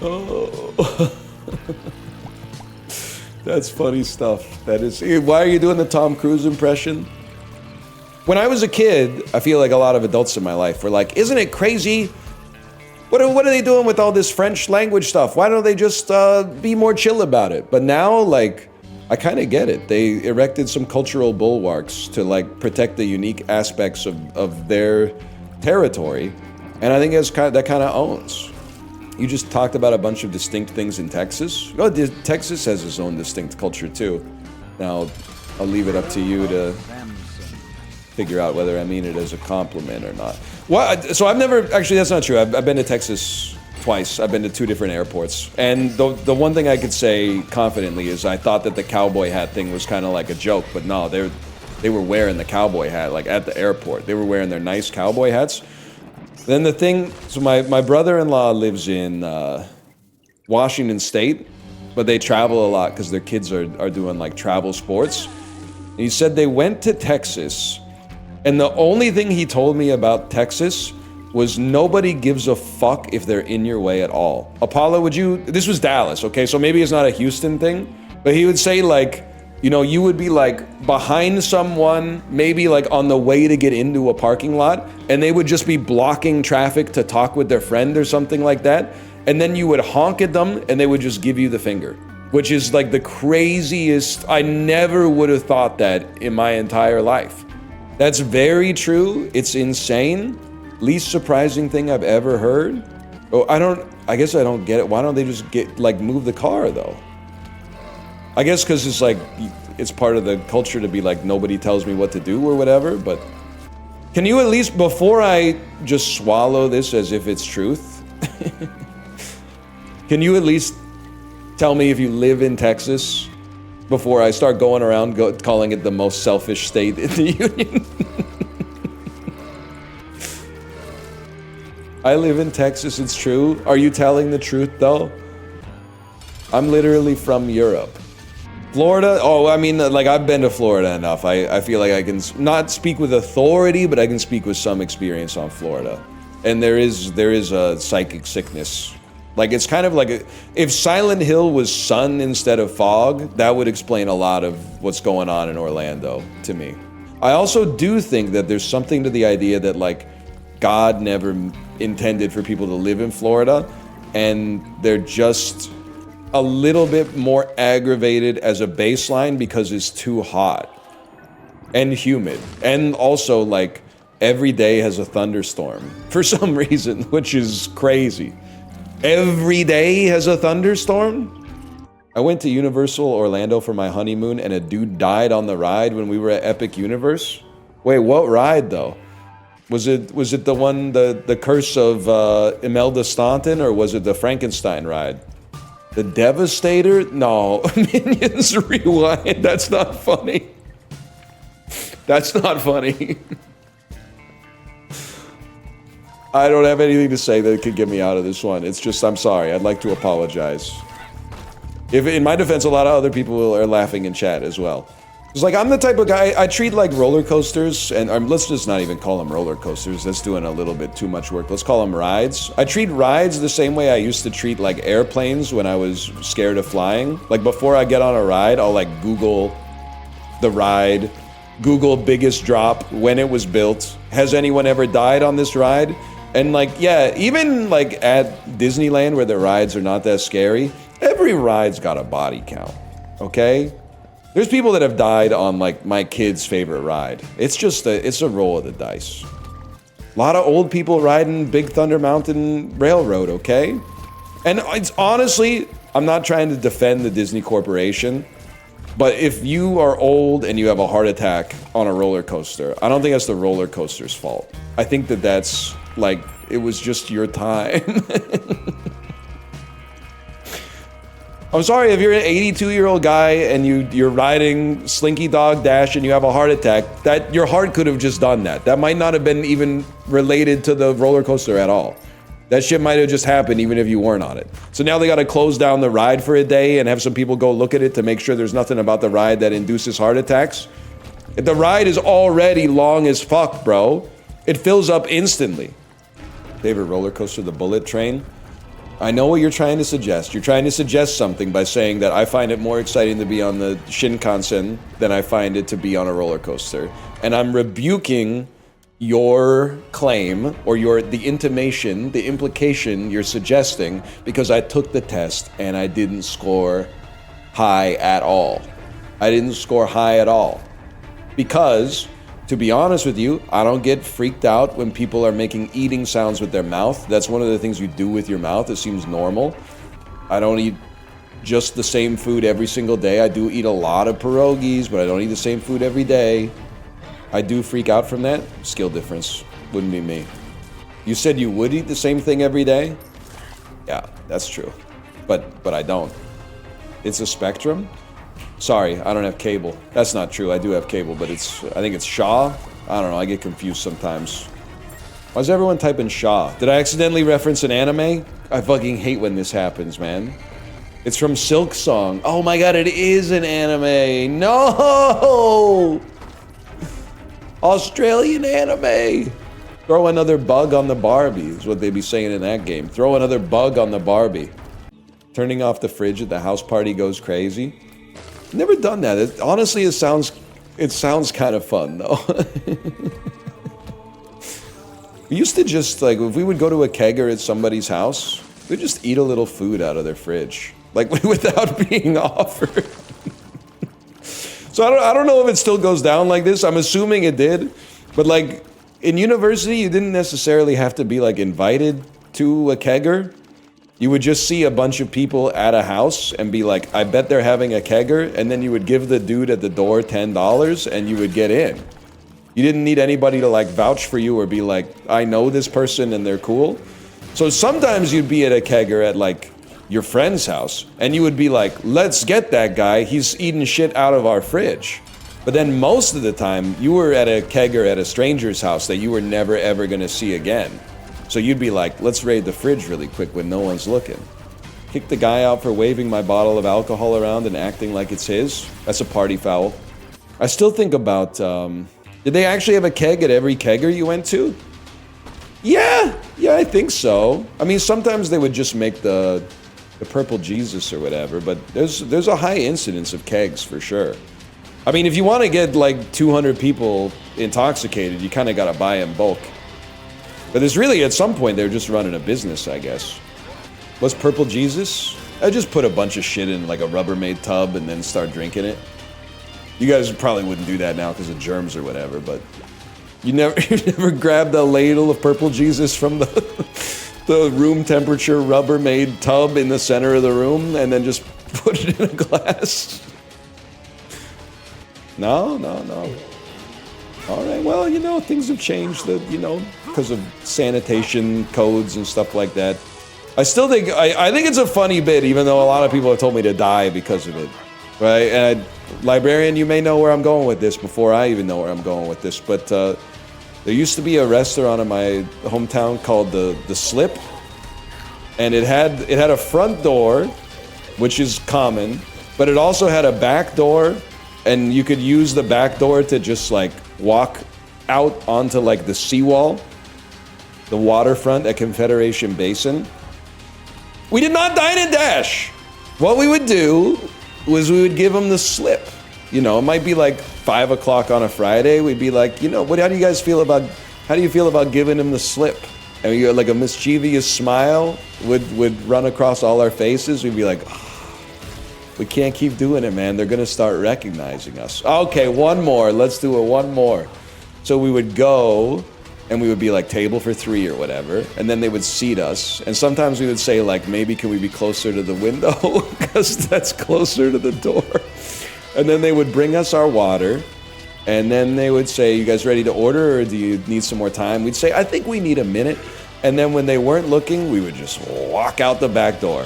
Oh. That's funny stuff. That is. Why are you doing the Tom Cruise impression? When I was a kid, I feel like a lot of adults in my life were like, isn't it crazy? What are they doing with all this French language stuff? Why don't they just be more chill about it? But now, like, I kind of get it. They erected some cultural bulwarks to, like, protect the unique aspects of their territory. And I think that kind of owns. You just talked about a bunch of distinct things in Texas. Oh, Texas has its own distinct culture too. Now, I'll leave it up to you to figure out whether I mean it as a compliment or not. Well, so I've never, actually that's not true. I've been to Texas twice. I've been to 2 different airports. And the one thing I could say confidently is I thought that the cowboy hat thing was kind of like a joke, but no, they were wearing the cowboy hat, like at the airport. They were wearing their nice cowboy hats. Then the thing, so my brother-in-law lives in Washington State, but they travel a lot because their kids are doing like travel sports. And he said they went to Texas, and the only thing he told me about Texas was nobody gives a fuck if they're in your way at all. Apollo, this was Dallas, okay, so maybe it's not a Houston thing, but he would say like, you know, you would be like behind someone, maybe like on the way to get into a parking lot, and they would just be blocking traffic to talk with their friend or something like that. And then you would honk at them and they would just give you the finger, which is like the craziest. I never would have thought that in my entire life. That's very true. It's insane. Least surprising thing I've ever heard. Oh, I guess I don't get it. Why don't they just move the car though? I guess because it's like, it's part of the culture to be like, nobody tells me what to do or whatever, but can you at least, before I just swallow this as if it's truth, can you at least tell me if you live in Texas before I start going around calling it the most selfish state in the union? I live in Texas, it's true. Are you telling the truth though? I'm literally from Europe. Florida? Oh, I mean, like, I've been to Florida enough. I feel like I can not speak with authority, but I can speak with some experience on Florida. And there is a psychic sickness. Like, it's kind of like, if Silent Hill was sun instead of fog, that would explain a lot of what's going on in Orlando, to me. I also do think that there's something to the idea that, like, God never intended for people to live in Florida, and they're just a little bit more aggravated as a baseline because it's too hot and humid, and also like every day has a thunderstorm for some reason, which is crazy. Every day has a thunderstorm? I went to Universal Orlando for my honeymoon and a dude died on the ride when we were at Epic Universe. Wait, what ride though? Was it the one, the Curse of Imelda Staunton, or was it the Frankenstein ride? The Devastator? No, Minions Rewind. That's not funny. That's not funny. I don't have anything to say that could get me out of this one. It's just, I'm sorry. I'd like to apologize. If in my defense, a lot of other people are laughing in chat as well. It's like, I'm the type of guy, I treat like roller coasters, and let's just not even call them roller coasters. That's doing a little bit too much work. Let's call them rides. I treat rides the same way I used to treat like airplanes when I was scared of flying. Like before I get on a ride, I'll like Google the ride, Google biggest drop, when it was built. Has anyone ever died on this ride? And like, yeah, even like at Disneyland where the rides are not that scary, every ride's got a body count, okay? There's people that have died on like my kid's favorite ride. It's just it's a roll of the dice. A lot of old people riding Big Thunder Mountain Railroad, okay? And it's honestly, I'm not trying to defend the Disney Corporation, but if you are old and you have a heart attack on a roller coaster, I don't think that's the roller coaster's fault. I think that that's like, it was just your time. I'm sorry, if you're an 82-year-old guy and you're riding Slinky Dog Dash and you have a heart attack, that your heart could have just done that. That might not have been even related to the roller coaster at all. That shit might have just happened even if you weren't on it. So now they gotta close down the ride for a day and have some people go look at it to make sure there's nothing about the ride that induces heart attacks. The ride is already long as fuck, bro. It fills up instantly. Favorite roller coaster, the Bullet Train. I know what you're trying to suggest. You're trying to suggest something by saying that I find it more exciting to be on the Shinkansen than I find it to be on a roller coaster. And I'm rebuking your claim, or the intimation, the implication you're suggesting, because I took the test and I didn't score high at all. I didn't score high at all. Because, to be honest with you, I don't get freaked out when people are making eating sounds with their mouth. That's one of the things you do with your mouth. It seems normal. I don't eat just the same food every single day. I do eat a lot of pierogies, but I don't eat the same food every day. I do freak out from that. Skill difference. Wouldn't be me. You said you would eat the same thing every day? Yeah, that's true. But I don't. It's a spectrum. Sorry, I don't have cable. That's not true. I do have cable, but I think it's Shaw. I don't know. I get confused sometimes. Why is everyone typing Shaw? Did I accidentally reference an anime? I fucking hate when this happens, man. It's from Silk Song. Oh my god, it is an anime. No! Australian anime. Throw another bug on the Barbie is what they'd be saying in that game. Throw another bug on the Barbie. Turning off the fridge at the house party goes crazy. Never done that. Honestly, it sounds kind of fun though. We used to just like, if we would go to a kegger at somebody's house, we'd just eat a little food out of their fridge, like without being offered. So I don't know if it still goes down like this. I'm assuming it did, but like in university, you didn't necessarily have to be like invited to a kegger. You would just see a bunch of people at a house and be like, I bet they're having a kegger, and then you would give the dude at the door $10 and you would get in. You didn't need anybody to like vouch for you or be like, I know this person and they're cool. So sometimes you'd be at a kegger at like your friend's house and you would be like, let's get that guy, he's eating shit out of our fridge. But then most of the time you were at a kegger at a stranger's house that you were never ever gonna see again. So you'd be like, let's raid the fridge really quick when no one's looking. Kick the guy out for waving my bottle of alcohol around and acting like it's his. That's a party foul. I still think about, did they actually have a keg at every kegger you went to? Yeah, I think so. I mean, sometimes they would just make the purple Jesus or whatever, but there's a high incidence of kegs for sure. I mean, if you want to get like 200 people intoxicated, you kind of got to buy in bulk. But there's really, at some point, they're just running a business, I guess. What's Purple Jesus? I just put a bunch of shit in like a Rubbermaid tub and then start drinking it. You guys probably wouldn't do that now because of germs or whatever, but You never grabbed a ladle of purple Jesus from the room temperature Rubbermaid tub in the center of the room and then just put it in a glass? No. All right, well, you know, things have changed, you know, because of sanitation codes and stuff like that. I still think, I think it's a funny bit, even though a lot of people have told me to die because of it, right? And Librarian, you may know where I'm going with this before I even know where I'm going with this, but there used to be a restaurant in my hometown called the Slip, and it had a front door, which is common, but it also had a back door, and you could use the back door to just like walk out onto like the seawall, the waterfront at Confederation Basin. We did not dine and dash. What we would do was we would give them the slip. You know, it might be like 5 o'clock on a Friday. We'd be like, you know, how do you feel about giving them the slip? And we like a mischievous smile would run across all our faces. We'd be like, oh, we can't keep doing it, man. They're gonna start recognizing us. Okay, one more. Let's do it. One more. So we would go, and we would be like table for 3 or whatever, and then they would seat us. And sometimes we would say like, maybe can we be closer to the window because that's closer to the door. And then they would bring us our water, and then they would say, you guys ready to order, or do you need some more time? We'd say, I think we need a minute. And then when they weren't looking, we would just walk out the back door.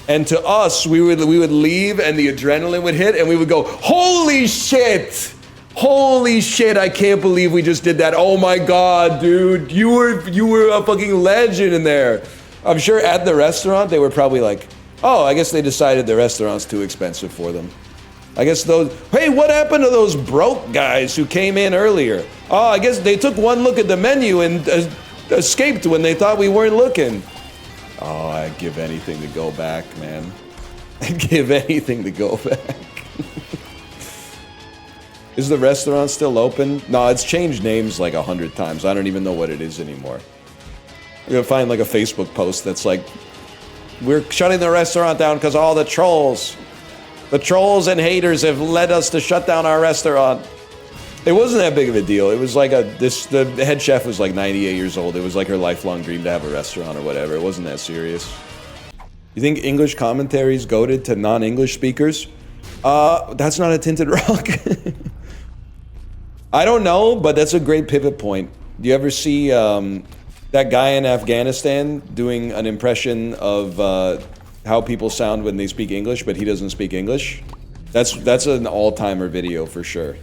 And to us, we would leave, and the adrenaline would hit, and we would go, holy shit! Holy shit, I can't believe we just did that. Oh my god, dude, you were a fucking legend in there. I'm sure at the restaurant, they were probably like, oh, I guess they decided the restaurant's too expensive for them. I guess hey, what happened to those broke guys who came in earlier? Oh, I guess they took one look at the menu and escaped when they thought we weren't looking. Oh, I'd give anything to go back, man. I'd give anything to go back. Is the restaurant still open? No, it's changed names like 100 times. I don't even know what it is anymore. I'm gonna find like a Facebook post that's like, we're shutting the restaurant down because all the trolls and haters have led us to shut down our restaurant. It wasn't that big of a deal. It was like the head chef was like 98 years old. It was like her lifelong dream to have a restaurant or whatever. It wasn't that serious. You think English commentaries goated to non-English speakers? That's not a Tinted Rock. I don't know, but that's a great pivot point. Do you ever see that guy in Afghanistan doing an impression of how people sound when they speak English, but he doesn't speak English? That's an all-timer video for sure.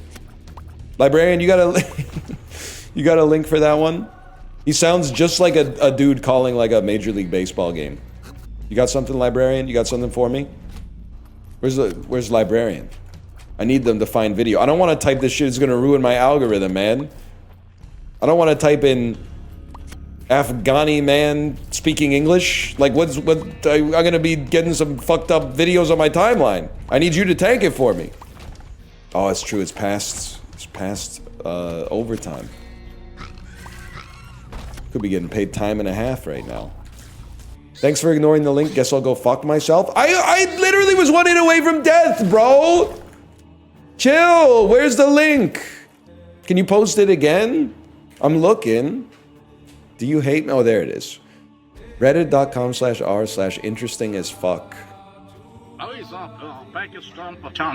Librarian, you got a link for that one? He sounds just like a dude calling like a Major League Baseball game. You got something, Librarian? You got something for me? Where's Librarian? I need them to find video. I don't want to type this shit. It's gonna ruin my algorithm, man. I don't want to type in Afghani man speaking English. Like, I'm gonna be getting some fucked up videos on my timeline. I need you to tank it for me. Oh, it's true. It's past overtime. Could be getting paid time and a half right now. Thanks for ignoring the link. Guess I'll go fuck myself. I literally was 1 hit away from death, bro. Chill. Where's the link? Can you post it again? I'm looking. Do you hate me? Oh, there it is. Reddit.com/r/interesting as fuck.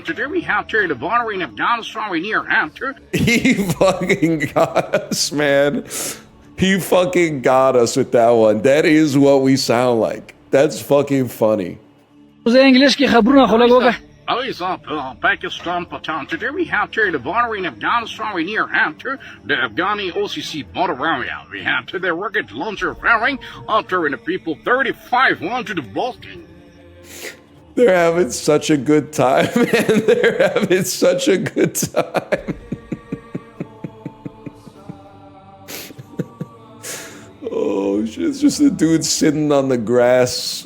Today we have to the honoring of Afghanistan we near after. He fucking got us, man. He fucking got us with that one. That is what we sound like. That's fucking funny. Pakistan Patan. Today we have to the honoring of Afghanistan we near after the Afghani OCC border area. We have to their rocket launcher firing after the people 3,500 of Boston. They're having such a good time, man. They're having such a good time. Oh shit, it's just a dude sitting on the grass.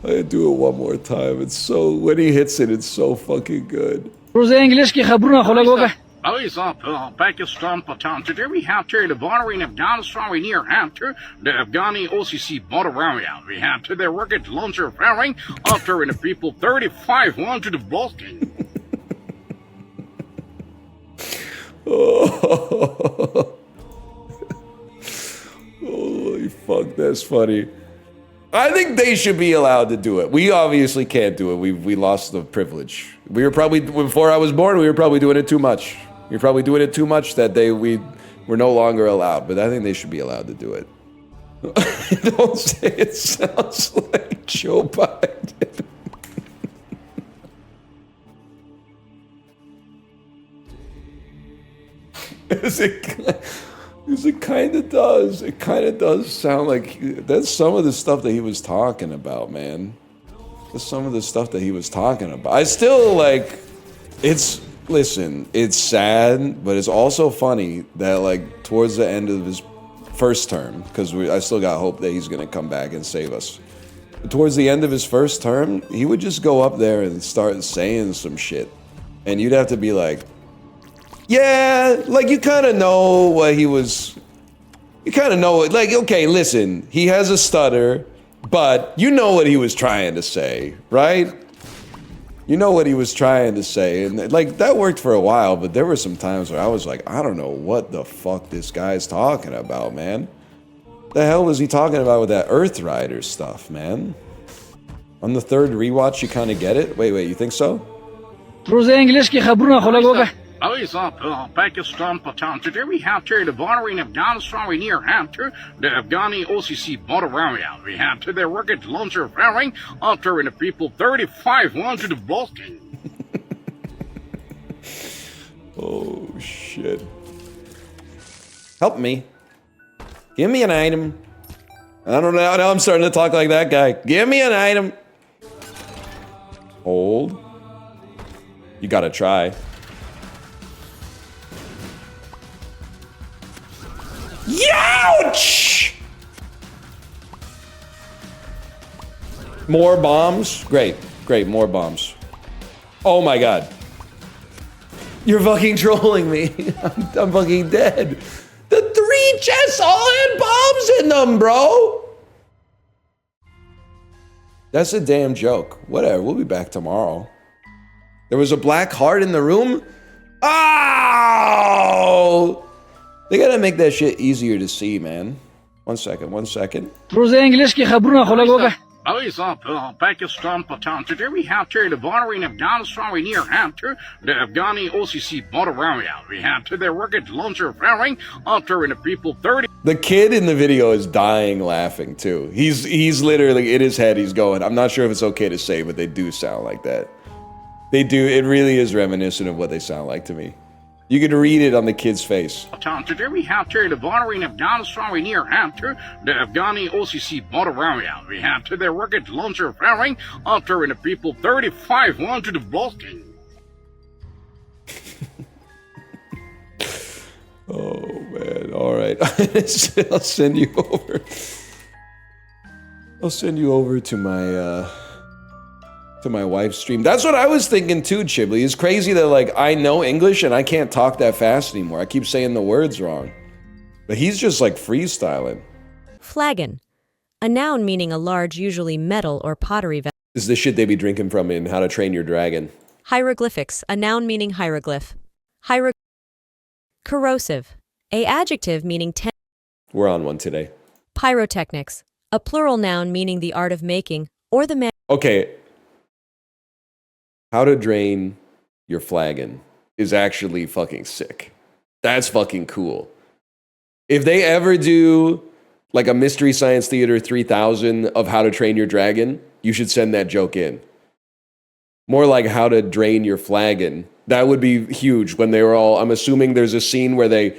I do it one more time. It's so, when he hits it, it's so fucking good. Pakistan Patan. Today we have to the honoring of Afghanistan we near after the Afghani OCC border area. We have to their rocket launcher firing after the people 3,500 of Boston. Oh. Holy fuck, that's funny. I think they should be allowed to do it. We obviously can't do it. We lost the privilege. We were probably, before I was born, we were probably doing it too much. We were probably doing it too much that we were no longer allowed. But I think they should be allowed to do it. Don't say it sounds like Joe Biden. It kind of does. It kind of does sound like that's some of the stuff that he was talking about, man. That's some of the stuff that he was talking about. I still like. Listen, it's sad, but it's also funny that like towards the end of his first term, because I still got hope that he's gonna come back and save us. But towards the end of his first term, he would just go up there and start saying some shit, and you'd have to be like. Yeah, like you kind of know what he was, you kind of know it, like, okay, listen, he has a stutter, but you know what he was trying to say, right? You know what he was trying to say, and like, that worked for a while, but there were some times where I was like, I don't know what the fuck this guy's talking about, man. The hell was he talking about with that Earth Rider stuff, man? On the third rewatch, you kind of get it? Wait, you think so? Always up, Pakistan Patan. Today we have here the bordering of Afghanistan near Hamter, the Afghani OCC border area. We have to the rocket launcher firing after in the people 3500 of Balkan. Oh shit. Help me. Give me an item. I don't know, now I'm starting to talk like that guy. Give me an item. Hold. You gotta try. Youch! More bombs? Great, more bombs. Oh my god. You're fucking trolling me. I'm fucking dead. The 3 chests all had bombs in them, bro! That's a damn joke. Whatever, we'll be back tomorrow. There was a black heart in the room? Oh! They gotta make that shit easier to see, man. One second. Always up, Pakistan Patan. Today we have here the bordering of Afghanistan near Hamter, the Afghani OCC border area. We have to the rocket launcher firing after in the people 30. The kid in the video is dying laughing too. He's literally in his head. He's going. I'm not sure if it's okay to say, but they do sound like that. They do. It really is reminiscent of what they sound like to me. You can read it on the kid's face. Today we have here the bordering of Afghanistan near Hamter, the Afghani OCC border area. We have to the rocket launcher firing after in the people 3500 of Balkan. Oh man! All right, I'll send you over. I'll send you over to my wife's stream. That's what I was thinking too, Chiblee. It's crazy that like I know English and I can't talk that fast anymore. I keep saying the words wrong. But he's just like freestyling. Flagon. A noun meaning a large, usually metal or pottery vessel. This is the shit they be drinking from in How to Train Your Dragon. Hieroglyphics. A noun meaning hieroglyph. Corrosive. A adjective meaning We're on one today. Pyrotechnics. A plural noun meaning the art of making or the Okay. How to drain your flagon is actually fucking sick. That's fucking cool. If they ever do like a Mystery Science Theater 3000 of How to Train Your Dragon, you should send that joke in. More like How to Drain Your Flagon. That would be huge when they were all, I'm assuming there's a scene where they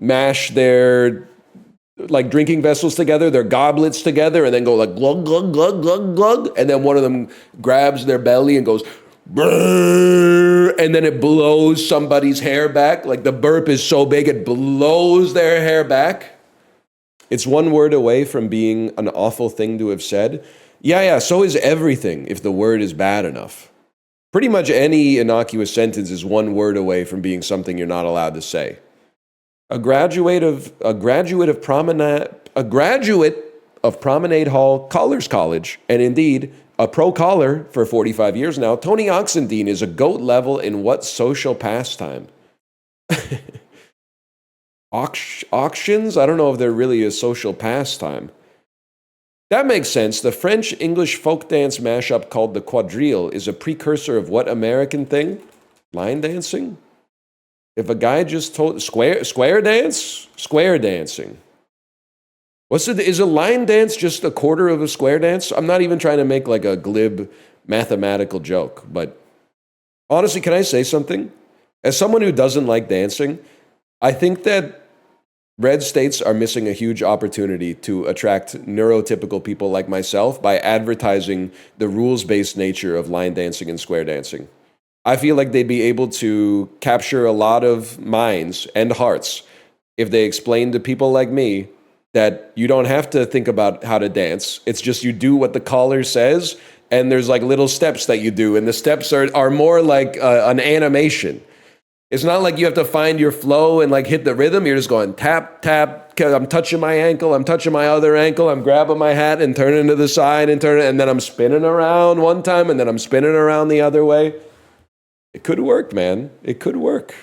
mash their like drinking vessels together, their goblets together, and then go like glug, glug, glug, glug, glug. And then one of them grabs their belly and goes, brrr, and then it blows somebody's hair back. Like the burp is so big, it blows their hair back. It's one word away from being an awful thing to have said. Yeah, so is everything if the word is bad enough. Pretty much any innocuous sentence is one word away from being something you're not allowed to say. A graduate of Promenade Hall Colors College, and indeed a pro collar for 45 years now, Tony Oxendine is a GOAT level in what social pastime? auctions? I don't know if they're really a social pastime. That makes sense. The French-English folk dance mashup called the quadrille is a precursor of what American thing? Line dancing? If a guy just told... Square dance? Square dancing. Is a line dance just a quarter of a square dance? I'm not even trying to make like a glib mathematical joke, but honestly, can I say something? As someone who doesn't like dancing, I think that red states are missing a huge opportunity to attract neurotypical people like myself by advertising the rules-based nature of line dancing and square dancing. I feel like they'd be able to capture a lot of minds and hearts if they explained to people like me that you don't have to think about how to dance. It's just you do what the caller says, and there's like little steps that you do, and the steps are more like an animation. It's not like you have to find your flow and like hit the rhythm. You're just going tap, tap. I'm touching my ankle. I'm touching my other ankle. I'm grabbing my hat and turning to the side and turning, and then I'm spinning around one time, and then I'm spinning around the other way. It could work, man. It could work.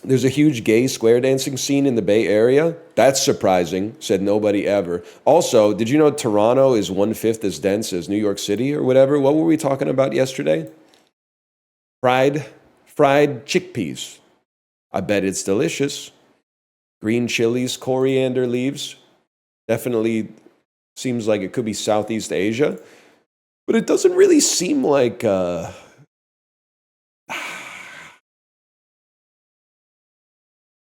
There's a huge gay square dancing scene in the Bay Area. That's surprising, said nobody ever. Also, did you know Toronto is 1/5 as dense as New York City or whatever? What were we talking about yesterday? Fried chickpeas. I bet it's delicious. Green chilies, coriander leaves. Definitely seems like it could be Southeast Asia. But it doesn't really seem like...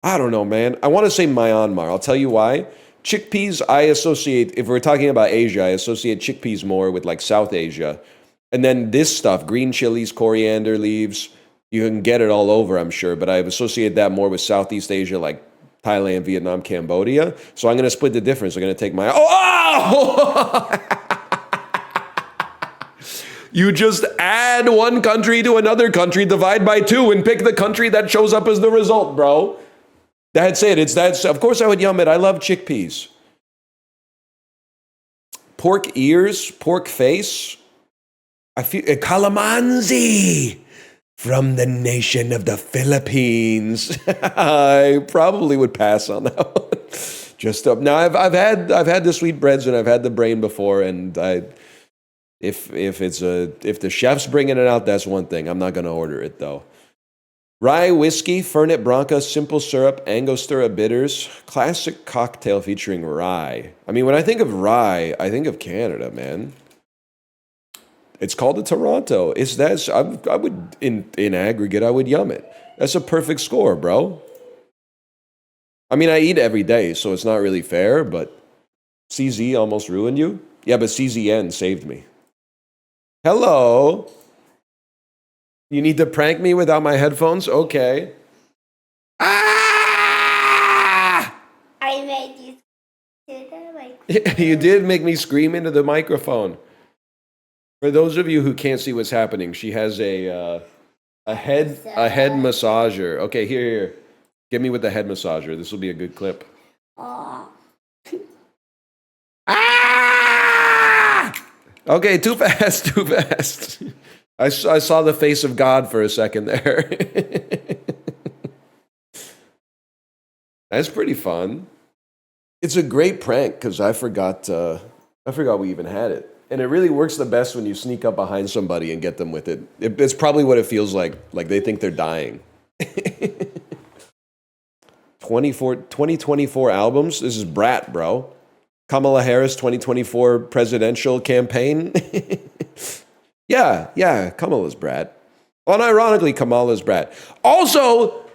I don't know, man. I want to say Myanmar. I'll tell you why. Chickpeas, I associate, if we're talking about Asia, I associate chickpeas more with like South Asia. And then this stuff, green chilies, coriander leaves, you can get it all over, I'm sure. But I associate that more with Southeast Asia, like Thailand, Vietnam, Cambodia. So I'm going to split the difference. I'm going to take my... Oh! You just add one country to another country, divide by 2, and pick the country that shows up as the result, bro. That's it. That's of course I would yum it. I love chickpeas. Pork ears, pork face. I feel calamansi from the nation of the Philippines. I probably would pass on that one. Just up now. I've had the sweetbreads and I've had the brain before, and if the chef's bringing it out, that's one thing. I'm not gonna order it though. Rye whiskey, Fernet Branca, simple syrup, Angostura bitters, classic cocktail featuring rye. I mean, when I think of rye, I think of Canada, man. It's called a Toronto. I would in aggregate, I would yum it. That's a perfect score, bro. I mean, I eat every day, so it's not really fair, but CZ almost ruined you. Yeah, but CZN saved me. Hello. You need to prank me without my headphones? Okay. Ah! I made you do that. You did make me scream into the microphone. For those of you who can't see what's happening, she has a head massager. Okay, here. Get me with the head massager. This will be a good clip. Oh. Ah! Okay, too fast. I saw the face of God for a second there. That's pretty fun. It's a great prank because I forgot we even had it. And it really works the best when you sneak up behind somebody and get them with it. It's probably what it feels like they think they're dying. 2024 albums? This is Brat, bro. Kamala Harris 2024 presidential campaign. Yeah, Kamala's Brat. Unironically, Kamala's Brat. Also,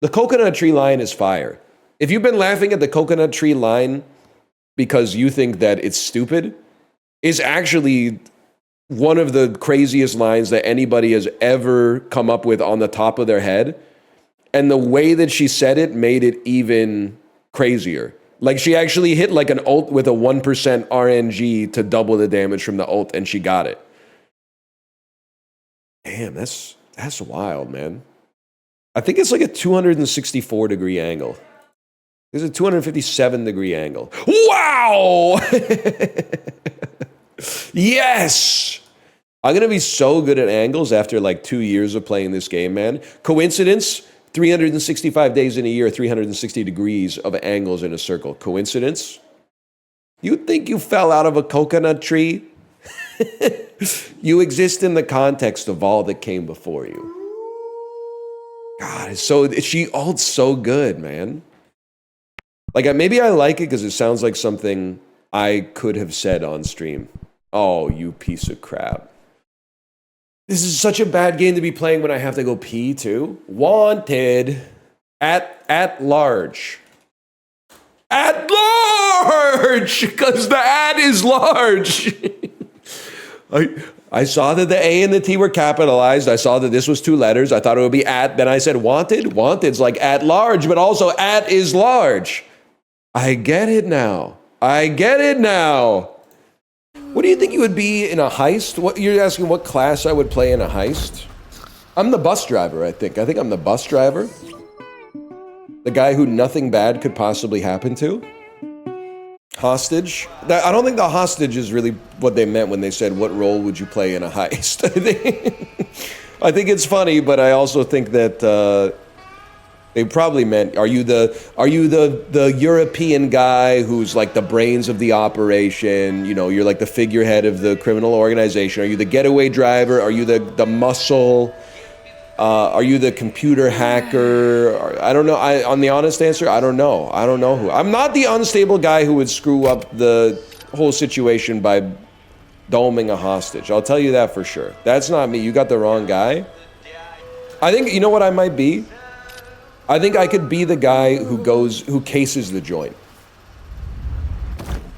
the coconut tree line is fire. If you've been laughing at the coconut tree line because you think that it's stupid, it's actually one of the craziest lines that anybody has ever come up with on the top of their head. And the way that she said it made it even crazier. Like, she actually hit like an ult with a 1% RNG to double the damage from the ult, and she got it. Damn, that's wild, man. I think it's like a 264 degree angle. There's a 257 degree angle. Wow! Yes! I'm going to be so good at angles after like 2 years of playing this game, man. Coincidence? 365 days in a year, 360 degrees of angles in a circle. Coincidence? You think you fell out of a coconut tree? You exist in the context of all that came before you. God, she ult's so good, man. Like, maybe I like it because it sounds like something I could have said on stream. Oh, you piece of crap. This is such a bad game to be playing when I have to go pee, too. Wanted. At large. At large! Because the ad is large. I saw that the A and the T were capitalized. I saw that this was 2 letters. I thought it would be at. Then I said wanted. Wanted's like at large, but also at is large. I get it now. I get it now. What do you think you would be in a heist? What you're asking what class I would play in a heist? I'm the bus driver, I think. I think I'm the bus driver. The guy who nothing bad could possibly happen to. Hostage. I don't think the hostage is really what they meant when they said, what role would you play in a heist? I think it's funny, but I also think that they probably meant, are you the European guy who's like the brains of the operation? You know, you're like the figurehead of the criminal organization. Are you the getaway driver? Are you the muscle? Are you the computer hacker? I don't know. On the honest answer, I don't know. I don't know who. I'm not the unstable guy who would screw up the whole situation by doming a hostage. I'll tell you that for sure. That's not me. You got the wrong guy. I think, you know what I might be? I think I could be the guy who cases the joint.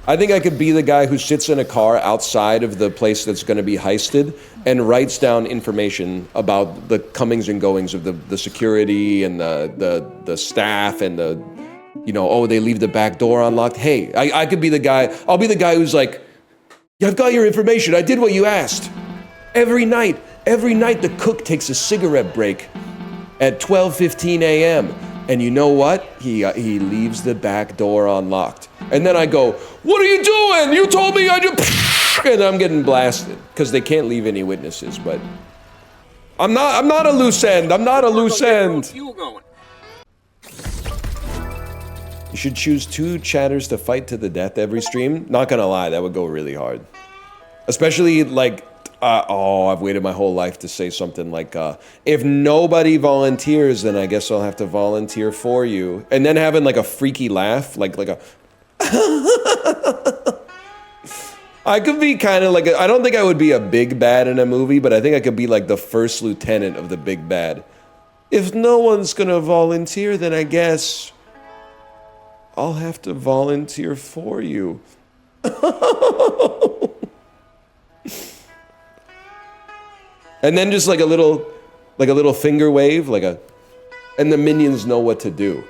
I think I could be the guy who sits in a car outside of the place that's going to be heisted and writes down information about the comings and goings of the security and the staff and oh, they leave the back door unlocked. Hey, I could be the guy. I'll be the guy who's like, yeah, I've got your information. I did what you asked. Every night the cook takes a cigarette break at 12:15 a.m. And you know what? He leaves the back door unlocked. And then I go, what are you doing? You told me I do. And I'm getting blasted because they can't leave any witnesses. But I'm not a loose end. I'm not a loose end. You should choose 2 chatters to fight to the death every stream. Not gonna lie, that would go really hard. Especially like, I've waited my whole life to say something like, if nobody volunteers, then I guess I'll have to volunteer for you. And then having like a freaky laugh, like a... I could be kind of like, I don't think I would be a big bad in a movie, but I think I could be like the first lieutenant of the big bad. If no one's gonna volunteer, then I guess I'll have to volunteer for you. And then just like a little finger wave, and the minions know what to do.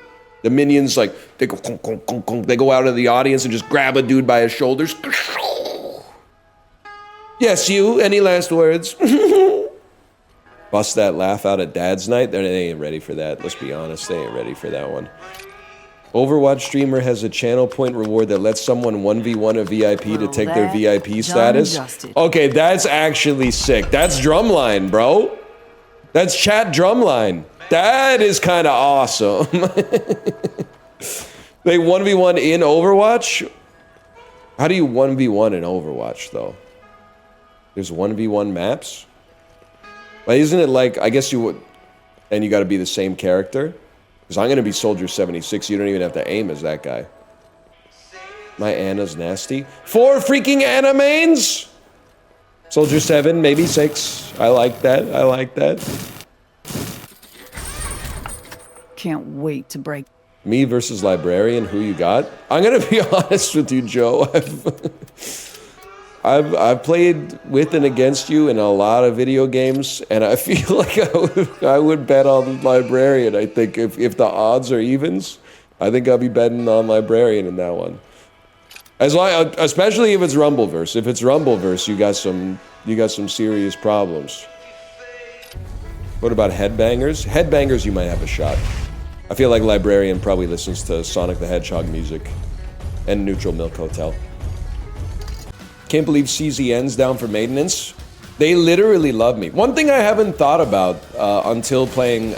The minions, like, they go, conk, conk, conk, conk. They go out of the audience and just grab a dude by his shoulders. Yes, you, any last words? Bust that laugh out at dad's night. They ain't ready for that. Let's be honest, they ain't ready for that one. Overwatch streamer has a channel point reward that lets someone 1v1 a VIP to take their VIP status. Okay, that's actually sick. That's drumline, bro. That's chat drumline. That is kind of awesome. They 1v1 in Overwatch? How do you 1v1 in Overwatch, though? There's 1v1 maps? But isn't it like, I guess you would, and you gotta be the same character? Because I'm gonna be Soldier 76, you don't even have to aim as that guy. My Anna's nasty. 4 freaking Anna mains? Soldier 7, maybe 6. I like that, I like that. Can't wait to break. Me versus Librarian, who you got? I'm gonna be honest with you, Joe. I've played with and against you in a lot of video games, and I feel like I would bet on Librarian. I think if the odds are evens, I think I'll be betting on Librarian in that one. Especially if it's Rumbleverse. If it's Rumbleverse, you got some serious problems. What about Headbangers? Headbangers, you might have a shot. I feel like Librarian probably listens to Sonic the Hedgehog music and Neutral Milk Hotel. Can't believe CZN's down for maintenance. They literally love me. One thing I haven't thought about until playing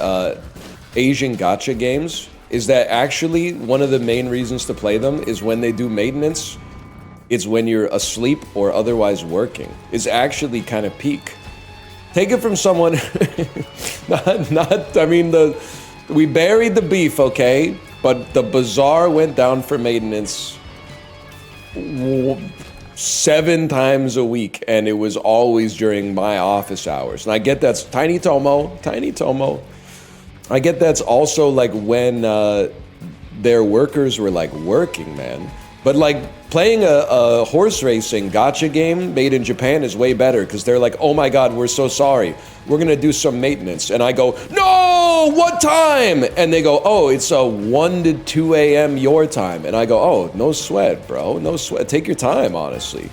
Asian gacha games is that actually one of the main reasons to play them is when they do maintenance, it's when you're asleep or otherwise working. It's actually kind of peak. Take it from someone, I mean, we buried the beef, okay? But the bazaar went down for maintenance 7 times a week, and it was always during my office hours. And I get that's Tiny Tomo. I get that's also like when their workers were like working, man. But like playing a horse racing gacha game made in Japan is way better because they're like, oh my god, we're so sorry. We're gonna do some maintenance. And I go, no, what time? And they go, oh, it's 1 to 2 a.m. your time. And I go, oh, no sweat, bro, no sweat. Take your time, honestly.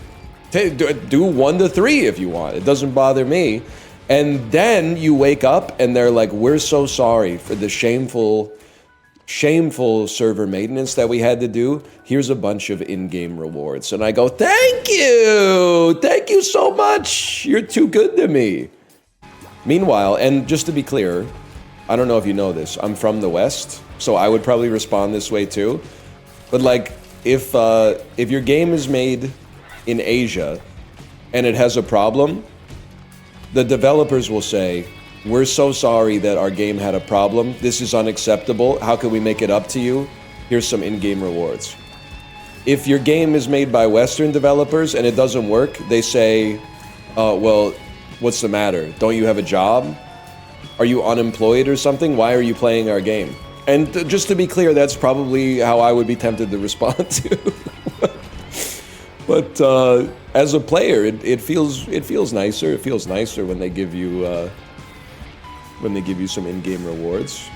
Do 1 to 3 if you want. It doesn't bother me. And then you wake up and they're like, we're so sorry for the shameful server maintenance that we had to do. Here's a bunch of in-game rewards. And I go, thank you so much. You're too good to me. Meanwhile, and just to be clear, I don't know if you know this, I'm from the West, so I would probably respond this way too. But like, if your game is made in Asia and it has a problem, the developers will say, we're so sorry that our game had a problem. This is unacceptable. How can we make it up to you? Here's some in-game rewards. If your game is made by Western developers and it doesn't work, they say, well, what's the matter? Don't you have a job? Are you unemployed or something? Why are you playing our game? And just to be clear, that's probably how I would be tempted to respond to. But as a player, it feels nicer. It feels nicer when they give you some in-game rewards.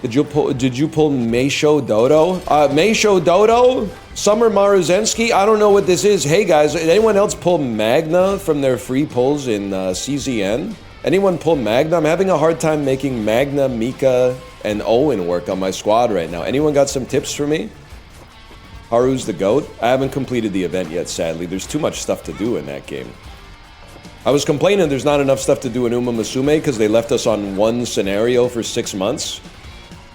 Did you pull Meisho Dodo? Meisho Dodo? Summer Maruzensky? I don't know what this is. Hey guys, did anyone else pull Magna from their free pulls in CZN? Anyone pull Magna? I'm having a hard time making Magna, Mika, and Owen work on my squad right now. Anyone got some tips for me? Haru's the GOAT? I haven't completed the event yet, sadly. There's too much stuff to do in that game. I was complaining there's not enough stuff to do in Uma Musume because they left us on one scenario for 6 months.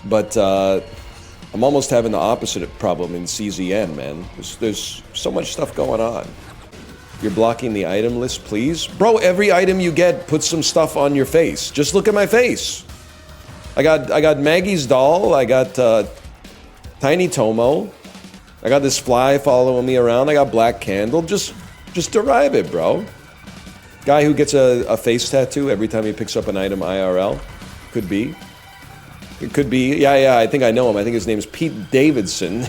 But I'm almost having the opposite problem in CZN, man. There's so much stuff going on. You're blocking the item list, please? Bro, every item you get puts some stuff on your face. Just look at my face. I got Maggie's doll. I got Tiny Tomo. I got this fly following me around. I got Black Candle. Just derive it, bro. Guy who gets a face tattoo every time he picks up an item IRL. Could be. It could be. Yeah, I think I know him. I think his name's Pete Davidson.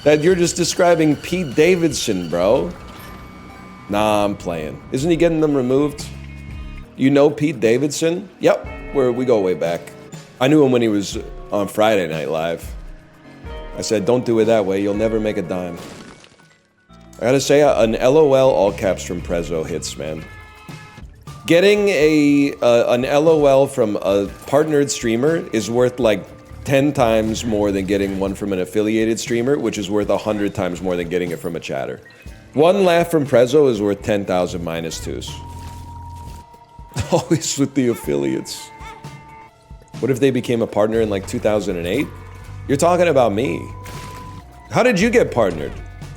That you're just describing Pete Davidson, bro. Nah, I'm playing. Isn't he getting them removed? You know Pete Davidson? Yep, we go way back. I knew him when he was on Friday Night Live. I said, don't do it that way. You'll never make a dime. I gotta say, an LOL all caps from Prezzo hits, man. Getting an LOL from a partnered streamer is worth like 10 times more than getting one from an affiliated streamer, which is worth 100 times more than getting it from a chatter. One laugh from Prezzo is worth 10,000 -2s. Always with the affiliates. What if they became a partner in like 2008? You're talking about me. How did you get partnered?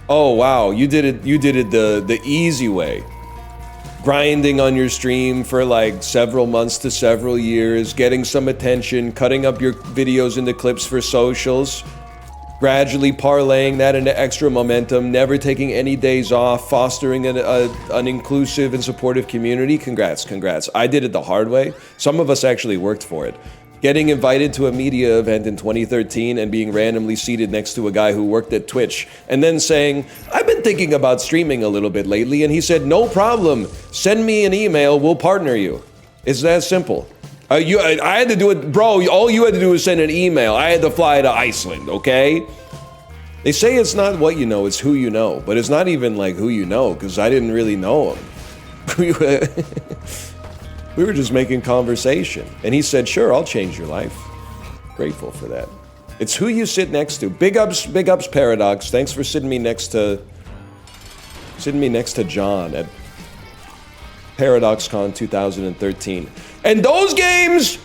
Oh wow, you did it the easy way. Grinding on your stream for like several months to several years, getting some attention, cutting up your videos into clips for socials, gradually parlaying that into extra momentum, never taking any days off, fostering an inclusive and supportive community. Congrats. I did it the hard way. Some of us actually worked for it. Getting invited to a media event in 2013 and being randomly seated next to a guy who worked at Twitch, and then saying, I've been thinking about streaming a little bit lately, and he said, no problem, send me an email, we'll partner you. It's that simple. I had to do it, bro, all you had to do was send an email. I had to fly to Iceland, okay? They say it's not what you know, it's who you know, but it's not even like who you know, because I didn't really know him. We were just making conversation. And he said, sure, I'll change your life. Grateful for that. It's who you sit next to. Big ups, Paradox. Thanks for sitting me next to John ParadoxCon 2013. And those games,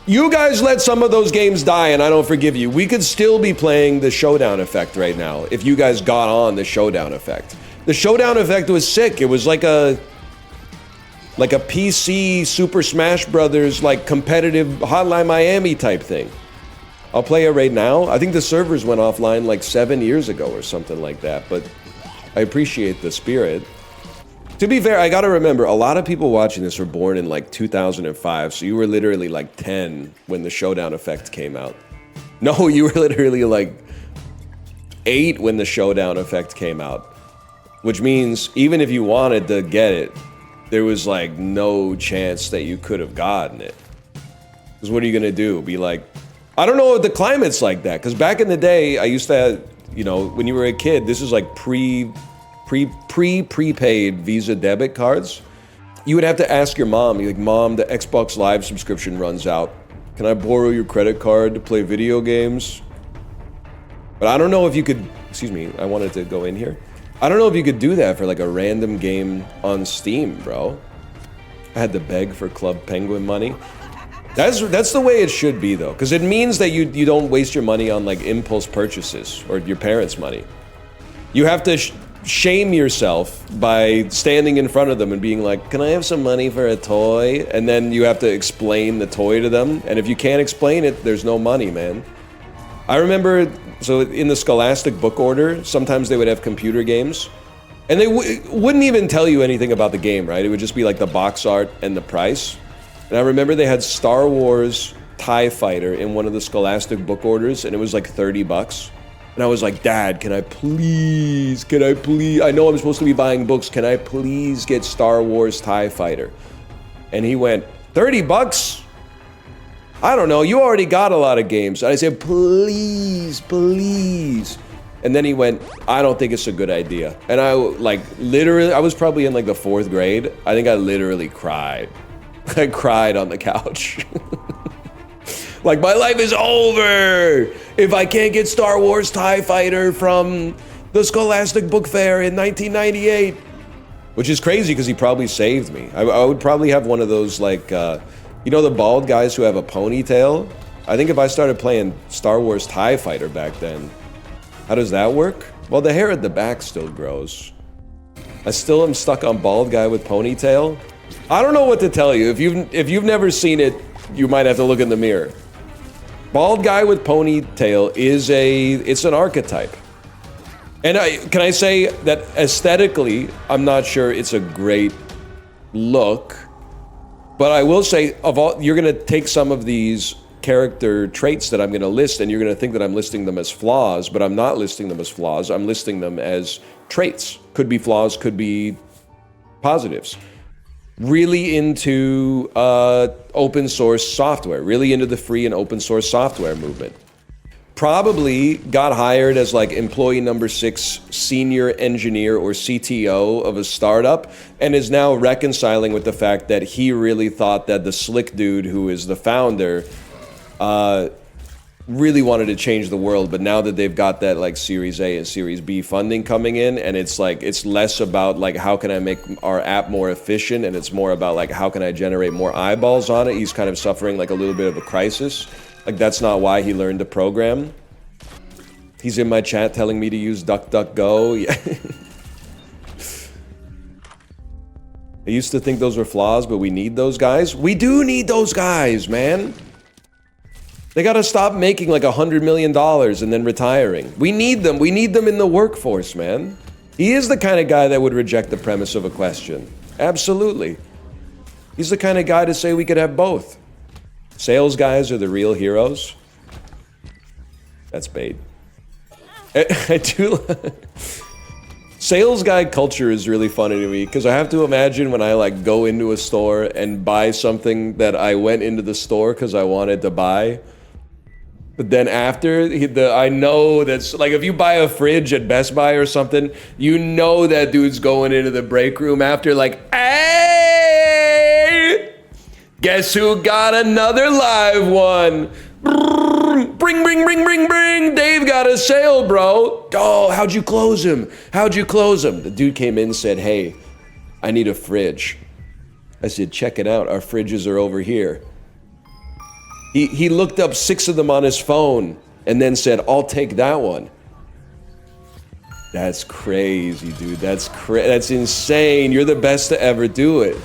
you guys let some of those games die and I don't forgive you. We could still be playing the Showdown Effect right now if you guys got on the Showdown Effect. The Showdown Effect was sick. It was like a PC Super Smash Brothers, like competitive Hotline Miami type thing. I'll play it right now. I think the servers went offline like 7 years ago or something like that, but I appreciate the spirit. To be fair, I gotta remember, a lot of people watching this were born in like 2005, so you were literally like 10 when the Showdown Effect came out. No, you were literally like 8 when the Showdown Effect came out. Which means, even if you wanted to get it, there was like no chance that you could have gotten it. Because what are you gonna do? Be like, I don't know if the climate's like that. Because back in the day, I used to have, you know, when you were a kid, this is like prepaid Visa debit cards. You would have to ask your mom, you're like, Mom, the Xbox Live subscription runs out. Can I borrow your credit card to play video games? But I don't know if you could, excuse me, I wanted to go in here. I don't know if you could do that for like a random game on Steam, bro. I had to beg for Club Penguin money. That's the way it should be though, because it means that you don't waste your money on like impulse purchases or your parents' money. You have to shame yourself by standing in front of them and being like, can I have some money for a toy? And then you have to explain the toy to them. And if you can't explain it, there's no money, man. I remember, so in the Scholastic book order, sometimes they would have computer games. And they wouldn't even tell you anything about the game, right? It would just be like the box art and the price. And I remember they had Star Wars TIE Fighter in one of the Scholastic book orders, and it was like $30. And I was like, Dad, can I please, I know I'm supposed to be buying books, can I please get Star Wars TIE Fighter? And he went, $30? I don't know, you already got a lot of games. And I said, please, please. And then he went, I don't think it's a good idea. And I like literally, I was probably in like the 4th grade. I think I literally cried. I cried on the couch. Like, my life is over if I can't get Star Wars TIE Fighter from the Scholastic Book Fair in 1998. Which is crazy because he probably saved me. I would probably have one of those like, you know the bald guys who have a ponytail? I think if I started playing Star Wars TIE Fighter back then, how does that work? Well, the hair at the back still grows. I still am stuck on bald guy with ponytail. I don't know what to tell you. If you've never seen it, you might have to look in the mirror. Bald guy with ponytail it's an archetype. And can I say that aesthetically, I'm not sure it's a great look, but I will say you're gonna take some of these character traits that I'm gonna list and you're gonna think that I'm listing them as flaws, but I'm not listing them as flaws, I'm listing them as traits. Could be flaws, could be positives. Really into open source software, really into the free and open source software movement. Probably got hired as like employee number 6 senior engineer or CTO of a startup and is now reconciling with the fact that he really thought that the slick dude who is the founder really wanted to change the world, but now that they've got that like Series A and Series B funding coming in, and it's like it's less about like how can I make our app more efficient, and it's more about like how can I generate more eyeballs on it. He's kind of suffering like a little bit of a crisis. Like that's not why he learned to program. He's in my chat telling me to use DuckDuckGo. Yeah. I used to think those were flaws, but we need those guys. We do need those guys, man. They gotta stop making like $100 million and then retiring. We need them in the workforce, man. He is the kind of guy that would reject the premise of a question. Absolutely. He's the kind of guy to say we could have both. Sales guys are the real heroes. That's bait. I do. Sales guy culture is really funny to me because I have to imagine when I like go into a store and buy something that I went into the store because I wanted to buy. But then after, I know that's, like if you buy a fridge at Best Buy or something, you know that dude's going into the break room after like, hey, guess who got another live one? Bring, Dave got a sale, bro. Oh, how'd you close him? The dude came in and said, hey, I need a fridge. I said, check it out, our fridges are over here. He looked up 6 of them on his phone and then said, I'll take that one. That's crazy, dude. That's insane. You're the best to ever do it.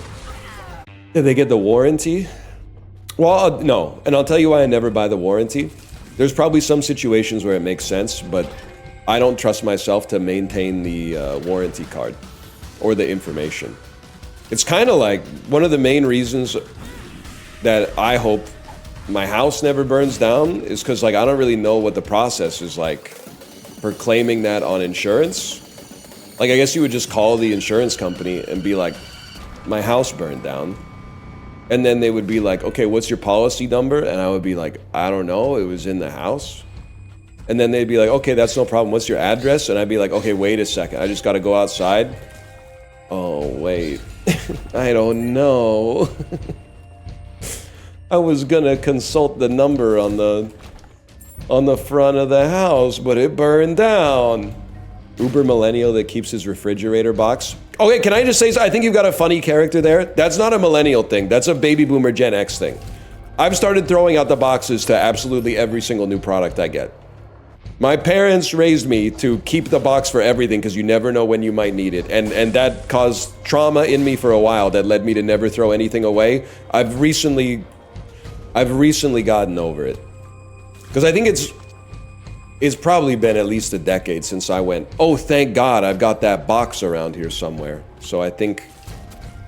Did they get the warranty? Well, no. And I'll tell you why I never buy the warranty. There's probably some situations where it makes sense, but I don't trust myself to maintain the warranty card or the information. It's kind of like one of the main reasons that I hope my house never burns down is because, like, I don't really know what the process is like for claiming that on insurance. Like, I guess you would just call the insurance company and be like, my house burned down. And then they would be like, okay, what's your policy number? And I would be like, I don't know, it was in the house. And then they'd be like, okay, that's no problem. What's your address? And I'd be like, okay, wait a second. I just got to go outside. Oh, wait. I don't know. I was going to consult the number on the front of the house, but it burned down. Uber millennial that keeps his refrigerator box. Okay, can I just say, I think you've got a funny character there. That's not a millennial thing. That's a baby boomer Gen X thing. I've started throwing out the boxes to absolutely every single new product I get. My parents raised me to keep the box for everything because you never know when you might need it. And that caused trauma in me for a while that led me to never throw anything away. I've recently gotten over it. Because I think it's probably been at least a decade since I went, oh, thank God I've got that box around here somewhere. So I think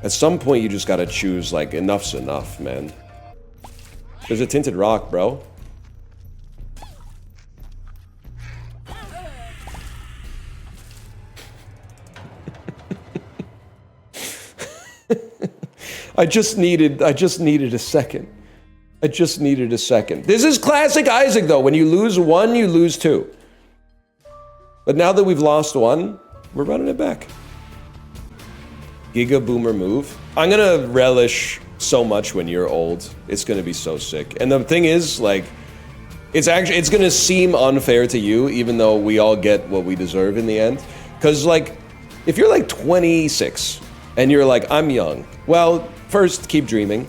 at some point you just gotta choose, like, enough's enough, man. There's a tinted rock, bro. I just needed a second. I just needed a second. This is classic Isaac, though. When you lose one, you lose two. But now that we've lost one, we're running it back. Giga Boomer move. I'm gonna relish so much when you're old. It's gonna be so sick. And the thing is, like, it's gonna seem unfair to you, even though we all get what we deserve in the end. Because, like, if you're like 26 and you're like, I'm young. Well, first, keep dreaming.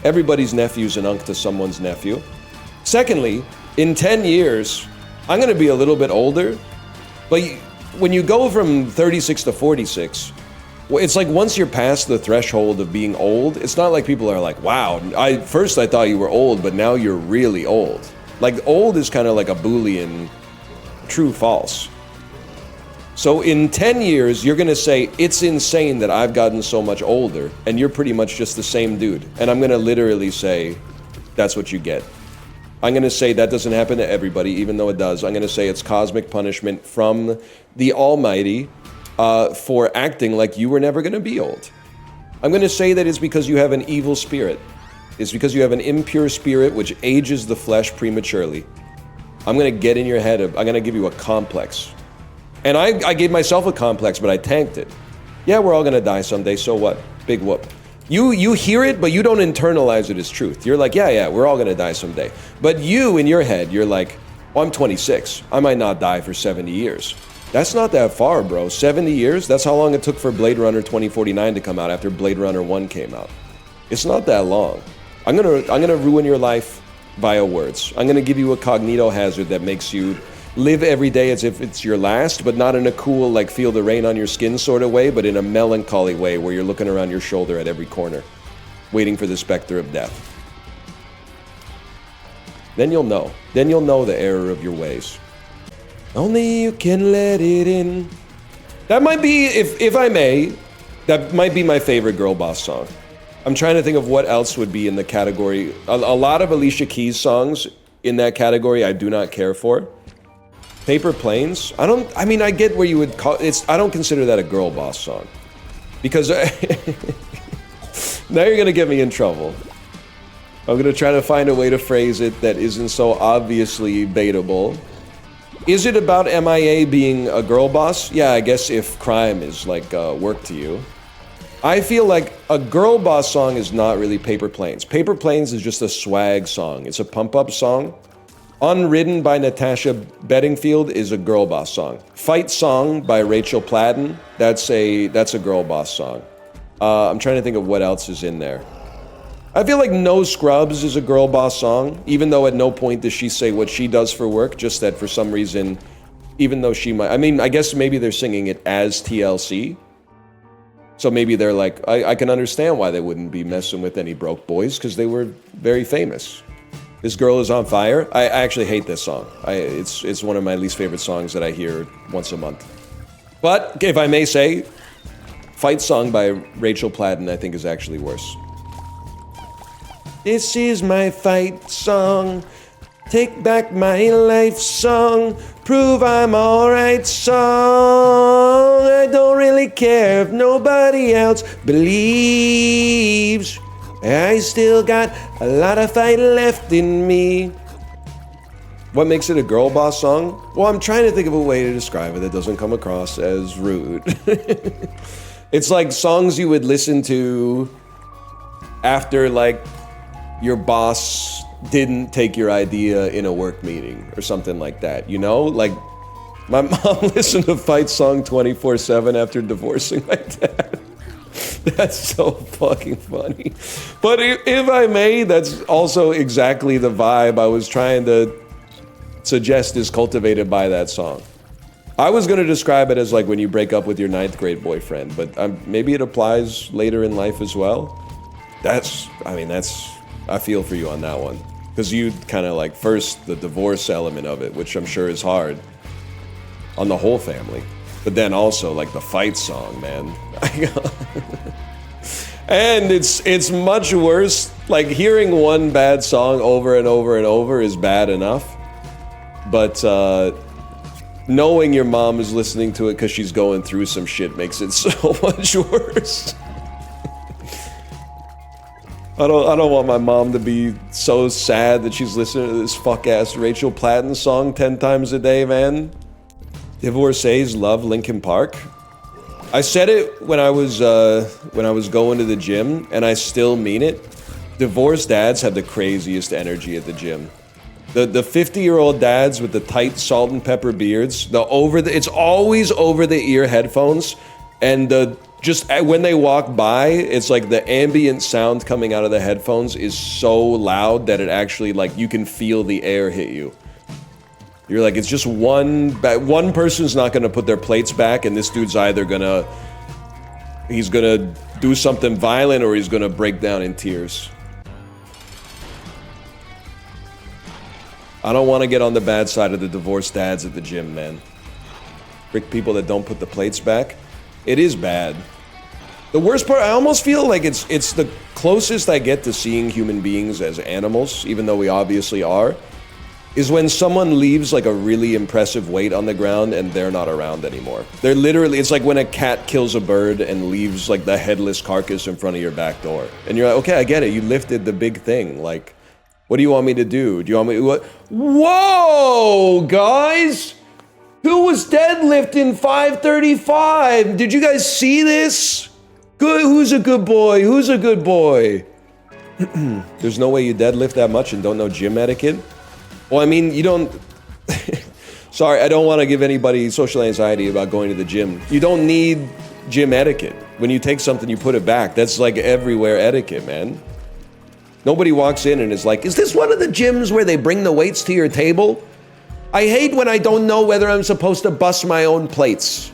Everybody's nephew's an uncle to someone's nephew. Secondly, in 10 years, I'm gonna be a little bit older, but when you go from 36 to 46, it's like once you're past the threshold of being old, it's not like people are like, wow, first I thought you were old, but now you're really old. Like, old is kind of like a Boolean true false. So in 10 years, you're gonna say, it's insane that I've gotten so much older, and you're pretty much just the same dude. And I'm gonna literally say, that's what you get. I'm gonna say that doesn't happen to everybody, even though it does. I'm gonna say it's cosmic punishment from the Almighty for acting like you were never gonna be old. I'm gonna say that it's because you have an evil spirit. It's because you have an impure spirit which ages the flesh prematurely. I'm gonna get in your head, I'm gonna give you a complex. And I gave myself a complex, but I tanked it. Yeah, we're all gonna die someday, so what? Big whoop. You hear it, but you don't internalize it as truth. You're like, yeah, we're all gonna die someday. But you, in your head, you're like, oh, I'm 26. I might not die for 70 years. That's not that far, bro. 70 years? That's how long it took for Blade Runner 2049 to come out after Blade Runner 1 came out. It's not that long. I'm gonna ruin your life via words. I'm gonna give you a cognito hazard that makes you live every day as if it's your last, but not in a cool, like, feel the rain on your skin sort of way, but in a melancholy way where you're looking around your shoulder at every corner, waiting for the specter of death. Then you'll know. Then you'll know the error of your ways. Only you can let it in. That might be, if I may, that might be my favorite girl boss song. I'm trying to think of what else would be in the category. A lot of Alicia Keys songs in that category I do not care for. Paper Planes? I mean, I get where you would call I don't consider that a girl boss song. Because now you're gonna get me in trouble. I'm gonna try to find a way to phrase it that isn't so obviously baitable. Is it about MIA being a girl boss? Yeah, I guess if crime is like work to you. I feel like a girl boss song is not really Paper Planes. Paper Planes is just a swag song. It's a pump-up song. Unridden by Natasha Bedingfield is a girl boss song. Fight Song by Rachel Platten, that's a girl boss song. I'm trying to think of what else is in there. I feel like No Scrubs is a girl boss song, even though at no point does she say what she does for work, just that for some reason, even though she might, I mean, I guess maybe they're singing it as TLC. So maybe they're like, I can understand why they wouldn't be messing with any broke boys, because they were very famous. This Girl Is on Fire. I actually hate this song. It's one of my least favorite songs that I hear once a month. But, if I may say, Fight Song by Rachel Platten I think is actually worse. This is my fight song. Take back my life song. Prove I'm alright song. I don't really care if nobody else believes. I still got a lot of fight left in me. What makes it a girl boss song? Well, I'm trying to think of a way to describe it that doesn't come across as rude. It's like songs you would listen to after, like, your boss didn't take your idea in a work meeting or something like that, you know? Like, my mom listened to Fight Song 24/7 after divorcing my dad. That's so fucking funny. But if I may, that's also exactly the vibe I was trying to suggest is cultivated by that song. I was going to describe it as like when you break up with your 9th grade boyfriend, but maybe it applies later in life as well. I feel for you on that one. Because you kind of like, first, the divorce element of it, which I'm sure is hard on the whole family. But then also, like, the fight song, man. And it's much worse. Like, hearing one bad song over and over and over is bad enough. But knowing your mom is listening to it because she's going through some shit makes it so much worse. I don't want my mom to be so sad that she's listening to this fuck-ass Rachel Platten song 10 times a day, man. Divorcees love Linkin Park. I said it when I was going to the gym, and I still mean it. Divorced dads have the craziest energy at the gym. The 50-year-old dads with the tight salt and pepper beards, it's always over the ear headphones, and just when they walk by, it's like the ambient sound coming out of the headphones is so loud that it actually, like, you can feel the air hit you. You're like, it's just one person's not gonna put their plates back, and this dude's either he's gonna do something violent or he's gonna break down in tears. I don't want to get on the bad side of the divorced dads at the gym, man. Brick people that don't put the plates back. It is bad. The worst part, I almost feel like it's the closest I get to seeing human beings as animals, even though we obviously are, is when someone leaves like a really impressive weight on the ground and they're not around anymore. They're literally, it's like when a cat kills a bird and leaves like the headless carcass in front of your back door. And you're like, okay, I get it, you lifted the big thing, like, what do you want me to do? Do you want me to, what? Whoa, guys! Who was deadlifting 535? Did you guys see this? Good. Who's a good boy? Who's a good boy? There's no way you deadlift that much and don't know gym etiquette? Well, I mean, you don't... Sorry, I don't want to give anybody social anxiety about going to the gym. You don't need gym etiquette. When you take something, you put it back. That's like everywhere etiquette, man. Nobody walks in and is like, is this one of the gyms where they bring the weights to your table? I hate when I don't know whether I'm supposed to bust my own plates.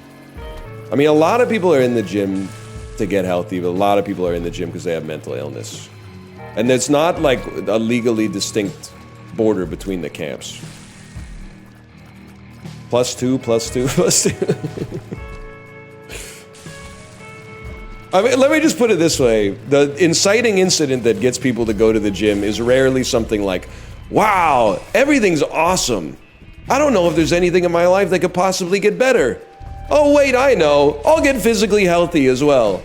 I mean, a lot of people are in the gym to get healthy, but a lot of people are in the gym because they have mental illness. And it's not like a legally distinct border between the camps. +2, +2, +2. I mean, let me just put it this way. The inciting incident that gets people to go to the gym is rarely something like, wow, everything's awesome. I don't know if there's anything in my life that could possibly get better. Oh wait, I know. I'll get physically healthy as well.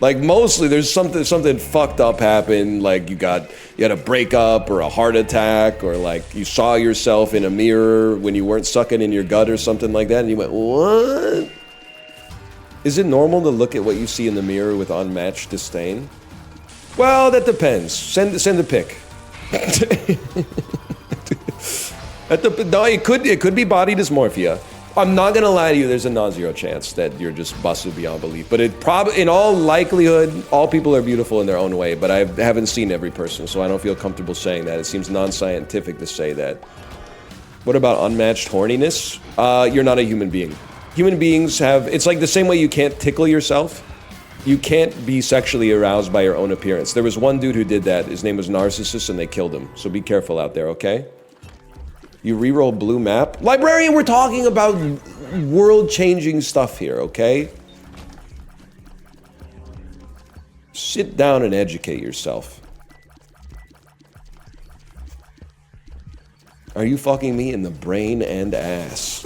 Like mostly there's something fucked up happened, like you had a breakup or a heart attack, or like you saw yourself in a mirror when you weren't sucking in your gut or something like that and you went, what? Is it normal to look at what you see in the mirror with unmatched disdain? Well, that depends. Send a pic. No, it could be body dysmorphia. I'm not gonna lie to you, there's a non-zero chance that you're just busted beyond belief. But it probably, in all likelihood, all people are beautiful in their own way, but I haven't seen every person, so I don't feel comfortable saying that. It seems non-scientific to say that. What about unmatched horniness? You're not a human being. Human beings have, it's like the same way you can't tickle yourself. You can't be sexually aroused by your own appearance. There was one dude who did that. His name was Narcissus, and they killed him. So be careful out there, okay? You reroll blue map. Librarian, we're talking about world-changing stuff here, okay? Sit down and educate yourself. Are you fucking me in the brain and ass?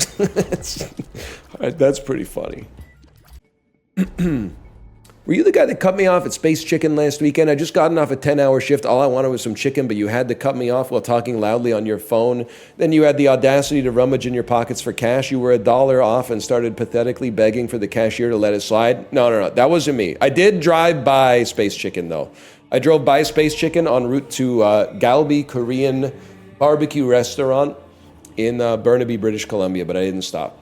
Alright, that's pretty funny. Were you the guy that cut me off at Space Chicken last weekend? I just gotten off a 10-hour shift. All I wanted was some chicken, but you had to cut me off while talking loudly on your phone. Then you had the audacity to rummage in your pockets for cash. You were $1 off and started pathetically begging for the cashier to let it slide. No, that wasn't me. I did drive by Space Chicken, though. I drove by Space Chicken en route to Galbi Korean barbecue restaurant in Burnaby, British Columbia, but I didn't stop.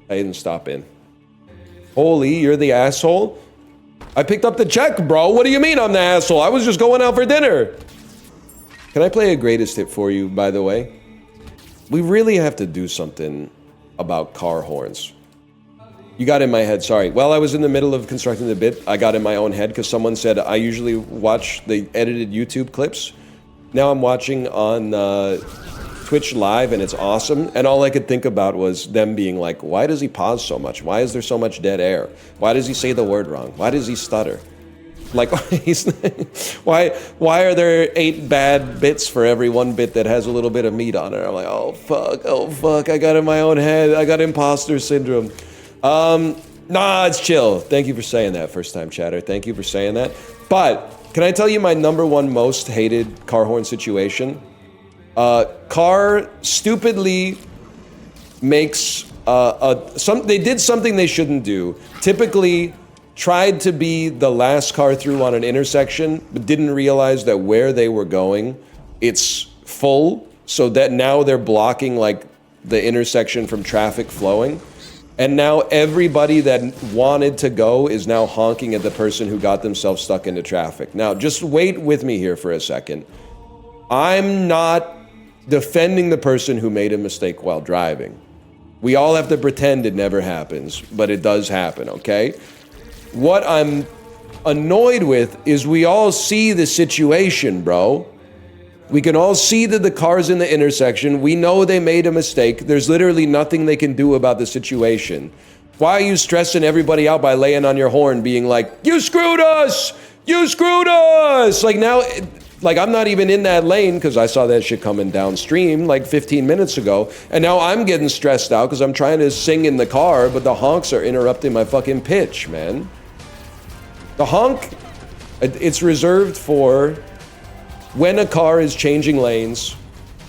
I didn't stop in. Holy, you're the asshole? I picked up the check, bro. What do you mean I'm the asshole? I was just going out for dinner. Can I play a greatest hit for you, by the way? We really have to do something about car horns. You got in my head, sorry. While I was in the middle of constructing the bit, I got in my own head because someone said I usually watch the edited YouTube clips. Now I'm watching on Twitch Live and it's awesome. And all I could think about was them being like, why does he pause so much? Why is there so much dead air? Why does he say the word wrong? Why does he stutter? Like, why are there 8 bad bits for every 1 bit that has a little bit of meat on it? I'm like, oh fuck, I got in my own head. I got imposter syndrome. Nah, it's chill. Thank you for saying that, first time chatter. Thank you for saying that. But can I tell you my #1 most hated car horn situation? Car stupidly makes they did something they shouldn't do. Typically tried to be the last car through on an intersection, but didn't realize that where they were going, it's full, so that now they're blocking like the intersection from traffic flowing. And now everybody that wanted to go is now honking at the person who got themselves stuck into traffic. Now, just wait with me here for a second. I'm not defending the person who made a mistake while driving. We all have to pretend it never happens, but it does happen, okay? What I'm annoyed with is we all see the situation, bro. We can all see that the car's in the intersection. We know they made a mistake. There's literally nothing they can do about the situation. Why are you stressing everybody out by laying on your horn, being like, you screwed us! You screwed us! Like now, like I'm not even in that lane because I saw that shit coming downstream like 15 minutes ago. And now I'm getting stressed out because I'm trying to sing in the car, but the honks are interrupting my fucking pitch, man. The honk, it's reserved for when a car is changing lanes,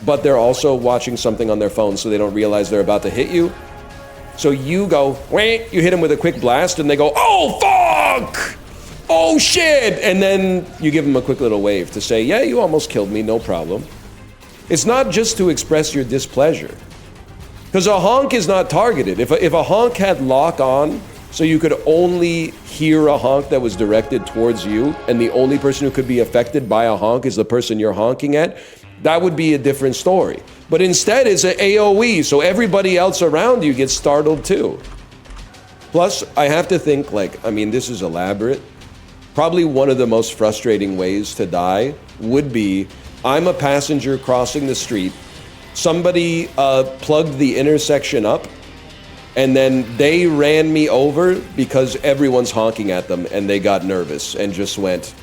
but they're also watching something on their phone so they don't realize they're about to hit you. So you go, wait, you hit them with a quick blast and they go, oh, fuck! Oh, shit! And then you give them a quick little wave to say, yeah, you almost killed me, no problem. It's not just to express your displeasure. Because a honk is not targeted. If a honk had lock on, so you could only hear a honk that was directed towards you, and the only person who could be affected by a honk is the person you're honking at, that would be a different story. But instead, it's an AoE, so everybody else around you gets startled too. Plus, I have to think, like, I mean, this is elaborate. Probably one of the most frustrating ways to die would be, I'm a passenger crossing the street, somebody plugged the intersection up, and then they ran me over because everyone's honking at them and they got nervous and just went,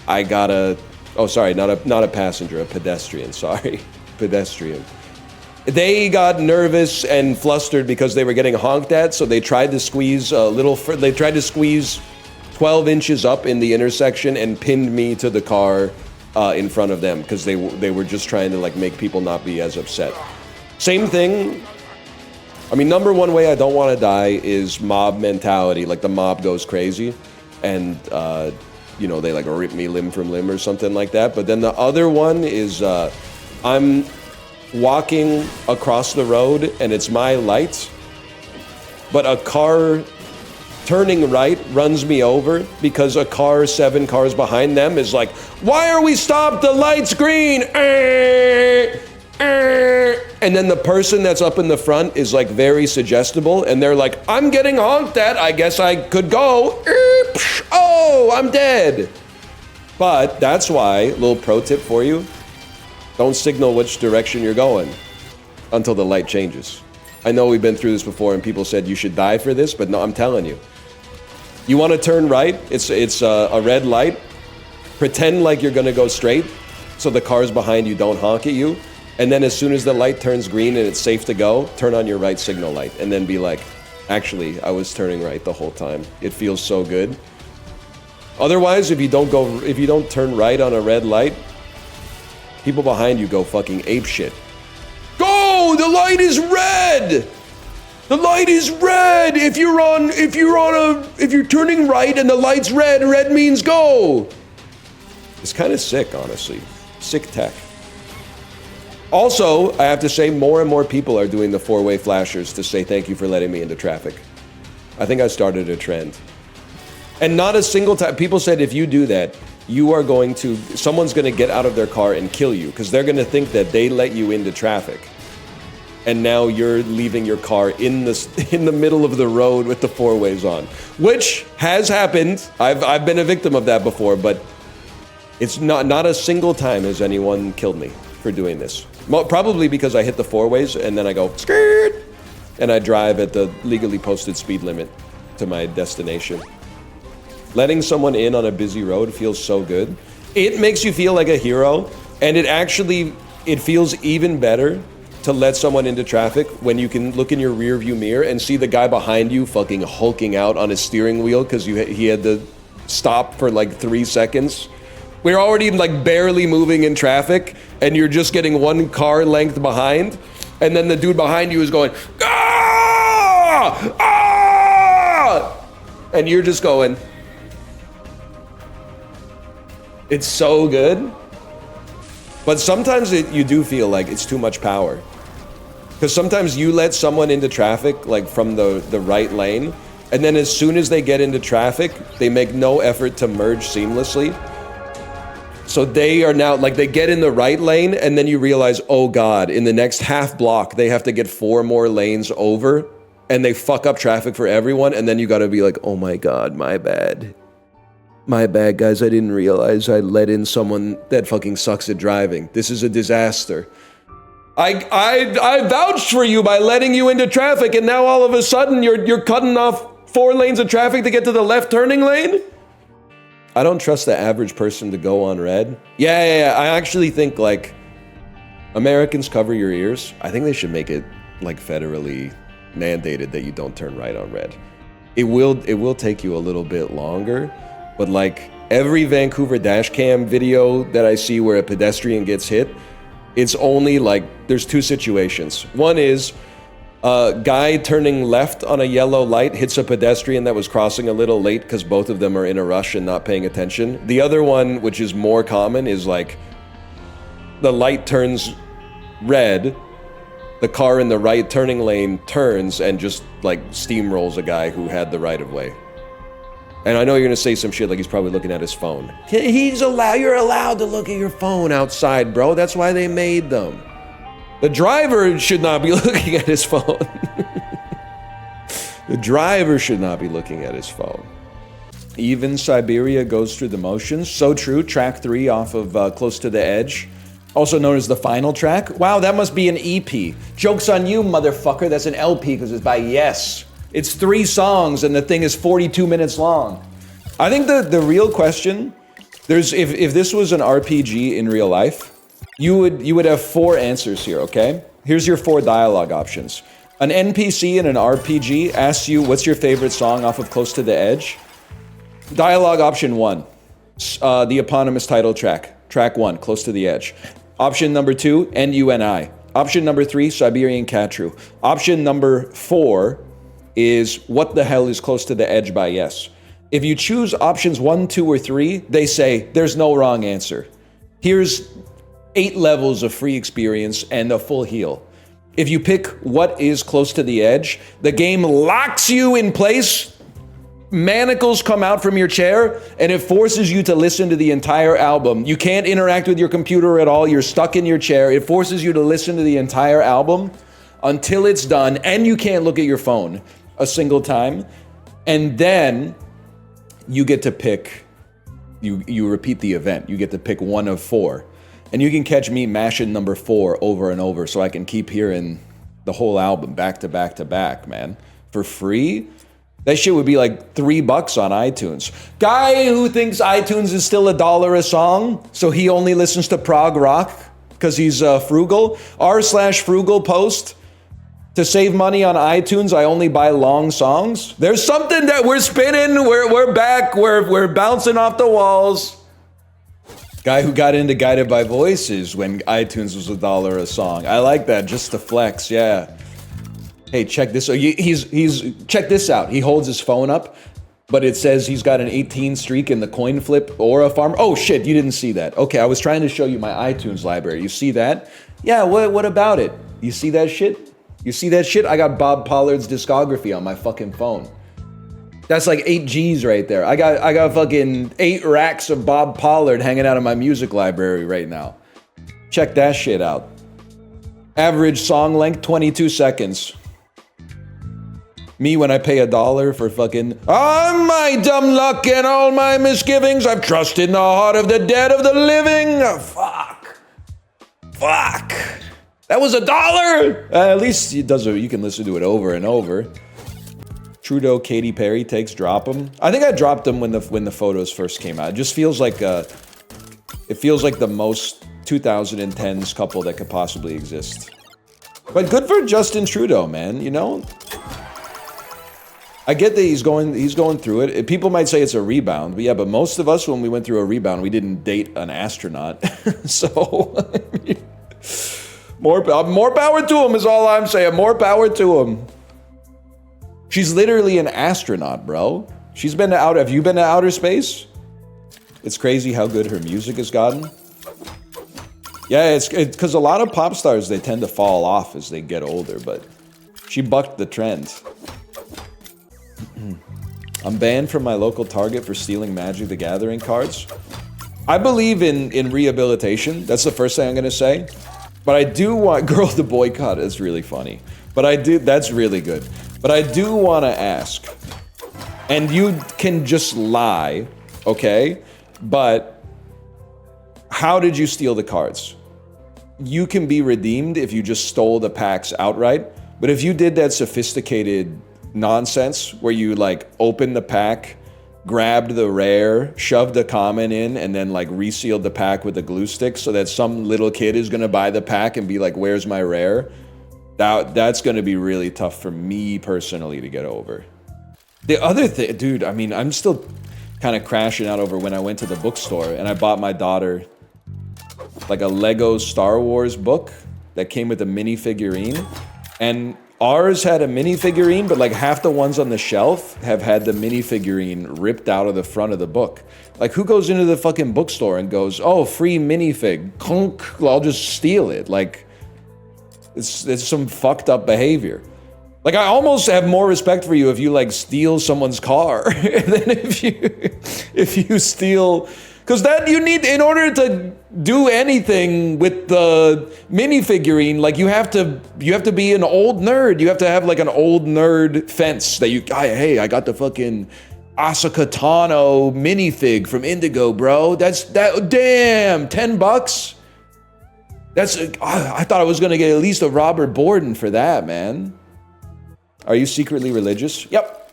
I gotta, oh sorry, not a passenger, a pedestrian, sorry, pedestrian. They got nervous and flustered because they were getting honked at, so they tried to squeeze they tried to squeeze 12 inches up in the intersection and pinned me to the car in front of them because they were just trying to like make people not be as upset. Same thing. I mean, #1 way I don't want to die is mob mentality. Like the mob goes crazy and, you know, they like rip me limb from limb or something like that. But then the other one is I'm walking across the road and it's my light, but a car turning right runs me over because a car 7 cars behind them is like, why are we stopped? The light's green. And then the person that's up in the front is like very suggestible and they're like, I'm getting honked at, I guess I could go. Oh, I'm dead. But that's why, little pro tip for you, don't signal which direction you're going until the light changes. I know we've been through this before and people said you should die for this, but no, I'm telling you. You want to turn right, it's a red light. Pretend like you're gonna go straight so the cars behind you don't honk at you. And then as soon as the light turns green and it's safe to go, turn on your right signal light and then be like, actually, I was turning right the whole time. It feels so good. Otherwise, if you don't turn right on a red light, people behind you go fucking apeshit. Go! The light is red! The light is red! If you're turning right and the light's red, red means go! It's kind of sick, honestly. Sick tech. Also, I have to say, more and more people are doing the 4-way flashers to say thank you for letting me into traffic. I think I started a trend. And not a single time, people said if you do that, someone's gonna get out of their car and kill you, because they're gonna think that they let you into traffic. And now you're leaving your car in the middle of the road with the 4-ways on. Which has happened. I've been a victim of that before, but it's not a single time has anyone killed me for doing this. Probably because I hit the 4-ways and then I go, skirt, and I drive at the legally posted speed limit to my destination. Letting someone in on a busy road feels so good. It makes you feel like a hero, and it feels even better to let someone into traffic when you can look in your rear view mirror and see the guy behind you fucking hulking out on his steering wheel because he had to stop for like 3 seconds. We're already like barely moving in traffic and you're just getting 1 car length behind, and then the dude behind you is going, ah! Ah! And you're just going, it's so good. But sometimes you do feel like it's too much power. Because sometimes you let someone into traffic like from the right lane, and then as soon as they get into traffic, they make no effort to merge seamlessly. So they are now, like, they get in the right lane, and then you realize, oh God, in the next half block, they have to get 4 more lanes over, and they fuck up traffic for everyone, and then you gotta be like, oh my God, my bad. My bad, guys, I didn't realize I let in someone that fucking sucks at driving. This is a disaster. I vouched for you by letting you into traffic, and now all of a sudden you're cutting off 4 lanes of traffic to get to the left turning lane? I don't trust the average person to go on red. Yeah, I actually think, like, Americans cover your ears. I think they should make it, like, federally mandated that you don't turn right on red. It will take you a little bit longer, but, like, every Vancouver dashcam video that I see where a pedestrian gets hit, it's only, like, there's 2 situations. One is a guy turning left on a yellow light hits a pedestrian that was crossing a little late because both of them are in a rush and not paying attention. The other one, which is more common, is like the light turns red, the car in the right turning lane turns and just like steamrolls a guy who had the right of way. And I know you're gonna say some shit like he's probably looking at his phone. You're allowed to look at your phone outside, bro. That's why they made them. The driver should not be looking at his phone. The driver should not be looking at his phone. Even Siberia goes through the motions. So true. Track 3 off of Close to the Edge. Also known as the final track. Wow, that must be an EP. Joke's on you, motherfucker. That's an LP because it's by Yes. It's 3 songs and the thing is 42 minutes long. I think the real question, if this was an RPG in real life, you would have 4 answers here, okay? Here's your 4 dialogue options. An NPC in an RPG asks you, what's your favorite song off of Close to the Edge? Dialogue option 1, the eponymous title track. Track 1, Close to the Edge. Option number 2, NUNI. Option number 3, Siberian Catru. Option number 4 is What the Hell is Close to the Edge by Yes. If you choose options 1, 2, or 3, they say there's no wrong answer. Here's 8 levels of free experience and a full heal. if you pick what is close to the edge, the game locks you in place. Manacles come out from your chair and it forces you to listen to the entire album. You can't interact with your computer at all. You're stuck in your chair. It forces you to listen to the entire album until it's done, and you can't look at your phone a single time. And then you get to pick, you repeat the event. You get to pick one of 4. And you can catch me mashing number 4 over and over so I can keep hearing the whole album back to back to back, man. For free? That shit would be like $3 on iTunes. Guy who thinks iTunes is still $1 a song, so he only listens to prog rock because he's frugal. r/frugal post. To save money on iTunes, I only buy long songs. There's something that we're spinning. We're back. We're bouncing off the walls. Guy who got into Guided by Voices when iTunes was $1 a song. I like that, just to flex, yeah. Hey, check this. Check this out. He holds his phone up, but it says he's got an 18 streak in the coin flip or a farm. Oh shit, you didn't see that. Okay, I was trying to show you my iTunes library. You see that? Yeah. What about it? You see that shit? You see that shit? I got Bob Pollard's discography on my fucking phone. That's like 8 G's right there. I got fucking 8 racks of Bob Pollard hanging out in my music library right now. Check that shit out. Average song length, 22 seconds. Me when I pay $1 for fucking, on my dumb luck and all my misgivings, I've trusted in the heart of the dead of the living. Oh, fuck. That was $1. At least it does. You can listen to it over and over. Trudeau, Katy Perry takes drop them. I think I dropped them when the photos first came out. It just feels like it feels like the most 2010s couple that could possibly exist. But good for Justin Trudeau, man. You know. I get that he's going through it. People might say it's a rebound, but yeah, but most of us, when we went through a rebound, we didn't date an astronaut. So, I mean, more power to him is all I'm saying. More power to him. She's literally an astronaut, bro. She's been to outer. Have you been to outer space? It's crazy how good her music has gotten. Yeah, it's because a lot of pop stars, they tend to fall off as they get older, but she bucked the trend. I'm banned from my local Target for stealing Magic the Gathering cards. I believe in rehabilitation. That's the first thing I'm gonna say. But I do want Girl the Boycott is really funny. But that's really good. But I do want to ask, and you can just lie, okay? But how did you steal the cards? You can be redeemed if you just stole the packs outright. But if you did that sophisticated nonsense where you like opened the pack, grabbed the rare, shoved the common in, and then like resealed the pack with a glue stick so that some little kid is gonna buy the pack and be like, where's my rare? That's gonna be really tough for me personally to get over. The other thing, dude, I mean, I'm still kind of crashing out over when I went to the bookstore and I bought my daughter like a Lego Star Wars book that came with a minifigurine, and ours had a minifigurine, but like half the ones on the shelf have had the minifigurine ripped out of the front of the book. Like, who goes into the fucking bookstore and goes, oh, free minifig, clunk, I'll just steal it. Like, it's some fucked up behavior. Like, I almost have more respect for you if you like steal someone's car than if you steal, because that you need, in order to do anything with the minifigurine, like you have to be an old nerd. You have to have like an old nerd fence that hey, I got the fucking Asuka Tano minifig from Indigo, bro. Damn, $10. I thought I was gonna get at least a Robert Borden for that, man. Are you secretly religious? Yep.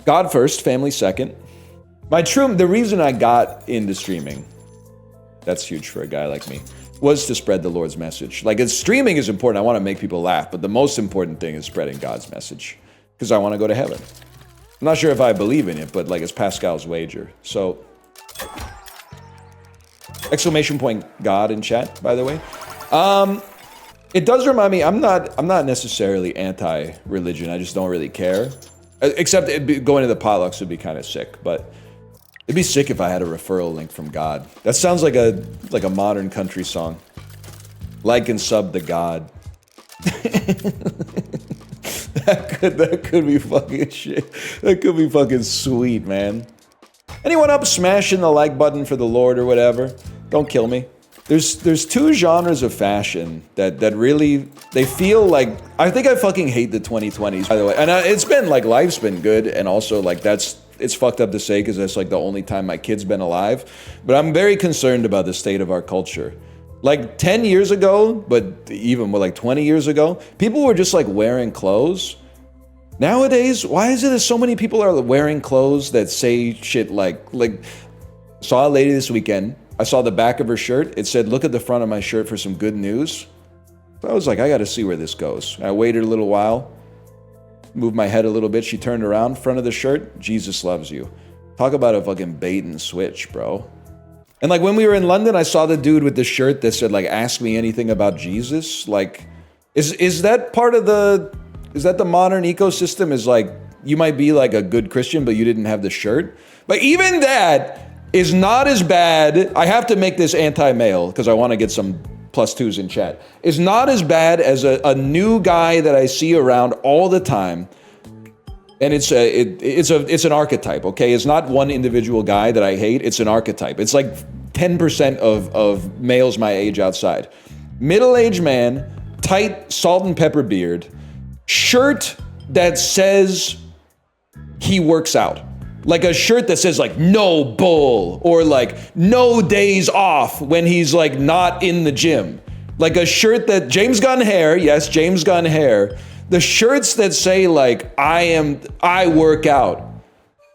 God first, family second. The reason I got into streaming, that's huge for a guy like me, was to spread the Lord's message. Like, streaming is important. I want to make people laugh, but the most important thing is spreading God's message, because I want to go to heaven. I'm not sure if I believe in it, but like, it's Pascal's wager. So, exclamation point God in chat, by the way. It does remind me, I'm not necessarily anti-religion. I just don't really care. Except going to the potlucks would be kind of sick, but it'd be sick if I had a referral link from God. That sounds like a modern country song. Like and sub to God. That could be fucking shit. That could be fucking sweet, man. Anyone up smashing the like button for the Lord or whatever? Don't kill me. There's two genres of fashion that really, they feel like, I think I fucking hate the 2020s, by the way. And it's been like, life's been good, and also like it's fucked up to say because that's like the only time my kid's been alive. But I'm very concerned about the state of our culture. Like 10 years ago, but even more like 20 years ago, people were just like wearing clothes. Nowadays, why is it that so many people are wearing clothes that say shit like saw a lady this weekend. I saw the back of her shirt. It said, look at the front of my shirt for some good news. So I was like, I gotta see where this goes. I waited a little while, moved my head a little bit. She turned around, front of the shirt, Jesus loves you. Talk about a fucking bait and switch, bro. And like when we were in London, I saw the dude with the shirt that said like, ask me anything about Jesus. Like, is that part of is that the modern ecosystem? Is like, you might be like a good Christian, but you didn't have the shirt. But even that is not as bad. I have to make this anti-male because I want to get some +2s in chat. Is not as bad as a new guy that I see around all the time. And it's an archetype, okay? It's not one individual guy that I hate. It's an archetype. It's like 10% of males my age outside. Middle-aged man, tight salt and pepper beard, shirt that says he works out. Like a shirt that says like no bull or like no days off when he's like not in the gym. Like a shirt that James Gunn hair, yes, James Gunn hair. The shirts that say like I work out.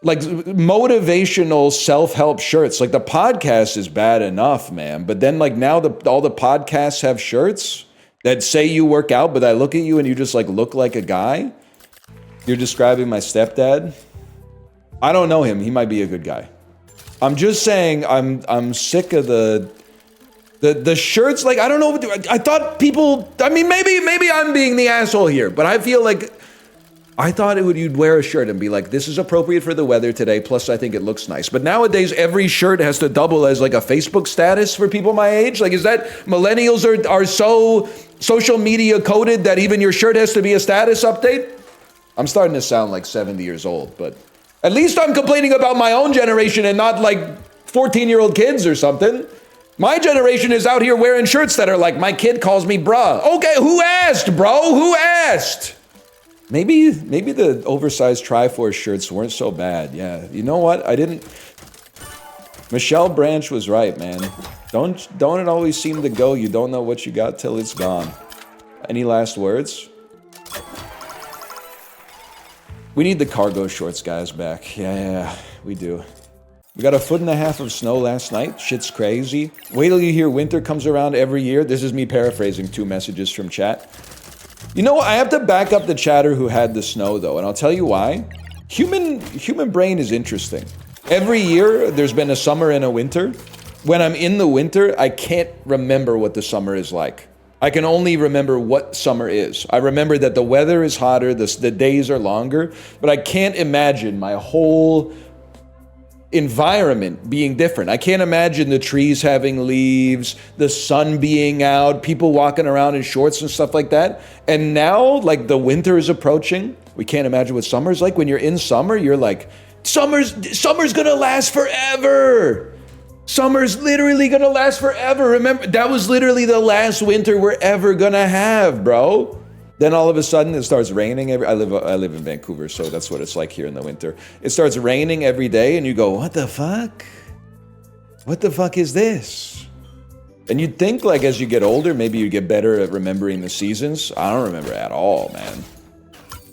Like motivational self-help shirts. Like the podcast is bad enough, man. But then like now all the podcasts have shirts that say you work out, but I look at you and you just like look like a guy. You're describing my stepdad. I don't know him. He might be a good guy. I'm just saying I'm sick of the shirts. Like I don't know. I thought people. I mean, maybe I'm being the asshole here, but I feel like I thought you'd wear a shirt and be like, this is appropriate for the weather today. Plus, I think it looks nice. But nowadays, every shirt has to double as like a Facebook status for people my age. Like, is that millennials are so social media coded that even your shirt has to be a status update? I'm starting to sound like 70 years old, but at least I'm complaining about my own generation and not like 14-year-old kids or something. My generation is out here wearing shirts that are like, my kid calls me bruh. Okay, who asked, bro? Who asked? Maybe the oversized Triforce shirts weren't so bad. Yeah, you know what? I didn't. Michelle Branch was right, man. Don't it always seem to go? You don't know what you got till it's gone. Any last words? We need the cargo shorts guys back. Yeah, we do. We got 1.5 feet of snow last night. Shit's crazy. Wait till you hear winter comes around every year. This is me paraphrasing 2 messages from chat. You know what? I have to back up the chatter who had the snow though, and I'll tell you why. Human brain is interesting. Every year there's been a summer and a winter. When I'm in the winter, I can't remember what the summer is like. I can only remember what summer is. I remember that the weather is hotter, the days are longer, but I can't imagine my whole environment being different. I can't imagine the trees having leaves, the sun being out, people walking around in shorts and stuff like that. And now, like the winter is approaching, we can't imagine what summer's like. When you're in summer, you're like, summer's gonna last forever. Summer's literally gonna last forever. Remember, that was literally the last winter we're ever gonna have, bro. Then all of a sudden it starts raining I live in Vancouver, so that's what it's like here in the winter. It starts raining every day and you go, what the fuck? What the fuck is this? And you'd think like as you get older, maybe you get better at remembering the seasons. I don't remember at all, man.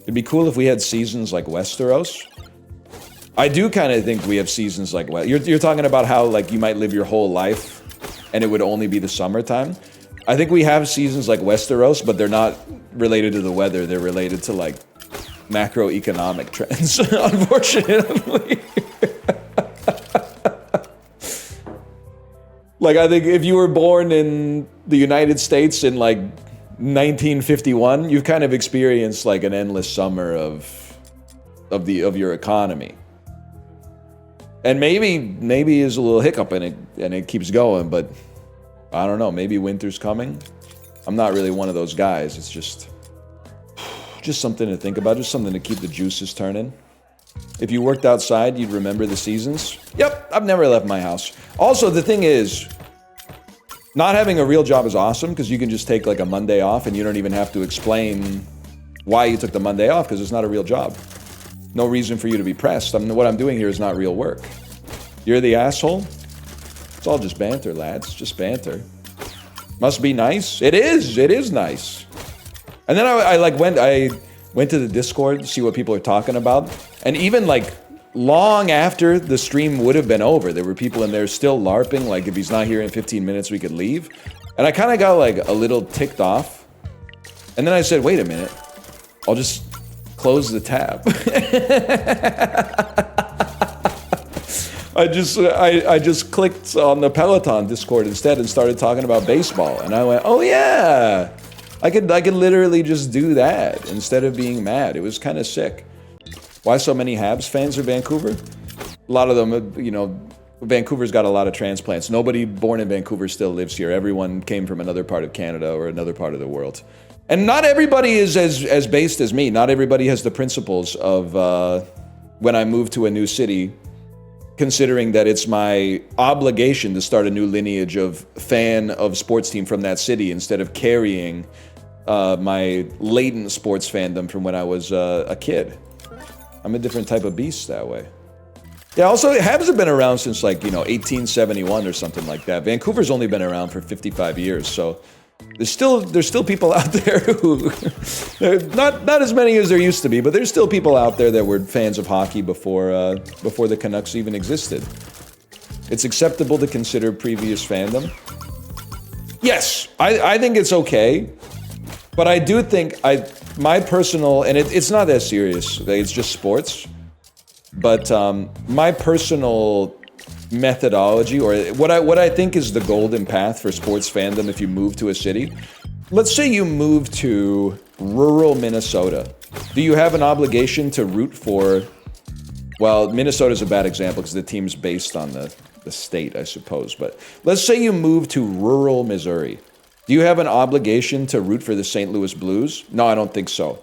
It'd be cool if we had seasons like Westeros. I do kind of think we have seasons like, well, you're talking about how like you might live your whole life and it would only be the summertime. I think we have seasons like Westeros, but they're not related to the weather. They're related to like macroeconomic trends, unfortunately. Like I think if you were born in the United States in like 1951, you've kind of experienced like an endless summer of your economy. And maybe there's a little hiccup in it and it keeps going, but I don't know, maybe winter's coming. I'm not really one of those guys. It's just Just something to think about, just something to keep the juices turning. If you worked outside, you'd remember the seasons. Yep, I've never left my house. Also, the thing is, not having a real job is awesome because you can just take like a Monday off and you don't even have to explain why you took the Monday off because it's not a real job. No reason for you to be pressed. What I'm doing here is not real work. You're the asshole? It's all just banter, lads. Just banter. Must be nice. It is nice. And then I went to the Discord to see what people are talking about. And even like long after the stream would have been over, there were people in there still LARPing, like if he's not here in 15 minutes, we could leave. And I kind of got like a little ticked off. And then I said, wait a minute, I'll just close the tab. I just clicked on the Peloton Discord instead and started talking about baseball. And I went, oh yeah, I could literally just do that instead of being mad. It was kind of sick. Why so many Habs fans are Vancouver? A lot of them, you know, Vancouver's got a lot of transplants. Nobody born in Vancouver still lives here. Everyone came from another part of Canada or another part of the world. And not everybody is as based as me. Not everybody has the principles of when I move to a new city, considering that it's my obligation to start a new lineage of fan of sports team from that city instead of carrying my latent sports fandom from when I was a kid. I'm a different type of beast that way. Yeah, also, Habs have been around since like, you know, 1871 or something like that. Vancouver's only been around for 55 years, so there's still people out there who, not as many as there used to be, but there's still people out there that were fans of hockey before the Canucks even existed. It's acceptable to consider previous fandom. Yes, I think it's okay, but I do think my personal, and it's not that serious, it's just sports, but my personal methodology, or what I think is the golden path for sports fandom if you move to a city. Let's say you move to rural Minnesota. Do you have an obligation to root for, well, Minnesota's a bad example because the team's based on the state, I suppose, but let's say you move to rural Missouri. Do you have an obligation to root for the St. Louis Blues? No, I don't think so.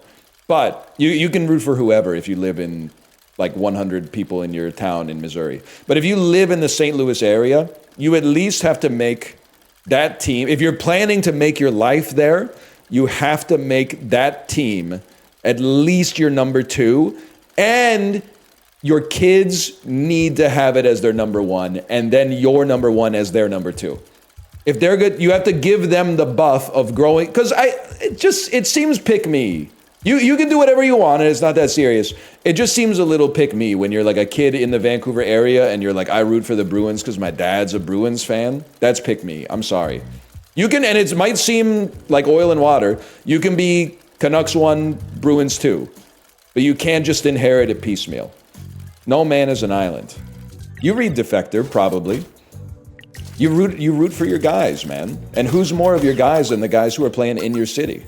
But you can root for whoever if you live in like 100 people in your town in Missouri. But if you live in the St. Louis area, you at least have to make that team, if you're planning to make your life there, you have to make that team at least your number 2, and your kids need to have it as their number 1, and then your number 1 as their number 2. If they're good, you have to give them the buff of growing, because it seems pick me. You can do whatever you want, and it's not that serious. It just seems a little pick me when you're like a kid in the Vancouver area and you're like, I root for the Bruins because my dad's a Bruins fan. That's pick me. I'm sorry. You can, and it might seem like oil and water. You can be Canucks 1, Bruins 2, but you can't just inherit it piecemeal. No man is an island. You read Defector, probably. You root for your guys, man. And who's more of your guys than the guys who are playing in your city?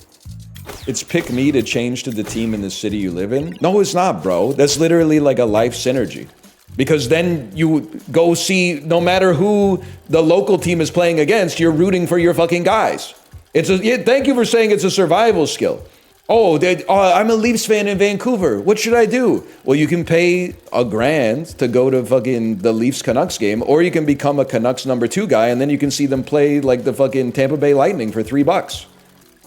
It's pick me to change to the team in the city you live in? No, it's not, bro. That's literally like a life synergy. Because then you go see, no matter who the local team is playing against, you're rooting for your fucking guys. Thank you for saying it's a survival skill. Oh, I'm a Leafs fan in Vancouver. What should I do? Well, you can pay $1,000 to go to fucking the Leafs Canucks game, or you can become a Canucks number 2 guy, and then you can see them play like the fucking Tampa Bay Lightning for $3.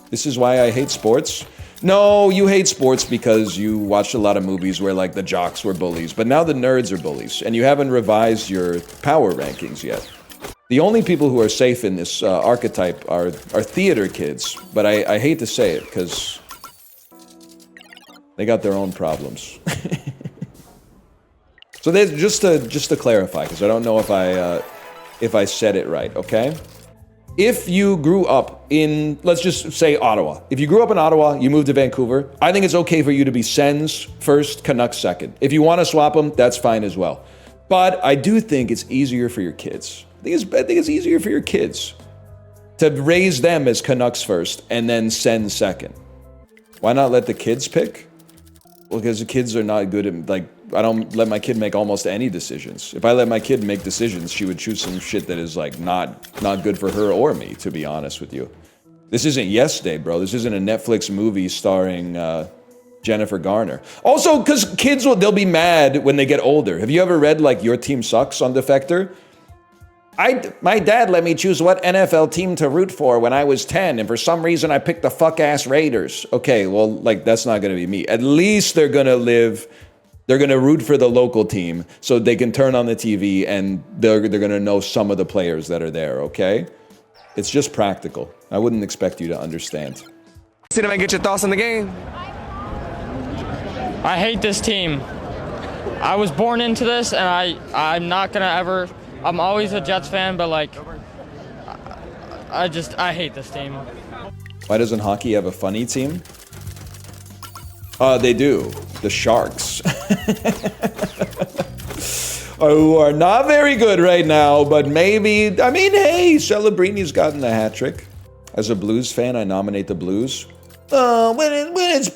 This is why I hate sports. No, you hate sports because you watched a lot of movies where like the jocks were bullies, but now the nerds are bullies, and you haven't revised your power rankings yet. The only people who are safe in this archetype are theater kids, but I hate to say it because they got their own problems. So just to clarify, because I don't know if I said it right, okay? If you grew up in, let's just say Ottawa. If you grew up in Ottawa, you moved to Vancouver, I think it's okay for you to be Sens first, Canucks second. If you want to swap them, that's fine as well. But I do think it's easier for your kids. I think it's easier for your kids to raise them as Canucks first and then Sens second. Why not let the kids pick? Well, because the kids are not good at, like, I don't let my kid make almost any decisions. If I let my kid make decisions, she would choose some shit that is like not good for her or me, to be honest with you. This isn't Yes Day, bro. This isn't a Netflix movie starring Jennifer Garner. Also, because kids they'll be mad when they get older. Have you ever read like Your Team Sucks on Defector? My dad let me choose what NFL team to root for when I was 10, and for some reason I picked the fuck-ass Raiders. Okay, well, like, that's not gonna be me. At least they're gonna root for the local team so they can turn on the TV and they're gonna know some of the players that are there, okay? It's just practical. I wouldn't expect you to understand. Cinnamon, get your thoughts on the game. I hate this team. I was born into this, and I'm not gonna ever. I'm always a Jets fan, but like, I hate this team. Why doesn't hockey have a funny team? They do. The Sharks. Who are not very good right now, but maybe, I mean, hey, Celebrini's gotten a hat trick. As a Blues fan, I nominate the Blues. When it's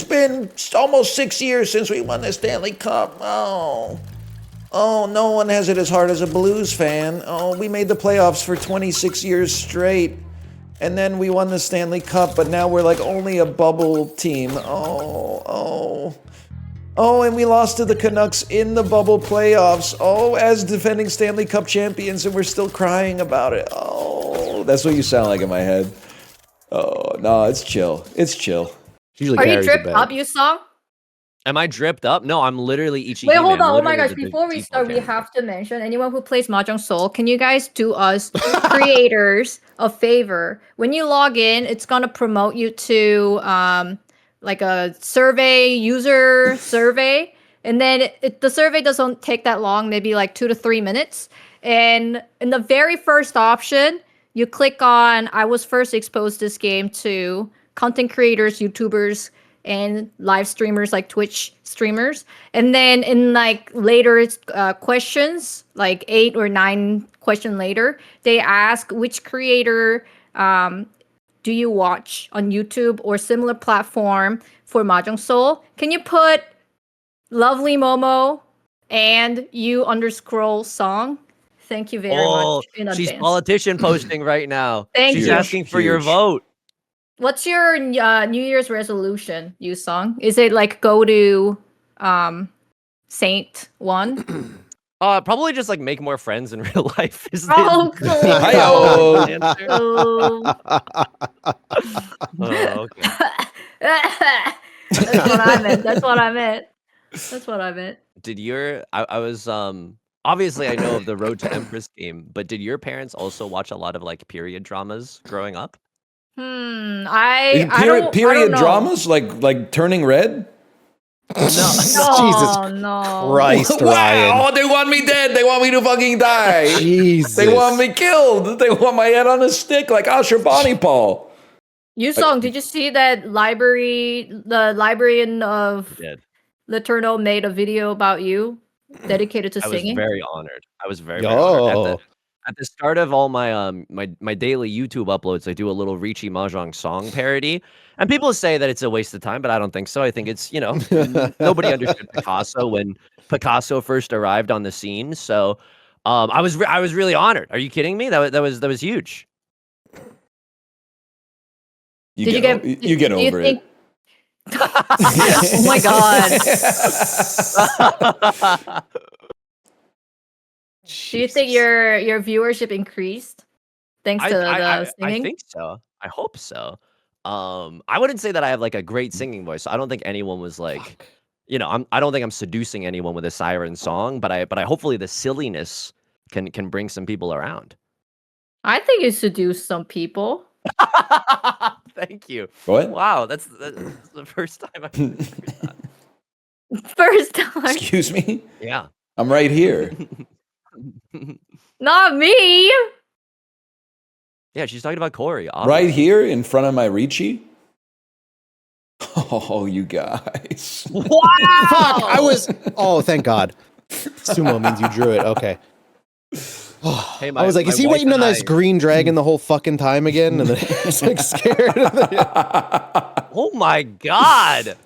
been almost 6 years since we won the Stanley Cup. Oh, no one has it as hard as a Blues fan. Oh, we made the playoffs for 26 years straight. And then we won the Stanley Cup, but now we're like only a bubble team. Oh, and we lost to the Canucks in the bubble playoffs. Oh, as defending Stanley Cup champions, and we're still crying about it. Oh, that's what you sound like in my head. Oh, no, it's chill. It's chill. Are you dripped up, you song? Am I dripped up? No, I'm literally Ichihime. Wait, hold on. Oh my gosh, before we start, we have to mention anyone who plays Mahjong Soul, can you guys do us creators a favor? When you log in, it's going to promote you to like a user survey. And then the survey doesn't take that long, maybe like 2 to 3 minutes. And in the very first option, you click on, I was first exposed this game to content creators, YouTubers, and live streamers like Twitch streamers. And then in like later questions, like 8 or 9 questions later, they ask which creator do you watch on YouTube or similar platform for Mahjong Soul. Can you put Lovely Momo and you_song? Thank you very much in advance. She's politician posting right now. Thank She's you. asking for your vote. What's your New Year's resolution, you song? Is it like go to Saint 1? Probably just like make more friends in real life. Is Oh, the answer. Okay. That's what I meant. That's what I meant. Did your I was obviously I know of the Road to Empress game, but did your parents also watch a lot of like period dramas growing up? I Period don't know. dramas like Turning Red. No. Jesus Christ, Ryan. Oh, they want me dead. They want me to fucking die. Jesus. They want me killed. They want my head on a stick like Ashurbanipal. Yusong, did you see that the librarian of Laterno made a video about you dedicated to singing? I was very honored. I was very honored. At the start of all my my daily YouTube uploads, I do a little Ricci Mahjong song parody. And people say that it's a waste of time, but I don't think so. I think it's, nobody understood Picasso when Picasso first arrived on the scene. So I was really honored. Are you kidding me? That was huge. You get over it. Oh my god. Do you think your viewership increased thanks to the singing? I think so. I hope so. I wouldn't say that I have like a great singing voice. I don't think anyone was like, I don't think I'm seducing anyone with a siren song, but I hopefully the silliness can bring some people around. I think you seduced some people. Thank you. What? Wow, that's the first time I've heard that. First time. Excuse me? Yeah. I'm right here. Not me. Yeah, she's talking about Corey. Right here in front of my Ricci. Oh, you guys. Wow. Fuck, oh, thank God. Sumo means you drew it. Okay. Hey, I was like, is he waiting on this green dragon the whole fucking time again? And then I was like scared. Oh my God.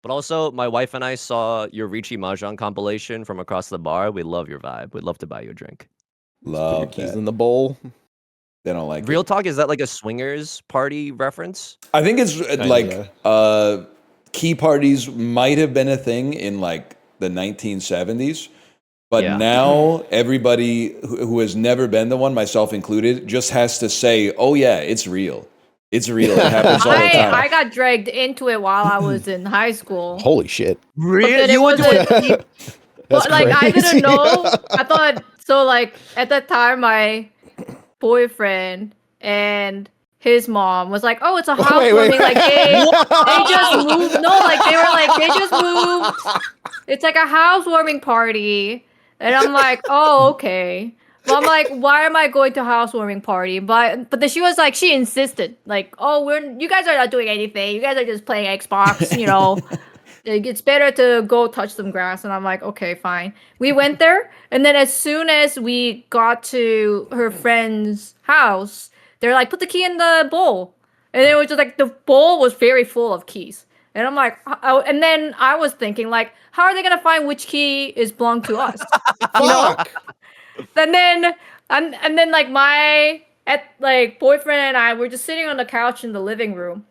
But also, my wife and I saw your Ricci Mahjong compilation from across the bar. We love your vibe. We'd love to buy you a drink. Love your keys that. in the bowl. They don't like Real talk, is that like a swingers party reference? I think it's like key parties might have been a thing in like the 1970s. But now everybody who has never been to one, myself included, just has to say, "Oh yeah, it's real. It's real. It happens all the time." I got dragged into it while I was in high school. Holy shit! Really? You went to but like I didn't know. I thought so. Like at that time, my boyfriend and his mom was like, "Oh, it's a housewarming." Like they just moved. No, like they were like they just moved. It's like a housewarming party. And I'm like, oh, okay. Well, I'm like, why am I going to a housewarming party? But then she was like, she insisted, like, oh, you guys are not doing anything. You guys are just playing Xbox, you know. It's better to go touch some grass. And I'm like, okay, fine. We went there. And then as soon as we got to her friend's house, they're like, put the key in the bowl. And it was just like, the bowl was very full of keys. And I'm like, and then I was thinking, like, how are they gonna find which key is belong to us? You know? And then like my boyfriend and I were just sitting on the couch in the living room,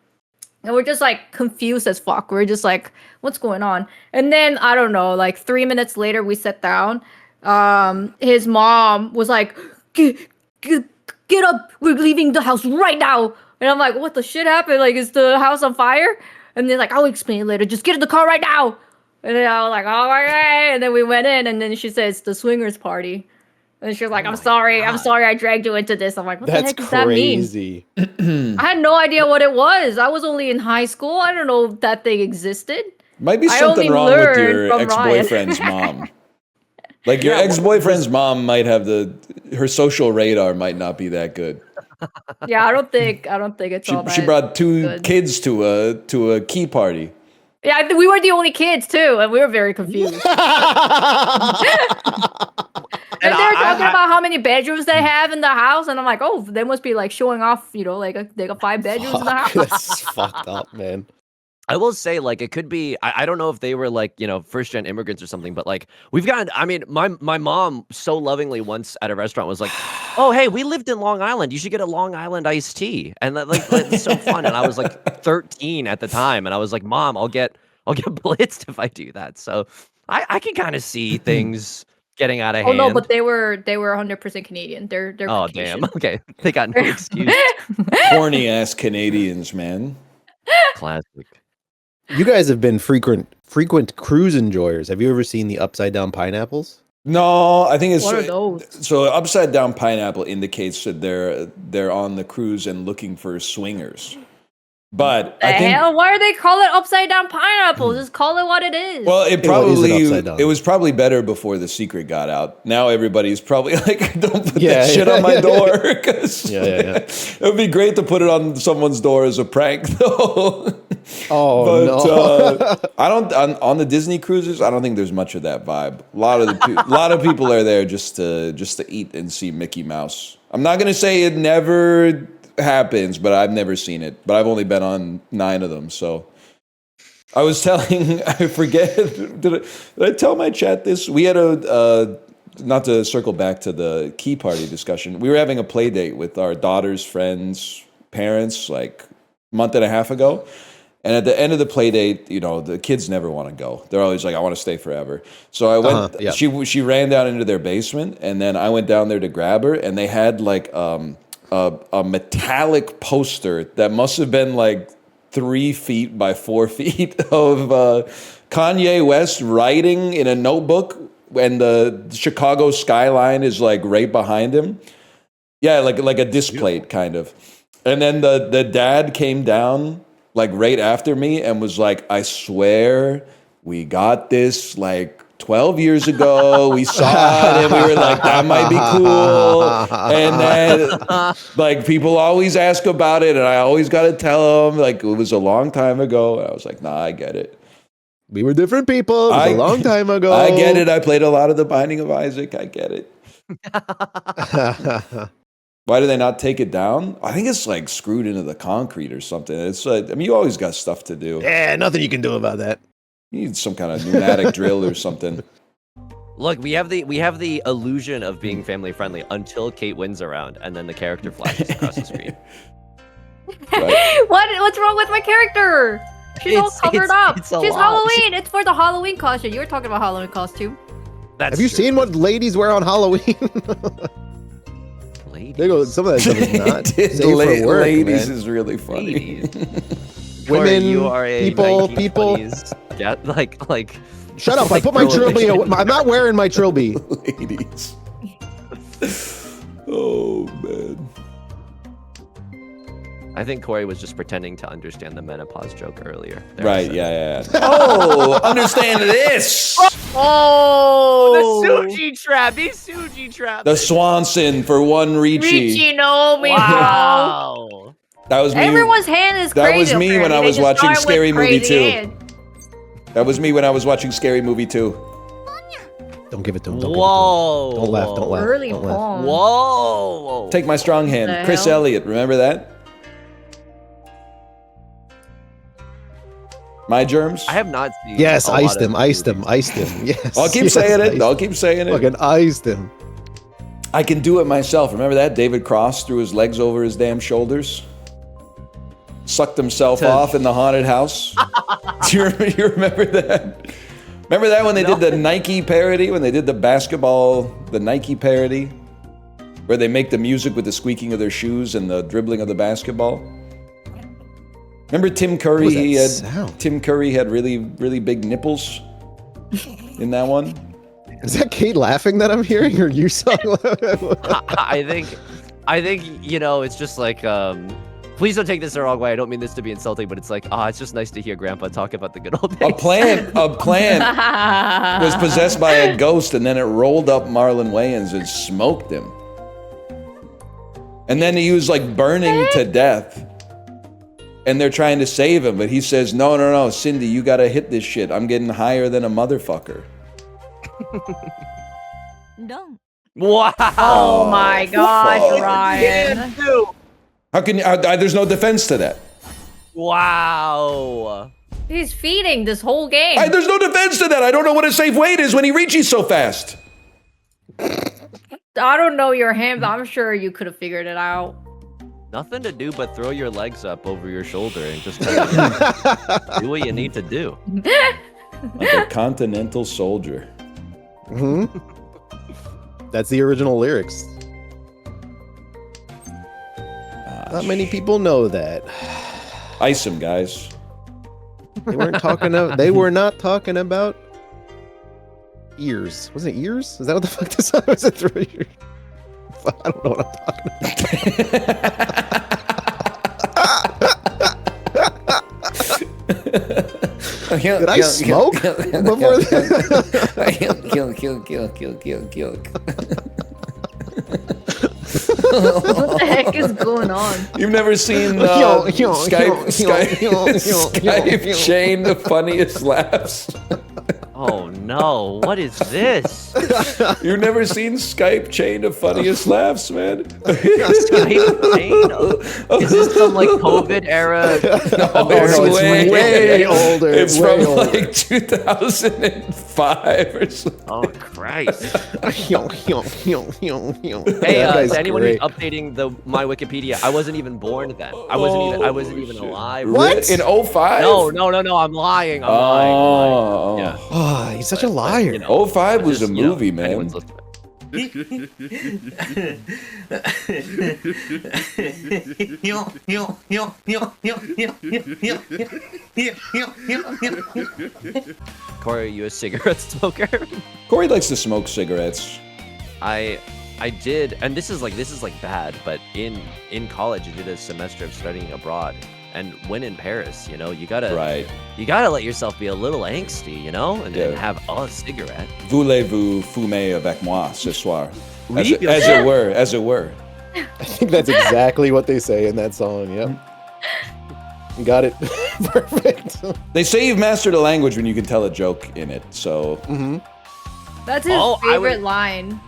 and we're just like confused as fuck. We're just like, what's going on? And then I don't know, like 3 minutes later, we sat down. His mom was like, get up, we're leaving the house right now. And I'm like, what the shit happened? Like, is the house on fire? And they're like, I'll explain it later. Just get in the car right now. And then I was like, oh, okay. And then we went in, and then she says, the swingers party. And she was like, I'm sorry I dragged you into this. I'm like, what the heck does that mean? I had no idea what it was. I was only in high school. I don't know if that thing existed. Might be something wrong with your ex-boyfriend's mom. Like your ex-boyfriend's mom might have her social radar might not be that good. Yeah, I don't think it's all that. She brought two kids to a key party. Yeah, we were the only kids too, and we were very confused. And they were talking about how many bedrooms they have in the house, and I'm like, oh, they must be like showing off, you know, like they got 5 bedrooms in the house. That's fucked up, man. I will say, like, it could be, I don't know if they were, like, you know, first-gen immigrants or something, but, like, we've gotten, I mean, my mom so lovingly once at a restaurant was like, oh, hey, we lived in Long Island. You should get a Long Island iced tea. And, like, it's so fun. And I was, like, 13 at the time. And I was like, Mom, I'll get blitzed if I do that. So I can kind of see things getting out of hand. Oh, no, but they were 100% Canadian. They're oh, Caucasian. Damn. Okay. They got no excuse. Horny-ass Canadians, man. Classic. You guys have been frequent cruise enjoyers. Have you ever seen the upside down pineapples? No, I think it's What are those? so upside down pineapple indicates that they're on the cruise and looking for swingers. But I think hell, why are they call it upside down pineapple? Just call it what it is. well, it was probably better before the secret got out. Now everybody's probably like, don't put that shit on my door. It would be great to put it on someone's door as a prank, though. Oh, no! I don't on the Disney cruises. I don't think there's much of that vibe. A lot of people are there just to eat and see Mickey Mouse. I'm not gonna say it never happens, but I've never seen it. But I've only been on 9 of them. So I was telling, I forget, did I tell my chat this? We had not to circle back to the key party discussion. We were having a play date with our daughter's friends' parents like a month and a half ago. And at the end of the play date, you know, the kids never want to go. They're always like, I want to stay forever. So I went, she ran down into their basement, and then I went down there to grab her, and they had like a metallic poster that must have been like 3 feet by 4 feet of Kanye West writing in a notebook, and the Chicago skyline is like right behind him. Yeah, like a displate kind of. And then the dad came down like right after me and was like, I swear we got this like 12 years ago. We saw it and we were like, that might be cool. And then like people always ask about it and I always got to tell them like it was a long time ago. And I was like, nah, I get it. We were different people. It was a long time ago. I get it. I played a lot of The Binding of Isaac. I get it. Why do they not take it down? I think it's like screwed into the concrete or something. It's like, I mean, you always got stuff to do. Yeah, nothing you can do about that. You need some kind of pneumatic drill or something. Look, we have the illusion of being family friendly until Kate wins around, and then the character flashes across the screen. What's wrong with my character? She's all covered up. it's a She's lot. Halloween. It's for the Halloween costume. You were talking about Halloween costume. Have you seen what ladies wear on Halloween? They go, some of that stuff is not safe for work, ladies man. is really funny. Women, you are a people. 1920s Yeah, like. Shut up! I like put my trilby. prohibition. I'm not wearing my trilby. Ladies. Oh man. I think Corey was just pretending to understand the menopause joke earlier. There, Right, yeah. Oh, understand this! Oh, the Suji trap. He's Suji trap. The Swanson for one Ricci. Ricci, no, me, Wow. That was me. Everyone's hand is That crazy. was me when I apparently. was They just watching start with Scary Movie crazy 2. hand. That was me when I was watching Scary Movie 2. Don't give it to him. Don't Whoa. give it to him. Don't laugh. Don't laugh. Early Don't laugh. porn. Whoa. Take my strong hand. The Chris hell? Elliott, remember that? My germs? I have not seen. Yes, a lot iced of him. Iced him. Iced him. Yes. I'll keep yes, saying it. iced I'll him. keep saying it. Fucking iced him. I can do it myself. Remember that? David Cross threw his legs over his damn shoulders. Sucked himself off in the haunted house. Do you remember that? Remember that when they did the Nike parody? When they did the Nike parody? Where they make the music with the squeaking of their shoes and the dribbling of the basketball? Remember Tim Curry? What was that He had sound? Tim Curry had really, really big nipples in that one. Is that Kate laughing that I'm hearing, or you saw? I think, it's just like, please don't take this the wrong way. I don't mean this to be insulting, but it's like, it's just nice to hear Grandpa talk about the good old days. A plant was possessed by a ghost, and then it rolled up Marlon Wayans and smoked him. And then he was like burning to death. And they're trying to save him, but he says, no, Cindy, you gotta hit this shit. I'm getting higher than a motherfucker. No. Wow. Oh my gosh, fuck. Ryan. How can you, there's no defense to that. Wow. He's feeding this whole game. There's no defense to that. I don't know what a safe weight is when he reaches so fast. I don't know your hand, but I'm sure you could have figured it out. Nothing to do but throw your legs up over your shoulder and just kind of do what you need to do. Like a continental soldier. That's the original lyrics. Not many people know that. Ice him, guys. They weren't talking. They were not talking about ears. Was it ears? Is that what the fuck this was? It through your... I don't know what I'm talking about. Did I smoke before What the heck is going on? You've never seen Skype chain the funniest laughs? Oh no, what is this? You've never seen Skype chain the funniest laughs, man? Skype chain? Is this some like COVID era? No, it's way older. It's from like 2005 or something. Oh Christ. Hey, That to anyone great. who's updating my Wikipedia, I wasn't even born then. I wasn't even alive. What? In 05? No, I'm lying. I'm lying. Yeah. Oh, he's such a liar. 05 was a movie, man. Corey, are you a cigarette smoker? Corey likes to smoke cigarettes. I did, and this is like bad, but in college I did a semester of studying abroad, and when in Paris, you gotta let yourself be a little angsty, and have a cigarette. Voulez-vous fumer avec moi ce soir? Oui, as it were. I think that's exactly what they say in that song. Yep. You got it. Perfect. They say you've mastered a language when you can tell a joke in it, so... That's his favorite line.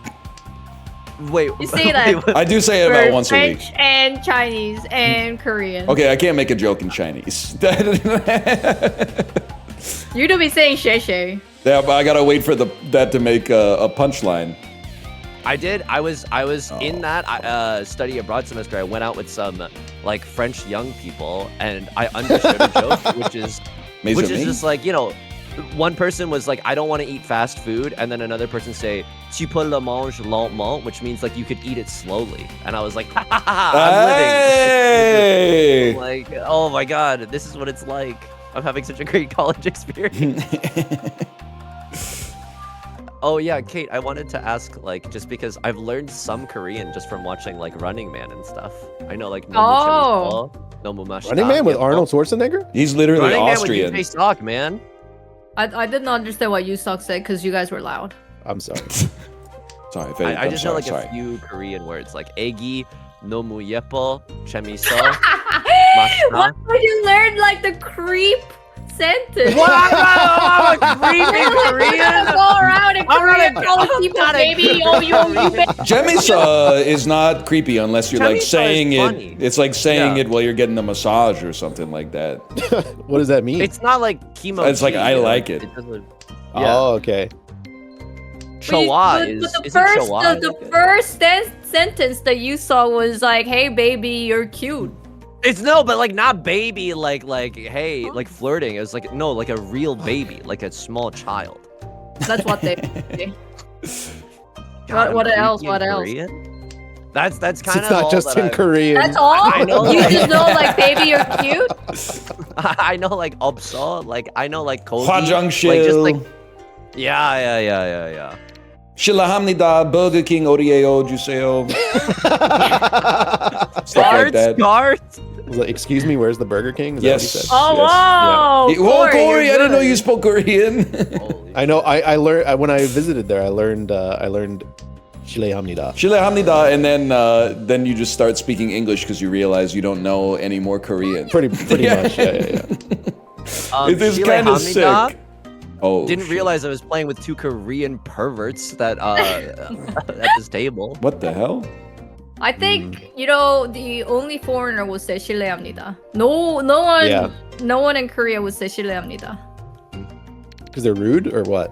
Wait, You say that. I do say it for about once a French week. and Chinese and Korean. Okay, I can't make a joke in Chinese. You don't be saying shay shay. Yeah, but I gotta wait for that to make a punchline. I did. I was in that study abroad semester. I went out with some like French young people, and I understood a joke, which is Which is just like, you know, one person was like, I don't want to eat fast food, and then another person say, tu peux le manger lentement, which means like you could eat it slowly. And I was like, ha ha ha, I'm living. Like, oh my god, this is what it's like. I'm having such a great college experience. Oh yeah, Kate, I wanted to ask, like, just because I've learned some Korean just from watching like Running Man and stuff. I know like Running Man with Arnold Schwarzenegger? He's literally Running Austrian. Man with Sock, man. I didn't understand what Yusak said because you guys were loud. I'm sorry. Sorry, I just know like a few Korean words like egi, nomu yepo, chemiso. What would you learn like the creep sentence? What? I'm a creep in Korean? Go around in Korea calling people baby, oh you baby. Jemisa is not creepy unless you're like Jemisa saying is it. funny. It's like saying it while you're getting a massage or something like that. What does that mean? It's not like chemo. It's like I like it. Oh, okay. Chowa But the is first, chowa? the first sentence that you saw was like, "Hey baby, you're cute." It's no, but like not baby, like hey, like flirting. It was like no, like a real baby, like a small child. That's what they. What else? What else? Korean? That's kind of It's not just in Korean. That's all. I know, You like- just know like baby, you're cute. I know like obso, like I know like kogi, Hwajang like just Shil. like yeah. Shilahamnida, Burger King, Orieo, Juseo. Stuff like that. Was it, excuse me, where's the Burger King? Is Yes. that what he said? Oh wow! Yeah. Whoa, Corey, I didn't know you spoke Korean. I know. I learned when I visited there. I learned Shilehamnida. Shilahamnida, and then you just start speaking English because you realize you don't know any more Korean. Pretty much. Yeah. It is kind of sick. Oh, didn't realize I was playing with two Korean perverts that at this table. What the hell? I think you know the only foreigner would say 실례합니다. No one in Korea would say 실례합니다. Because they're rude or what?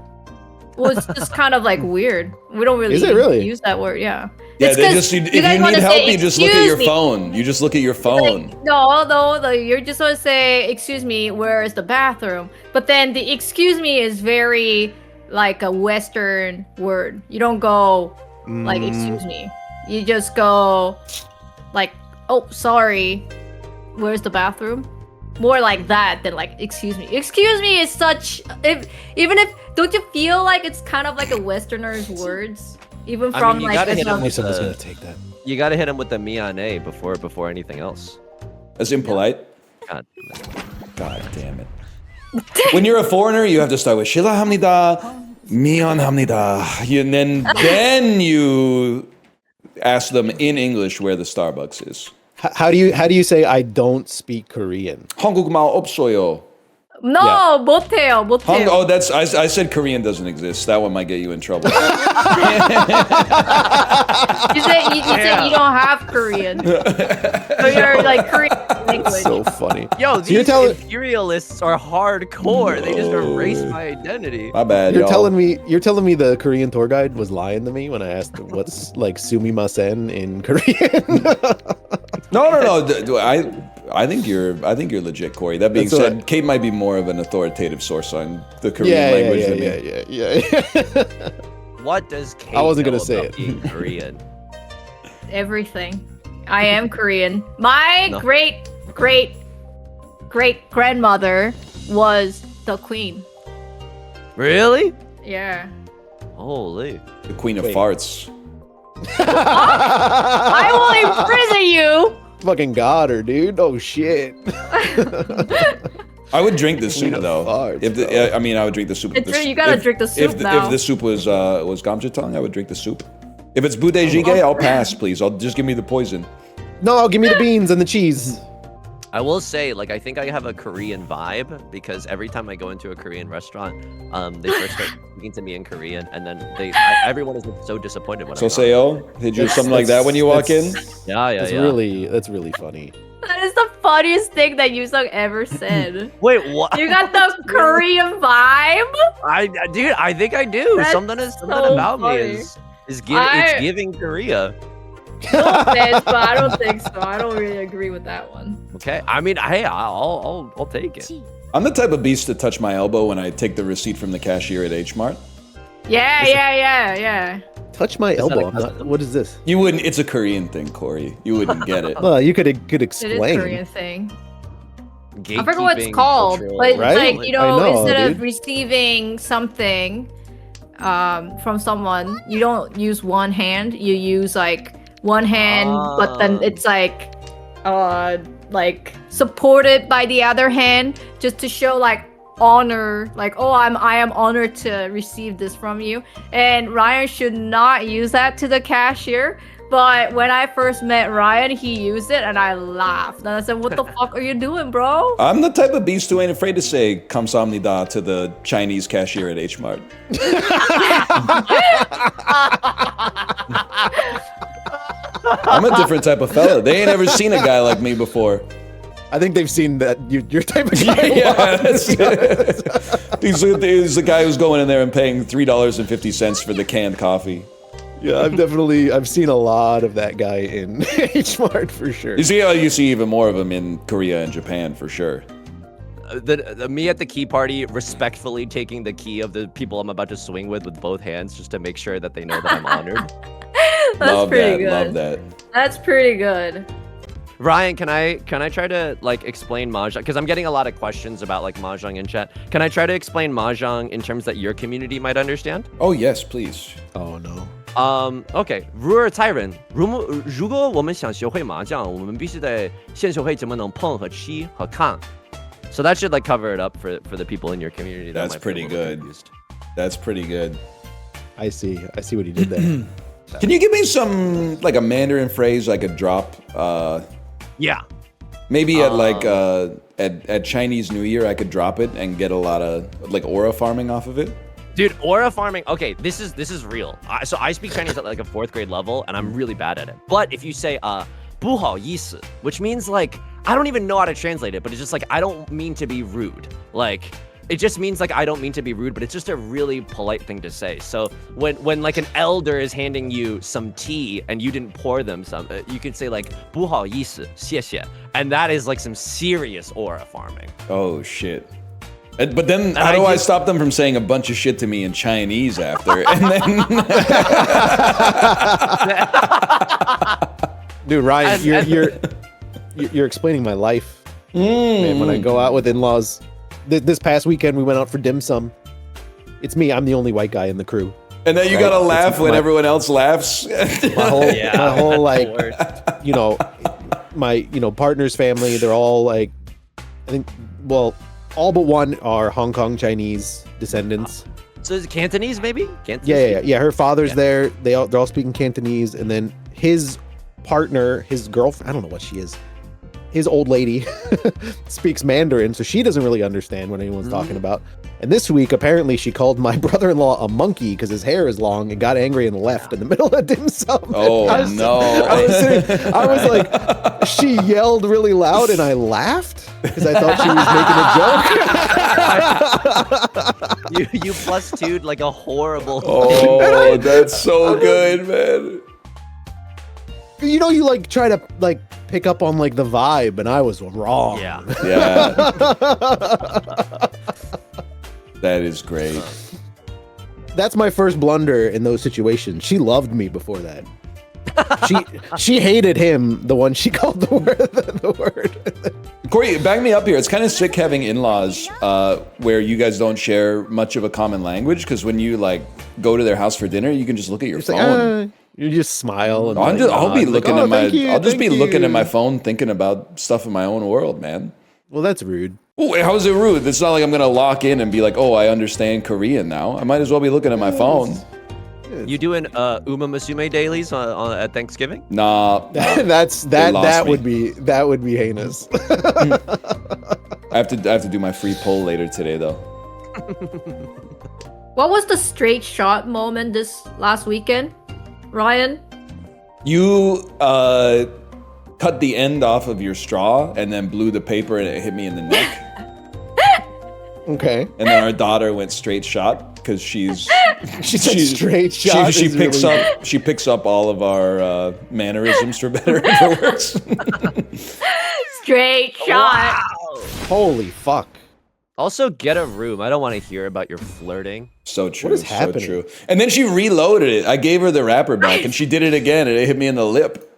Well, it's just kind of like weird. We don't really, Is it really? use that word. Yeah. Yeah, It's they 'cause just if you you guys need wanna help, say, you just look at your "Excuse me." phone. You just look at your phone. No, you're just gonna say, "Excuse me, where is the bathroom?" But then the "excuse me" is very like a Western word. You don't go like "excuse me." You just go like, "Oh, sorry, where's the bathroom?" More like that than like "excuse me." Excuse me is such even if don't you feel like it's kind of like a Westerner's words, even I from mean, you like gotta hit him a- with Someone's the, gonna take that. you gotta hit him with the miyane before anything else. That's impolite. God. God damn it. When you're a foreigner, you have to start with Shilahamnida, Mionhamnida. And then you ask them in English where the Starbucks is. How do you say I don't speak Korean? 한국말 없어요. No, 못해요. Oh, that's I said Korean doesn't exist. That one might get you in trouble. You said you don't have Korean. So you're like Korean language. So funny. Yo, So you're these telling- imperialists are hardcore. They just erased my identity. My bad, You're y'all. telling me the Korean tour guide was lying to me when I asked him what's like sumimasen in Korean. No. I think you're legit, Corey. That being That's said, what Kate might be more of an authoritative source on the Korean language than me. Yeah. What does Kate I wasn't know gonna say about it. being Korean? Everything. I am Korean. My No. great grandmother was the queen. Really? Yeah. Holy. The queen of farts. I will imprison you. Fucking got her, dude. Oh shit. I would drink the soup of though. farts, If the, I mean, I would drink the soup. It's true, you gotta drink the soup now. If the soup was gamjatang, I would drink the soup. If it's bude jjigae, I'll pass, please. I'll just give me the poison. No, give me the beans and the cheese. I will say, like, I think I have a Korean vibe because every time I go into a Korean restaurant, they first start speaking to me in Korean, and then everyone is so disappointed when I walk. Soseo, did you do something like that when you walk in? Yeah. That's really funny. That is the funniest thing that Yusung ever said. Wait, what? You got the Korean vibe? Dude, I think I do. That's something so about funny. me is it's giving Korea. No offense, but I don't think so. I don't really agree with that one. Okay, I mean, hey, I'll take it. I'm the type of beast to touch my elbow when I take the receipt from the cashier at H Mart. Yeah. Touch my elbow. I'm not, what is this? You wouldn't. It's a Korean thing, Corey. You wouldn't get it. Well, you could It explain. is a Korean thing. I forget what it's called, but it's Right? like, you know, instead dude. of receiving something from someone, you don't use one hand. You use like one hand, but then it's like supported by the other hand, just to show like honor, like, oh, I am honored to receive this from you. And Ryan should not use that to the cashier. But when I first met Ryan, he used it and I laughed. And I said, what the fuck are you doing, bro? I'm the type of beast who ain't afraid to say "kamsamnida" to the Chinese cashier at H Mart. I'm a different type of fella. They ain't ever seen a guy like me before. I think they've seen that you're type of guy. He's the guy who's going in there and paying $3.50 for the canned coffee. Yeah, I've seen a lot of that guy in H Mart for sure. You see even more of him in Korea and Japan for sure. Me at the key party, respectfully taking the key of the people I'm about to swing with both hands, just to make sure that they know that I'm honored. That's pretty good. Love that. That's pretty good. Ryan, can I try to like explain mahjong? Because I'm getting a lot of questions about like mahjong in chat. Can I try to explain mahjong in terms that your community might understand? Oh yes, please. Oh no. OK， 如尔泰人，如果我们想学会麻将，我们必须得先学会怎么能碰和吃和看。So that should like cover it up for the people in your community. That's pretty good. That's pretty good. I see what he did there. Can you give me some like a Mandarin phrase I could drop? Yeah. Maybe at like at Chinese New Year I could drop it and get a lot of like aura farming off of it. Dude, aura farming. Okay, this is real. So I speak Chinese at like a 4th grade level, and I'm really bad at it. But if you say 不好意思, which means like I don't even know how to translate it, but it's just like I don't mean to be rude. Like it just means like I don't mean to be rude, but it's just a really polite thing to say. So when like an elder is handing you some tea and you didn't pour them some, you can say like 不好意思,谢谢, and that is like some serious aura farming. Oh shit. But then how do I stop them from saying a bunch of shit to me in Chinese after? And then Dude, Ryan, you're explaining my life. Man, when I go out with in-laws, this past weekend we went out for dim sum. It's me. I'm the only white guy in the crew. And then you gotta laugh when everyone else laughs. My whole like, my partner's family. They're all like, I think, well, all but one are Hong Kong Chinese descendants. So is it Cantonese maybe? Cantonese? Yeah. Her father's there. They're all speaking Cantonese, and then his partner, his girlfriend, I don't know what she is. His old lady speaks Mandarin, so she doesn't really understand what anyone's talking about. And this week, apparently, she called my brother-in-law a monkey because his hair is long and got angry and left in the middle of dim sum. Oh, no. I was like, she yelled really loud and I laughed because I thought she was making a joke. You plus two'd like a horrible. Oh, that's so good, man. You know, you like try to like pick up on like the vibe, and I was wrong. Yeah. That is great. That's my first blunder in those situations. She loved me before that. She hated him, the one she called the word. Corey, back me up here. It's kind of sick having in-laws where you guys don't share much of a common language, because when you like go to their house for dinner, you can just look at your phone. Like, you just smile. And I'll be looking at my. I'll just be looking at my phone, thinking about stuff in my own world, man. Well, that's rude. Oh, how is it rude? It's not like I'm gonna lock in and be like, oh, I understand Korean now. I might as well be looking at my phone. You doing Uma Musume dailies at Thanksgiving? Nah, that would be heinous. I have to do my free poll later today though. What was the straight shot moment this last weekend, Ryan? You cut the end off of your straw and then blew the paper and it hit me in the neck. Okay. And then our daughter went straight shot because she's straight shot. She picks up all of our mannerisms for better and for worse. Straight shot. Holy fuck. Also, get a room. I don't want to hear about your flirting. So true. What is happening? So true. And then she reloaded it. I gave her the wrapper back, and she did it again, and it hit me in the lip.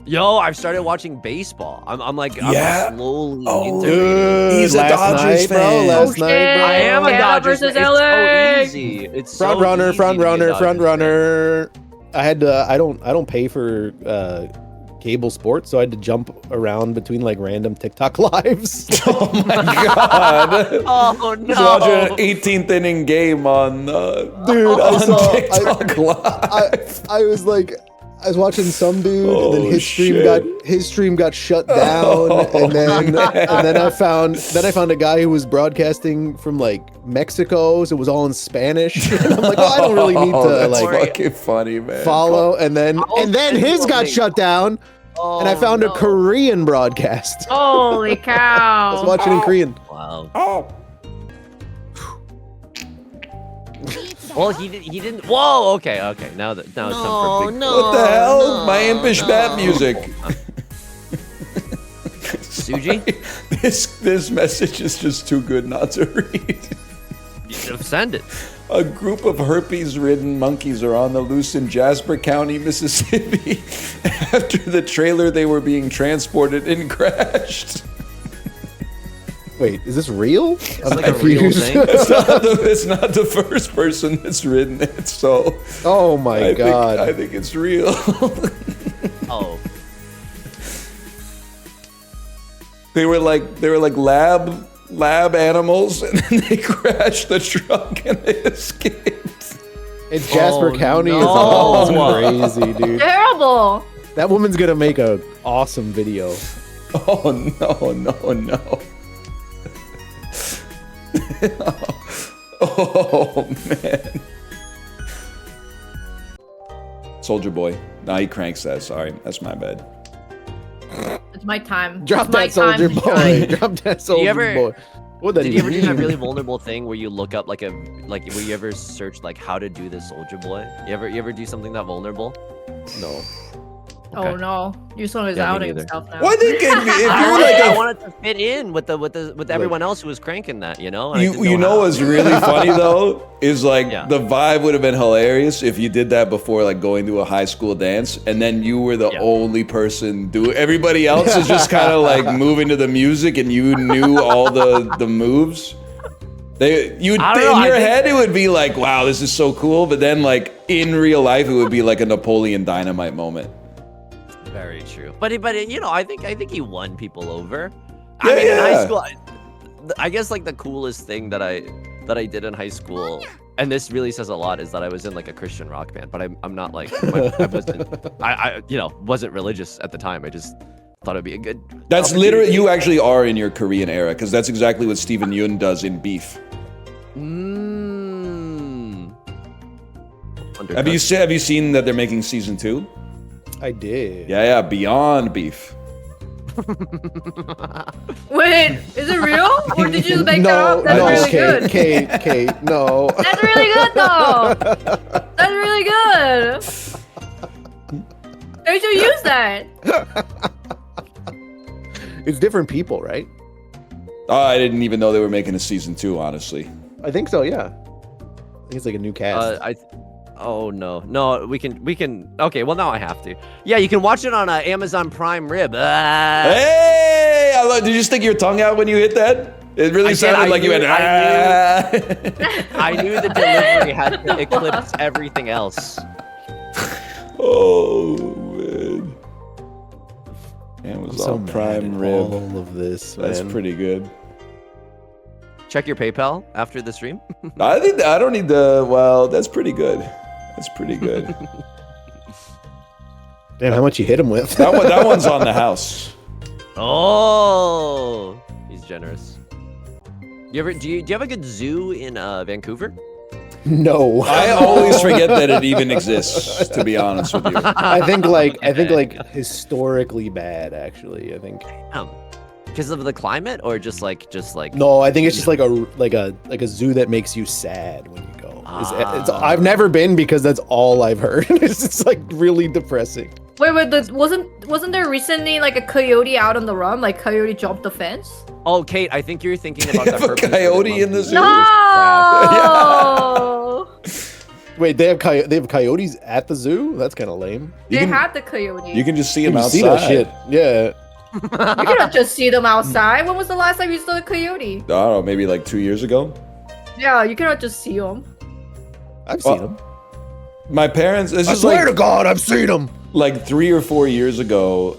Yo, I've started watching baseball. I'm like, I'm slowly dude, he's a Dodgers fan. Last night, bro. I am a Dodgers versus fan. LA. It's so easy. It's Front so runner, easy front to be a runner, Dodgers front fan. runner. I had to. I don't pay for cable sports, so I had to jump around between like random TikTok lives. Oh my god! Oh no! Just watching an 18th inning game on Dude, on TikTok live. I was like, I was watching some dude, and then his stream got shut down, and then I found a guy who was broadcasting from like Mexico, so it was all in Spanish. And I'm like, well, I don't really need to that's like fucking funny, man. follow, and then his got shut down, and I found a Korean broadcast. Holy cow! I was watching in Korean. Wow. Oh. Well, he didn't. Whoa. Okay. Now it's time for big. What the hell? My impish bat music. Suji? This message is just too good not to read. Send it. A group of herpes-ridden monkeys are on the loose in Jasper County, Mississippi, after the trailer they were being transported in crashed. Wait, is this real? I'm like a real thing. It's not the first person that's written it, so. Oh my god! I think it's real. Oh. They were like lab animals, and then they crashed the truck and they escaped. It's Jasper County. No. It's all crazy, dude. Terrible. That woman's gonna make a awesome video. Oh no. Oh man. Soldier Boy. Nah, he cranks that. Sorry, that's my bad. It's my time. Drop It's my that soldier time to boy. shine. Drop that soldier boy. What Did you ever do that really vulnerable thing where you look up where you ever search like how to do this soldier boy? You ever do something that vulnerable? No. Oh no, your son is Yeah, me outing neither. himself now. Well, I think if you're I wanted to fit in with everyone else who was cranking that, you know. And I didn't You know how. what's really funny though is like Yeah. the vibe would have been hilarious if you did that before like going to a high school dance, and then you were the only person do. Everybody else is just kind of like moving to the music, and you knew all the moves. In your head it would be like, wow, this is so cool, but then like in real life it would be like a Napoleon Dynamite moment. Very true. But you know, I think he won people over. I mean, in high school, I guess like the coolest thing that I did in high school, and this really says a lot, is that I was in like a Christian rock band. But I'm not like I wasn't religious at the time. I just thought it'd be a good. That's literally, you actually are in your Korean era, because that's exactly what Steven Yeun does in Beef. Have you seen that they're making season 2? I did. Yeah, Beyond Beef. Wait, is it real? Or did you make that up? That's really good. Kate, no. That's really good though. That's really good. They should use that. It's different people, right? I didn't even know they were making a season 2, honestly. I think so, yeah. I think it's like a new cast. Oh no, we can. Okay, well now I have to. Yeah, you can watch it on Amazon Prime Rib. Hey, did you stick your tongue out when you hit that? It really sounded like you went. I knew the delivery had to eclipse everything else. Oh man, Amazon Prime Rib. All of this, That's man. pretty good. Check your PayPal after the stream. I don't need the. Well, that's pretty good. That's pretty good. Damn, how much you hit him with? That one's on the house. Oh, he's generous. Do you have a good zoo in Vancouver? No. I always forget that it even exists, to be honest with you. I think like historically bad, actually. I think. Because of the climate, or just like. No, I think it's just like a zoo that makes you sad when you go. I've never been because that's all I've heard. It's just like really depressing. Wait, wasn't there recently like a coyote out on the run? Like coyote jumped the fence? Oh, Kate, I think you're thinking about the herpes coyote in the zoo. No. Wait, they have coyotes at the zoo? That's kind of lame. They had the coyote. You can just see You them can outside. see that shit. Yeah. You cannot just see them outside. When was the last time you saw a coyote? I don't know, maybe like 2 years ago. Yeah, you cannot just see them. I've seen them. My parents. This I is swear like, to God, I've seen them. Like 3 or 4 years ago,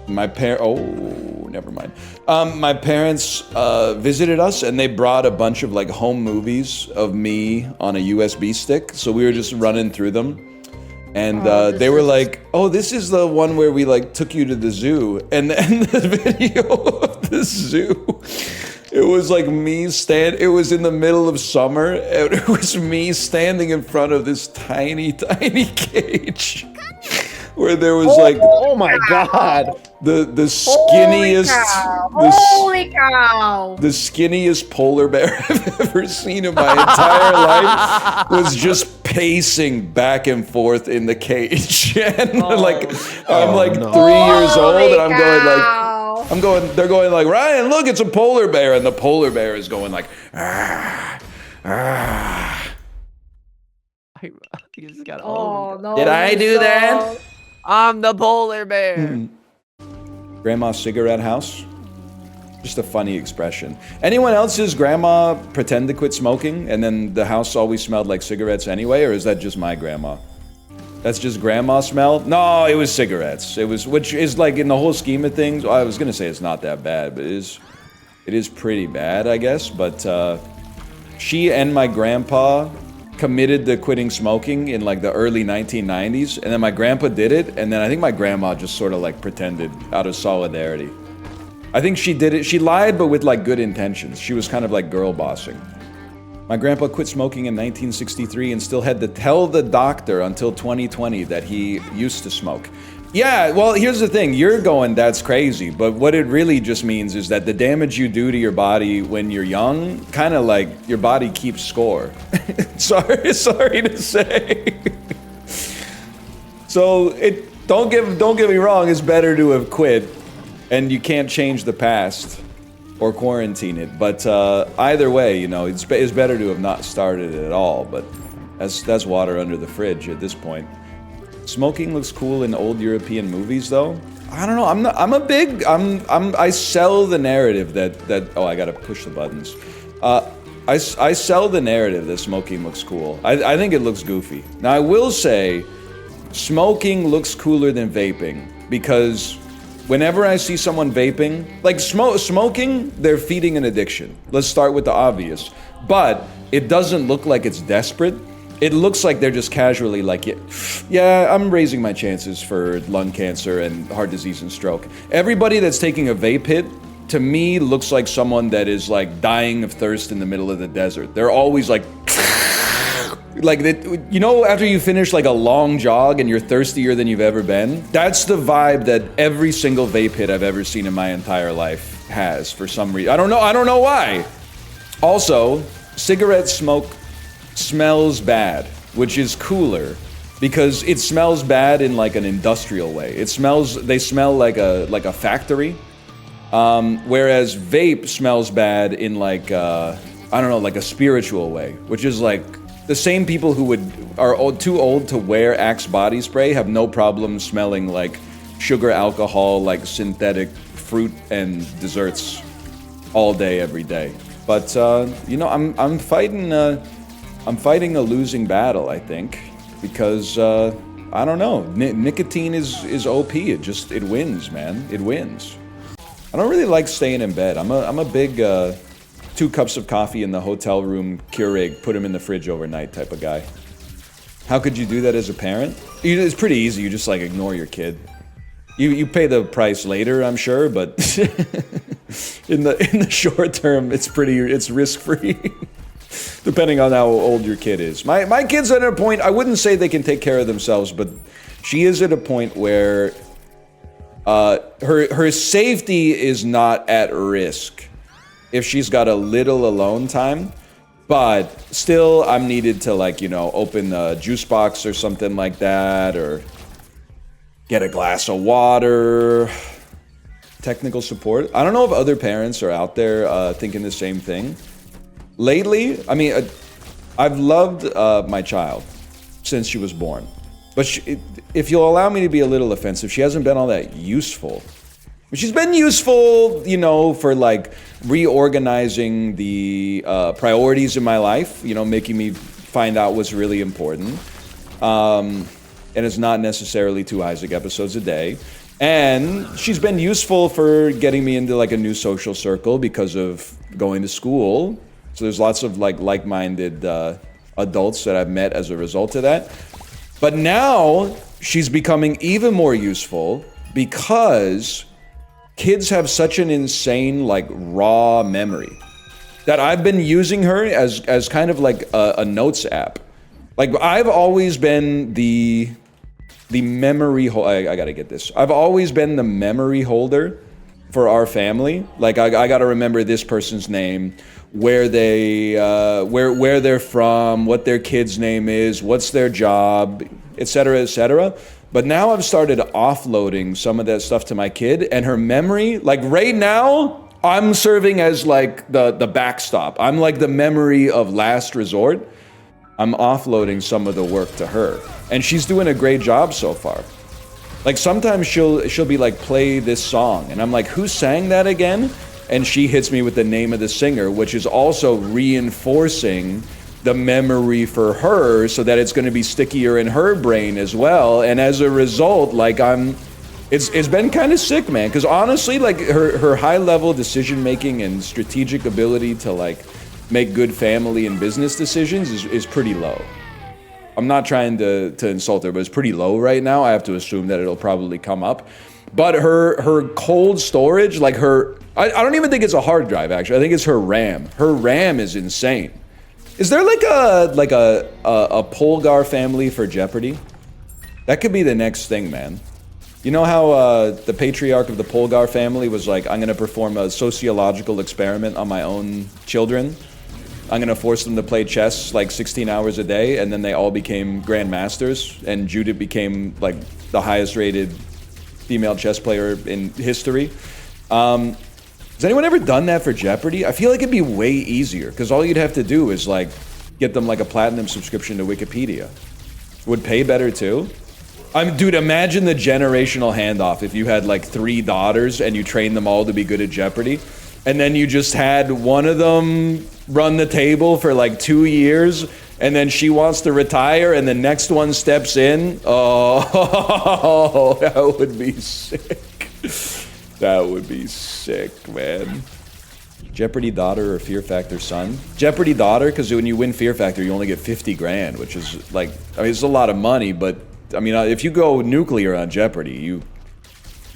my never mind. My parents visited us, and they brought a bunch of like home movies of me on a USB stick. So we were just running through them, and they were like, "Oh, this is the one where we like took you to the zoo," and then the video of the zoo. It was like me it was in the middle of summer, and it was me standing in front of this tiny, tiny cage. Where there was oh my God, the skinniest, Holy cow! The skinniest polar bear I've ever seen in my entire life was just pacing back and forth in the cage, and I'm like 3 years old, and they're going like, Ryan, look, it's a polar bear, and the polar bear is going like, ah, ah. I just got no, Did I do that? I'm the polar bear. Grandma's cigarette house? Just a funny expression. Anyone else's grandma pretend to quit smoking and then the house always smelled like cigarettes anyway, or is that just my grandma? That's just grandma smell? No, it was cigarettes. It was, which is like in the whole scheme of things, I was gonna say it's not that bad, but it is pretty bad, I guess. But she and my grandpa committed to quitting smoking in like the early 1990s, and then my grandpa did it, and then I think my grandma just sort of like pretended out of solidarity. I think she did it, she lied, but with like good intentions. She was kind of like girl bossing. My grandpa quit smoking in 1963 and still had to tell the doctor until 2020 that he used to smoke. Yeah, well, here's the thing. You're going, that's crazy. But what it really just means is that the damage you do to your body when you're young, kind of like your body keeps score. sorry to say. So don't get me wrong, it's better to have quit, and you can't change the past or quarantine it. But either way, you know, it's better to have not started it at all. But that's water under the fridge at this point. Smoking looks cool in old European movies, though. I don't know. I sell the narrative that oh, I gotta push the buttons. I sell the narrative that smoking looks cool. I think it looks goofy. Now I will say, smoking looks cooler than vaping because whenever I see someone vaping, like smoking, they're feeding an addiction. Let's start with the obvious. But it doesn't look like it's desperate. It looks like they're just casually like, yeah, I'm raising my chances for lung cancer and heart disease and stroke. Everybody that's taking a vape hit, to me, looks like someone that is like dying of thirst in the middle of the desert. They're always like, you know, after you finish like a long jog and you're thirstier than you've ever been? That's the vibe that every single vape hit I've ever seen in my entire life has for some reason. I don't know why. Also, cigarette smoke smells bad, which is cooler because it smells bad in like an industrial way. They smell like a factory, whereas vape smells bad in like I don't know, like a spiritual way, which is like the same people who are too old to wear Axe body spray have no problem smelling like sugar, alcohol, like synthetic fruit and desserts all day every day. But you know, I'm fighting a losing battle, I think, because I don't know. Nicotine is OP. It wins, man. It wins. I don't really like staying in bed. I'm a big 2 cups of coffee in the hotel room, Keurig, put them in the fridge overnight type of guy. How could you do that as a parent? It's pretty easy. You just like ignore your kid. You pay the price later, I'm sure, but in the short term, it's risk free. Depending on how old your kid is. My kid's at a point, I wouldn't say they can take care of themselves, but she is at a point where her safety is not at risk if she's got a little alone time, but still I'm needed to, like, you know, open a juice box or something like that, or get a glass of water, technical support. I don't know if other parents are out there thinking the same thing. Lately, I mean, I've loved my child since she was born. But if you'll allow me to be a little offensive, she hasn't been all that useful. She's been useful, you know, for like reorganizing the priorities in my life, you know, making me find out what's really important. And it's not necessarily 2 Isaac episodes a day. And she's been useful for getting me into like a new social circle because of going to school. So there's lots of like-minded adults that I've met as a result of that. But now she's becoming even more useful because kids have such an insane like raw memory that I've been using her as kind of like a notes app. Like I've always been the memory I gotta get this. I've always been the memory holder for our family. Like I gotta remember this person's name, where they're from, what their kid's name is, what's their job, etc., etc. But now I've started offloading some of that stuff to my kid, and her memory, like right now, I'm serving as like the backstop. I'm like the memory of last resort. I'm offloading some of the work to her, and she's doing a great job so far. Like sometimes she'll be like, play this song, and I'm like, who sang that again? And she hits me with the name of the singer, which is also reinforcing the memory for her so that it's going to be stickier in her brain as well. And as a result, like it's been kind of sick, man, because honestly, like her high level decision making and strategic ability to like make good family and business decisions is pretty low. I'm not trying to insult her, but it's pretty low right now. I have to assume that it'll probably come up. But her cold storage, like I don't even think it's a hard drive, actually. I think it's her RAM. Her RAM is insane. Is there like a Polgar family for Jeopardy? That could be the next thing, man. You know how the patriarch of the Polgar family was like, I'm gonna perform a sociological experiment on my own children. I'm gonna force them to play chess like 16 hours a day, and then they all became grandmasters, and Judith became like the highest rated female chess player in history. Has anyone ever done that for Jeopardy? I feel like it'd be way easier, because all you'd have to do is like get them like a platinum subscription to Wikipedia. Would pay better too. Dude, imagine the generational handoff if you had like 3 daughters and you trained them all to be good at Jeopardy, and then you just had one of them run the table for like 2 years, and then she wants to retire, and the next one steps in. Oh, that would be sick. That would be sick, man. Jeopardy daughter or Fear Factor son? Jeopardy daughter, because when you win Fear Factor, you only get 50 grand, which is like, I mean, it's a lot of money, but I mean, if you go nuclear on Jeopardy, you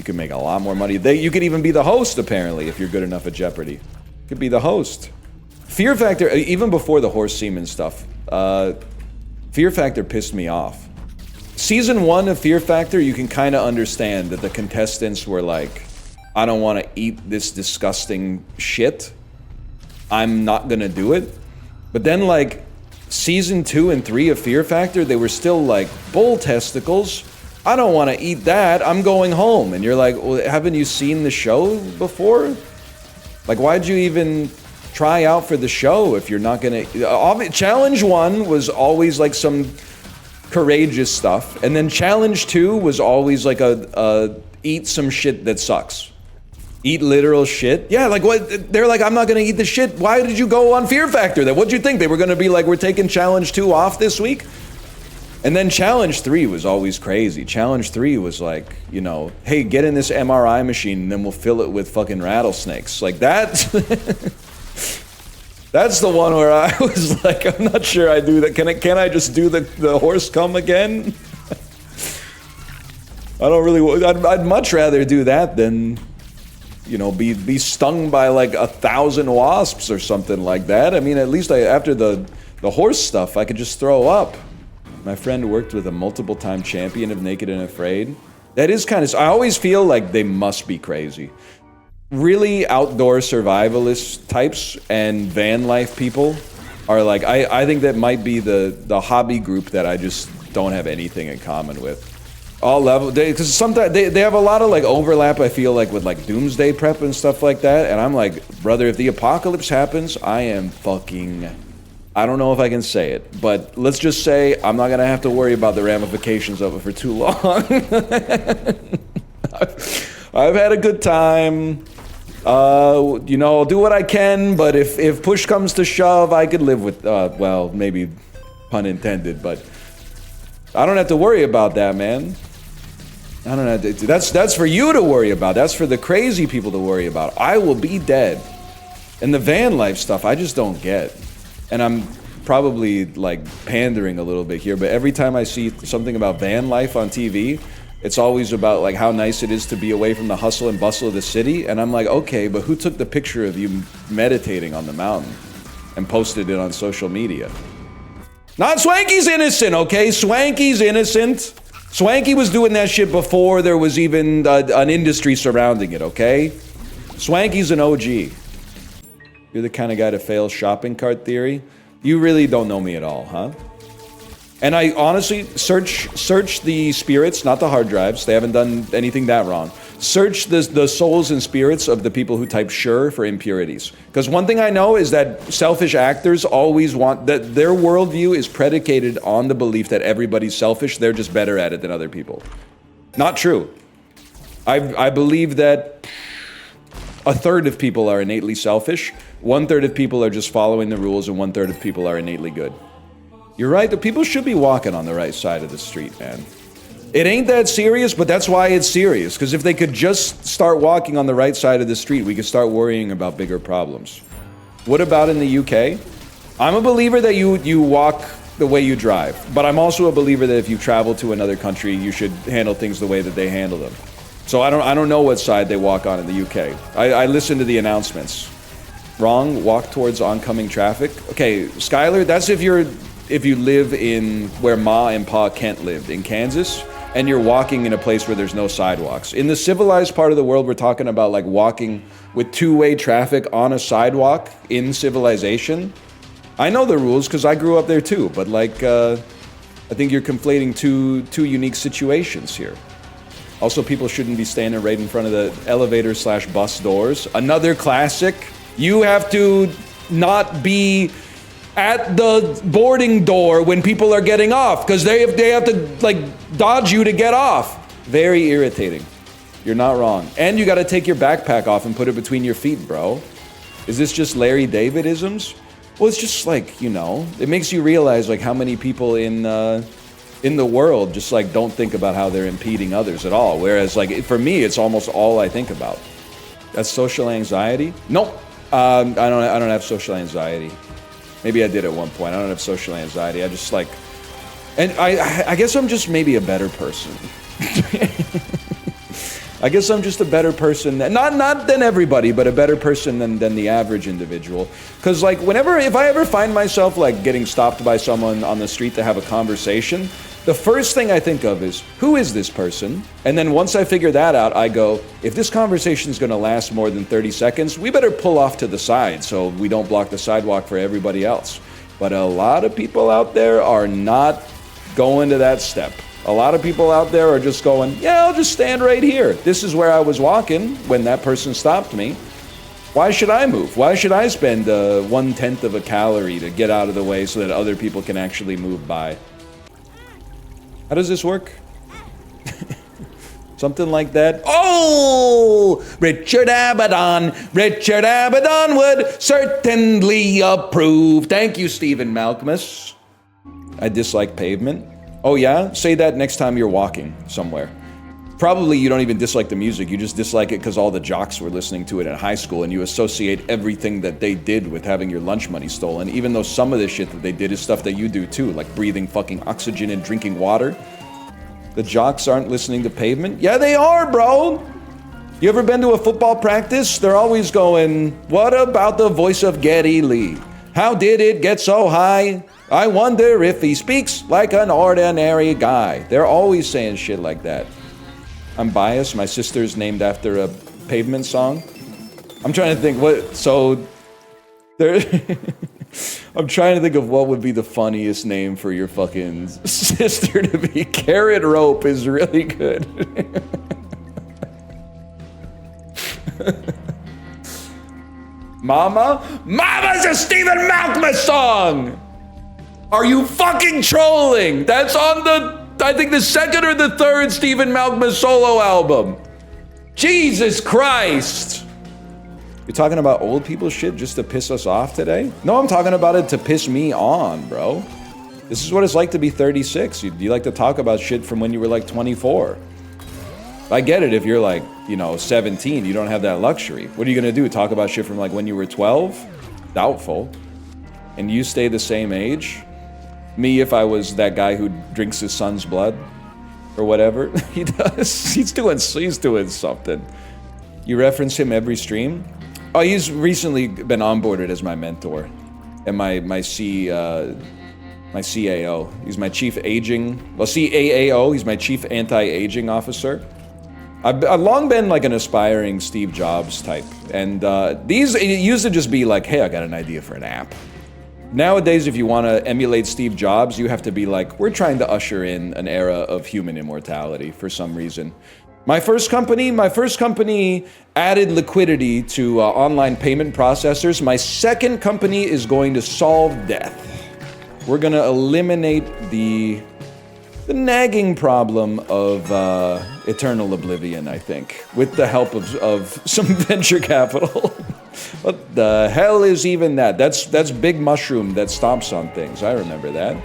can make a lot more money. You could even be the host, apparently, if you're good enough at Jeopardy. You could be the host. Fear Factor, even before the horse semen stuff, Fear Factor pissed me off. Season 1 of Fear Factor, you can kind of understand that the contestants were like, I don't want to eat this disgusting shit. I'm not gonna do it. But then like season 2 and 3 of Fear Factor, they were still like, bull testicles. I don't want to eat that. I'm going home. And you're like, well, haven't you seen the show before? Like, why'd you even try out for the show if you're not gonna? Challenge 1 was always like some courageous stuff, and then challenge 2 was always like a eat some shit that sucks. Eat literal shit? Yeah, like what? They're like, I'm not gonna eat the shit. Why did you go on Fear Factor then? What'd you think? They were gonna be like, we're taking challenge 2 off this week? And then challenge 3 was always crazy. Challenge 3 was like, you know, hey, get in this MRI machine and then we'll fill it with fucking rattlesnakes. Like that. That's the one where I was like, I'm not sure I do that. Can I just do the horse cum again? I don't really, I'd much rather do that than, you know, be stung by like 1,000 wasps or something like that. I mean, at least after the horse stuff, I could just throw up. My friend worked with a multiple-time champion of Naked and Afraid. That is kind of, I always feel like they must be crazy. Really outdoor survivalist types and van life people are like, I think that might be the hobby group that I just don't have anything in common with. All level, because sometimes they have a lot of like overlap, I feel like, with like doomsday prep and stuff like that, and I'm like, brother, if the apocalypse happens, I am fucking, I don't know if I can say it, but let's just say I'm not gonna have to worry about the ramifications of it for too long. I've had a good time. You know, I'll do what I can, but if push comes to shove, I could live with, well, maybe pun intended, but I don't have to worry about that, man. I don't know. That's for you to worry about. That's for the crazy people to worry about. I will be dead. And the van life stuff, I just don't get. And I'm probably like pandering a little bit here, but every time I see something about van life on TV, it's always about like how nice it is to be away from the hustle and bustle of the city. And I'm like, okay, but who took the picture of you meditating on the mountain and posted it on social media? Not Swankie's innocent, okay? Swankie's innocent. Swankie was doing that shit before there was even an industry surrounding it, okay? Swankie's an OG. You're the kind of guy to fail shopping cart theory? You really don't know me at all, huh? And I honestly, search the spirits, not the hard drives. They haven't done anything that wrong. Search the souls and spirits of the people who type sure for impurities. Because one thing I know is that selfish actors always want, that their worldview is predicated on the belief that everybody's selfish, they're just better at it than other people. Not true. I believe that a third of people are innately selfish, 1/3 of people are just following the rules, and 1/3 of people are innately good. You're right, the people should be walking on the right side of the street, man. It ain't that serious, but that's why it's serious. Because if they could just start walking on the right side of the street, we could start worrying about bigger problems. What about in the UK? I'm a believer that you walk the way you drive. But I'm also a believer that if you travel to another country, you should handle things the way that they handle them. So I don't know what side they walk on in the UK. I listen to the announcements. Wrong, walk towards oncoming traffic. Okay, Skylar, that's if you live in where Ma and Pa Kent lived, in Kansas, and you're walking in a place where there's no sidewalks. In the civilized part of the world, we're talking about like walking with two-way traffic on a sidewalk in civilization. I know the rules because I grew up there too, but like, I think you're conflating two unique situations here. Also, people shouldn't be standing right in front of the elevator/bus doors. Another classic. You have to not be at the boarding door when people are getting off because they have to like dodge you to get off. Very irritating. You're not wrong. And you got to take your backpack off and put it between your feet, bro. Is this just Larry David-isms? Well, it's just like, you know, it makes you realize like how many people in the world just like don't think about how they're impeding others at all. Whereas like for me, it's almost all I think about. That's social anxiety? Nope. I don't have social anxiety. Maybe I did at one point. I don't have social anxiety. I just like, and I guess I'm just maybe a better person. I guess I'm just a better person, not than everybody, but a better person than the average individual. Because like if I ever find myself like getting stopped by someone on the street to have a conversation, the first thing I think of is, who is this person? And then once I figure that out, I go, if this conversation is going to last more than 30 seconds, we better pull off to the side so we don't block the sidewalk for everybody else. But a lot of people out there are not going to that step. A lot of people out there are just going, yeah, I'll just stand right here. This is where I was walking when that person stopped me. Why should I move? Why should I spend 1/10 of a calorie to get out of the way so that other people can actually move by? How does this work? Something like that. Oh! Richard Abaddon would certainly approve. Thank you, Stephen Malcolmus. I dislike pavement. Oh yeah? Say that next time you're walking somewhere. Probably you don't even dislike the music, you just dislike it because all the jocks were listening to it in high school and you associate everything that they did with having your lunch money stolen, even though some of the shit that they did is stuff that you do too, like breathing fucking oxygen and drinking water. The jocks aren't listening to pavement? Yeah, they are, bro! You ever been to a football practice? They're always going, what about the voice of Geddy Lee? How did it get so high? I wonder if he speaks like an ordinary guy. They're always saying shit like that. I'm biased. My sister's named after a pavement song. I'm trying to think what. So there. I'm trying to think of what would be the funniest name for your fucking sister to be. Carrot Rope is really good. Mama's a Stephen Malkmus song! Are you fucking trolling? That's on the, I think the second or the third Stephen Malkmus solo album. Jesus Christ! You're talking about old people shit just to piss us off today? No, I'm talking about it to piss me on, bro. This is what it's like to be 36. You like to talk about shit from when you were like 24. I get it if you're like, you know, 17, you don't have that luxury. What are you gonna do, talk about shit from like when you were 12? Doubtful. And you stay the same age? Me, if I was that guy who drinks his son's blood or whatever, he does. He's doing something. You reference him every stream? Oh, he's recently been onboarded as my mentor and my CAO. He's my chief aging, well, CAAO. He's my chief anti-aging officer. I've long been like an aspiring Steve Jobs type, and it used to just be like, hey, I got an idea for an app. Nowadays, if you want to emulate Steve Jobs, you have to be like, we're trying to usher in an era of human immortality for some reason. My first company added liquidity to online payment processors. My second company is going to solve death. We're going to eliminate the nagging problem of eternal oblivion, I think, with the help of some venture capital. What the hell is even that? That's Big Mushroom that stomps on things. I remember that.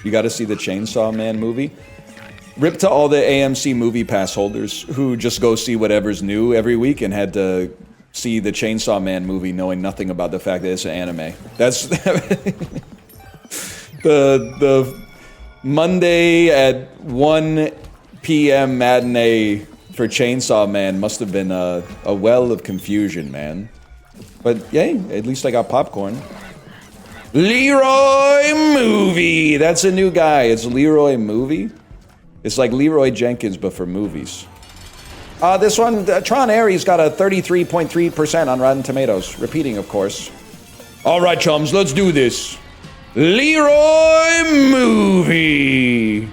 You got to see the Chainsaw Man movie. Rip to all the AMC Movie Pass holders who just go see whatever's new every week and had to see the Chainsaw Man movie knowing nothing about the fact that it's an anime. That's the Monday at 1 p.m. matinee for Chainsaw Man must have been a well of confusion, man. But yay, at least I got popcorn. LEEROY Movie! That's a new guy. It's LEEROY Movie. It's like Leroy Jenkins, but for movies. This one, Tron Ares got a 33.3% on Rotten Tomatoes. Repeating, of course. All right, chums, let's do this. LEEROY Movie.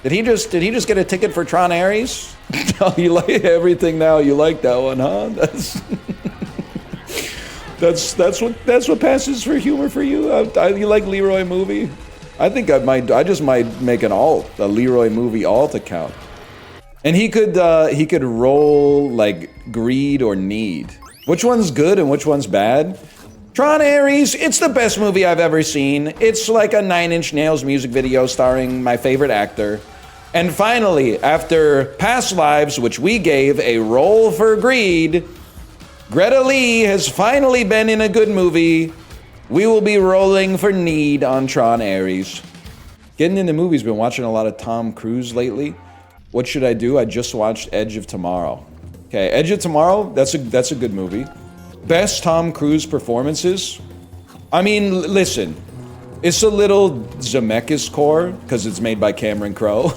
Did he just get a ticket for Tron Ares? Oh, you like everything now. You like that one, huh? That's what passes for humor for you. You like LEEROY Movie? I think I just might make an alt, a LEEROY Movie alt account. And he could roll like greed or need. Which one's good and which one's bad? Tron Ares, it's the best movie I've ever seen. It's like a 9 Inch Nails music video starring my favorite actor. And finally, after Past Lives, which we gave a roll for greed, Greta Lee has finally been in a good movie. We will be rolling for need on Tron Ares. Getting into movies, been watching a lot of Tom Cruise lately. What should I do? I just watched Edge of Tomorrow. Okay, Edge of Tomorrow, that's a good movie. Best Tom Cruise performances? I mean, listen, it's a little Zemeckis core, because it's made by Cameron Crowe.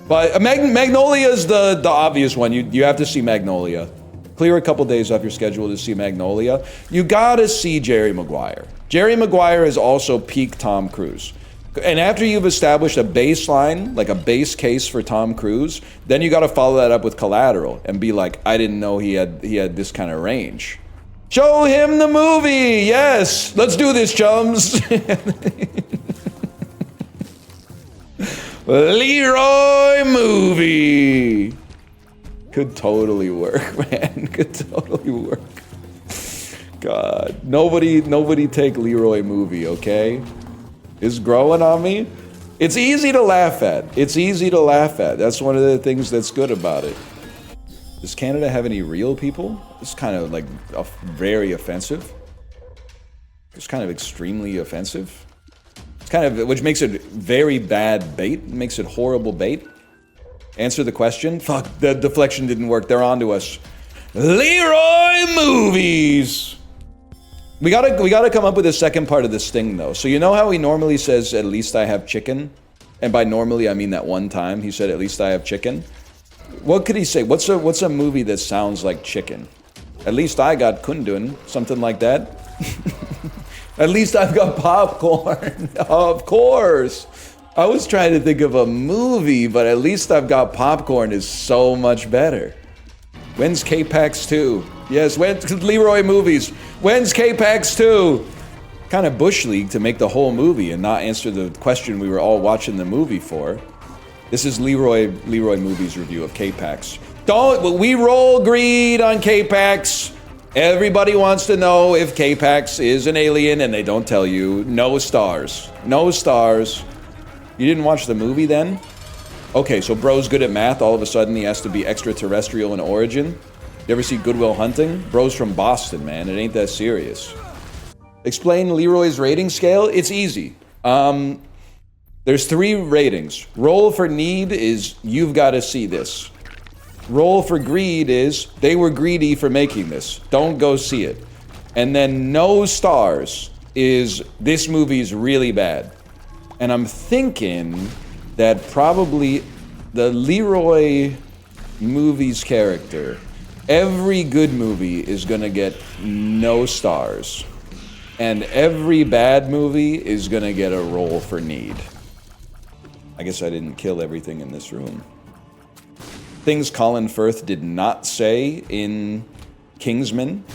But Magnolia's the obvious one. You have to see Magnolia. Clear a couple days off your schedule to see Magnolia. You gotta see Jerry Maguire. Jerry Maguire is also peak Tom Cruise. And after you've established a baseline, like a base case for Tom Cruise, then you gotta follow that up with Collateral and be like, I didn't know he had this kind of range. Show him the movie! Yes! Let's do this, chums! LEEROY Movie! Could totally work, man. Could totally work. God. Nobody take LEEROY Movie, okay? It's growing on me. It's easy to laugh at. It's easy to laugh at. That's one of the things that's good about it. Does Canada have any real people? It's kind of like very offensive. It's kind of extremely offensive. It's kind of, which makes it very bad bait. Makes it horrible bait. Answer the question. Fuck, the deflection didn't work. They're on to us. LEEROY Movies. We gotta come up with a second part of this thing though. So you know how he normally says, "At least I have chicken," and by normally I mean that one time he said, "At least I have chicken." What could he say? What's a movie that sounds like chicken? At least I got kundun, something like that. At least I've got popcorn. Of course. I was trying to think of a movie, but at least I've got popcorn is so much better. When's K-Pax 2? Yes, when's Leroy movies? When's K-Pax 2? Kind of bush league to make the whole movie and not answer the question we were all watching the movie for. This is Leroy Movies review of K-Pax. We roll greed on K-Pax. Everybody wants to know if K-Pax is an alien and they don't tell you. No stars. No stars. You didn't watch the movie then? Okay, so bro's good at math. All of a sudden he has to be extraterrestrial in origin. You ever see Good Will Hunting? Bro's from Boston, man. It ain't that serious. Explain Leroy's rating scale? It's easy. There's 3 ratings. Roll for need is you've got to see this. Roll for greed is they were greedy for making this. Don't go see it. And then no stars is this movie's really bad. And I'm thinking that probably the Leroy Movies character, every good movie is gonna get no stars. And every bad movie is gonna get a roll for need. I guess I didn't kill everything in this room. Things Colin Firth did not say in Kingsman.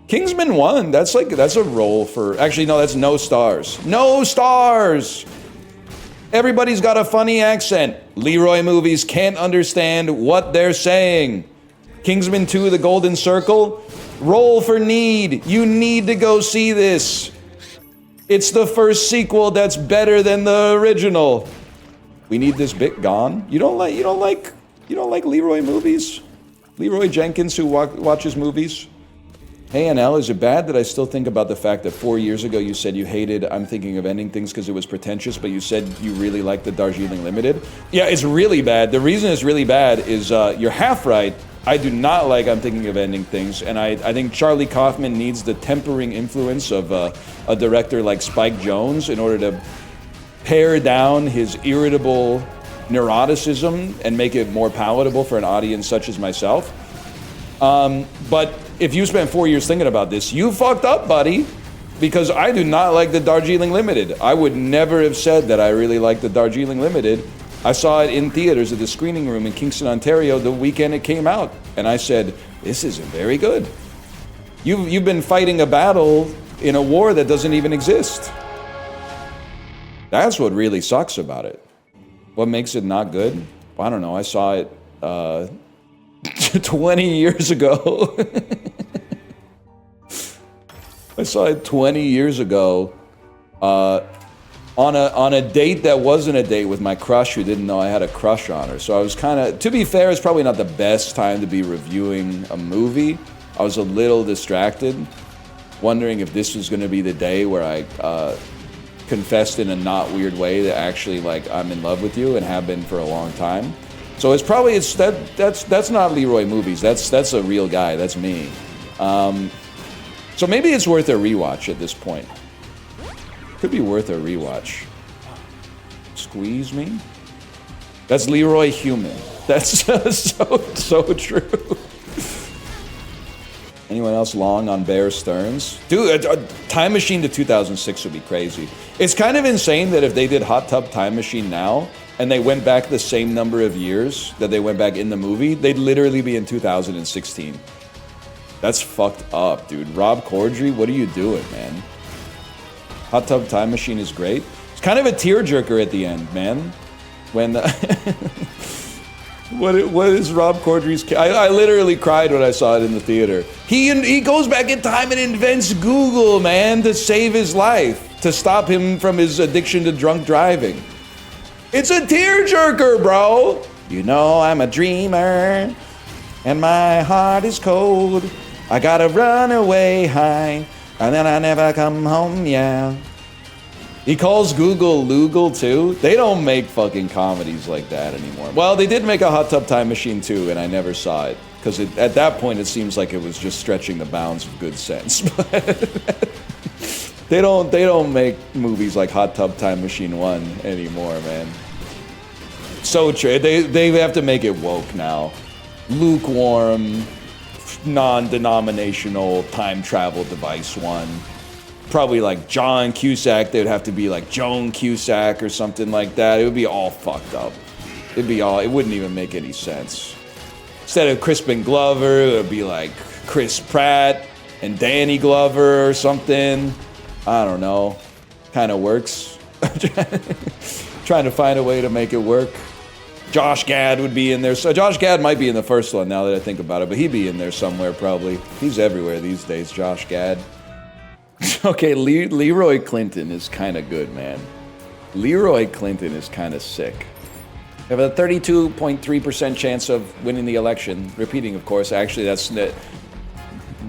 Kingsman 1, that's a roll for, actually no, that's no stars. No stars! Everybody's got a funny accent. Leroy Movies can't understand what they're saying. Kingsman 2, The Golden Circle, roll for need. You need to go see this. It's the first sequel that's better than the original. We need this bit gone. You don't like Leroy Movies? Leroy Jenkins who watches movies? Hey NL, is it bad that I still think about the fact that 4 years ago you said you hated I'm Thinking of Ending Things because it was pretentious, but you said you really liked the Darjeeling Limited? Yeah, it's really bad. The reason it's really bad is you're half right. I do not like I'm Thinking of Ending Things, and I think Charlie Kaufman needs the tempering influence of a director like Spike Jonze in order to pare down his irritable neuroticism and make it more palatable for an audience such as myself. But if you spent 4 years thinking about this, you fucked up, buddy, because I do not like the Darjeeling Limited. I would never have said that I really like the Darjeeling Limited. I saw it in theaters at the screening room in Kingston, Ontario the weekend it came out, and I said, this isn't very good. You've been fighting a battle in a war that doesn't even exist. That's what really sucks about it. What makes it not good? Well, I don't know. I saw it 20 years ago. I saw it 20 years ago on a date that wasn't a date with my crush who didn't know I had a crush on her. So I was kind of, to be fair, it's probably not the best time to be reviewing a movie. I was a little distracted, wondering if this was going to be the day where I confessed in a not weird way that actually, like, I'm in love with you and have been for a long time. So it's probably, that's not Leroy Movies. That's a real guy. That's me. So maybe it's worth a rewatch at this point. Could be worth a rewatch. Squeeze me? That's Leroy Human. That's so true. Anyone else long on Bear Stearns? Dude, a Time Machine to 2006 would be crazy. It's kind of insane that if they did Hot Tub Time Machine now, and they went back the same number of years that they went back in the movie, they'd literally be in 2016. That's fucked up, dude. Rob Corddry, what are you doing, man? Hot Tub Time Machine is great. It's kind of a tearjerker at the end, man. When what is Rob Corddry's? I literally cried when I saw it in the theater. He goes back in time and invents Google, man, to save his life, to stop him from his addiction to drunk driving. It's a tearjerker, bro. You know I'm a dreamer, and my heart is cold. I gotta run away high, and then I never come home, yeah. He calls Google Lugal too. They don't make fucking comedies like that anymore. Well, they did make a Hot Tub Time Machine 2, and I never saw it. Because at that point, it seems like it was just stretching the bounds of good sense. They don't make movies like Hot Tub Time Machine 1 anymore, man. So true. They have to make it woke now. Lukewarm, non-denominational time travel device 1. probably like John Cusack. They'd have to be like Joan Cusack or something like that. It would be all fucked up. It wouldn't even make any sense. Instead of Crispin Glover, it would be like Chris Pratt and Danny Glover or something. I don't know. Kind of works. Trying to find a way to make it work. Josh Gad would be in there. So Josh Gad might be in the first one now that I think about it, but he'd be in there somewhere probably. He's everywhere these days, Josh Gad. Okay, Leroy Clinton is kind of good, man. Leroy Clinton is kind of sick. You have a 32.3% chance of winning the election. Repeating, of course. Actually, that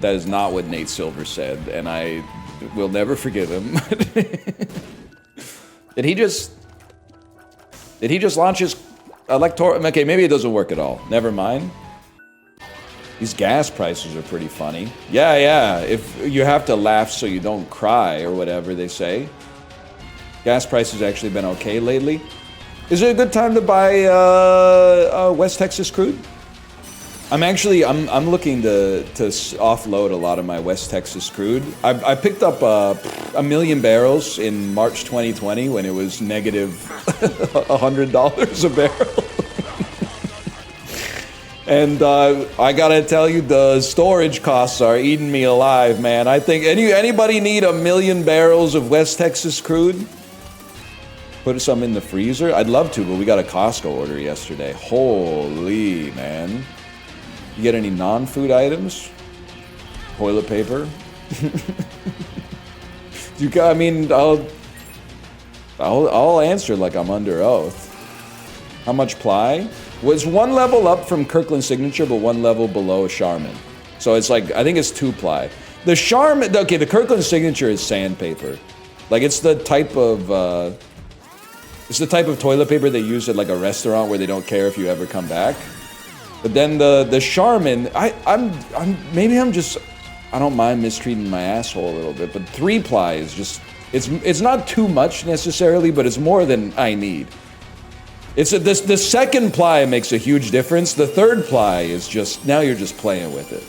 is not what Nate Silver said, and I will never forgive him. Did he just launch his electoral? Okay, maybe it doesn't work at all. Never mind. These gas prices are pretty funny. Yeah. If you have to laugh so you don't cry or whatever they say. Gas prices actually been okay lately. Is it a good time to buy West Texas crude? I'm looking to offload a lot of my West Texas crude. I picked up a million barrels in March 2020 when it was negative $100 a barrel. And I gotta tell you, the storage costs are eating me alive, man. I think anybody need a million barrels of West Texas crude? Put some in the freezer? I'd love to, but we got a Costco order yesterday. Holy, man. You get any non-food items? Toilet paper? I'll answer like I'm under oath. How much ply? Was one level up from Kirkland Signature, but one level below Charmin. So it's like, I think it's 2 ply. The Charmin, okay, the Kirkland Signature is sandpaper. Like it's the type of toilet paper they use at like a restaurant where they don't care if you ever come back. But then the Charmin, I don't mind mistreating my asshole a little bit, but 3 ply is just, it's not too much necessarily, but it's more than I need. The second ply makes a huge difference. The third ply is just, now you're just playing with it.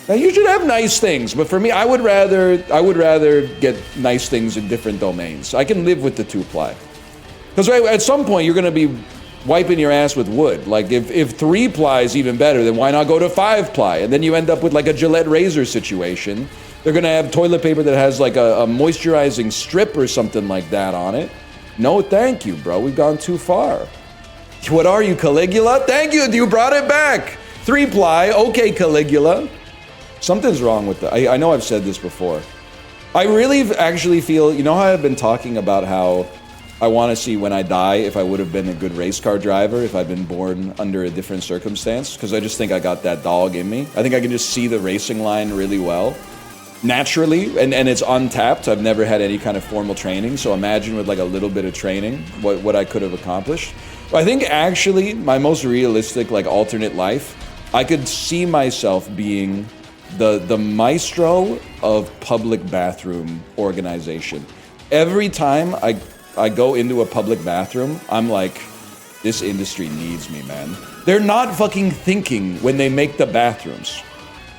Now you should have nice things, but for me, I would rather get nice things in different domains. I can live with the 2 ply. Because at some point you're gonna be wiping your ass with wood. Like if 3 ply is even better, then why not go to 5 ply? And then you end up with like a Gillette razor situation. They're gonna have toilet paper that has like a moisturizing strip or something like that on it. No, thank you, bro. We've gone too far. What are you, Caligula? Thank you. You brought it back. 3 ply. Okay, Caligula. Something's wrong with that. I know I've said this before. I really actually feel, you know how I've been talking about how I want to see when I die if I would have been a good race car driver, if I'd been born under a different circumstance, because I just think I got that dog in me. I think I can just see the racing line really well. Naturally, and it's untapped. I've never had any kind of formal training, so imagine with like a little bit of training what I could have accomplished. But I think actually my most realistic like alternate life, I could see myself being the maestro of public bathroom organization. Every time I go into a public bathroom, I'm like, this industry needs me, man. They're not fucking thinking when they make the bathrooms.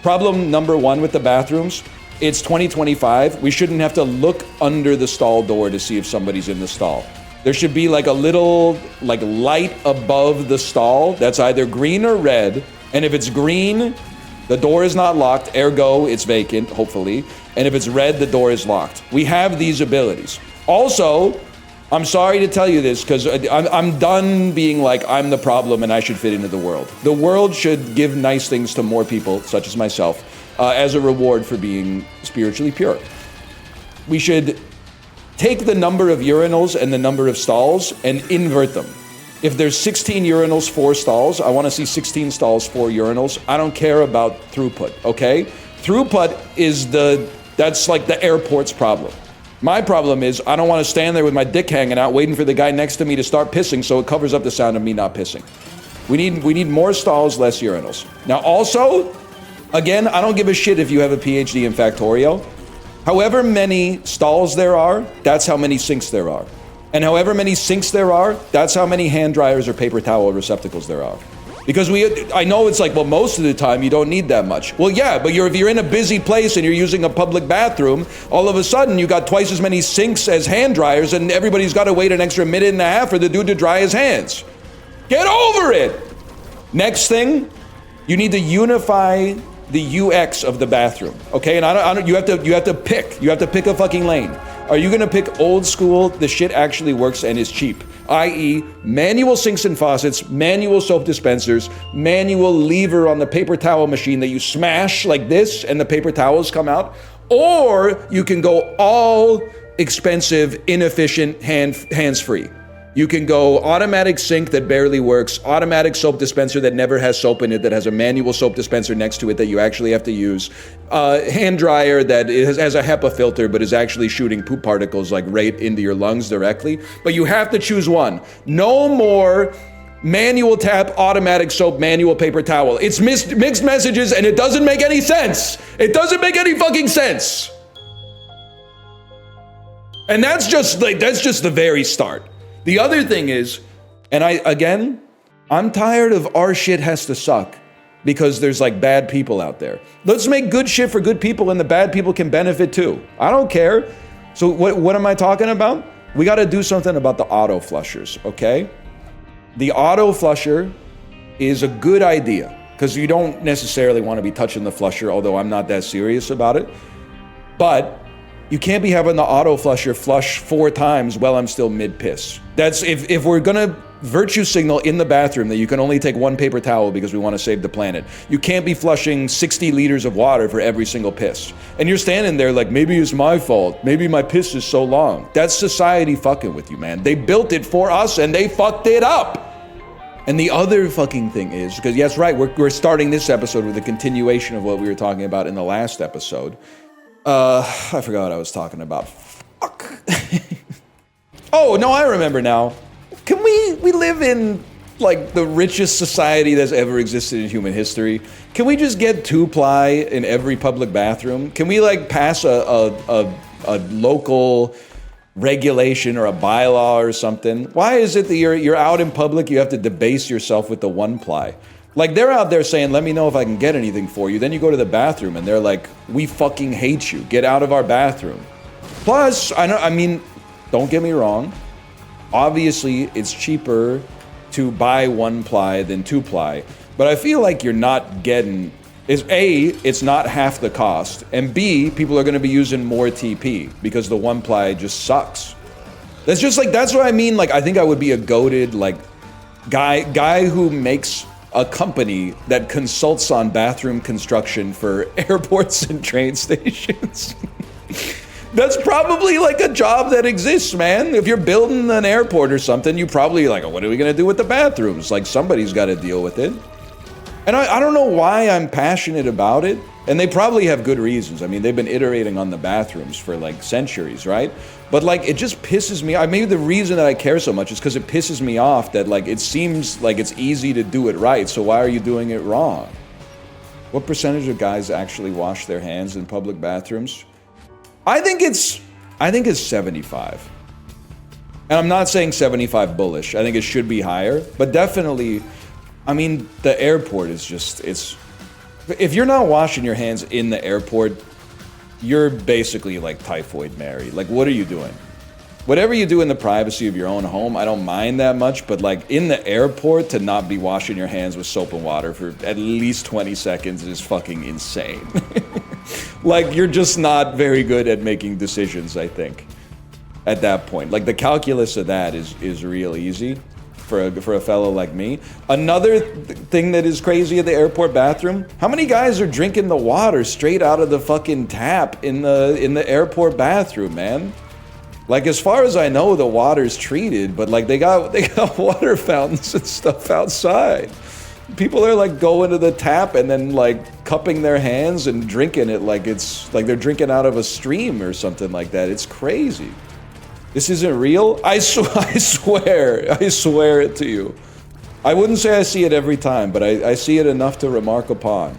Problem number 1 with the bathrooms, it's 2025. We shouldn't have to look under the stall door to see if somebody's in the stall. There should be like a little like light above the stall that's either green or red. And if it's green, the door is not locked, ergo it's vacant, hopefully. And if it's red, the door is locked. We have these abilities. Also, I'm sorry to tell you this because I'm done being like I'm the problem and I should fit into the world. The world should give nice things to more people, such as myself, as a reward for being spiritually pure. We should take the number of urinals and the number of stalls and invert them. If there's 16 urinals, 4 stalls, I want to see 16 stalls, 4 urinals. I don't care about throughput, okay? Throughput is that's like the airport's problem. My problem is I don't want to stand there with my dick hanging out waiting for the guy next to me to start pissing so it covers up the sound of me not pissing. We need more stalls, less urinals. Now also, again, I don't give a shit if you have a PhD in Factorio. However many stalls there are, that's how many sinks there are. And however many sinks there are, that's how many hand dryers or paper towel receptacles there are. Because I know it's like, well, most of the time you don't need that much. Well, yeah, but if you're in a busy place and you're using a public bathroom, all of a sudden you got twice as many sinks as hand dryers and everybody's got to wait an extra minute and a half for the dude to dry his hands. Get over it! Next thing, you need to unify the UX of the bathroom, okay? And you have to pick a fucking lane. Are you gonna pick old school, the shit actually works and is cheap? I.e., manual sinks and faucets, manual soap dispensers, manual lever on the paper towel machine that you smash like this and the paper towels come out? Or you can go all expensive, inefficient, hands-free. You can go automatic sink that barely works, automatic soap dispenser that never has soap in it, that has a manual soap dispenser next to it that you actually have to use, hand dryer that has a HEPA filter but is actually shooting poop particles like right into your lungs directly. But you have to choose one. No more manual tap, automatic soap, manual paper towel. It's mixed messages and it doesn't make any sense. It doesn't make any fucking sense. And that's just the very start. The other thing is, and I'm tired of our shit has to suck because there's like bad people out there. Let's make good shit for good people and the bad people can benefit too. I don't care. So what am I talking about? We got to do something about the auto flushers, okay? The auto flusher is a good idea because you don't necessarily want to be touching the flusher, although I'm not that serious about it. But you can't be having the auto flusher flush 4 times while I'm still mid-piss. That's if we're gonna virtue signal in the bathroom that you can only take 1 paper towel because we want to save the planet. You can't be flushing 60 liters of water for every single piss. And you're standing there like, maybe it's my fault. Maybe my piss is so long. That's society fucking with you, man. They built it for us and they fucked it up. And the other fucking thing is, because yes, right, we're starting this episode with a continuation of what we were talking about in the last episode. I forgot what I was talking about. Fuck. Oh, no, I remember now. Can we live in, like, the richest society that's ever existed in human history? Can we just get 2-ply in every public bathroom? Can we, like, pass a local regulation or a bylaw or something? Why is it that you're out in public, you have to debase yourself with the 1-ply? Like, they're out there saying, let me know if I can get anything for you. Then you go to the bathroom and they're like, we fucking hate you. Get out of our bathroom. Plus, I mean, don't get me wrong. Obviously, it's cheaper to buy 1-ply than 2-ply. But I feel like you're not getting, A, it's not half the cost. And B, people are going to be using more TP because the 1-ply just sucks. That's just like, that's what I mean. Like, I think I would be a goated, like, guy who makes a company that consults on bathroom construction for airports and train stations. That's probably like a job that exists, man. If you're building an airport or something, you probably like, what are we gonna do with the bathrooms? Like, somebody's gotta deal with it. And I don't know why I'm passionate about it. And they probably have good reasons. I mean, they've been iterating on the bathrooms for like centuries, right? But like, it just pisses me off. Maybe the reason that I care so much is because it pisses me off that like, it seems like it's easy to do it right. So why are you doing it wrong? What percentage of guys actually wash their hands in public bathrooms? I think it's 75. And I'm not saying 75 bullish. I think it should be higher, but definitely, I mean, the airport is just, if you're not washing your hands in the airport, you're basically like Typhoid Mary. Like, what are you doing? Whatever you do in the privacy of your own home, I don't mind that much, but like in the airport to not be washing your hands with soap and water for at least 20 seconds is fucking insane. Like, you're just not very good at making decisions, I think, at that point. Like, the calculus of that is real easy for a fellow like me. Another thing that is crazy at the airport bathroom, how many guys are drinking the water straight out of the fucking tap in the airport bathroom, man? Like, as far as I know, the water's treated, but like they got water fountains and stuff outside. People are like going to the tap and then like cupping their hands and drinking it like it's like they're drinking out of a stream or something like that. It's crazy. This isn't real? I swear it to you. I wouldn't say I see it every time, but I see it enough to remark upon.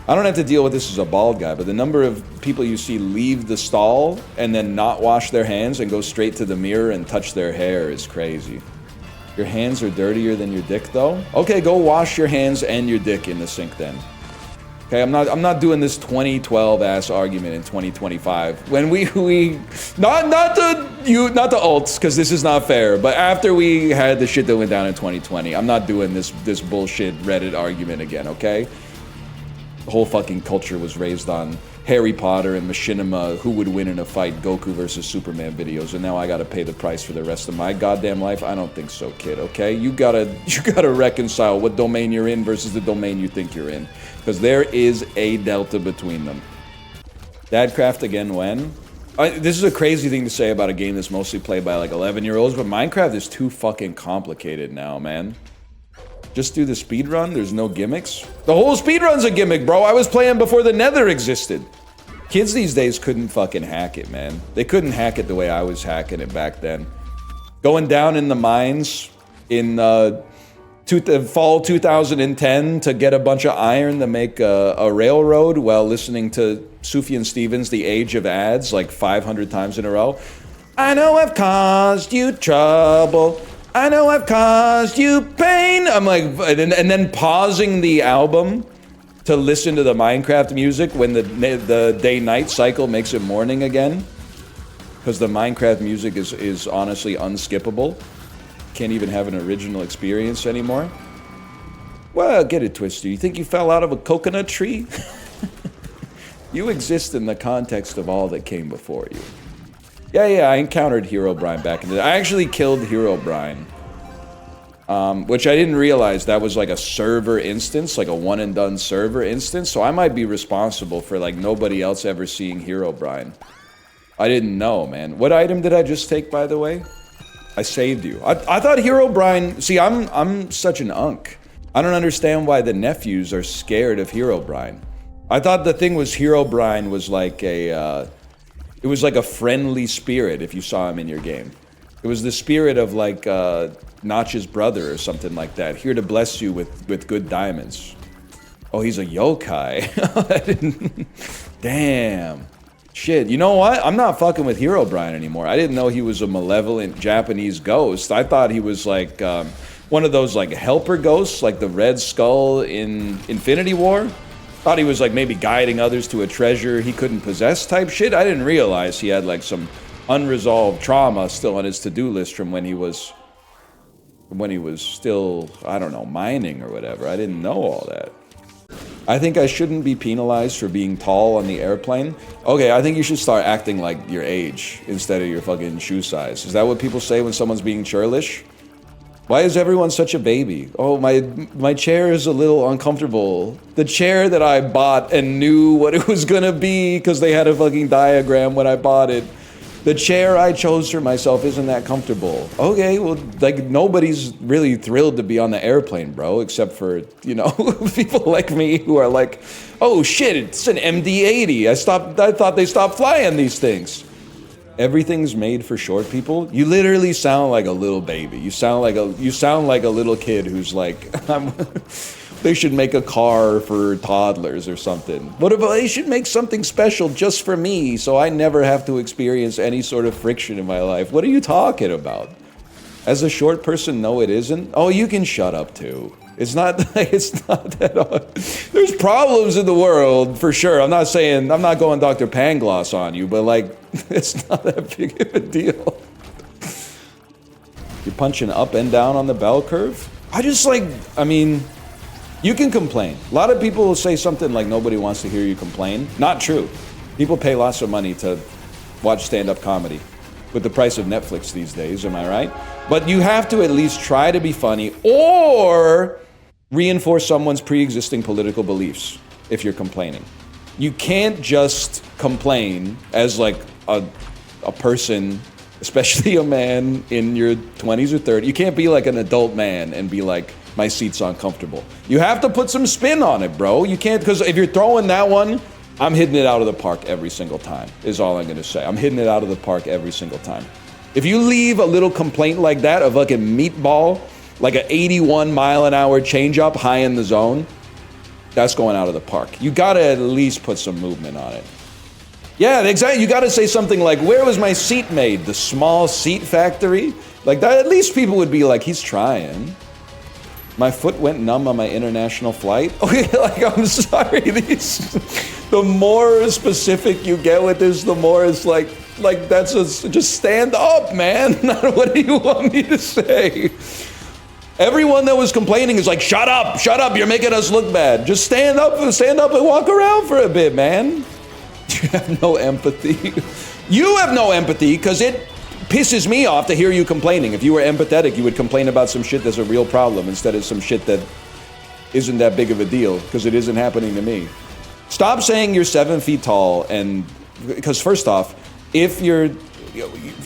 I don't have to deal with this as a bald guy, but the number of people you see leave the stall and then not wash their hands and go straight to the mirror and touch their hair is crazy. Your hands are dirtier than your dick, though? Okay, go wash your hands and your dick in the sink then. Okay, I'm not doing this 2012 ass argument in 2025. When we not the alts, because this is not fair, but after we had the shit that went down in 2020, I'm not doing this bullshit Reddit argument again, okay? The whole fucking culture was raised on Harry Potter and Machinima, who would win in a fight, Goku versus Superman videos, and now I gotta pay the price for the rest of my goddamn life? I don't think so, kid, okay? You gotta reconcile what domain you're in versus the domain you think you're in, because there is a delta between them. Dadcraft again when? This is a crazy thing to say about a game that's mostly played by like 11-year-olds, but Minecraft is too fucking complicated now, man. Just do the speedrun, there's no gimmicks. The whole speedrun's a gimmick, bro. I was playing before the Nether existed. Kids these days couldn't fucking hack it, man. They couldn't hack it the way I was hacking it back then. Going down in the mines in fall 2010 to get a bunch of iron to make a railroad while listening to Sufjan Stevens' The Age of Ads like 500 times in a row. I know I've caused you trouble. I know I've caused you pain. I'm like, and then pausing the album to listen to the Minecraft music when the day-night cycle makes it morning again. Because the Minecraft music is honestly unskippable. Can't even have an original experience anymore. Well, get it twisted. You think you fell out of a coconut tree? You exist in the context of all that came before you. Yeah, I encountered Herobrine back in the day. I actually killed Herobrine. Which I didn't realize that was like a server instance, like a one and done server instance. So I might be responsible for like nobody else ever seeing Herobrine. I didn't know, man. What item did I just take, by the way? I saved you. I thought Herobrine... See, I'm such an unk. I don't understand why the nephews are scared of Herobrine. I thought the thing was Herobrine was like a... it was like a friendly spirit if you saw him in your game. It was the spirit of like Notch's brother or something like that. Here to bless you with good diamonds. Oh, he's a yokai. Damn. Shit, you know what? I'm not fucking with Herobrine anymore. I didn't know he was a malevolent Japanese ghost. I thought he was like one of those like helper ghosts, like the Red Skull in Infinity War. Thought he was like maybe guiding others to a treasure he couldn't possess type shit. I didn't realize he had like some unresolved trauma still on his to-do list from when he was still, I don't know, mining or whatever. I didn't know all that. I think I shouldn't be penalized for being tall on the airplane. Okay, I think you should start acting like your age instead of your fucking shoe size. Is that what people say when someone's being churlish? Why is everyone such a baby? Oh, my chair is a little uncomfortable. The chair that I bought and knew what it was gonna be because they had a fucking diagram when I bought it. The chair I chose for myself isn't that comfortable. Okay, well, like, nobody's really thrilled to be on the airplane, bro, except for, you know, people like me who are like, oh shit, it's an MD-80. I thought they stopped flying these things. Everything's made for short people. You literally sound like a little baby. You sound like a little kid who's like, they should make a car for toddlers or something. What about they should make something special just for me so I never have to experience any sort of friction in my life? What are you talking about? As a short person, no, it isn't. Oh, you can shut up too. It's not that. There's problems in the world for sure. I'm not going Dr. Pangloss on you, but like, it's not that big of a deal. You're punching up and down on the bell curve? I mean, you can complain. A lot of people will say something like nobody wants to hear you complain. Not true. People pay lots of money to watch stand-up comedy with the price of Netflix these days, am I right? But you have to at least try to be funny or reinforce someone's pre-existing political beliefs if you're complaining. You can't just complain as like a person, especially a man in your 20s or 30s. You can't be like an adult man and be like, my seat's uncomfortable. You have to put some spin on it, bro. You can't, because if you're throwing that one, I'm hitting it out of the park every single time, is all I'm gonna say. I'm hitting it out of the park every single time. If you leave a little complaint like that, a fucking meatball, like an 81 mile an hour change up high in the zone, that's going out of the park. You gotta at least put some movement on it. Yeah, exactly. You got to say something like, "Where was my seat made? The small seat factory." Like that. At least people would be like, "He's trying." My foot went numb on my international flight. Okay, like I'm sorry. The more specific you get with this, the more it's like just stand up, man. What do you want me to say? Everyone that was complaining is like, shut up, you're making us look bad. Just stand up and walk around for a bit, man. You have no empathy. You have no empathy because it pisses me off to hear you complaining. If you were empathetic, you would complain about some shit that's a real problem instead of some shit that isn't that big of a deal because it isn't happening to me. Stop saying you're 7 feet tall because first off, if you're,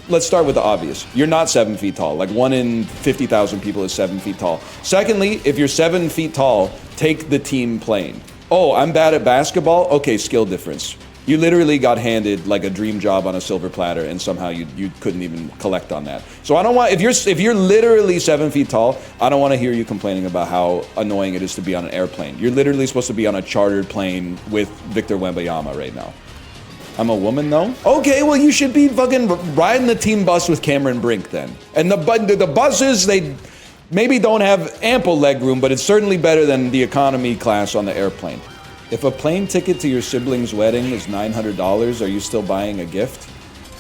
let's start with the obvious. You're not 7 feet tall. Like 1 in 50,000 people is 7 feet tall. Secondly, if you're 7 feet tall, take the team plane. Oh, I'm bad at basketball? Okay, skill difference. You literally got handed like a dream job on a silver platter and somehow you couldn't even collect on that. So I don't want, if you're literally 7 feet tall, I don't want to hear you complaining about how annoying it is to be on an airplane. You're literally supposed to be on a chartered plane with Victor Wembanyama right now. I'm a woman though? Okay, well you should be fucking riding the team bus with Cameron Brink then. And the buses, they maybe don't have ample leg room, but it's certainly better than the economy class on the airplane. If a plane ticket to your sibling's wedding is $900, are you still buying a gift?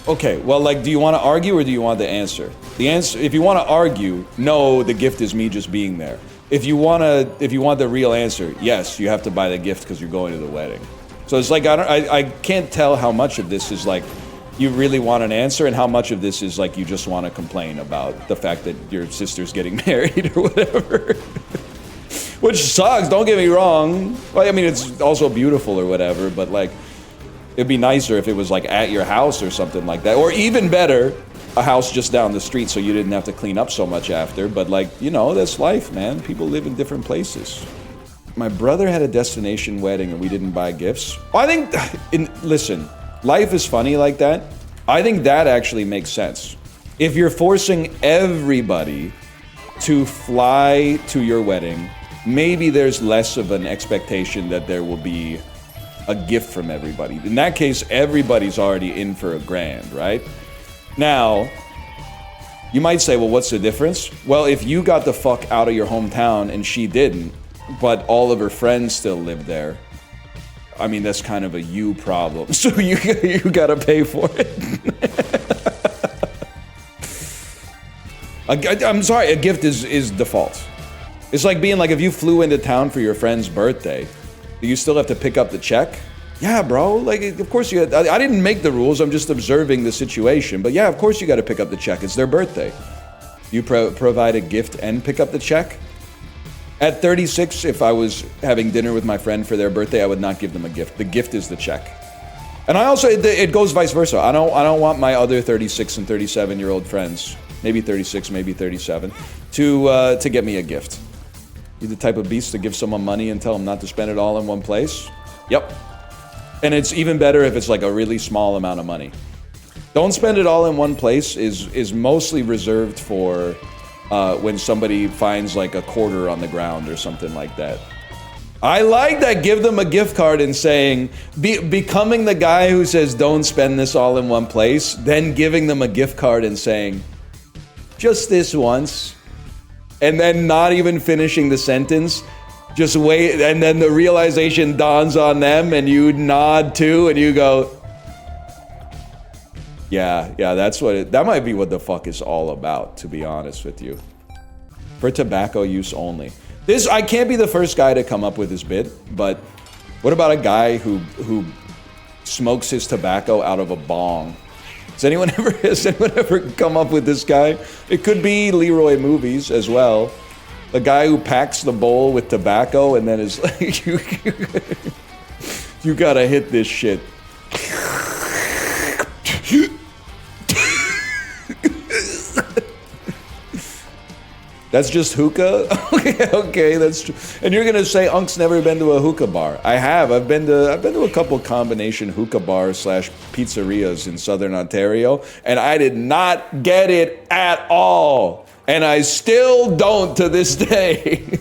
Okay, well, like, do you want to argue or do you want the answer? The answer, if you want to argue, no, the gift is me just being there. If you want the real answer, yes, you have to buy the gift because you're going to the wedding. So it's like, I can't tell how much of this is like, you really want an answer and how much of this is like, you just want to complain about the fact that your sister's getting married or whatever. Which sucks, don't get me wrong. Well, I mean, it's also beautiful or whatever, but like, it'd be nicer if it was like at your house or something like that. Or even better, a house just down the street so you didn't have to clean up so much after. But like, you know, that's life, man. People live in different places. My brother had a destination wedding and we didn't buy gifts. I think, listen, life is funny like that. I think that actually makes sense. If you're forcing everybody to fly to your wedding, maybe there's less of an expectation that there will be a gift from everybody. In that case, everybody's already in for a grand, right? Now, you might say, well, what's the difference? Well, if you got the fuck out of your hometown and she didn't, but all of her friends still live there, I mean, that's kind of a you problem. So you gotta pay for it. I'm sorry, a gift is default. It's like being like, if you flew into town for your friend's birthday, do you still have to pick up the check? Yeah, bro, like, of course you, I didn't make the rules, I'm just observing the situation. But yeah, of course you gotta pick up the check, it's their birthday. You provide a gift and pick up the check? At 36, if I was having dinner with my friend for their birthday, I would not give them a gift. The gift is the check. And I also, it goes vice versa. I don't want my other 36 and 37-year-old friends, maybe 36, maybe 37, to get me a gift. You're the type of beast to give someone money and tell them not to spend it all in one place? Yep. And it's even better if it's like a really small amount of money. Don't spend it all in one place is mostly reserved for when somebody finds like a quarter on the ground or something like that. I like that. Give them a gift card and saying, becoming the guy who says, don't spend this all in one place, then giving them a gift card and saying, just this once. And then not even finishing the sentence, just wait, and then the realization dawns on them and you nod too and you go, yeah, that's what that might be what the fuck is all about, to be honest with you. For tobacco use only. I can't be the first guy to come up with this bit, but what about a guy who smokes his tobacco out of a bong? Has anyone ever come up with this guy? It could be LEEROY movies as well. The guy who packs the bowl with tobacco and then is like, you gotta hit this shit. That's just hookah? Okay, that's true. And you're gonna say Unk's never been to a hookah bar. I have. I've been to a couple combination hookah bars / pizzerias in Southern Ontario, and I did not get it at all. And I still don't to this day.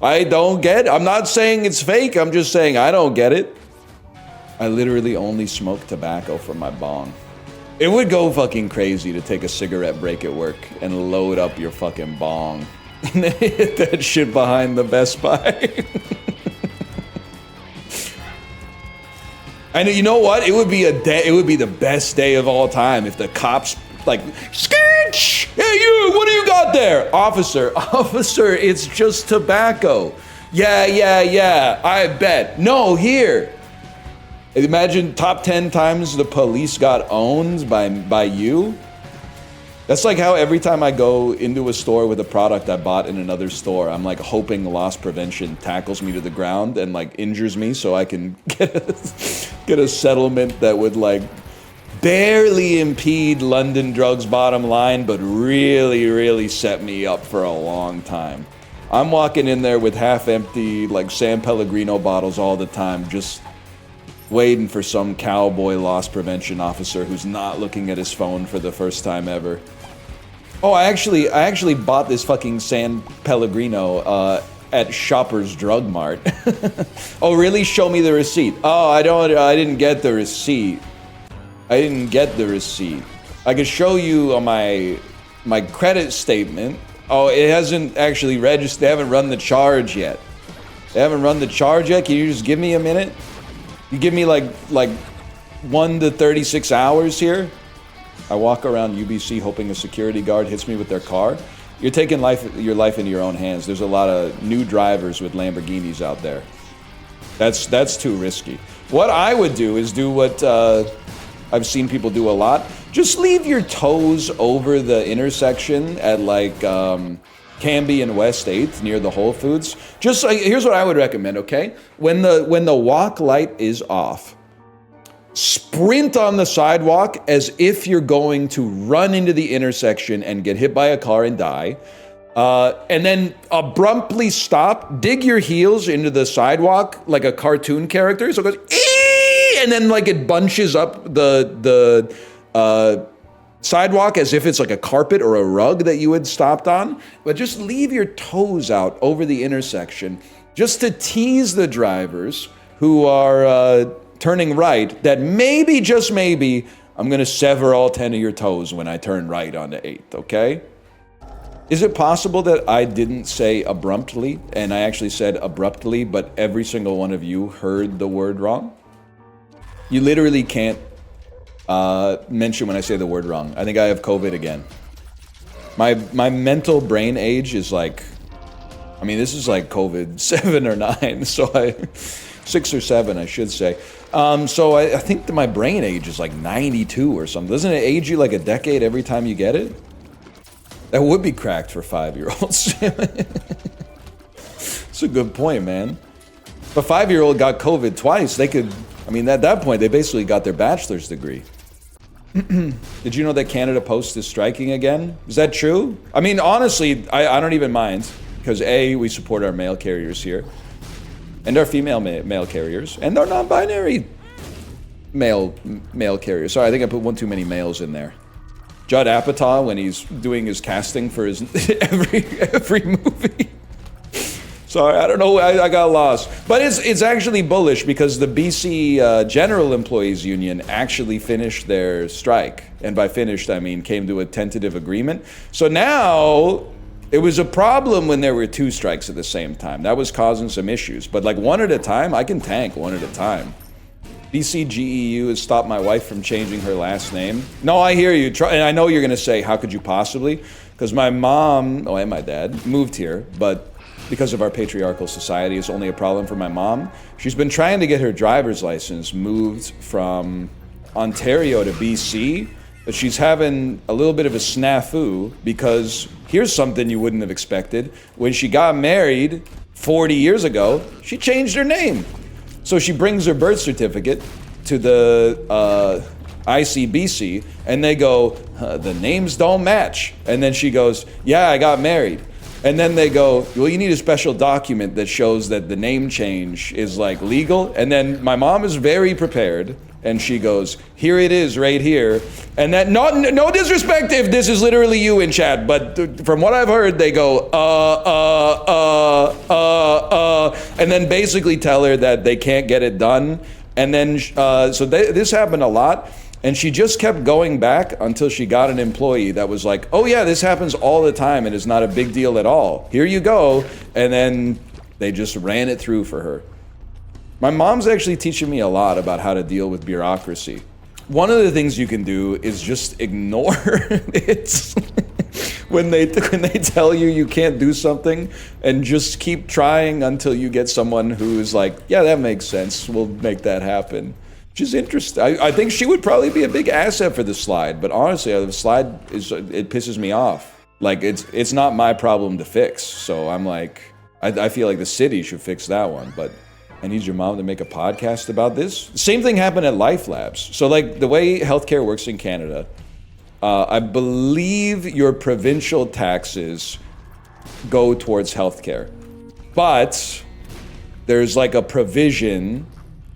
I don't get it. I'm not saying it's fake, I'm just saying I don't get it. I literally only smoke tobacco from my bong. It would go fucking crazy to take a cigarette break at work and load up your fucking bong and then hit that shit behind the Best Buy. And you know what? It would be a day. It would be the best day of all time if the cops like, skitch! Hey you! What do you got there, officer? Officer, it's just tobacco. Yeah. I bet. No, here. Imagine top 10 times the police got owned by you. That's like how every time I go into a store with a product I bought in another store, I'm like hoping loss prevention tackles me to the ground and like injures me so I can get a settlement that would like barely impede London Drugs' bottom line, but really set me up for a long time. I'm walking in there with half-empty like San Pellegrino bottles all the time, just waiting for some cowboy loss prevention officer who's not looking at his phone for the first time ever. Oh, I actually bought this fucking San Pellegrino at Shoppers Drug Mart. Oh, really? Show me the receipt. Oh, I didn't get the receipt. I could show you on my credit statement. Oh, it hasn't actually registered. They haven't run the charge yet. Can you just give me a minute? You give me like 1 to 36 hours here. I walk around UBC hoping a security guard hits me with their car. You're taking your life into your own hands. There's a lot of new drivers with Lamborghinis out there. That's too risky. What I would do is do what I've seen people do a lot. Just leave your toes over the intersection at like Canby and West 8th near the Whole Foods. Just here's what I would recommend, okay? When the walk light is off, sprint on the sidewalk as if you're going to run into the intersection and get hit by a car and die. And then abruptly stop, dig your heels into the sidewalk like a cartoon character. So it goes, ee! And then like it bunches up the sidewalk as if it's like a carpet or a rug that you had stopped on. But just leave your toes out over the intersection just to tease the drivers who are turning right that maybe, just maybe, I'm gonna sever all 10 of your toes when I turn right onto 8th, okay? Is it possible that I didn't say abruptly and I actually said abruptly, but every single one of you heard the word wrong? You literally can't mention when I say the word wrong. I think I have COVID again. My mental brain age is like, I mean, this is like COVID 7 or 9, so 6 or 7, I should say. So I think that my brain age is like 92 or something. Doesn't it age you like a decade every time you get it? That would be cracked for 5-year-olds. That's a good point, man. If a 5-year-old got COVID twice, they could, I mean, at that point, they basically got their bachelor's degree. Did you know that Canada Post is striking again? Is that true? I mean, honestly, I don't even mind, because A, we support our mail carriers here, and our female mail carriers, and our non-binary mail carriers. Sorry, I think I put one too many males in there. Judd Apatow, when he's doing his casting for his every movie. Sorry, I don't know, I got lost. But it's actually bullish because the BC General Employees Union actually finished their strike. And by finished, I mean came to a tentative agreement. So now, it was a problem when there were 2 strikes at the same time. That was causing some issues. But like one at a time, I can tank one at a time. BCGEU has stopped my wife from changing her last name. No, I hear you. And I know you're going to say, how could you possibly? Because my mom, and my dad, moved here, but because of our patriarchal society, it's only a problem for my mom. She's been trying to get her driver's license moved from Ontario to BC, but she's having a little bit of a snafu because here's something you wouldn't have expected. When she got married 40 years ago, she changed her name. So she brings her birth certificate to the ICBC, and they go, the names don't match. And then she goes, yeah, I got married. And then they go, well, you need a special document that shows that the name change is like legal. And then my mom is very prepared, and she goes, here it is right here. And that, no disrespect if this is literally you in chat, but from what I've heard, they go, and then basically tell her that they can't get it done And then, this happened a lot. And she just kept going back until she got an employee that was like, oh yeah, this happens all the time and it's not a big deal at all. Here you go. And then they just ran it through for her. My mom's actually teaching me a lot about how to deal with bureaucracy. One of the things you can do is just ignore it when they tell you can't do something, and just keep trying until you get someone who's like, yeah, that makes sense. We'll make that happen. Which is interesting. I think she would probably be a big asset for the slide, but honestly, the slide it pisses me off. Like it's not my problem to fix. So I'm like, I feel like the city should fix that one, but I need your mom to make a podcast about this. Same thing happened at Life Labs. So like the way healthcare works in Canada, I believe your provincial taxes go towards healthcare, but there's like a provision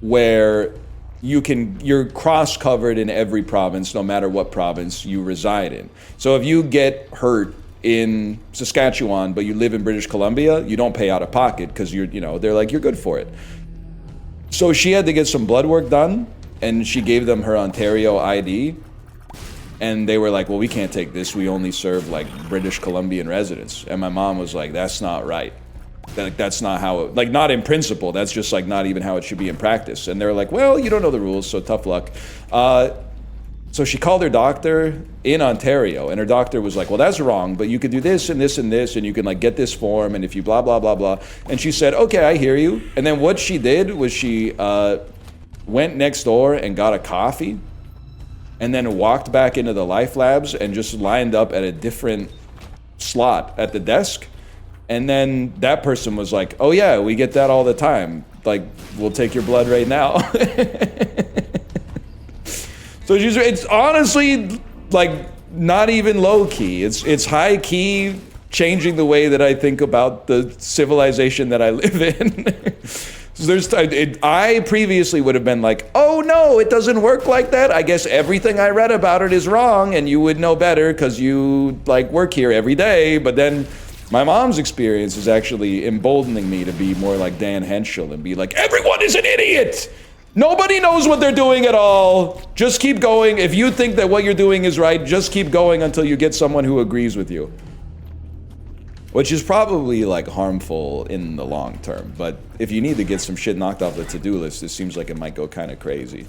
where you're cross-covered in every province, no matter what province you reside in. So if you get hurt in Saskatchewan, but you live in British Columbia, you don't pay out of pocket because they're like, you're good for it. So she had to get some blood work done, and she gave them her Ontario ID, and they were like, well, we can't take this. We only serve like British Columbian residents. And my mom was like, that's not right. That's not how it, like, not in principle. That's just like not even how it should be in practice. And they're like, well, you don't know the rules, so tough luck. So she called her doctor in Ontario, and her doctor was like, well, that's wrong, but you could do this and this and this, and you can like get this form, and if you blah, blah, blah, blah. And she said, okay, I hear you. And then what she did was she went next door and got a coffee, and then walked back into the Life Labs and just lined up at a different slot at the desk. And then that person was like, oh yeah, we get that all the time. Like, we'll take your blood right now. So it's honestly like not even low key. It's high key, changing the way that I think about the civilization that I live in. So I previously would have been like, oh no, it doesn't work like that. I guess everything I read about it is wrong, and you would know better because you like work here every day. But then my mom's experience is actually emboldening me to be more like Dan Henschel and be like, everyone is an idiot. Nobody knows what they're doing at all. Just keep going. If you think that what you're doing is right, just keep going until you get someone who agrees with you. Which is probably like harmful in the long term. But if you need to get some shit knocked off the to-do list, it seems like it might go kind of crazy.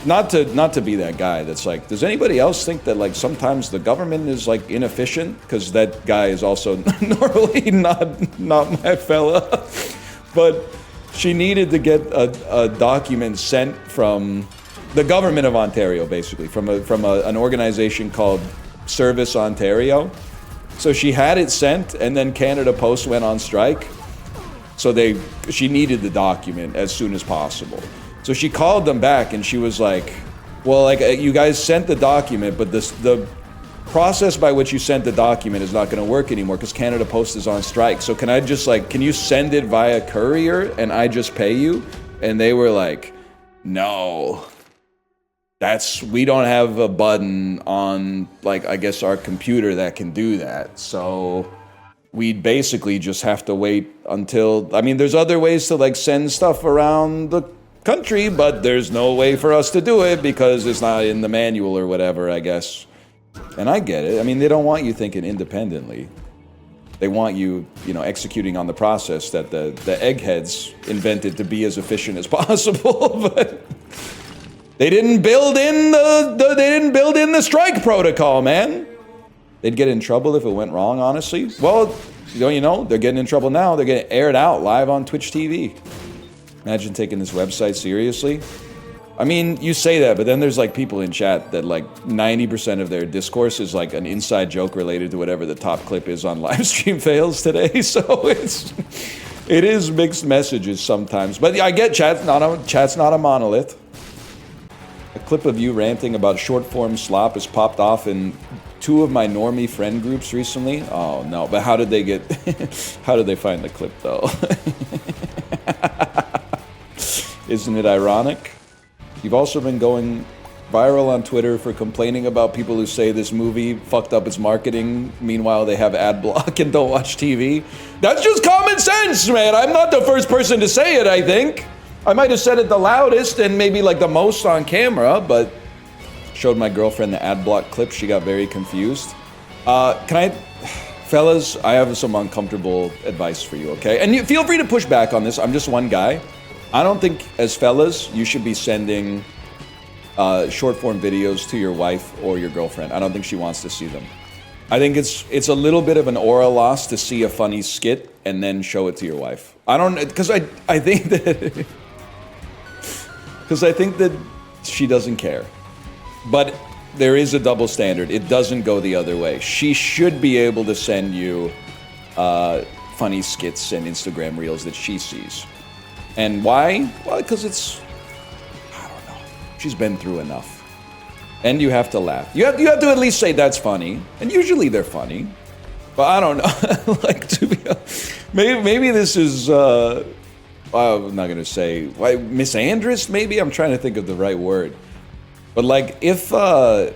Not to be that guy that's like, does anybody else think that like sometimes the government is like inefficient? Because that guy is also normally not my fella. But she needed to get a document sent from the government of Ontario, basically, from an organization called Service Ontario. So she had it sent, and then Canada Post went on strike. So she needed the document as soon as possible. So she called them back, and she was like, well, like, you guys sent the document, but the process by which you sent the document is not going to work anymore because Canada Post is on strike. So can I just like, can you send it via courier and I just pay you? And they were like, no, we don't have a button on like, I guess our computer that can do that. So we'd basically just have to wait until, I mean, there's other ways to like send stuff around the country, but there's no way for us to do it because it's not in the manual or whatever, I guess. And I get it. I mean, they don't want you thinking independently. They want you, executing on the process that the eggheads invented to be as efficient as possible. But they didn't build in the strike protocol, man. They'd get in trouble if it went wrong, honestly. Well, they're getting in trouble now. They're getting aired out live on Twitch TV. Imagine taking this website seriously. I mean, you say that, but then there's like people in chat that like 90% of their discourse is like an inside joke related to whatever the top clip is on live stream fails today. So it is mixed messages sometimes. But I get chat's not a monolith. A clip of you ranting about short form slop has popped off in 2 of my normie friend groups recently. Oh no, but how did they find the clip though? Isn't it ironic? You've also been going viral on Twitter for complaining about people who say this movie fucked up its marketing. Meanwhile, they have ad block and don't watch TV. That's just common sense, man. I'm not the first person to say it, I think. I might have said it the loudest and maybe like the most on camera, but showed my girlfriend the ad block clip. She got very confused. Fellas, I have some uncomfortable advice for you, okay? And you feel free to push back on this. I'm just one guy. I don't think, as fellas, you should be sending short form videos to your wife or your girlfriend. I don't think she wants to see them. I think it's a little bit of an aura loss to see a funny skit and then show it to your wife. I don't, because I think that she doesn't care. But there is a double standard. It doesn't go the other way. She should be able to send you funny skits and Instagram reels that she sees. And why? Well, because I don't know. She's been through enough. And you have to laugh. You have to at least say that's funny. And usually they're funny. But I don't know. Like, to be honest, maybe this is, I'm not going to say, misandrous maybe? I'm trying to think of the right word. But like, if the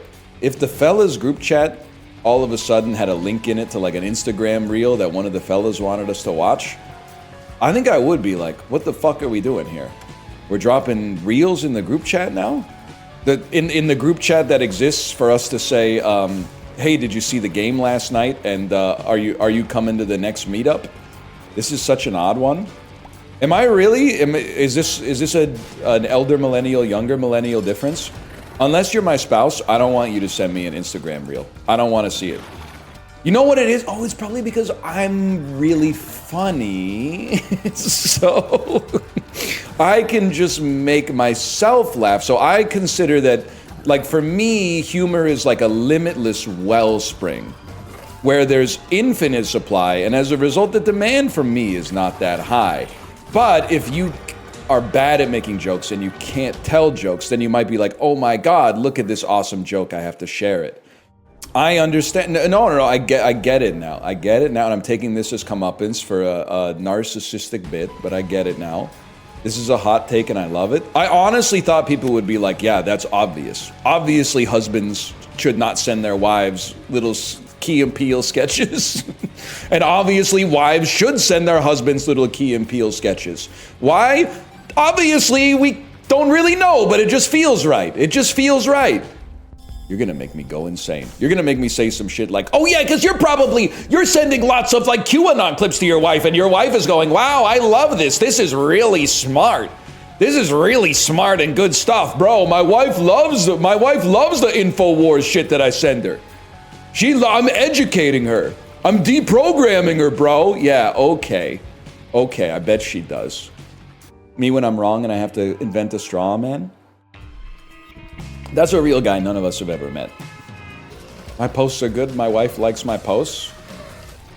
fellas group chat all of a sudden had a link in it to like an Instagram reel that one of the fellas wanted us to watch, I think I would be like, what the fuck are we doing here? We're dropping reels in the group chat now? In the group chat that exists for us to say, hey, did you see the game last night? And are you coming to the next meetup? This is such an odd one. Am I really? Is this an elder millennial, younger millennial difference? Unless you're my spouse, I don't want you to send me an Instagram reel. I don't want to see it. You know what it is? Oh, it's probably because I'm really funny. So I can just make myself laugh. So I consider that, like, for me, humor is like a limitless wellspring where there's infinite supply, and as a result, the demand from me is not that high. But if you are bad at making jokes and you can't tell jokes, then you might be like, oh my God, look at this awesome joke, I have to share it. I understand. No, I get it now. I get it now, and I'm taking this as comeuppance for a narcissistic bit, but I get it now. This is a hot take and I love it. I honestly thought people would be like, yeah, that's obvious. Obviously, husbands should not send their wives little Key and Peele sketches. And obviously, wives should send their husbands little Key and Peele sketches. Why? Obviously, we don't really know, but it just feels right. It just feels right. You're gonna make me go insane. You're gonna make me say some shit like, oh yeah, because you're sending lots of like QAnon clips to your wife, and your wife is going, wow, I love this. This is really smart. This is really smart and good stuff, bro. My wife loves the InfoWars shit that I send her. I'm educating her. I'm deprogramming her, bro. Yeah, okay. Okay, I bet she does. Me when I'm wrong and I have to invent a straw man? That's a real guy none of us have ever met. My posts are good. My wife likes my posts.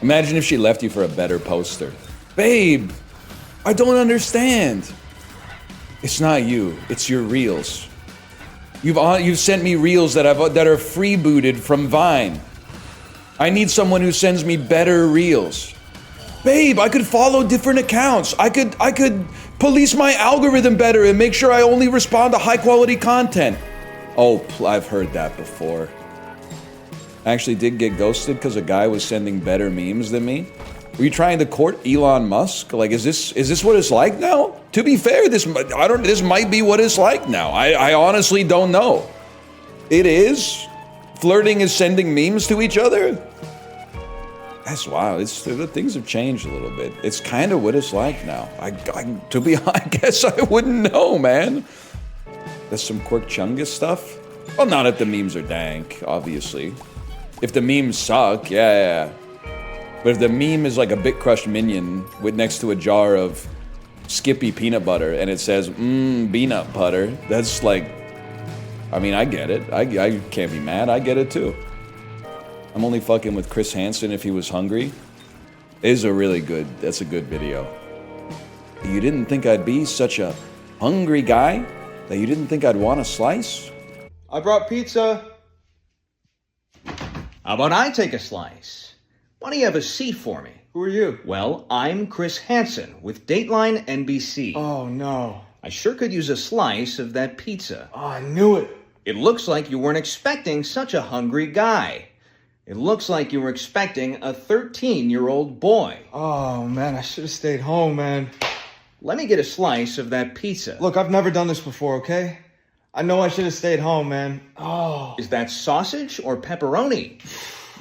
Imagine if she left you for a better poster. Babe, I don't understand. It's not you. It's your reels. You've sent me reels that are freebooted from Vine. I need someone who sends me better reels. Babe, I could follow different accounts. I could police my algorithm better and make sure I only respond to high quality content. Oh, I've heard that before. I actually did get ghosted because a guy was sending better memes than me. Were you trying to court Elon Musk? Like, is this what it's like now? To be fair, this might be what it's like now. I honestly don't know. It is? Flirting is sending memes to each other? That's wild. Things have changed a little bit. It's kind of what it's like now. I guess I wouldn't know, man. There's some Quirk Chungus stuff. Well, not if the memes are dank, obviously. If the memes suck, yeah. But if the meme is like a Bit Crushed minion with next to a jar of Skippy peanut butter and it says, peanut butter, that's like, I mean, I get it. I can't be mad. I get it too. I'm only fucking with Chris Hansen if he was hungry. That's a good video. You didn't think I'd be such a hungry guy? That you didn't think I'd want a slice? I brought pizza. How about I take a slice? Why don't you have a seat for me? Who are you? Well, I'm Chris Hansen with Dateline NBC. Oh, no. I sure could use a slice of that pizza. Oh, I knew it. It looks like you weren't expecting such a hungry guy. It looks like you were expecting a 13-year-old boy. Oh, man, I should have stayed home, man. Let me get a slice of that pizza. Look, I've never done this before, okay? I know I should have stayed home, man. Oh. Is that sausage or pepperoni?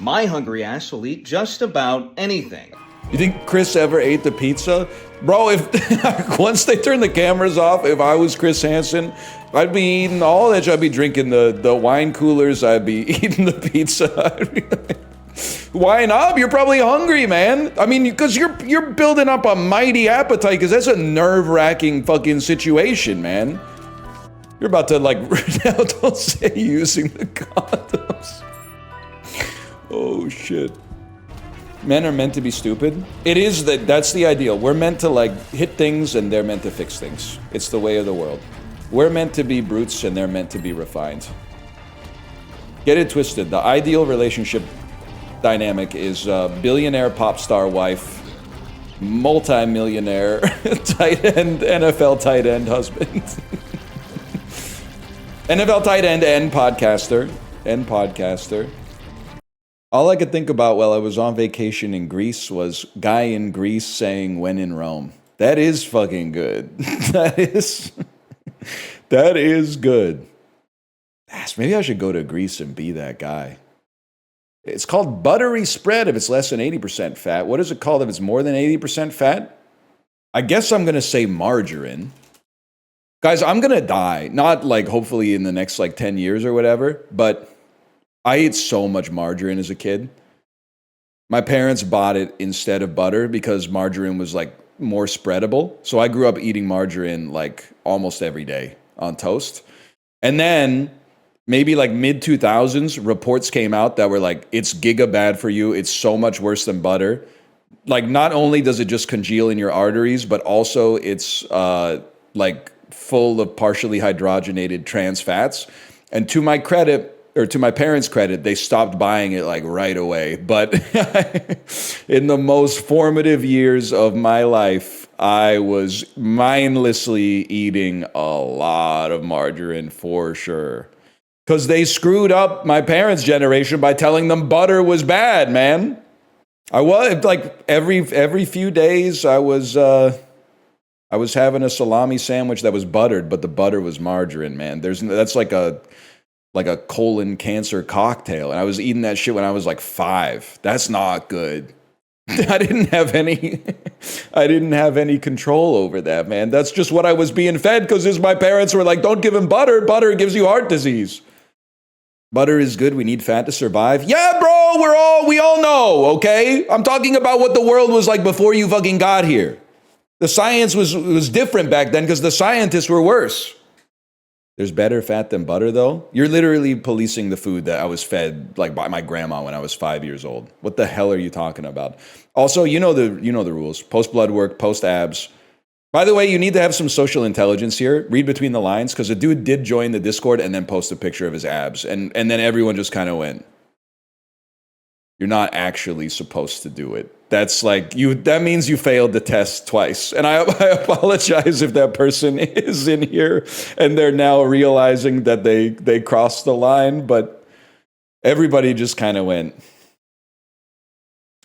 My hungry ass will eat just about anything. You think Chris ever ate the pizza? Bro, if once they turn the cameras off, if I was Chris Hansen, I'd be eating all that. I'd be drinking the wine coolers. I'd be eating the pizza. Why not? You're probably hungry, man. I mean, because you're building up a mighty appetite, because that's a nerve-wracking fucking situation, man. You're about to, like, don't say using the condoms. Oh, shit. Men are meant to be stupid. It is that's the ideal. We're meant to, like, hit things and they're meant to fix things. It's the way of the world. We're meant to be brutes and they're meant to be refined. Get it twisted. The ideal relationship dynamic is billionaire pop star wife, multi-millionaire tight end, NFL tight end husband. NFL tight end and podcaster. All I could think about while I was on vacation in Greece was guy in Greece saying when in Rome. That is fucking good. that is good. Maybe I should go to Greece and be that guy. It's called buttery spread if it's less than 80% fat. What is it called if it's more than 80% fat? I guess I'm going to say margarine. Guys, I'm going to die. Not like hopefully in the next like 10 years or whatever, but I ate so much margarine as a kid. My parents bought it instead of butter because margarine was like more spreadable. So I grew up eating margarine like almost every day on toast. And then maybe like mid 2000s, reports came out that were like, it's giga bad for you. It's so much worse than butter. Like not only does it just congeal in your arteries, but also it's like full of partially hydrogenated trans fats. And to my credit, or to my parents' credit, they stopped buying it like right away. But in the most formative years of my life, I was mindlessly eating a lot of margarine for sure. Because they screwed up my parents' generation by telling them butter was bad, man. I was like every few days I was having a salami sandwich that was buttered, but the butter was margarine, man. That's like a colon cancer cocktail. And I was eating that shit when I was like 5. That's not good. I didn't have any control over that, man. That's just what I was being fed because my parents were like, don't give him butter. Butter gives you heart disease. Butter is good. We need fat to survive. Yeah, bro, we all know, okay? I'm talking about what the world was like before you fucking got here. The science was different back then because the scientists were worse. There's better fat than butter, though. You're literally policing the food that I was fed like by my grandma when I was 5 years old. What the hell are you talking about? Also, you know the rules. Post blood work, post abs. By the way, you need to have some social intelligence here. Read between the lines because a dude did join the Discord and then post a picture of his abs, and then everyone just kind of went, "You're not actually supposed to do it." That's like that means you failed the test twice. And I apologize if that person is in here and they're now realizing that they crossed the line, but everybody just kind of went.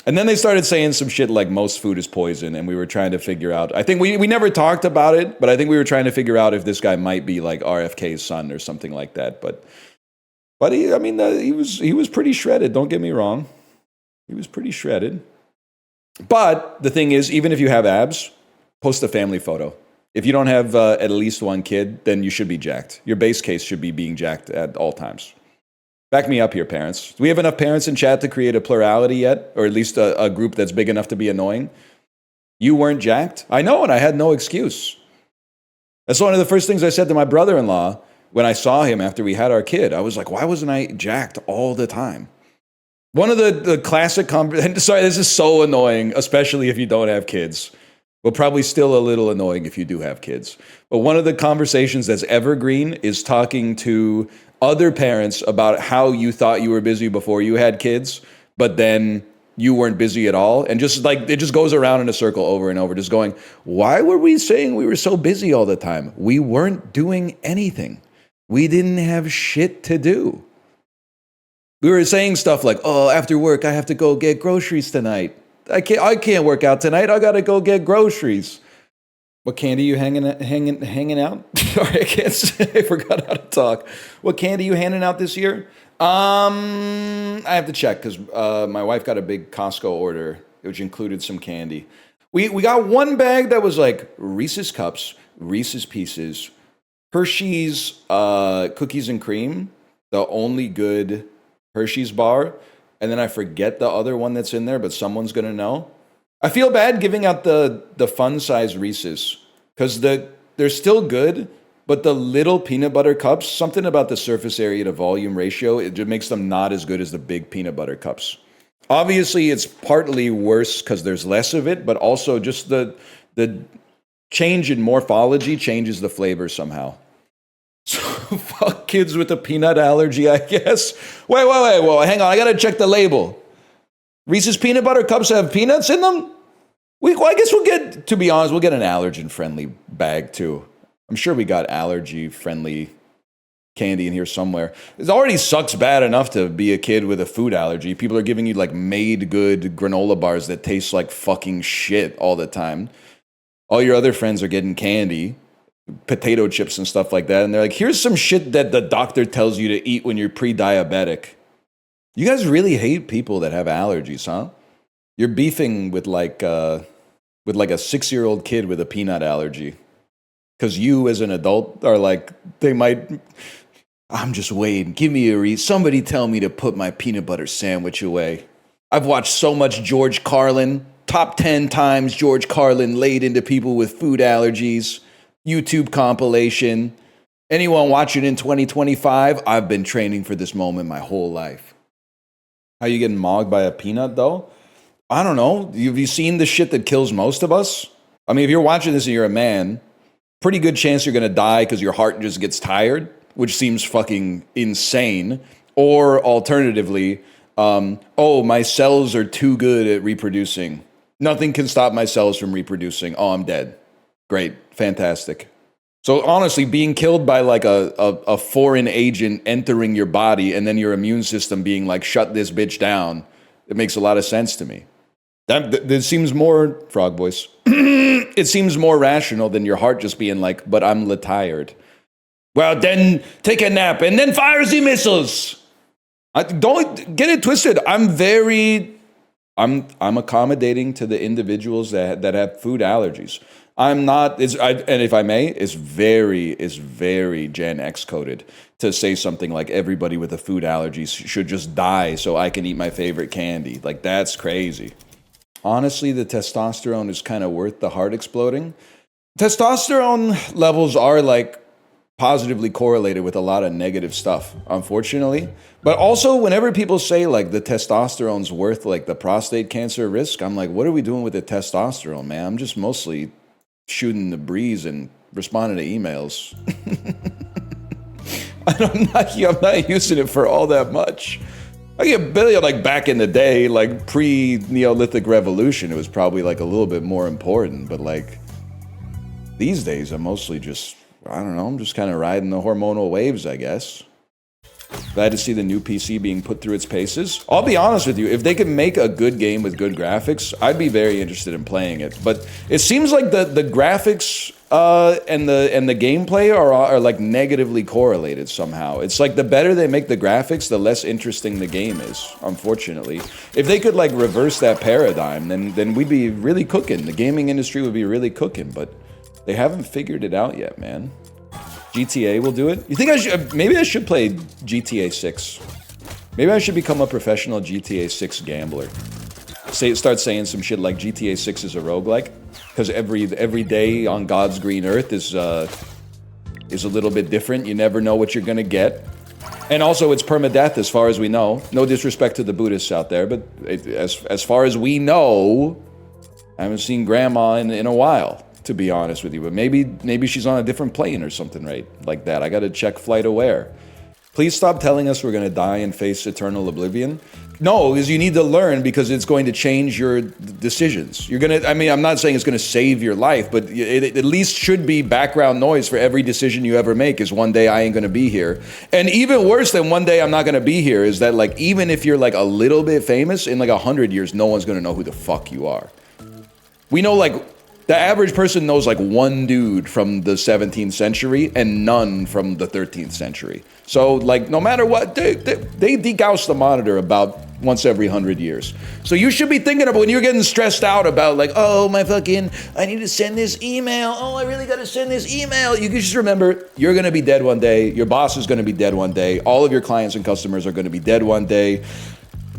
And then they started saying some shit like most food is poison, and we were trying to figure out. I think we never talked about it, but I think we were trying to figure out if this guy might be like RFK's son or something like that. But he was pretty shredded. Don't get me wrong, he was pretty shredded. But the thing is, even if you have abs, post a family photo. If you don't have at least one kid, then you should be jacked. Your base case should be being jacked at all times. Back me up here, parents. Do we have enough parents in chat to create a plurality yet? Or at least a group that's big enough to be annoying? You weren't jacked? I know, and I had no excuse. That's one of the first things I said to my brother-in-law when I saw him after we had our kid. I was like, why wasn't I jacked all the time? One of the classic sorry, this is so annoying, especially if you don't have kids. But probably still a little annoying if you do have kids. But one of the conversations that's evergreen is talking to other parents about how you thought you were busy before you had kids, but then you weren't busy at all. And just like, it just goes around in a circle over and over, just going, why were we saying we were so busy all the time? We weren't doing anything. We didn't have shit to do. We were saying stuff like, oh, after work, I have to go get groceries tonight. I can't work out tonight. I got to go get groceries. What candy you hanging out? Sorry, I can't say. I forgot how to talk. What candy you handing out this year? I have to check because my wife got a big Costco order, which included some candy. We got one bag that was like Reese's Cups, Reese's Pieces, Hershey's Cookies and Cream, the only good Hershey's bar, and then I forget the other one that's in there, but someone's gonna know. I feel bad giving out the fun size Reese's because they're still good, but the little peanut butter cups, something about the surface area to volume ratio, it just makes them not as good as the big peanut butter cups. Obviously, it's partly worse because there's less of it, but also just the change in morphology changes the flavor somehow. So fuck kids with a peanut allergy, I guess. Wait, whoa, hang on, I gotta check the label. Reese's peanut butter cups have peanuts in them? I guess we'll get, to be honest, we'll get an allergen-friendly bag too. I'm sure we got allergy-friendly candy in here somewhere. It already sucks bad enough to be a kid with a food allergy. People are giving you like made good granola bars that taste like fucking shit all the time. All your other friends are getting candy, potato chips and stuff like that. And they're like, here's some shit that the doctor tells you to eat when you're pre-diabetic. You guys really hate people that have allergies, huh? You're beefing with like a 6-year-old kid with a peanut allergy. Because you as an adult are like, I'm just waiting. Give me a reason. Somebody tell me to put my peanut butter sandwich away. I've watched so much George Carlin. Top 10 times George Carlin laid into people with food allergies. YouTube compilation. Anyone watching in 2025? I've been training for this moment my whole life. How you getting mogged by a peanut, though? I don't know. Have you seen the shit that kills most of us? I mean, if you're watching this and you're a man, pretty good chance you're going to die because your heart just gets tired, which seems fucking insane. Or alternatively, my cells are too good at reproducing. Nothing can stop my cells from reproducing. Oh, I'm dead. Great. Fantastic. So honestly, being killed by like a foreign agent entering your body and then your immune system being like, shut this bitch down, it makes a lot of sense to me. That seems more, frog voice, it seems more rational than your heart just being like, but I'm tired. Well, then take a nap and then fire the missiles. Don't get it twisted. I'm accommodating to the individuals that have food allergies. I'm not, and if I may, it's very Gen X coded to say something like everybody with a food allergy should just die so I can eat my favorite candy. Like, that's crazy. Honestly, the testosterone is kind of worth the heart exploding. Testosterone levels are like positively correlated with a lot of negative stuff, unfortunately. But also, whenever people say like the testosterone's worth like the prostate cancer risk, I'm like, what are we doing with the testosterone, man? I'm just mostly shooting the breeze and responding to emails. I'm not using it for all that much. I get Billy like back in the day, like pre-Neolithic revolution, it was probably like a little bit more important. But like these days, I'm mostly just, I don't know, I'm just kind of riding the hormonal waves, I guess. Glad to see the new PC being put through its paces. I'll be honest with you, if they could make a good game with good graphics, I'd be very interested in playing it. But it seems like the graphics and the gameplay are like negatively correlated somehow. It's like the better they make the graphics, the less interesting the game is, unfortunately. If they could like reverse that paradigm, then we'd be really cooking. The gaming industry would be really cooking, but they haven't figured it out yet, man. GTA will do it. You think I should? Maybe I should play GTA 6. Maybe I should become a professional GTA 6 gambler. Start saying some shit like GTA 6 is a roguelike, because every day on God's green earth is a little bit different. You never know what you're gonna get, and also it's permadeath as far as we know. No disrespect to the Buddhists out there, but as far as we know, I haven't seen Grandma in a while, to be honest with you. But maybe she's on a different plane or something, right? Like that. I gotta check Flight Aware. Please stop telling us we're gonna die and face eternal oblivion. No, because you need to learn, because it's going to change your decisions. You're gonna, I mean, I'm not saying it's gonna save your life, but it at least should be background noise for every decision you ever make is one day I ain't gonna be here. And even worse than one day I'm not gonna be here is that like, even if you're like a little bit famous, in like 100 years, no one's gonna know who the fuck you are. We know like The average person knows like one dude from the 17th century and none from the 13th century. So like no matter what, they degauss the monitor about once every 100 years. So you should be thinking about when you're getting stressed out about like, oh my fucking, I need to send this email. Oh, I really gotta send this email. You can just remember, you're gonna be dead one day. Your boss is gonna be dead one day. All of your clients and customers are gonna be dead one day.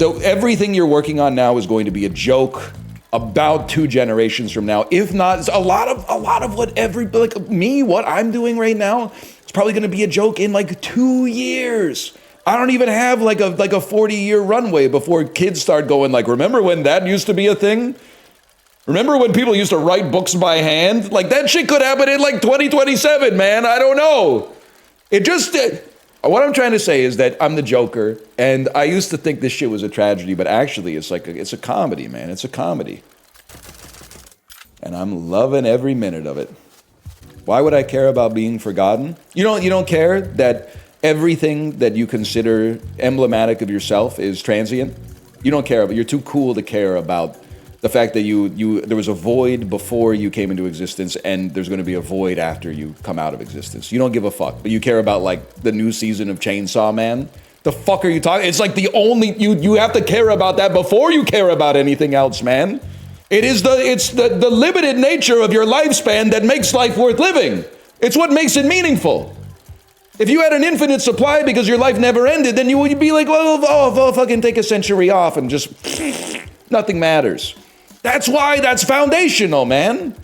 Everything you're working on now is going to be a joke about 2 generations from now. If not, a lot of what what I'm doing right now, it's probably gonna be a joke in like 2 years. I don't even have like a 40-year runway before kids start going like, remember when that used to be a thing? Remember when people used to write books by hand? Like that shit could happen in like 2027, man. I don't know. What I'm trying to say is that I'm the Joker, and I used to think this shit was a tragedy, but actually it's a comedy, man. It's a comedy. And I'm loving every minute of it. Why would I care about being forgotten? You don't care that everything that you consider emblematic of yourself is transient? You don't care, but you're too cool to care about the fact that there was a void before you came into existence, and there's going to be a void after you come out of existence. You don't give a fuck, but you care about like the new season of Chainsaw Man. The fuck are you talking? It's like you have to care about that before you care about anything else, man. It's the limited nature of your lifespan that makes life worth living. It's what makes it meaningful. If you had an infinite supply because your life never ended, then you'd be like, well, fucking take a century off and just nothing matters. That's why that's foundational, man.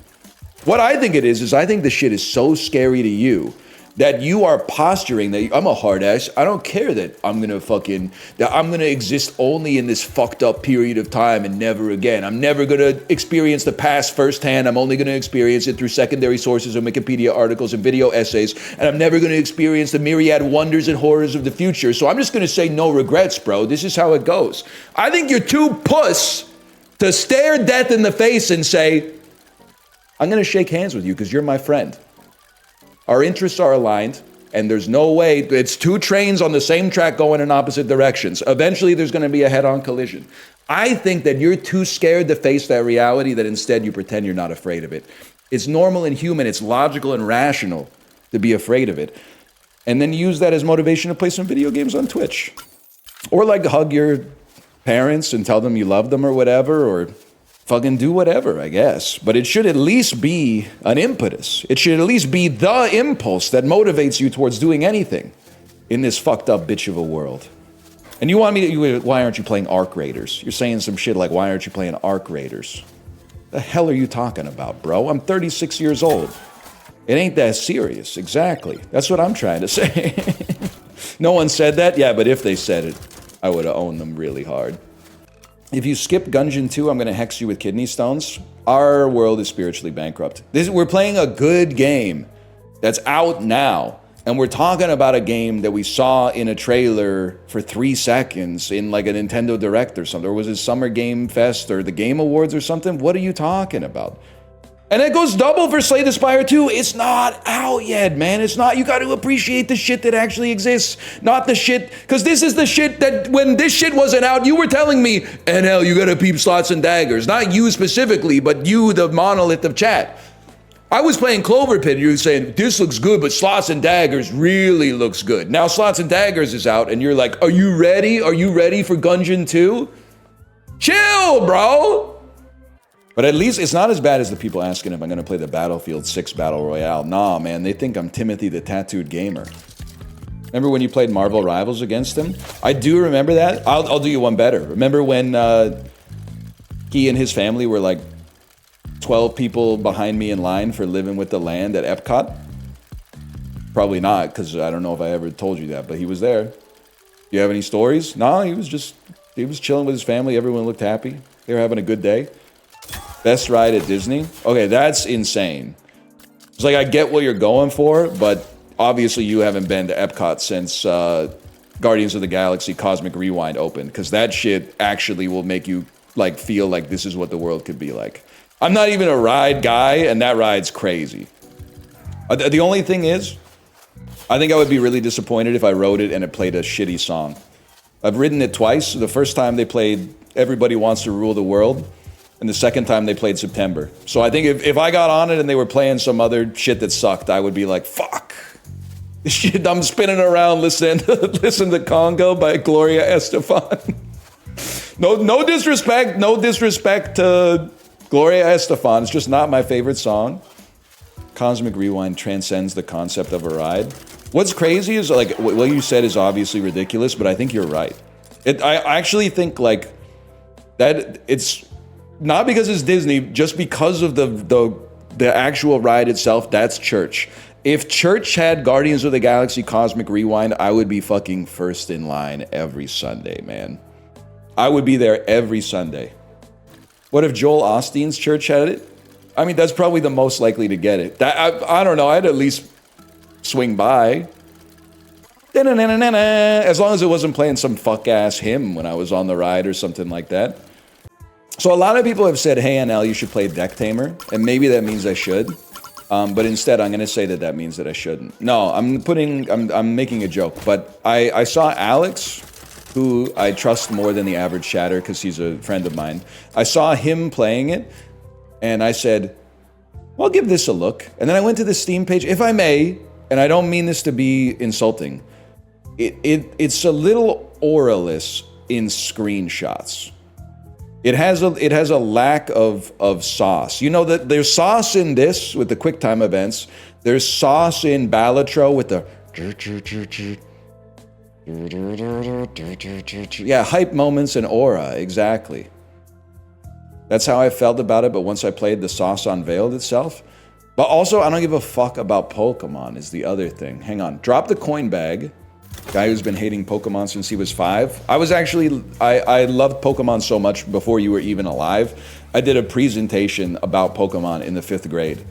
What I think it is I think the shit is so scary to you that you are posturing that I'm a hard ass. I don't care that I'm gonna exist only in this fucked up period of time and never again. I'm never gonna experience the past firsthand. I'm only gonna experience it through secondary sources of Wikipedia articles and video essays. And I'm never gonna experience the myriad wonders and horrors of the future. So I'm just gonna say no regrets, bro. This is how it goes. I think you're too puss to stare death in the face and say, I'm gonna shake hands with you because you're my friend. Our interests are aligned, and there's no way, it's 2 trains on the same track going in opposite directions. Eventually, there's gonna be a head-on collision. I think that you're too scared to face that reality that instead you pretend you're not afraid of it. It's normal and human, it's logical and rational to be afraid of it. And then use that as motivation to play some video games on Twitch. Or like hug your parents and tell them you love them or whatever, or fucking do whatever, I guess. But it should at least be an impetus. It should at least be the impulse that motivates you towards doing anything in this fucked up bitch of a world. And you want me to, why aren't you playing Arc Raiders? You're saying some shit like, why aren't you playing Arc Raiders? The hell are you talking about, bro? I'm 36 years old. It ain't that serious, exactly. That's what I'm trying to say. No one said that? Yeah, but if they said it, I would have owned them really hard. If you skip Gungeon 2, I'm going to hex you with kidney stones. Our world is spiritually bankrupt. We're playing a good game that's out now. And we're talking about a game that we saw in a trailer for 3 seconds in like a Nintendo Direct or something. Or was it Summer Game Fest or the Game Awards or something? What are you talking about? And it goes double for Slay the Spire 2. It's not out yet, man. It's not. You got to appreciate the shit that actually exists, not the shit. Because this is the shit that when this shit wasn't out, you were telling me, NL, you got to peep Slots and Daggers. Not you specifically, but you, the monolith of chat. I was playing Clover Pit, and you were saying, this looks good, but Slots and Daggers really looks good. Now Slots and Daggers is out, and you're like, are you ready? Are you ready for Gungeon 2? Chill, bro! But at least it's not as bad as the people asking if I'm going to play the Battlefield 6 Battle Royale. Nah, man, they think I'm Timothy the Tattooed Gamer. Remember when you played Marvel Rivals against him? I do remember that. I'll do you one better. Remember when he and his family were like 12 people behind me in line for living with the land at Epcot? Probably not, because I don't know if I ever told you that, but he was there. Do you have any stories? No, he was chilling with his family. Everyone looked happy. They were having a good day. Best ride at Disney? Okay, that's insane. It's like, I get what you're going for, but obviously you haven't been to Epcot since Guardians of the Galaxy Cosmic Rewind opened, because that shit actually will make you like feel like this is what the world could be like. I'm not even a ride guy, and that ride's crazy. The only thing is, I think I would be really disappointed if I rode it and it played a shitty song. I've ridden it twice. The first time they played Everybody Wants to Rule the World. and the second time they played September. So I think if I got on it and they were playing some other shit that sucked, I would be like, fuck. Shit, I'm spinning around listen to Congo by Gloria Estefan. No disrespect to Gloria Estefan. It's just not my favorite song. Cosmic Rewind transcends the concept of a ride. What's crazy is like what you said is obviously ridiculous, but I think you're right. I actually think like that it's not because it's Disney, just because of the actual ride itself. That's Church. If Church had Guardians of the Galaxy Cosmic Rewind, I would be fucking first in line every Sunday, man. I would be there every Sunday. What if Joel Osteen's Church had it? I mean, that's probably the most likely to get it. I don't know, I'd at least swing by. As long as it wasn't playing some fuck-ass hymn when I was on the ride or something like that. So a lot of people have said, hey, NL, you should play Deck Tamer. And maybe that means I should. But instead, I'm going to say that means that I shouldn't. No, I'm making a joke. But I saw Alex, who I trust more than the average chatter because he's a friend of mine. I saw him playing it, and I said, well, I'll give this a look. And then I went to the Steam page, if I may, and I don't mean this to be insulting. It's a little auraless in screenshots. It has a lack of sauce. You know that there's sauce in this with the QuickTime events. There's sauce in Balatro with the hype moments and aura, exactly. That's how I felt about it, but once I played, the sauce unveiled itself. But also, I don't give a fuck about Pokemon is the other thing. Hang on. Drop the coin bag. Guy who's been hating Pokemon since he was 5. I loved Pokemon so much before you were even alive. I did a presentation about Pokemon in the 5th grade.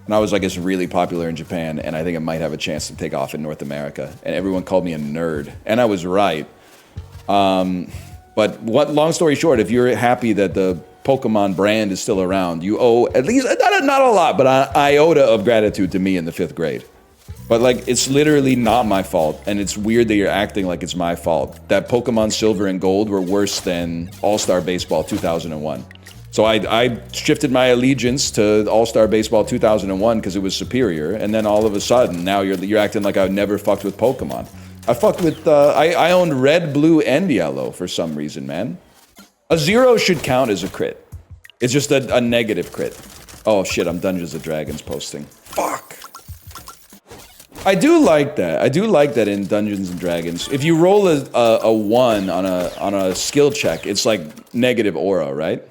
And I was like, it's really popular in Japan, and I think it might have a chance to take off in North America. And everyone called me a nerd. And I was right. But long story short, if you're happy that the Pokemon brand is still around, you owe at least, not a lot, but an iota of gratitude to me in the 5th grade. But like, it's literally not my fault, and it's weird that you're acting like it's my fault. That Pokemon Silver and Gold were worse than All-Star Baseball 2001. So I shifted my allegiance to All-Star Baseball 2001 because it was superior, and then all of a sudden, now you're acting like I've never fucked with Pokemon. I fucked with, I owned Red, Blue, and Yellow for some reason, man. A 0 should count as a crit. It's just a negative crit. Oh shit, I'm Dungeons & Dragons posting. Fuck. I do like that. I do like that in Dungeons & Dragons. If you roll a 1 on a skill check, it's like negative aura, right?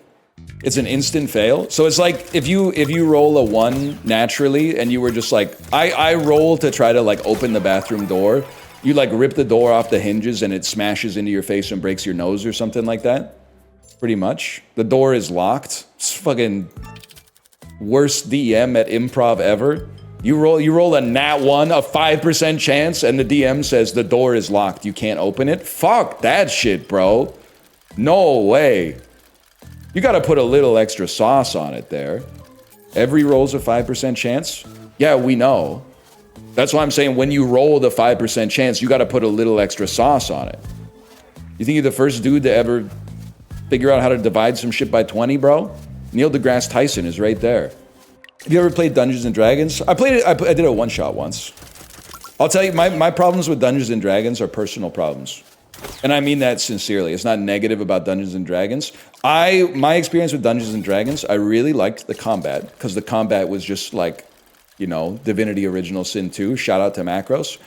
It's an instant fail. So it's like if you roll a 1 naturally and you were just like, I roll to try to like open the bathroom door, you like rip the door off the hinges and it smashes into your face and breaks your nose or something like that. Pretty much. The door is locked. It's fucking worst DM at improv ever. You roll a nat 1, a 5% chance, and the DM says the door is locked. You can't open it. Fuck that shit, bro. No way. You gotta put a little extra sauce on it there. Every roll's a 5% chance? Yeah, we know. That's why I'm saying when you roll the 5% chance, you gotta put a little extra sauce on it. You think you're the first dude to ever figure out how to divide some shit by 20, bro? Neil deGrasse Tyson is right there. Have you ever played Dungeons & Dragons? I played it, I did a one-shot once. I'll tell you, my problems with Dungeons & Dragons are personal problems. And I mean that sincerely. It's not negative about Dungeons & Dragons. My experience with Dungeons & Dragons, I really liked the combat, because the combat was just like, you know, Divinity Original Sin 2, shout out to Macros.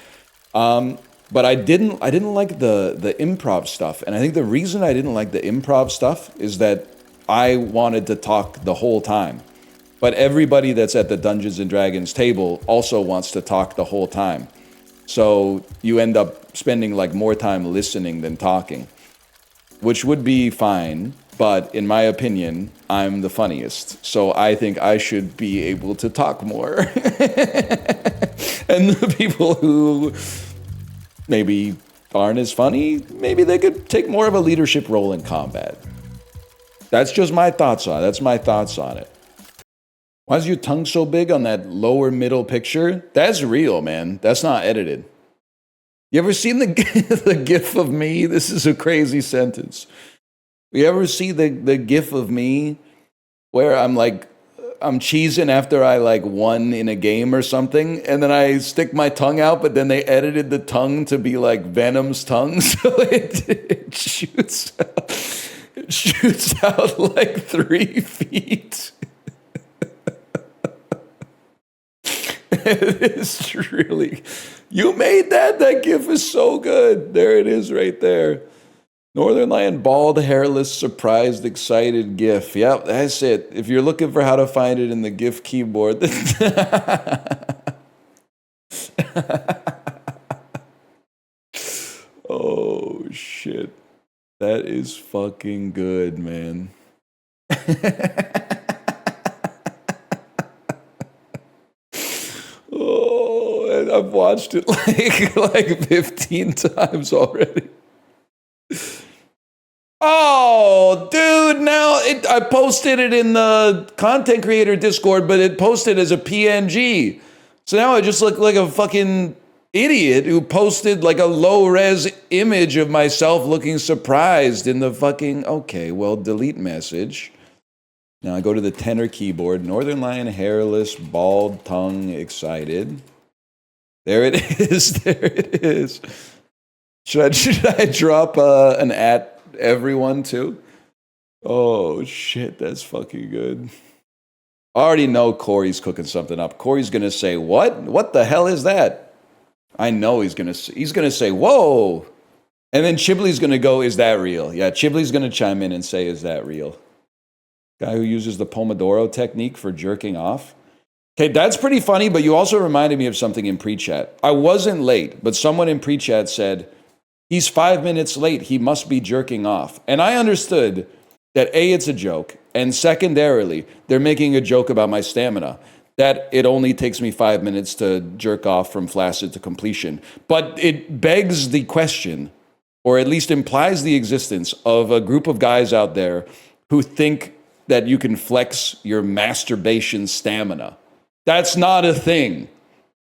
But I didn't like the improv stuff. And I think the reason I didn't like the improv stuff is that I wanted to talk the whole time. But everybody that's at the Dungeons & Dragons table also wants to talk the whole time. So you end up spending like more time listening than talking, which would be fine. But in my opinion, I'm the funniest. So I think I should be able to talk more. And the people who maybe aren't as funny, maybe they could take more of a leadership role in combat. That's just my thoughts on it. That's my thoughts on it. Why is your tongue so big on that lower middle picture? That's real, man. That's not edited. You ever seen the gif of me? This is a crazy sentence. You ever see the gif of me where I'm cheesing after I like won in a game or something, and then I stick my tongue out, but then they edited the tongue to be like Venom's tongue, so it shoots out like 3 feet. It is really, you made that? That gif is so good. There it is right there. Northernlion bald, hairless, surprised, excited GIF. Yep, that's it. If you're looking for how to find it in the GIF keyboard. Oh, shit. That is fucking good, man. Oh, and I've watched it like 15 times already. Oh, dude, now I posted it in the content creator Discord, but it posted as a PNG. So now I just look like a fucking idiot who posted like a low-res image of myself looking surprised in the fucking... Okay, well, delete message. Now I go to the tenor keyboard. Northernlion, hairless, bald, tongue, excited. There it is. There it is. Should I drop an at everyone too? Oh shit, that's fucking good. I already know Corey's cooking something up. Corey's gonna say, "What? What the hell is that?" I know he's gonna say, "Whoa," and then Chibley's gonna go, "Is that real?" Yeah, Chibley's gonna chime in and say, "Is that real?" Guy who uses the Pomodoro technique for jerking off. Okay, that's pretty funny, but you also reminded me of something in pre-chat. I wasn't late, but someone in pre-chat said, "He's 5 minutes late, he must be jerking off." And I understood that A, it's a joke, and secondarily, they're making a joke about my stamina, that it only takes me 5 minutes to jerk off from flaccid to completion. But it begs the question, or at least implies the existence of a group of guys out there who think that you can flex your masturbation stamina. That's not a thing.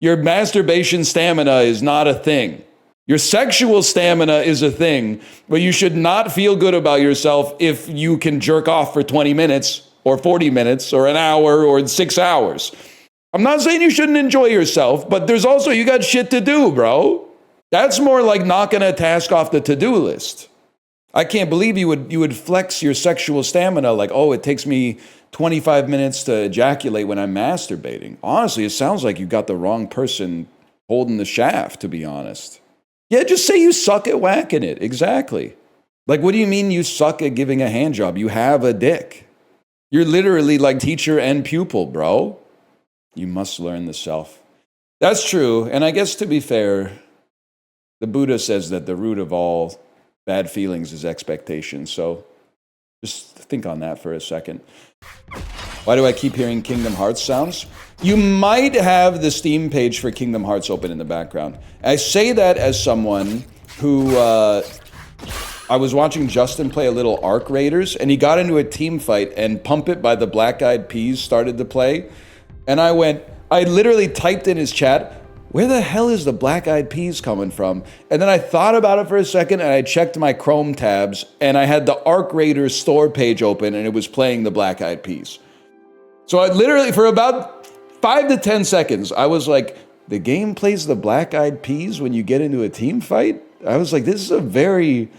Your masturbation stamina is not a thing. Your sexual stamina is a thing, but you should not feel good about yourself if you can jerk off for 20 minutes or 40 minutes or an hour or 6 hours. I'm not saying you shouldn't enjoy yourself, but there's also, you got shit to do, bro. That's more like knocking a task off the to-do list. I can't believe you would flex your sexual stamina like, oh, it takes me 25 minutes to ejaculate when I'm masturbating. Honestly, it sounds like you got the wrong person holding the shaft, to be honest. Yeah, just say you suck at whacking it. Exactly. Like, what do you mean you suck at giving a hand job? You have a dick. You're literally like teacher and pupil, bro. You must learn the self. That's true. And I guess to be fair, the Buddha says that the root of all bad feelings is expectation. So just think on that for a second. Why do I keep hearing Kingdom Hearts sounds? You might have the Steam page for Kingdom Hearts open in the background. I say that as someone who, I was watching Justin play a little Arc Raiders, and he got into a team fight, and Pump It by the Black Eyed Peas started to play. And I literally typed in his chat, where the hell is the Black Eyed Peas coming from? And then I thought about it for a second, and I checked my Chrome tabs, and I had the Arc Raiders store page open, and it was playing the Black Eyed Peas. So I literally, for about 5 to 10 seconds, I was like, the game plays the Black Eyed Peas when you get into a team fight? I was like, this is a very...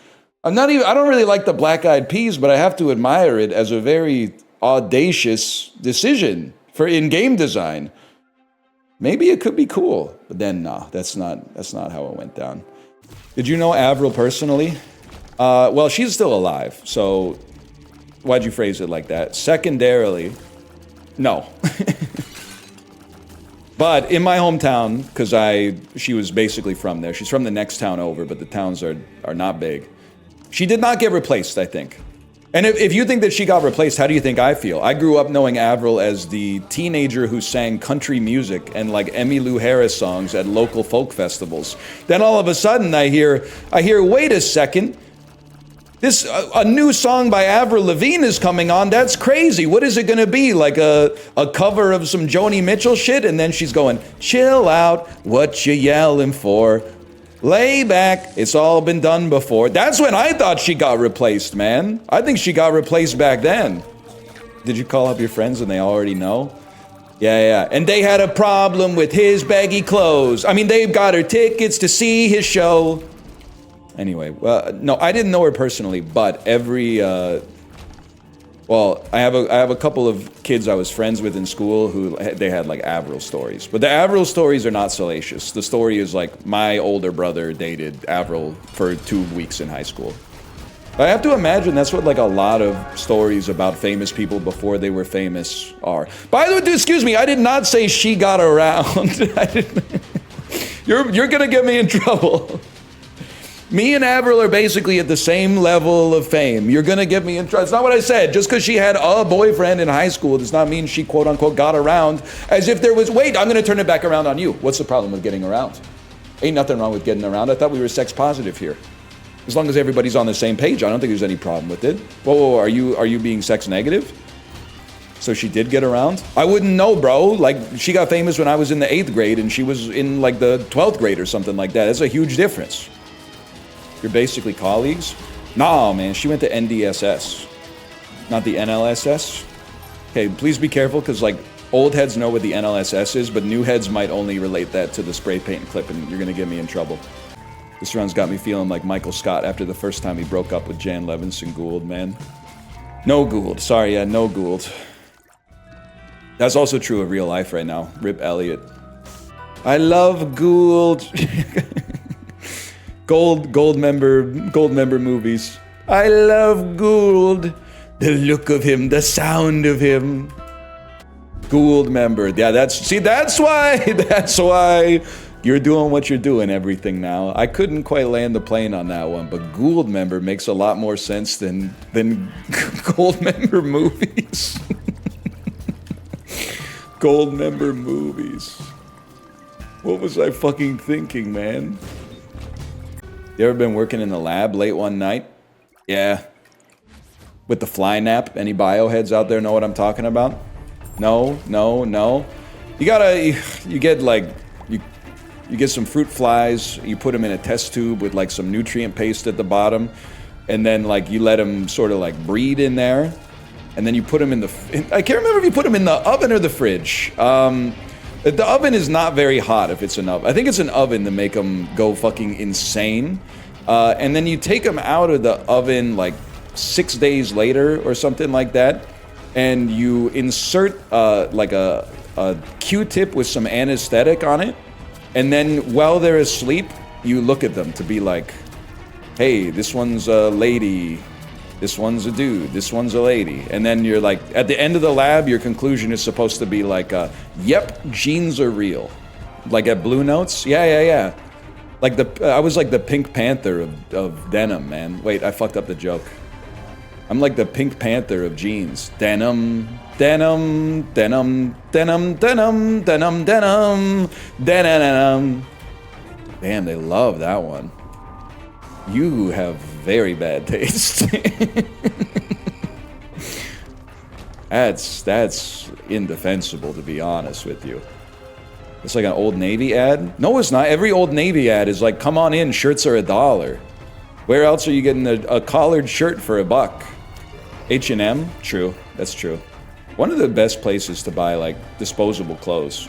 I don't really like the Black Eyed Peas, but I have to admire it as a very audacious decision for in-game design. Maybe it could be cool, but then nah, that's not how it went down. Did you know Avril personally? Well, she's still alive, so why'd you phrase it like that? Secondarily, no. But in my hometown, because she was basically from there. She's from the next town over, but the towns are not big. She did not get replaced, I think. And if you think that she got replaced, how do you think I feel? I grew up knowing Avril as the teenager who sang country music and like Emmylou Harris songs at local folk festivals. Then all of a sudden I hear, wait a second, a new song by Avril Lavigne is coming on. That's crazy. What is it gonna be? Like a cover of some Joni Mitchell shit? And then she's going, chill out, what you yelling for? Lay back, it's all been done before. That's when I thought she got replaced, man. I think she got replaced back then. Did you call up your friends and they already know? Yeah. And they had a problem with his baggy clothes. I mean, they've got her tickets to see his show. Anyway, well, no, I didn't know her personally, but every, well, I have a couple of kids I was friends with in school who, they had like Avril stories. But the Avril stories are not salacious. The story is like, my older brother dated Avril for 2 weeks in high school. I have to imagine that's what like a lot of stories about famous people before they were famous are. By the way, dude, excuse me, I did not say she got around. You're gonna get me in trouble. Me and Avril are basically at the same level of fame. You're gonna get me in trouble. It's not what I said. Just because she had a boyfriend in high school does not mean she quote unquote got around. As if there was, wait, I'm gonna turn it back around on you. What's the problem with getting around? Ain't nothing wrong with getting around. I thought we were sex positive here. As long as everybody's on the same page, I don't think there's any problem with it. Whoa, are you being sex negative? So she did get around? I wouldn't know, bro. Like, she got famous when I was in the 8th grade and she was in like the 12th grade or something like that. That's a huge difference. You're basically colleagues? Nah, man, she went to NDSS, not the NLSS. Okay, please be careful, because like, old heads know what the NLSS is, but new heads might only relate that to the spray paint clip, and you're gonna get me in trouble. This round's got me feeling like Michael Scott after the first time he broke up with Jan Levinson Gould, man. No Gould, sorry, yeah, no Gould. That's also true of real life right now. Rip Elliott. I love Gould. Gold member movies. I love Gould. The look of him, the sound of him. Gould member. Yeah, that's why you're doing what you're doing, everything now. I couldn't quite land the plane on that one, but Gould member makes a lot more sense than Gold member movies. Gold member movies. What was I fucking thinking, man? You ever been working in the lab late one night? Yeah. With the fly nap? Any bioheads out there know what I'm talking about? No. You get some fruit flies, you put them in a test tube with like some nutrient paste at the bottom, and then like you let them sort of like breed in there, and then you put them in the, I can't remember if you put them in the oven or the fridge. The oven is not very hot if it's an oven. I think it's an oven to make them go fucking insane. And then you take them out of the oven like 6 days later or something like that, and you insert like a Q-tip with some anesthetic on it, and then while they're asleep, you look at them to be like, hey, this one's a lady, this one's a dude, this one's a lady. And then you're like, at the end of the lab, your conclusion is supposed to be like, yep, genes are real. Like at Blue Notes? Yeah. Like I was like the Pink Panther of denim, man. Wait, I fucked up the joke. I'm like the Pink Panther of jeans. Denim. Damn, they love that one. You have very bad taste. That's indefensible, to be honest with you. It's like an Old Navy ad? No, it's not. Every Old Navy ad is like, come on in, shirts are $1. Where else are you getting a collared shirt for $1? H&M? True, that's true. One of the best places to buy like disposable clothes.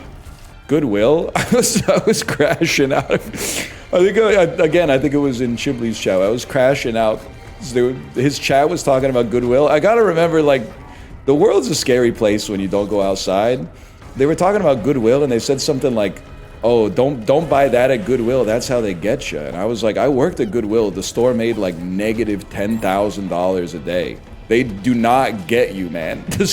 Goodwill? I was crashing out. I think it was in Chibley's chat. I was crashing out. His chat was talking about Goodwill. I gotta remember, like, the world's a scary place when you don't go outside. They were talking about Goodwill and they said something like, oh, don't buy that at Goodwill. That's how they get you. And I was like, I worked at Goodwill. The store made like negative $10,000 a day. They do not get you, man. The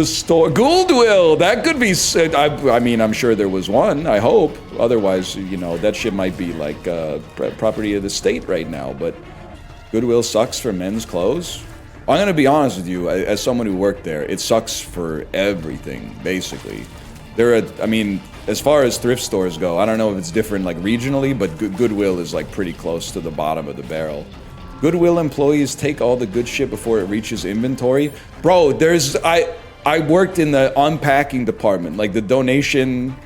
store, Goodwill, that could be, I mean, I'm sure there was one, I hope. Otherwise, you know, that shit might be like property of the state right now, but Goodwill sucks for men's clothes. I'm gonna be honest with you, as someone who worked there, it sucks for everything, basically. I mean, as far as thrift stores go, I don't know if it's different like regionally, but Goodwill is like pretty close to the bottom of the barrel. Goodwill employees take all the good shit before it reaches inventory. Bro, I worked in the unpacking department, like the donation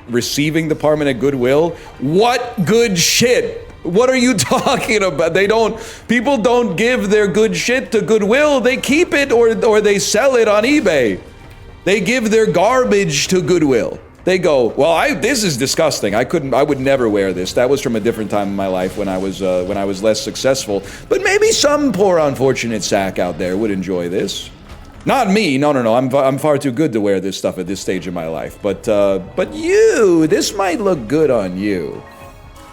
receiving department at Goodwill. What good shit What are you talking about? People don't give their good shit to Goodwill. They keep it or they sell it on eBay. They give their garbage to Goodwill. They go, well, this is disgusting. I would never wear this. That was from a different time in my life when I was less successful. But maybe some poor unfortunate sack out there would enjoy this. Not me. No. I'm far too good to wear this stuff at this stage of my life. But you, this might look good on you.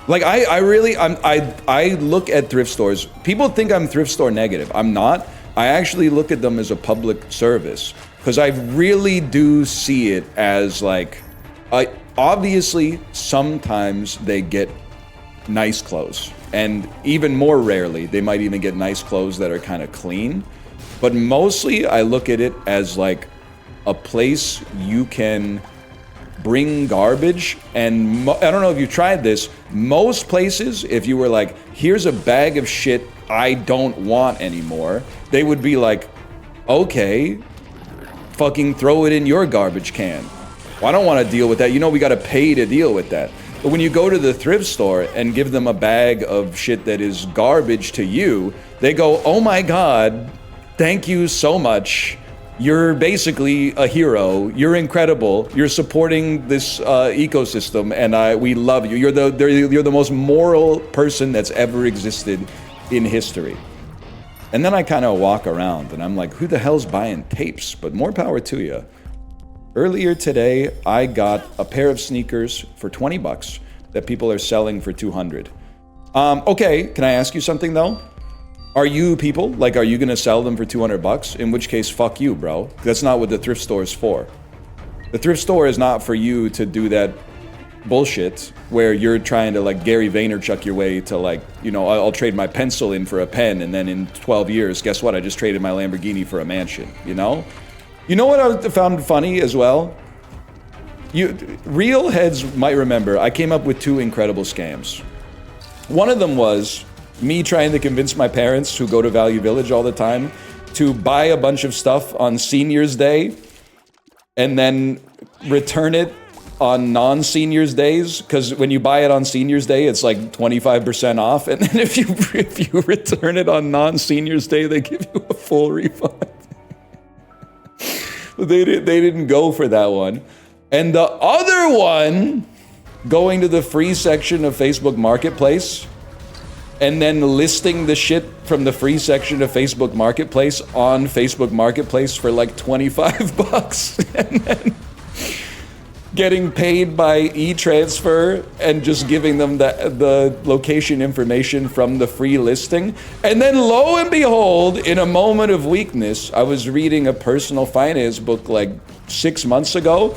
Like I look at thrift stores. People think I'm thrift store negative. I'm not. I actually look at them as a public service because I really do see it as like, obviously sometimes they get nice clothes, and even more rarely they might even get nice clothes that are kind of clean. But mostly I look at it as like a place you can bring garbage, and I don't know if you tried this. Most places, if you were like, here's a bag of shit I don't want anymore, they would be like, okay, fucking throw it in your garbage can. Well, I don't want to deal with that. You know, we got to pay to deal with that. But when you go to the thrift store and give them a bag of shit that is garbage to you, they go, oh my God, thank you so much. You're basically a hero. You're incredible. You're supporting this ecosystem, and we love you. You're the most moral person that's ever existed in history. And then I kind of walk around, and I'm like, who the hell's buying tapes? But more power to you. Earlier today, I got a pair of sneakers for 20 bucks that people are selling for 200. Okay, can I ask you something though? Are you people, like, are you gonna sell them for 200 bucks? In which case, fuck you, bro. That's not what the thrift store is for. The thrift store is not for you to do that bullshit where you're trying to like Gary Vaynerchuk your way to like, you know, I'll trade my pencil in for a pen, and then in 12 years, guess what? I just traded my Lamborghini for a mansion, you know? You know what I found funny as well? Real heads might remember, I came up with 2 incredible scams. One of them was me trying to convince my parents, who go to Value Village all the time, to buy a bunch of stuff on Senior's Day and then return it on non-Senior's Days, because when you buy it on Senior's Day, it's like 25% off, and then if you return it on non-Senior's Day, they give you a full refund. They didn't go for that one. And the other one, going to the free section of Facebook Marketplace and then listing the shit from the free section of Facebook Marketplace on Facebook Marketplace for like 25 bucks and then getting paid by e-transfer and just giving them the location information from the free listing. And then lo and behold, in a moment of weakness, I was reading a personal finance book like 6 months ago,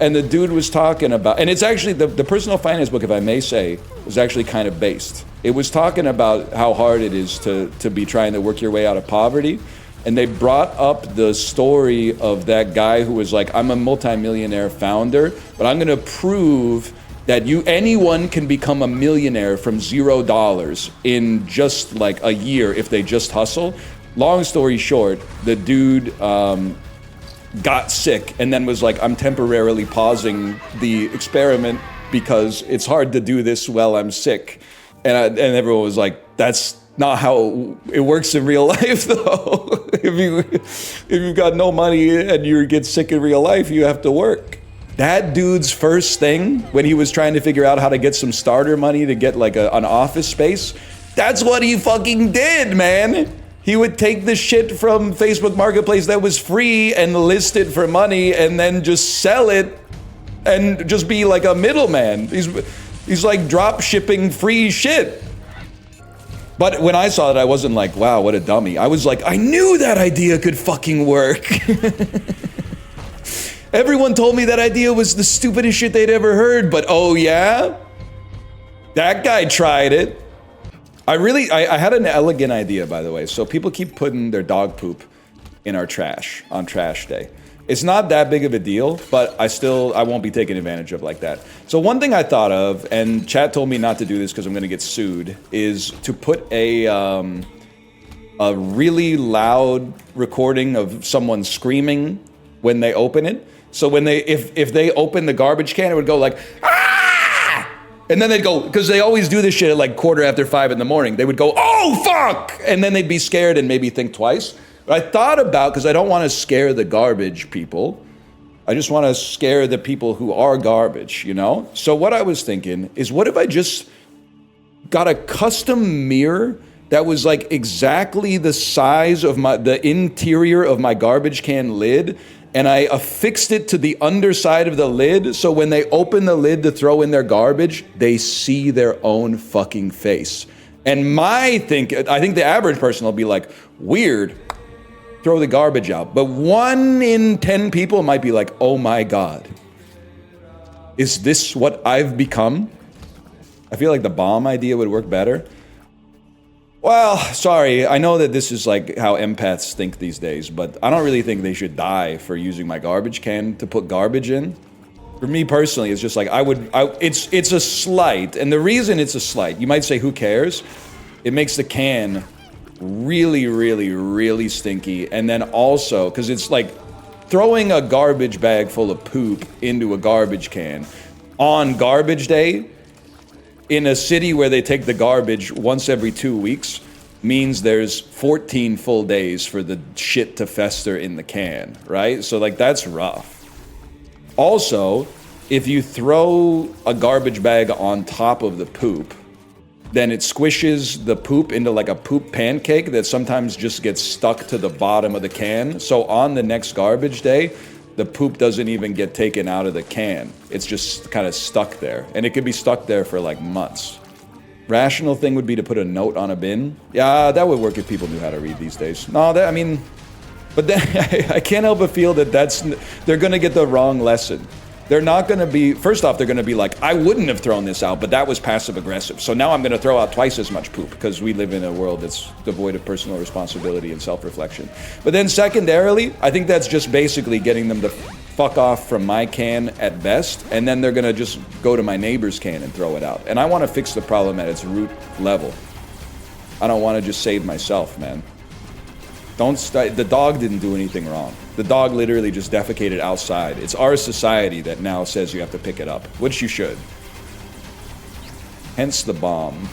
and the dude was talking about, and it's actually, the personal finance book, if I may say, was actually kind of based. It was talking about how hard it is to be trying to work your way out of poverty. And they brought up the story of that guy who was like, I'm a multimillionaire founder, but I'm gonna prove that anyone can become a millionaire from $0 in just like a year if they just hustle. Long story short, the dude got sick and then was like, I'm temporarily pausing the experiment because it's hard to do this while I'm sick. And everyone was like, that's not how it works in real life, though. If you've got no money and you get sick in real life, you have to work. That dude's first thing when he was trying to figure out how to get some starter money to get like an office space, that's what he fucking did, man. He would take the shit from Facebook Marketplace that was free and list it for money and then just sell it and just be like a middleman. He's like drop shipping free shit. But when I saw it, I wasn't like, wow, what a dummy. I was like, I knew that idea could fucking work. Everyone told me that idea was the stupidest shit they'd ever heard, but oh yeah? That guy tried it. I had an elegant idea, by the way. So people keep putting their dog poop in our trash on trash day. It's not that big of a deal, but I won't be taken advantage of like that. So one thing I thought of, and chat told me not to do this because I'm gonna get sued, is to put a really loud recording of someone screaming when they open it. So when if they open the garbage can, it would go like, ah! And then they'd go, because they always do this shit at like 5:15 in the morning. They would go, oh, fuck! And then they'd be scared and maybe think twice. But I thought about, because I don't want to scare the garbage people. I just want to scare the people who are garbage, you know? So what I was thinking is, what if I just got a custom mirror that was like exactly the size of the interior of my garbage can lid, and I affixed it to the underside of the lid, so when they open the lid to throw in their garbage, they see their own fucking face. And I think the average person will be like, weird, throw the garbage out. But 1 in 10 people might be like, oh my God, is this what I've become? I feel like the bomb idea would work better. Well, sorry, I know that this is like how empaths think these days, but I don't really think they should die for using my garbage can to put garbage in. For me personally, it's just like, it's a slight, and the reason it's a slight, you might say, who cares? It makes the can really, really, really stinky, and then also, because it's like throwing a garbage bag full of poop into a garbage can on garbage day, in a city where they take the garbage once every 2 weeks, means there's 14 full days for the shit to fester in the can, right? So like, that's rough. Also, if you throw a garbage bag on top of the poop, then it squishes the poop into like a poop pancake that sometimes just gets stuck to the bottom of the can. So on the next garbage day, the poop doesn't even get taken out of the can. It's just kind of stuck there. And it could be stuck there for like months. Rational thing would be to put a note on a bin. Yeah, that would work if people knew how to read these days. No, I mean, but then I can't help but feel that they're gonna get the wrong lesson. They're not gonna be, first off, they're gonna be like, I wouldn't have thrown this out, but that was passive aggressive. So now I'm gonna throw out twice as much poop because we live in a world that's devoid of personal responsibility and self-reflection. But then secondarily, I think that's just basically getting them to fuck off from my can at best, and then they're gonna just go to my neighbor's can and throw it out. And I wanna fix the problem at its root level. I don't wanna just save myself, man. The dog didn't do anything wrong. The dog literally just defecated outside. It's our society that now says you have to pick it up, which you should. Hence the bomb.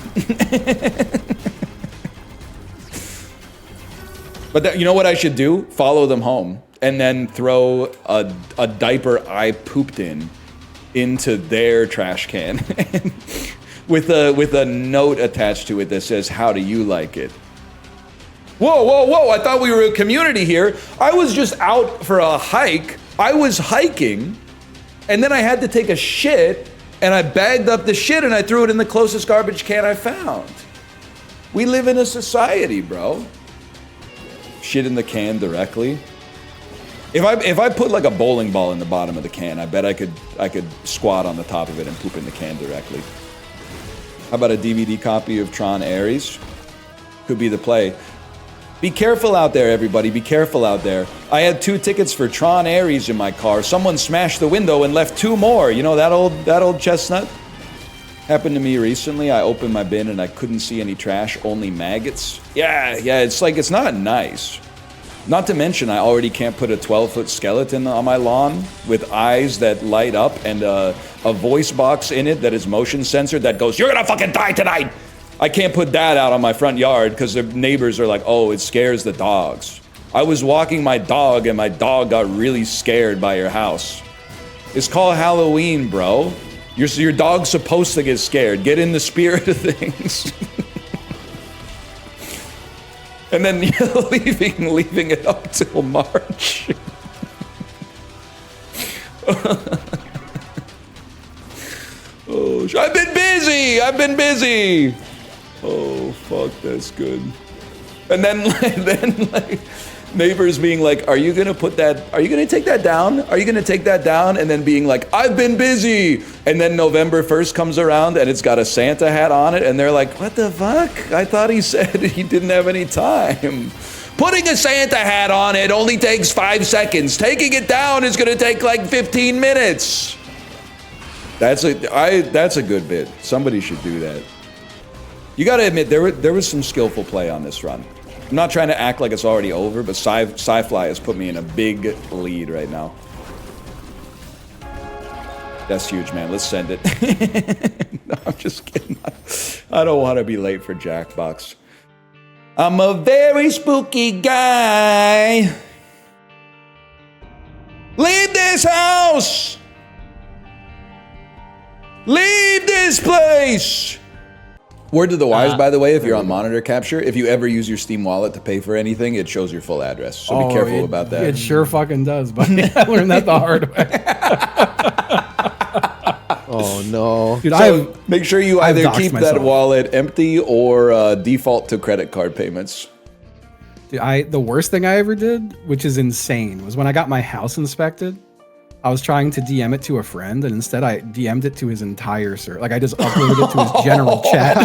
But you know what I should do? Follow them home and then throw a diaper I pooped in into their trash can with a note attached to it that says, how do you like it? Whoa, whoa, whoa, I thought we were a community here. I was just out for a hike. I was hiking, and then I had to take a shit, and I bagged up the shit and I threw it in the closest garbage can I found. We live in a society, bro. Shit in the can directly. If I put like a bowling ball in the bottom of the can, I bet I could squat on the top of it and poop in the can directly. How about a DVD copy of Tron Ares? Could be the play. Be careful out there, everybody. Be careful out there. I had 2 tickets for Tron Ares in my car. Someone smashed the window and left 2 more. You know that old chestnut? Happened to me recently. I opened my bin and I couldn't see any trash, only maggots. Yeah, it's like, it's not nice. Not to mention, I already can't put a 12-foot skeleton on my lawn with eyes that light up and a voice box in it that is motion censored that goes, "You're gonna fucking die tonight!" I can't put that out on my front yard because the neighbors are like, oh, it scares the dogs. I was walking my dog and my dog got really scared by your house. It's called Halloween, bro. Your dog's supposed to get scared. Get in the spirit of things. And then leaving it up till March. Oh, I've been busy. Oh, fuck, that's good. And then neighbors being like, are you gonna take that down? Are you gonna take that down? And then being like, I've been busy. And then November 1st comes around and it's got a Santa hat on it. And they're like, what the fuck? I thought he said he didn't have any time. Putting a Santa hat on it only takes 5 seconds. Taking it down is gonna take like 15 minutes. That's a good bit. Somebody should do that. You gotta admit, there was some skillful play on this run. I'm not trying to act like it's already over, but Sci-Fly has put me in a big lead right now. That's huge, man. Let's send it. I'm just kidding. I don't want to be late for Jackbox. I'm a very spooky guy. Leave this house. Leave this place. Word to the wise, by the way, if you're on monitor capture, if you ever use your Steam wallet to pay for anything, it shows your full address. So be careful about that. It sure fucking does, but I learned that the hard way. Oh no. Dude, So make sure you I've either doxed keep myself. that wallet empty or default to credit card payments. Dude, the worst thing I ever did, which is insane, was when I got my house inspected. I was trying to DM it to a friend, and instead I DM'd it to his entire server. Like I just uploaded it to his general chat.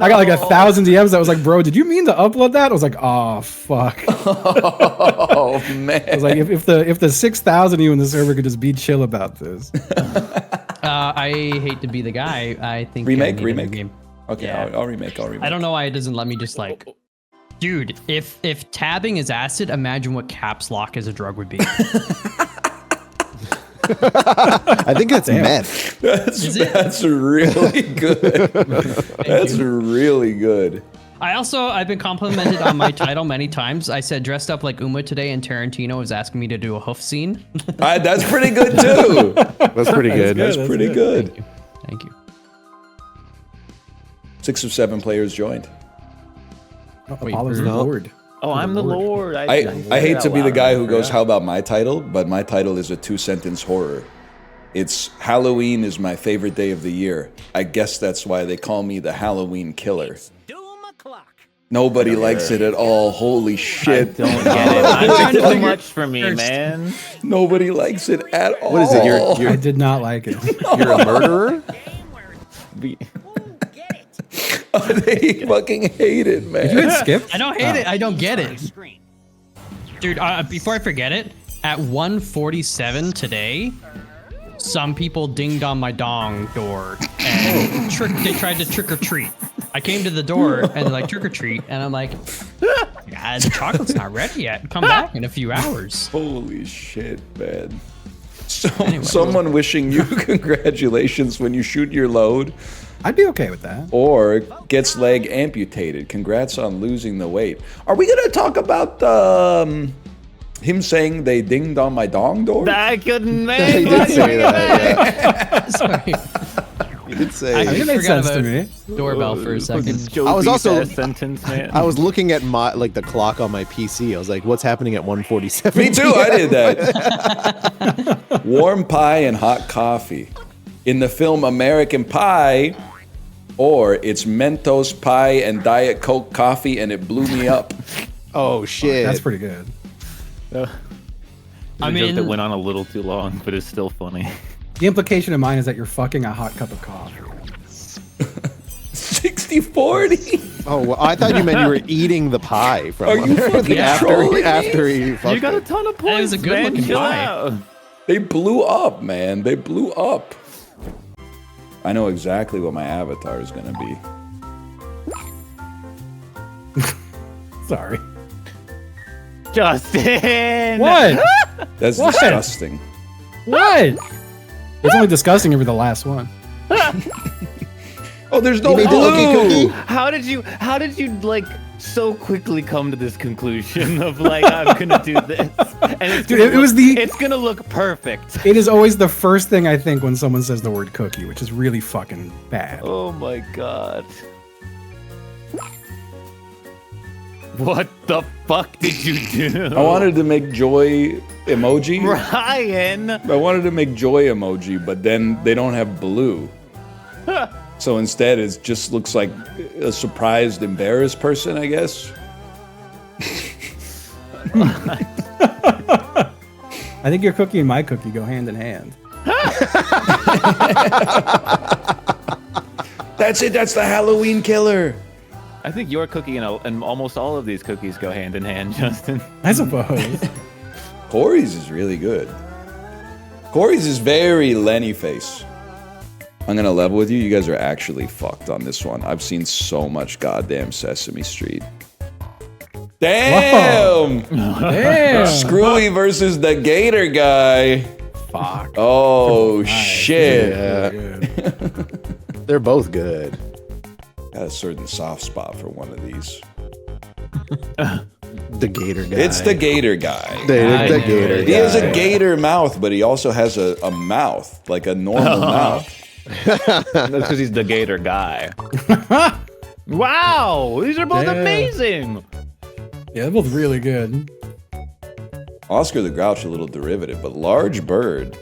I got like 1,000 DMs that was like, "Bro, did you mean to upload that?" I was like, "Oh fuck." Oh man. I was like, if the 6,000 of you in the server could just be chill about this. I hate to be the guy. I think Remake? I need a new game. Okay, Yeah. I'll remake. I don't know why it doesn't let me just like. Dude, if tabbing is acid, imagine what caps lock as a drug would be. I think it's meth. That's really good. That's really good. I've been complimented on my title many times. I said dressed up like Uma today, and Tarantino was asking me to do a hoof scene. That's pretty good too. That's pretty good. That's pretty good. Thank you. 6 or 7 players joined. Apollo's the Lord. Oh, I'm the Lord. I hate to be the guy who goes, how about my title? But my title is a 2-sentence horror. It's Halloween is my favorite day of the year. I guess that's why they call me the Halloween killer. Nobody likes it at all. Holy shit. Don't get it. It's too much for me, man. Nobody likes it at all. What is it? You're I did not like it. You're a murderer? They fucking hate it, man. Did you hit skip? I don't hate it. I don't get it. Dude, before I forget it, at 1:47 today, some people dinged on my dong door and they tried to trick or treat. I came to the door and they're like, trick or treat. And I'm like, the chocolate's not ready yet. Come back in a few hours. Holy shit, man. Someone wishing you congratulations when you shoot your load. I'd be okay with that. Or gets leg amputated. Congrats on losing the weight. Are we going to talk about him saying they dinged on my dong door? I couldn't make He did say that, yeah. Sorry. He did say I it made sense to me. Doorbell for a second. I was also sentence, man. I was looking at the clock on my PC. I was like, what's happening at 1:47? Me too, I did that. Warm pie and hot coffee. In the film American Pie, or it's Mentos pie and Diet Coke coffee and it blew me up. Oh shit. That's pretty good. I mean, joke that went on a little too long, but it's still funny. The implication of mine is that you're fucking a hot cup of coffee. 60-40. Oh, well, I thought you meant you were eating the pie from Are you fucking trolling after me? he fucked You got a it. ton of points. That was a good looking Chill pie. out. They blew up, man. They blew up. I know exactly what my avatar is going to be. Sorry. Justin! What? That's What? disgusting. What? It's only disgusting over the last one. Oh, there's no He made the cookie. blue. How did you like so quickly come to this conclusion of like I'm gonna do this? And it's Dude, gonna it's gonna look perfect. It is always the first thing I think when someone says the word cookie, which is really fucking bad. Oh my god. What the fuck did you do? I wanted to make joy emoji. Ryan! I wanted to make joy emoji, but then they don't have blue. So instead, it just looks like a surprised, embarrassed person, I guess. I think your cookie and my cookie go hand in hand. That's it. That's the Halloween killer. I think your cookie and almost all of these cookies go hand in hand, Justin. I suppose. Corey's is really good. Corey's is very Lenny face. I'm gonna level with you. You guys are actually fucked on this one. I've seen so much goddamn Sesame Street. Damn! Damn! Screwy versus the Gator guy. fuck. Oh Nice. shit! Yeah. They're both good. Got a certain soft spot for one of these. The gator guy. It's the gator guy. The gator guy. He has a gator mouth, but he also has a mouth, like a normal mouth. That's because he's the gator guy. Wow, these are both amazing. Yeah, they're both really good. Oscar the Grouch, a little derivative, but large bird.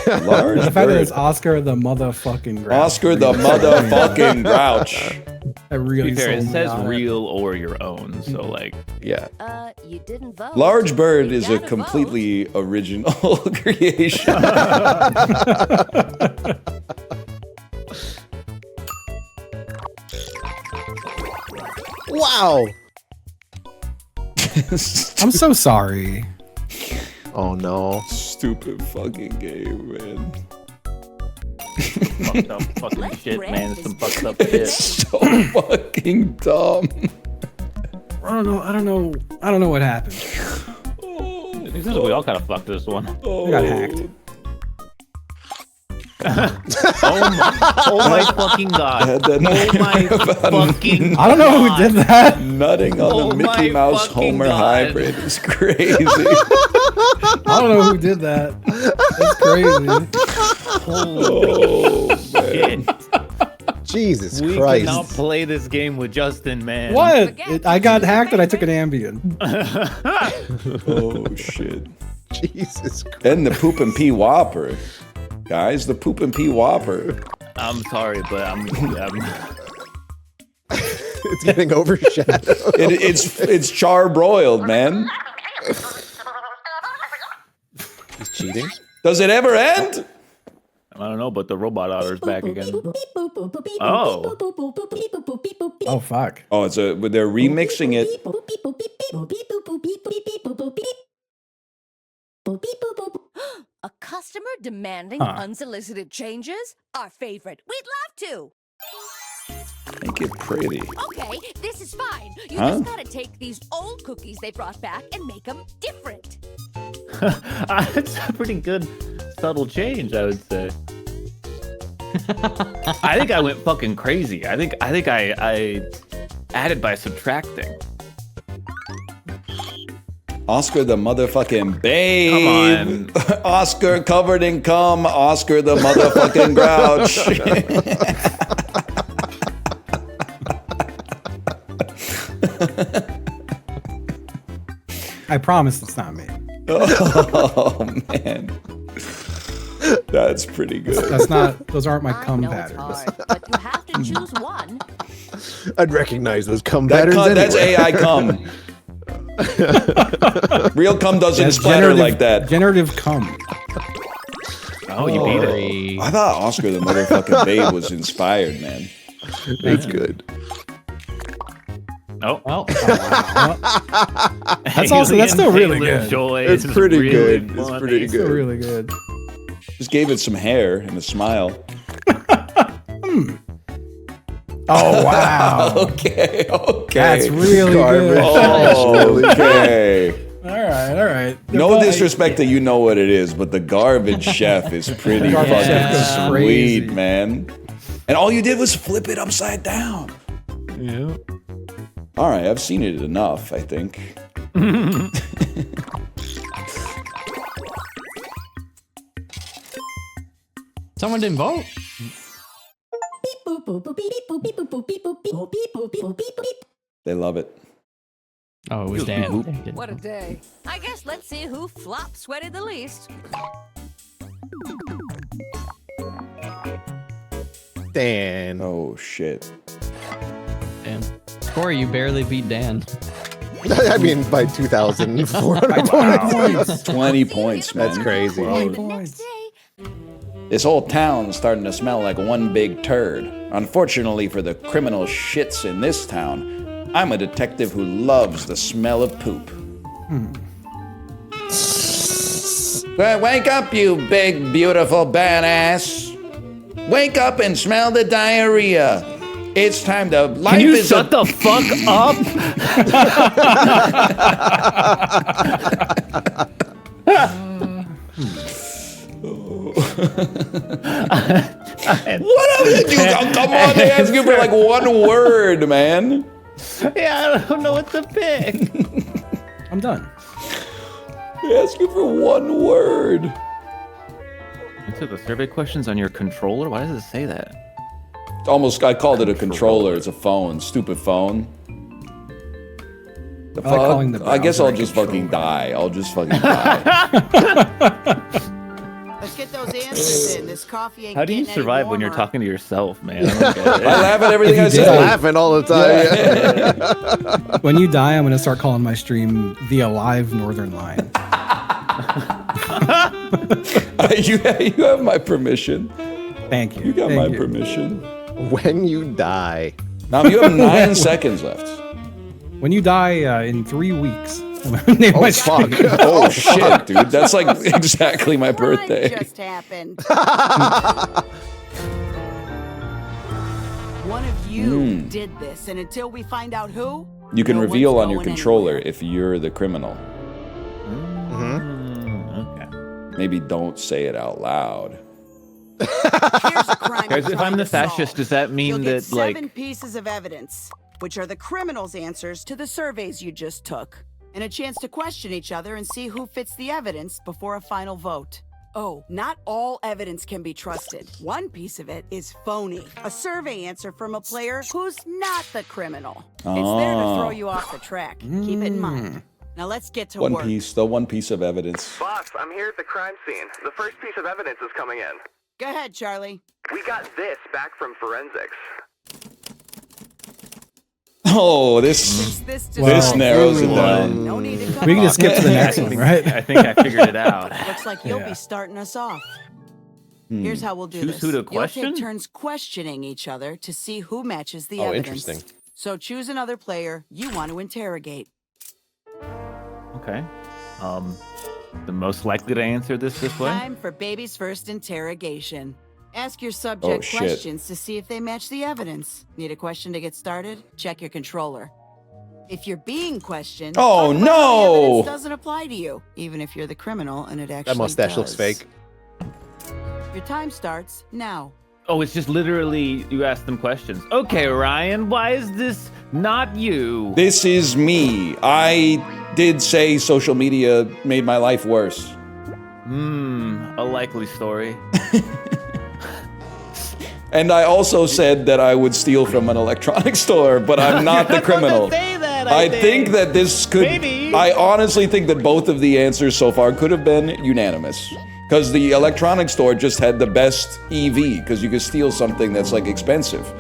Large The fact that bird. it's Oscar the motherfucking Grouch. Oscar the motherfucking Grouch. That really To be fair, it sold me says on it. real or your own, so like, yeah. You didn't vote. Large bird is a completely original creation. Wow. I'm so sorry. Oh no. Stupid fucking game, man. fucked up fucking shit, man. Some fucked up It's shit. so fucking dumb. I don't know what happened. We all kind of fucked this one. I got hacked. Oh my fucking god. Oh my fucking I don't know who did that. Nutting on the Mickey Mouse Homer hybrid is crazy. I don't know who did that. That's crazy. Oh shit. Jesus We Christ. cannot play this game with Justin, man. What? I got hacked and I took an Ambien. Oh shit. Jesus Christ. And the Poop and Pee Whopper. Guys, the Poop and Pee Whopper. I'm sorry, but I'm It's getting overshadowed. It's charbroiled, man. He's cheating. Does it ever end? I don't know, but the robot otter's back again. Oh. Oh fuck. Oh, they're remixing it. A customer demanding unsolicited changes? Our favorite. We'd love to. Make it pretty. Okay, this is fine. You Huh? just gotta take these old cookies they brought back and make them different. It's a pretty good subtle change, I would say. I think I went fucking crazy. I think I added by subtracting. Oscar the motherfucking babe. Come on. Oscar covered in cum. Oscar the motherfucking Grouch. I promise it's not me. Oh man. That's pretty good. That's not. Those aren't my cum know patterns. it's hard, but you have to choose one. I'd recognize those cum That patterns cum, that's anyway. AI cum. Real cum doesn't That's splatter like that. Generative cum. Oh, you beat it. I thought Oscar the motherfucking babe was inspired, man. That's good. Oh. Well, that's also that's still really good. Joy. It's This is pretty really good. It's funny. pretty Still good. really good. Just gave it some hair and a smile. Oh wow. Okay. That's really good. Oh, okay. All right. No disrespect to you know what it is, but the garbage chef is pretty Garbage chef fucking is sweet, crazy. man. And all you did was flip it upside down. Yeah. All right, I've seen it enough, I think. Someone didn't vote. They love it. Oh, it was Dan. What a day. I guess let's see who flop sweated the least. Dan. Oh shit. Dan. Corey, you barely beat Dan. I mean, by 2,400 points. 20 points, man. That's crazy. This whole town's starting to smell like one big turd. Unfortunately for the criminal shits in this town, I'm a detective who loves the smell of poop. Wake up, you big, beautiful badass. Wake up and smell the diarrhea. It's time to... Life Can you is shut the fuck up? What else did you? Oh, come on, they ask you for like one word, man. Yeah, I don't know what to pick. I'm done. They ask you for one word. Answer the survey questions on your controller? Why does it say that? Almost, I called it a controller. It's a phone. Stupid phone. The fuck? I guess I'll just fucking die. I'll just fucking die. Let's get those answers in. This coffee ain't How do you getting any survive when you're warmer. talking to yourself, man? I don't get it. I laugh at everything I say. Laughing all the time. When you die, I'm gonna start calling my stream the Alive Northernlion. You have my permission. Thank you. You got my permission. When you die. Now you have 9 seconds left. When you die in 3 weeks. Oh fuck! Oh shit, dude! That's like exactly my birthday. What just happened? One of you did this, and until we find out who, You can no one's reveal on your going controller if you're the criminal. Okay. Maybe don't say it out loud. Guys, if I'm the fascist, does that mean You'll get that, like... 7 pieces of evidence, which are the criminals' answers to the surveys you just took, and a chance to question each other and see who fits the evidence before a final vote. Oh, not all evidence can be trusted. One piece of it is phony, a survey answer from a player who's not the criminal. It's there to throw you off the track. Keep it in mind. Now let's get to work. The one piece of evidence. Boss, I'm here at the crime scene. The first piece of evidence is coming in. Go ahead, Charlie. We got this back from forensics. Oh, this narrows it down. No need to cut We can off. just skip to the next one, right? I think I figured it out. Looks like you'll be starting us off. Here's how we'll do Choose this. who to You'll question? take turns questioning each other to see who matches the Oh, evidence. interesting. So choose another player you want to interrogate. Okay. The most likely to answer this way? Time for baby's first interrogation. Ask your subject shit. questions to see if they match the evidence. Need a question to get started? Check your controller. If you're being questioned, Oh, talk about the no! evidence doesn't apply to you, even if you're the criminal and it actually That mustache looks does. fake. Your time starts now. Oh, it's just literally you ask them questions. Okay, Ryan, why is this not you? This is me. I did say social media made my life worse. A likely story. And I also said that I would steal from an electronics store, but I'm not the criminal. I think that this could. Maybe. I honestly think that both of the answers so far could have been unanimous. Because the electronics store just had the best EV, because you could steal something that's like expensive.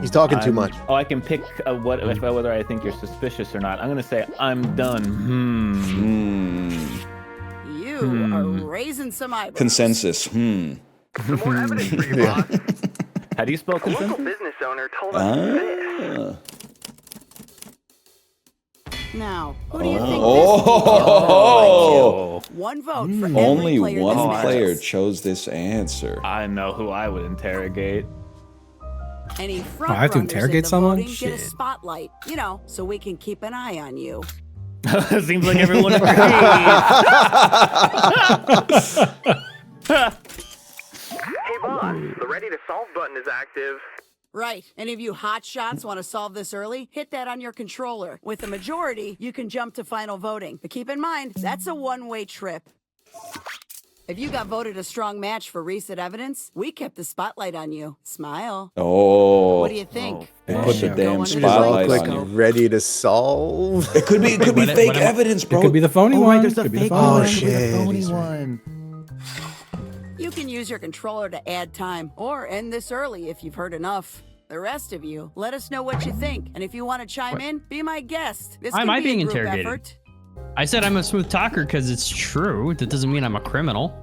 He's talking too much. Oh, I can pick whether I think you're suspicious or not. I'm gonna say I'm done. You are raising some eyebrows. Consensus. Some more evidence for you, boss. How do you spell A local consensus? business owner told us this. Now, who do you think Oh! this is? One vote for Only every player one this player matches. chose this answer. I know who I would interrogate. Any front I have to runners interrogate in the someone? voting get a Shit. spotlight, you know, so we can keep an eye on you. Seems like everyone agrees. Hey, boss, the ready to solve button is active. Right. Any of you hot shots want to solve this early? Hit that on your controller. With a majority, you can jump to final voting. But keep in mind, that's a one-way trip. If you got voted a strong match for recent evidence, we kept the spotlight on you. Smile. Oh. What do you think? They put the damn under the spotlight Like on you. ready to solve. It could be fake evidence, bro. It could be the phony Oh, one. right, there's a Could be the fake phony one. one. There's a shit. phony one. You can use your controller to add time, or end this early if you've heard enough. The rest of you, let us know what you think. And if you want to chime in, be my guest. This Why am can I be being a group interrogated? effort. I said I'm a smooth talker because it's true. That doesn't mean I'm a criminal.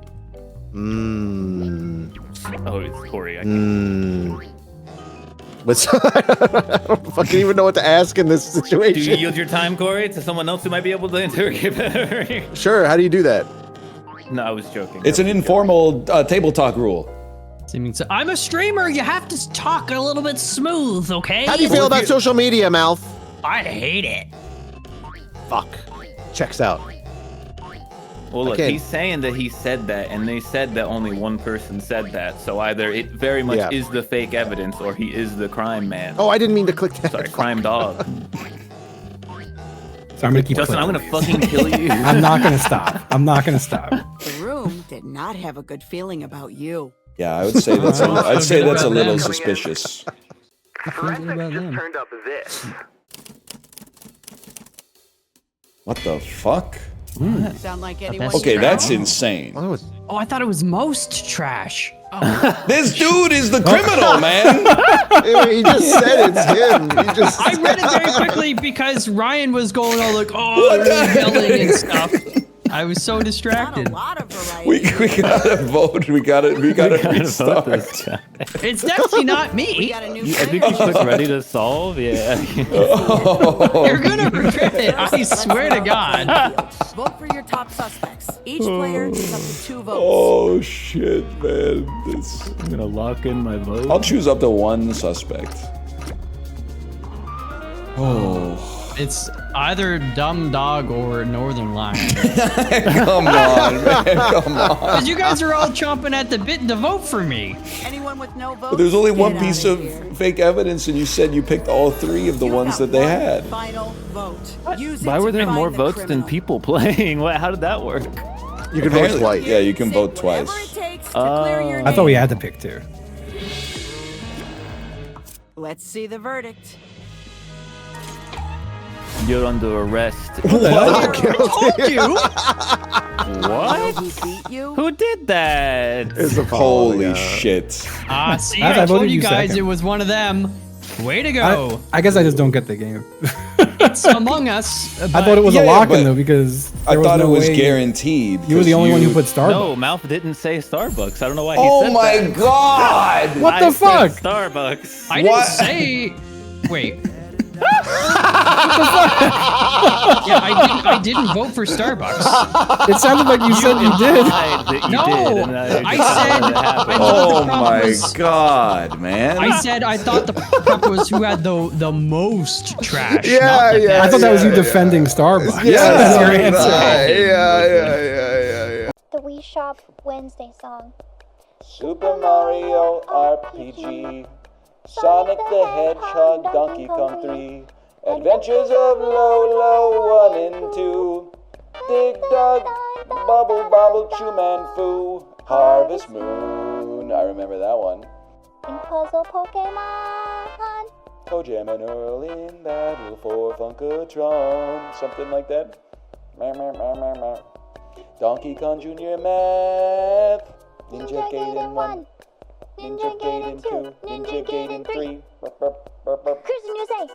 Oh, it's Corey. I can't. What's I don't fucking even know what to ask in this Do situation. you yield your time, Corey, to someone else who might be able to interrogate better? Sure, how do you do that? No, I was joking. It's an informal table talk rule. So I'm a streamer. You have to talk a little bit smooth, okay? How do you feel about social media, Mouth? I hate it. Fuck. Checks out. Well, look, he's saying that he said that, and they said that only one person said that. So either it very much is the fake evidence, or he is the crime man. Oh, I didn't mean to click that. Sorry, crime dog. So I'm gonna keep. Justin, I'm gonna fucking kill you. I'm not gonna stop. I'm not gonna stop. The room did not have a good feeling about you. Yeah, I would say that's. I'd say that's a little suspicious. Forensics just turned up this. What the fuck? Sound like anyone? Okay, that's insane. Oh, I thought it was most trash. This dude is the criminal, man. He just said it's him. I read it very quickly because Ryan was going all like, oh, yelling and stuff. I was so distracted. We gotta vote. We gotta restart. It's definitely not me. I think you click ready to solve. Yeah. You're gonna regret it. I swear to God. Vote for your top suspects. Each player gets up to 2 votes. Oh shit, man! I'm gonna lock in my vote. I'll choose up to 1 suspect. Oh. It's either Dumb Dog or Northernlion. Come on, man. Come on. Because you guys are all chomping at the bit to vote for me. Anyone with no votes? But there's only one piece of fake evidence, and you said you picked all 3 of the ones that they had. Final vote. Why were there more votes than people playing? How did that work? You can vote twice. Yeah, you can vote twice. I thought we had to pick 2. Let's see the verdict. You're under arrest. What? I told you. What? Who beat you? Who did that? Holy shit. See, I I told voted you you guys second. it was one of them. Way to go. I guess I just don't get the game. It's Among Us. I thought it was a lock-in though because I thought no it was way guaranteed. You were the only one who put Starbucks. No, Mouth didn't say Starbucks. I don't know why he Oh said my that. god! What the fuck? Starbucks. I didn't say. Wait. Yeah, I didn't vote for Starbucks. It sounded like you said you did. I said. Oh my god, man! I said I thought the prep was who had the most trash. Yeah. I thought that was you defending Starbucks. Yeah, That's your answer. Yeah. The Wii Shop Wednesday song. Super Mario RPG, Sonic the Hedgehog, Donkey Kong 3, Adventures of Lolo 1 and 2, Dig Dug, Bubble Bobble, Chew Man Foo, Harvest Moon. I remember that one. Puzzle Pokemon. Kojam and Earl in battle for Funkatron. Something like that. Donkey Kong Jr. Math. Ninja Gaiden 1. Ninja Gaiden 2. Ninja Gaiden 3. Cruising USA.